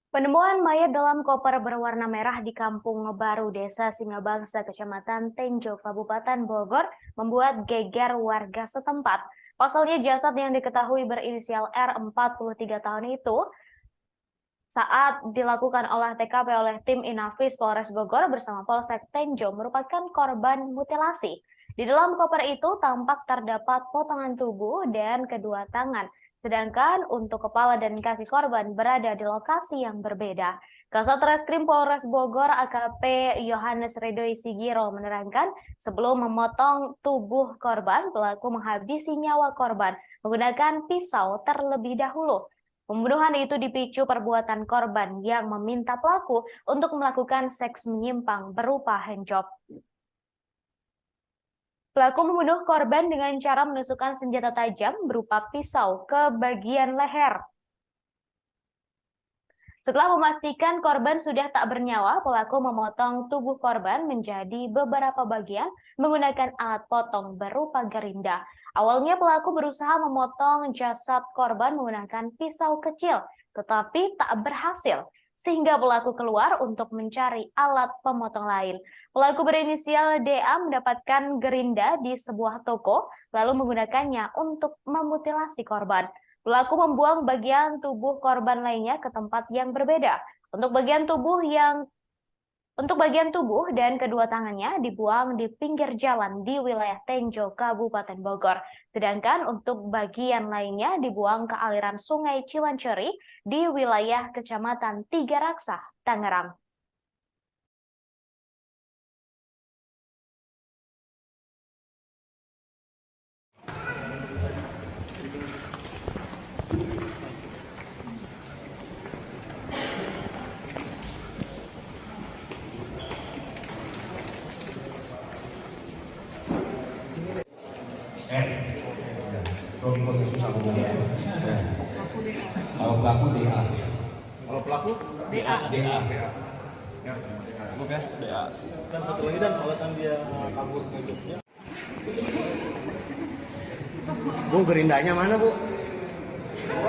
Penemuan mayat dalam koper berwarna merah di Kampung Baru, Desa Singabangsa, Kecamatan Tenjo, Kabupaten Bogor, membuat geger warga setempat. Pasalnya jasad yang diketahui berinisial R 43 tahun itu saat dilakukan olah TKP oleh tim Inavis Polres Bogor bersama Polsek Tenjo merupakan korban mutilasi. Di dalam koper itu tampak terdapat potongan tubuh dan kedua tangan. Sedangkan untuk kepala dan kaki korban berada di lokasi yang berbeda. Kasat Reskrim Polres Bogor AKP Yohanes Ridhoi Sigiro menerangkan sebelum memotong tubuh korban, pelaku menghabisi nyawa korban menggunakan pisau terlebih dahulu. Pembunuhan itu dipicu perbuatan korban yang meminta pelaku untuk melakukan seks menyimpang berupa handjob. Pelaku membunuh korban dengan cara menusukkan senjata tajam berupa pisau ke bagian leher. Setelah memastikan korban sudah tak bernyawa, pelaku memotong tubuh korban menjadi beberapa bagian menggunakan alat potong berupa gerinda. Awalnya pelaku berusaha memotong jasad korban menggunakan pisau kecil, tetapi tak berhasil, sehingga pelaku keluar untuk mencari alat pemotong lain. Pelaku berinisial DA mendapatkan gerinda di sebuah toko, lalu menggunakannya untuk memutilasi korban. Pelaku membuang bagian tubuh korban lainnya ke tempat yang berbeda. Untuk bagian tubuh dan kedua tangannya dibuang di pinggir jalan di wilayah Tenjo, Kabupaten Bogor. Sedangkan untuk bagian lainnya dibuang ke aliran Sungai Ciwanceri di wilayah Kecamatan Tiga Raksa, Tangerang. Robi Khusus Agung ya. Kalau pelaku DA. Kalau pelaku DA. DA. ya, cukup ya. DA. Dan satu lagi dan alasan dia kabur ke Jogja. Bu, gerindanya mana, Bu?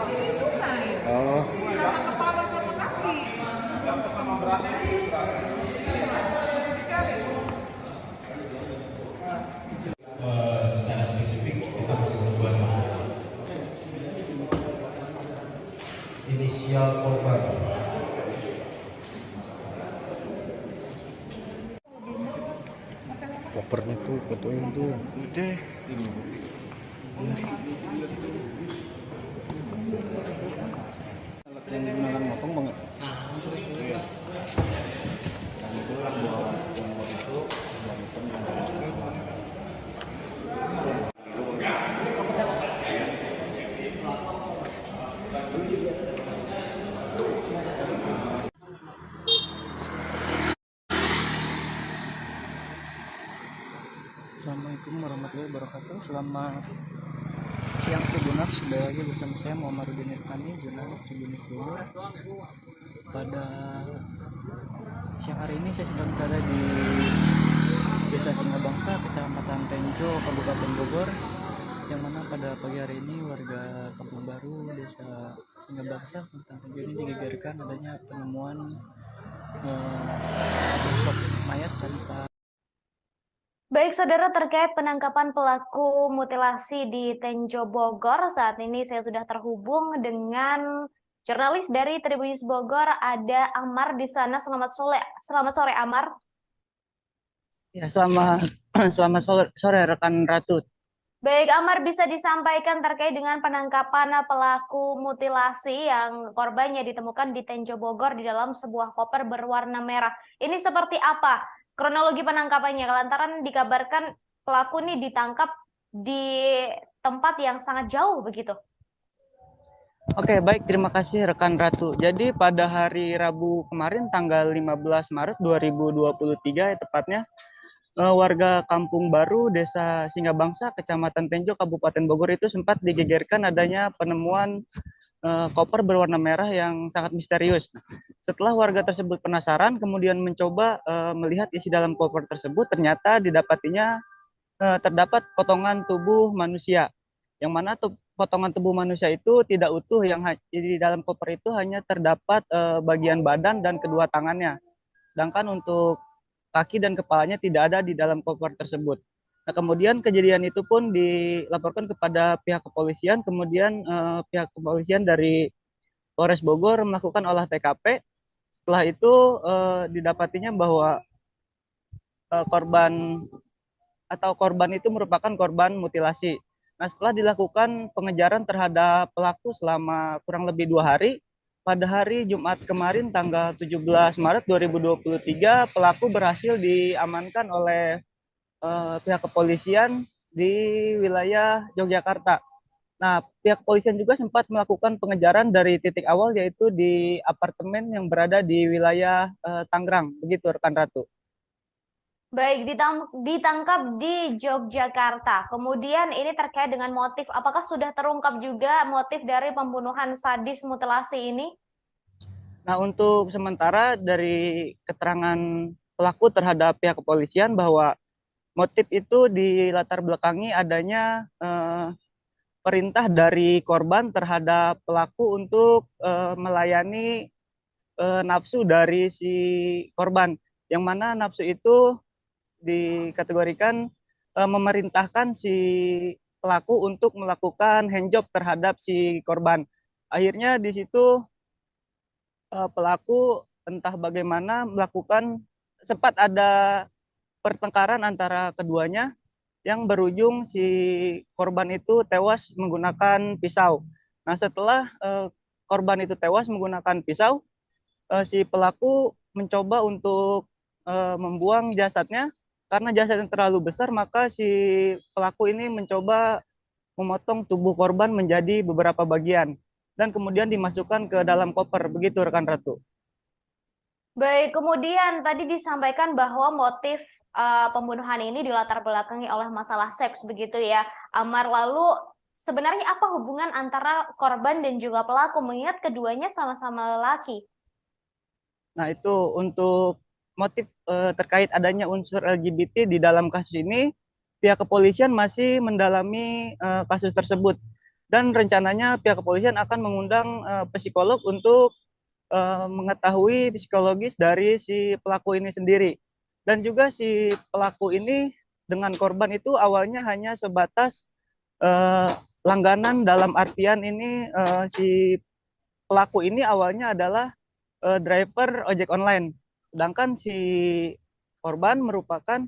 Sini sungai. Oh. Sama kepala sama kaki. Sama beratnya Secara spesifik kita masih berdua sama inisial korban. Kopernya tuh, fotoin tuh. Udah. Alat yang digunakan motong banget. Iya. Dan itu buat yang buat itu dan itu Assalamualaikum warahmatullahi wabarakatuh. Selamat siang Tribuners, kembali lagi bersama saya Muhammadudin Irfani, jurnalis Tribunnews Bogor. Pada siang hari ini saya sedang berada di Desa Singabangsa, Kecamatan Tenjo, Kabupaten Bogor, yang mana pada pagi hari ini warga Kampung Baru, Desa Singabangsa, Kecamatan Tenjo ini digegerkan adanya penemuan sosok mayat tanpa. Baik saudara, terkait penangkapan pelaku mutilasi di Tenjo Bogor, saat ini saya sudah terhubung dengan jurnalis dari Tribunnews Bogor, ada Amar di sana. Selamat sore Amar. Ya, selamat sore rekan Ratu. Baik Amar, bisa disampaikan terkait dengan penangkapan pelaku mutilasi yang korbannya ditemukan di Tenjo Bogor di dalam sebuah koper berwarna merah. Ini seperti apa kronologi penangkapannya, lantaran dikabarkan pelaku ini ditangkap di tempat yang sangat jauh begitu? Oke, baik, terima kasih rekan Ratu. Jadi pada hari Rabu kemarin tanggal 15 Maret 2023 tepatnya, warga Kampung Baru, Desa Singabangsa, Kecamatan Tenjo, Kabupaten Bogor itu sempat digegerkan adanya penemuan koper berwarna merah yang sangat misterius. Setelah warga tersebut penasaran, kemudian mencoba melihat isi dalam koper tersebut, ternyata didapatinya terdapat potongan tubuh manusia, yang mana potongan tubuh manusia itu tidak utuh, yang di dalam koper itu hanya terdapat bagian badan dan kedua tangannya. Sedangkan untuk kaki dan kepalanya tidak ada di dalam koper tersebut. Nah, kemudian kejadian itu pun dilaporkan kepada pihak kepolisian, kemudian pihak kepolisian dari Polres Bogor melakukan olah TKP. Setelah itu didapatinya bahwa korban itu merupakan korban mutilasi. Nah, setelah dilakukan pengejaran terhadap pelaku selama kurang lebih 2 hari, pada hari Jumat kemarin tanggal 17 Maret 2023, pelaku berhasil diamankan oleh pihak kepolisian di wilayah Yogyakarta. Nah, pihak kepolisian juga sempat melakukan pengejaran dari titik awal, yaitu di apartemen yang berada di wilayah Tangerang. Begitu rekan Ratu. Baik, ditangkap di Yogyakarta. Kemudian ini terkait dengan motif. Apakah sudah terungkap juga motif dari pembunuhan sadis mutilasi ini? Nah, untuk sementara dari keterangan pelaku terhadap pihak kepolisian bahwa motif itu dilatar belakangi adanya perintah dari korban terhadap pelaku untuk melayani nafsu dari si korban, yang mana nafsu itu dikategorikan memerintahkan si pelaku untuk melakukan handjob terhadap si korban. Akhirnya di situ pelaku entah bagaimana melakukan, sempat ada pertengkaran antara keduanya yang berujung si korban itu tewas menggunakan pisau. Nah, setelah korban itu tewas menggunakan pisau, si pelaku mencoba untuk membuang jasadnya. Karena jasadnya terlalu besar, maka si pelaku ini mencoba memotong tubuh korban menjadi beberapa bagian dan kemudian dimasukkan ke dalam koper. Begitu rekan Ratu. Baik, kemudian tadi disampaikan bahwa motif pembunuhan ini dilatar belakangi oleh masalah seks begitu ya, Amar. Lalu sebenarnya apa hubungan antara korban dan juga pelaku mengingat keduanya sama-sama lelaki? Nah, itu untuk motif terkait adanya unsur LGBT di dalam kasus ini, pihak kepolisian masih mendalami kasus tersebut. Dan rencananya pihak kepolisian akan mengundang psikolog untuk mengetahui psikologis dari si pelaku ini sendiri. Dan juga si pelaku ini dengan korban itu awalnya hanya sebatas langganan, dalam artian ini si pelaku ini awalnya adalah driver ojek online. Sedangkan si korban merupakan,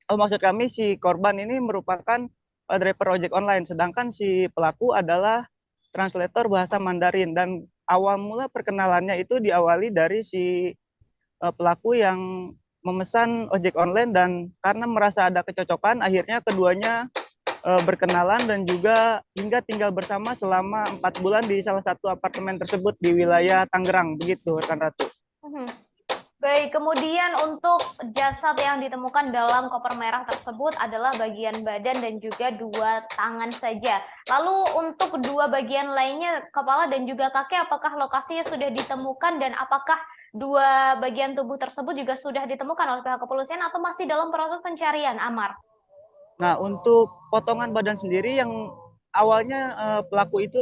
maksud kami si korban ini merupakan driver ojek online, sedangkan si pelaku adalah translator bahasa Mandarin. Dan awal mula perkenalannya itu diawali dari si pelaku yang memesan ojek online, dan karena merasa ada kecocokan, akhirnya keduanya berkenalan dan juga hingga tinggal bersama selama 4 bulan di salah satu apartemen tersebut di wilayah Tangerang, begitu rekan Ratu. Baik, kemudian untuk jasad yang ditemukan dalam koper merah tersebut adalah bagian badan dan juga 2 tangan saja. Lalu untuk 2 bagian lainnya, kepala dan juga kaki, apakah lokasinya sudah ditemukan dan apakah 2 bagian tubuh tersebut juga sudah ditemukan oleh pihak kepolisian atau masih dalam proses pencarian, Amar? Nah, untuk potongan badan sendiri yang awalnya pelaku itu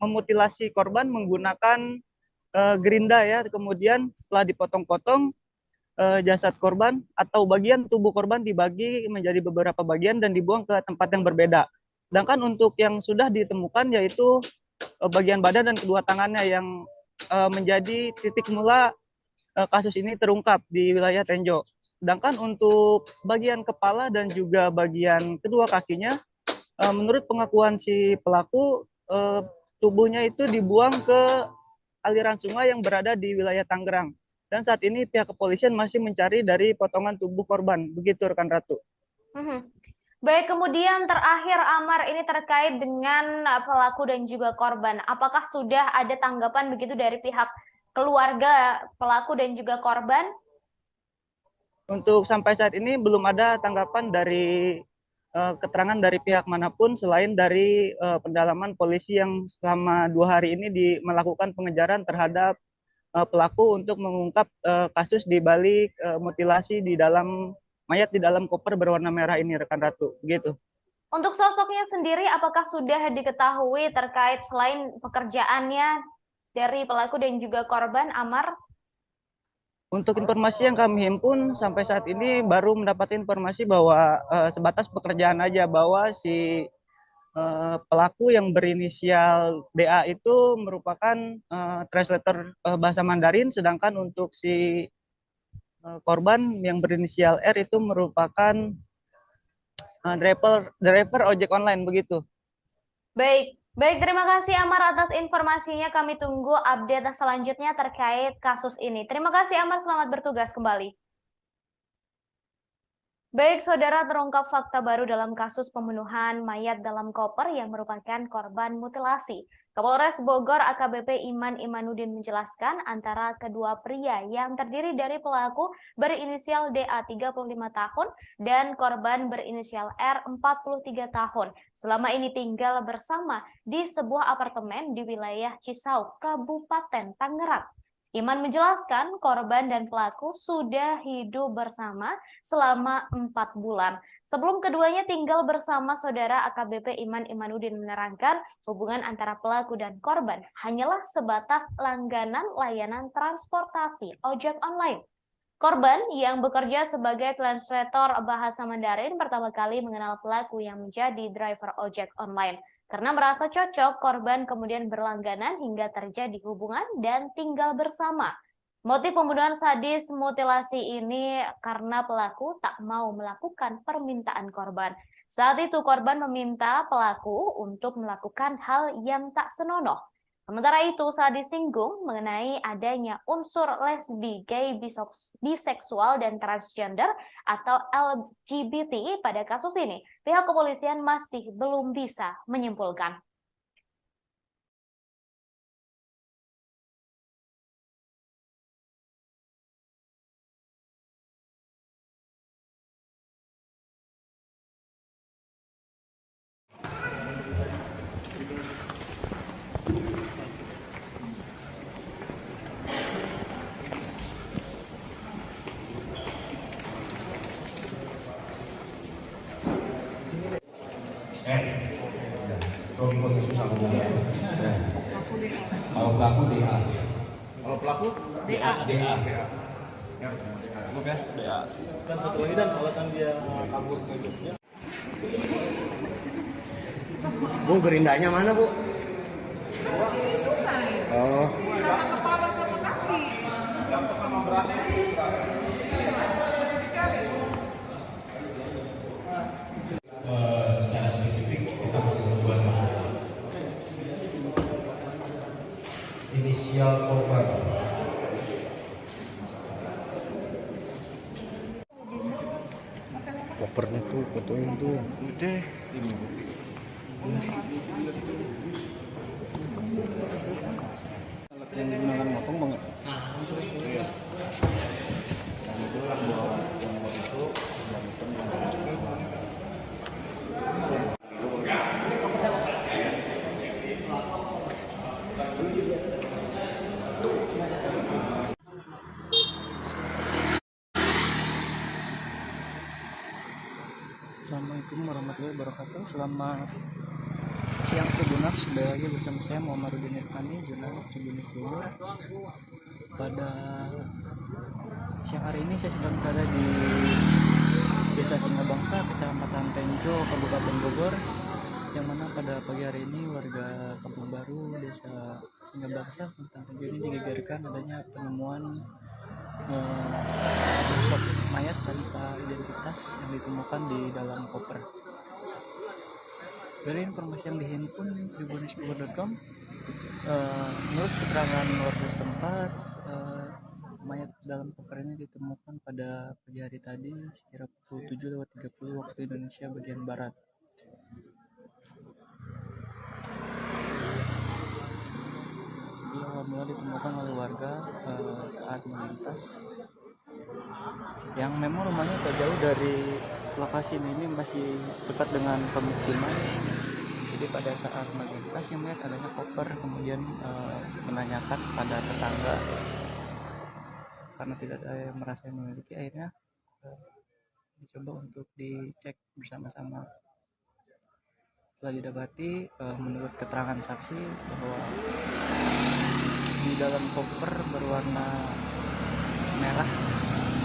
memutilasi korban menggunakan gerinda ya, kemudian setelah dipotong-potong jasad korban atau bagian tubuh korban dibagi menjadi beberapa bagian dan dibuang ke tempat yang berbeda. Sedangkan untuk yang sudah ditemukan yaitu bagian badan dan kedua tangannya yang menjadi titik mula kasus ini terungkap di wilayah Tenjo. Sedangkan untuk bagian kepala dan juga bagian kedua kakinya, menurut pengakuan si pelaku, tubuhnya itu dibuang ke aliran sungai yang berada di wilayah Tangerang. Dan saat ini pihak kepolisian masih mencari dari potongan tubuh korban. Begitu rekan Ratu. Baik, kemudian terakhir Amar, ini terkait dengan pelaku dan juga korban. Apakah sudah ada tanggapan begitu dari pihak keluarga pelaku dan juga korban? Untuk sampai saat ini belum ada tanggapan dari keterangan dari pihak manapun selain dari pendalaman polisi yang selama 2 hari ini melakukan pengejaran terhadap pelaku untuk mengungkap kasus di balik mutilasi di dalam mayat di dalam koper berwarna merah ini, rekan Ratu. Begitu. Untuk sosoknya sendiri, apakah sudah diketahui terkait selain pekerjaannya dari pelaku dan juga korban, Amar? Untuk informasi yang kami himpun sampai saat ini baru mendapat informasi bahwa sebatas pekerjaan aja, bahwa si pelaku yang berinisial DA itu merupakan translator bahasa Mandarin, sedangkan untuk si korban yang berinisial R itu merupakan driver ojek online, begitu. Baik, terima kasih Amar atas informasinya. Kami tunggu update selanjutnya terkait kasus ini. Terima kasih Amar, selamat bertugas kembali. Baik, saudara, terungkap fakta baru dalam kasus pembunuhan mayat dalam koper yang merupakan korban mutilasi. Kapolres Bogor AKBP Iman Imanuddin menjelaskan antara kedua pria yang terdiri dari pelaku berinisial DA 35 tahun dan korban berinisial R 43 tahun. Selama ini tinggal bersama di sebuah apartemen di wilayah Cisauk, Kabupaten Tangerang. Iman menjelaskan korban dan pelaku sudah hidup bersama selama 4 bulan. Sebelum keduanya tinggal bersama, saudara AKBP Iman Imanuddin menerangkan hubungan antara pelaku dan korban hanyalah sebatas langganan layanan transportasi ojek online. Korban yang bekerja sebagai translator bahasa Mandarin pertama kali mengenal pelaku yang menjadi driver ojek online. Karena merasa cocok, korban kemudian berlangganan hingga terjadi hubungan dan tinggal bersama. Motif pembunuhan sadis mutilasi ini karena pelaku tak mau melakukan permintaan korban. Saat itu korban meminta pelaku untuk melakukan hal yang tak senonoh. Sementara itu saat disinggung mengenai adanya unsur lesbi, gay, biseksual, dan transgender atau LGBT pada kasus ini, pihak kepolisian masih belum bisa menyimpulkan. Suami kau susah ngomong ya. Kalau pelaku DA. Kalau pelaku DA. DA. cukup ya? DA. Dan satu lagi dan alasan dia kabur ke Jogja. Bu, gerindanya mana, Bu? Oh. Sama kepala sama kaki. Sama beratnya. Secara spesifik kita masih berdua sama inisial korban. Kopernya tuh, fotoin tuh. Udah ini. Alat yang digunakan motong banget. Iya. Dan itu yang bawa yang buat itu dan itu Assalamualaikum warahmatullahi wabarakatuh. Selamat siang Tribuners, kembali lagi bersama saya Muhammadudin Irfani, jurnalis Tribunnews Bogor. Pada siang hari ini saya sedang berada di Desa Singabangsa, Kecamatan Tenjo, Kabupaten Bogor, yang mana pada pagi hari ini warga Kampung Baru, Desa Singabangsa, Kecamatan Tenjo ini digegerkan adanya penemuan sosok mayat tanpa identitas yang ditemukan di dalam koper. Dari informasi yang dihimpun tribunnews.com, menurut keterangan warga setempat, mayat dalam koper ini ditemukan pada pagi hari tadi sekira pukul 7.30 waktu Indonesia bagian barat. Dia awal mula ditemukan oleh warga saat melintas, yang memang rumahnya tak jauh dari lokasi ini masih dekat dengan pemukiman. Jadi pada saat melintas yang melihat adanya koper, kemudian menanyakan pada tetangga karena tidak ada yang merasa yang memiliki, akhirnya dicoba untuk dicek bersama-sama. Setelah didapati, menurut keterangan saksi bahwa di dalam koper berwarna merah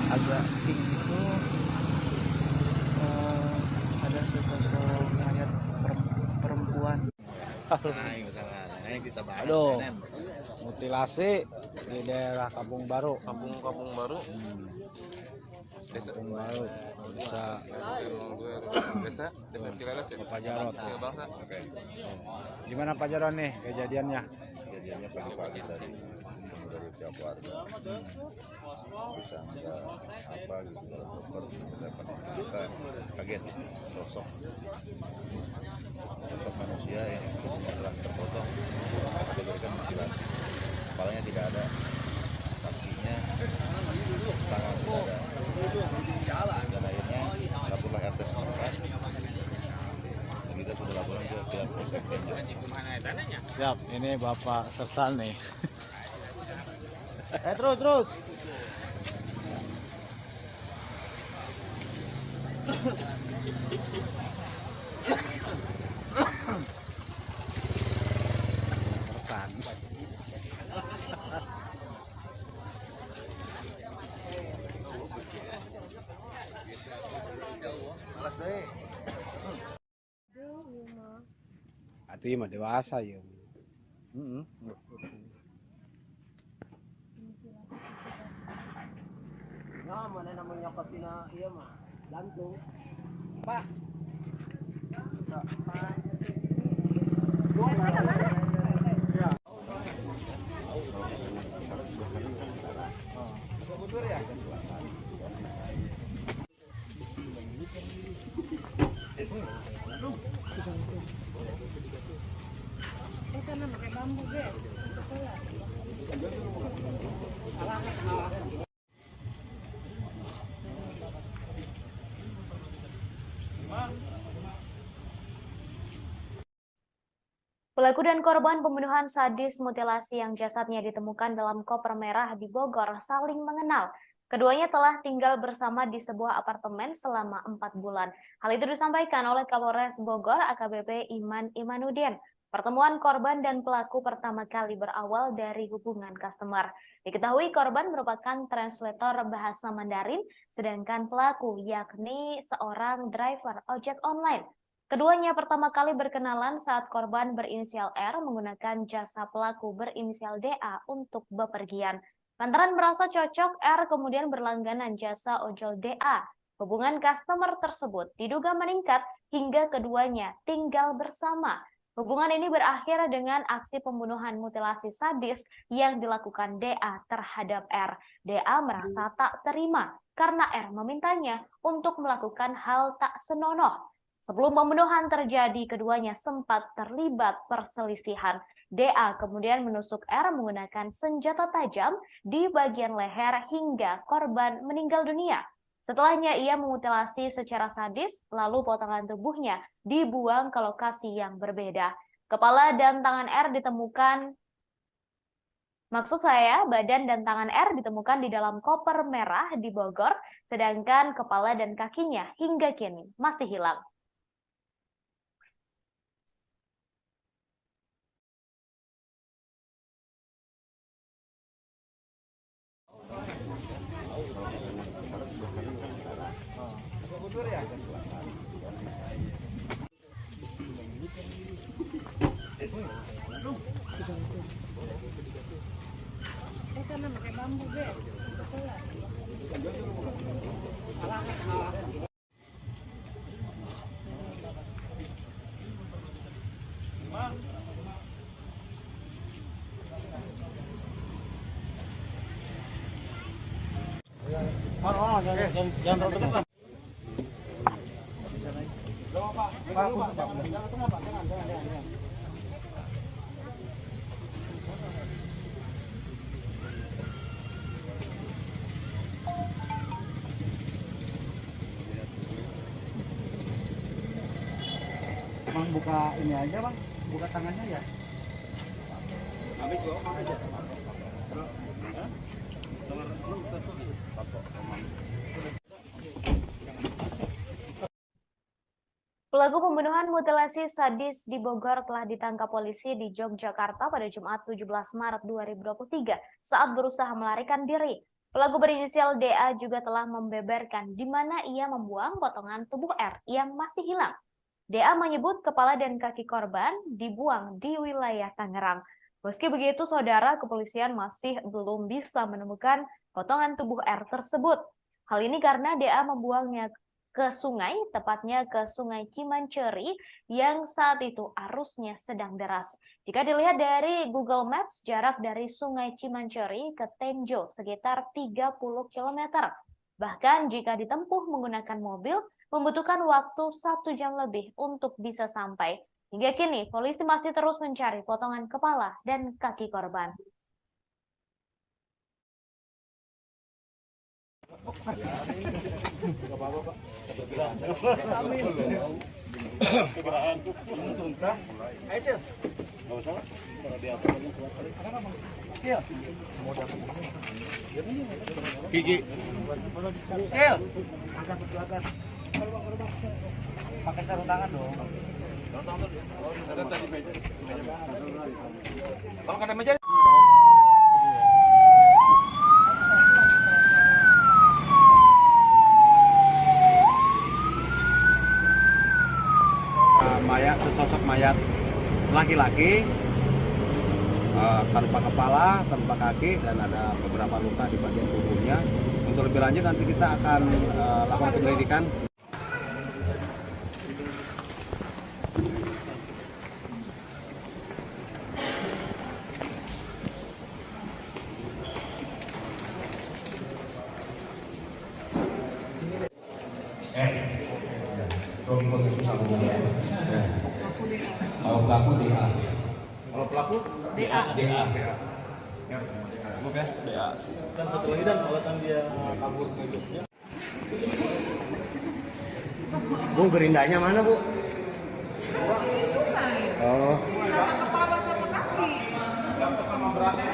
agak pink itu ada sesosok mayat perempuan. Aduh, mutilasi di daerah Kampung Baru. Kampung Baru. Kampung Baru. Desa Pak Jarot. Oke. Gimana Pak Jarot nih kejadiannya? Kejadiannya pagi-pagi tadi dari pihak warga bisa ada apa gitu dalam koper, kita kaget sosok manusia yang telah terpotong, diberikan mutilasi, kepalanya tidak ada, kakinya, tangan tidak ada, dan akhirnya laporlah RT setempat. Kita sudah laporan ke pihak Polsek Tenjo. Siap, ini Bapak Sersan nih. Terus. Sersan. Alas deh. Ati mah dewasa ya. Nah, mana namanya kapina iya mah lantung. Pak. Pelaku dan korban pembunuhan sadis mutilasi yang jasadnya ditemukan dalam koper merah di Bogor saling mengenal. Keduanya telah tinggal bersama di sebuah apartemen selama 4 bulan. Hal itu disampaikan oleh Kapolres Bogor AKBP Iman Imanuddin. Pertemuan korban dan pelaku pertama kali berawal dari hubungan customer. Diketahui korban merupakan translator bahasa Mandarin, sedangkan pelaku yakni seorang driver ojek online. Keduanya pertama kali berkenalan saat korban berinisial R menggunakan jasa pelaku berinisial DA untuk bepergian. Lantaran merasa cocok, R kemudian berlangganan jasa ojol DA. Hubungan customer tersebut diduga meningkat hingga keduanya tinggal bersama. Hubungan ini berakhir dengan aksi pembunuhan mutilasi sadis yang dilakukan DA terhadap R. DA merasa tak terima karena R memintanya untuk melakukan hal tak senonoh. Sebelum pembunuhan terjadi, keduanya sempat terlibat perselisihan. DA kemudian menusuk R menggunakan senjata tajam di bagian leher hingga korban meninggal dunia. Setelahnya ia memutilasi secara sadis, lalu potongan tubuhnya dibuang ke lokasi yang berbeda. Kepala dan tangan R ditemukan, badan dan tangan R ditemukan di dalam koper merah di Bogor, sedangkan kepala dan kakinya hingga kini masih hilang. Jangan terlalu dekat. Bang buka ini aja bang, buka tangannya ya. Habis gua aja. Pelaku pembunuhan mutilasi sadis di Bogor telah ditangkap polisi di Yogyakarta pada Jumat 17 Maret 2023 saat berusaha melarikan diri. Pelaku berinisial DA juga telah membeberkan di mana ia membuang potongan tubuh R yang masih hilang. DA menyebut kepala dan kaki korban dibuang di wilayah Tangerang. Meski begitu, saudara, kepolisian masih belum bisa menemukan potongan tubuh R tersebut. Hal ini karena DA membuangnya ke sungai, tepatnya ke Sungai Cimanceri yang saat itu arusnya sedang deras. Jika dilihat dari Google Maps, jarak dari Sungai Cimanceri ke Tenjo sekitar 30 km. Bahkan jika ditempuh menggunakan mobil, membutuhkan waktu 1 jam lebih untuk bisa sampai. Hingga kini, polisi masih terus mencari potongan kepala dan kaki korban. Gigi. Angkat ke belakang. Pakai sarung tangan dong. Ada tadi meja. Kalau ada meja. Sesosok mayat laki-laki tanpa kepala, tanpa kaki, dan ada beberapa luka di bagian tubuhnya. Untuk lebih lanjut nanti kita akan lakukan penyelidikan. Suami posisi sambungannya. Kalau pelaku DA. Kalau pelaku DA. DA. Maaf ya. DA. Dan satu lagi dan alasan dia kabur ke Jogja. Bu, gerindanya mana, Bu? Di sungai. Oh. Sama kepala sama kaki. Sama berani.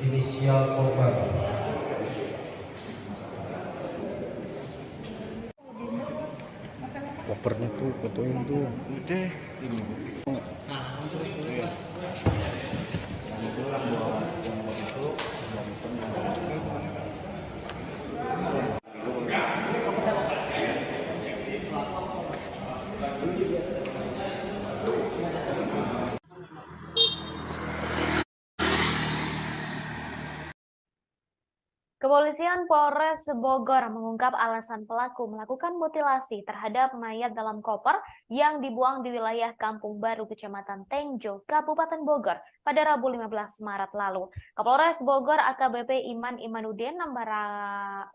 inisial korban. Kopernya tuh, fotoin tuh. Udah. Ini. Iya. Dan itulah bahwa yang itu dan itu Kepolisian Polres Bogor mengungkap alasan pelaku melakukan mutilasi terhadap mayat dalam koper yang dibuang di wilayah Kampung Baru, Kecamatan Tenjo, Kabupaten Bogor pada Rabu 15 Maret lalu. Kapolres Bogor AKBP Iman Imanudin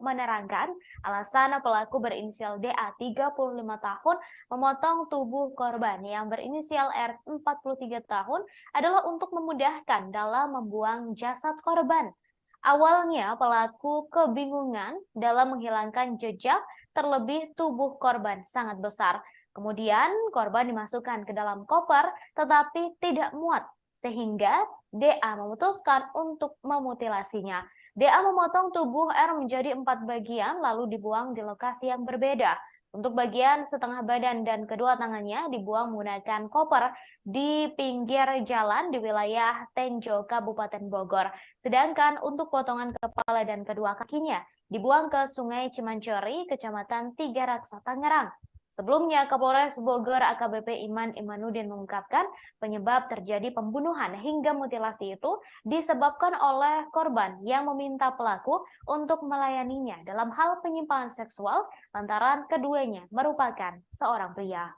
menerangkan alasan pelaku berinisial DA 35 tahun memotong tubuh korban yang berinisial R 43 tahun adalah untuk memudahkan dalam membuang jasad korban. Awalnya pelaku kebingungan dalam menghilangkan jejak, terlebih tubuh korban sangat besar. Kemudian korban dimasukkan ke dalam koper tetapi tidak muat, sehingga DA memutuskan untuk memutilasinya. DA memotong tubuh R menjadi 4 bagian lalu dibuang di lokasi yang berbeda. Untuk bagian setengah badan dan kedua tangannya dibuang menggunakan koper di pinggir jalan di wilayah Tenjo, Kabupaten Bogor. Sedangkan untuk potongan kepala dan kedua kakinya dibuang ke Sungai Cimancori, Kecamatan Tiga Raksa, Tangerang. Sebelumnya, Kapolres Bogor AKBP Iman Imanudin mengungkapkan penyebab terjadi pembunuhan hingga mutilasi itu disebabkan oleh korban yang meminta pelaku untuk melayaninya dalam hal penyimpangan seksual lantaran keduanya merupakan seorang pria.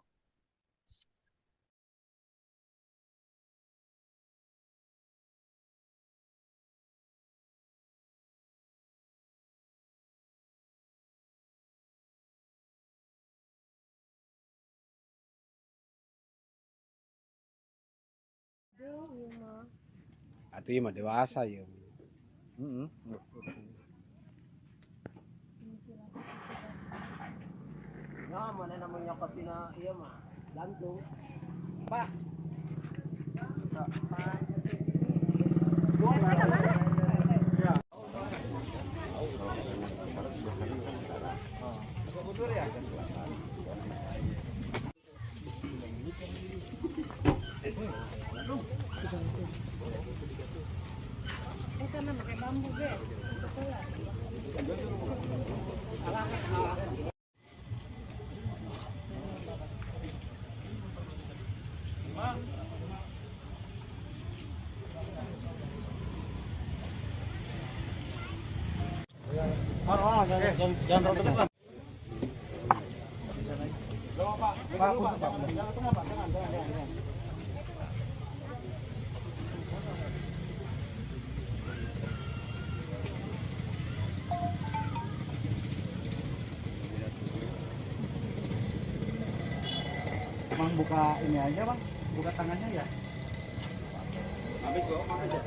Itu mah dewasa ya. Nah, mana namanya katina iya mah gantung. Pak. Jangan terlalu dekat. Bang buka ini aja bang, buka tangannya ya. Habis kok, aja.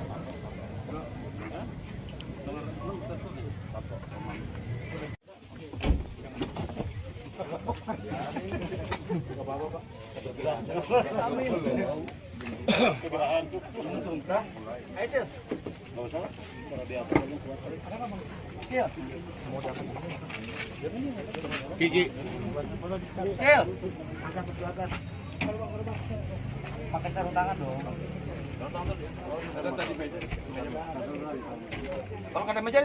Gigi. Pakai sarung tangan dong. Ada tadi meja. Kalau ada meja.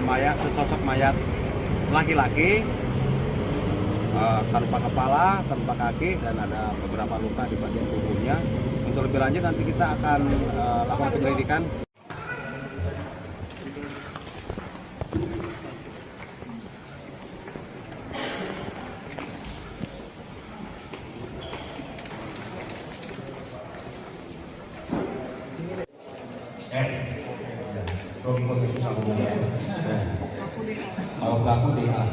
Mayat, sesosok mayat laki-laki tanpa kepala, tanpa kaki, dan ada beberapa luka di bagian tubuhnya. Untuk lebih lanjut nanti kita akan lakukan penyelidikan. Kalau pelaku DA.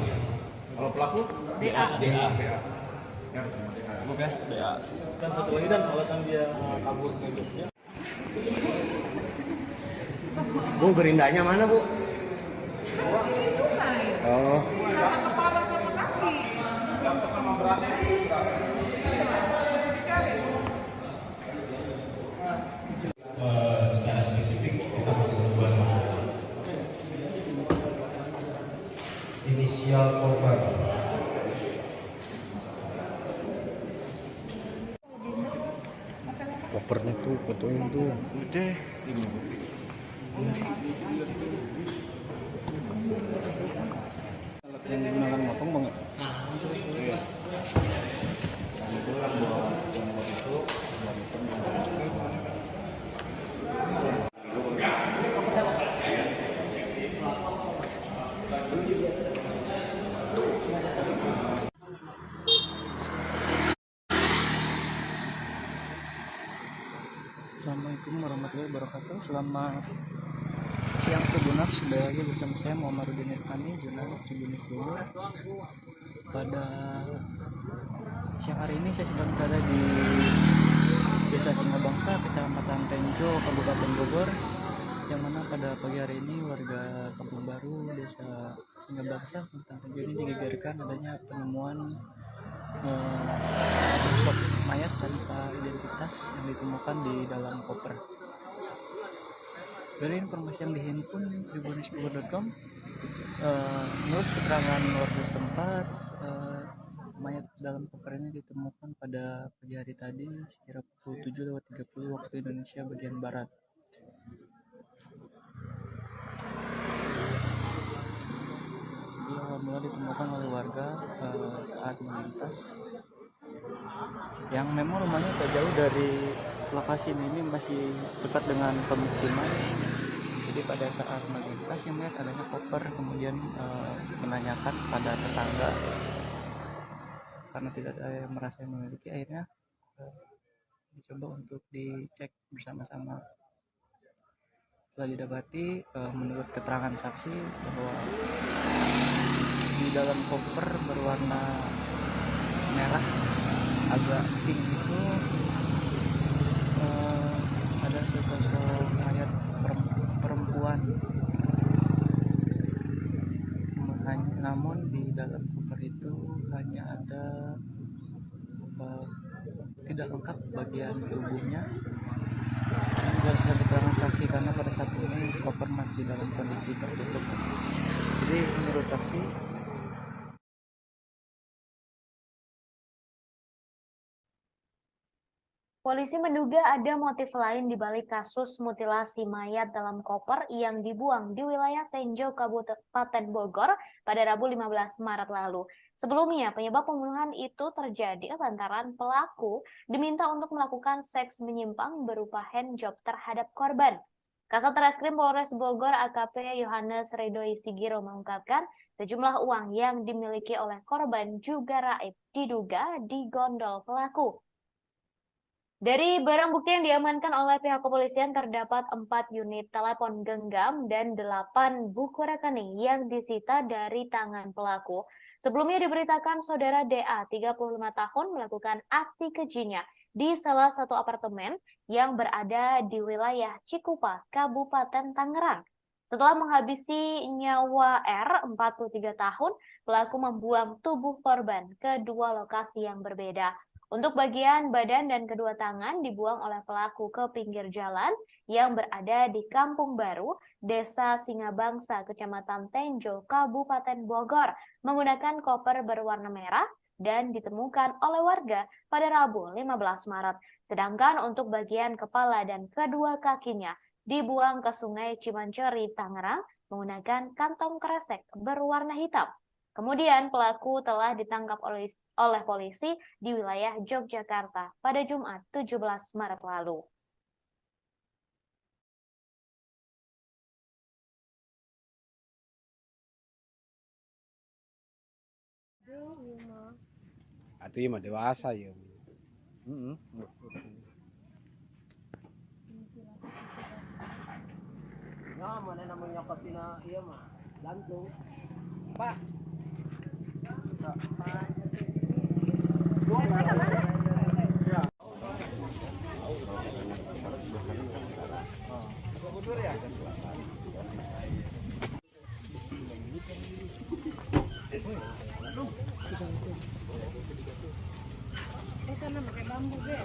Kalau pelaku DA. DA. Oke, DA. Dan satu lagi dan alasan dia kabur ke Jogja. Bu, gerindanya mana, Bu? Di sungai. Oh. Sama kepala sama kaki. korban. Kopernya tuh, fotonya tuh. Udah. Alat yang digunakan motong banget. Iya. Dan itu yang buat itu dan itu Assalamualaikum warahmatullahi wabarakatuh. Selamat siang Tribuners, kembali lagi bersama saya Muhammadudin Irfani, jurnalis Tribunnews Bogor. Pada siang hari ini saya sedang berada di Desa Singabangsa, Kecamatan Tenjo, Kabupaten Bogor, yang mana pada pagi hari ini warga Kampung Baru, Desa Singabangsa, Kecamatan Tenjo ini digegerkan adanya penemuan sosok mayat tanpa identitas yang ditemukan di dalam koper. Dari informasi yang dihimpun tribunnews.com, menurut keterangan warga setempat, mayat dalam koper ini ditemukan pada pagi hari tadi sekira pukul 7:30 waktu Indonesia bagian Barat. Dia awal mula ditemukan oleh warga saat melintas, yang memang rumahnya tak jauh dari lokasi ini, masih dekat dengan pemukiman. Jadi pada saat melintas yang melihat adanya koper, kemudian menanyakan pada tetangga karena tidak ada yang merasa yang memiliki, akhirnya dicoba untuk dicek bersama-sama. Setelah didapati, menurut keterangan saksi bahwa di dalam koper berwarna merah agak pink itu ada sesosok mayat perempuan. Namun di dalam koper itu hanya ada tidak lengkap bagian tubuhnya. Berdasarkan keterangan saksi, karena pada saat ini koper masih dalam kondisi tertutup. Jadi menurut saksi, polisi menduga ada motif lain di balik kasus mutilasi mayat dalam koper yang dibuang di wilayah Tenjo, Kabupaten Bogor pada Rabu 15 Maret lalu. Sebelumnya, penyebab pembunuhan itu terjadi lantaran pelaku diminta untuk melakukan seks menyimpang berupa handjob terhadap korban. Kasat Reskrim Polres Bogor AKP Yohanes Ridho Sigiro mengungkapkan sejumlah uang yang dimiliki oleh korban juga raib diduga digondol pelaku. Dari barang bukti yang diamankan oleh pihak kepolisian terdapat 4 unit telepon genggam dan 8 buku rekening yang disita dari tangan pelaku. Sebelumnya diberitakan saudara DA, 35 tahun, melakukan aksi kejinya di salah satu apartemen yang berada di wilayah Cikupa, Kabupaten Tangerang. Setelah menghabisi nyawa R, 43 tahun, pelaku membuang tubuh korban ke 2 lokasi yang berbeda. Untuk bagian badan dan kedua tangan dibuang oleh pelaku ke pinggir jalan yang berada di Kampung Baru, Desa Singabangsa, Kecamatan Tenjo, Kabupaten Bogor, menggunakan koper berwarna merah dan ditemukan oleh warga pada Rabu 15 Maret. Sedangkan untuk bagian kepala dan kedua kakinya dibuang ke Sungai Cimanceri, Tangerang, menggunakan kantong kresek berwarna hitam. Kemudian pelaku telah ditangkap oleh polisi di wilayah Yogyakarta pada Jumat 17 Maret lalu. Itu mah dewasa ya. Nah, mana namanya kapina iya mah gantung. Pak. Karena pakai bambu deh.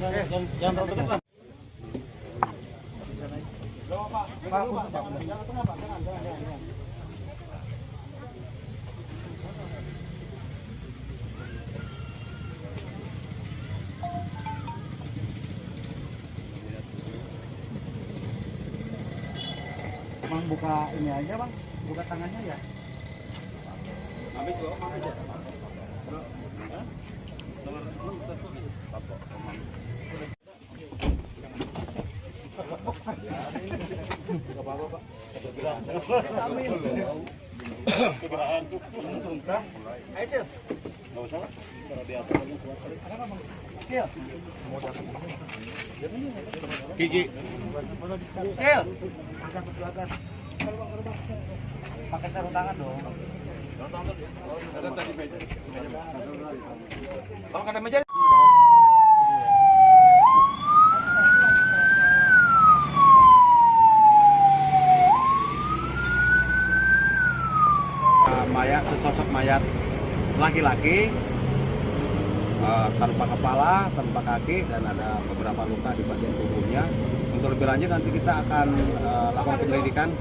lah, jangan terlalu dekat lah. Bang buka ini aja bang, buka tangannya ya. Habis gua aja. Gigi. Pakai sarung tangan dong. Ada tadi meja. Kalau ada meja. Mayat, sesosok mayat laki-laki tanpa kepala, tanpa kaki, dan ada beberapa luka di bagian tubuhnya. Untuk lebih lanjut nanti kita akan lakukan penyelidikan.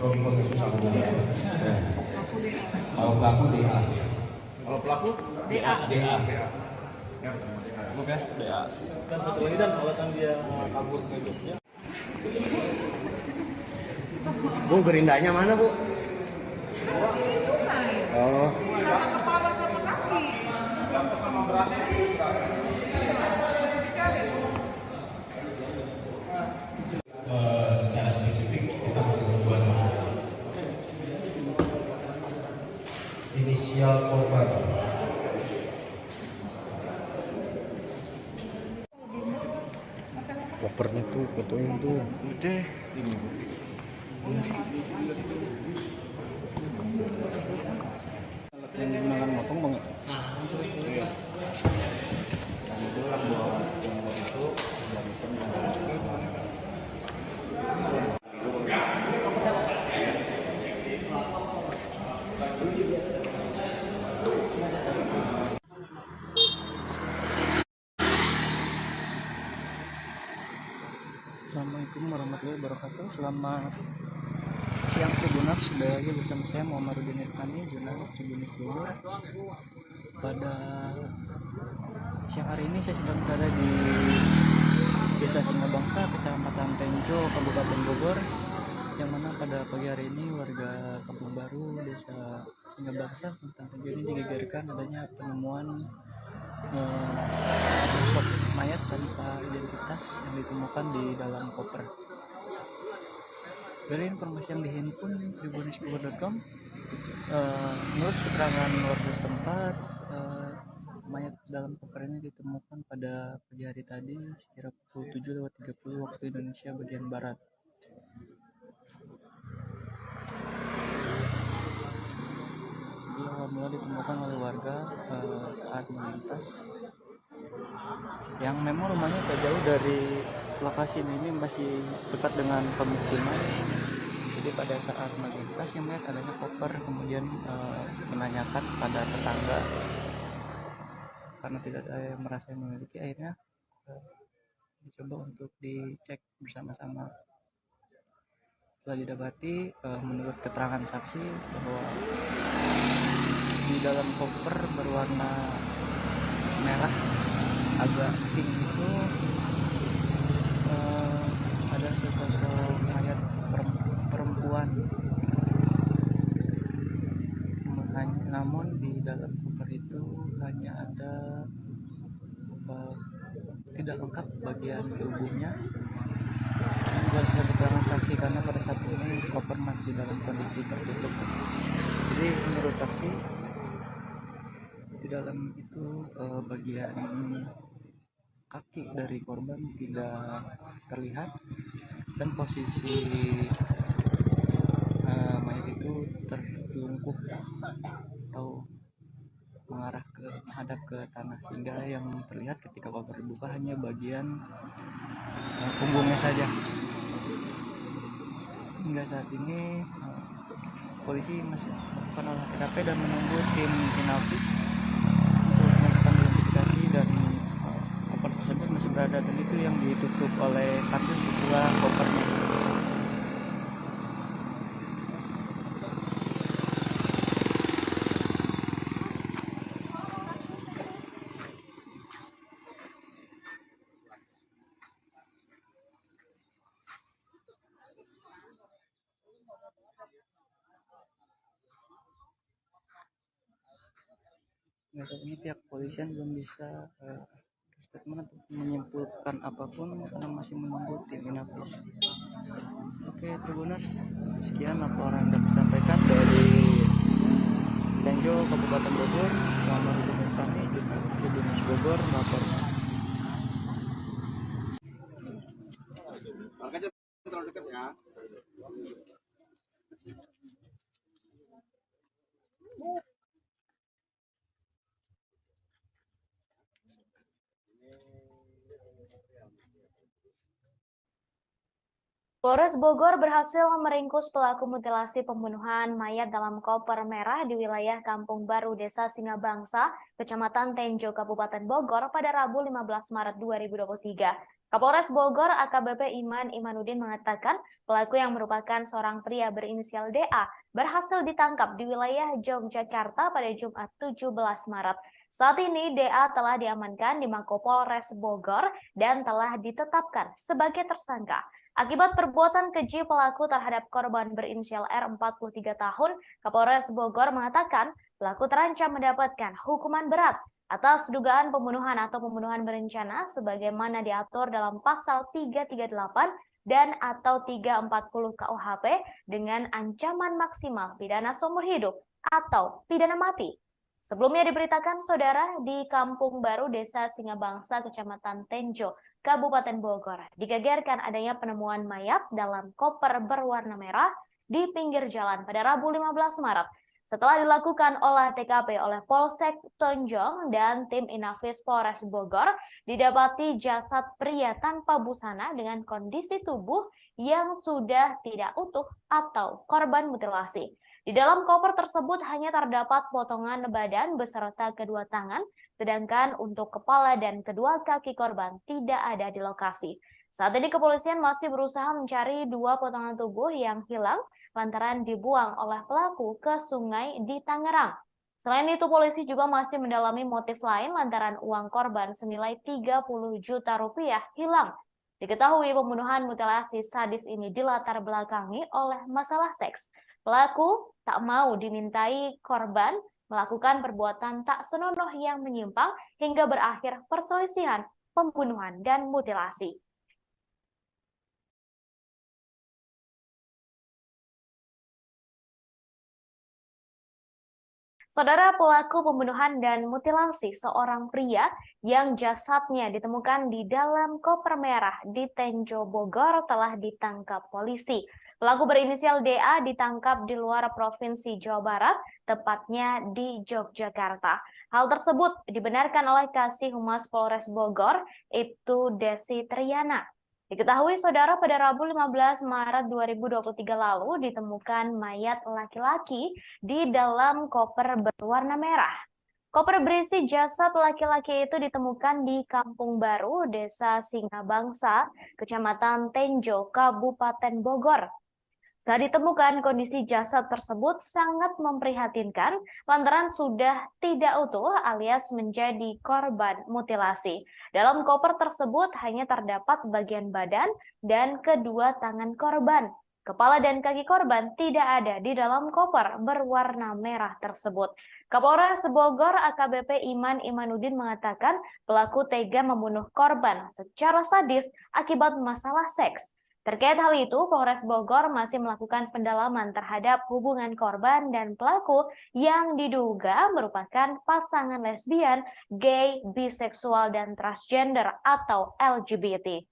Suami susah ya. Kalau pelaku DA. Kalau pelaku DA. Oke, DA. Kan satu lagi dan alasan dia kabur ke Jogja. Bu, gerindanya mana, Bu? Di sungai. Oh. Sama kepala sama kaki. Secara spesifik kita masih berdua sama inisial korban. Kopernya tuh, fotoin tuh. Udah. Alat yang digunakan motong bang. Iya. Dan itu lah bawa yang itu dan Assalamualaikum warahmatullahi wabarakatuh. Selamat siang Tribuners, sudah lagi bersama saya Muhammadudin Irfani, jurnalis Tribunnews Bogor. Pada siang hari ini saya sedang berada di Desa Singabangsa, Kecamatan Tenjo, Kabupaten Bogor, yang mana pada pagi hari ini warga Kampung Baru, Desa Singabangsa, Kecamatan Tenjo ini digegerkan adanya penemuan sosok mayat tanpa identitas yang ditemukan di dalam koper. Dari informasi yang dihimpun tribunnews.com, menurut keterangan warga setempat, mayat dalam koper ini ditemukan pada pagi hari tadi sekira pukul 7.30 waktu Indonesia bagian barat. Dia awal mula ditemukan oleh warga saat melintas, yang memang rumahnya tak jauh dari lokasi ini masih dekat dengan pemukiman. Jadi pada saat melintas yang melihat adanya koper, kemudian menanyakan pada tetangga karena tidak ada yang merasa memiliki, akhirnya dicoba untuk dicek bersama-sama. Setelah didapati, menurut keterangan saksi bahwa di dalam koper berwarna merah agak pink itu ada sesosok mayat perempuan. Namun di dalam koper itu hanya ada tidak lengkap bagian tubuhnya. Berdasarkan keterangan saksi, karena pada saat ini koper masih dalam kondisi tertutup. Jadi menurut saksi di dalam itu bagian kaki dari korban tidak terlihat, dan posisi mayat itu tertelungkup atau mengarah ke menghadap ke tanah, sehingga yang terlihat ketika koper dibuka hanya bagian punggungnya saja. Hingga saat ini polisi masih melakukan olah TKP dan menunggu tim Inavis untuk melakukan identifikasi, dan koper tersebut masih berada dan itu yang ditutup oleh kardus setelah kopernya. Saat ini pihak kepolisian belum bisa statement untuk menyimpulkan apapun karena masih menunggu tim Inavis. Oke, Tribuners, sekian laporan yang disampaikan dari Tenjo, Kabupaten Bogor. Muhammad Irfani, jurnalis Tribunnews Bogor, melaporkan. Terlalu dekat ya. Polres Bogor berhasil meringkus pelaku mutilasi pembunuhan mayat dalam koper merah di wilayah Kampung Baru, Desa Singabangsa, Kecamatan Tenjo, Kabupaten Bogor pada Rabu 15 Maret 2023. Kapolres Bogor AKBP Iman Imanudin mengatakan pelaku yang merupakan seorang pria berinisial DA berhasil ditangkap di wilayah Yogyakarta pada Jumat 17 Maret. Saat ini DA telah diamankan di Mako Polres Bogor dan telah ditetapkan sebagai tersangka. Akibat perbuatan keji pelaku terhadap korban berinisial R 43 tahun, Kapolres Bogor mengatakan pelaku terancam mendapatkan hukuman berat atas dugaan pembunuhan atau pembunuhan berencana sebagaimana diatur dalam pasal 338 dan atau 340 KUHP dengan ancaman maksimal pidana seumur hidup atau pidana mati. Sebelumnya diberitakan saudara di Kampung Baru, Desa Singabangsa, Kecamatan Tenjo, Kabupaten Bogor, digegerkan adanya penemuan mayat dalam koper berwarna merah di pinggir jalan pada Rabu 15 Maret. Setelah dilakukan olah TKP oleh Polsek Tonjong dan tim Inavis Polres Bogor, didapati jasad pria tanpa busana dengan kondisi tubuh yang sudah tidak utuh atau korban mutilasi. Di dalam koper tersebut hanya terdapat potongan badan beserta kedua tangan, sedangkan untuk kepala dan kedua kaki korban tidak ada di lokasi. Saat ini kepolisian masih berusaha mencari dua potongan tubuh yang hilang lantaran dibuang oleh pelaku ke sungai di Tangerang. Selain itu, polisi juga masih mendalami motif lain lantaran uang korban senilai 30 juta rupiah hilang. Diketahui pembunuhan mutilasi sadis ini dilatar belakangi oleh masalah seks. Pelaku tak mau dimintai korban melakukan perbuatan tak senonoh yang menyimpang hingga berakhir perselisihan, pembunuhan, dan mutilasi. Saudara, pelaku pembunuhan dan mutilasi seorang pria yang jasadnya ditemukan di dalam koper merah di Tenjo Bogor telah ditangkap polisi. Pelaku berinisial DA ditangkap di luar Provinsi Jawa Barat, tepatnya di Yogyakarta. Hal tersebut dibenarkan oleh Kasih Humas Polres Bogor, Ibtu Desi Triana. Diketahui saudara pada Rabu 15 Maret 2023 lalu ditemukan mayat laki-laki di dalam koper berwarna merah. Koper berisi jasad laki-laki itu ditemukan di Kampung Baru, Desa Singabangsa, Kecamatan Tenjo, Kabupaten Bogor. Saat ditemukan, kondisi jasad tersebut sangat memprihatinkan lantaran sudah tidak utuh alias menjadi korban mutilasi. Dalam koper tersebut hanya terdapat bagian badan dan kedua tangan korban. Kepala dan kaki korban tidak ada di dalam koper berwarna merah tersebut. Kapolres Bogor AKBP Iman Imanudin mengatakan pelaku tega membunuh korban secara sadis akibat masalah seks. Terkait hal itu, Polres Bogor masih melakukan pendalaman terhadap hubungan korban dan pelaku yang diduga merupakan pasangan lesbian, gay, biseksual, dan transgender atau LGBT.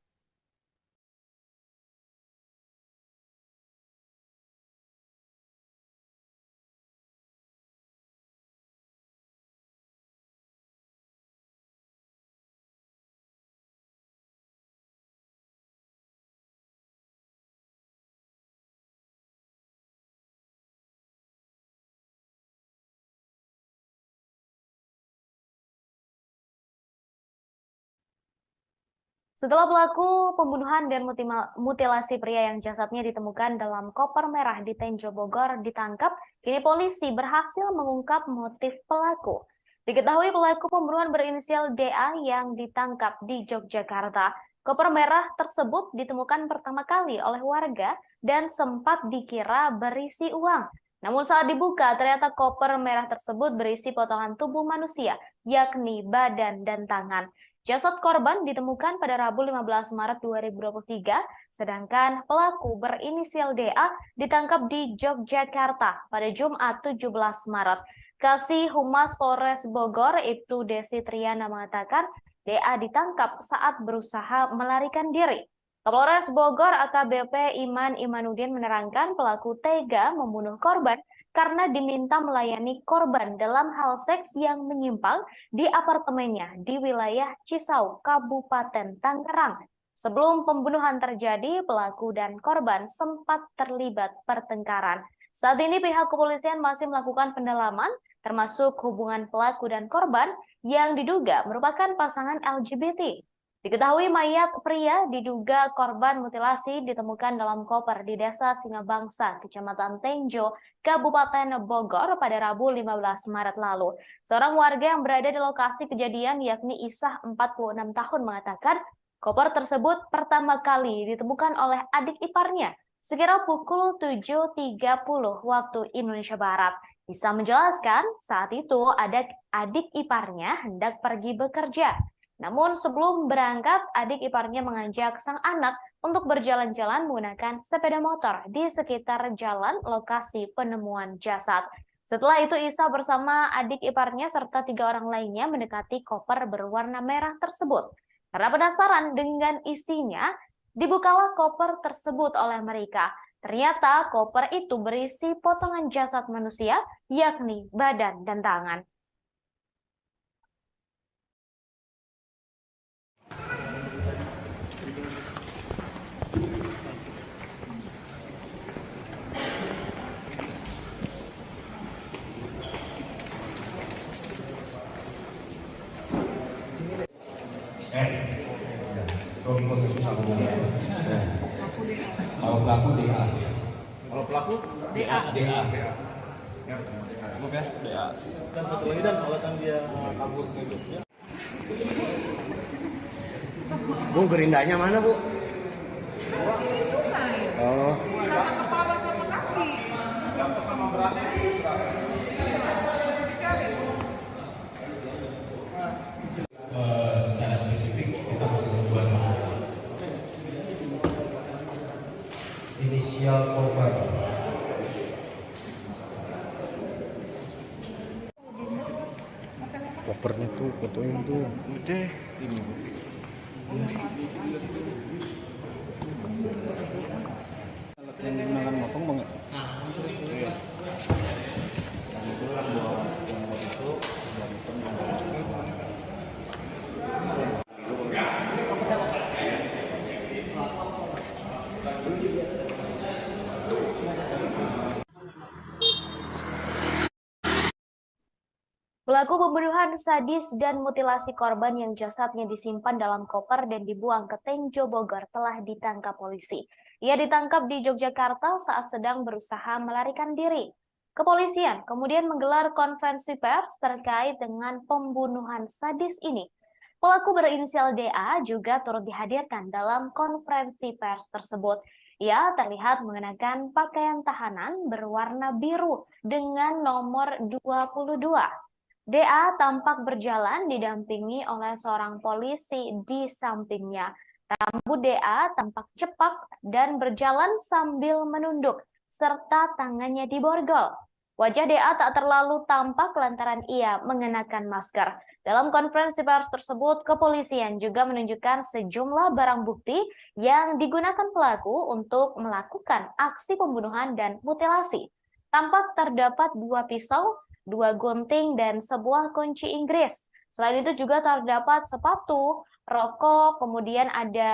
Setelah pelaku pembunuhan dan mutilasi pria yang jasadnya ditemukan dalam koper merah di Tenjo Bogor ditangkap, kini polisi berhasil mengungkap motif pelaku. Diketahui pelaku pembunuhan berinisial DA yang ditangkap di Yogyakarta. Koper merah tersebut ditemukan pertama kali oleh warga dan sempat dikira berisi uang. Namun saat dibuka, ternyata koper merah tersebut berisi potongan tubuh manusia, yakni badan dan tangan. Jasad korban ditemukan pada Rabu 15 Maret 2023, sedangkan pelaku berinisial DA ditangkap di Yogyakarta pada Jumat 17 Maret. Kasih Humas Polres Bogor, Ibtu Desi Triana mengatakan DA ditangkap saat berusaha melarikan diri. Kapolres Bogor AKBP Iman Imanuddin menerangkan pelaku tega membunuh korban karena diminta melayani korban dalam hal seks yang menyimpang di apartemennya di wilayah Cisau, Kabupaten Tangerang. Sebelum pembunuhan terjadi, pelaku dan korban sempat terlibat pertengkaran. Saat ini pihak kepolisian masih melakukan pendalaman, termasuk hubungan pelaku dan korban yang diduga merupakan pasangan LGBT. Diketahui mayat pria diduga korban mutilasi ditemukan dalam koper di Desa Singabangsa, Kecamatan Tenjo, Kabupaten Bogor pada Rabu 15 Maret lalu. Seorang warga yang berada di lokasi kejadian yakni Isah 46 tahun mengatakan koper tersebut pertama kali ditemukan oleh adik iparnya sekira pukul 7.30 waktu Indonesia Barat. Isah menjelaskan saat itu adik iparnya hendak pergi bekerja. Namun sebelum berangkat, adik iparnya mengajak sang anak untuk berjalan-jalan menggunakan sepeda motor di sekitar jalan lokasi penemuan jasad. Setelah itu Isa bersama adik iparnya serta 3 orang lainnya mendekati koper berwarna merah tersebut. Karena penasaran dengan isinya, dibukalah koper tersebut oleh mereka. Ternyata koper itu berisi potongan jasad manusia, yakni badan dan tangan. Kalau kondisi sama kalau pelaku DA. Kalau pelaku DA. Ya, DA. Kan satu lagi dan alasan dia kabur ke Jogja. Bu, gerindanya mana, Bu? Di sungai. Oh. Sama kepala sama kaki. Sama beratnya Secara spesifik kita masih berdua sama inisial korban. Kopernya tuh, fotoin tuh. Udah ini. Alat yang digunakan motong banget. Iya. Dan itu lah buat yang mau itu dan itu Pelaku pembunuhan sadis dan mutilasi korban yang jasadnya disimpan dalam koper dan dibuang ke Tenjo Bogor telah ditangkap polisi. Ia ditangkap di Yogyakarta saat sedang berusaha melarikan diri. Kepolisian kemudian menggelar konferensi pers terkait dengan pembunuhan sadis ini. Pelaku berinisial DA juga turut dihadirkan dalam konferensi pers tersebut. Ia terlihat mengenakan pakaian tahanan berwarna biru dengan nomor 22. DA tampak berjalan didampingi oleh seorang polisi di sampingnya. Rambut DA tampak cepak dan berjalan sambil menunduk, serta tangannya diborgol. Wajah DA tak terlalu tampak lantaran ia mengenakan masker. Dalam konferensi pers tersebut, kepolisian juga menunjukkan sejumlah barang bukti yang digunakan pelaku untuk melakukan aksi pembunuhan dan mutilasi. Tampak terdapat 2 pisau, 2 gunting, dan sebuah kunci Inggris. Selain itu juga terdapat sepatu, rokok, kemudian ada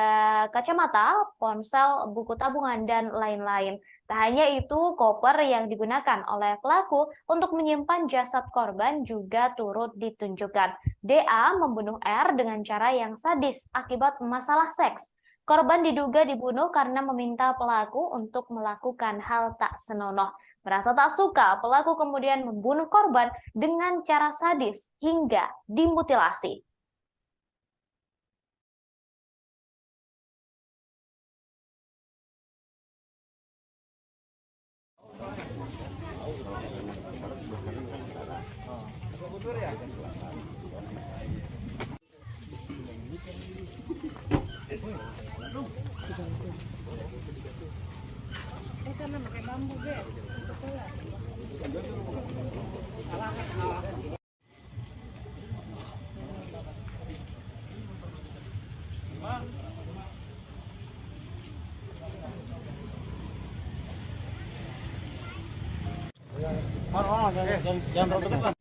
kacamata, ponsel, buku tabungan, dan lain-lain. Tak hanya itu, koper yang digunakan oleh pelaku untuk menyimpan jasad korban juga turut ditunjukkan. DA membunuh R dengan cara yang sadis akibat masalah seks. Korban diduga dibunuh karena meminta pelaku untuk melakukan hal tak senonoh. Merasa tak suka, pelaku kemudian membunuh korban dengan cara sadis hingga dimutilasi. Karena pakai bambu, Be. Jangan terlalu depan.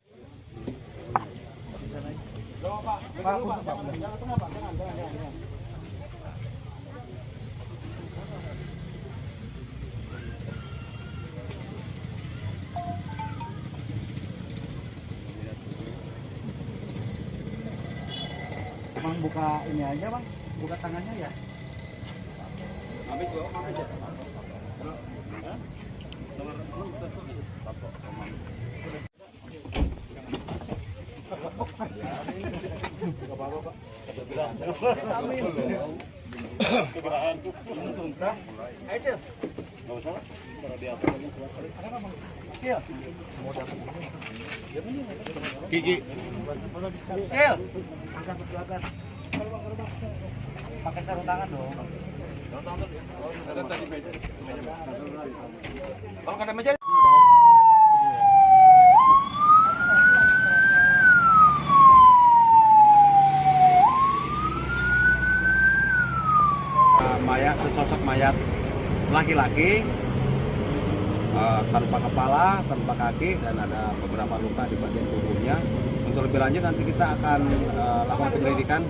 Bang buka ini aja bang, buka tangannya ya. Gigi. Angkat ke belakang. Pakai sarung tangan dong. Ada tadi meja. Kalau ada meja. Mayat, sesosok mayat laki-laki tanpa kepala, tanpa kaki, dan ada beberapa luka di bagian tubuhnya. Untuk lebih lanjut nanti kita akan lakukan penyelidikan.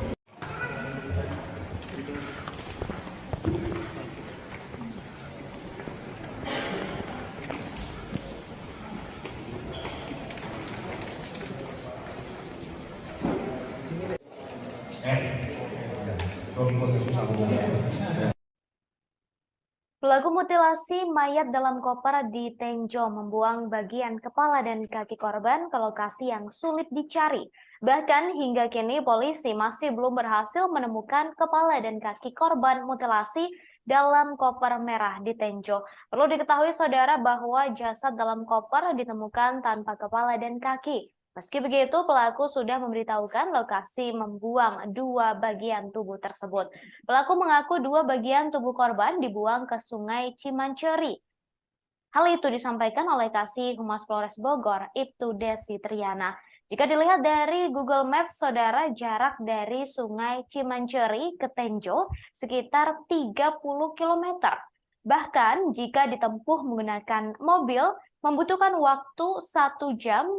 Pelaku mutilasi mayat dalam koper di Tenjo membuang bagian kepala dan kaki korban ke lokasi yang sulit dicari. Bahkan hingga kini polisi masih belum berhasil menemukan kepala dan kaki korban mutilasi dalam koper merah di Tenjo. Perlu diketahui saudara bahwa jasad dalam koper ditemukan tanpa kepala dan kaki. Meski begitu, pelaku sudah memberitahukan lokasi membuang dua bagian tubuh tersebut. Pelaku mengaku dua bagian tubuh korban dibuang ke Sungai Cimanceri. Hal itu disampaikan oleh Kasih Humas Polres Bogor, Ibtu Desi Triana. Jika dilihat dari Google Maps, saudara, jarak dari Sungai Cimanceri ke Tenjo sekitar 30 km. Bahkan jika ditempuh menggunakan mobil, membutuhkan waktu 1 jam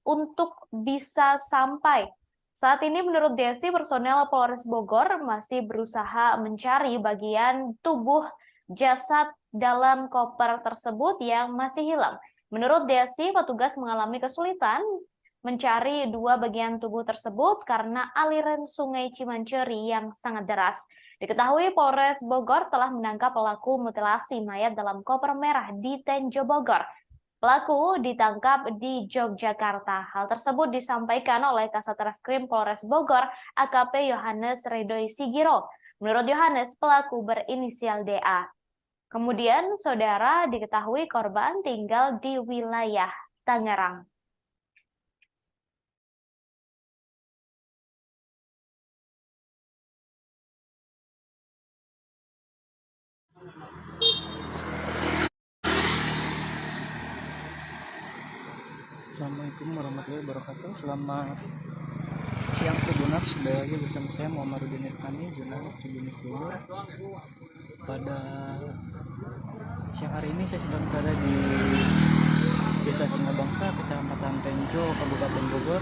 untuk bisa sampai. Saat ini menurut Desi, personel Polres Bogor masih berusaha mencari bagian tubuh jasad dalam koper tersebut yang masih hilang. Menurut Desi, petugas mengalami kesulitan mencari dua bagian tubuh tersebut karena aliran Sungai Cimanceri yang sangat deras. Diketahui Polres Bogor telah menangkap pelaku mutilasi mayat dalam koper merah di Tenjo Bogor. Pelaku ditangkap di Yogyakarta. Hal tersebut disampaikan oleh Kasat Reskrim Polres Bogor, AKP Yohanes Redoi Sigiro. Menurut Yohanes, pelaku berinisial DA. Kemudian, saudara, diketahui korban tinggal di wilayah Tangerang. Assalamualaikum warahmatullahi wabarakatuh. Selamat siang Tribuners, sudah lagi bersama saya Muhammadudin Irfani, jurnalis Tribunnews Bogor. Pada siang hari ini saya sedang berada di Desa Singabangsa, Kecamatan Tenjo, Kabupaten Bogor,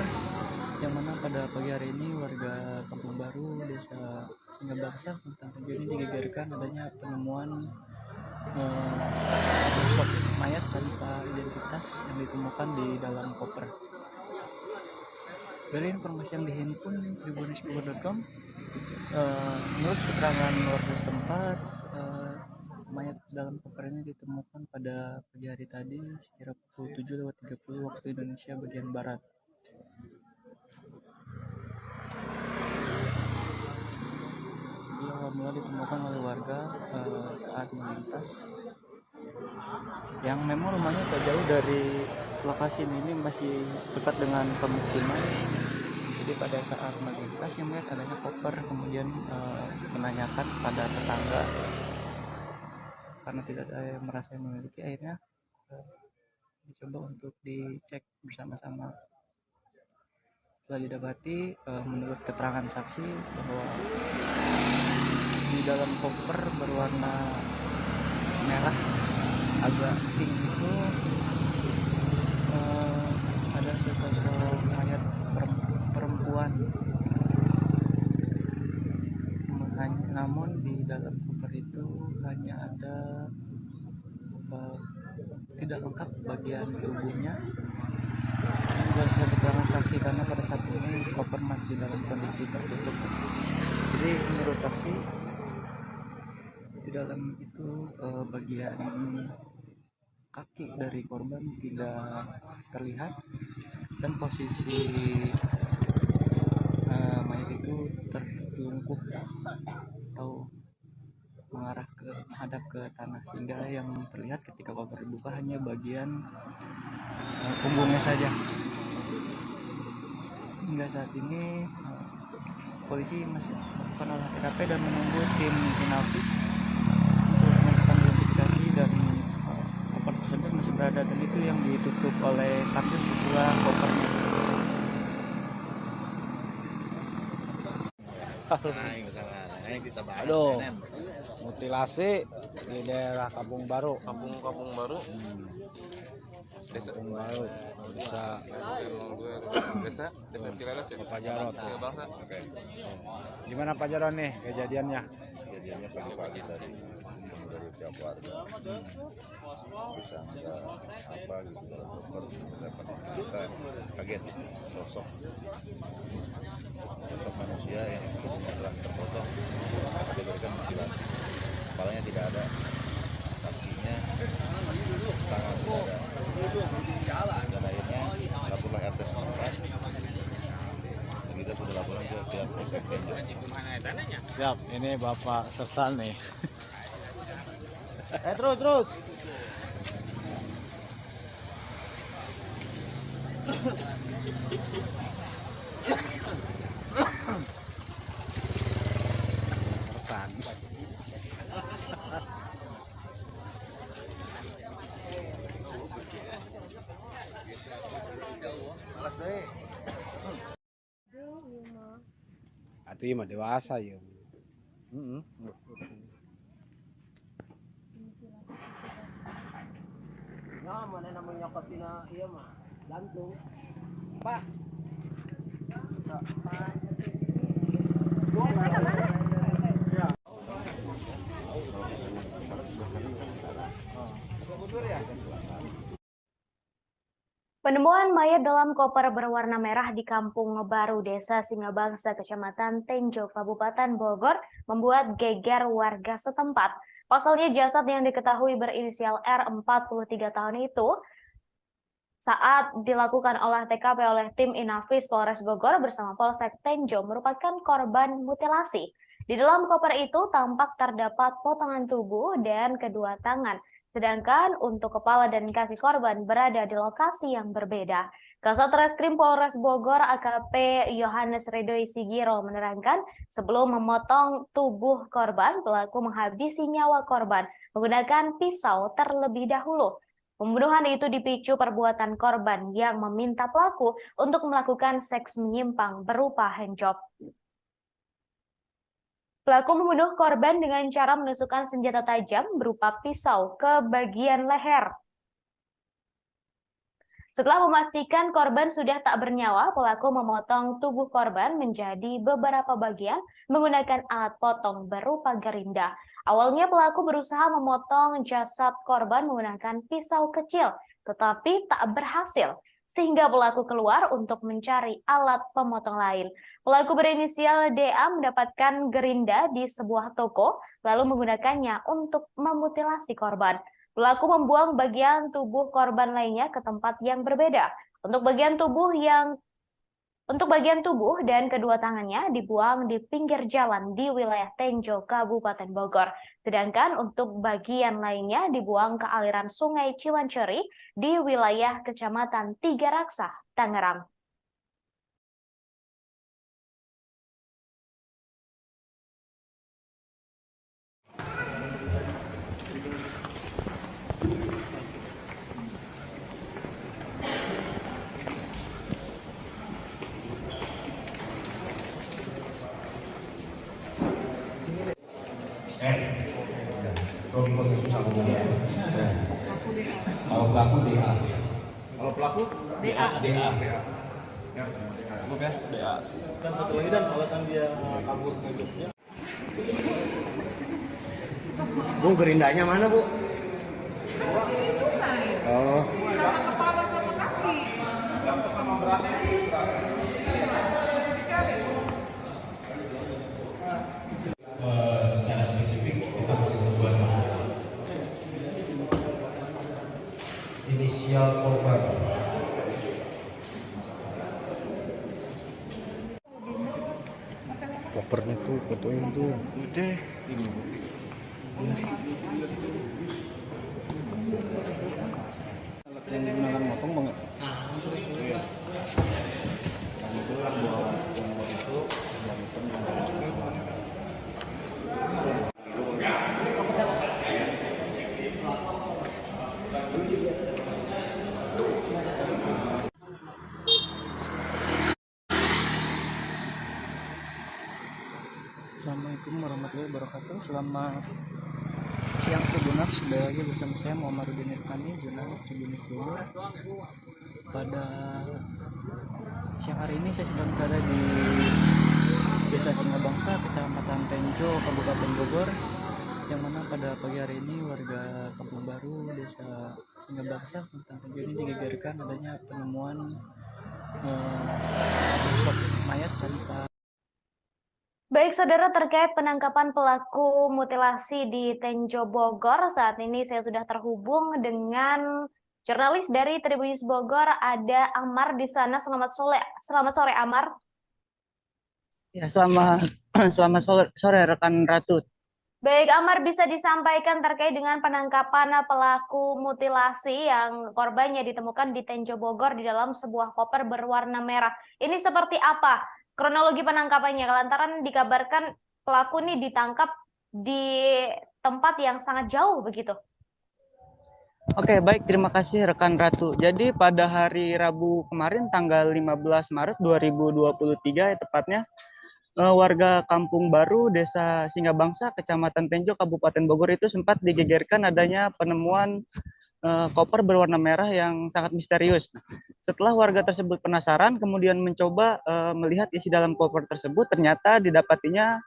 yang mana pada pagi hari ini warga Kampung Baru, Desa Singabangsa, Kecamatan Tenjo ini digegerkan adanya penemuan sosok mayat tanpa identitas yang ditemukan di dalam koper. Dari informasi yang dihimpun tribunnews.com, menurut keterangan warga setempat, mayat dalam koper ini ditemukan pada pagi hari tadi sekira pukul 7.30 waktu Indonesia bagian barat. Dia awal mula ditemukan oleh warga saat melintas, yang memang rumahnya tak jauh dari lokasi ini, masih dekat dengan pemukiman. Jadi pada saat melintas yang melihat adanya koper, kemudian menanyakan pada tetangga karena tidak ada yang merasa yang memiliki, akhirnya dicoba untuk dicek bersama-sama. Setelah didapati, menurut keterangan saksi bahwa di dalam koper berwarna merah agak pink itu ada sesosok mayat perempuan. Namun di dalam koper itu hanya ada tidak lengkap bagian tubuhnya. Berdasarkan keterangan saksi, karena pada saat ini koper masih dalam kondisi tertutup. Jadi menurut saksi, di dalam itu bagian kaki dari korban tidak terlihat, dan posisi mayat itu tertelungkup atau menghadap ke tanah, sehingga yang terlihat ketika koper dibuka hanya bagian punggungnya saja. Hingga saat ini polisi masih melakukan olah TKP dan menunggu tim Inavis untuk melakukan identifikasi, dan koper tersebut masih berada, dan itu yang ditutup oleh kardus setelah kopernya. Aduh, mutilasi di daerah Kampung Baru. Kampung Baru. Desa Kampung Baru. Desa Cileres ya. Pak Jarot. Oke. Gimana Pak Jarot nih kejadiannya? Kejadiannya pagi-pagi tadi dari pihak warga bisa nggak apa gitu kalau dokter dapat kita kaget sosok manusia yang tubuhnya telah terpotong, diberikan mutilasi, kepalanya tidak ada, kakinya, tangan tidak ada, dan akhirnya laporlah RT setempat. Kita sudah laporan ke pihak Polsek Tenjo. Siap, ini Bapak Sersan nih. Terus. Sersan. Ati mah dewasa ya. Nah, mana namanya katina iya mah gantung. Pak. Penemuan mayat dalam koper berwarna merah di Kampung Baru, Desa Singabangsa, Kecamatan Tenjo, Kabupaten Bogor, membuat geger warga setempat. Pasalnya jasad yang diketahui berinisial R 43 tahun itu saat dilakukan olah TKP oleh tim Inavis Polres Bogor bersama Polsek Tenjo merupakan korban mutilasi. Di dalam koper itu tampak terdapat potongan tubuh dan kedua tangan, sedangkan untuk kepala dan kaki korban berada di lokasi yang berbeda. Kasat Reskrim Polres Bogor AKP Yohanes Ridoi Sigiro menerangkan, sebelum memotong tubuh korban, pelaku menghabisi nyawa korban menggunakan pisau terlebih dahulu. Pembunuhan itu dipicu perbuatan korban yang meminta pelaku untuk melakukan seks menyimpang berupa handjob. Pelaku membunuh korban dengan cara menusukkan senjata tajam berupa pisau ke bagian leher. Setelah memastikan korban sudah tak bernyawa, pelaku memotong tubuh korban menjadi beberapa bagian menggunakan alat potong berupa gerinda. Awalnya pelaku berusaha memotong jasad korban menggunakan pisau kecil, tetapi tak berhasil, sehingga pelaku keluar untuk mencari alat pemotong lain. Pelaku berinisial DA mendapatkan gerinda di sebuah toko, lalu menggunakannya untuk memutilasi korban. Pelaku membuang bagian tubuh korban lainnya ke tempat yang berbeda. Untuk bagian tubuh dan kedua tangannya dibuang di pinggir jalan di wilayah Tenjo, Kabupaten Bogor. Sedangkan untuk bagian lainnya dibuang ke aliran Sungai Ciwanceri di wilayah Kecamatan Tiga Raksa, Tangerang. Kalau susah ngomongnya. Kalau pelaku DA. Kalau pelaku DA. DA. Cukup ya? DA. Kan satu lagi dan alasan dia kabur ke Jogja. Bu, gerindanya mana, Bu? Di sungai. Oh. Sama kepala sama kaki. Sama beratnya. Secara spesifik kita masih berdua sama inisial korban. Kopernya tuh, fotoin tuh. Udah. Alat yang digunakan motong bang. Iya. Dan itulah buat yang buat itu dan Assalamualaikum warahmatullahi wabarakatuh. Selamat siang Tribuners, kembali lagi bersama saya Muhammadudin Irfani, jurnalis Tribunnews Bogor. Pada siang hari ini saya sedang berada di Desa Singabangsa, Kecamatan Tenjo, Kabupaten Bogor, yang mana pada pagi hari ini warga Kampung Baru, Desa Singabangsa, Kecamatan Tenjo ini digegerkan adanya penemuan sosok mayat tanpa. Baik saudara, terkait penangkapan pelaku mutilasi di Tenjo Bogor, saat ini saya sudah terhubung dengan jurnalis dari Tribunnews Bogor, ada Amar di sana. Selamat sore Amar. Ya, selamat sore rekan Ratu. Baik Amar, bisa disampaikan terkait dengan penangkapan pelaku mutilasi yang korbannya ditemukan di Tenjo Bogor di dalam sebuah koper berwarna merah. Ini seperti apa kronologi penangkapannya? Lantaran dikabarkan pelaku ini ditangkap di tempat yang sangat jauh begitu. Oke, baik, terima kasih rekan Ratu. Jadi pada hari Rabu kemarin tanggal 15 Maret 2023 ya tepatnya, warga Kampung Baru, Desa Singabangsa, Kecamatan Tenjo, Kabupaten Bogor itu sempat digegerkan adanya penemuan koper berwarna merah yang sangat misterius. Setelah warga tersebut penasaran, kemudian mencoba melihat isi dalam koper tersebut, ternyata didapatinya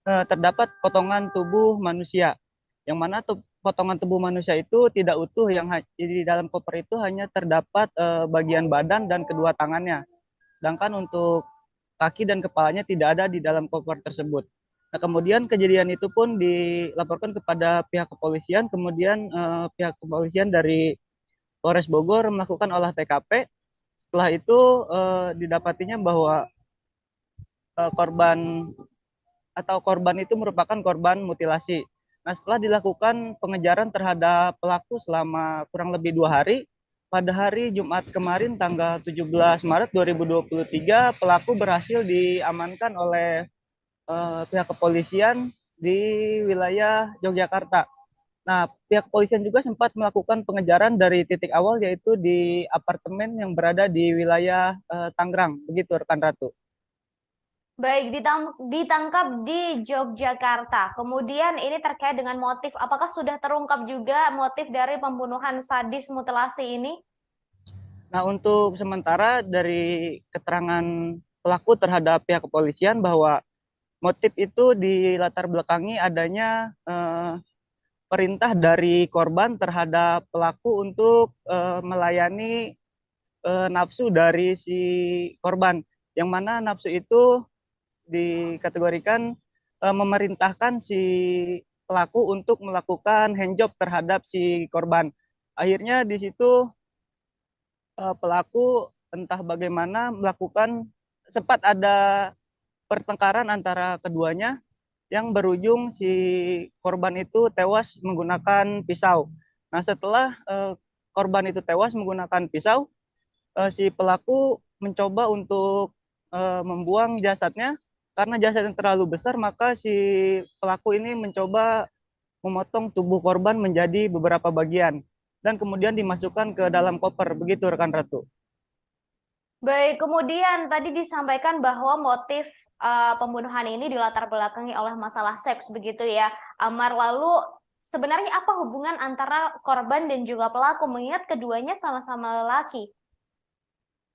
terdapat potongan tubuh manusia, yang mana potongan tubuh manusia itu tidak utuh, yang di dalam koper itu hanya terdapat bagian badan dan kedua tangannya. Sedangkan untuk kaki dan kepalanya tidak ada di dalam koper tersebut. Nah, kemudian kejadian itu pun dilaporkan kepada pihak kepolisian, kemudian pihak kepolisian dari Polres Bogor melakukan olah TKP. Setelah itu didapatinya bahwa korban itu merupakan korban mutilasi. Nah, setelah dilakukan pengejaran terhadap pelaku selama kurang lebih 2 hari, pada hari Jumat kemarin tanggal 17 Maret 2023 pelaku berhasil diamankan oleh pihak kepolisian di wilayah Yogyakarta. Nah, pihak kepolisian juga sempat melakukan pengejaran dari titik awal, yaitu di apartemen yang berada di wilayah Tangerang. Begitu rekan Ratu. Baik, ditangkap di Yogyakarta. Kemudian ini terkait dengan motif, apakah sudah terungkap juga motif dari pembunuhan sadis mutilasi ini? Nah, untuk sementara dari keterangan pelaku terhadap pihak kepolisian bahwa motif itu dilatar belakangi adanya perintah dari korban terhadap pelaku untuk melayani nafsu dari si korban, yang mana nafsu itu dikategorikan memerintahkan si pelaku untuk melakukan handjob terhadap si korban. Akhirnya di situ pelaku entah bagaimana melakukan, sempat ada pertengkaran antara keduanya yang berujung si korban itu tewas menggunakan pisau. Nah, setelah korban itu tewas menggunakan pisau, si pelaku mencoba untuk membuang jasadnya. Karena jasadnya terlalu besar, maka si pelaku ini mencoba memotong tubuh korban menjadi beberapa bagian dan kemudian dimasukkan ke dalam koper. Begitu rekan Ratu. Baik, kemudian tadi disampaikan bahwa motif pembunuhan ini dilatar belakangi oleh masalah seks, begitu ya, Amar. Lalu sebenarnya apa hubungan antara korban dan juga pelaku, mengingat keduanya sama-sama lelaki?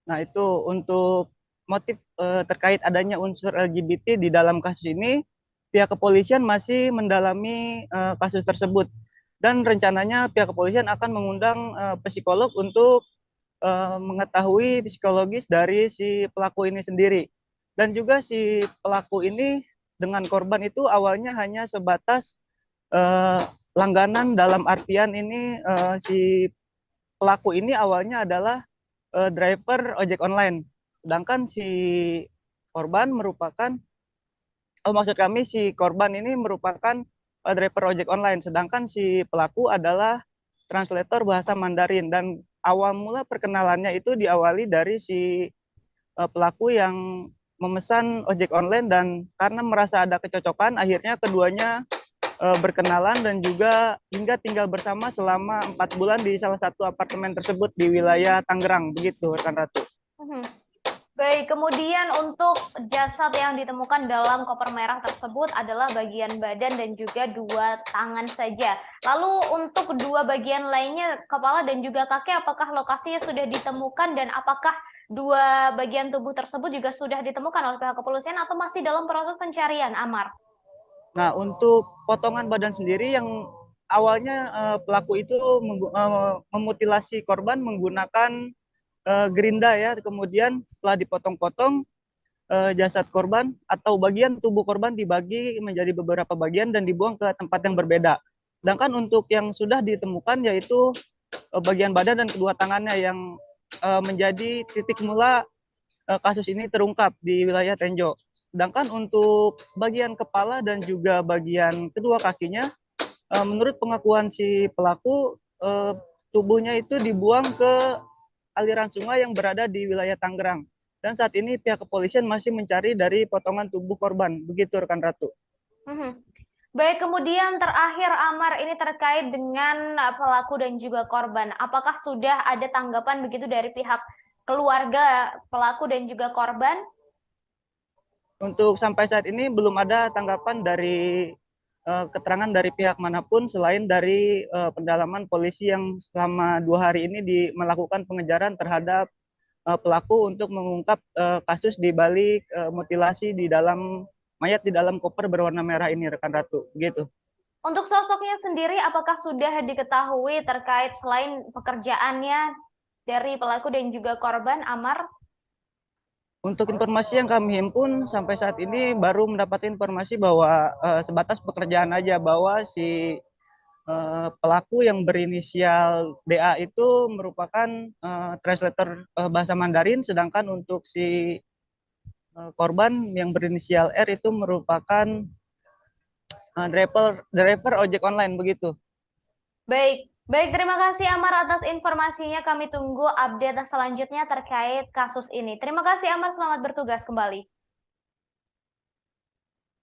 Nah, itu untuk motif terkait adanya unsur LGBT di dalam kasus ini, pihak kepolisian masih mendalami kasus tersebut. Dan rencananya pihak kepolisian akan mengundang psikolog untuk mengetahui psikologis dari si pelaku ini sendiri. Dan juga si pelaku ini dengan korban itu awalnya hanya sebatas langganan, dalam artian ini si pelaku ini awalnya adalah driver ojek online. Sedangkan si korban merupakan, maksud kami si korban ini merupakan driver ojek online, sedangkan si pelaku adalah translator bahasa Mandarin. Dan awal mula perkenalannya itu diawali dari si pelaku yang memesan ojek online, dan karena merasa ada kecocokan, akhirnya keduanya berkenalan dan juga hingga tinggal bersama selama 4 bulan di salah satu apartemen tersebut di wilayah Tangerang. Begitu, rekan Ratu. Baik, kemudian untuk jasad yang ditemukan dalam koper merah tersebut adalah bagian badan dan juga 2 tangan saja. Lalu untuk 2 bagian lainnya, kepala dan juga kaki, apakah lokasinya sudah ditemukan dan apakah 2 bagian tubuh tersebut juga sudah ditemukan oleh pihak kepolisian atau masih dalam proses pencarian, Amar? Nah, untuk potongan badan sendiri, yang awalnya pelaku itu memutilasi korban menggunakan gerinda ya, kemudian setelah dipotong-potong jasad korban atau bagian tubuh korban dibagi menjadi beberapa bagian dan dibuang ke tempat yang berbeda. Sedangkan untuk yang sudah ditemukan yaitu bagian badan dan kedua tangannya yang menjadi titik mula kasus ini terungkap di wilayah Tenjo. Sedangkan untuk bagian kepala dan juga bagian kedua kakinya, menurut pengakuan si pelaku, tubuhnya itu dibuang ke aliran sungai yang berada di wilayah Tangerang. Dan saat ini pihak kepolisian masih mencari dari potongan tubuh korban. Begitu, rekan Ratu. Baik, kemudian terakhir, Amar, ini terkait dengan pelaku dan juga korban. Apakah sudah ada tanggapan begitu dari pihak keluarga pelaku dan juga korban? Untuk sampai saat ini belum ada tanggapan dari keterangan dari pihak manapun selain dari pendalaman polisi yang selama 2 hari ini melakukan pengejaran terhadap pelaku untuk mengungkap kasus di balik mutilasi di dalam mayat di dalam koper berwarna merah ini, rekan Ratu. Begitu. Untuk sosoknya sendiri, apakah sudah diketahui terkait selain pekerjaannya dari pelaku dan juga korban, Amar? Untuk informasi yang kami himpun sampai saat ini baru mendapat informasi bahwa sebatas pekerjaan aja, bahwa si pelaku yang berinisial DA itu merupakan translator bahasa Mandarin, sedangkan untuk si korban yang berinisial R itu merupakan driver ojek online. Begitu. Baik, terima kasih Amar atas informasinya. Kami tunggu update selanjutnya terkait kasus ini. Terima kasih Amar, selamat bertugas kembali.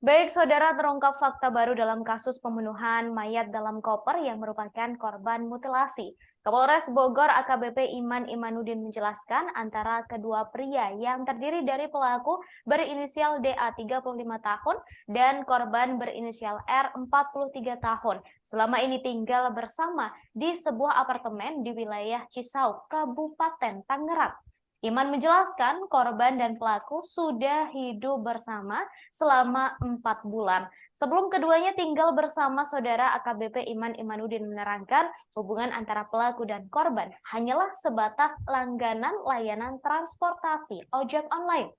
Baik, saudara, terungkap fakta baru dalam kasus pembunuhan mayat dalam koper yang merupakan korban mutilasi. Kapolres Bogor AKBP Iman Imanuddin menjelaskan antara kedua pria yang terdiri dari pelaku berinisial DA 35 tahun dan korban berinisial R 43 tahun. Selama ini tinggal bersama di sebuah apartemen di wilayah Cisauk, Kabupaten Tangerang. Iman menjelaskan korban dan pelaku sudah hidup bersama selama 4 bulan. Sebelum keduanya tinggal bersama, saudara AKBP Iman Imanuddin menerangkan hubungan antara pelaku dan korban hanyalah sebatas langganan layanan transportasi ojek online.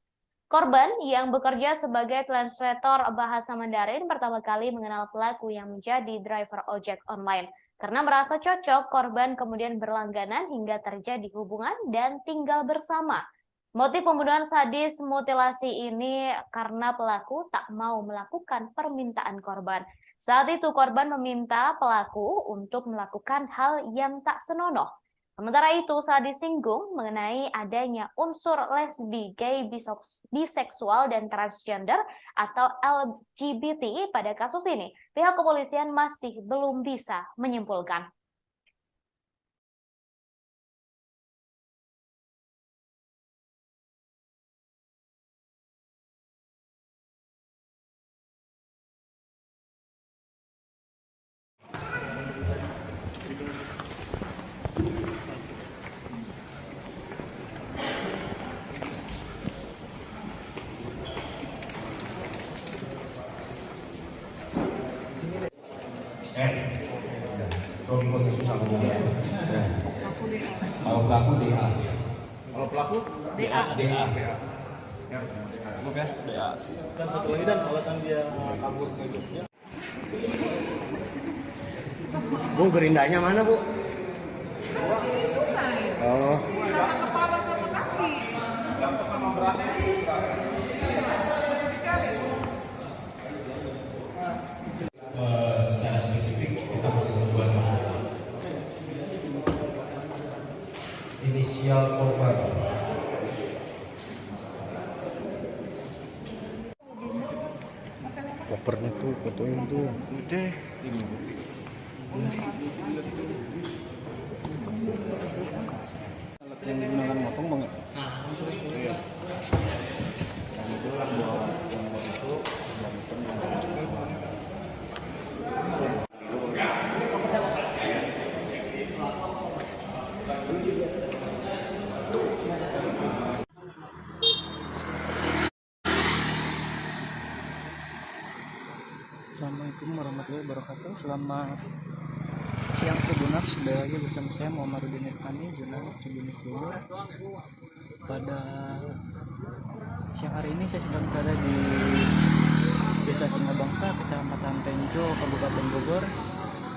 Korban yang bekerja sebagai translator bahasa Mandarin pertama kali mengenal pelaku yang menjadi driver ojek online. Karena merasa cocok, korban kemudian berlangganan hingga terjadi hubungan dan tinggal bersama. Motif pembunuhan sadis mutilasi ini karena pelaku tak mau melakukan permintaan korban. Saat itu korban meminta pelaku untuk melakukan hal yang tak senonoh. Sementara itu, saat disinggung mengenai adanya unsur lesbi, gay, biseksual, dan transgender atau LGBT pada kasus ini, pihak kepolisian masih belum bisa menyimpulkan. Suami kok susah ngomongnya. Kalau pelaku DA. Kalau pelaku DA. DA. Cukup ya? DA. Dan satu lagi dan alasan dia kabur ke Jogja. Bu, gerindanya mana, Bu? Sini sungai. Oh. Sama kepala sama kaki. Sama beratnya. Secara spesifik kita masih membuat inisial korban. Kopernya tuh, fotoin tuh. Udah. Alat yang digunakan motong banget. Iya. Dan itu buat yang mau itu dan itu Assalamualaikum warahmatullahi wabarakatuh. Selamat siang Tribuners, sudah lagi bersama saya Muhammadudin Irfani, jurnalis Tribun Bogor. Pada siang hari ini saya sedang berada di Desa Singabangsa, Kecamatan Tenjo, Kabupaten Bogor,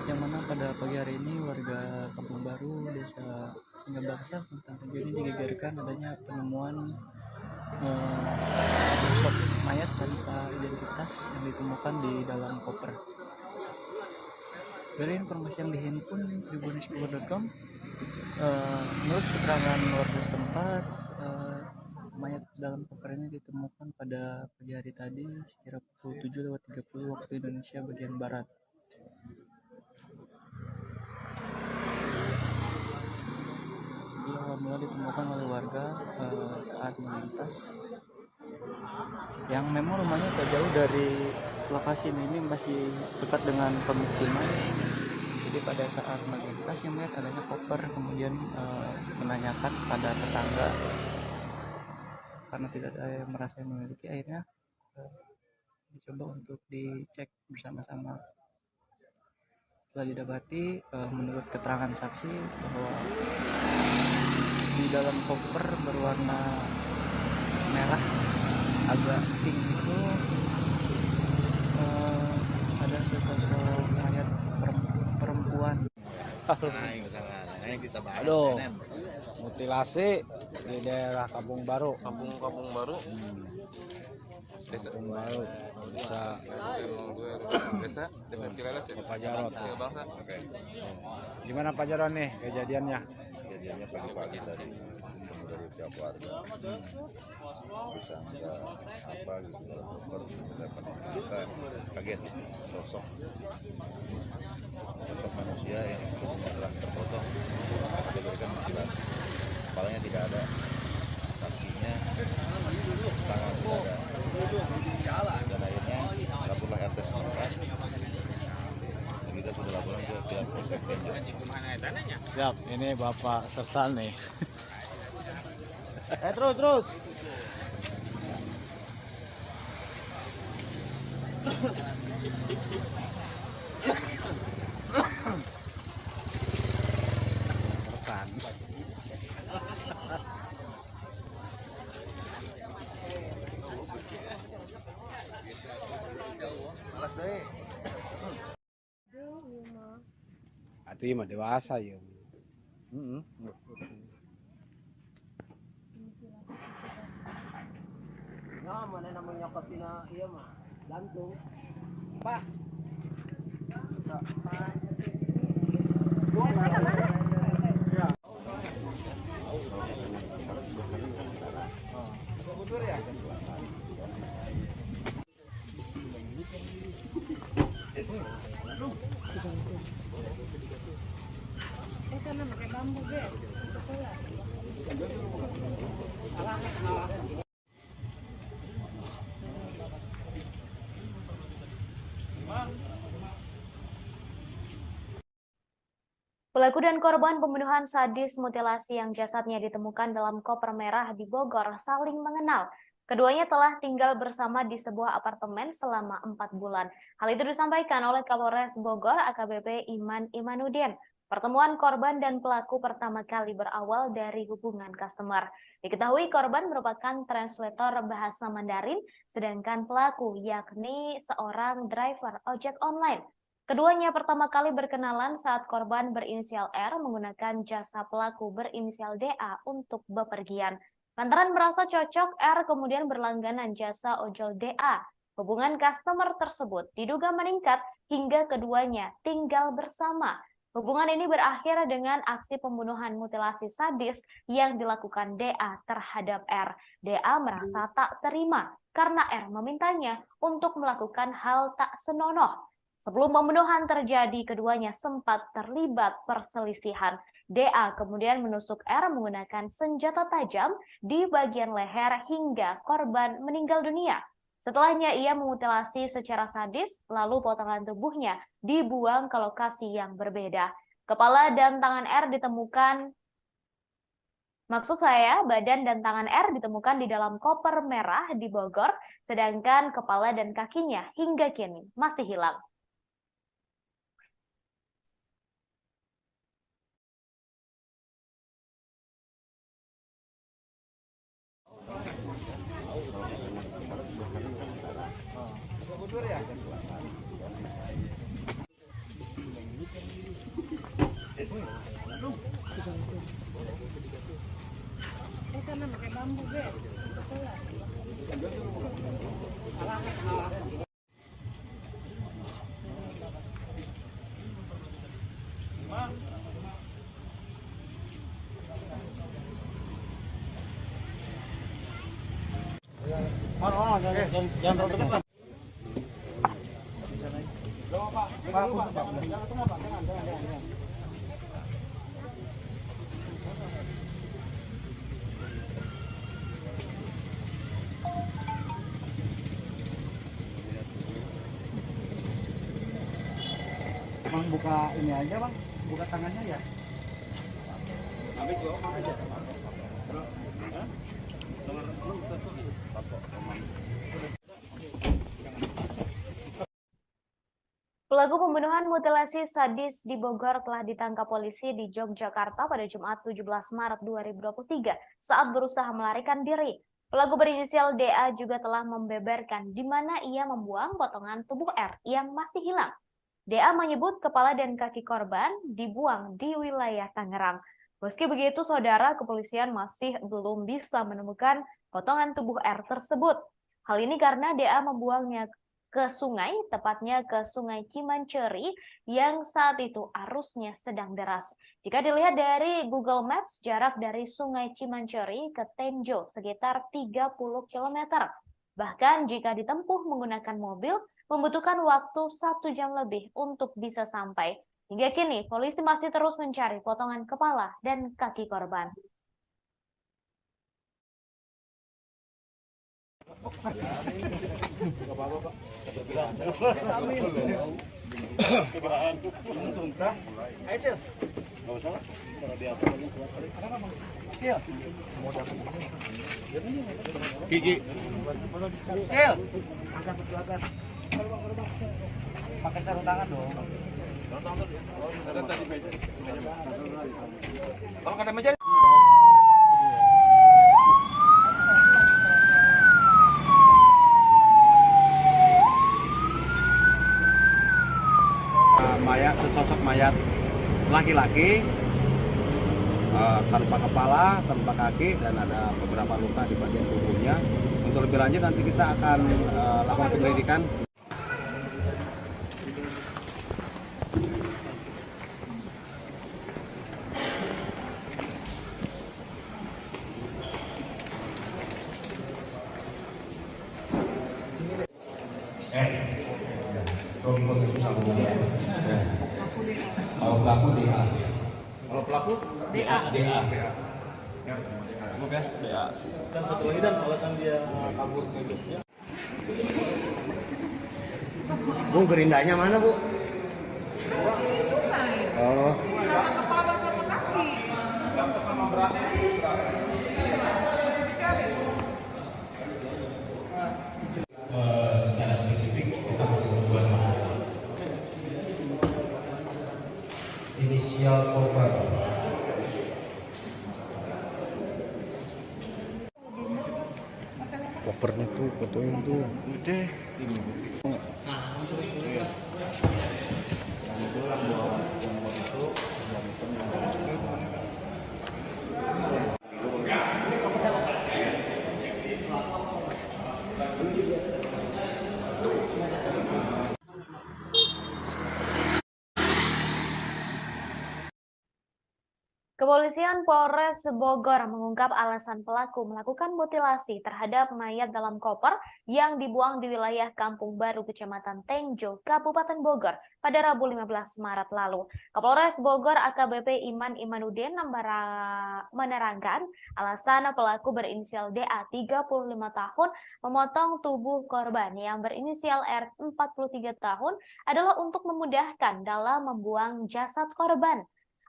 yang mana pada pagi hari ini warga Kampung Baru, Desa Singabangsa, Kecamatan Tenjo ini digegerkan adanya penemuan sosok mayat tanpa identitas yang ditemukan di dalam koper. Dari informasi yang dihimpun tribunnews.com, menurut keterangan warga setempat, mayat dalam koper ini ditemukan pada pagi hari tadi sekira pukul 7:30 waktu Indonesia bagian barat. Awal mula ditemukan oleh warga saat melintas, yang memang rumahnya tak jauh dari lokasi ini, masih dekat dengan pemukiman. Jadi pada saat melintas yang melihat adanya koper, kemudian menanyakan pada tetangga karena tidak ada yang merasa memiliki, akhirnya dicoba untuk dicek bersama-sama. Setelah didapati, menurut keterangan saksi bahwa di dalam koper berwarna merah agak pink itu ada sesosok mayat perempuan. Aduh, mutilasi di daerah Kampung Baru. Kampung Baru. Desa Kampung Baru. Desa dengan Cileles ya. Pak Jarot. Bangsa. Oke. Gimana Pak Jarot nih kejadiannya? Kejadiannya pagi-pagi tadi ketemu dari pihak warga, bisa nggak apa gitu dokter dapat kita kaget sosok manusia yang tubuhnya telah terpotong, diberikan mutilasi, kepalanya tidak ada, kakinya, tangan tidak ada, dan akhirnya laporlah RT setempat. Kita sudah laporan ke pihak Polsek Tenjo. Siap, ini Bapak Sersan nih. Terus. Itu mah dewasa ya. Nah, mana namanya kapina iya mah gantung. Pak. Pelaku dan korban pembunuhan sadis mutilasi yang jasadnya ditemukan dalam koper merah di Bogor saling mengenal. Keduanya telah tinggal bersama di sebuah apartemen selama 4 bulan. Hal itu disampaikan oleh Kapolres Bogor AKBP Iman Imanuddin. Pertemuan korban dan pelaku pertama kali berawal dari hubungan customer. Diketahui korban merupakan translator bahasa Mandarin, sedangkan pelaku yakni seorang driver ojek online. Keduanya pertama kali berkenalan saat korban berinisial R menggunakan jasa pelaku berinisial DA untuk bepergian. Lantaran merasa cocok, R kemudian berlangganan jasa ojol DA. Hubungan customer tersebut diduga meningkat hingga keduanya tinggal bersama. Hubungan ini berakhir dengan aksi pembunuhan mutilasi sadis yang dilakukan DA terhadap R. DA merasa tak terima karena R memintanya untuk melakukan hal tak senonoh. Sebelum pembunuhan terjadi, keduanya sempat terlibat perselisihan. DA kemudian menusuk R menggunakan senjata tajam di bagian leher hingga korban meninggal dunia. Setelahnya ia memutilasi secara sadis, lalu potongan tubuhnya dibuang ke lokasi yang berbeda. Kepala dan tangan R ditemukan, badan dan tangan R ditemukan di dalam koper merah di Bogor, sedangkan kepala dan kakinya hingga kini masih hilang. Bang buka ini aja bang, buka tangannya ya. Pelaku pembunuhan mutilasi sadis di Bogor telah ditangkap polisi di Yogyakarta pada Jumat 17 Maret 2023 saat berusaha melarikan diri. Pelaku berinisial DA juga telah membeberkan di mana ia membuang potongan tubuh R yang masih hilang. DA menyebut kepala dan kaki korban dibuang di wilayah Tangerang. Meski begitu, saudara, kepolisian masih belum bisa menemukan potongan tubuh R tersebut. Hal ini karena DA membuangnya ke sungai, tepatnya ke Sungai Cimanceri yang saat itu arusnya sedang deras. Jika dilihat dari Google Maps, jarak dari Sungai Cimanceri ke Tenjo sekitar 30 km. Bahkan jika ditempuh menggunakan mobil, membutuhkan waktu 1 jam lebih untuk bisa sampai. Hingga kini, polisi masih terus mencari potongan kepala dan kaki korban. Ayo, Cil. Nggak usah lah. Kalau di atas, Gigi. Pakai sarung tangan dong. Kalau ada meja. Sesosok mayat laki-laki tanpa kepala, tanpa kaki, dan ada beberapa luka di bagian tubuhnya. Untuk lebih lanjut nanti kita akan lakukan penyelidikan. Suami pengesus sambungannya. Kalau pelaku DA. Kalau pelaku DA. DA. Cukup ya? DA. Dan satu lagi dan alasan dia kabur ke Jogja. Bu, gerindanya mana, Bu? Di sungai. Oh. Sama kepala sama kaki. Sama berapa? Secara spesifik kita masih berdua sama. Inisial korban. Kopernya tuh, fotoin tuh. Udah ini Bu. Iya. Dan itu yang bawa yang buat itu dan itu yang Kepolisian Polres Bogor mengungkap alasan pelaku melakukan mutilasi terhadap mayat dalam koper yang dibuang di wilayah Kampung Baru, Kecamatan Tenjo, Kabupaten Bogor pada Rabu 15 Maret lalu. Kapolres Bogor AKBP Iman Imanudin menerangkan alasan pelaku berinisial DA 35 tahun memotong tubuh korban yang berinisial R 43 tahun adalah untuk memudahkan dalam membuang jasad korban.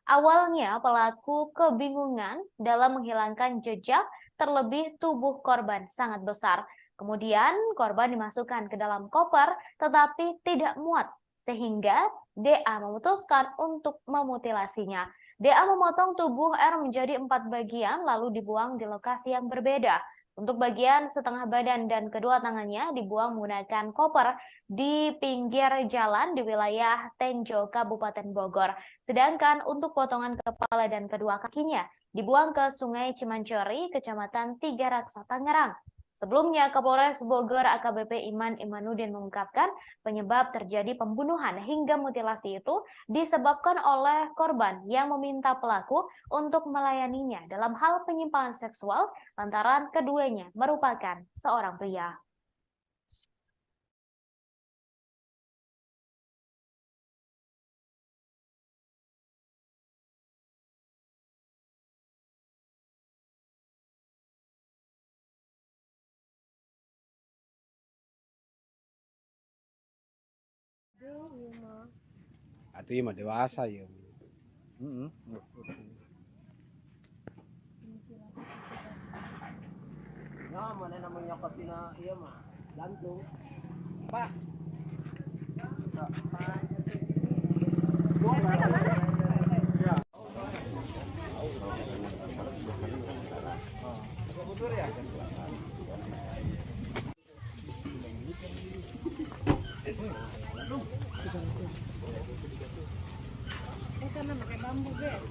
Awalnya pelaku kebingungan dalam menghilangkan jejak, terlebih tubuh korban sangat besar. Kemudian korban dimasukkan ke dalam koper tetapi tidak muat, sehingga DA memutuskan untuk memutilasinya. DA memotong tubuh R menjadi 4 bagian lalu dibuang di lokasi yang berbeda. Untuk bagian setengah badan dan kedua tangannya dibuang menggunakan koper di pinggir jalan di wilayah Tenjo, Kabupaten Bogor. Sedangkan untuk potongan kepala dan kedua kakinya dibuang ke Sungai Cimancori, Kecamatan Tiga Raksa, Tangerang. Sebelumnya, Kapolres Bogor AKBP Iman Imanudin mengungkapkan penyebab terjadi pembunuhan hingga mutilasi itu disebabkan oleh korban yang meminta pelaku untuk melayaninya dalam hal penyimpangan seksual lantaran keduanya merupakan seorang pria. Itu mah dewasa ya. Nah, mana namanya katina iya mah gantung. Pak. Karena pakai bambu guys.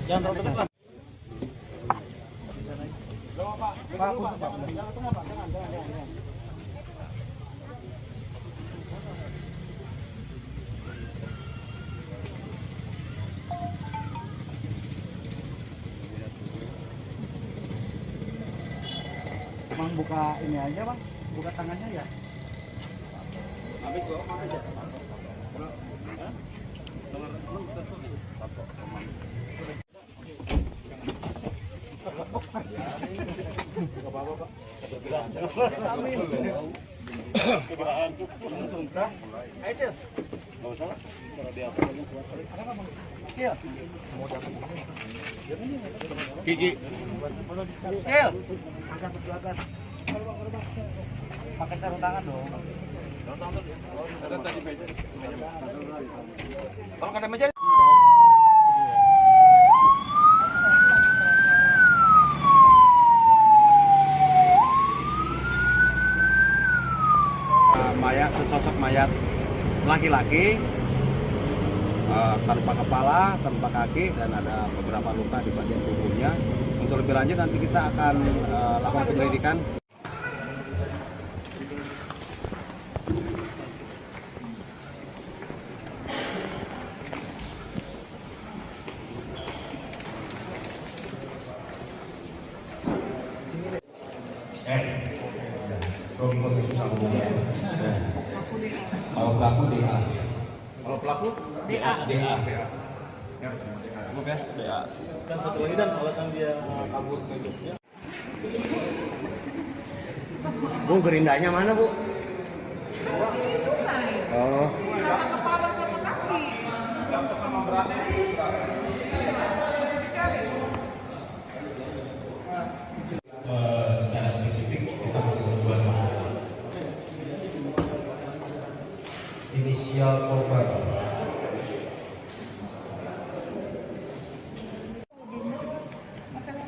Jangan terlalu dekat. Bang buka ini aja bang, buka tangannya ya. Habis bawa aja. Gigi. Pakai sarung tangan dong. Kalau ada meja. Mayat, sesosok mayat laki-laki tanpa kepala, tanpa kaki, dan ada beberapa luka di bagian tubuhnya. Untuk lebih lanjut nanti kita akan lakukan penyelidikan. Suami kau susah ngomongnya. Kalau pelaku DA. Kalau pelaku DA. DA. Cukup ya? DA. Dan satu lagi dan alasan dia kabur ke Jogja. Bu, gerindanya mana, Bu? Di sungai. Oh. Sama kepala sama kaki. Sama beratnya. Masih dicari. Secara spesifik kita masih berdua sama. Inisial korban.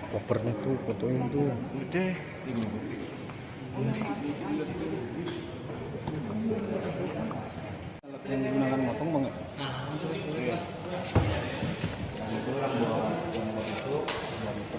Kopernya tuh, fotoin tuh. Udah. Alat yang digunakan motong banget. Iya. Dan itu orang bawa yang buat itu dan itu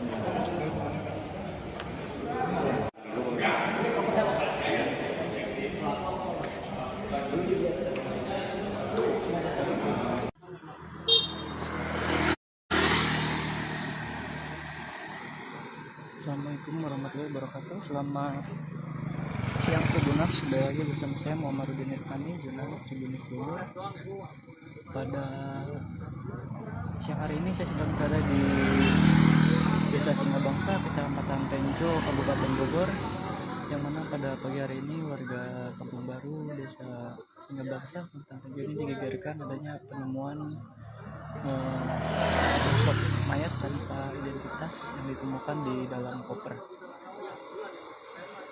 Assalamualaikum warahmatullahi wabarakatuh. Selamat siang Tribuners, kembali lagi bersama saya Muhammadudin Irfani, jurnalis Tribunnews Bogor. Pada siang hari ini saya sedang berada di Desa Singabangsa, Kecamatan Tenjo, Kabupaten Bogor, yang mana pada pagi hari ini warga Kampung Baru, Desa Singabangsa, Kecamatan Tenjo ini digegerkan adanya penemuan sosok mayat tanpa identitas yang ditemukan di dalam koper.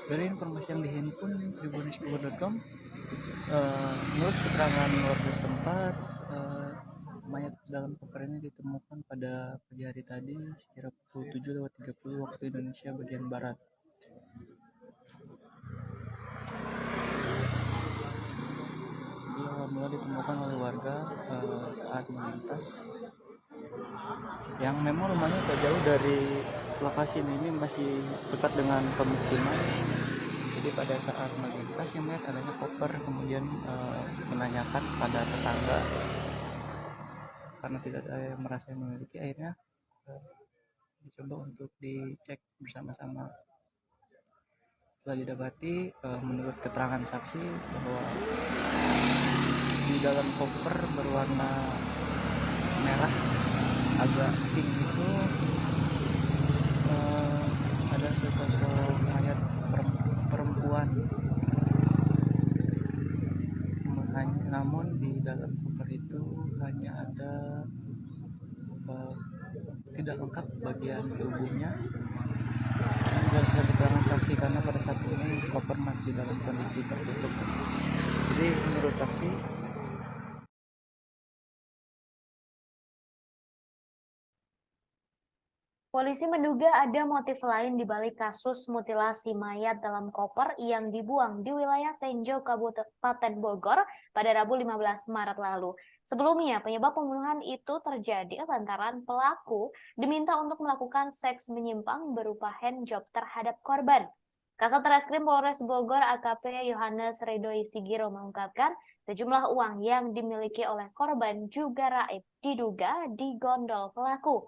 Dari informasi yang dihimpun tribunnews.com, menurut keterangan warga setempat, mayat dalam koper ini ditemukan pada pagi hari tadi sekira pukul 7:30 waktu Indonesia bagian barat. Mula ditemukan oleh warga saat melintas, yang memang rumahnya tak jauh dari lokasi ini, masih dekat dengan pemukiman. Jadi pada saat melintas yang melihat adanya koper, kemudian menanyakan kepada tetangga karena tidak ada yang merasa yang memiliki, akhirnya dicoba untuk dicek bersama-sama. Setelah didapati, menurut keterangan saksi bahwa di dalam koper berwarna merah agak pink itu ada sesosok mayat perempuan. Namun di dalam koper itu hanya ada tidak lengkap bagian tubuhnya. Berdasarkan keterangan saksi, karena pada saat ini koper masih dalam kondisi tertutup. Jadi menurut saksi, polisi menduga ada motif lain di balik kasus mutilasi mayat dalam koper yang dibuang di wilayah Tenjo, Kabupaten Bogor pada Rabu 15 Maret lalu. Sebelumnya, penyebab pembunuhan itu terjadi lantaran pelaku diminta untuk melakukan seks menyimpang berupa handjob terhadap korban. Kasat Reskrim Polres Bogor AKP Yohanes Ridho Isigiro mengungkapkan sejumlah uang yang dimiliki oleh korban juga raib diduga digondol pelaku.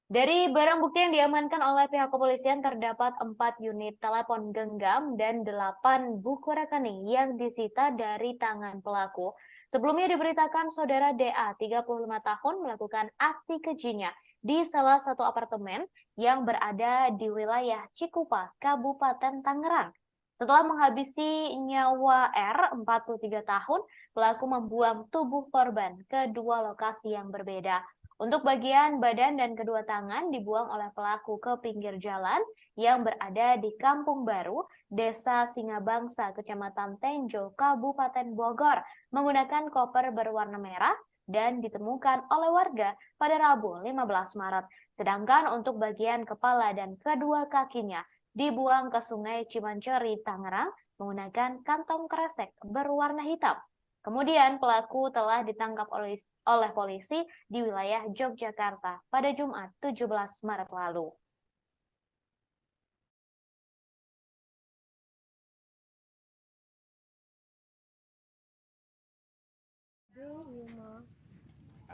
Dari barang bukti yang diamankan oleh pihak kepolisian terdapat 4 unit telepon genggam dan 8 buku rekening yang disita dari tangan pelaku. Sebelumnya diberitakan saudara DA 35 tahun melakukan aksi kejinya di salah satu apartemen yang berada di wilayah Cikupa, Kabupaten Tangerang. Setelah menghabisi nyawa R, 43 tahun, pelaku membuang tubuh korban ke dua lokasi yang berbeda. Untuk bagian badan dan kedua tangan dibuang oleh pelaku ke pinggir jalan yang berada di Kampung Baru, Desa Singabangsa, Kecamatan Tenjo, Kabupaten Bogor, menggunakan koper berwarna merah dan ditemukan oleh warga pada Rabu 15 Maret. Sedangkan untuk bagian kepala dan kedua kakinya dibuang ke Sungai Cimanceri, Tangerang, menggunakan kantong kresek berwarna hitam. Kemudian pelaku telah ditangkap oleh polisi di wilayah Yogyakarta pada Jumat 17 Maret lalu.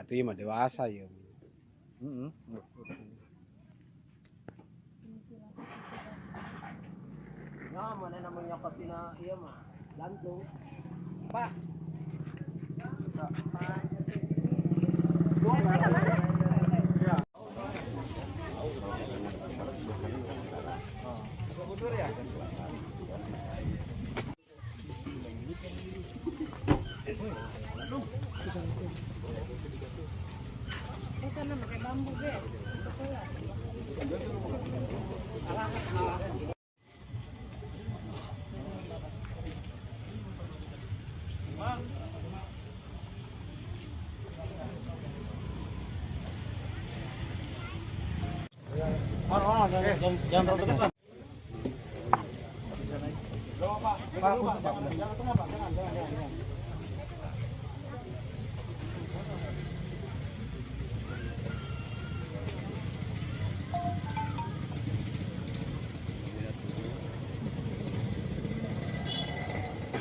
Itu mah dewasa ya. Nah, mana namanya kapina iya mah gantung. Pak. Karena pakai bambu deh. Jangan terlalu dekat.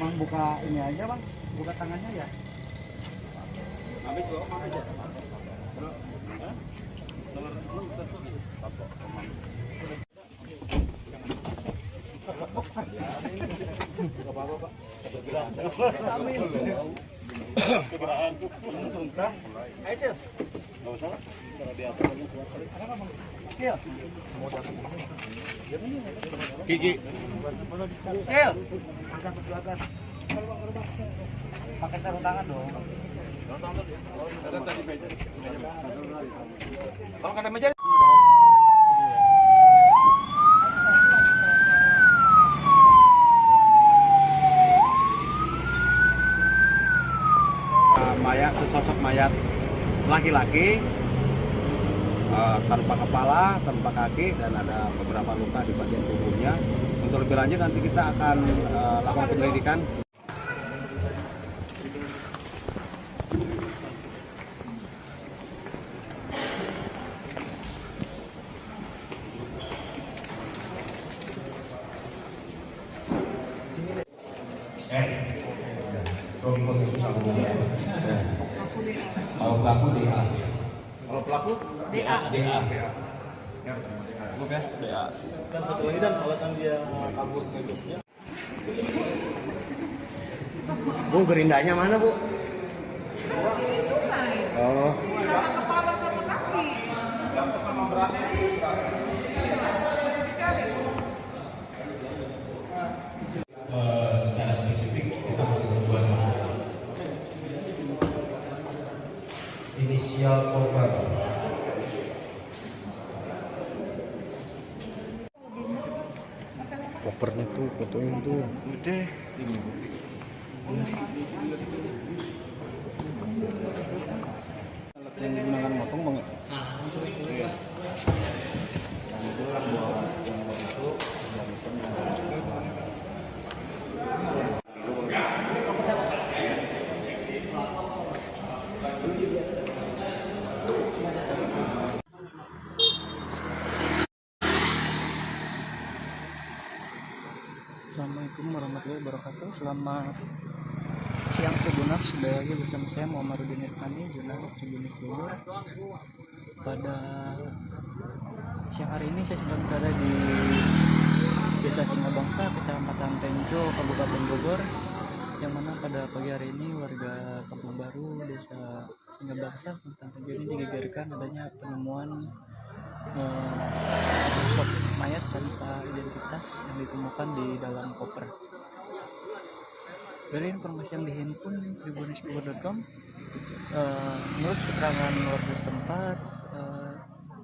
Bang buka ini aja bang, buka tangannya ya. Habis gua aja. Gigi. Pakai sarung tangan dong. Ada tadi meja. Kalau ada meja. Mayat, sesosok mayat laki-laki tanpa kepala, tanpa kaki, dan ada beberapa luka di bagian tubuhnya. Untuk lebih lanjut nanti kita akan lakukan penyelidikan. Suami susah ngomongnya. Kalau pelaku DA. Kalau pelaku DA. DA. Cukup ya? DA. Dan satu lagi dan alasan dia kabur ke Jogja. Bu, gerindanya mana, Bu? Oh. Sama kepala sama kaki. Sama beratnya. Secara spesifik kita masih berdua sama. Inisial korban. Kopernya tuh, fotoin tuh. Udah. Alat yang digunakan motong bang ya? Iya. Dan itu lah buat yang buat itu dan itu Assalamualaikum warahmatullahi wabarakatuh. Selamat siang Tribuners, sudah lagi bersama saya Muhammadudin Irfani, jurnalis Tribunnews Bogor. Pada siang hari ini saya sedang berada di Desa Singabangsa, Kecamatan Tenjo, Kabupaten Bogor. yang mana pada pagi hari ini warga Kampung Baru, Desa Singgabangsa, Kecamatan Tenjo ini digegerkan adanya penemuan sosok mayat tanpa identitas yang ditemukan di dalam koper. Dari informasi yang dihimpun tribunnews.com, menurut keterangan warga setempat,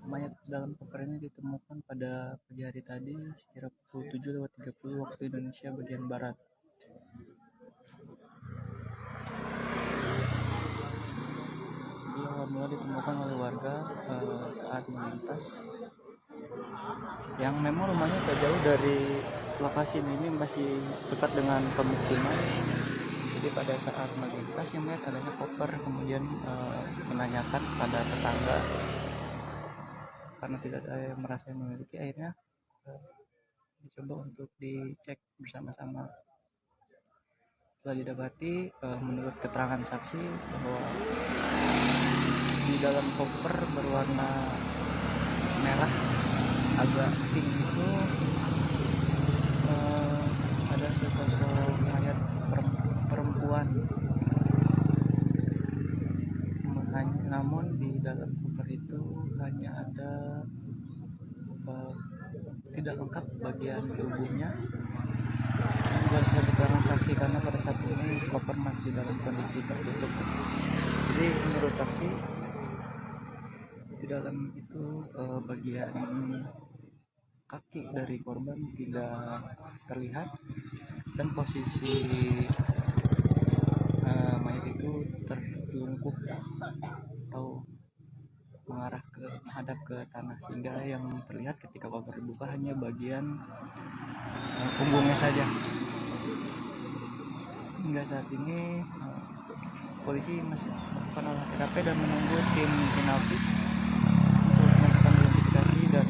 mayat dalam koper ini ditemukan pada pagi hari tadi sekira pukul 7.30 waktu Indonesia bagian Barat. Dia awal mula ditemukan oleh warga saat melintas, yang memang rumahnya tak jauh dari lokasi ini, masih dekat dengan pemukiman. Jadi pada saat melintas yang melihat adanya koper, kemudian menanyakan kepada tetangga karena tidak ada yang merasa memiliki, akhirnya dicoba untuk dicek bersama-sama. Setelah didapati, menurut keterangan saksi bahwa di dalam koper berwarna merah agak pink itu ada sesosok mayat perempuan. Namun di dalam koper itu hanya ada tidak lengkap bagian tubuhnya. Juga saya keterangan saksi karena pada saat ini koper masih dalam kondisi tertutup. Jadi menurut saksi di dalam itu bagian kaki dari korban tidak terlihat, dan posisi mayat itu tertelungkup atau menghadap ke tanah, sehingga yang terlihat ketika koper dibuka hanya bagian punggungnya saja. Hingga saat ini polisi masih melakukan olah TKP dan menunggu tim Inavis untuk melakukan identifikasi, dan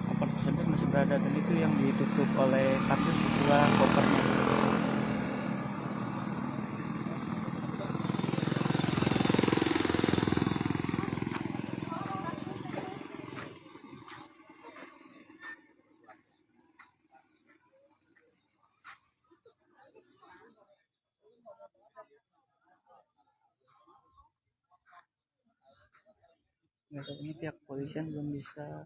koper tersebut masih berada, dan itu yang ditutup oleh kardus setelah kopernya. Saat ini pihak kepolisian belum bisa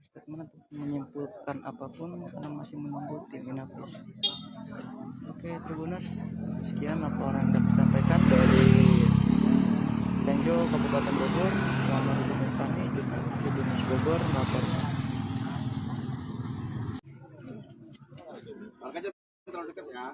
statement atau menyimpulkan apapun karena masih menunggu tim Inavis. Oke, Tribuners, sekian laporan yang disampaikan dari Tenjo, Kabupaten Bogor. Muhammad Irfani, jurnalis Tribunnews Bogor, melaporkan. Makanya terlalu dekat ya.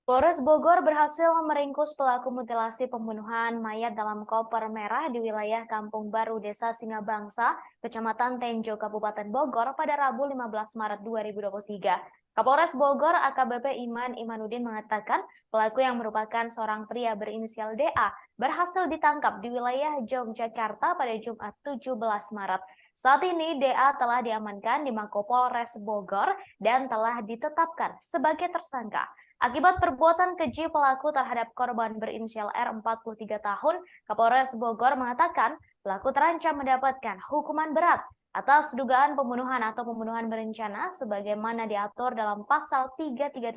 Polres Bogor berhasil meringkus pelaku mutilasi pembunuhan mayat dalam koper merah di wilayah Kampung Baru, Desa Singgabangsa, Kecamatan Tenjo, Kabupaten Bogor pada Rabu 15 Maret 2023. Kapolres Bogor AKBP Iman Imanuddin mengatakan pelaku yang merupakan seorang pria berinisial DA berhasil ditangkap di wilayah Yogyakarta pada Jumat 17 Maret. Saat ini DA telah diamankan di Mapolres Bogor dan telah ditetapkan sebagai tersangka. Akibat perbuatan keji pelaku terhadap korban berinisial R 43 tahun, Kapolres Bogor mengatakan pelaku terancam mendapatkan hukuman berat atas dugaan pembunuhan atau pembunuhan berencana sebagaimana diatur dalam pasal 338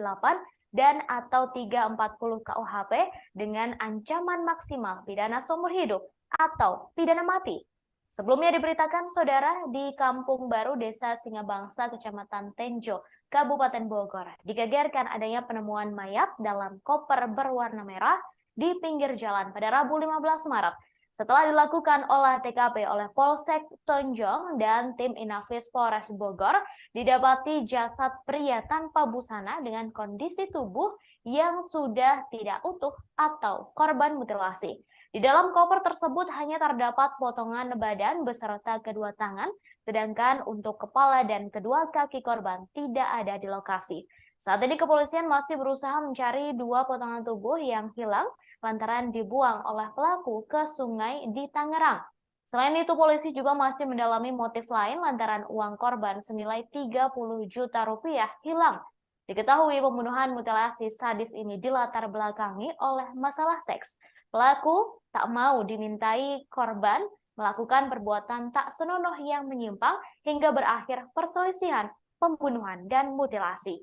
dan atau 340 KUHP dengan ancaman maksimal pidana seumur hidup atau pidana mati. Sebelumnya diberitakan saudara di Kampung Baru, Desa Singgabangsa, Kecamatan Tenjo, Kabupaten Bogor, digegerkan adanya penemuan mayat dalam koper berwarna merah di pinggir jalan pada Rabu 15 Maret. Setelah dilakukan olah TKP oleh Polsek Tonjong dan tim Inavis Polres Bogor, didapati jasad pria tanpa busana dengan kondisi tubuh yang sudah tidak utuh atau korban mutilasi. Di dalam koper tersebut hanya terdapat potongan badan beserta kedua tangan, sedangkan untuk kepala dan kedua kaki korban tidak ada di lokasi. Saat ini kepolisian masih berusaha mencari dua potongan tubuh yang hilang lantaran dibuang oleh pelaku ke sungai di Tangerang. Selain itu, polisi juga masih mendalami motif lain lantaran uang korban senilai 30 juta rupiah hilang. Diketahui pembunuhan mutilasi sadis ini dilatar belakangi oleh masalah seks. Pelaku tak mau dimintai korban melakukan perbuatan tak senonoh yang menyimpang hingga berakhir perselisihan, pembunuhan, dan mutilasi.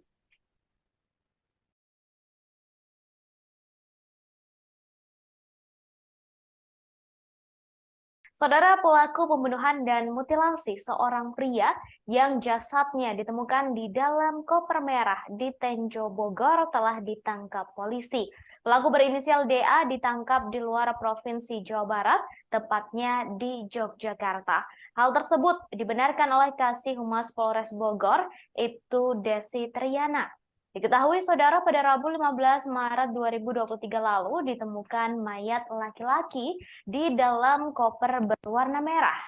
Saudara, pelaku pembunuhan dan mutilasi seorang pria yang jasadnya ditemukan di dalam koper merah di Tenjo Bogor telah ditangkap polisi. Pelaku berinisial DA ditangkap di luar Provinsi Jawa Barat, tepatnya di Yogyakarta. Hal tersebut dibenarkan oleh Kasih Humas Polres Bogor, Ibtu Desi Triana. Diketahui saudara, pada Rabu 15 Maret 2023 lalu ditemukan mayat laki-laki di dalam koper berwarna merah.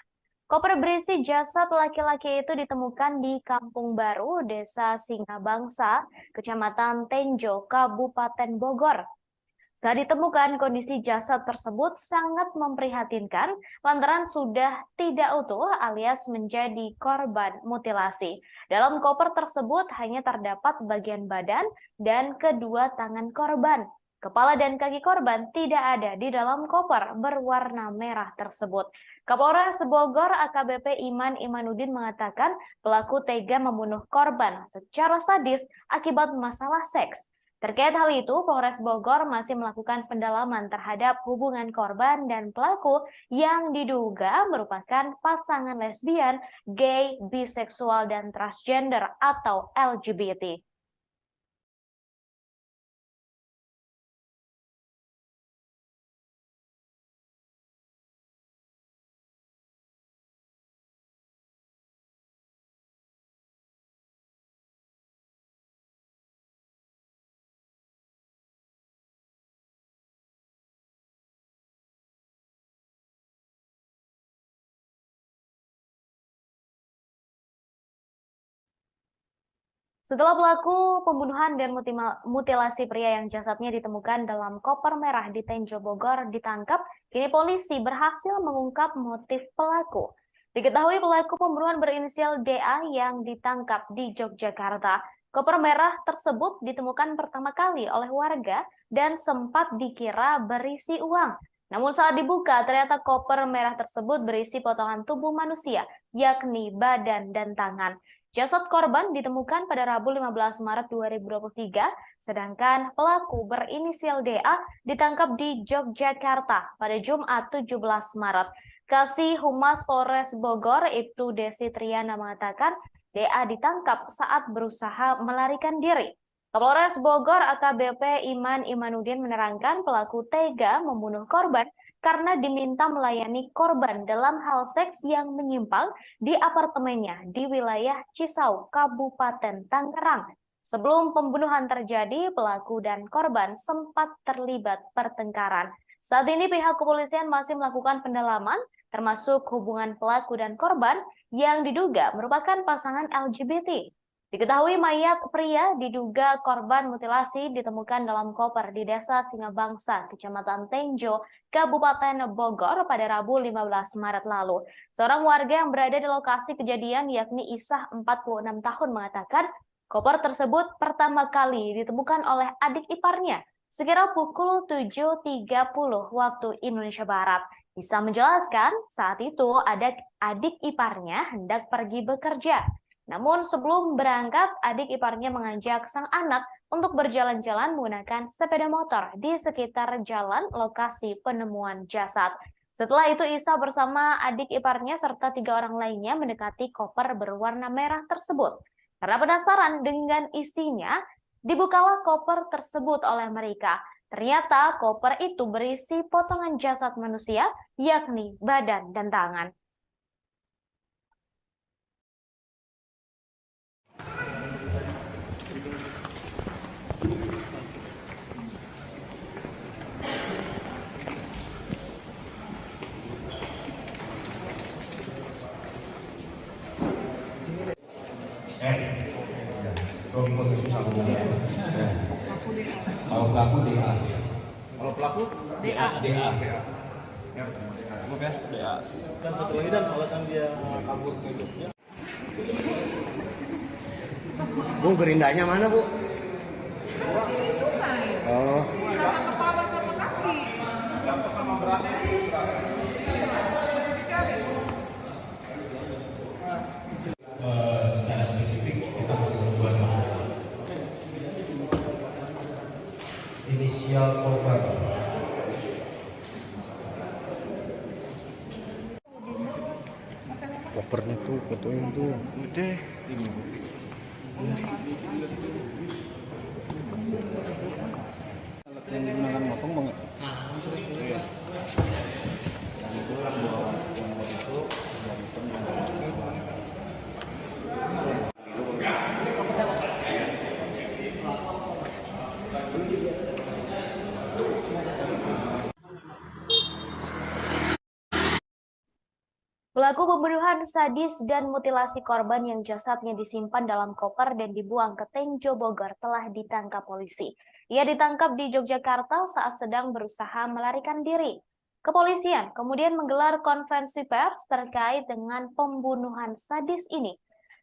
Koper berisi jasad laki-laki itu ditemukan di Kampung Baru, Desa Singabangsa, Kecamatan Tenjo, Kabupaten Bogor. Saat ditemukan, kondisi jasad tersebut sangat memprihatinkan lantaran sudah tidak utuh alias menjadi korban mutilasi. Dalam koper tersebut hanya terdapat bagian badan dan kedua tangan korban. Kepala dan kaki korban tidak ada di dalam koper berwarna merah tersebut. Kapolres Bogor AKBP Iman Imanuddin mengatakan pelaku tega membunuh korban secara sadis akibat masalah seks. Terkait hal itu, Polres Bogor masih melakukan pendalaman terhadap hubungan korban dan pelaku yang diduga merupakan pasangan lesbian, gay, biseksual, dan transgender atau LGBT. Setelah pelaku pembunuhan dan mutilasi pria yang jasadnya ditemukan dalam koper merah di Tenjo Bogor ditangkap, kini polisi berhasil mengungkap motif pelaku. Diketahui pelaku pembunuhan berinisial DA yang ditangkap di Yogyakarta. Koper merah tersebut ditemukan pertama kali oleh warga dan sempat dikira berisi uang. Namun saat dibuka, ternyata koper merah tersebut berisi potongan tubuh manusia, yakni badan dan tangan. Jasad korban ditemukan pada Rabu 15 Maret 2023, sedangkan pelaku berinisial DA ditangkap di Yogyakarta pada Jumat 17 Maret. Kasih Humas Polres Bogor, Ibtu Desi Triana mengatakan DA ditangkap saat berusaha melarikan diri. Kapolres Bogor AKBP Iman Imanuddin menerangkan pelaku tega membunuh korban karena diminta melayani korban dalam hal seks yang menyimpang di apartemennya di wilayah Cisau, Kabupaten Tangerang. Sebelum pembunuhan terjadi, pelaku dan korban sempat terlibat pertengkaran. Saat ini pihak kepolisian masih melakukan pendalaman, termasuk hubungan pelaku dan korban yang diduga merupakan pasangan LGBT. Diketahui mayat pria diduga korban mutilasi ditemukan dalam koper di Desa Singabangsa, Kecamatan Tenjo, Kabupaten Bogor pada Rabu 15 Maret lalu. Seorang warga yang berada di lokasi kejadian yakni Isah 46 tahun mengatakan koper tersebut pertama kali ditemukan oleh adik iparnya sekira pukul 7.30 waktu Indonesia Barat. Isah menjelaskan saat itu adik iparnya hendak pergi bekerja. Namun sebelum berangkat, adik iparnya mengajak sang anak untuk berjalan-jalan menggunakan sepeda motor di sekitar jalan lokasi penemuan jasad. Setelah itu Isa bersama adik iparnya serta 3 orang lainnya mendekati koper berwarna merah tersebut. Karena penasaran dengan isinya, dibukalah koper tersebut oleh mereka. Ternyata koper itu berisi potongan jasad manusia, yakni badan dan tangan. Kalau susah ngomongnya. Kalau pelaku DA. Kalau pelaku DA. DA. Cukup ya? DA. Dan satu lagi dan alasan dia kabur ke Jogja. Bu, gerindanya mana, Bu? kopernya tuh, fotoin tuh. Udah. Alat yang digunakan motong bang. Iya. Dan itu yang bawa yang buat itu dan itu Pelaku pembunuhan sadis dan mutilasi korban yang jasadnya disimpan dalam koper dan dibuang ke Tenjo Bogor telah ditangkap polisi. Ia ditangkap di Yogyakarta saat sedang berusaha melarikan diri. Kepolisian kemudian menggelar konferensi pers terkait dengan pembunuhan sadis ini.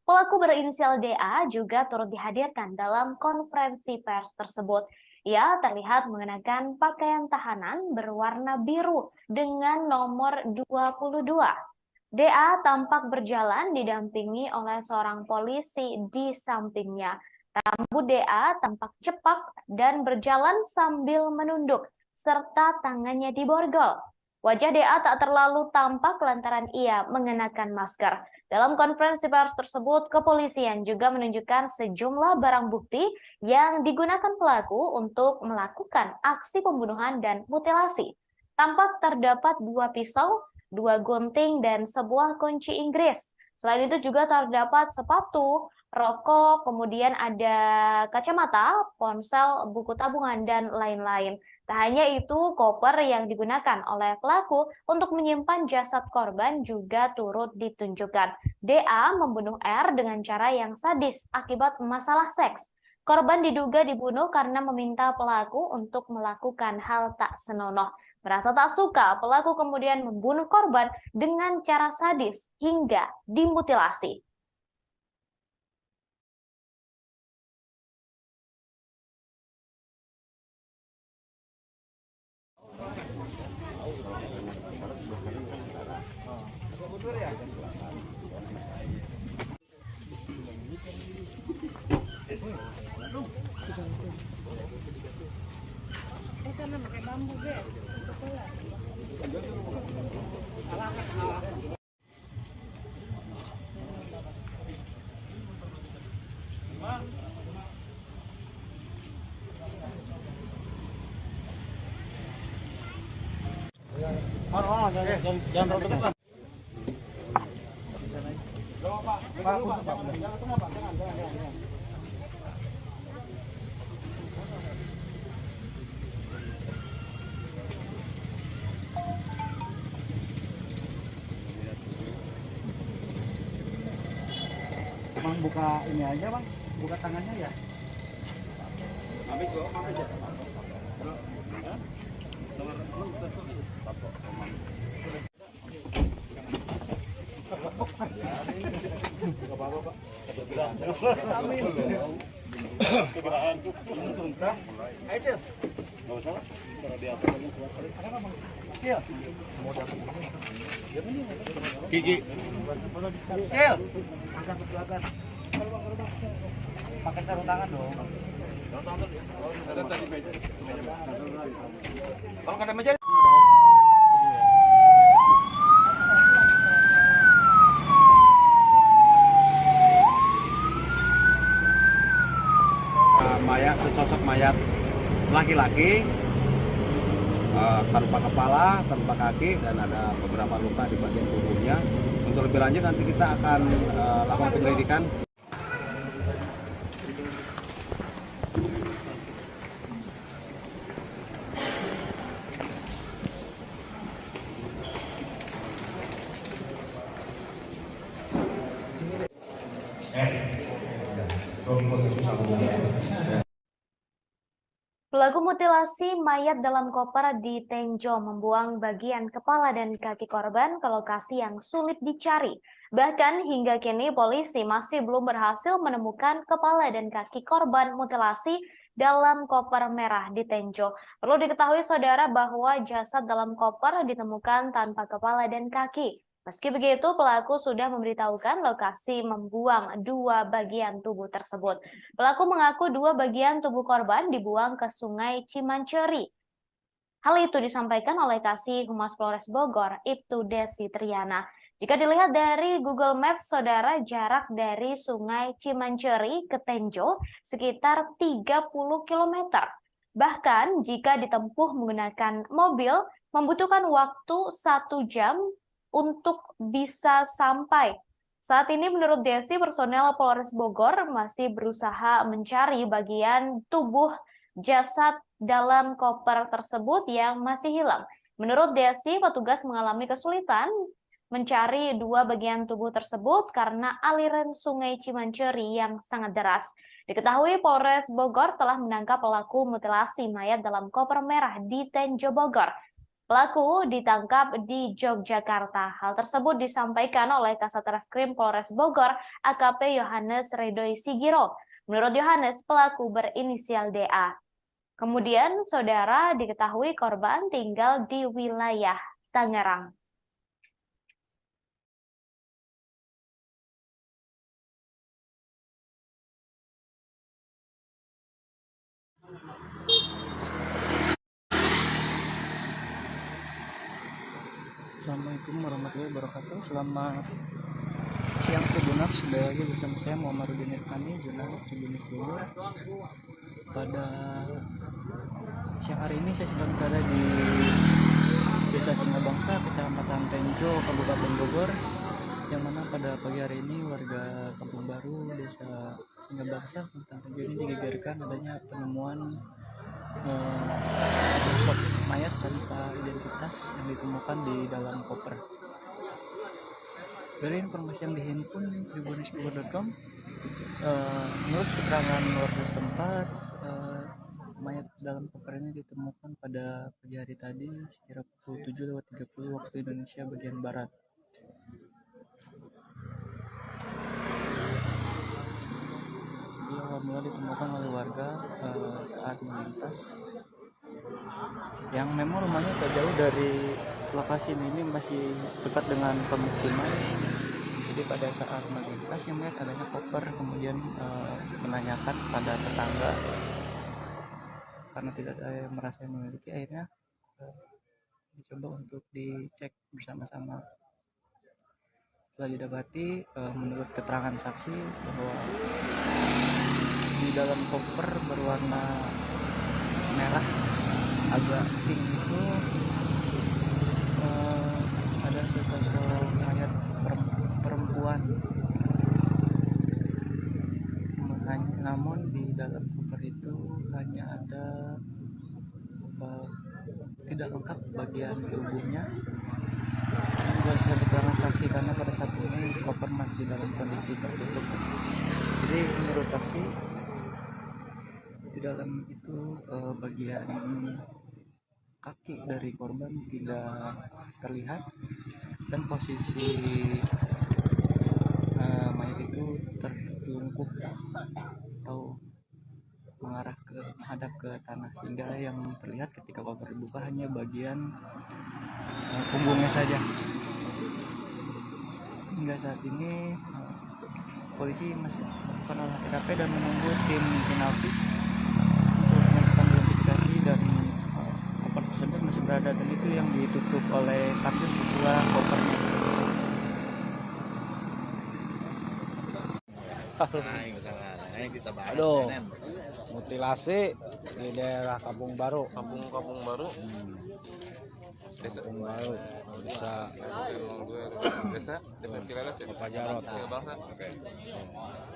Pelaku berinisial DA juga turut dihadirkan dalam konferensi pers tersebut. Ia terlihat mengenakan pakaian tahanan berwarna biru dengan nomor 22. DA tampak berjalan didampingi oleh seorang polisi di sampingnya. Rambut DA tampak cepak dan berjalan sambil menunduk, serta tangannya diborgol. Wajah DA tak terlalu tampak lantaran ia mengenakan masker. Dalam konferensi pers tersebut, kepolisian juga menunjukkan sejumlah barang bukti yang digunakan pelaku untuk melakukan aksi pembunuhan dan mutilasi. Tampak terdapat 2 pisau, 2 gunting, dan sebuah kunci Inggris. Selain itu juga terdapat sepatu, rokok, kemudian ada kacamata, ponsel, buku tabungan, dan lain-lain. Tak hanya itu, koper yang digunakan oleh pelaku untuk menyimpan jasad korban juga turut ditunjukkan. DA membunuh R dengan cara yang sadis akibat masalah seks. Korban diduga dibunuh karena meminta pelaku untuk melakukan hal tak senonoh. Merasa tak suka, pelaku kemudian membunuh korban dengan cara sadis hingga dimutilasi. Karena pakai bambu, guys. Jangan terlalu dekat. Bang buka ini aja bang, buka tangannya ya. Ambil kok, ambil aja. Gigi. Angkat ke belakang. Pakai sarung tangan dong. Ada tadi meja. Kalau ada meja. Mayat, sesosok mayat laki-laki tanpa kepala, tanpa kaki, dan ada beberapa luka di bagian tubuhnya. Untuk lebih lanjut nanti kita akan lakukan penyelidikan. Pelaku mutilasi mayat dalam koper di Tenjo membuang bagian kepala dan kaki korban ke lokasi yang sulit dicari. Bahkan hingga kini polisi masih belum berhasil menemukan kepala dan kaki korban mutilasi dalam koper merah di Tenjo. Perlu diketahui saudara bahwa jasad dalam koper ditemukan tanpa kepala dan kaki. Meski begitu, pelaku sudah memberitahukan lokasi membuang 2 bagian tubuh tersebut. Pelaku mengaku 2 bagian tubuh korban dibuang ke Sungai Cimanceri. Hal itu disampaikan oleh Kasih Humas Polres Bogor, Ibtu Desi Triana. Jika dilihat dari Google Maps, saudara, jarak dari Sungai Cimanceri ke Tenjo sekitar 30 km. Bahkan jika ditempuh menggunakan mobil, membutuhkan waktu 1 jam untuk bisa sampai. Saat ini menurut Desi, personel Polres Bogor masih berusaha mencari bagian tubuh jasad dalam koper tersebut yang masih hilang. Menurut Desi, petugas mengalami kesulitan mencari 2 bagian tubuh tersebut karena aliran Sungai Cimanceri yang sangat deras. Diketahui Polres Bogor telah menangkap pelaku mutilasi mayat dalam koper merah di Tenjo Bogor. Pelaku ditangkap di Yogyakarta. Hal tersebut disampaikan oleh Kasat Reskrim Polres Bogor, AKP Yohanes Ridhoi Sigiro. Menurut Yohanes, pelaku berinisial DA. Kemudian, saudara, diketahui korban tinggal di wilayah Tangerang. Assalamualaikum warahmatullahi wabarakatuh. Selamat siang Tribuners, kembali lagi bersama saya Muhammadudin Irfani, jurnalis Tribuners Bogor. Pada siang hari ini saya sedang berada di Desa Singabangsa, Kecamatan Tenjo, Kabupaten Bogor, yang mana pada pagi hari ini warga Kampung Baru, Desa Singabangsa, Kecamatan Tenjo ini digegerkan adanya penemuan sosok mayat tanpa identitas yang ditemukan di dalam koper. Dari informasi yang dihimpun tribunnews.com, menurut keterangan warga setempat, mayat dalam koper ini ditemukan pada pagi hari tadi sekira pukul 7:30 waktu Indonesia bagian barat. Dia mula ditemukan oleh warga saat melintas, yang memang rumahnya tak jauh dari lokasi ini masih dekat dengan pemukiman. Jadi pada saat melintas yang melihat adanya koper, kemudian menanyakan pada tetangga karena tidak ada yang merasa memiliki, akhirnya dicoba untuk dicek bersama-sama. Setelah didapati, menurut keterangan saksi bahwa di dalam koper berwarna merah agak pink itu ada sesosok mayat perempuan. Namun di dalam koper itu hanya ada tidak lengkap bagian tubuhnya. Berdasarkan keterangan saksi, karena pada saat ini koper masih dalam kondisi tertutup. Jadi menurut saksi, di dalam itu bagian kaki dari korban tidak terlihat, dan posisi mayat itu tertelungkup atau menghadap ke tanah, sehingga yang terlihat ketika koper dibuka hanya bagian punggungnya saja. Hingga saat ini polisi masih melakukan olah TKP dan menunggu tim Inavis untuk melakukan identifikasi, dan koper tersebut masih berada, dan itu yang ditutup oleh kardus setelah kopernya. Aduh, mutilasi di daerah Kampung Baru. Kampung Baru. Kampung Baru. Desa Pak Jarot. Oke.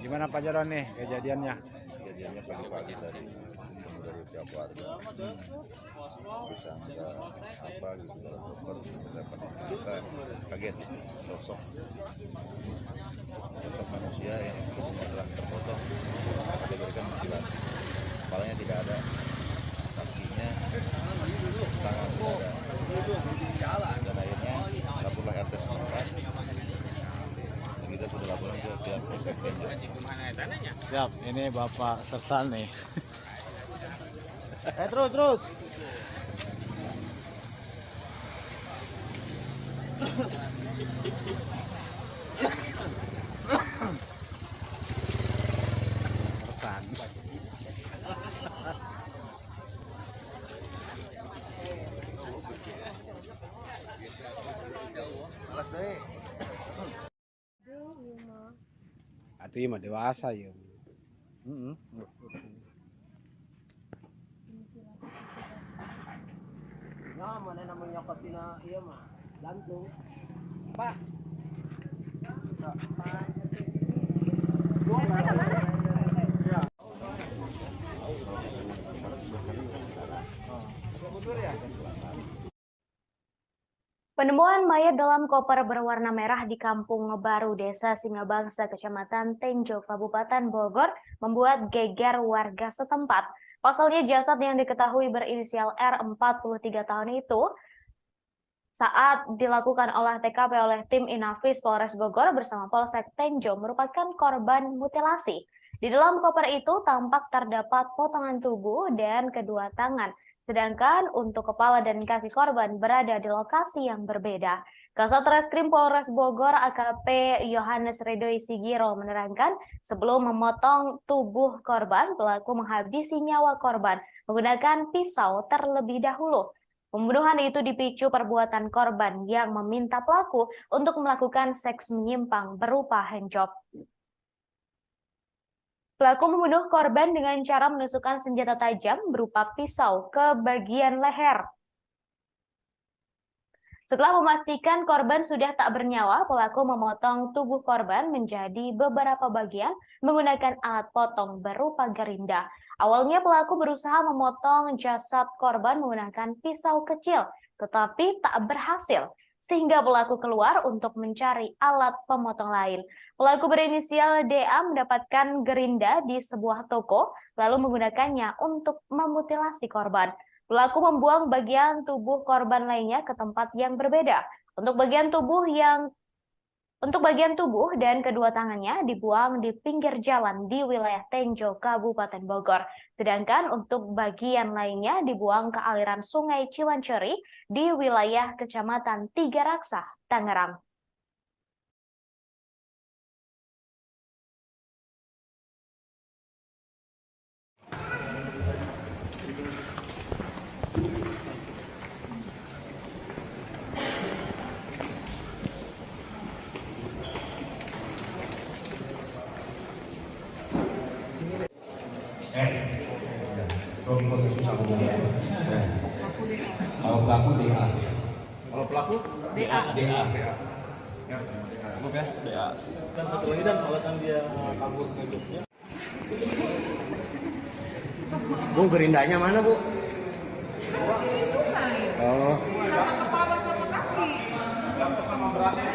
Gimana Pak Jarot nih kejadiannya? Kejadiannya pagi-pagi dari pihak warga. Bisa ada apa gitu dalam koper, dapat kita kaget sosok manusia yang telah terpotong, diberikan mutilasi. Kepalanya tidak ada, kakinya, tangan tidak ada, dan akhirnya laporlah RT setempat. Kita sudah laporan ke pihak Polsek Tenjo. Siap, ini Bapak Sersan nih. Terus. Sersan. Alas deh. itu mah dewasa ya. Nah, mana namanya katina iya mah gantung. Pak. Penemuan mayat dalam koper berwarna merah di Kampung Baru, Desa Singabangsa, Kecamatan Tenjo, Kabupaten Bogor, membuat geger warga setempat. Pasalnya jasad yang diketahui berinisial R 43 tahun itu saat dilakukan olah TKP oleh tim Inafis Polres Bogor bersama Polsek Tenjo merupakan korban mutilasi. Di dalam koper itu tampak terdapat potongan tubuh dan kedua tangan. Sedangkan untuk kepala dan kaki korban berada di lokasi yang berbeda. Kasat Reskrim Polres Bogor AKP Yohanes Ridoi Sigiro menerangkan sebelum memotong tubuh korban, pelaku menghabisi nyawa korban menggunakan pisau terlebih dahulu. Pembunuhan itu dipicu perbuatan korban yang meminta pelaku untuk melakukan seks menyimpang berupa handjob. Pelaku membunuh korban dengan cara menusukkan senjata tajam berupa pisau ke bagian leher. Setelah memastikan korban sudah tak bernyawa, pelaku memotong tubuh korban menjadi beberapa bagian menggunakan alat potong berupa gerinda. Awalnya pelaku berusaha memotong jasad korban menggunakan pisau kecil, tetapi tak berhasil, sehingga pelaku keluar untuk mencari alat pemotong lain. Pelaku berinisial DA mendapatkan gerinda di sebuah toko, lalu menggunakannya untuk memutilasi korban. Pelaku membuang bagian tubuh korban lainnya ke tempat yang berbeda. Untuk bagian tubuh dan kedua tangannya dibuang di pinggir jalan di wilayah Tenjo, Kabupaten Bogor. Sedangkan untuk bagian lainnya dibuang ke aliran Sungai Ciwanceri di wilayah Kecamatan Tiga Raksa, Tangerang. Suami kau susah ngomongnya. Kalau pelaku DA. Kalau pelaku DA. Ya, cukup ya? DA. Dan satu lagi dan alasan dia kabur ke Jogja. Bu, gerindanya mana, Bu? Di sungai. Oh. Sama kepala sama kaki. Sama beratnya.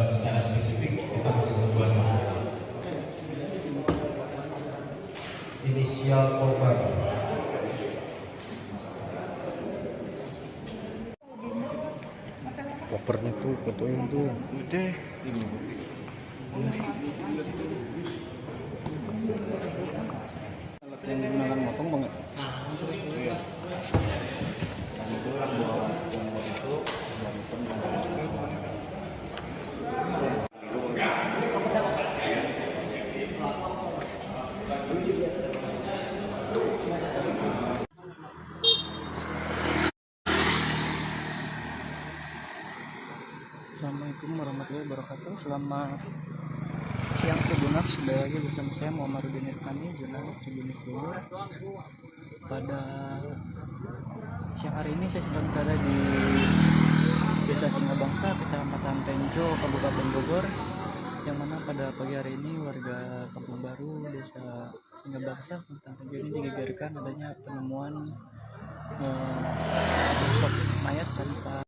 Secara spesifik kita masih membahas inisial korban. Kopernya tuh, fotoin tuh. Udah. Alat yang digunakan motong banget. Iya. Dan itu yang bawa yang buat itu dan itu Assalamualaikum warahmatullahi wabarakatuh. Selamat siang Tribuners, sudah lagi bersama saya Muhammad Rudin Irfani, jurnalis Tribunnews Bogor. Pada siang hari ini saya sedang berada di Desa Singabangsa, Kecamatan Tenjo, Kabupaten Bogor, yang mana pada pagi hari ini warga Kampung Baru, Desa Singabangsa, Kecamatan Tenjo ini digegerkan adanya penemuan sosok mayat tanpa.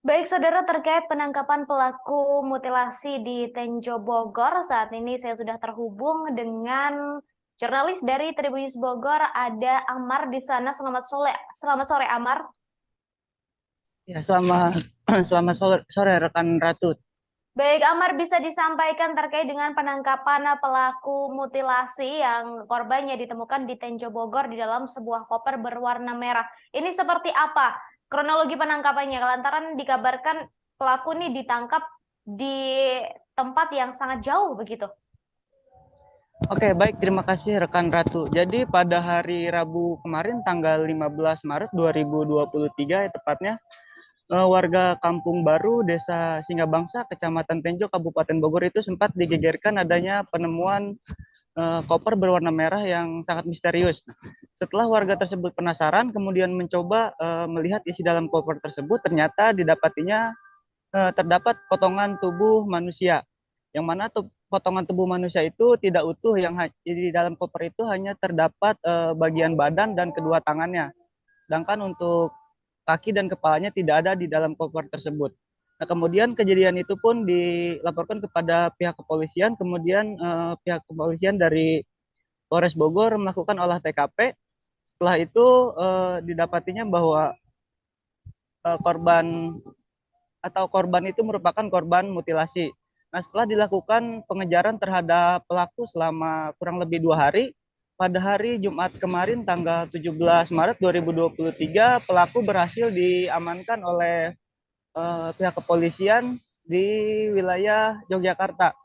Baik saudara, terkait penangkapan pelaku mutilasi di Tenjo Bogor, saat ini saya sudah terhubung dengan jurnalis dari Tribunnews Bogor, ada Amar di sana. Selamat sore Amar. Ya, selamat sore rekan Ratu. Baik Amar, bisa disampaikan terkait dengan penangkapan pelaku mutilasi yang korbannya ditemukan di Tenjo Bogor di dalam sebuah koper berwarna merah. Ini seperti apa kronologi penangkapannya? Lantaran dikabarkan pelaku ini ditangkap di tempat yang sangat jauh begitu. Oke, baik, terima kasih rekan Ratu. Jadi pada hari Rabu kemarin tanggal 15 Maret 2023 tepatnya, warga Kampung Baru, Desa Singabangsa, Kecamatan Tenjo, Kabupaten Bogor itu sempat digegerkan adanya penemuan koper berwarna merah yang sangat misterius. Setelah warga tersebut penasaran, kemudian mencoba melihat isi dalam koper tersebut, ternyata didapatinya terdapat potongan tubuh manusia, yang mana potongan tubuh manusia itu tidak utuh, yang di dalam koper itu hanya terdapat bagian badan dan kedua tangannya. Sedangkan untuk kaki dan kepalanya tidak ada di dalam koper tersebut. Nah, kemudian kejadian itu pun dilaporkan kepada pihak kepolisian, kemudian pihak kepolisian dari Polres Bogor melakukan olah TKP. Setelah itu didapatinya bahwa korban itu merupakan korban mutilasi. Nah, setelah dilakukan pengejaran terhadap pelaku selama kurang lebih 2 hari, pada hari Jumat kemarin tanggal 17 Maret 2023, pelaku berhasil diamankan oleh pihak kepolisian di wilayah Yogyakarta.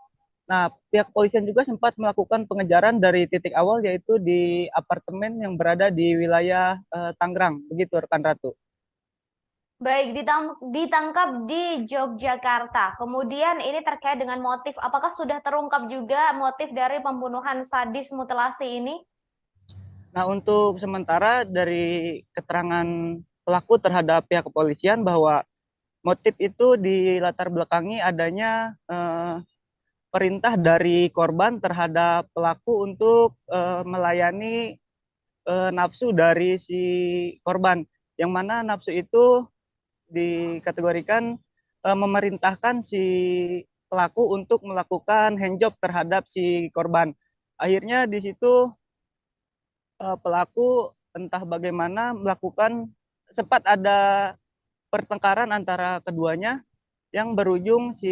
Nah, pihak kepolisian juga sempat melakukan pengejaran dari titik awal, yaitu di apartemen yang berada di wilayah Tangerang. Begitu, rekan Ratu. Baik, ditangkap di Yogyakarta. Kemudian ini terkait dengan motif. Apakah sudah terungkap juga motif dari pembunuhan sadis mutilasi ini? Nah, untuk sementara dari keterangan pelaku terhadap pihak kepolisian bahwa motif itu dilatar belakangi adanya perintah dari korban terhadap pelaku untuk melayani nafsu dari si korban, yang mana nafsu itu dikategorikan memerintahkan si pelaku untuk melakukan handjob terhadap si korban. Akhirnya di situ pelaku entah bagaimana sempat ada pertengkaran antara keduanya yang berujung si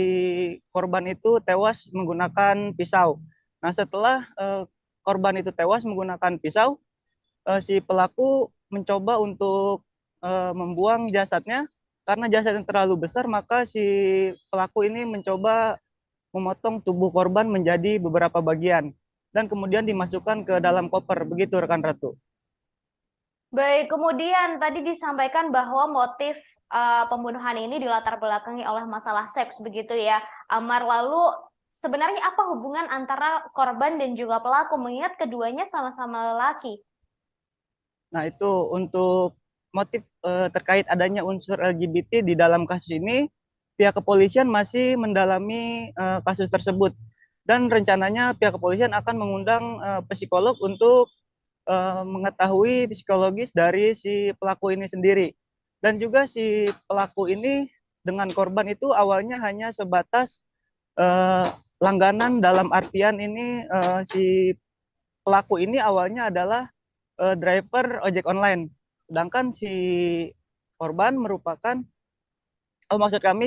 korban itu tewas menggunakan pisau. Nah, setelah korban itu tewas menggunakan pisau, si pelaku mencoba untuk membuang jasadnya. Karena jasadnya terlalu besar, maka si pelaku ini mencoba memotong tubuh korban menjadi beberapa bagian dan kemudian dimasukkan ke dalam koper. Begitu, rekan Ratu. Baik, kemudian tadi disampaikan bahwa motif pembunuhan ini dilatar belakangi oleh masalah seks, begitu ya, Amar. Lalu sebenarnya apa hubungan antara korban dan juga pelaku, mengingat keduanya sama-sama lelaki? Nah, itu untuk motif terkait adanya unsur LGBT di dalam kasus ini, pihak kepolisian masih mendalami kasus tersebut. Dan rencananya pihak kepolisian akan mengundang psikolog untuk mengetahui psikologis dari si pelaku ini sendiri. Dan juga si pelaku ini dengan korban itu awalnya hanya sebatas langganan, dalam artian ini si pelaku ini awalnya adalah driver ojek online. Sedangkan si korban merupakan,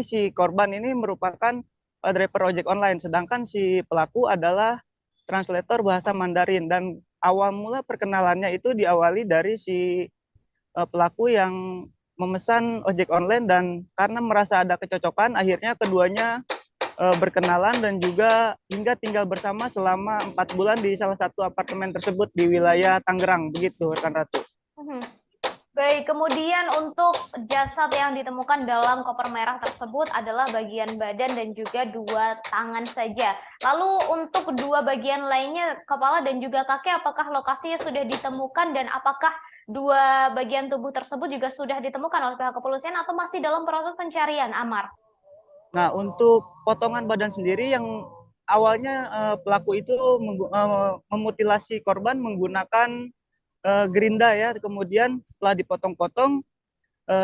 si korban ini merupakan driver ojek online. Sedangkan si pelaku adalah translator bahasa Mandarin. Dan awal mula perkenalannya itu diawali dari si pelaku yang memesan ojek online, dan karena merasa ada kecocokan, akhirnya keduanya berkenalan dan juga hingga tinggal bersama selama 4 bulan di salah satu apartemen tersebut di wilayah Tangerang. Begitu, rekan Ratu. Baik, kemudian untuk jasad yang ditemukan dalam koper merah tersebut adalah bagian badan dan juga 2 tangan saja. Lalu untuk 2 bagian lainnya, kepala dan juga kaki, apakah lokasinya sudah ditemukan dan apakah 2 bagian tubuh tersebut juga sudah ditemukan oleh pihak kepolisian atau masih dalam proses pencarian, Amar? Nah, untuk potongan badan sendiri yang awalnya pelaku itu memutilasi korban menggunakan gerinda ya, kemudian setelah dipotong-potong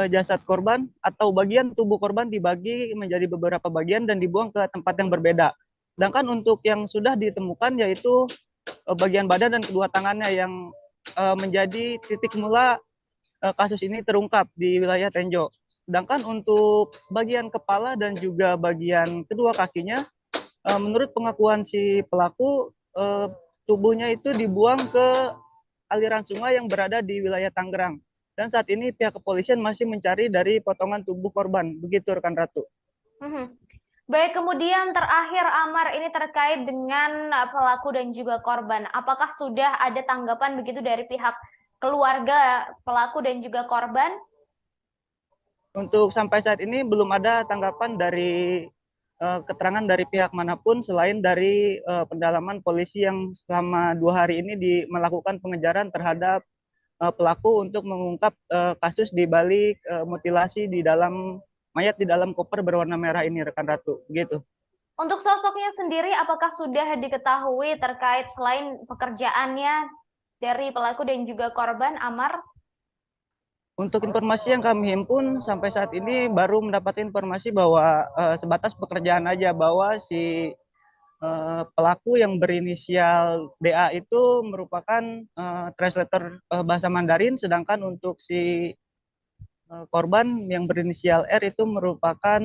jasad korban atau bagian tubuh korban dibagi menjadi beberapa bagian dan dibuang ke tempat yang berbeda. Sedangkan untuk yang sudah ditemukan yaitu bagian badan dan kedua tangannya yang menjadi titik mula kasus ini terungkap di wilayah Tenjo. Sedangkan untuk bagian kepala dan juga bagian kedua kakinya, menurut pengakuan si pelaku, tubuhnya itu dibuang ke aliran sungai yang berada di wilayah Tangerang. Dan saat ini pihak kepolisian masih mencari dari potongan tubuh korban. Begitu, rekan Ratu. Baik, kemudian terakhir, Amar, ini terkait dengan pelaku dan juga korban. Apakah sudah ada tanggapan begitu dari pihak keluarga pelaku dan juga korban? untuk sampai saat ini belum ada tanggapan dari keterangan dari pihak manapun selain dari pendalaman polisi yang selama 2 hari ini melakukan pengejaran terhadap pelaku untuk mengungkap kasus di balik mutilasi di dalam mayat di dalam koper berwarna merah ini, rekan Ratu. Begitu. Untuk sosoknya sendiri, apakah sudah diketahui terkait selain pekerjaannya dari pelaku dan juga korban, Amar? Untuk informasi yang kami himpun sampai saat ini baru mendapat informasi bahwa sebatas pekerjaan aja, bahwa si pelaku yang berinisial DA itu merupakan translator bahasa Mandarin, sedangkan untuk si korban yang berinisial R itu merupakan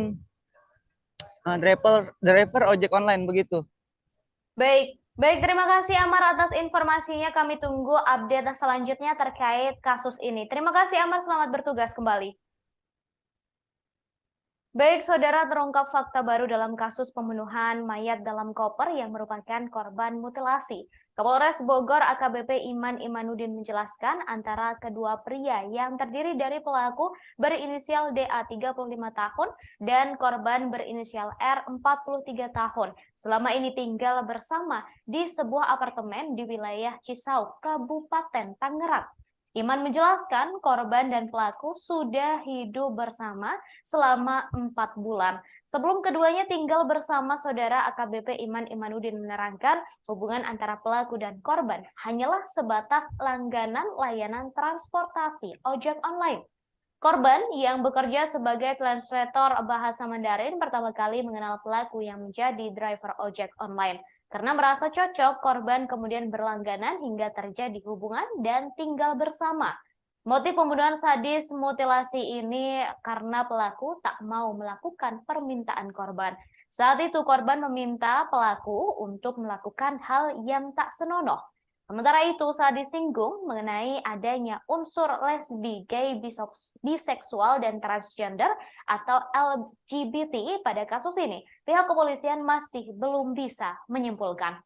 driver ojek online, begitu. Baik, terima kasih Amar atas informasinya. Kami tunggu update selanjutnya terkait kasus ini. Terima kasih Amar, selamat bertugas kembali. Baik, saudara, terungkap fakta baru dalam kasus pembunuhan mayat dalam koper yang merupakan korban mutilasi. Kapolres Bogor AKBP Iman Imanuddin menjelaskan antara kedua pria yang terdiri dari pelaku berinisial DA 35 tahun dan korban berinisial R 43 tahun. Selama ini tinggal bersama di sebuah apartemen di wilayah Cisauk, Kabupaten Tangerang. Iman menjelaskan korban dan pelaku sudah hidup bersama selama 4 bulan. Sebelum keduanya tinggal bersama, saudara AKBP Iman Imanuddin menerangkan hubungan antara pelaku dan korban hanyalah sebatas langganan layanan transportasi ojek online. Korban yang bekerja sebagai translator bahasa Mandarin pertama kali mengenal pelaku yang menjadi driver ojek online. Karena merasa cocok, korban kemudian berlangganan hingga terjadi hubungan dan tinggal bersama. Motif pembunuhan sadis mutilasi ini karena pelaku tak mau melakukan permintaan korban. Saat itu korban meminta pelaku untuk melakukan hal yang tak senonoh. Sementara itu, saat disinggung mengenai adanya unsur lesbi, gay, biseksual, dan transgender atau LGBT pada kasus ini, pihak kepolisian masih belum bisa menyimpulkan.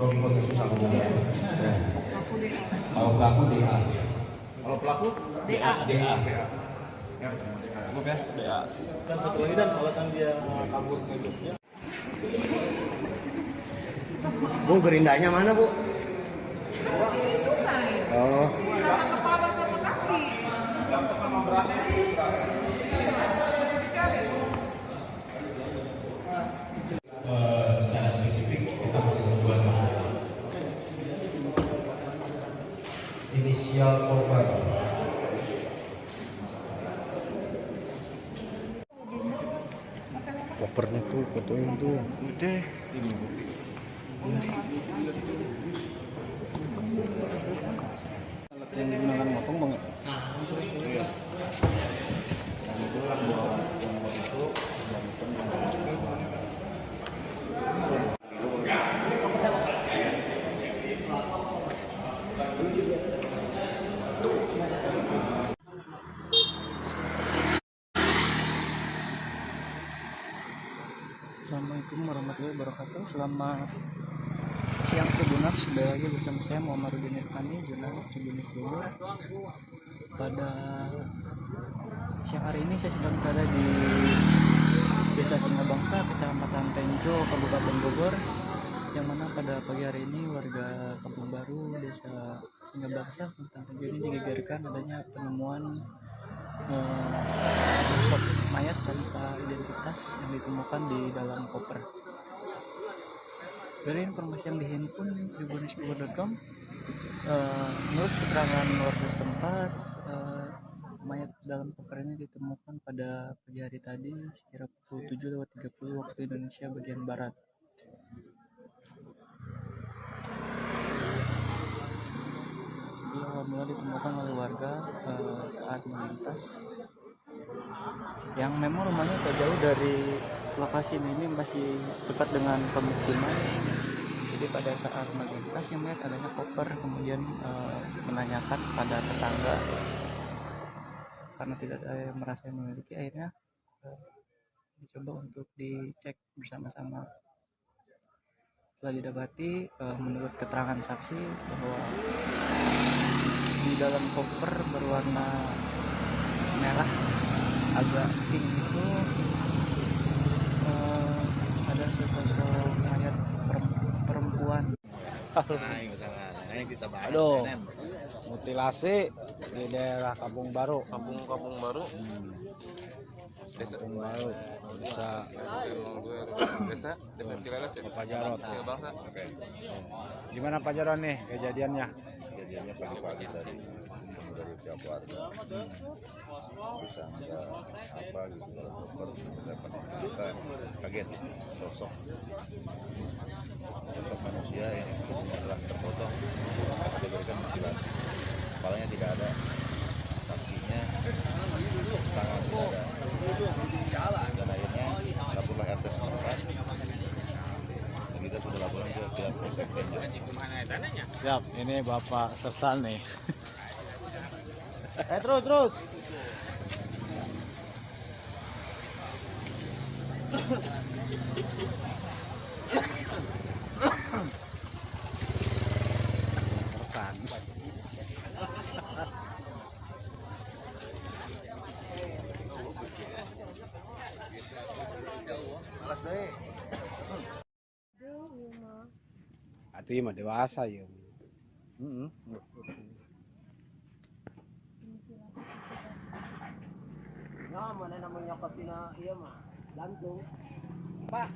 Kalau dibuat susah ngomongnya. Kalau pelaku DA. Kalau pelaku DA. DA. Cukup ya? DA. Dan satu lagi dan alasan dia kabur ke Jogja. Bu, gerindanya mana, Bu? Di sungai. Oh. Sama kepala sama kaki. Sama beratnya Secara spesifik kita masih berdua sama inisial korban. Kopernya tuh, fotoin tuh. Udah, ini Bu. Alat yang digunakan motong Bang. Iya. Dan itulah buat yang buat itu dan Assalamualaikum warahmatullahi wabarakatuh. Selamat siang Tribuners, kembali lagi bersama saya Muhammadudin Irfani, jurnalis Tribunnews Bogor. Pada siang hari ini saya sedang berada di Desa Singabangsa, Kecamatan Tenjo, Kabupaten Bogor, yang mana pada pagi hari ini warga Kampung Baru, Desa Singabangsa, Kecamatan Tenjo ini digegerkan adanya penemuan sosok mayat tanpa identitas yang ditemukan di dalam koper. Dari informasi yang dihimpun tribunnews.com, menurut keterangan warga setempat, mayat dalam koper ini ditemukan pada pagi hari tadi sekira pukul 7:30 waktu Indonesia bagian barat. Dia awal mula ditemukan oleh warga saat melintas yang memang rumahnya tak jauh dari lokasi ini, masih dekat dengan pemukiman. Jadi pada saat melintas yang melihat adanya koper, kemudian menanyakan pada tetangga karena tidak ada yang merasa memiliki, akhirnya dicoba untuk dicek bersama-sama. Setelah didapati, menurut keterangan saksi bahwa di dalam koper berwarna merah agak pink itu ada sesosok mayat perempuan. Aduh, mutilasi di daerah Kampung Baru. Kampung Baru. Desa Kampung Baru. Desa Cileles ya. Pak Jarot. Bangsa. Gimana Pak Jarot nih kejadiannya? Kejadiannya pagi-pagi dari pihak warga bisa ada apa gitu kalau dapat kita kaget sosok manusia yang telah terpotong diberikan mutilasi, kepalanya tidak ada, kakinya, tangan tidak ada, dan akhirnya laporlah RT setempat. Kita sudah laporan ke pihak polseknya. Siap, ini Bapak Sersan nih. Terus. Sersan. Aduh, mah dewasa ya. Nah, mana namanya kapina iya mah gantung. Pak.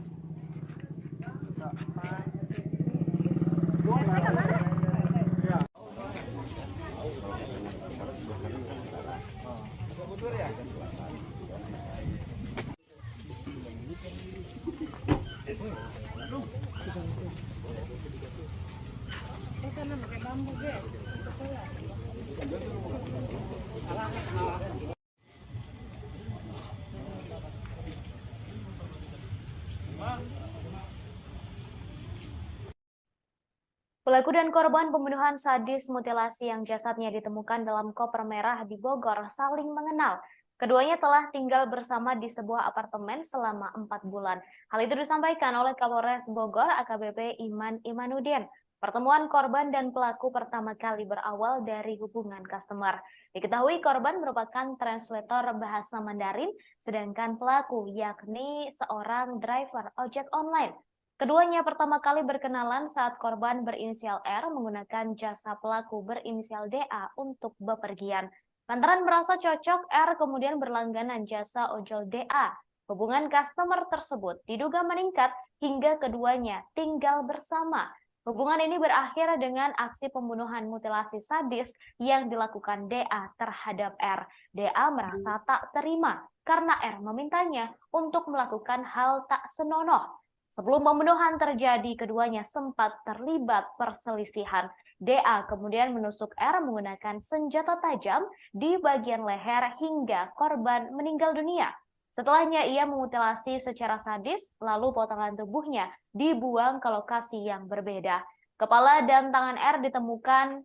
Pelaku dan korban pembunuhan sadis mutilasi yang jasadnya ditemukan dalam koper merah di Bogor saling mengenal. Keduanya telah tinggal bersama di sebuah apartemen selama 4 bulan. Hal itu disampaikan oleh Kapolres Bogor AKBP Iman Imanuddin. Pertemuan korban dan pelaku pertama kali berawal dari hubungan customer. Diketahui korban merupakan translator bahasa Mandarin, sedangkan pelaku yakni seorang driver ojek online. Keduanya pertama kali berkenalan saat korban berinisial R menggunakan jasa pelaku berinisial DA untuk bepergian. Lantaran merasa cocok, R kemudian berlangganan jasa ojol DA. Hubungan customer tersebut diduga meningkat hingga keduanya tinggal bersama. Hubungan ini berakhir dengan aksi pembunuhan mutilasi sadis yang dilakukan DA terhadap R. DA merasa tak terima karena R memintanya untuk melakukan hal tak senonoh. Sebelum pembunuhan terjadi, keduanya sempat terlibat perselisihan. DA kemudian menusuk R menggunakan senjata tajam di bagian leher hingga korban meninggal dunia. Setelahnya ia memutilasi secara sadis, lalu potongan tubuhnya dibuang ke lokasi yang berbeda. Kepala dan tangan R ditemukan,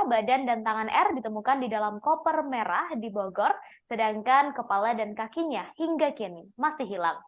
badan dan tangan R ditemukan di dalam koper merah di Bogor, sedangkan kepala dan kakinya hingga kini masih hilang.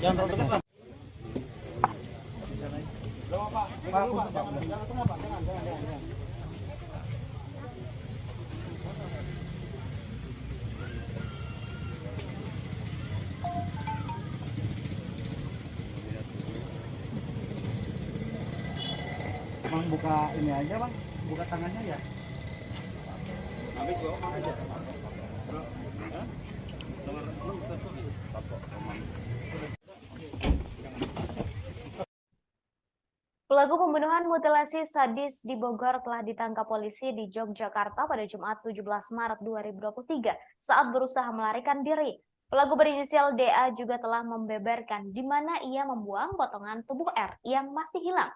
Jangan terlalu dekat. Bang buka ini aja bang, buka tangannya ya. Pelaku pembunuhan mutilasi sadis di Bogor telah ditangkap polisi di Yogyakarta pada Jumat 17 Maret 2023 saat berusaha melarikan diri. Pelaku berinisial DA juga telah membeberkan di mana ia membuang potongan tubuh R yang masih hilang.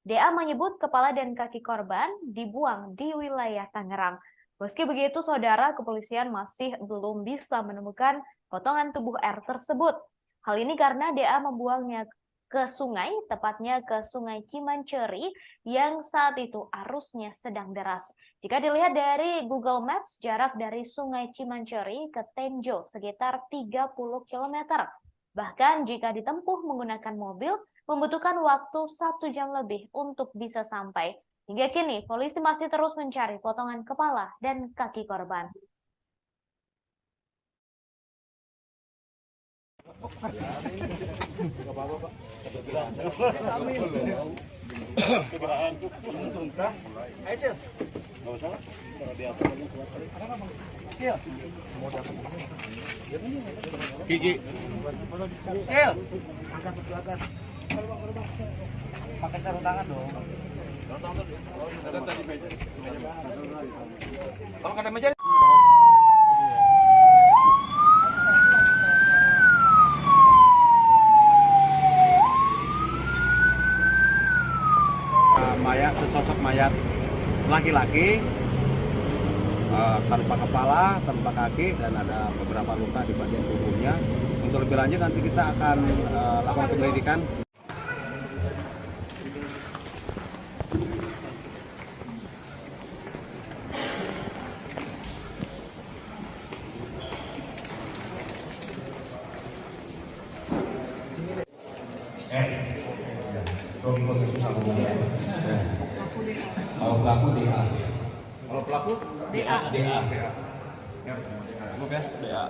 DA menyebut kepala dan kaki korban dibuang di wilayah Tangerang. Meski begitu, saudara, kepolisian masih belum bisa menemukan potongan tubuh R tersebut. Hal ini karena DA membuangnya ke sungai, tepatnya ke Sungai Cimanceri yang saat itu arusnya sedang deras. Jika dilihat dari Google Maps, jarak dari Sungai Cimanceri ke Tenjo sekitar 30 km. Bahkan jika ditempuh menggunakan mobil, membutuhkan waktu 1 jam lebih untuk bisa sampai. Hingga kini, polisi masih terus mencari potongan kepala dan kaki korban. Gigi. Pakai sarung tangan dong. Kalau ada meja. Mayat, sesosok mayat laki-laki tanpa kepala, tanpa kaki, dan ada beberapa luka di bagian tubuhnya. Untuk lebih lanjut nanti kita akan lakukan penyelidikan. Suami gue susah ngomongnya. Kalau pelaku DA. Kalau pelaku DA. DA. Cukup ya? DA.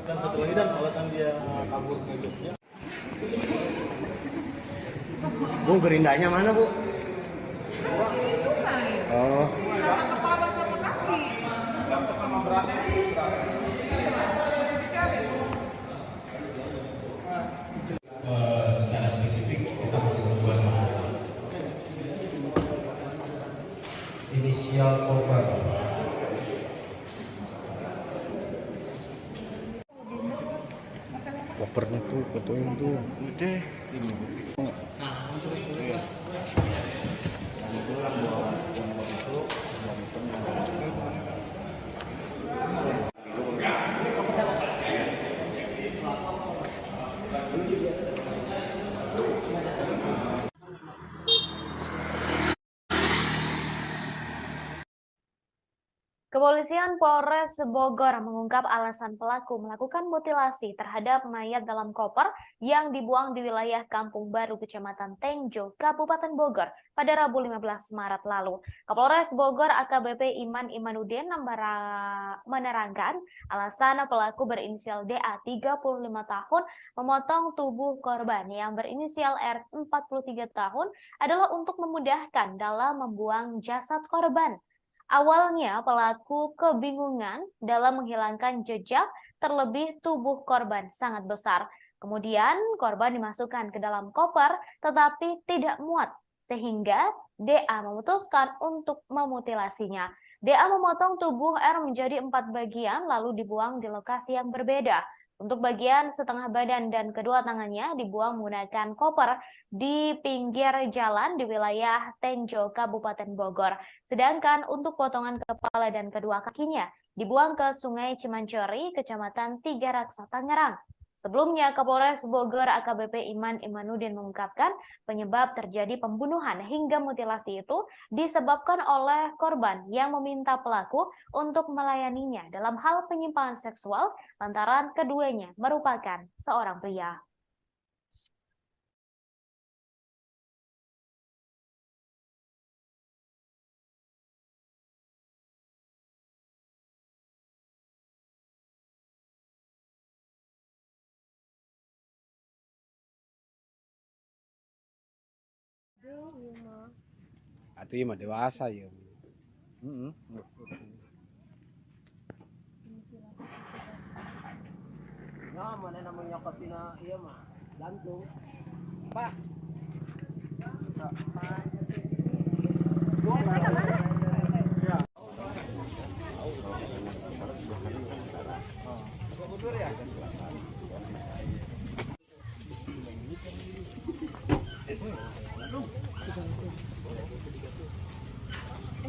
Dan satu lagi dan alasan dia kabur ke Jogja. Bu, gerindanya mana bu? Di sungai. Oh. Sama kepala sama kaki. Sama beratnya Secara spesifik kita masih berdua sama inisial korban. Kopernya tuh, fotoin tuh. Udah. Kepolisian Polres Bogor mengungkap alasan pelaku melakukan mutilasi terhadap mayat dalam koper yang dibuang di wilayah Kampung Baru, Kecamatan Tenjo, Kabupaten Bogor pada Rabu 15 Maret lalu. Kapolres Bogor AKBP Iman Imanuddin menerangkan alasan pelaku berinisial DA 35 tahun memotong tubuh korban yang berinisial R 43 tahun adalah untuk memudahkan dalam membuang jasad korban. Awalnya pelaku kebingungan dalam menghilangkan jejak, terlebih tubuh korban sangat besar. Kemudian korban dimasukkan ke dalam koper tetapi tidak muat, sehingga DA memutuskan untuk memutilasinya. DA memotong tubuh R menjadi 4 bagian lalu dibuang di lokasi yang berbeda. Untuk bagian setengah badan dan kedua tangannya dibuang menggunakan koper di pinggir jalan di wilayah Tenjo, Kabupaten Bogor. Sedangkan untuk potongan kepala dan kedua kakinya dibuang ke Sungai Cimanceri, Kecamatan Tiga Raksa, Tangerang. Sebelumnya, Kapolres Bogor AKBP Iman Imanuddin mengungkapkan penyebab terjadi pembunuhan hingga mutilasi itu disebabkan oleh korban yang meminta pelaku untuk melayaninya dalam hal penyimpangan seksual lantaran keduanya merupakan seorang pria. Itu mah dewasa ya. Nah, mana namanya kapina iya mah gantung. Pak.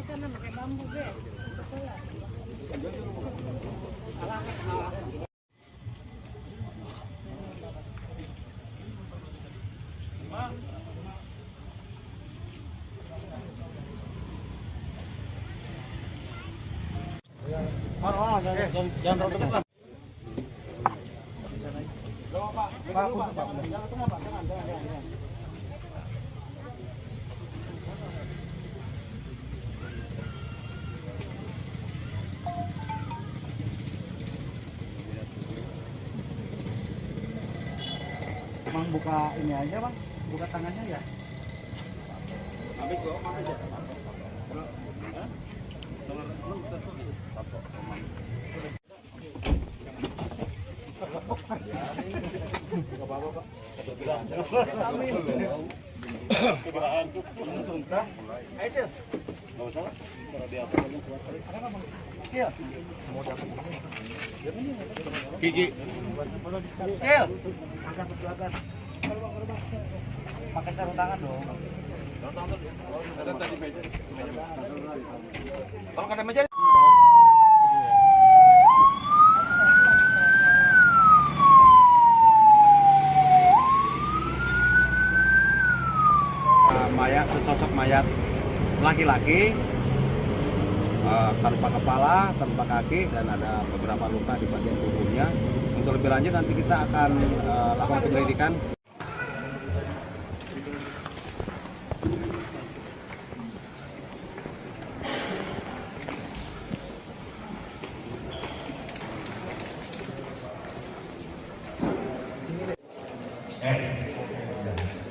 Karena pakai bambu be. Jangan terlalu Bang buka ini aja bang, buka tangannya ya. Gigi. Pakai sarung tangan dong. Ada tadi meja. Kalau ada meja. Mayat, sesosok mayat laki-laki tanpa kepala, tanpa kaki, dan ada beberapa luka di bagian tubuhnya. Untuk lebih lanjut nanti kita akan lakukan penyelidikan.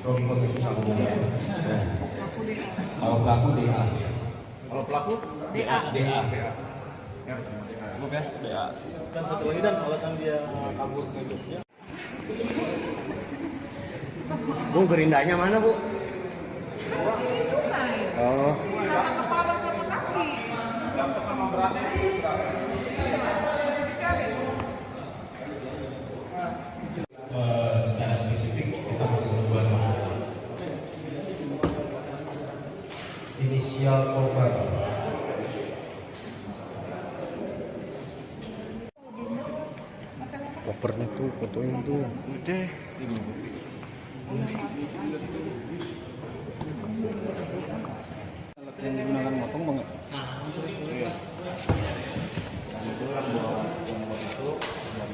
Suami posisi sambungnya. Kalau pelaku DA. Kalau pelaku DA. DA. Cukup ya? DA. Dan satu lagi dan alasan dia kabur ke Jogja. Bu, gerindanya mana, Bu? Di sungai. Oh. Sama kepala sama kaki. Sama beratnya Secara spesifik kita masih berdua sama inisial korban. Kopernya tuh, fotoin tuh. Udah. Alat yang digunakan motong banget. Iya. Dan itu yang bawa yang buat itu dan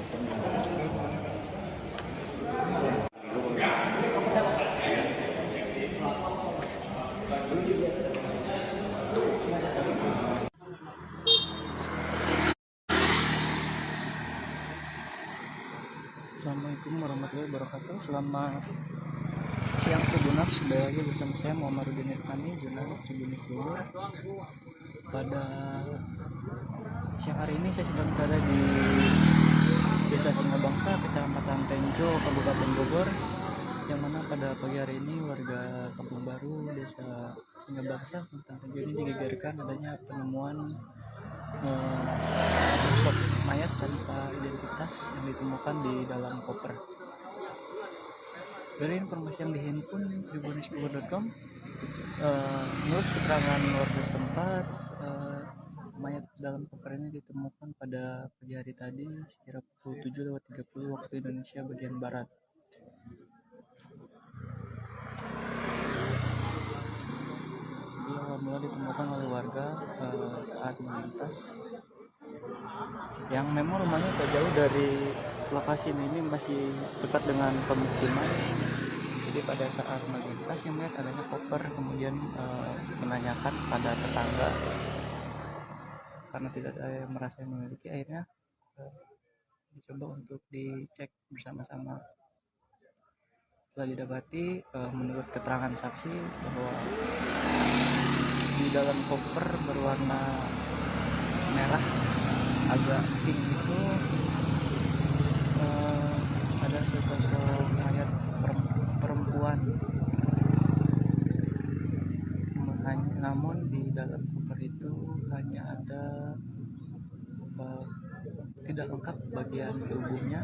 Assalamualaikum warahmatullahi wabarakatuh. Selamat siang Tribuners, kembali lagi bersama saya Muhammadudin Irfani, jurnalis Tribun Bogor. Pada siang hari ini saya sedang berada di Desa Singabangsa, Kecamatan Tenjo, Kabupaten Bogor, yang mana pada pagi hari ini warga Kampung Baru, Desa Singabangsa, Kecamatan Tenjo ini digegerkan adanya penemuan sosok mayat tanpa identitas yang ditemukan di dalam koper. Dari informasi yang dihimpun tribunisbogor.com, menurut keterangan warga setempat, mayat dalam koper ini ditemukan pada pagi hari tadi sekira pukul 7:30 waktu Indonesia bagian barat. Dia awal mula ditemukan oleh warga saat melintas, yang memang rumahnya tak jauh dari lokasi ini masih dekat dengan pemukiman. Jadi pada saat melintas yang melihat adanya koper, kemudian menanyakan pada tetangga karena tidak ada yang merasa yang memiliki, akhirnya dicoba untuk dicek bersama-sama. Setelah didapati, menurut keterangan saksi bahwa dalam koper berwarna merah agak pink itu ada sesosok mayat perempuan. Namun di dalam koper itu hanya ada tidak lengkap bagian tubuhnya.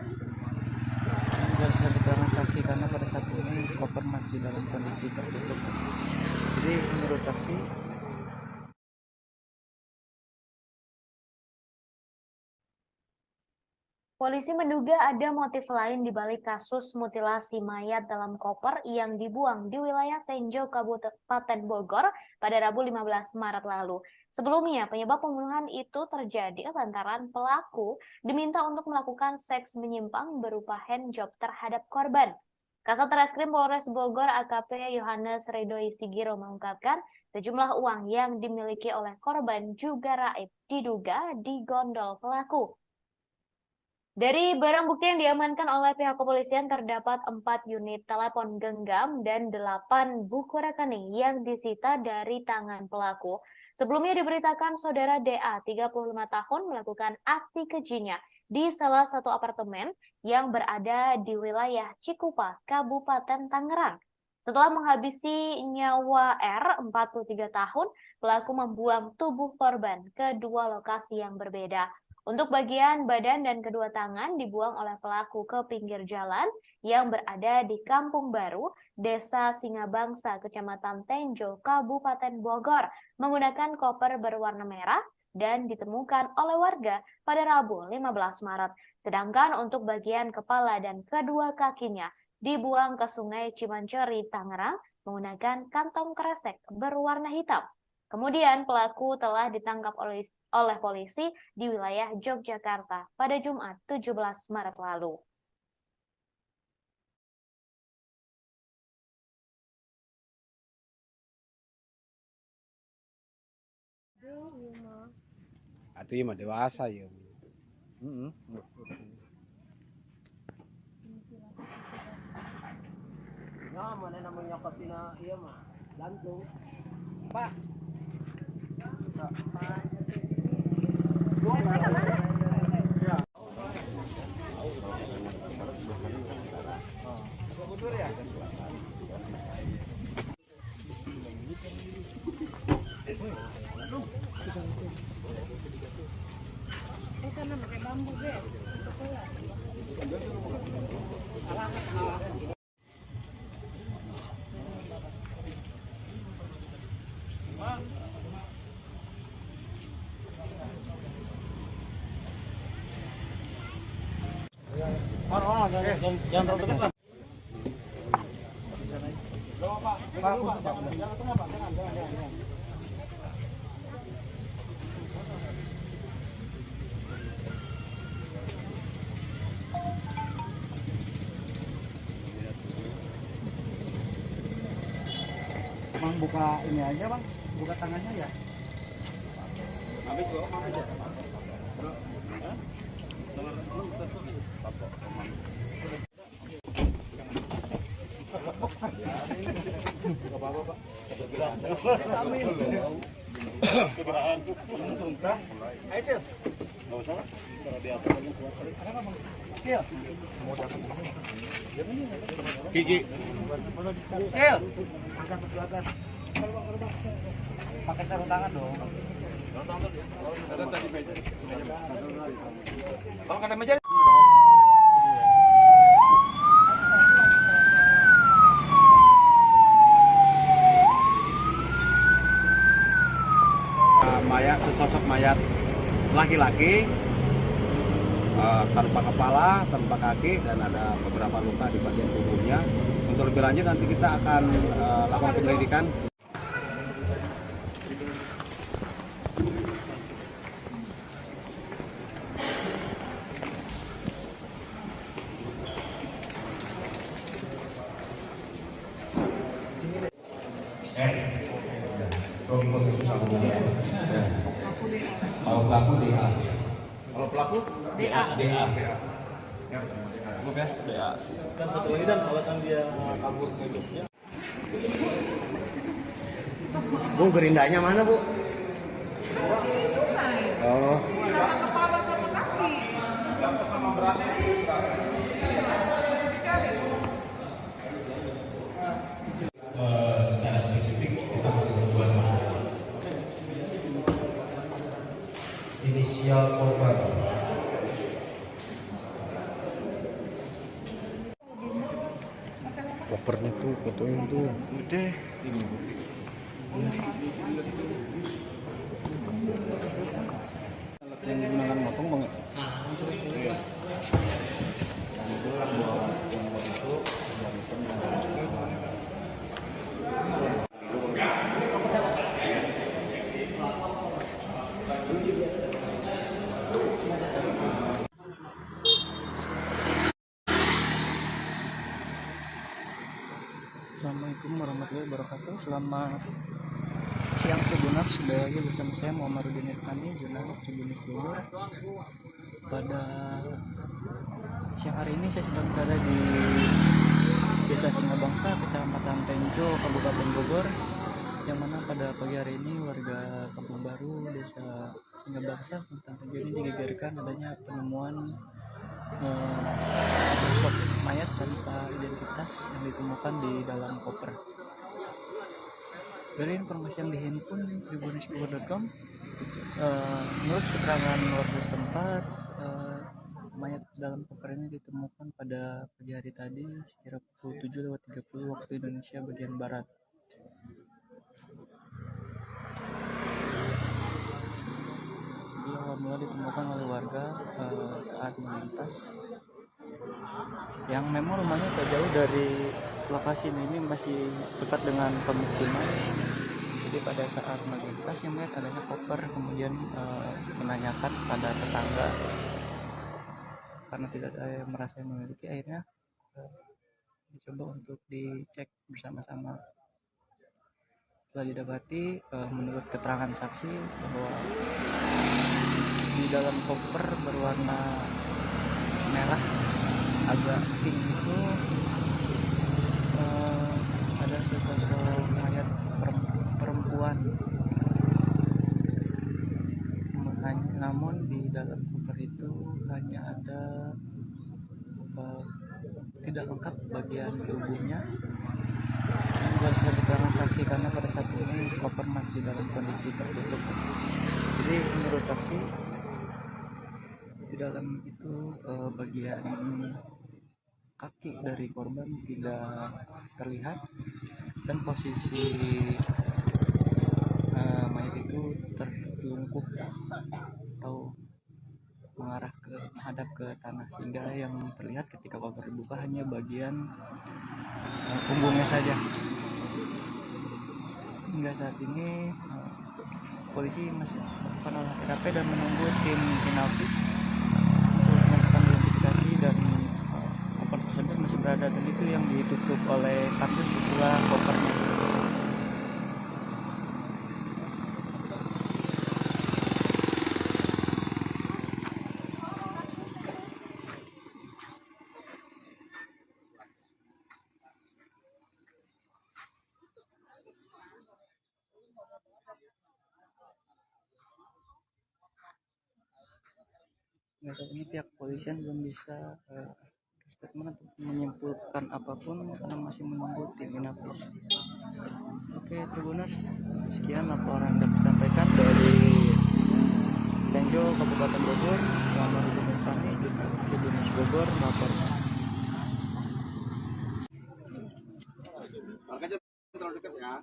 Tidak bisa keterangan saksi karena pada saat ini koper masih dalam kondisi tertutup. Jadi menurut saksi, polisi menduga ada motif lain di balik kasus mutilasi mayat dalam koper yang dibuang di wilayah Tenjo, Kabupaten Bogor pada Rabu 15 Maret lalu. Sebelumnya, penyebab pembunuhan itu terjadi lantaran pelaku diminta untuk melakukan seks menyimpang berupa handjob terhadap korban. Kasat Reskrim Polres Bogor AKP Yohanes Ridho Isigiro mengungkapkan sejumlah uang yang dimiliki oleh korban juga raib diduga digondol pelaku. Dari barang bukti yang diamankan oleh pihak kepolisian terdapat 4 unit telepon genggam dan 8 buku rekening yang disita dari tangan pelaku. Sebelumnya diberitakan saudara DA 35 tahun melakukan aksi kejinya di salah satu apartemen yang berada di wilayah Cikupa, Kabupaten Tangerang. Setelah menghabisi nyawa R 43 tahun, pelaku membuang tubuh korban ke 2 lokasi yang berbeda. Untuk bagian badan dan kedua tangan dibuang oleh pelaku ke pinggir jalan yang berada di Kampung Baru, Desa Singabangsa, Kecamatan Tenjo, Kabupaten Bogor, menggunakan koper berwarna merah dan ditemukan oleh warga pada Rabu 15 Maret. Sedangkan untuk bagian kepala dan kedua kakinya dibuang ke Sungai Cimanceri, Tangerang, menggunakan kantong kresek berwarna hitam. Kemudian pelaku telah ditangkap oleh polisi di wilayah Yogyakarta pada Jumat 17 Maret lalu. Itu mah dewasa ya. Ya, mana namanya katina iya mah gantung. Pak. Karena pakai bambu deh. Jangan terlalu depan. Bang buka ini aja bang, buka tangannya ya. Habis bro, aja. Apa-apa Pak. Amin. Ayo Cil. Enggak usah. Kalau di atas lagi kuat. Ada enggak Bang? Cil. Gigi. Cil. Angkat ke belakang. Pakai sarung tangan dong. Ada tadi meja. Kalau ada meja. Sesosok mayat laki-laki tanpa kepala, tanpa kaki, dan ada beberapa luka di bagian tubuhnya. Untuk lebih lanjut nanti kita akan lakukan penyelidikan. Kalau pelaku DA. Kalau pelaku DA. DA. Cukup ya? DA. Dan satu lagi dan alasan dia kabur ke Jogja. Bu, gerindanya mana, Bu? Di sungai. Oh. Sama kepala sama kaki. Secara spesifik kita masih berdua sama inisial korban. Kopernya tuh, fotoin tuh. Udah. Alat yang digunakan motong bang ya? Iya. Dan itulah buat yang buat itu dan Assalamualaikum warahmatullahi wabarakatuh. Selamat siang Tribuners, sudah lagi bersama saya Muhammadudin Irfani, jurnalis Tribunnews Bogor. Pada siang hari ini saya sedang berada di Desa Singabangsa, Kecamatan Tenjo, Kabupaten Bogor, yang mana pada pagi hari ini warga Kampung Baru, Desa Singabangsa, Kecamatan Tenjo ini digegerkan adanya penemuan sosok mayat tanpa identitas yang ditemukan di dalam koper. Dari informasi yang dihimpun tribunnews.com, menurut keterangan warga setempat, mayat dalam koper ini ditemukan pada pagi hari tadi sekira pukul 7:30 waktu Indonesia bagian barat. Dia awal mula ditemukan oleh warga saat melintas, yang memang rumahnya tak jauh dari lokasi ini masih dekat dengan pemukiman. Jadi pada saat melintas yang melihat adanya koper, kemudian menanyakan kepada tetangga karena tidak ada yang merasa yang memiliki, akhirnya dicoba untuk dicek bersama-sama. Setelah didapati, menurut keterangan saksi bahwa di dalam koper berwarna merah agak pink itu ada sesosok mayat perempuan. Namun di dalam koper itu hanya ada tidak lengkap bagian tubuhnya. Berdasarkan keterangan saksi, karena pada saat ini koper masih dalam kondisi tertutup. Jadi menurut saksi di dalam itu bagian kaki dari korban tidak terlihat, dan posisi mayat itu tertelungkup atau menghadap ke tanah, sehingga yang terlihat ketika koper dibuka hanya bagian punggungnya saja. Hingga saat ini polisi masih melakukan olah TKP dan menunggu tim Inavis untuk melakukan identifikasi, dan koper tersebut masih berada dan itu yang ditutup oleh kardus setelah kopernya. Nah, saat ini pihak kepolisian belum bisa statement atau menyimpulkan apapun karena masih menunggu tim Inavis. Oke, Tribuners, sekian laporan dapat disampaikan dari Tenjo, Kabupaten Bogor. Muhammadudin Irfani, jurnalis Tribunnews Bogor, melaporkan. Terlalu dekat ya.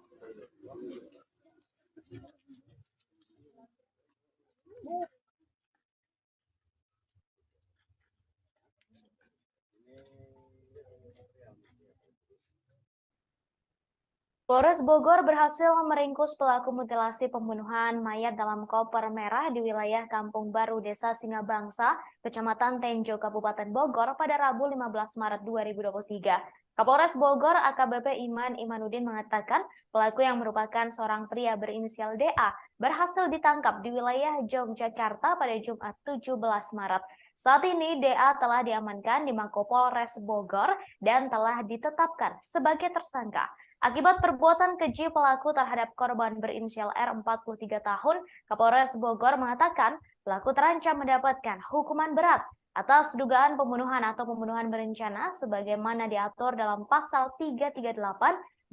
Polres Bogor berhasil meringkus pelaku mutilasi pembunuhan mayat dalam koper merah di wilayah Kampung Baru, Desa Singabangsa, Kecamatan Tenjo, Kabupaten Bogor pada Rabu 15 Maret 2023. Kapolres Bogor AKBP Iman Imanuddin mengatakan pelaku yang merupakan seorang pria berinisial DA berhasil ditangkap di wilayah Yogyakarta pada Jumat 17 Maret. Saat ini DA telah diamankan di Mako Polres Bogor dan telah ditetapkan sebagai tersangka. Akibat perbuatan keji pelaku terhadap korban berinisial R 43 tahun, Kapolres Bogor mengatakan pelaku terancam mendapatkan hukuman berat atas dugaan pembunuhan atau pembunuhan berencana sebagaimana diatur dalam pasal 338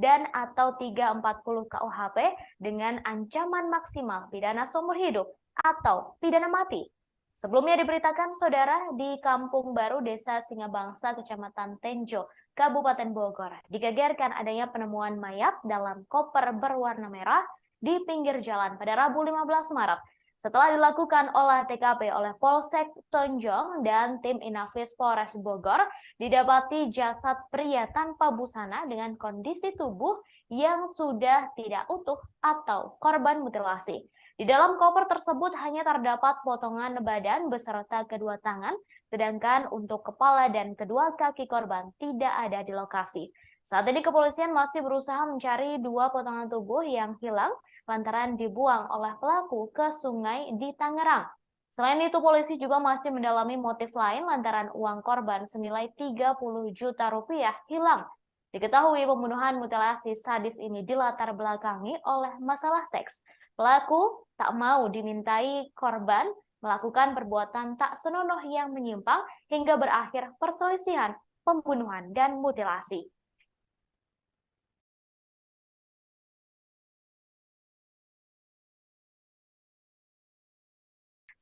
dan atau 340 KUHP dengan ancaman maksimal pidana seumur hidup atau pidana mati. Sebelumnya diberitakan saudara di Kampung Baru Desa Singabangsa, Kecamatan Tenjo, Kabupaten Bogor, digegerkan adanya penemuan mayat dalam koper berwarna merah di pinggir jalan pada Rabu 15 Maret. Setelah dilakukan olah TKP oleh Polsek Tonjong dan tim Inafis Polres Bogor, didapati jasad pria tanpa busana dengan kondisi tubuh yang sudah tidak utuh atau korban mutilasi. Di dalam koper tersebut hanya terdapat potongan badan beserta kedua tangan, sedangkan untuk kepala dan kedua kaki korban tidak ada di lokasi. Saat ini kepolisian masih berusaha mencari dua potongan tubuh yang hilang lantaran dibuang oleh pelaku ke sungai di Tangerang. Selain itu, polisi juga masih mendalami motif lain lantaran uang korban senilai 30 juta rupiah hilang. Diketahui pembunuhan mutilasi sadis ini dilatar belakangi oleh masalah seks. Pelaku tak mau dimintai korban melakukan perbuatan tak senonoh yang menyimpang hingga berakhir perselisihan, pembunuhan, dan mutilasi.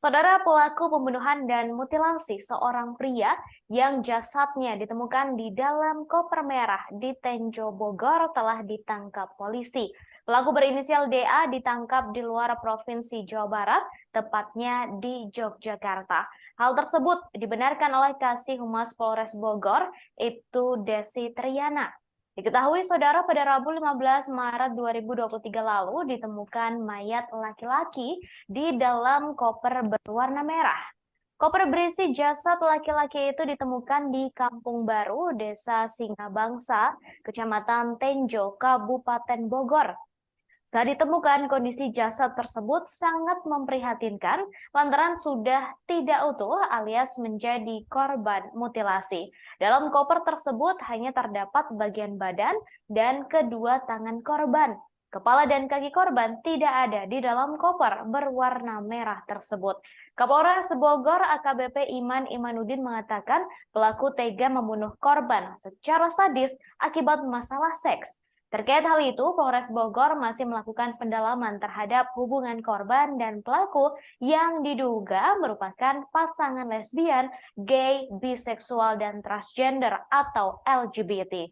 Saudara, pelaku pembunuhan dan mutilasi seorang pria yang jasadnya ditemukan di dalam koper merah di Tenjo Bogor telah ditangkap polisi. Pelaku berinisial DA ditangkap di luar Provinsi Jawa Barat, tepatnya di Yogyakarta. Hal tersebut dibenarkan oleh Kasih Humas Polres Bogor, Ibtu Desi Triana. Diketahui saudara pada Rabu 15 Maret 2023 lalu ditemukan mayat laki-laki di dalam koper berwarna merah. Koper berisi jasad laki-laki itu ditemukan di Kampung Baru, Desa Singabangsa, Kecamatan Tenjo, Kabupaten Bogor. Saat ditemukan, kondisi jasad tersebut sangat memprihatinkan lantaran sudah tidak utuh alias menjadi korban mutilasi. Dalam koper tersebut hanya terdapat bagian badan dan kedua tangan korban. Kepala dan kaki korban tidak ada di dalam koper berwarna merah tersebut. Kapolres Bogor AKBP Iman Imanuddin mengatakan pelaku tega membunuh korban secara sadis akibat masalah seks. Terkait hal itu, Polres Bogor masih melakukan pendalaman terhadap hubungan korban dan pelaku yang diduga merupakan pasangan lesbian, gay, biseksual, dan transgender atau LGBT.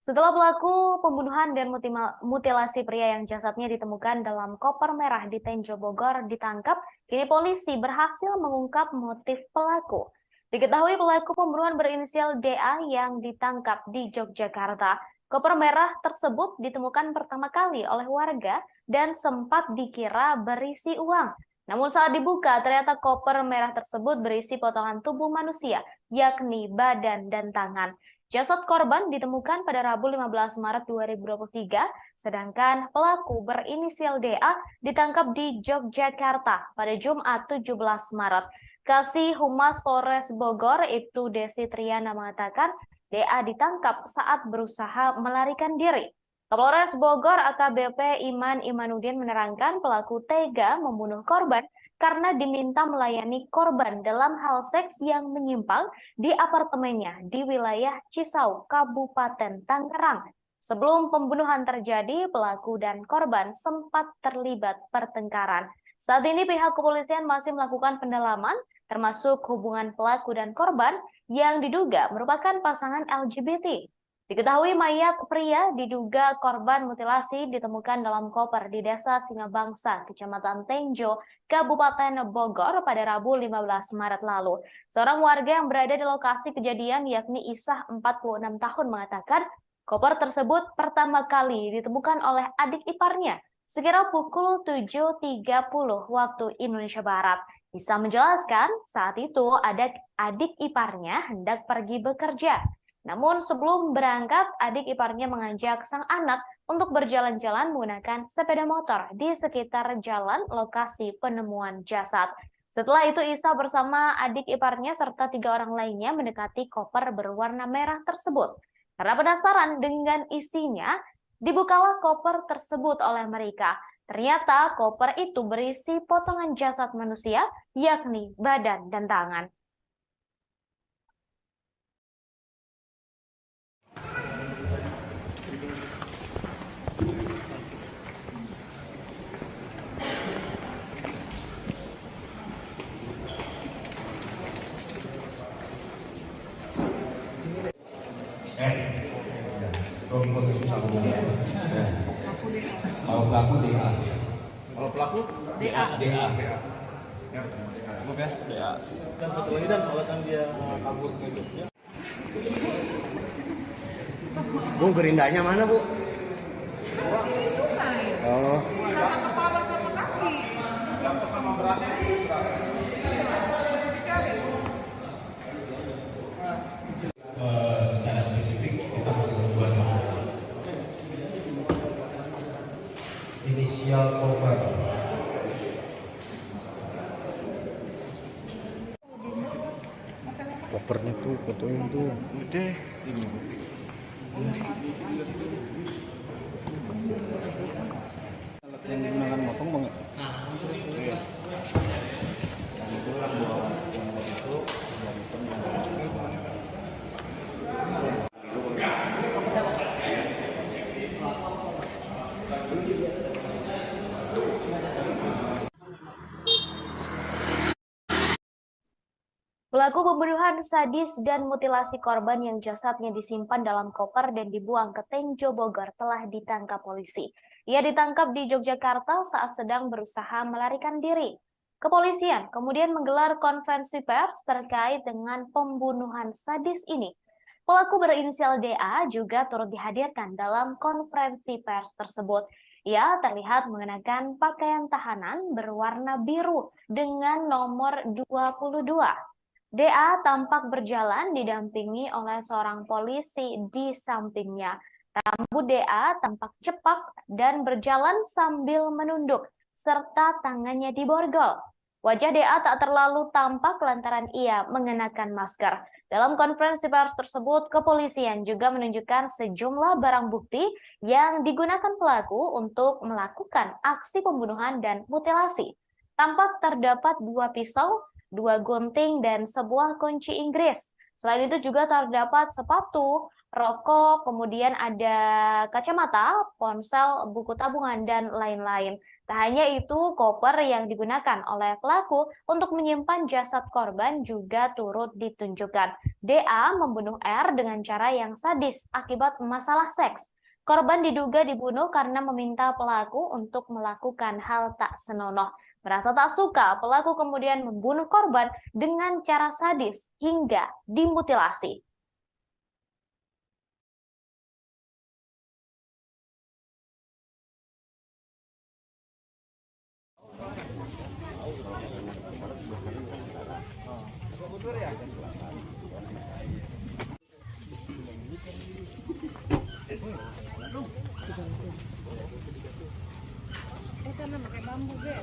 Setelah pelaku pembunuhan dan mutilasi pria yang jasadnya ditemukan dalam koper merah di Tenjo Bogor ditangkap, kini polisi berhasil mengungkap motif pelaku. Diketahui pelaku pembunuhan berinisial DA yang ditangkap di Yogyakarta. Koper merah tersebut ditemukan pertama kali oleh warga dan sempat dikira berisi uang. Namun saat dibuka, ternyata koper merah tersebut berisi potongan tubuh manusia, yakni badan dan tangan. Jasad korban ditemukan pada Rabu 15 Maret 2023, sedangkan pelaku berinisial DA ditangkap di Yogyakarta pada Jumat 17 Maret. Kasih Humas Polres Bogor, Ibtu Desi Triana mengatakan DA ditangkap saat berusaha melarikan diri. Kapolres Bogor AKBP Iman Imanuddin menerangkan pelaku tega membunuh korban karena diminta melayani korban dalam hal seks yang menyimpang di apartemennya di wilayah Cisau, Kabupaten Tangerang. Sebelum pembunuhan terjadi, pelaku dan korban sempat terlibat pertengkaran. Saat ini pihak kepolisian masih melakukan pendalaman, termasuk hubungan pelaku dan korban yang diduga merupakan pasangan LGBT. Diketahui mayat pria diduga korban mutilasi ditemukan dalam koper di Desa Singabangsa, Kecamatan Tenjo, Kabupaten Bogor pada Rabu 15 Maret lalu. Seorang warga yang berada di lokasi kejadian yakni Isah 46 tahun mengatakan Koper tersebut pertama kali ditemukan oleh adik iparnya sekira pukul 7.30 waktu Indonesia Barat. Isa menjelaskan saat itu adik iparnya hendak pergi bekerja. Namun sebelum berangkat, adik iparnya mengajak sang anak untuk berjalan-jalan menggunakan sepeda motor di sekitar jalan lokasi penemuan jasad. Setelah itu Isa bersama adik iparnya serta 3 orang lainnya mendekati koper berwarna merah tersebut. Karena penasaran dengan isinya, dibukalah koper tersebut oleh mereka. Ternyata koper itu berisi potongan jasad manusia, yakni badan dan tangan. Suami foto susah ngomongnya. Kalau pelaku DA. Kalau pelaku DA. DA. Cukup ya? DA. Dan satu lagi dan alasan dia kabur ke Jogja. Bu, gerindanya mana, Bu? Sungai. Oh. Sama kepala sama kaki. Sama beratnya Secara spesifik kita masih berdua sama inisial korban. Kopernya tuh, fotoin tuh. Udah. Alat yang digunakan motong banget. Iya. Dan itu yang bawa yang waktu itu dari teman. Pelaku pembunuhan sadis dan mutilasi korban yang jasadnya disimpan dalam koper dan dibuang ke Tenjo Bogor telah ditangkap polisi. Ia ditangkap di Yogyakarta saat sedang berusaha melarikan diri. Kepolisian kemudian menggelar konferensi pers terkait dengan pembunuhan sadis ini. Pelaku berinisial DA juga turut dihadirkan dalam konferensi pers tersebut. Ia terlihat mengenakan pakaian tahanan berwarna biru dengan nomor 22. DA tampak berjalan didampingi oleh seorang polisi di sampingnya. Rambut DA tampak cepak dan berjalan sambil menunduk, serta tangannya diborgol. Wajah DA tak terlalu tampak lantaran ia mengenakan masker. Dalam konferensi pers tersebut, kepolisian juga menunjukkan sejumlah barang bukti yang digunakan pelaku untuk melakukan aksi pembunuhan dan mutilasi. Tampak terdapat 2 pisau, 2 gunting, dan sebuah kunci Inggris. Selain itu juga terdapat sepatu, rokok, kemudian ada kacamata, ponsel, buku tabungan, dan lain-lain. Tak hanya itu, koper yang digunakan oleh pelaku untuk menyimpan jasad korban juga turut ditunjukkan. DA membunuh R dengan cara yang sadis akibat masalah seks. Korban diduga dibunuh karena meminta pelaku untuk melakukan hal tak senonoh. Merasa tak suka, pelaku kemudian membunuh korban dengan cara sadis hingga dimutilasi. Karena pakai bambu, Be.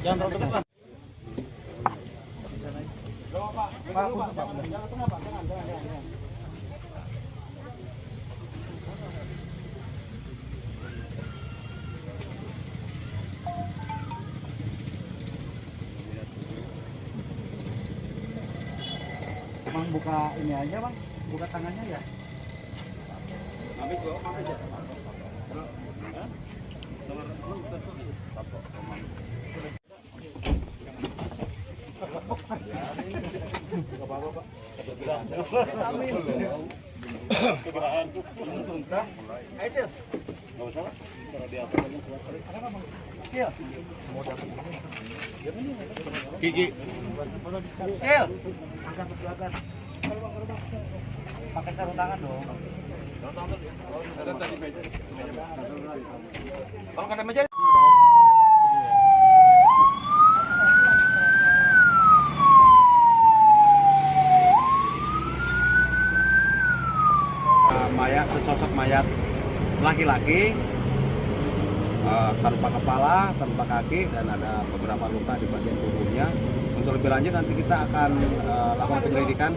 Jangan terlalu dekat. Bang buka ini aja bang, buka tangannya ya. Gak apa-apa, Pak. Kiki. Pakai sarung tangan dong. Ada tadi meja. Kalau ada meja. Mayat, sesosok mayat laki-laki tanpa kepala, tanpa kaki, dan ada beberapa luka di bagian tubuhnya. Untuk lebih lanjut nanti kita akan lakukan penyelidikan.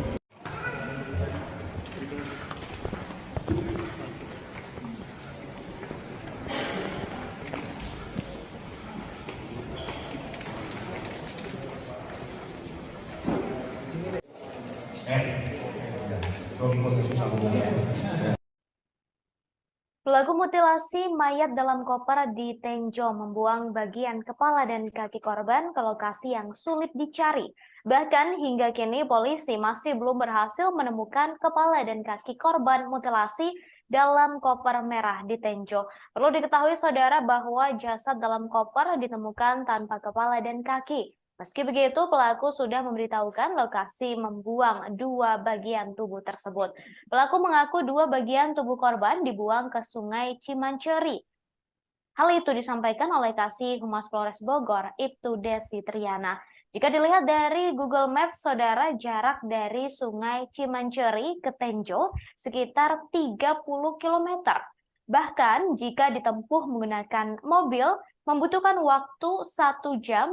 Pelaku mutilasi mayat dalam koper di Tenjo membuang bagian kepala dan kaki korban ke lokasi yang sulit dicari. Bahkan hingga kini polisi masih belum berhasil menemukan kepala dan kaki korban mutilasi dalam koper merah di Tenjo. Perlu diketahui saudara bahwa jasad dalam koper ditemukan tanpa kepala dan kaki. Meski begitu, pelaku sudah memberitahukan lokasi membuang dua bagian tubuh tersebut. Pelaku mengaku dua bagian tubuh korban dibuang ke Sungai Cimanceri. Hal itu disampaikan oleh Kasih Humas Polres Bogor, Ibtu Desi Triana. Jika dilihat dari Google Maps, saudara, jarak dari Sungai Cimanceri ke Tenjo sekitar 30 km. Bahkan jika ditempuh menggunakan mobil, membutuhkan waktu 1 jam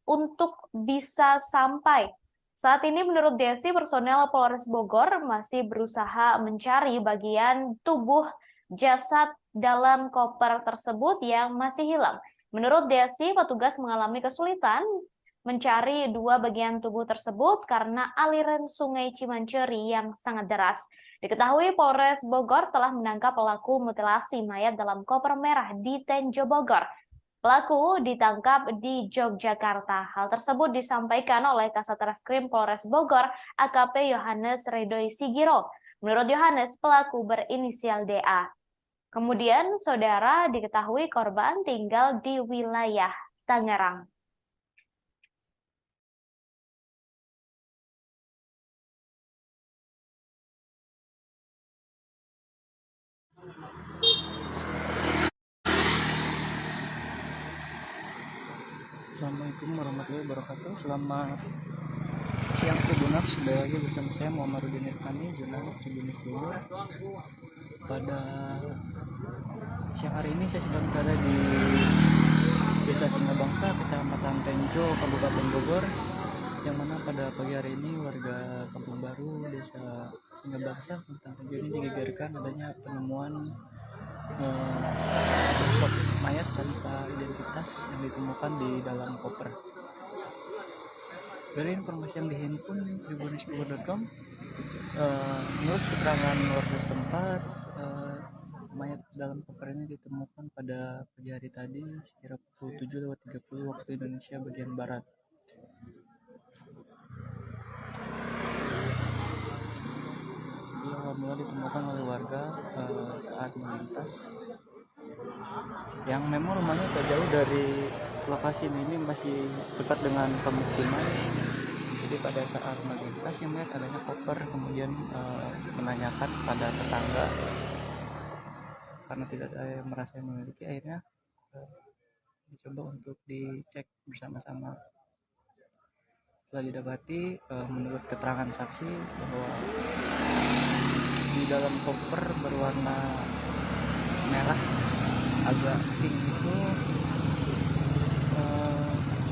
untuk bisa sampai. Saat ini menurut Desi, personel Polres Bogor masih berusaha mencari bagian tubuh jasad dalam koper tersebut yang masih hilang. Menurut Desi, petugas mengalami kesulitan mencari dua bagian tubuh tersebut karena aliran Sungai Cimanceri yang sangat deras. Diketahui Polres Bogor telah menangkap pelaku mutilasi mayat dalam koper merah di Tenjo Bogor. Pelaku ditangkap di Yogyakarta. Hal tersebut disampaikan oleh Kasat Reskrim Polres Bogor, AKP Yohanes Ridoi Sigiro. Menurut Yohanes, pelaku berinisial DA. Kemudian, saudara, diketahui korban tinggal di wilayah Tangerang. Assalamualaikum warahmatullahi wabarakatuh. Selamat siang Tribuners, kembali lagi bersama saya Muhammadudin Irfani, jurnalis Tribuners Bogor. Pada siang hari ini saya sedang berada di Desa Singabangsa, Kecamatan Tenjo, Kabupaten Bogor, yang mana pada pagi hari ini warga Kampung Baru, Desa Singabangsa, Kecamatan Tenjo ini digegerkan adanya penemuan sosok mayat tanpa identitas yang ditemukan di dalam koper. Dari informasi yang dihimpun tribunnews.com, menurut keterangan warga setempat, mayat dalam koper ini ditemukan pada pagi hari tadi sekira pukul 7:30 waktu Indonesia bagian barat. Mula ditemukan oleh warga saat melintas, yang memang rumahnya tak jauh dari lokasi ini, masih dekat dengan pemukiman. Jadi pada saat melintas yang melihat adanya koper, kemudian menanyakan pada tetangga karena tidak ada yang merasa yang memiliki, akhirnya dicoba untuk dicek bersama-sama. Setelah didapati, menurut keterangan saksi bahwa di dalam koper berwarna merah agak pink itu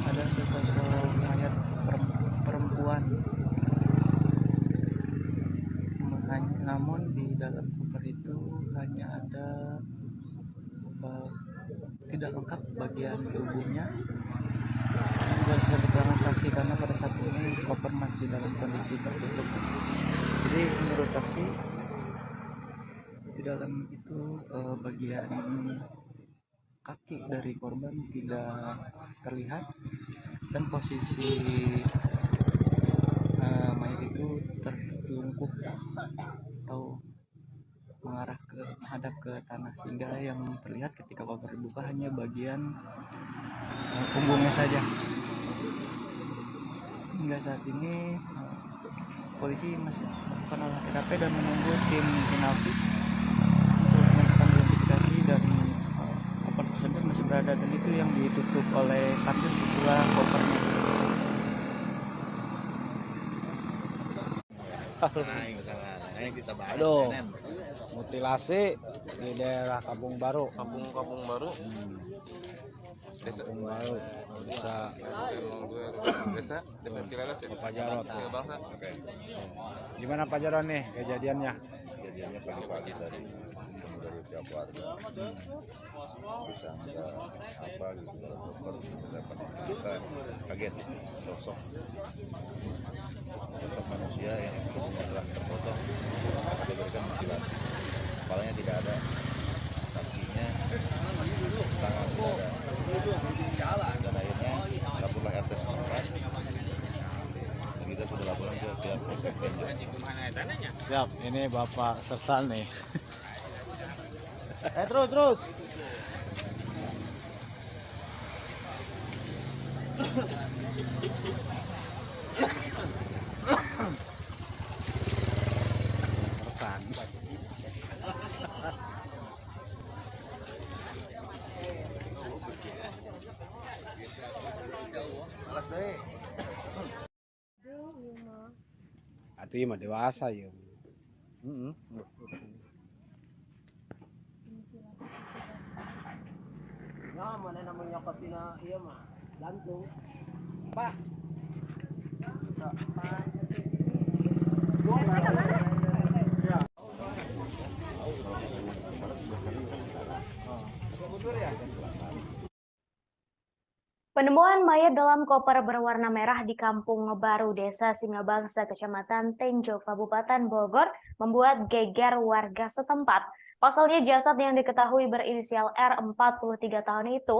ada sesosok mayat perempuan. Namun di dalam koper itu hanya ada tidak lengkap bagian tubuhnya. Berdasarkan keterangan saksi, karena pada saat ini koper masih dalam kondisi tertutup. Jadi menurut saksi, di dalam itu bagian kaki dari korban tidak terlihat, dan posisi mayat itu tertelungkup atau mengarah ke menghadap ke tanah, sehingga yang terlihat ketika koper dibuka hanya bagian punggungnya saja. Hingga saat ini polisi masih melakukan olah TKP dan menunggu tim Inavis untuk melakukan identifikasi, dan koper tersebut masih berada, dan itu yang ditutup oleh kardus setelah kopernya. Aduh, mutilasi di daerah Kampung Baru. Kampung Baru. Kampung Baru bisa Desa Pak Jarot. Bangsa. Gimana Pak Jarot nih kejadiannya? Kejadiannya pagi-pagi tadi dari pihak warga bisa ada apa gitu, dokter dapat kita kaget sosok manusia yang telah terpotong, diberikan mutilasi, kepalanya tidak ada, kakinya, tangan tidak ada, dan akhirnya laporlah RT setempat. Kita sudah laporan ke pihak Polsek Tenjo. Siap, ini Bapak Sersan nih. Terus. Sersan. Alas deh. Atuh mah dewasa ya. Ya, mana namanya kapina iya mah lantung. Pak. Penemuan mayat dalam koper berwarna merah di Kampung Baru, Desa Singabangsa, Kecamatan Tenjo, Kabupaten Bogor, membuat geger warga setempat. Pasalnya jasad yang diketahui berinisial R 43 tahun itu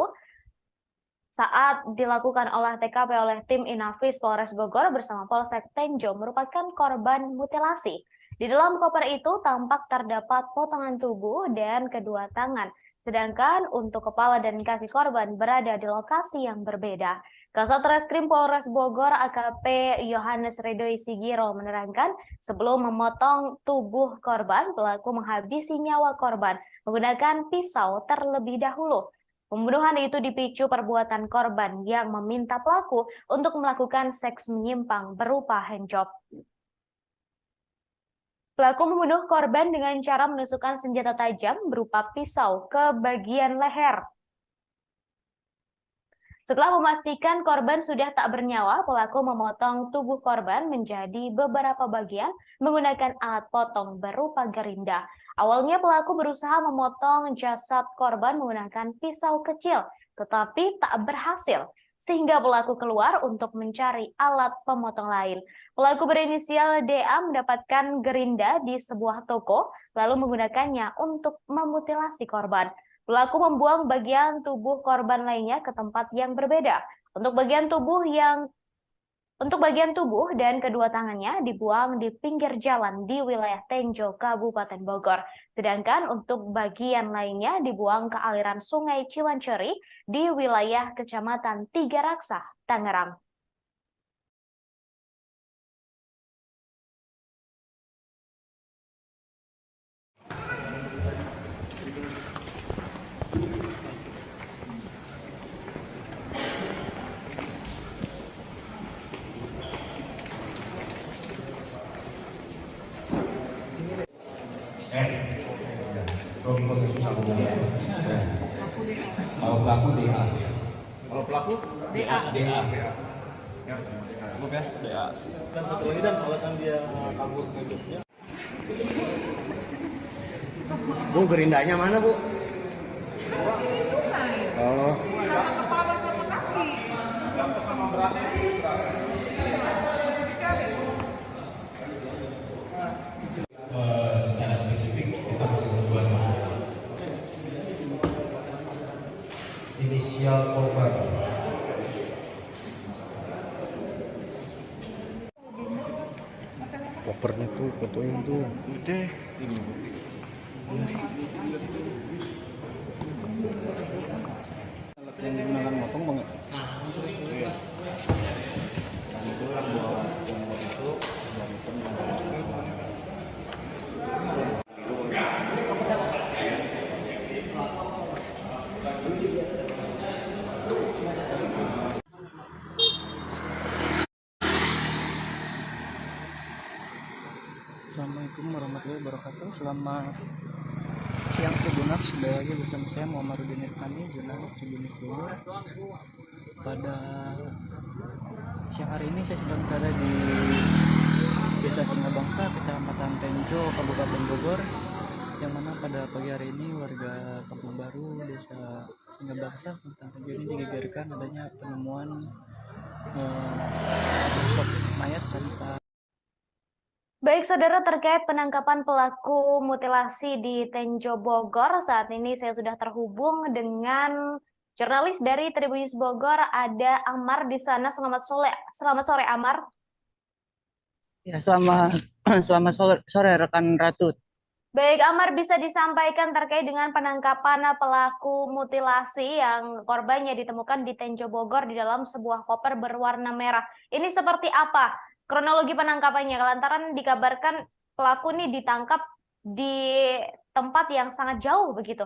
saat dilakukan olah TKP oleh tim Inavis Polres Bogor bersama Polsek Tenjo merupakan korban mutilasi. Di dalam koper itu tampak terdapat potongan tubuh dan kedua tangan, sedangkan untuk kepala dan kaki korban berada di lokasi yang berbeda. Kasat Reskrim Polres Bogor AKP Yohanes Ridoi Sigiro menerangkan, sebelum memotong tubuh korban, pelaku menghabisi nyawa korban menggunakan pisau terlebih dahulu. Pembunuhan itu dipicu perbuatan korban yang meminta pelaku untuk melakukan seks menyimpang berupa handjob. Pelaku membunuh korban dengan cara menusukkan senjata tajam berupa pisau ke bagian leher. Setelah memastikan korban sudah tak bernyawa, pelaku memotong tubuh korban menjadi beberapa bagian menggunakan alat potong berupa gerinda. Awalnya pelaku berusaha memotong jasad korban menggunakan pisau kecil, tetapi tak berhasil, sehingga pelaku keluar untuk mencari alat pemotong lain. Pelaku berinisial DA mendapatkan gerinda di sebuah toko, lalu menggunakannya untuk memutilasi korban. Pelaku membuang bagian tubuh korban lainnya ke tempat yang berbeda. Untuk bagian tubuh dan kedua tangannya dibuang di pinggir jalan di wilayah Tenjo, Kabupaten Bogor. Sedangkan untuk bagian lainnya dibuang ke aliran Sungai Ciwanceri di wilayah Kecamatan Tiga Raksa, Tangerang. Suami susah hubungan. Kalau pelaku DA. Kalau pelaku DA. Ya, DA. Dan satu lagi dan alasan dia kabur ngejoknya. Bu, gerindanya mana, Bu? Di sungai. Oh. Sama kepala sama kaki. Sama beratnya masih dicari. Secara spesifik kita masih berdua sama inisial korban. Kopernya tuh, fotoin tuh. Udah. Alat yang digunakan motong bang. Iya. Dan itu buat yang buat itu dan itu Assalamualaikum warahmatullahi wabarakatuh. Selamat siang Tribuners, kembali lagi bersama saya Muhammadudin Irfani, jurnalis Tribunnews Bogor. Pada siang hari ini saya sedang berada di Desa Singabangsa, Kecamatan Tenjo, Kabupaten Bogor, yang mana pada pagi hari ini warga Kampung Baru, Desa Singabangsa, Kecamatan Tenjo ini digegerkan adanya penemuan sosok mayat tanpa. Baik saudara, terkait penangkapan pelaku mutilasi di Tenjo Bogor, saat ini saya sudah terhubung dengan jurnalis dari Tribunnews Bogor, ada Amar di sana. Selamat sore Amar. Ya, selamat sore rekan Ratu. Baik Amar, bisa disampaikan terkait dengan penangkapan pelaku mutilasi yang korbannya ditemukan di Tenjo Bogor di dalam sebuah koper berwarna merah. Ini seperti apa kronologi penangkapannya, lantaran dikabarkan pelaku ini ditangkap di tempat yang sangat jauh begitu?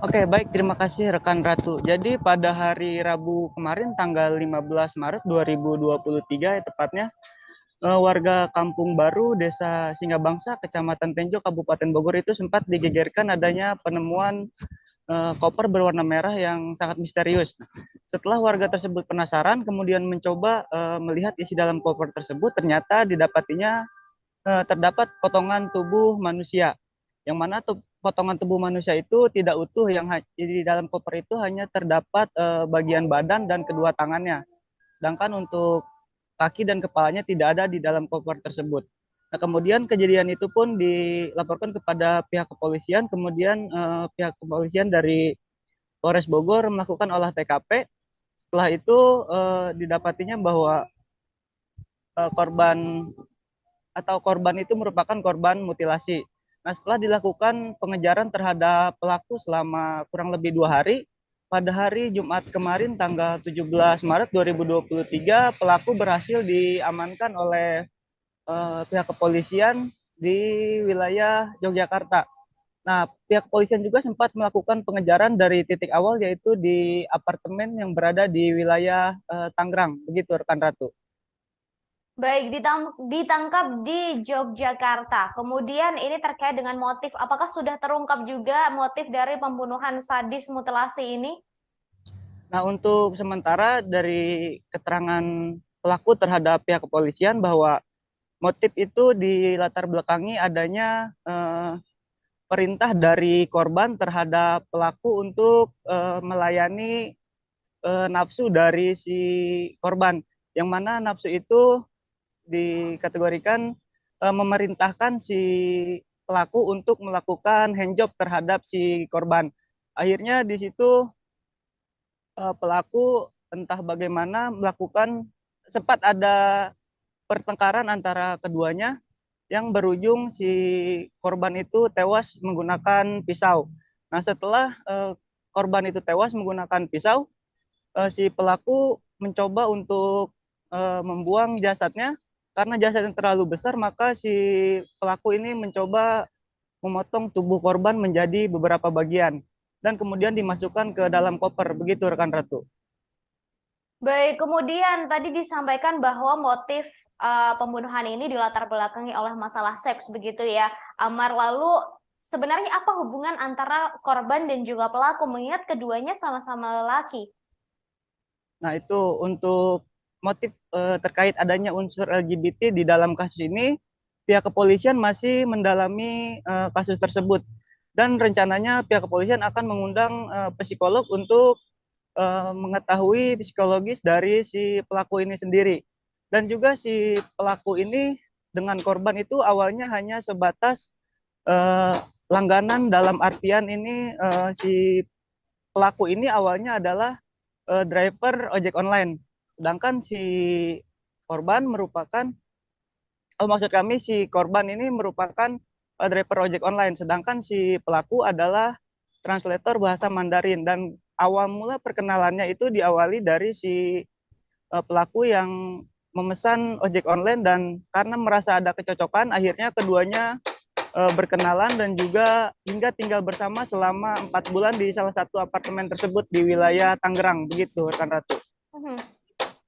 Oke, baik, terima kasih rekan Ratu. Jadi pada hari Rabu kemarin tanggal 15 Maret 2023 tepatnya, warga Kampung Baru Desa Singabangsa Kecamatan Tenjo Kabupaten Bogor itu sempat digegerkan adanya penemuan koper berwarna merah yang sangat misterius. Setelah warga tersebut penasaran, kemudian mencoba melihat isi dalam koper tersebut, ternyata didapatinya terdapat potongan tubuh manusia, yang mana potongan tubuh manusia itu tidak utuh, yang di dalam koper itu hanya terdapat bagian badan dan kedua tangannya, sedangkan untuk kaki dan kepalanya tidak ada di dalam koper tersebut. Nah, kemudian kejadian itu pun dilaporkan kepada pihak kepolisian, kemudian pihak kepolisian dari Polres Bogor melakukan olah TKP. Setelah itu didapatinya bahwa korban itu merupakan korban mutilasi. Nah, setelah dilakukan pengejaran terhadap pelaku selama kurang lebih 2 hari, pada hari Jumat kemarin tanggal 17 Maret 2023, pelaku berhasil diamankan oleh pihak kepolisian di wilayah Yogyakarta. Nah, pihak kepolisian juga sempat melakukan pengejaran dari titik awal, yaitu di apartemen yang berada di wilayah Tangerang. Begitu rekan Ratu. Baik, ditangkap di Yogyakarta. Kemudian ini terkait dengan motif. Apakah sudah terungkap juga motif dari pembunuhan sadis mutilasi ini? Nah, untuk sementara dari keterangan pelaku terhadap pihak kepolisian bahwa motif itu dilatar belakangi adanya perintah dari korban terhadap pelaku untuk melayani nafsu dari si korban, yang mana nafsu itu dikategorikan memerintahkan si pelaku untuk melakukan handjob terhadap si korban. Akhirnya di situ pelaku entah bagaimana sempat ada pertengkaran antara keduanya, yang berujung si korban itu tewas menggunakan pisau. Nah, setelah korban itu tewas menggunakan pisau, si pelaku mencoba untuk membuang jasadnya. Karena jasadnya terlalu besar, maka si pelaku ini mencoba memotong tubuh korban menjadi beberapa bagian dan kemudian dimasukkan ke dalam koper. Begitu rekan Ratu. Baik, kemudian tadi disampaikan bahwa motif pembunuhan ini dilatar belakangi oleh masalah seks, begitu ya, Amar. Lalu sebenarnya apa hubungan antara korban dan juga pelaku, mengingat keduanya sama-sama lelaki? Nah, itu untuk motif terkait adanya unsur LGBT di dalam kasus ini, pihak kepolisian masih mendalami kasus tersebut. Dan rencananya pihak kepolisian akan mengundang psikolog untuk mengetahui psikologis dari si pelaku ini sendiri. Dan juga si pelaku ini dengan korban itu awalnya hanya sebatas langganan, dalam artian ini si pelaku ini awalnya adalah driver ojek online. Sedangkan si korban merupakan, maksud kami si korban ini merupakan driver ojek online, sedangkan si pelaku adalah translator bahasa Mandarin. Dan awal mula perkenalannya itu diawali dari si pelaku yang memesan ojek online, dan karena merasa ada kecocokan, akhirnya keduanya berkenalan dan juga hingga tinggal bersama selama 4 bulan di salah satu apartemen tersebut di wilayah Tangerang, begitu rekan Ratu.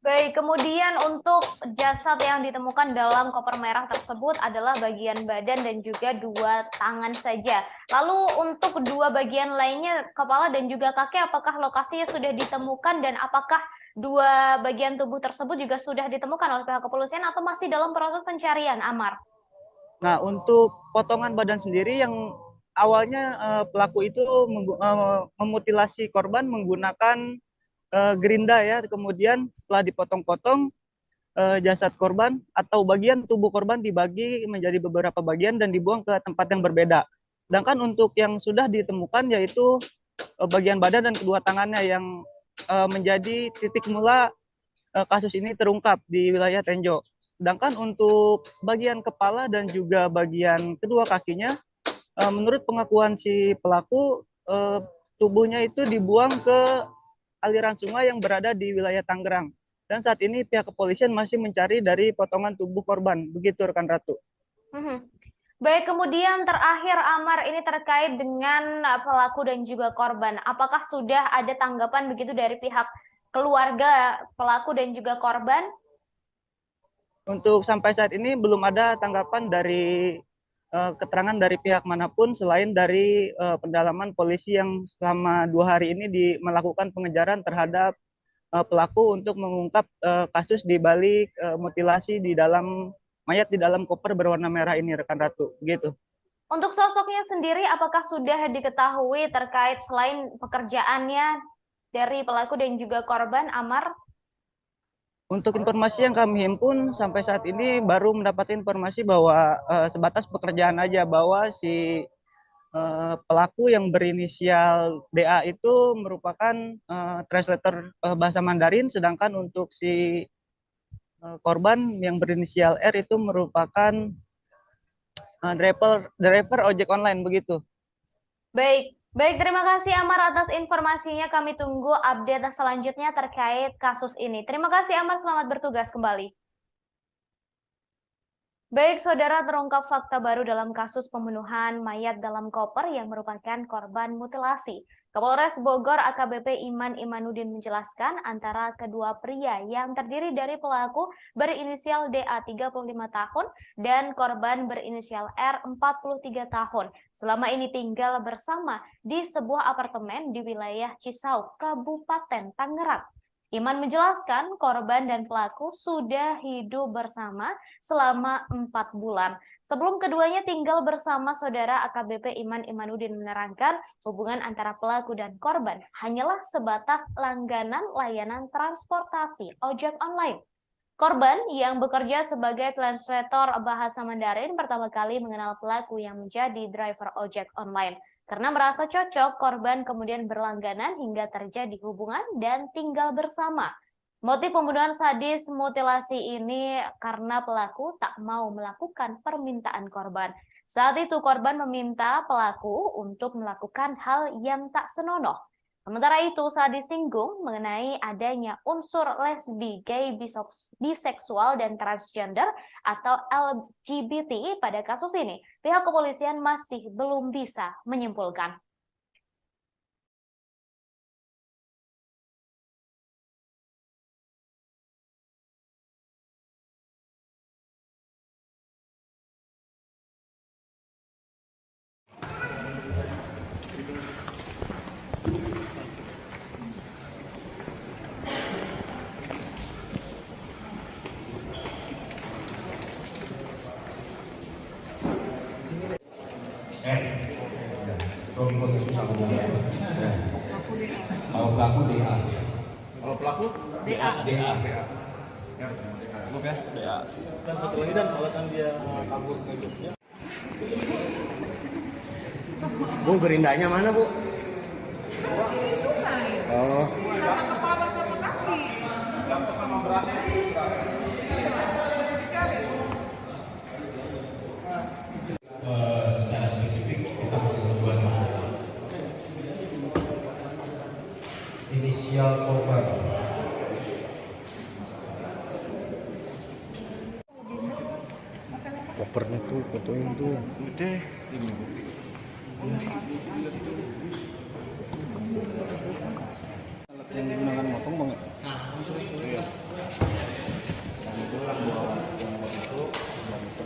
Baik, kemudian untuk jasad yang ditemukan dalam koper merah tersebut adalah bagian badan dan juga 2 tangan saja. Lalu untuk 2 bagian lainnya, kepala dan juga kaki, apakah lokasinya sudah ditemukan dan apakah 2 bagian tubuh tersebut juga sudah ditemukan oleh pihak kepolisian atau masih dalam proses pencarian, Amar? Nah, untuk potongan badan sendiri yang awalnya pelaku itu memutilasi korban menggunakan gerinda ya, kemudian setelah dipotong-potong jasad korban atau bagian tubuh korban dibagi menjadi beberapa bagian dan dibuang ke tempat yang berbeda. Sedangkan untuk yang sudah ditemukan yaitu bagian badan dan kedua tangannya yang menjadi titik mula kasus ini terungkap di wilayah Tenjo. Sedangkan untuk bagian kepala dan juga bagian kedua kakinya, menurut pengakuan si pelaku, tubuhnya itu dibuang ke aliran sungai yang berada di wilayah Tangerang. Dan saat ini pihak kepolisian masih mencari dari potongan tubuh korban. Begitu rekan Ratu. Baik, kemudian terakhir Amar, ini terkait dengan pelaku dan juga korban. Apakah sudah ada tanggapan begitu dari pihak keluarga pelaku dan juga korban? Untuk sampai saat ini belum ada tanggapan dari keterangan dari pihak manapun selain dari pendalaman polisi yang selama 2 hari ini melakukan pengejaran terhadap pelaku untuk mengungkap kasus di balik mutilasi di dalam mayat di dalam koper berwarna merah ini, rekan Ratu. Begitu. Untuk sosoknya sendiri, apakah sudah diketahui terkait selain pekerjaannya dari pelaku dan juga korban, Amar? Untuk informasi yang kami himpun sampai saat ini baru mendapat informasi bahwa sebatas pekerjaan aja, bahwa si pelaku yang berinisial DA itu merupakan translator bahasa Mandarin, sedangkan untuk si korban yang berinisial R itu merupakan driver ojek online, begitu. Baik, terima kasih Amar atas informasinya. Kami tunggu update selanjutnya terkait kasus ini. Terima kasih Amar, selamat bertugas kembali. Baik, saudara, terungkap fakta baru dalam kasus pembunuhan mayat dalam koper yang merupakan korban mutilasi. Kapolres Bogor AKBP Iman Imanuddin menjelaskan antara kedua pria yang terdiri dari pelaku berinisial DA 35 tahun dan korban berinisial R 43 tahun. Selama ini tinggal bersama di sebuah apartemen di wilayah Cisauk, Kabupaten Tangerang. Iman menjelaskan korban dan pelaku sudah hidup bersama selama 4 bulan. Sebelum keduanya tinggal bersama, saudara AKBP Iman Imanuddin menerangkan hubungan antara pelaku dan korban hanyalah sebatas langganan layanan transportasi ojek online. Korban yang bekerja sebagai translator bahasa Mandarin pertama kali mengenal pelaku yang menjadi driver ojek online. Karena merasa cocok, korban kemudian berlangganan hingga terjadi hubungan dan tinggal bersama. Motif pembunuhan sadis mutilasi ini karena pelaku tak mau melakukan permintaan korban. Saat itu korban meminta pelaku untuk melakukan hal yang tak senonoh. Sementara itu saat disinggung mengenai adanya unsur lesbi, gay, biseksual, dan transgender atau LGBT pada kasus ini, pihak kepolisian masih belum bisa menyimpulkan. Suami foto susah ngomongnya. Kalau pelaku DA. Kalau pelaku DA. Ya, DA. Dan satu lagi dan alasan dia kabur ke Jogja. Bu, gerindanya mana, Bu? Oh. Sama kepala sama kaki. Sama beratnya. Uh, inisial korban. Kopernya tuh fotoin tuh. Gede. Ini. Alat yang digunakan motong bang ya? Iya. Dan itu lah buat yang buat itu dan itu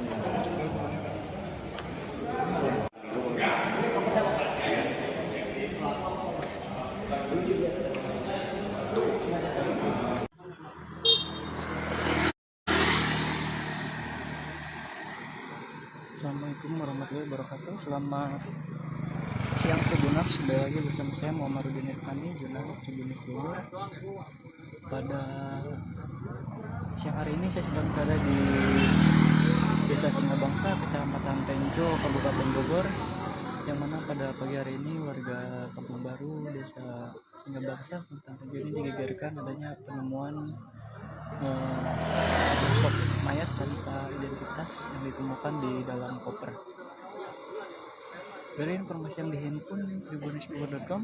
Assalamualaikum warahmatullahi wabarakatuh. Selamat siang Tribuners, kembali lagi bersama saya Muhammad Rudin Irfani, jurnalis Tribunnews Bogor. Pada siang hari ini saya sedang berada di Desa Singabangsa, Kecamatan Tenjo, Kabupaten Bogor, yang mana pada pagi hari ini warga Kampung Baru, Desa Singabangsa, Kecamatan Tenjo ini digegerkan adanya penemuan sosok mayat tanpa identitas yang ditemukan di dalam koper. Dari informasi yang dihimpun tribunnews.com,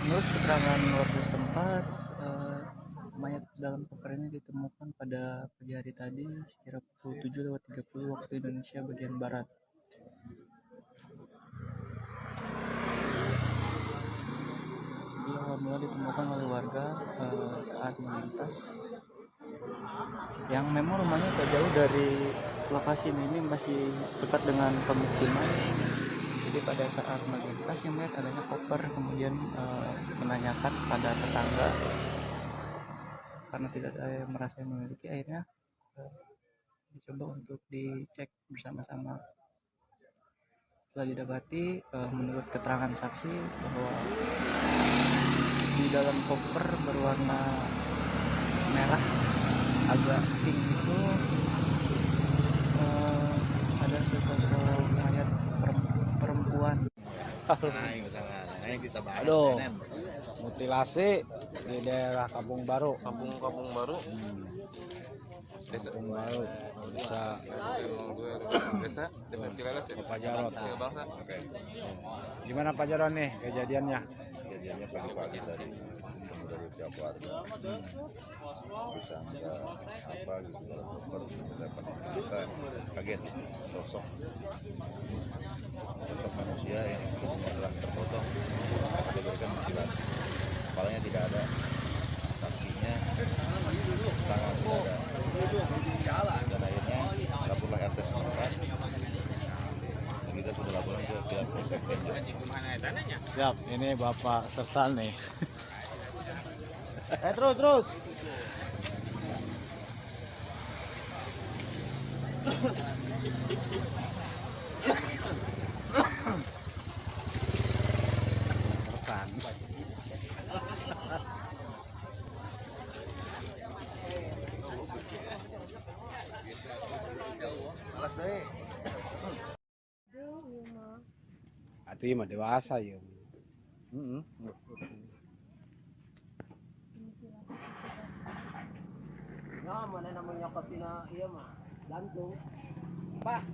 menurut keterangan warga setempat, mayat dalam koper ini ditemukan pada pagi hari tadi sekira pukul 7:30 waktu Indonesia bagian barat. Dia awal mula ditemukan oleh warga saat melintas, yang memang rumahnya tak jauh dari lokasi ini masih dekat dengan pemukiman. Jadi pada saat melintas yang melihat adanya koper, kemudian menanyakan pada tetangga karena tidak ada yang merasa yang memiliki, akhirnya dicoba untuk dicek bersama-sama. Setelah didapati, menurut keterangan saksi bahwa di dalam koper berwarna merah agak pink itu ada sesosok mayat perempuan. Aduh, mutilasi di daerah Kampung Baru. Kampung Baru. Kampung Baru bisa Desa Cileres ya. Pak Jarot. Oke. Gimana Pak Jarot nih kejadiannya? Kejadiannya pagi-pagi dari pihak warga disangka apa gitu dalam koper dapat kita kaget sosok manusia yang telah terpotong diberikan mutilasi, kepalanya tidak ada, kakinya tangan tidak ada, dan akhirnya dapurlah RT setempat. Kita sudah laporan ke pihak polsek. Siap, ini Bapak Sersal nih. Terus. Sersan. Alas deh. Atuh mah dewasa ya. Ya, mana namanya kapina iya mah gantung. Pak.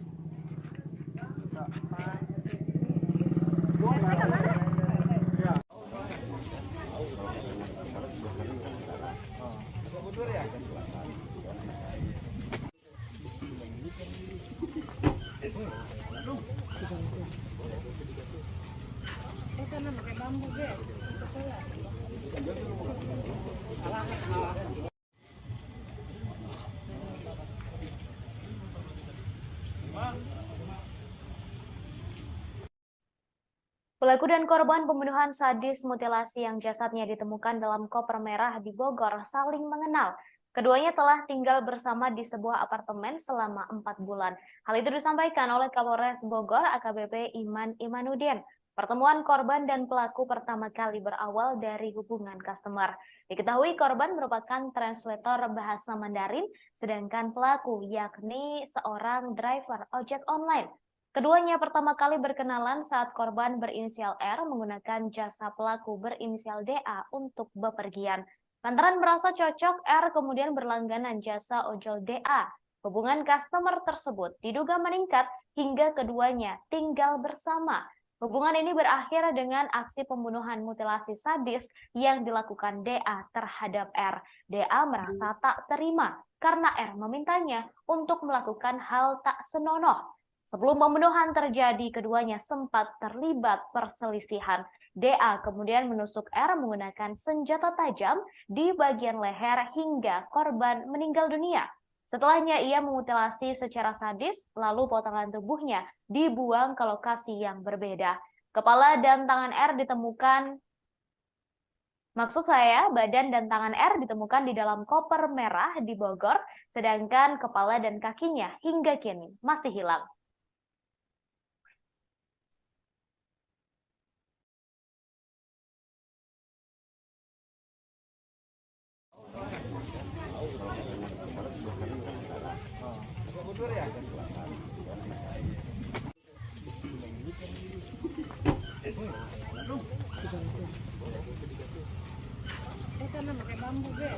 Pelaku dan korban pembunuhan sadis mutilasi yang jasadnya ditemukan dalam koper merah di Bogor saling mengenal. Keduanya telah tinggal bersama di sebuah apartemen selama 4 bulan. Hal itu disampaikan oleh Kapolres Bogor AKBP Iman Imanuddin. Pertemuan korban dan pelaku pertama kali berawal dari hubungan customer. Diketahui korban merupakan translator bahasa Mandarin, sedangkan pelaku yakni seorang driver ojek online. Keduanya pertama kali berkenalan saat korban berinisial R menggunakan jasa pelaku berinisial DA untuk bepergian. Lantaran merasa cocok, R kemudian berlangganan jasa ojol DA. Hubungan customer tersebut diduga meningkat hingga keduanya tinggal bersama. Hubungan ini berakhir dengan aksi pembunuhan mutilasi sadis yang dilakukan DA terhadap R. DA merasa tak terima karena R memintanya untuk melakukan hal tak senonoh. Sebelum pembunuhan terjadi, keduanya sempat terlibat perselisihan. DA kemudian menusuk R menggunakan senjata tajam di bagian leher hingga korban meninggal dunia. Setelahnya ia memutilasi secara sadis, lalu potongan tubuhnya dibuang ke lokasi yang berbeda. Kepala dan tangan R ditemukan, badan dan tangan R ditemukan di dalam koper merah di Bogor, sedangkan kepala dan kakinya hingga kini masih hilang. Karena pakai bambu, Be.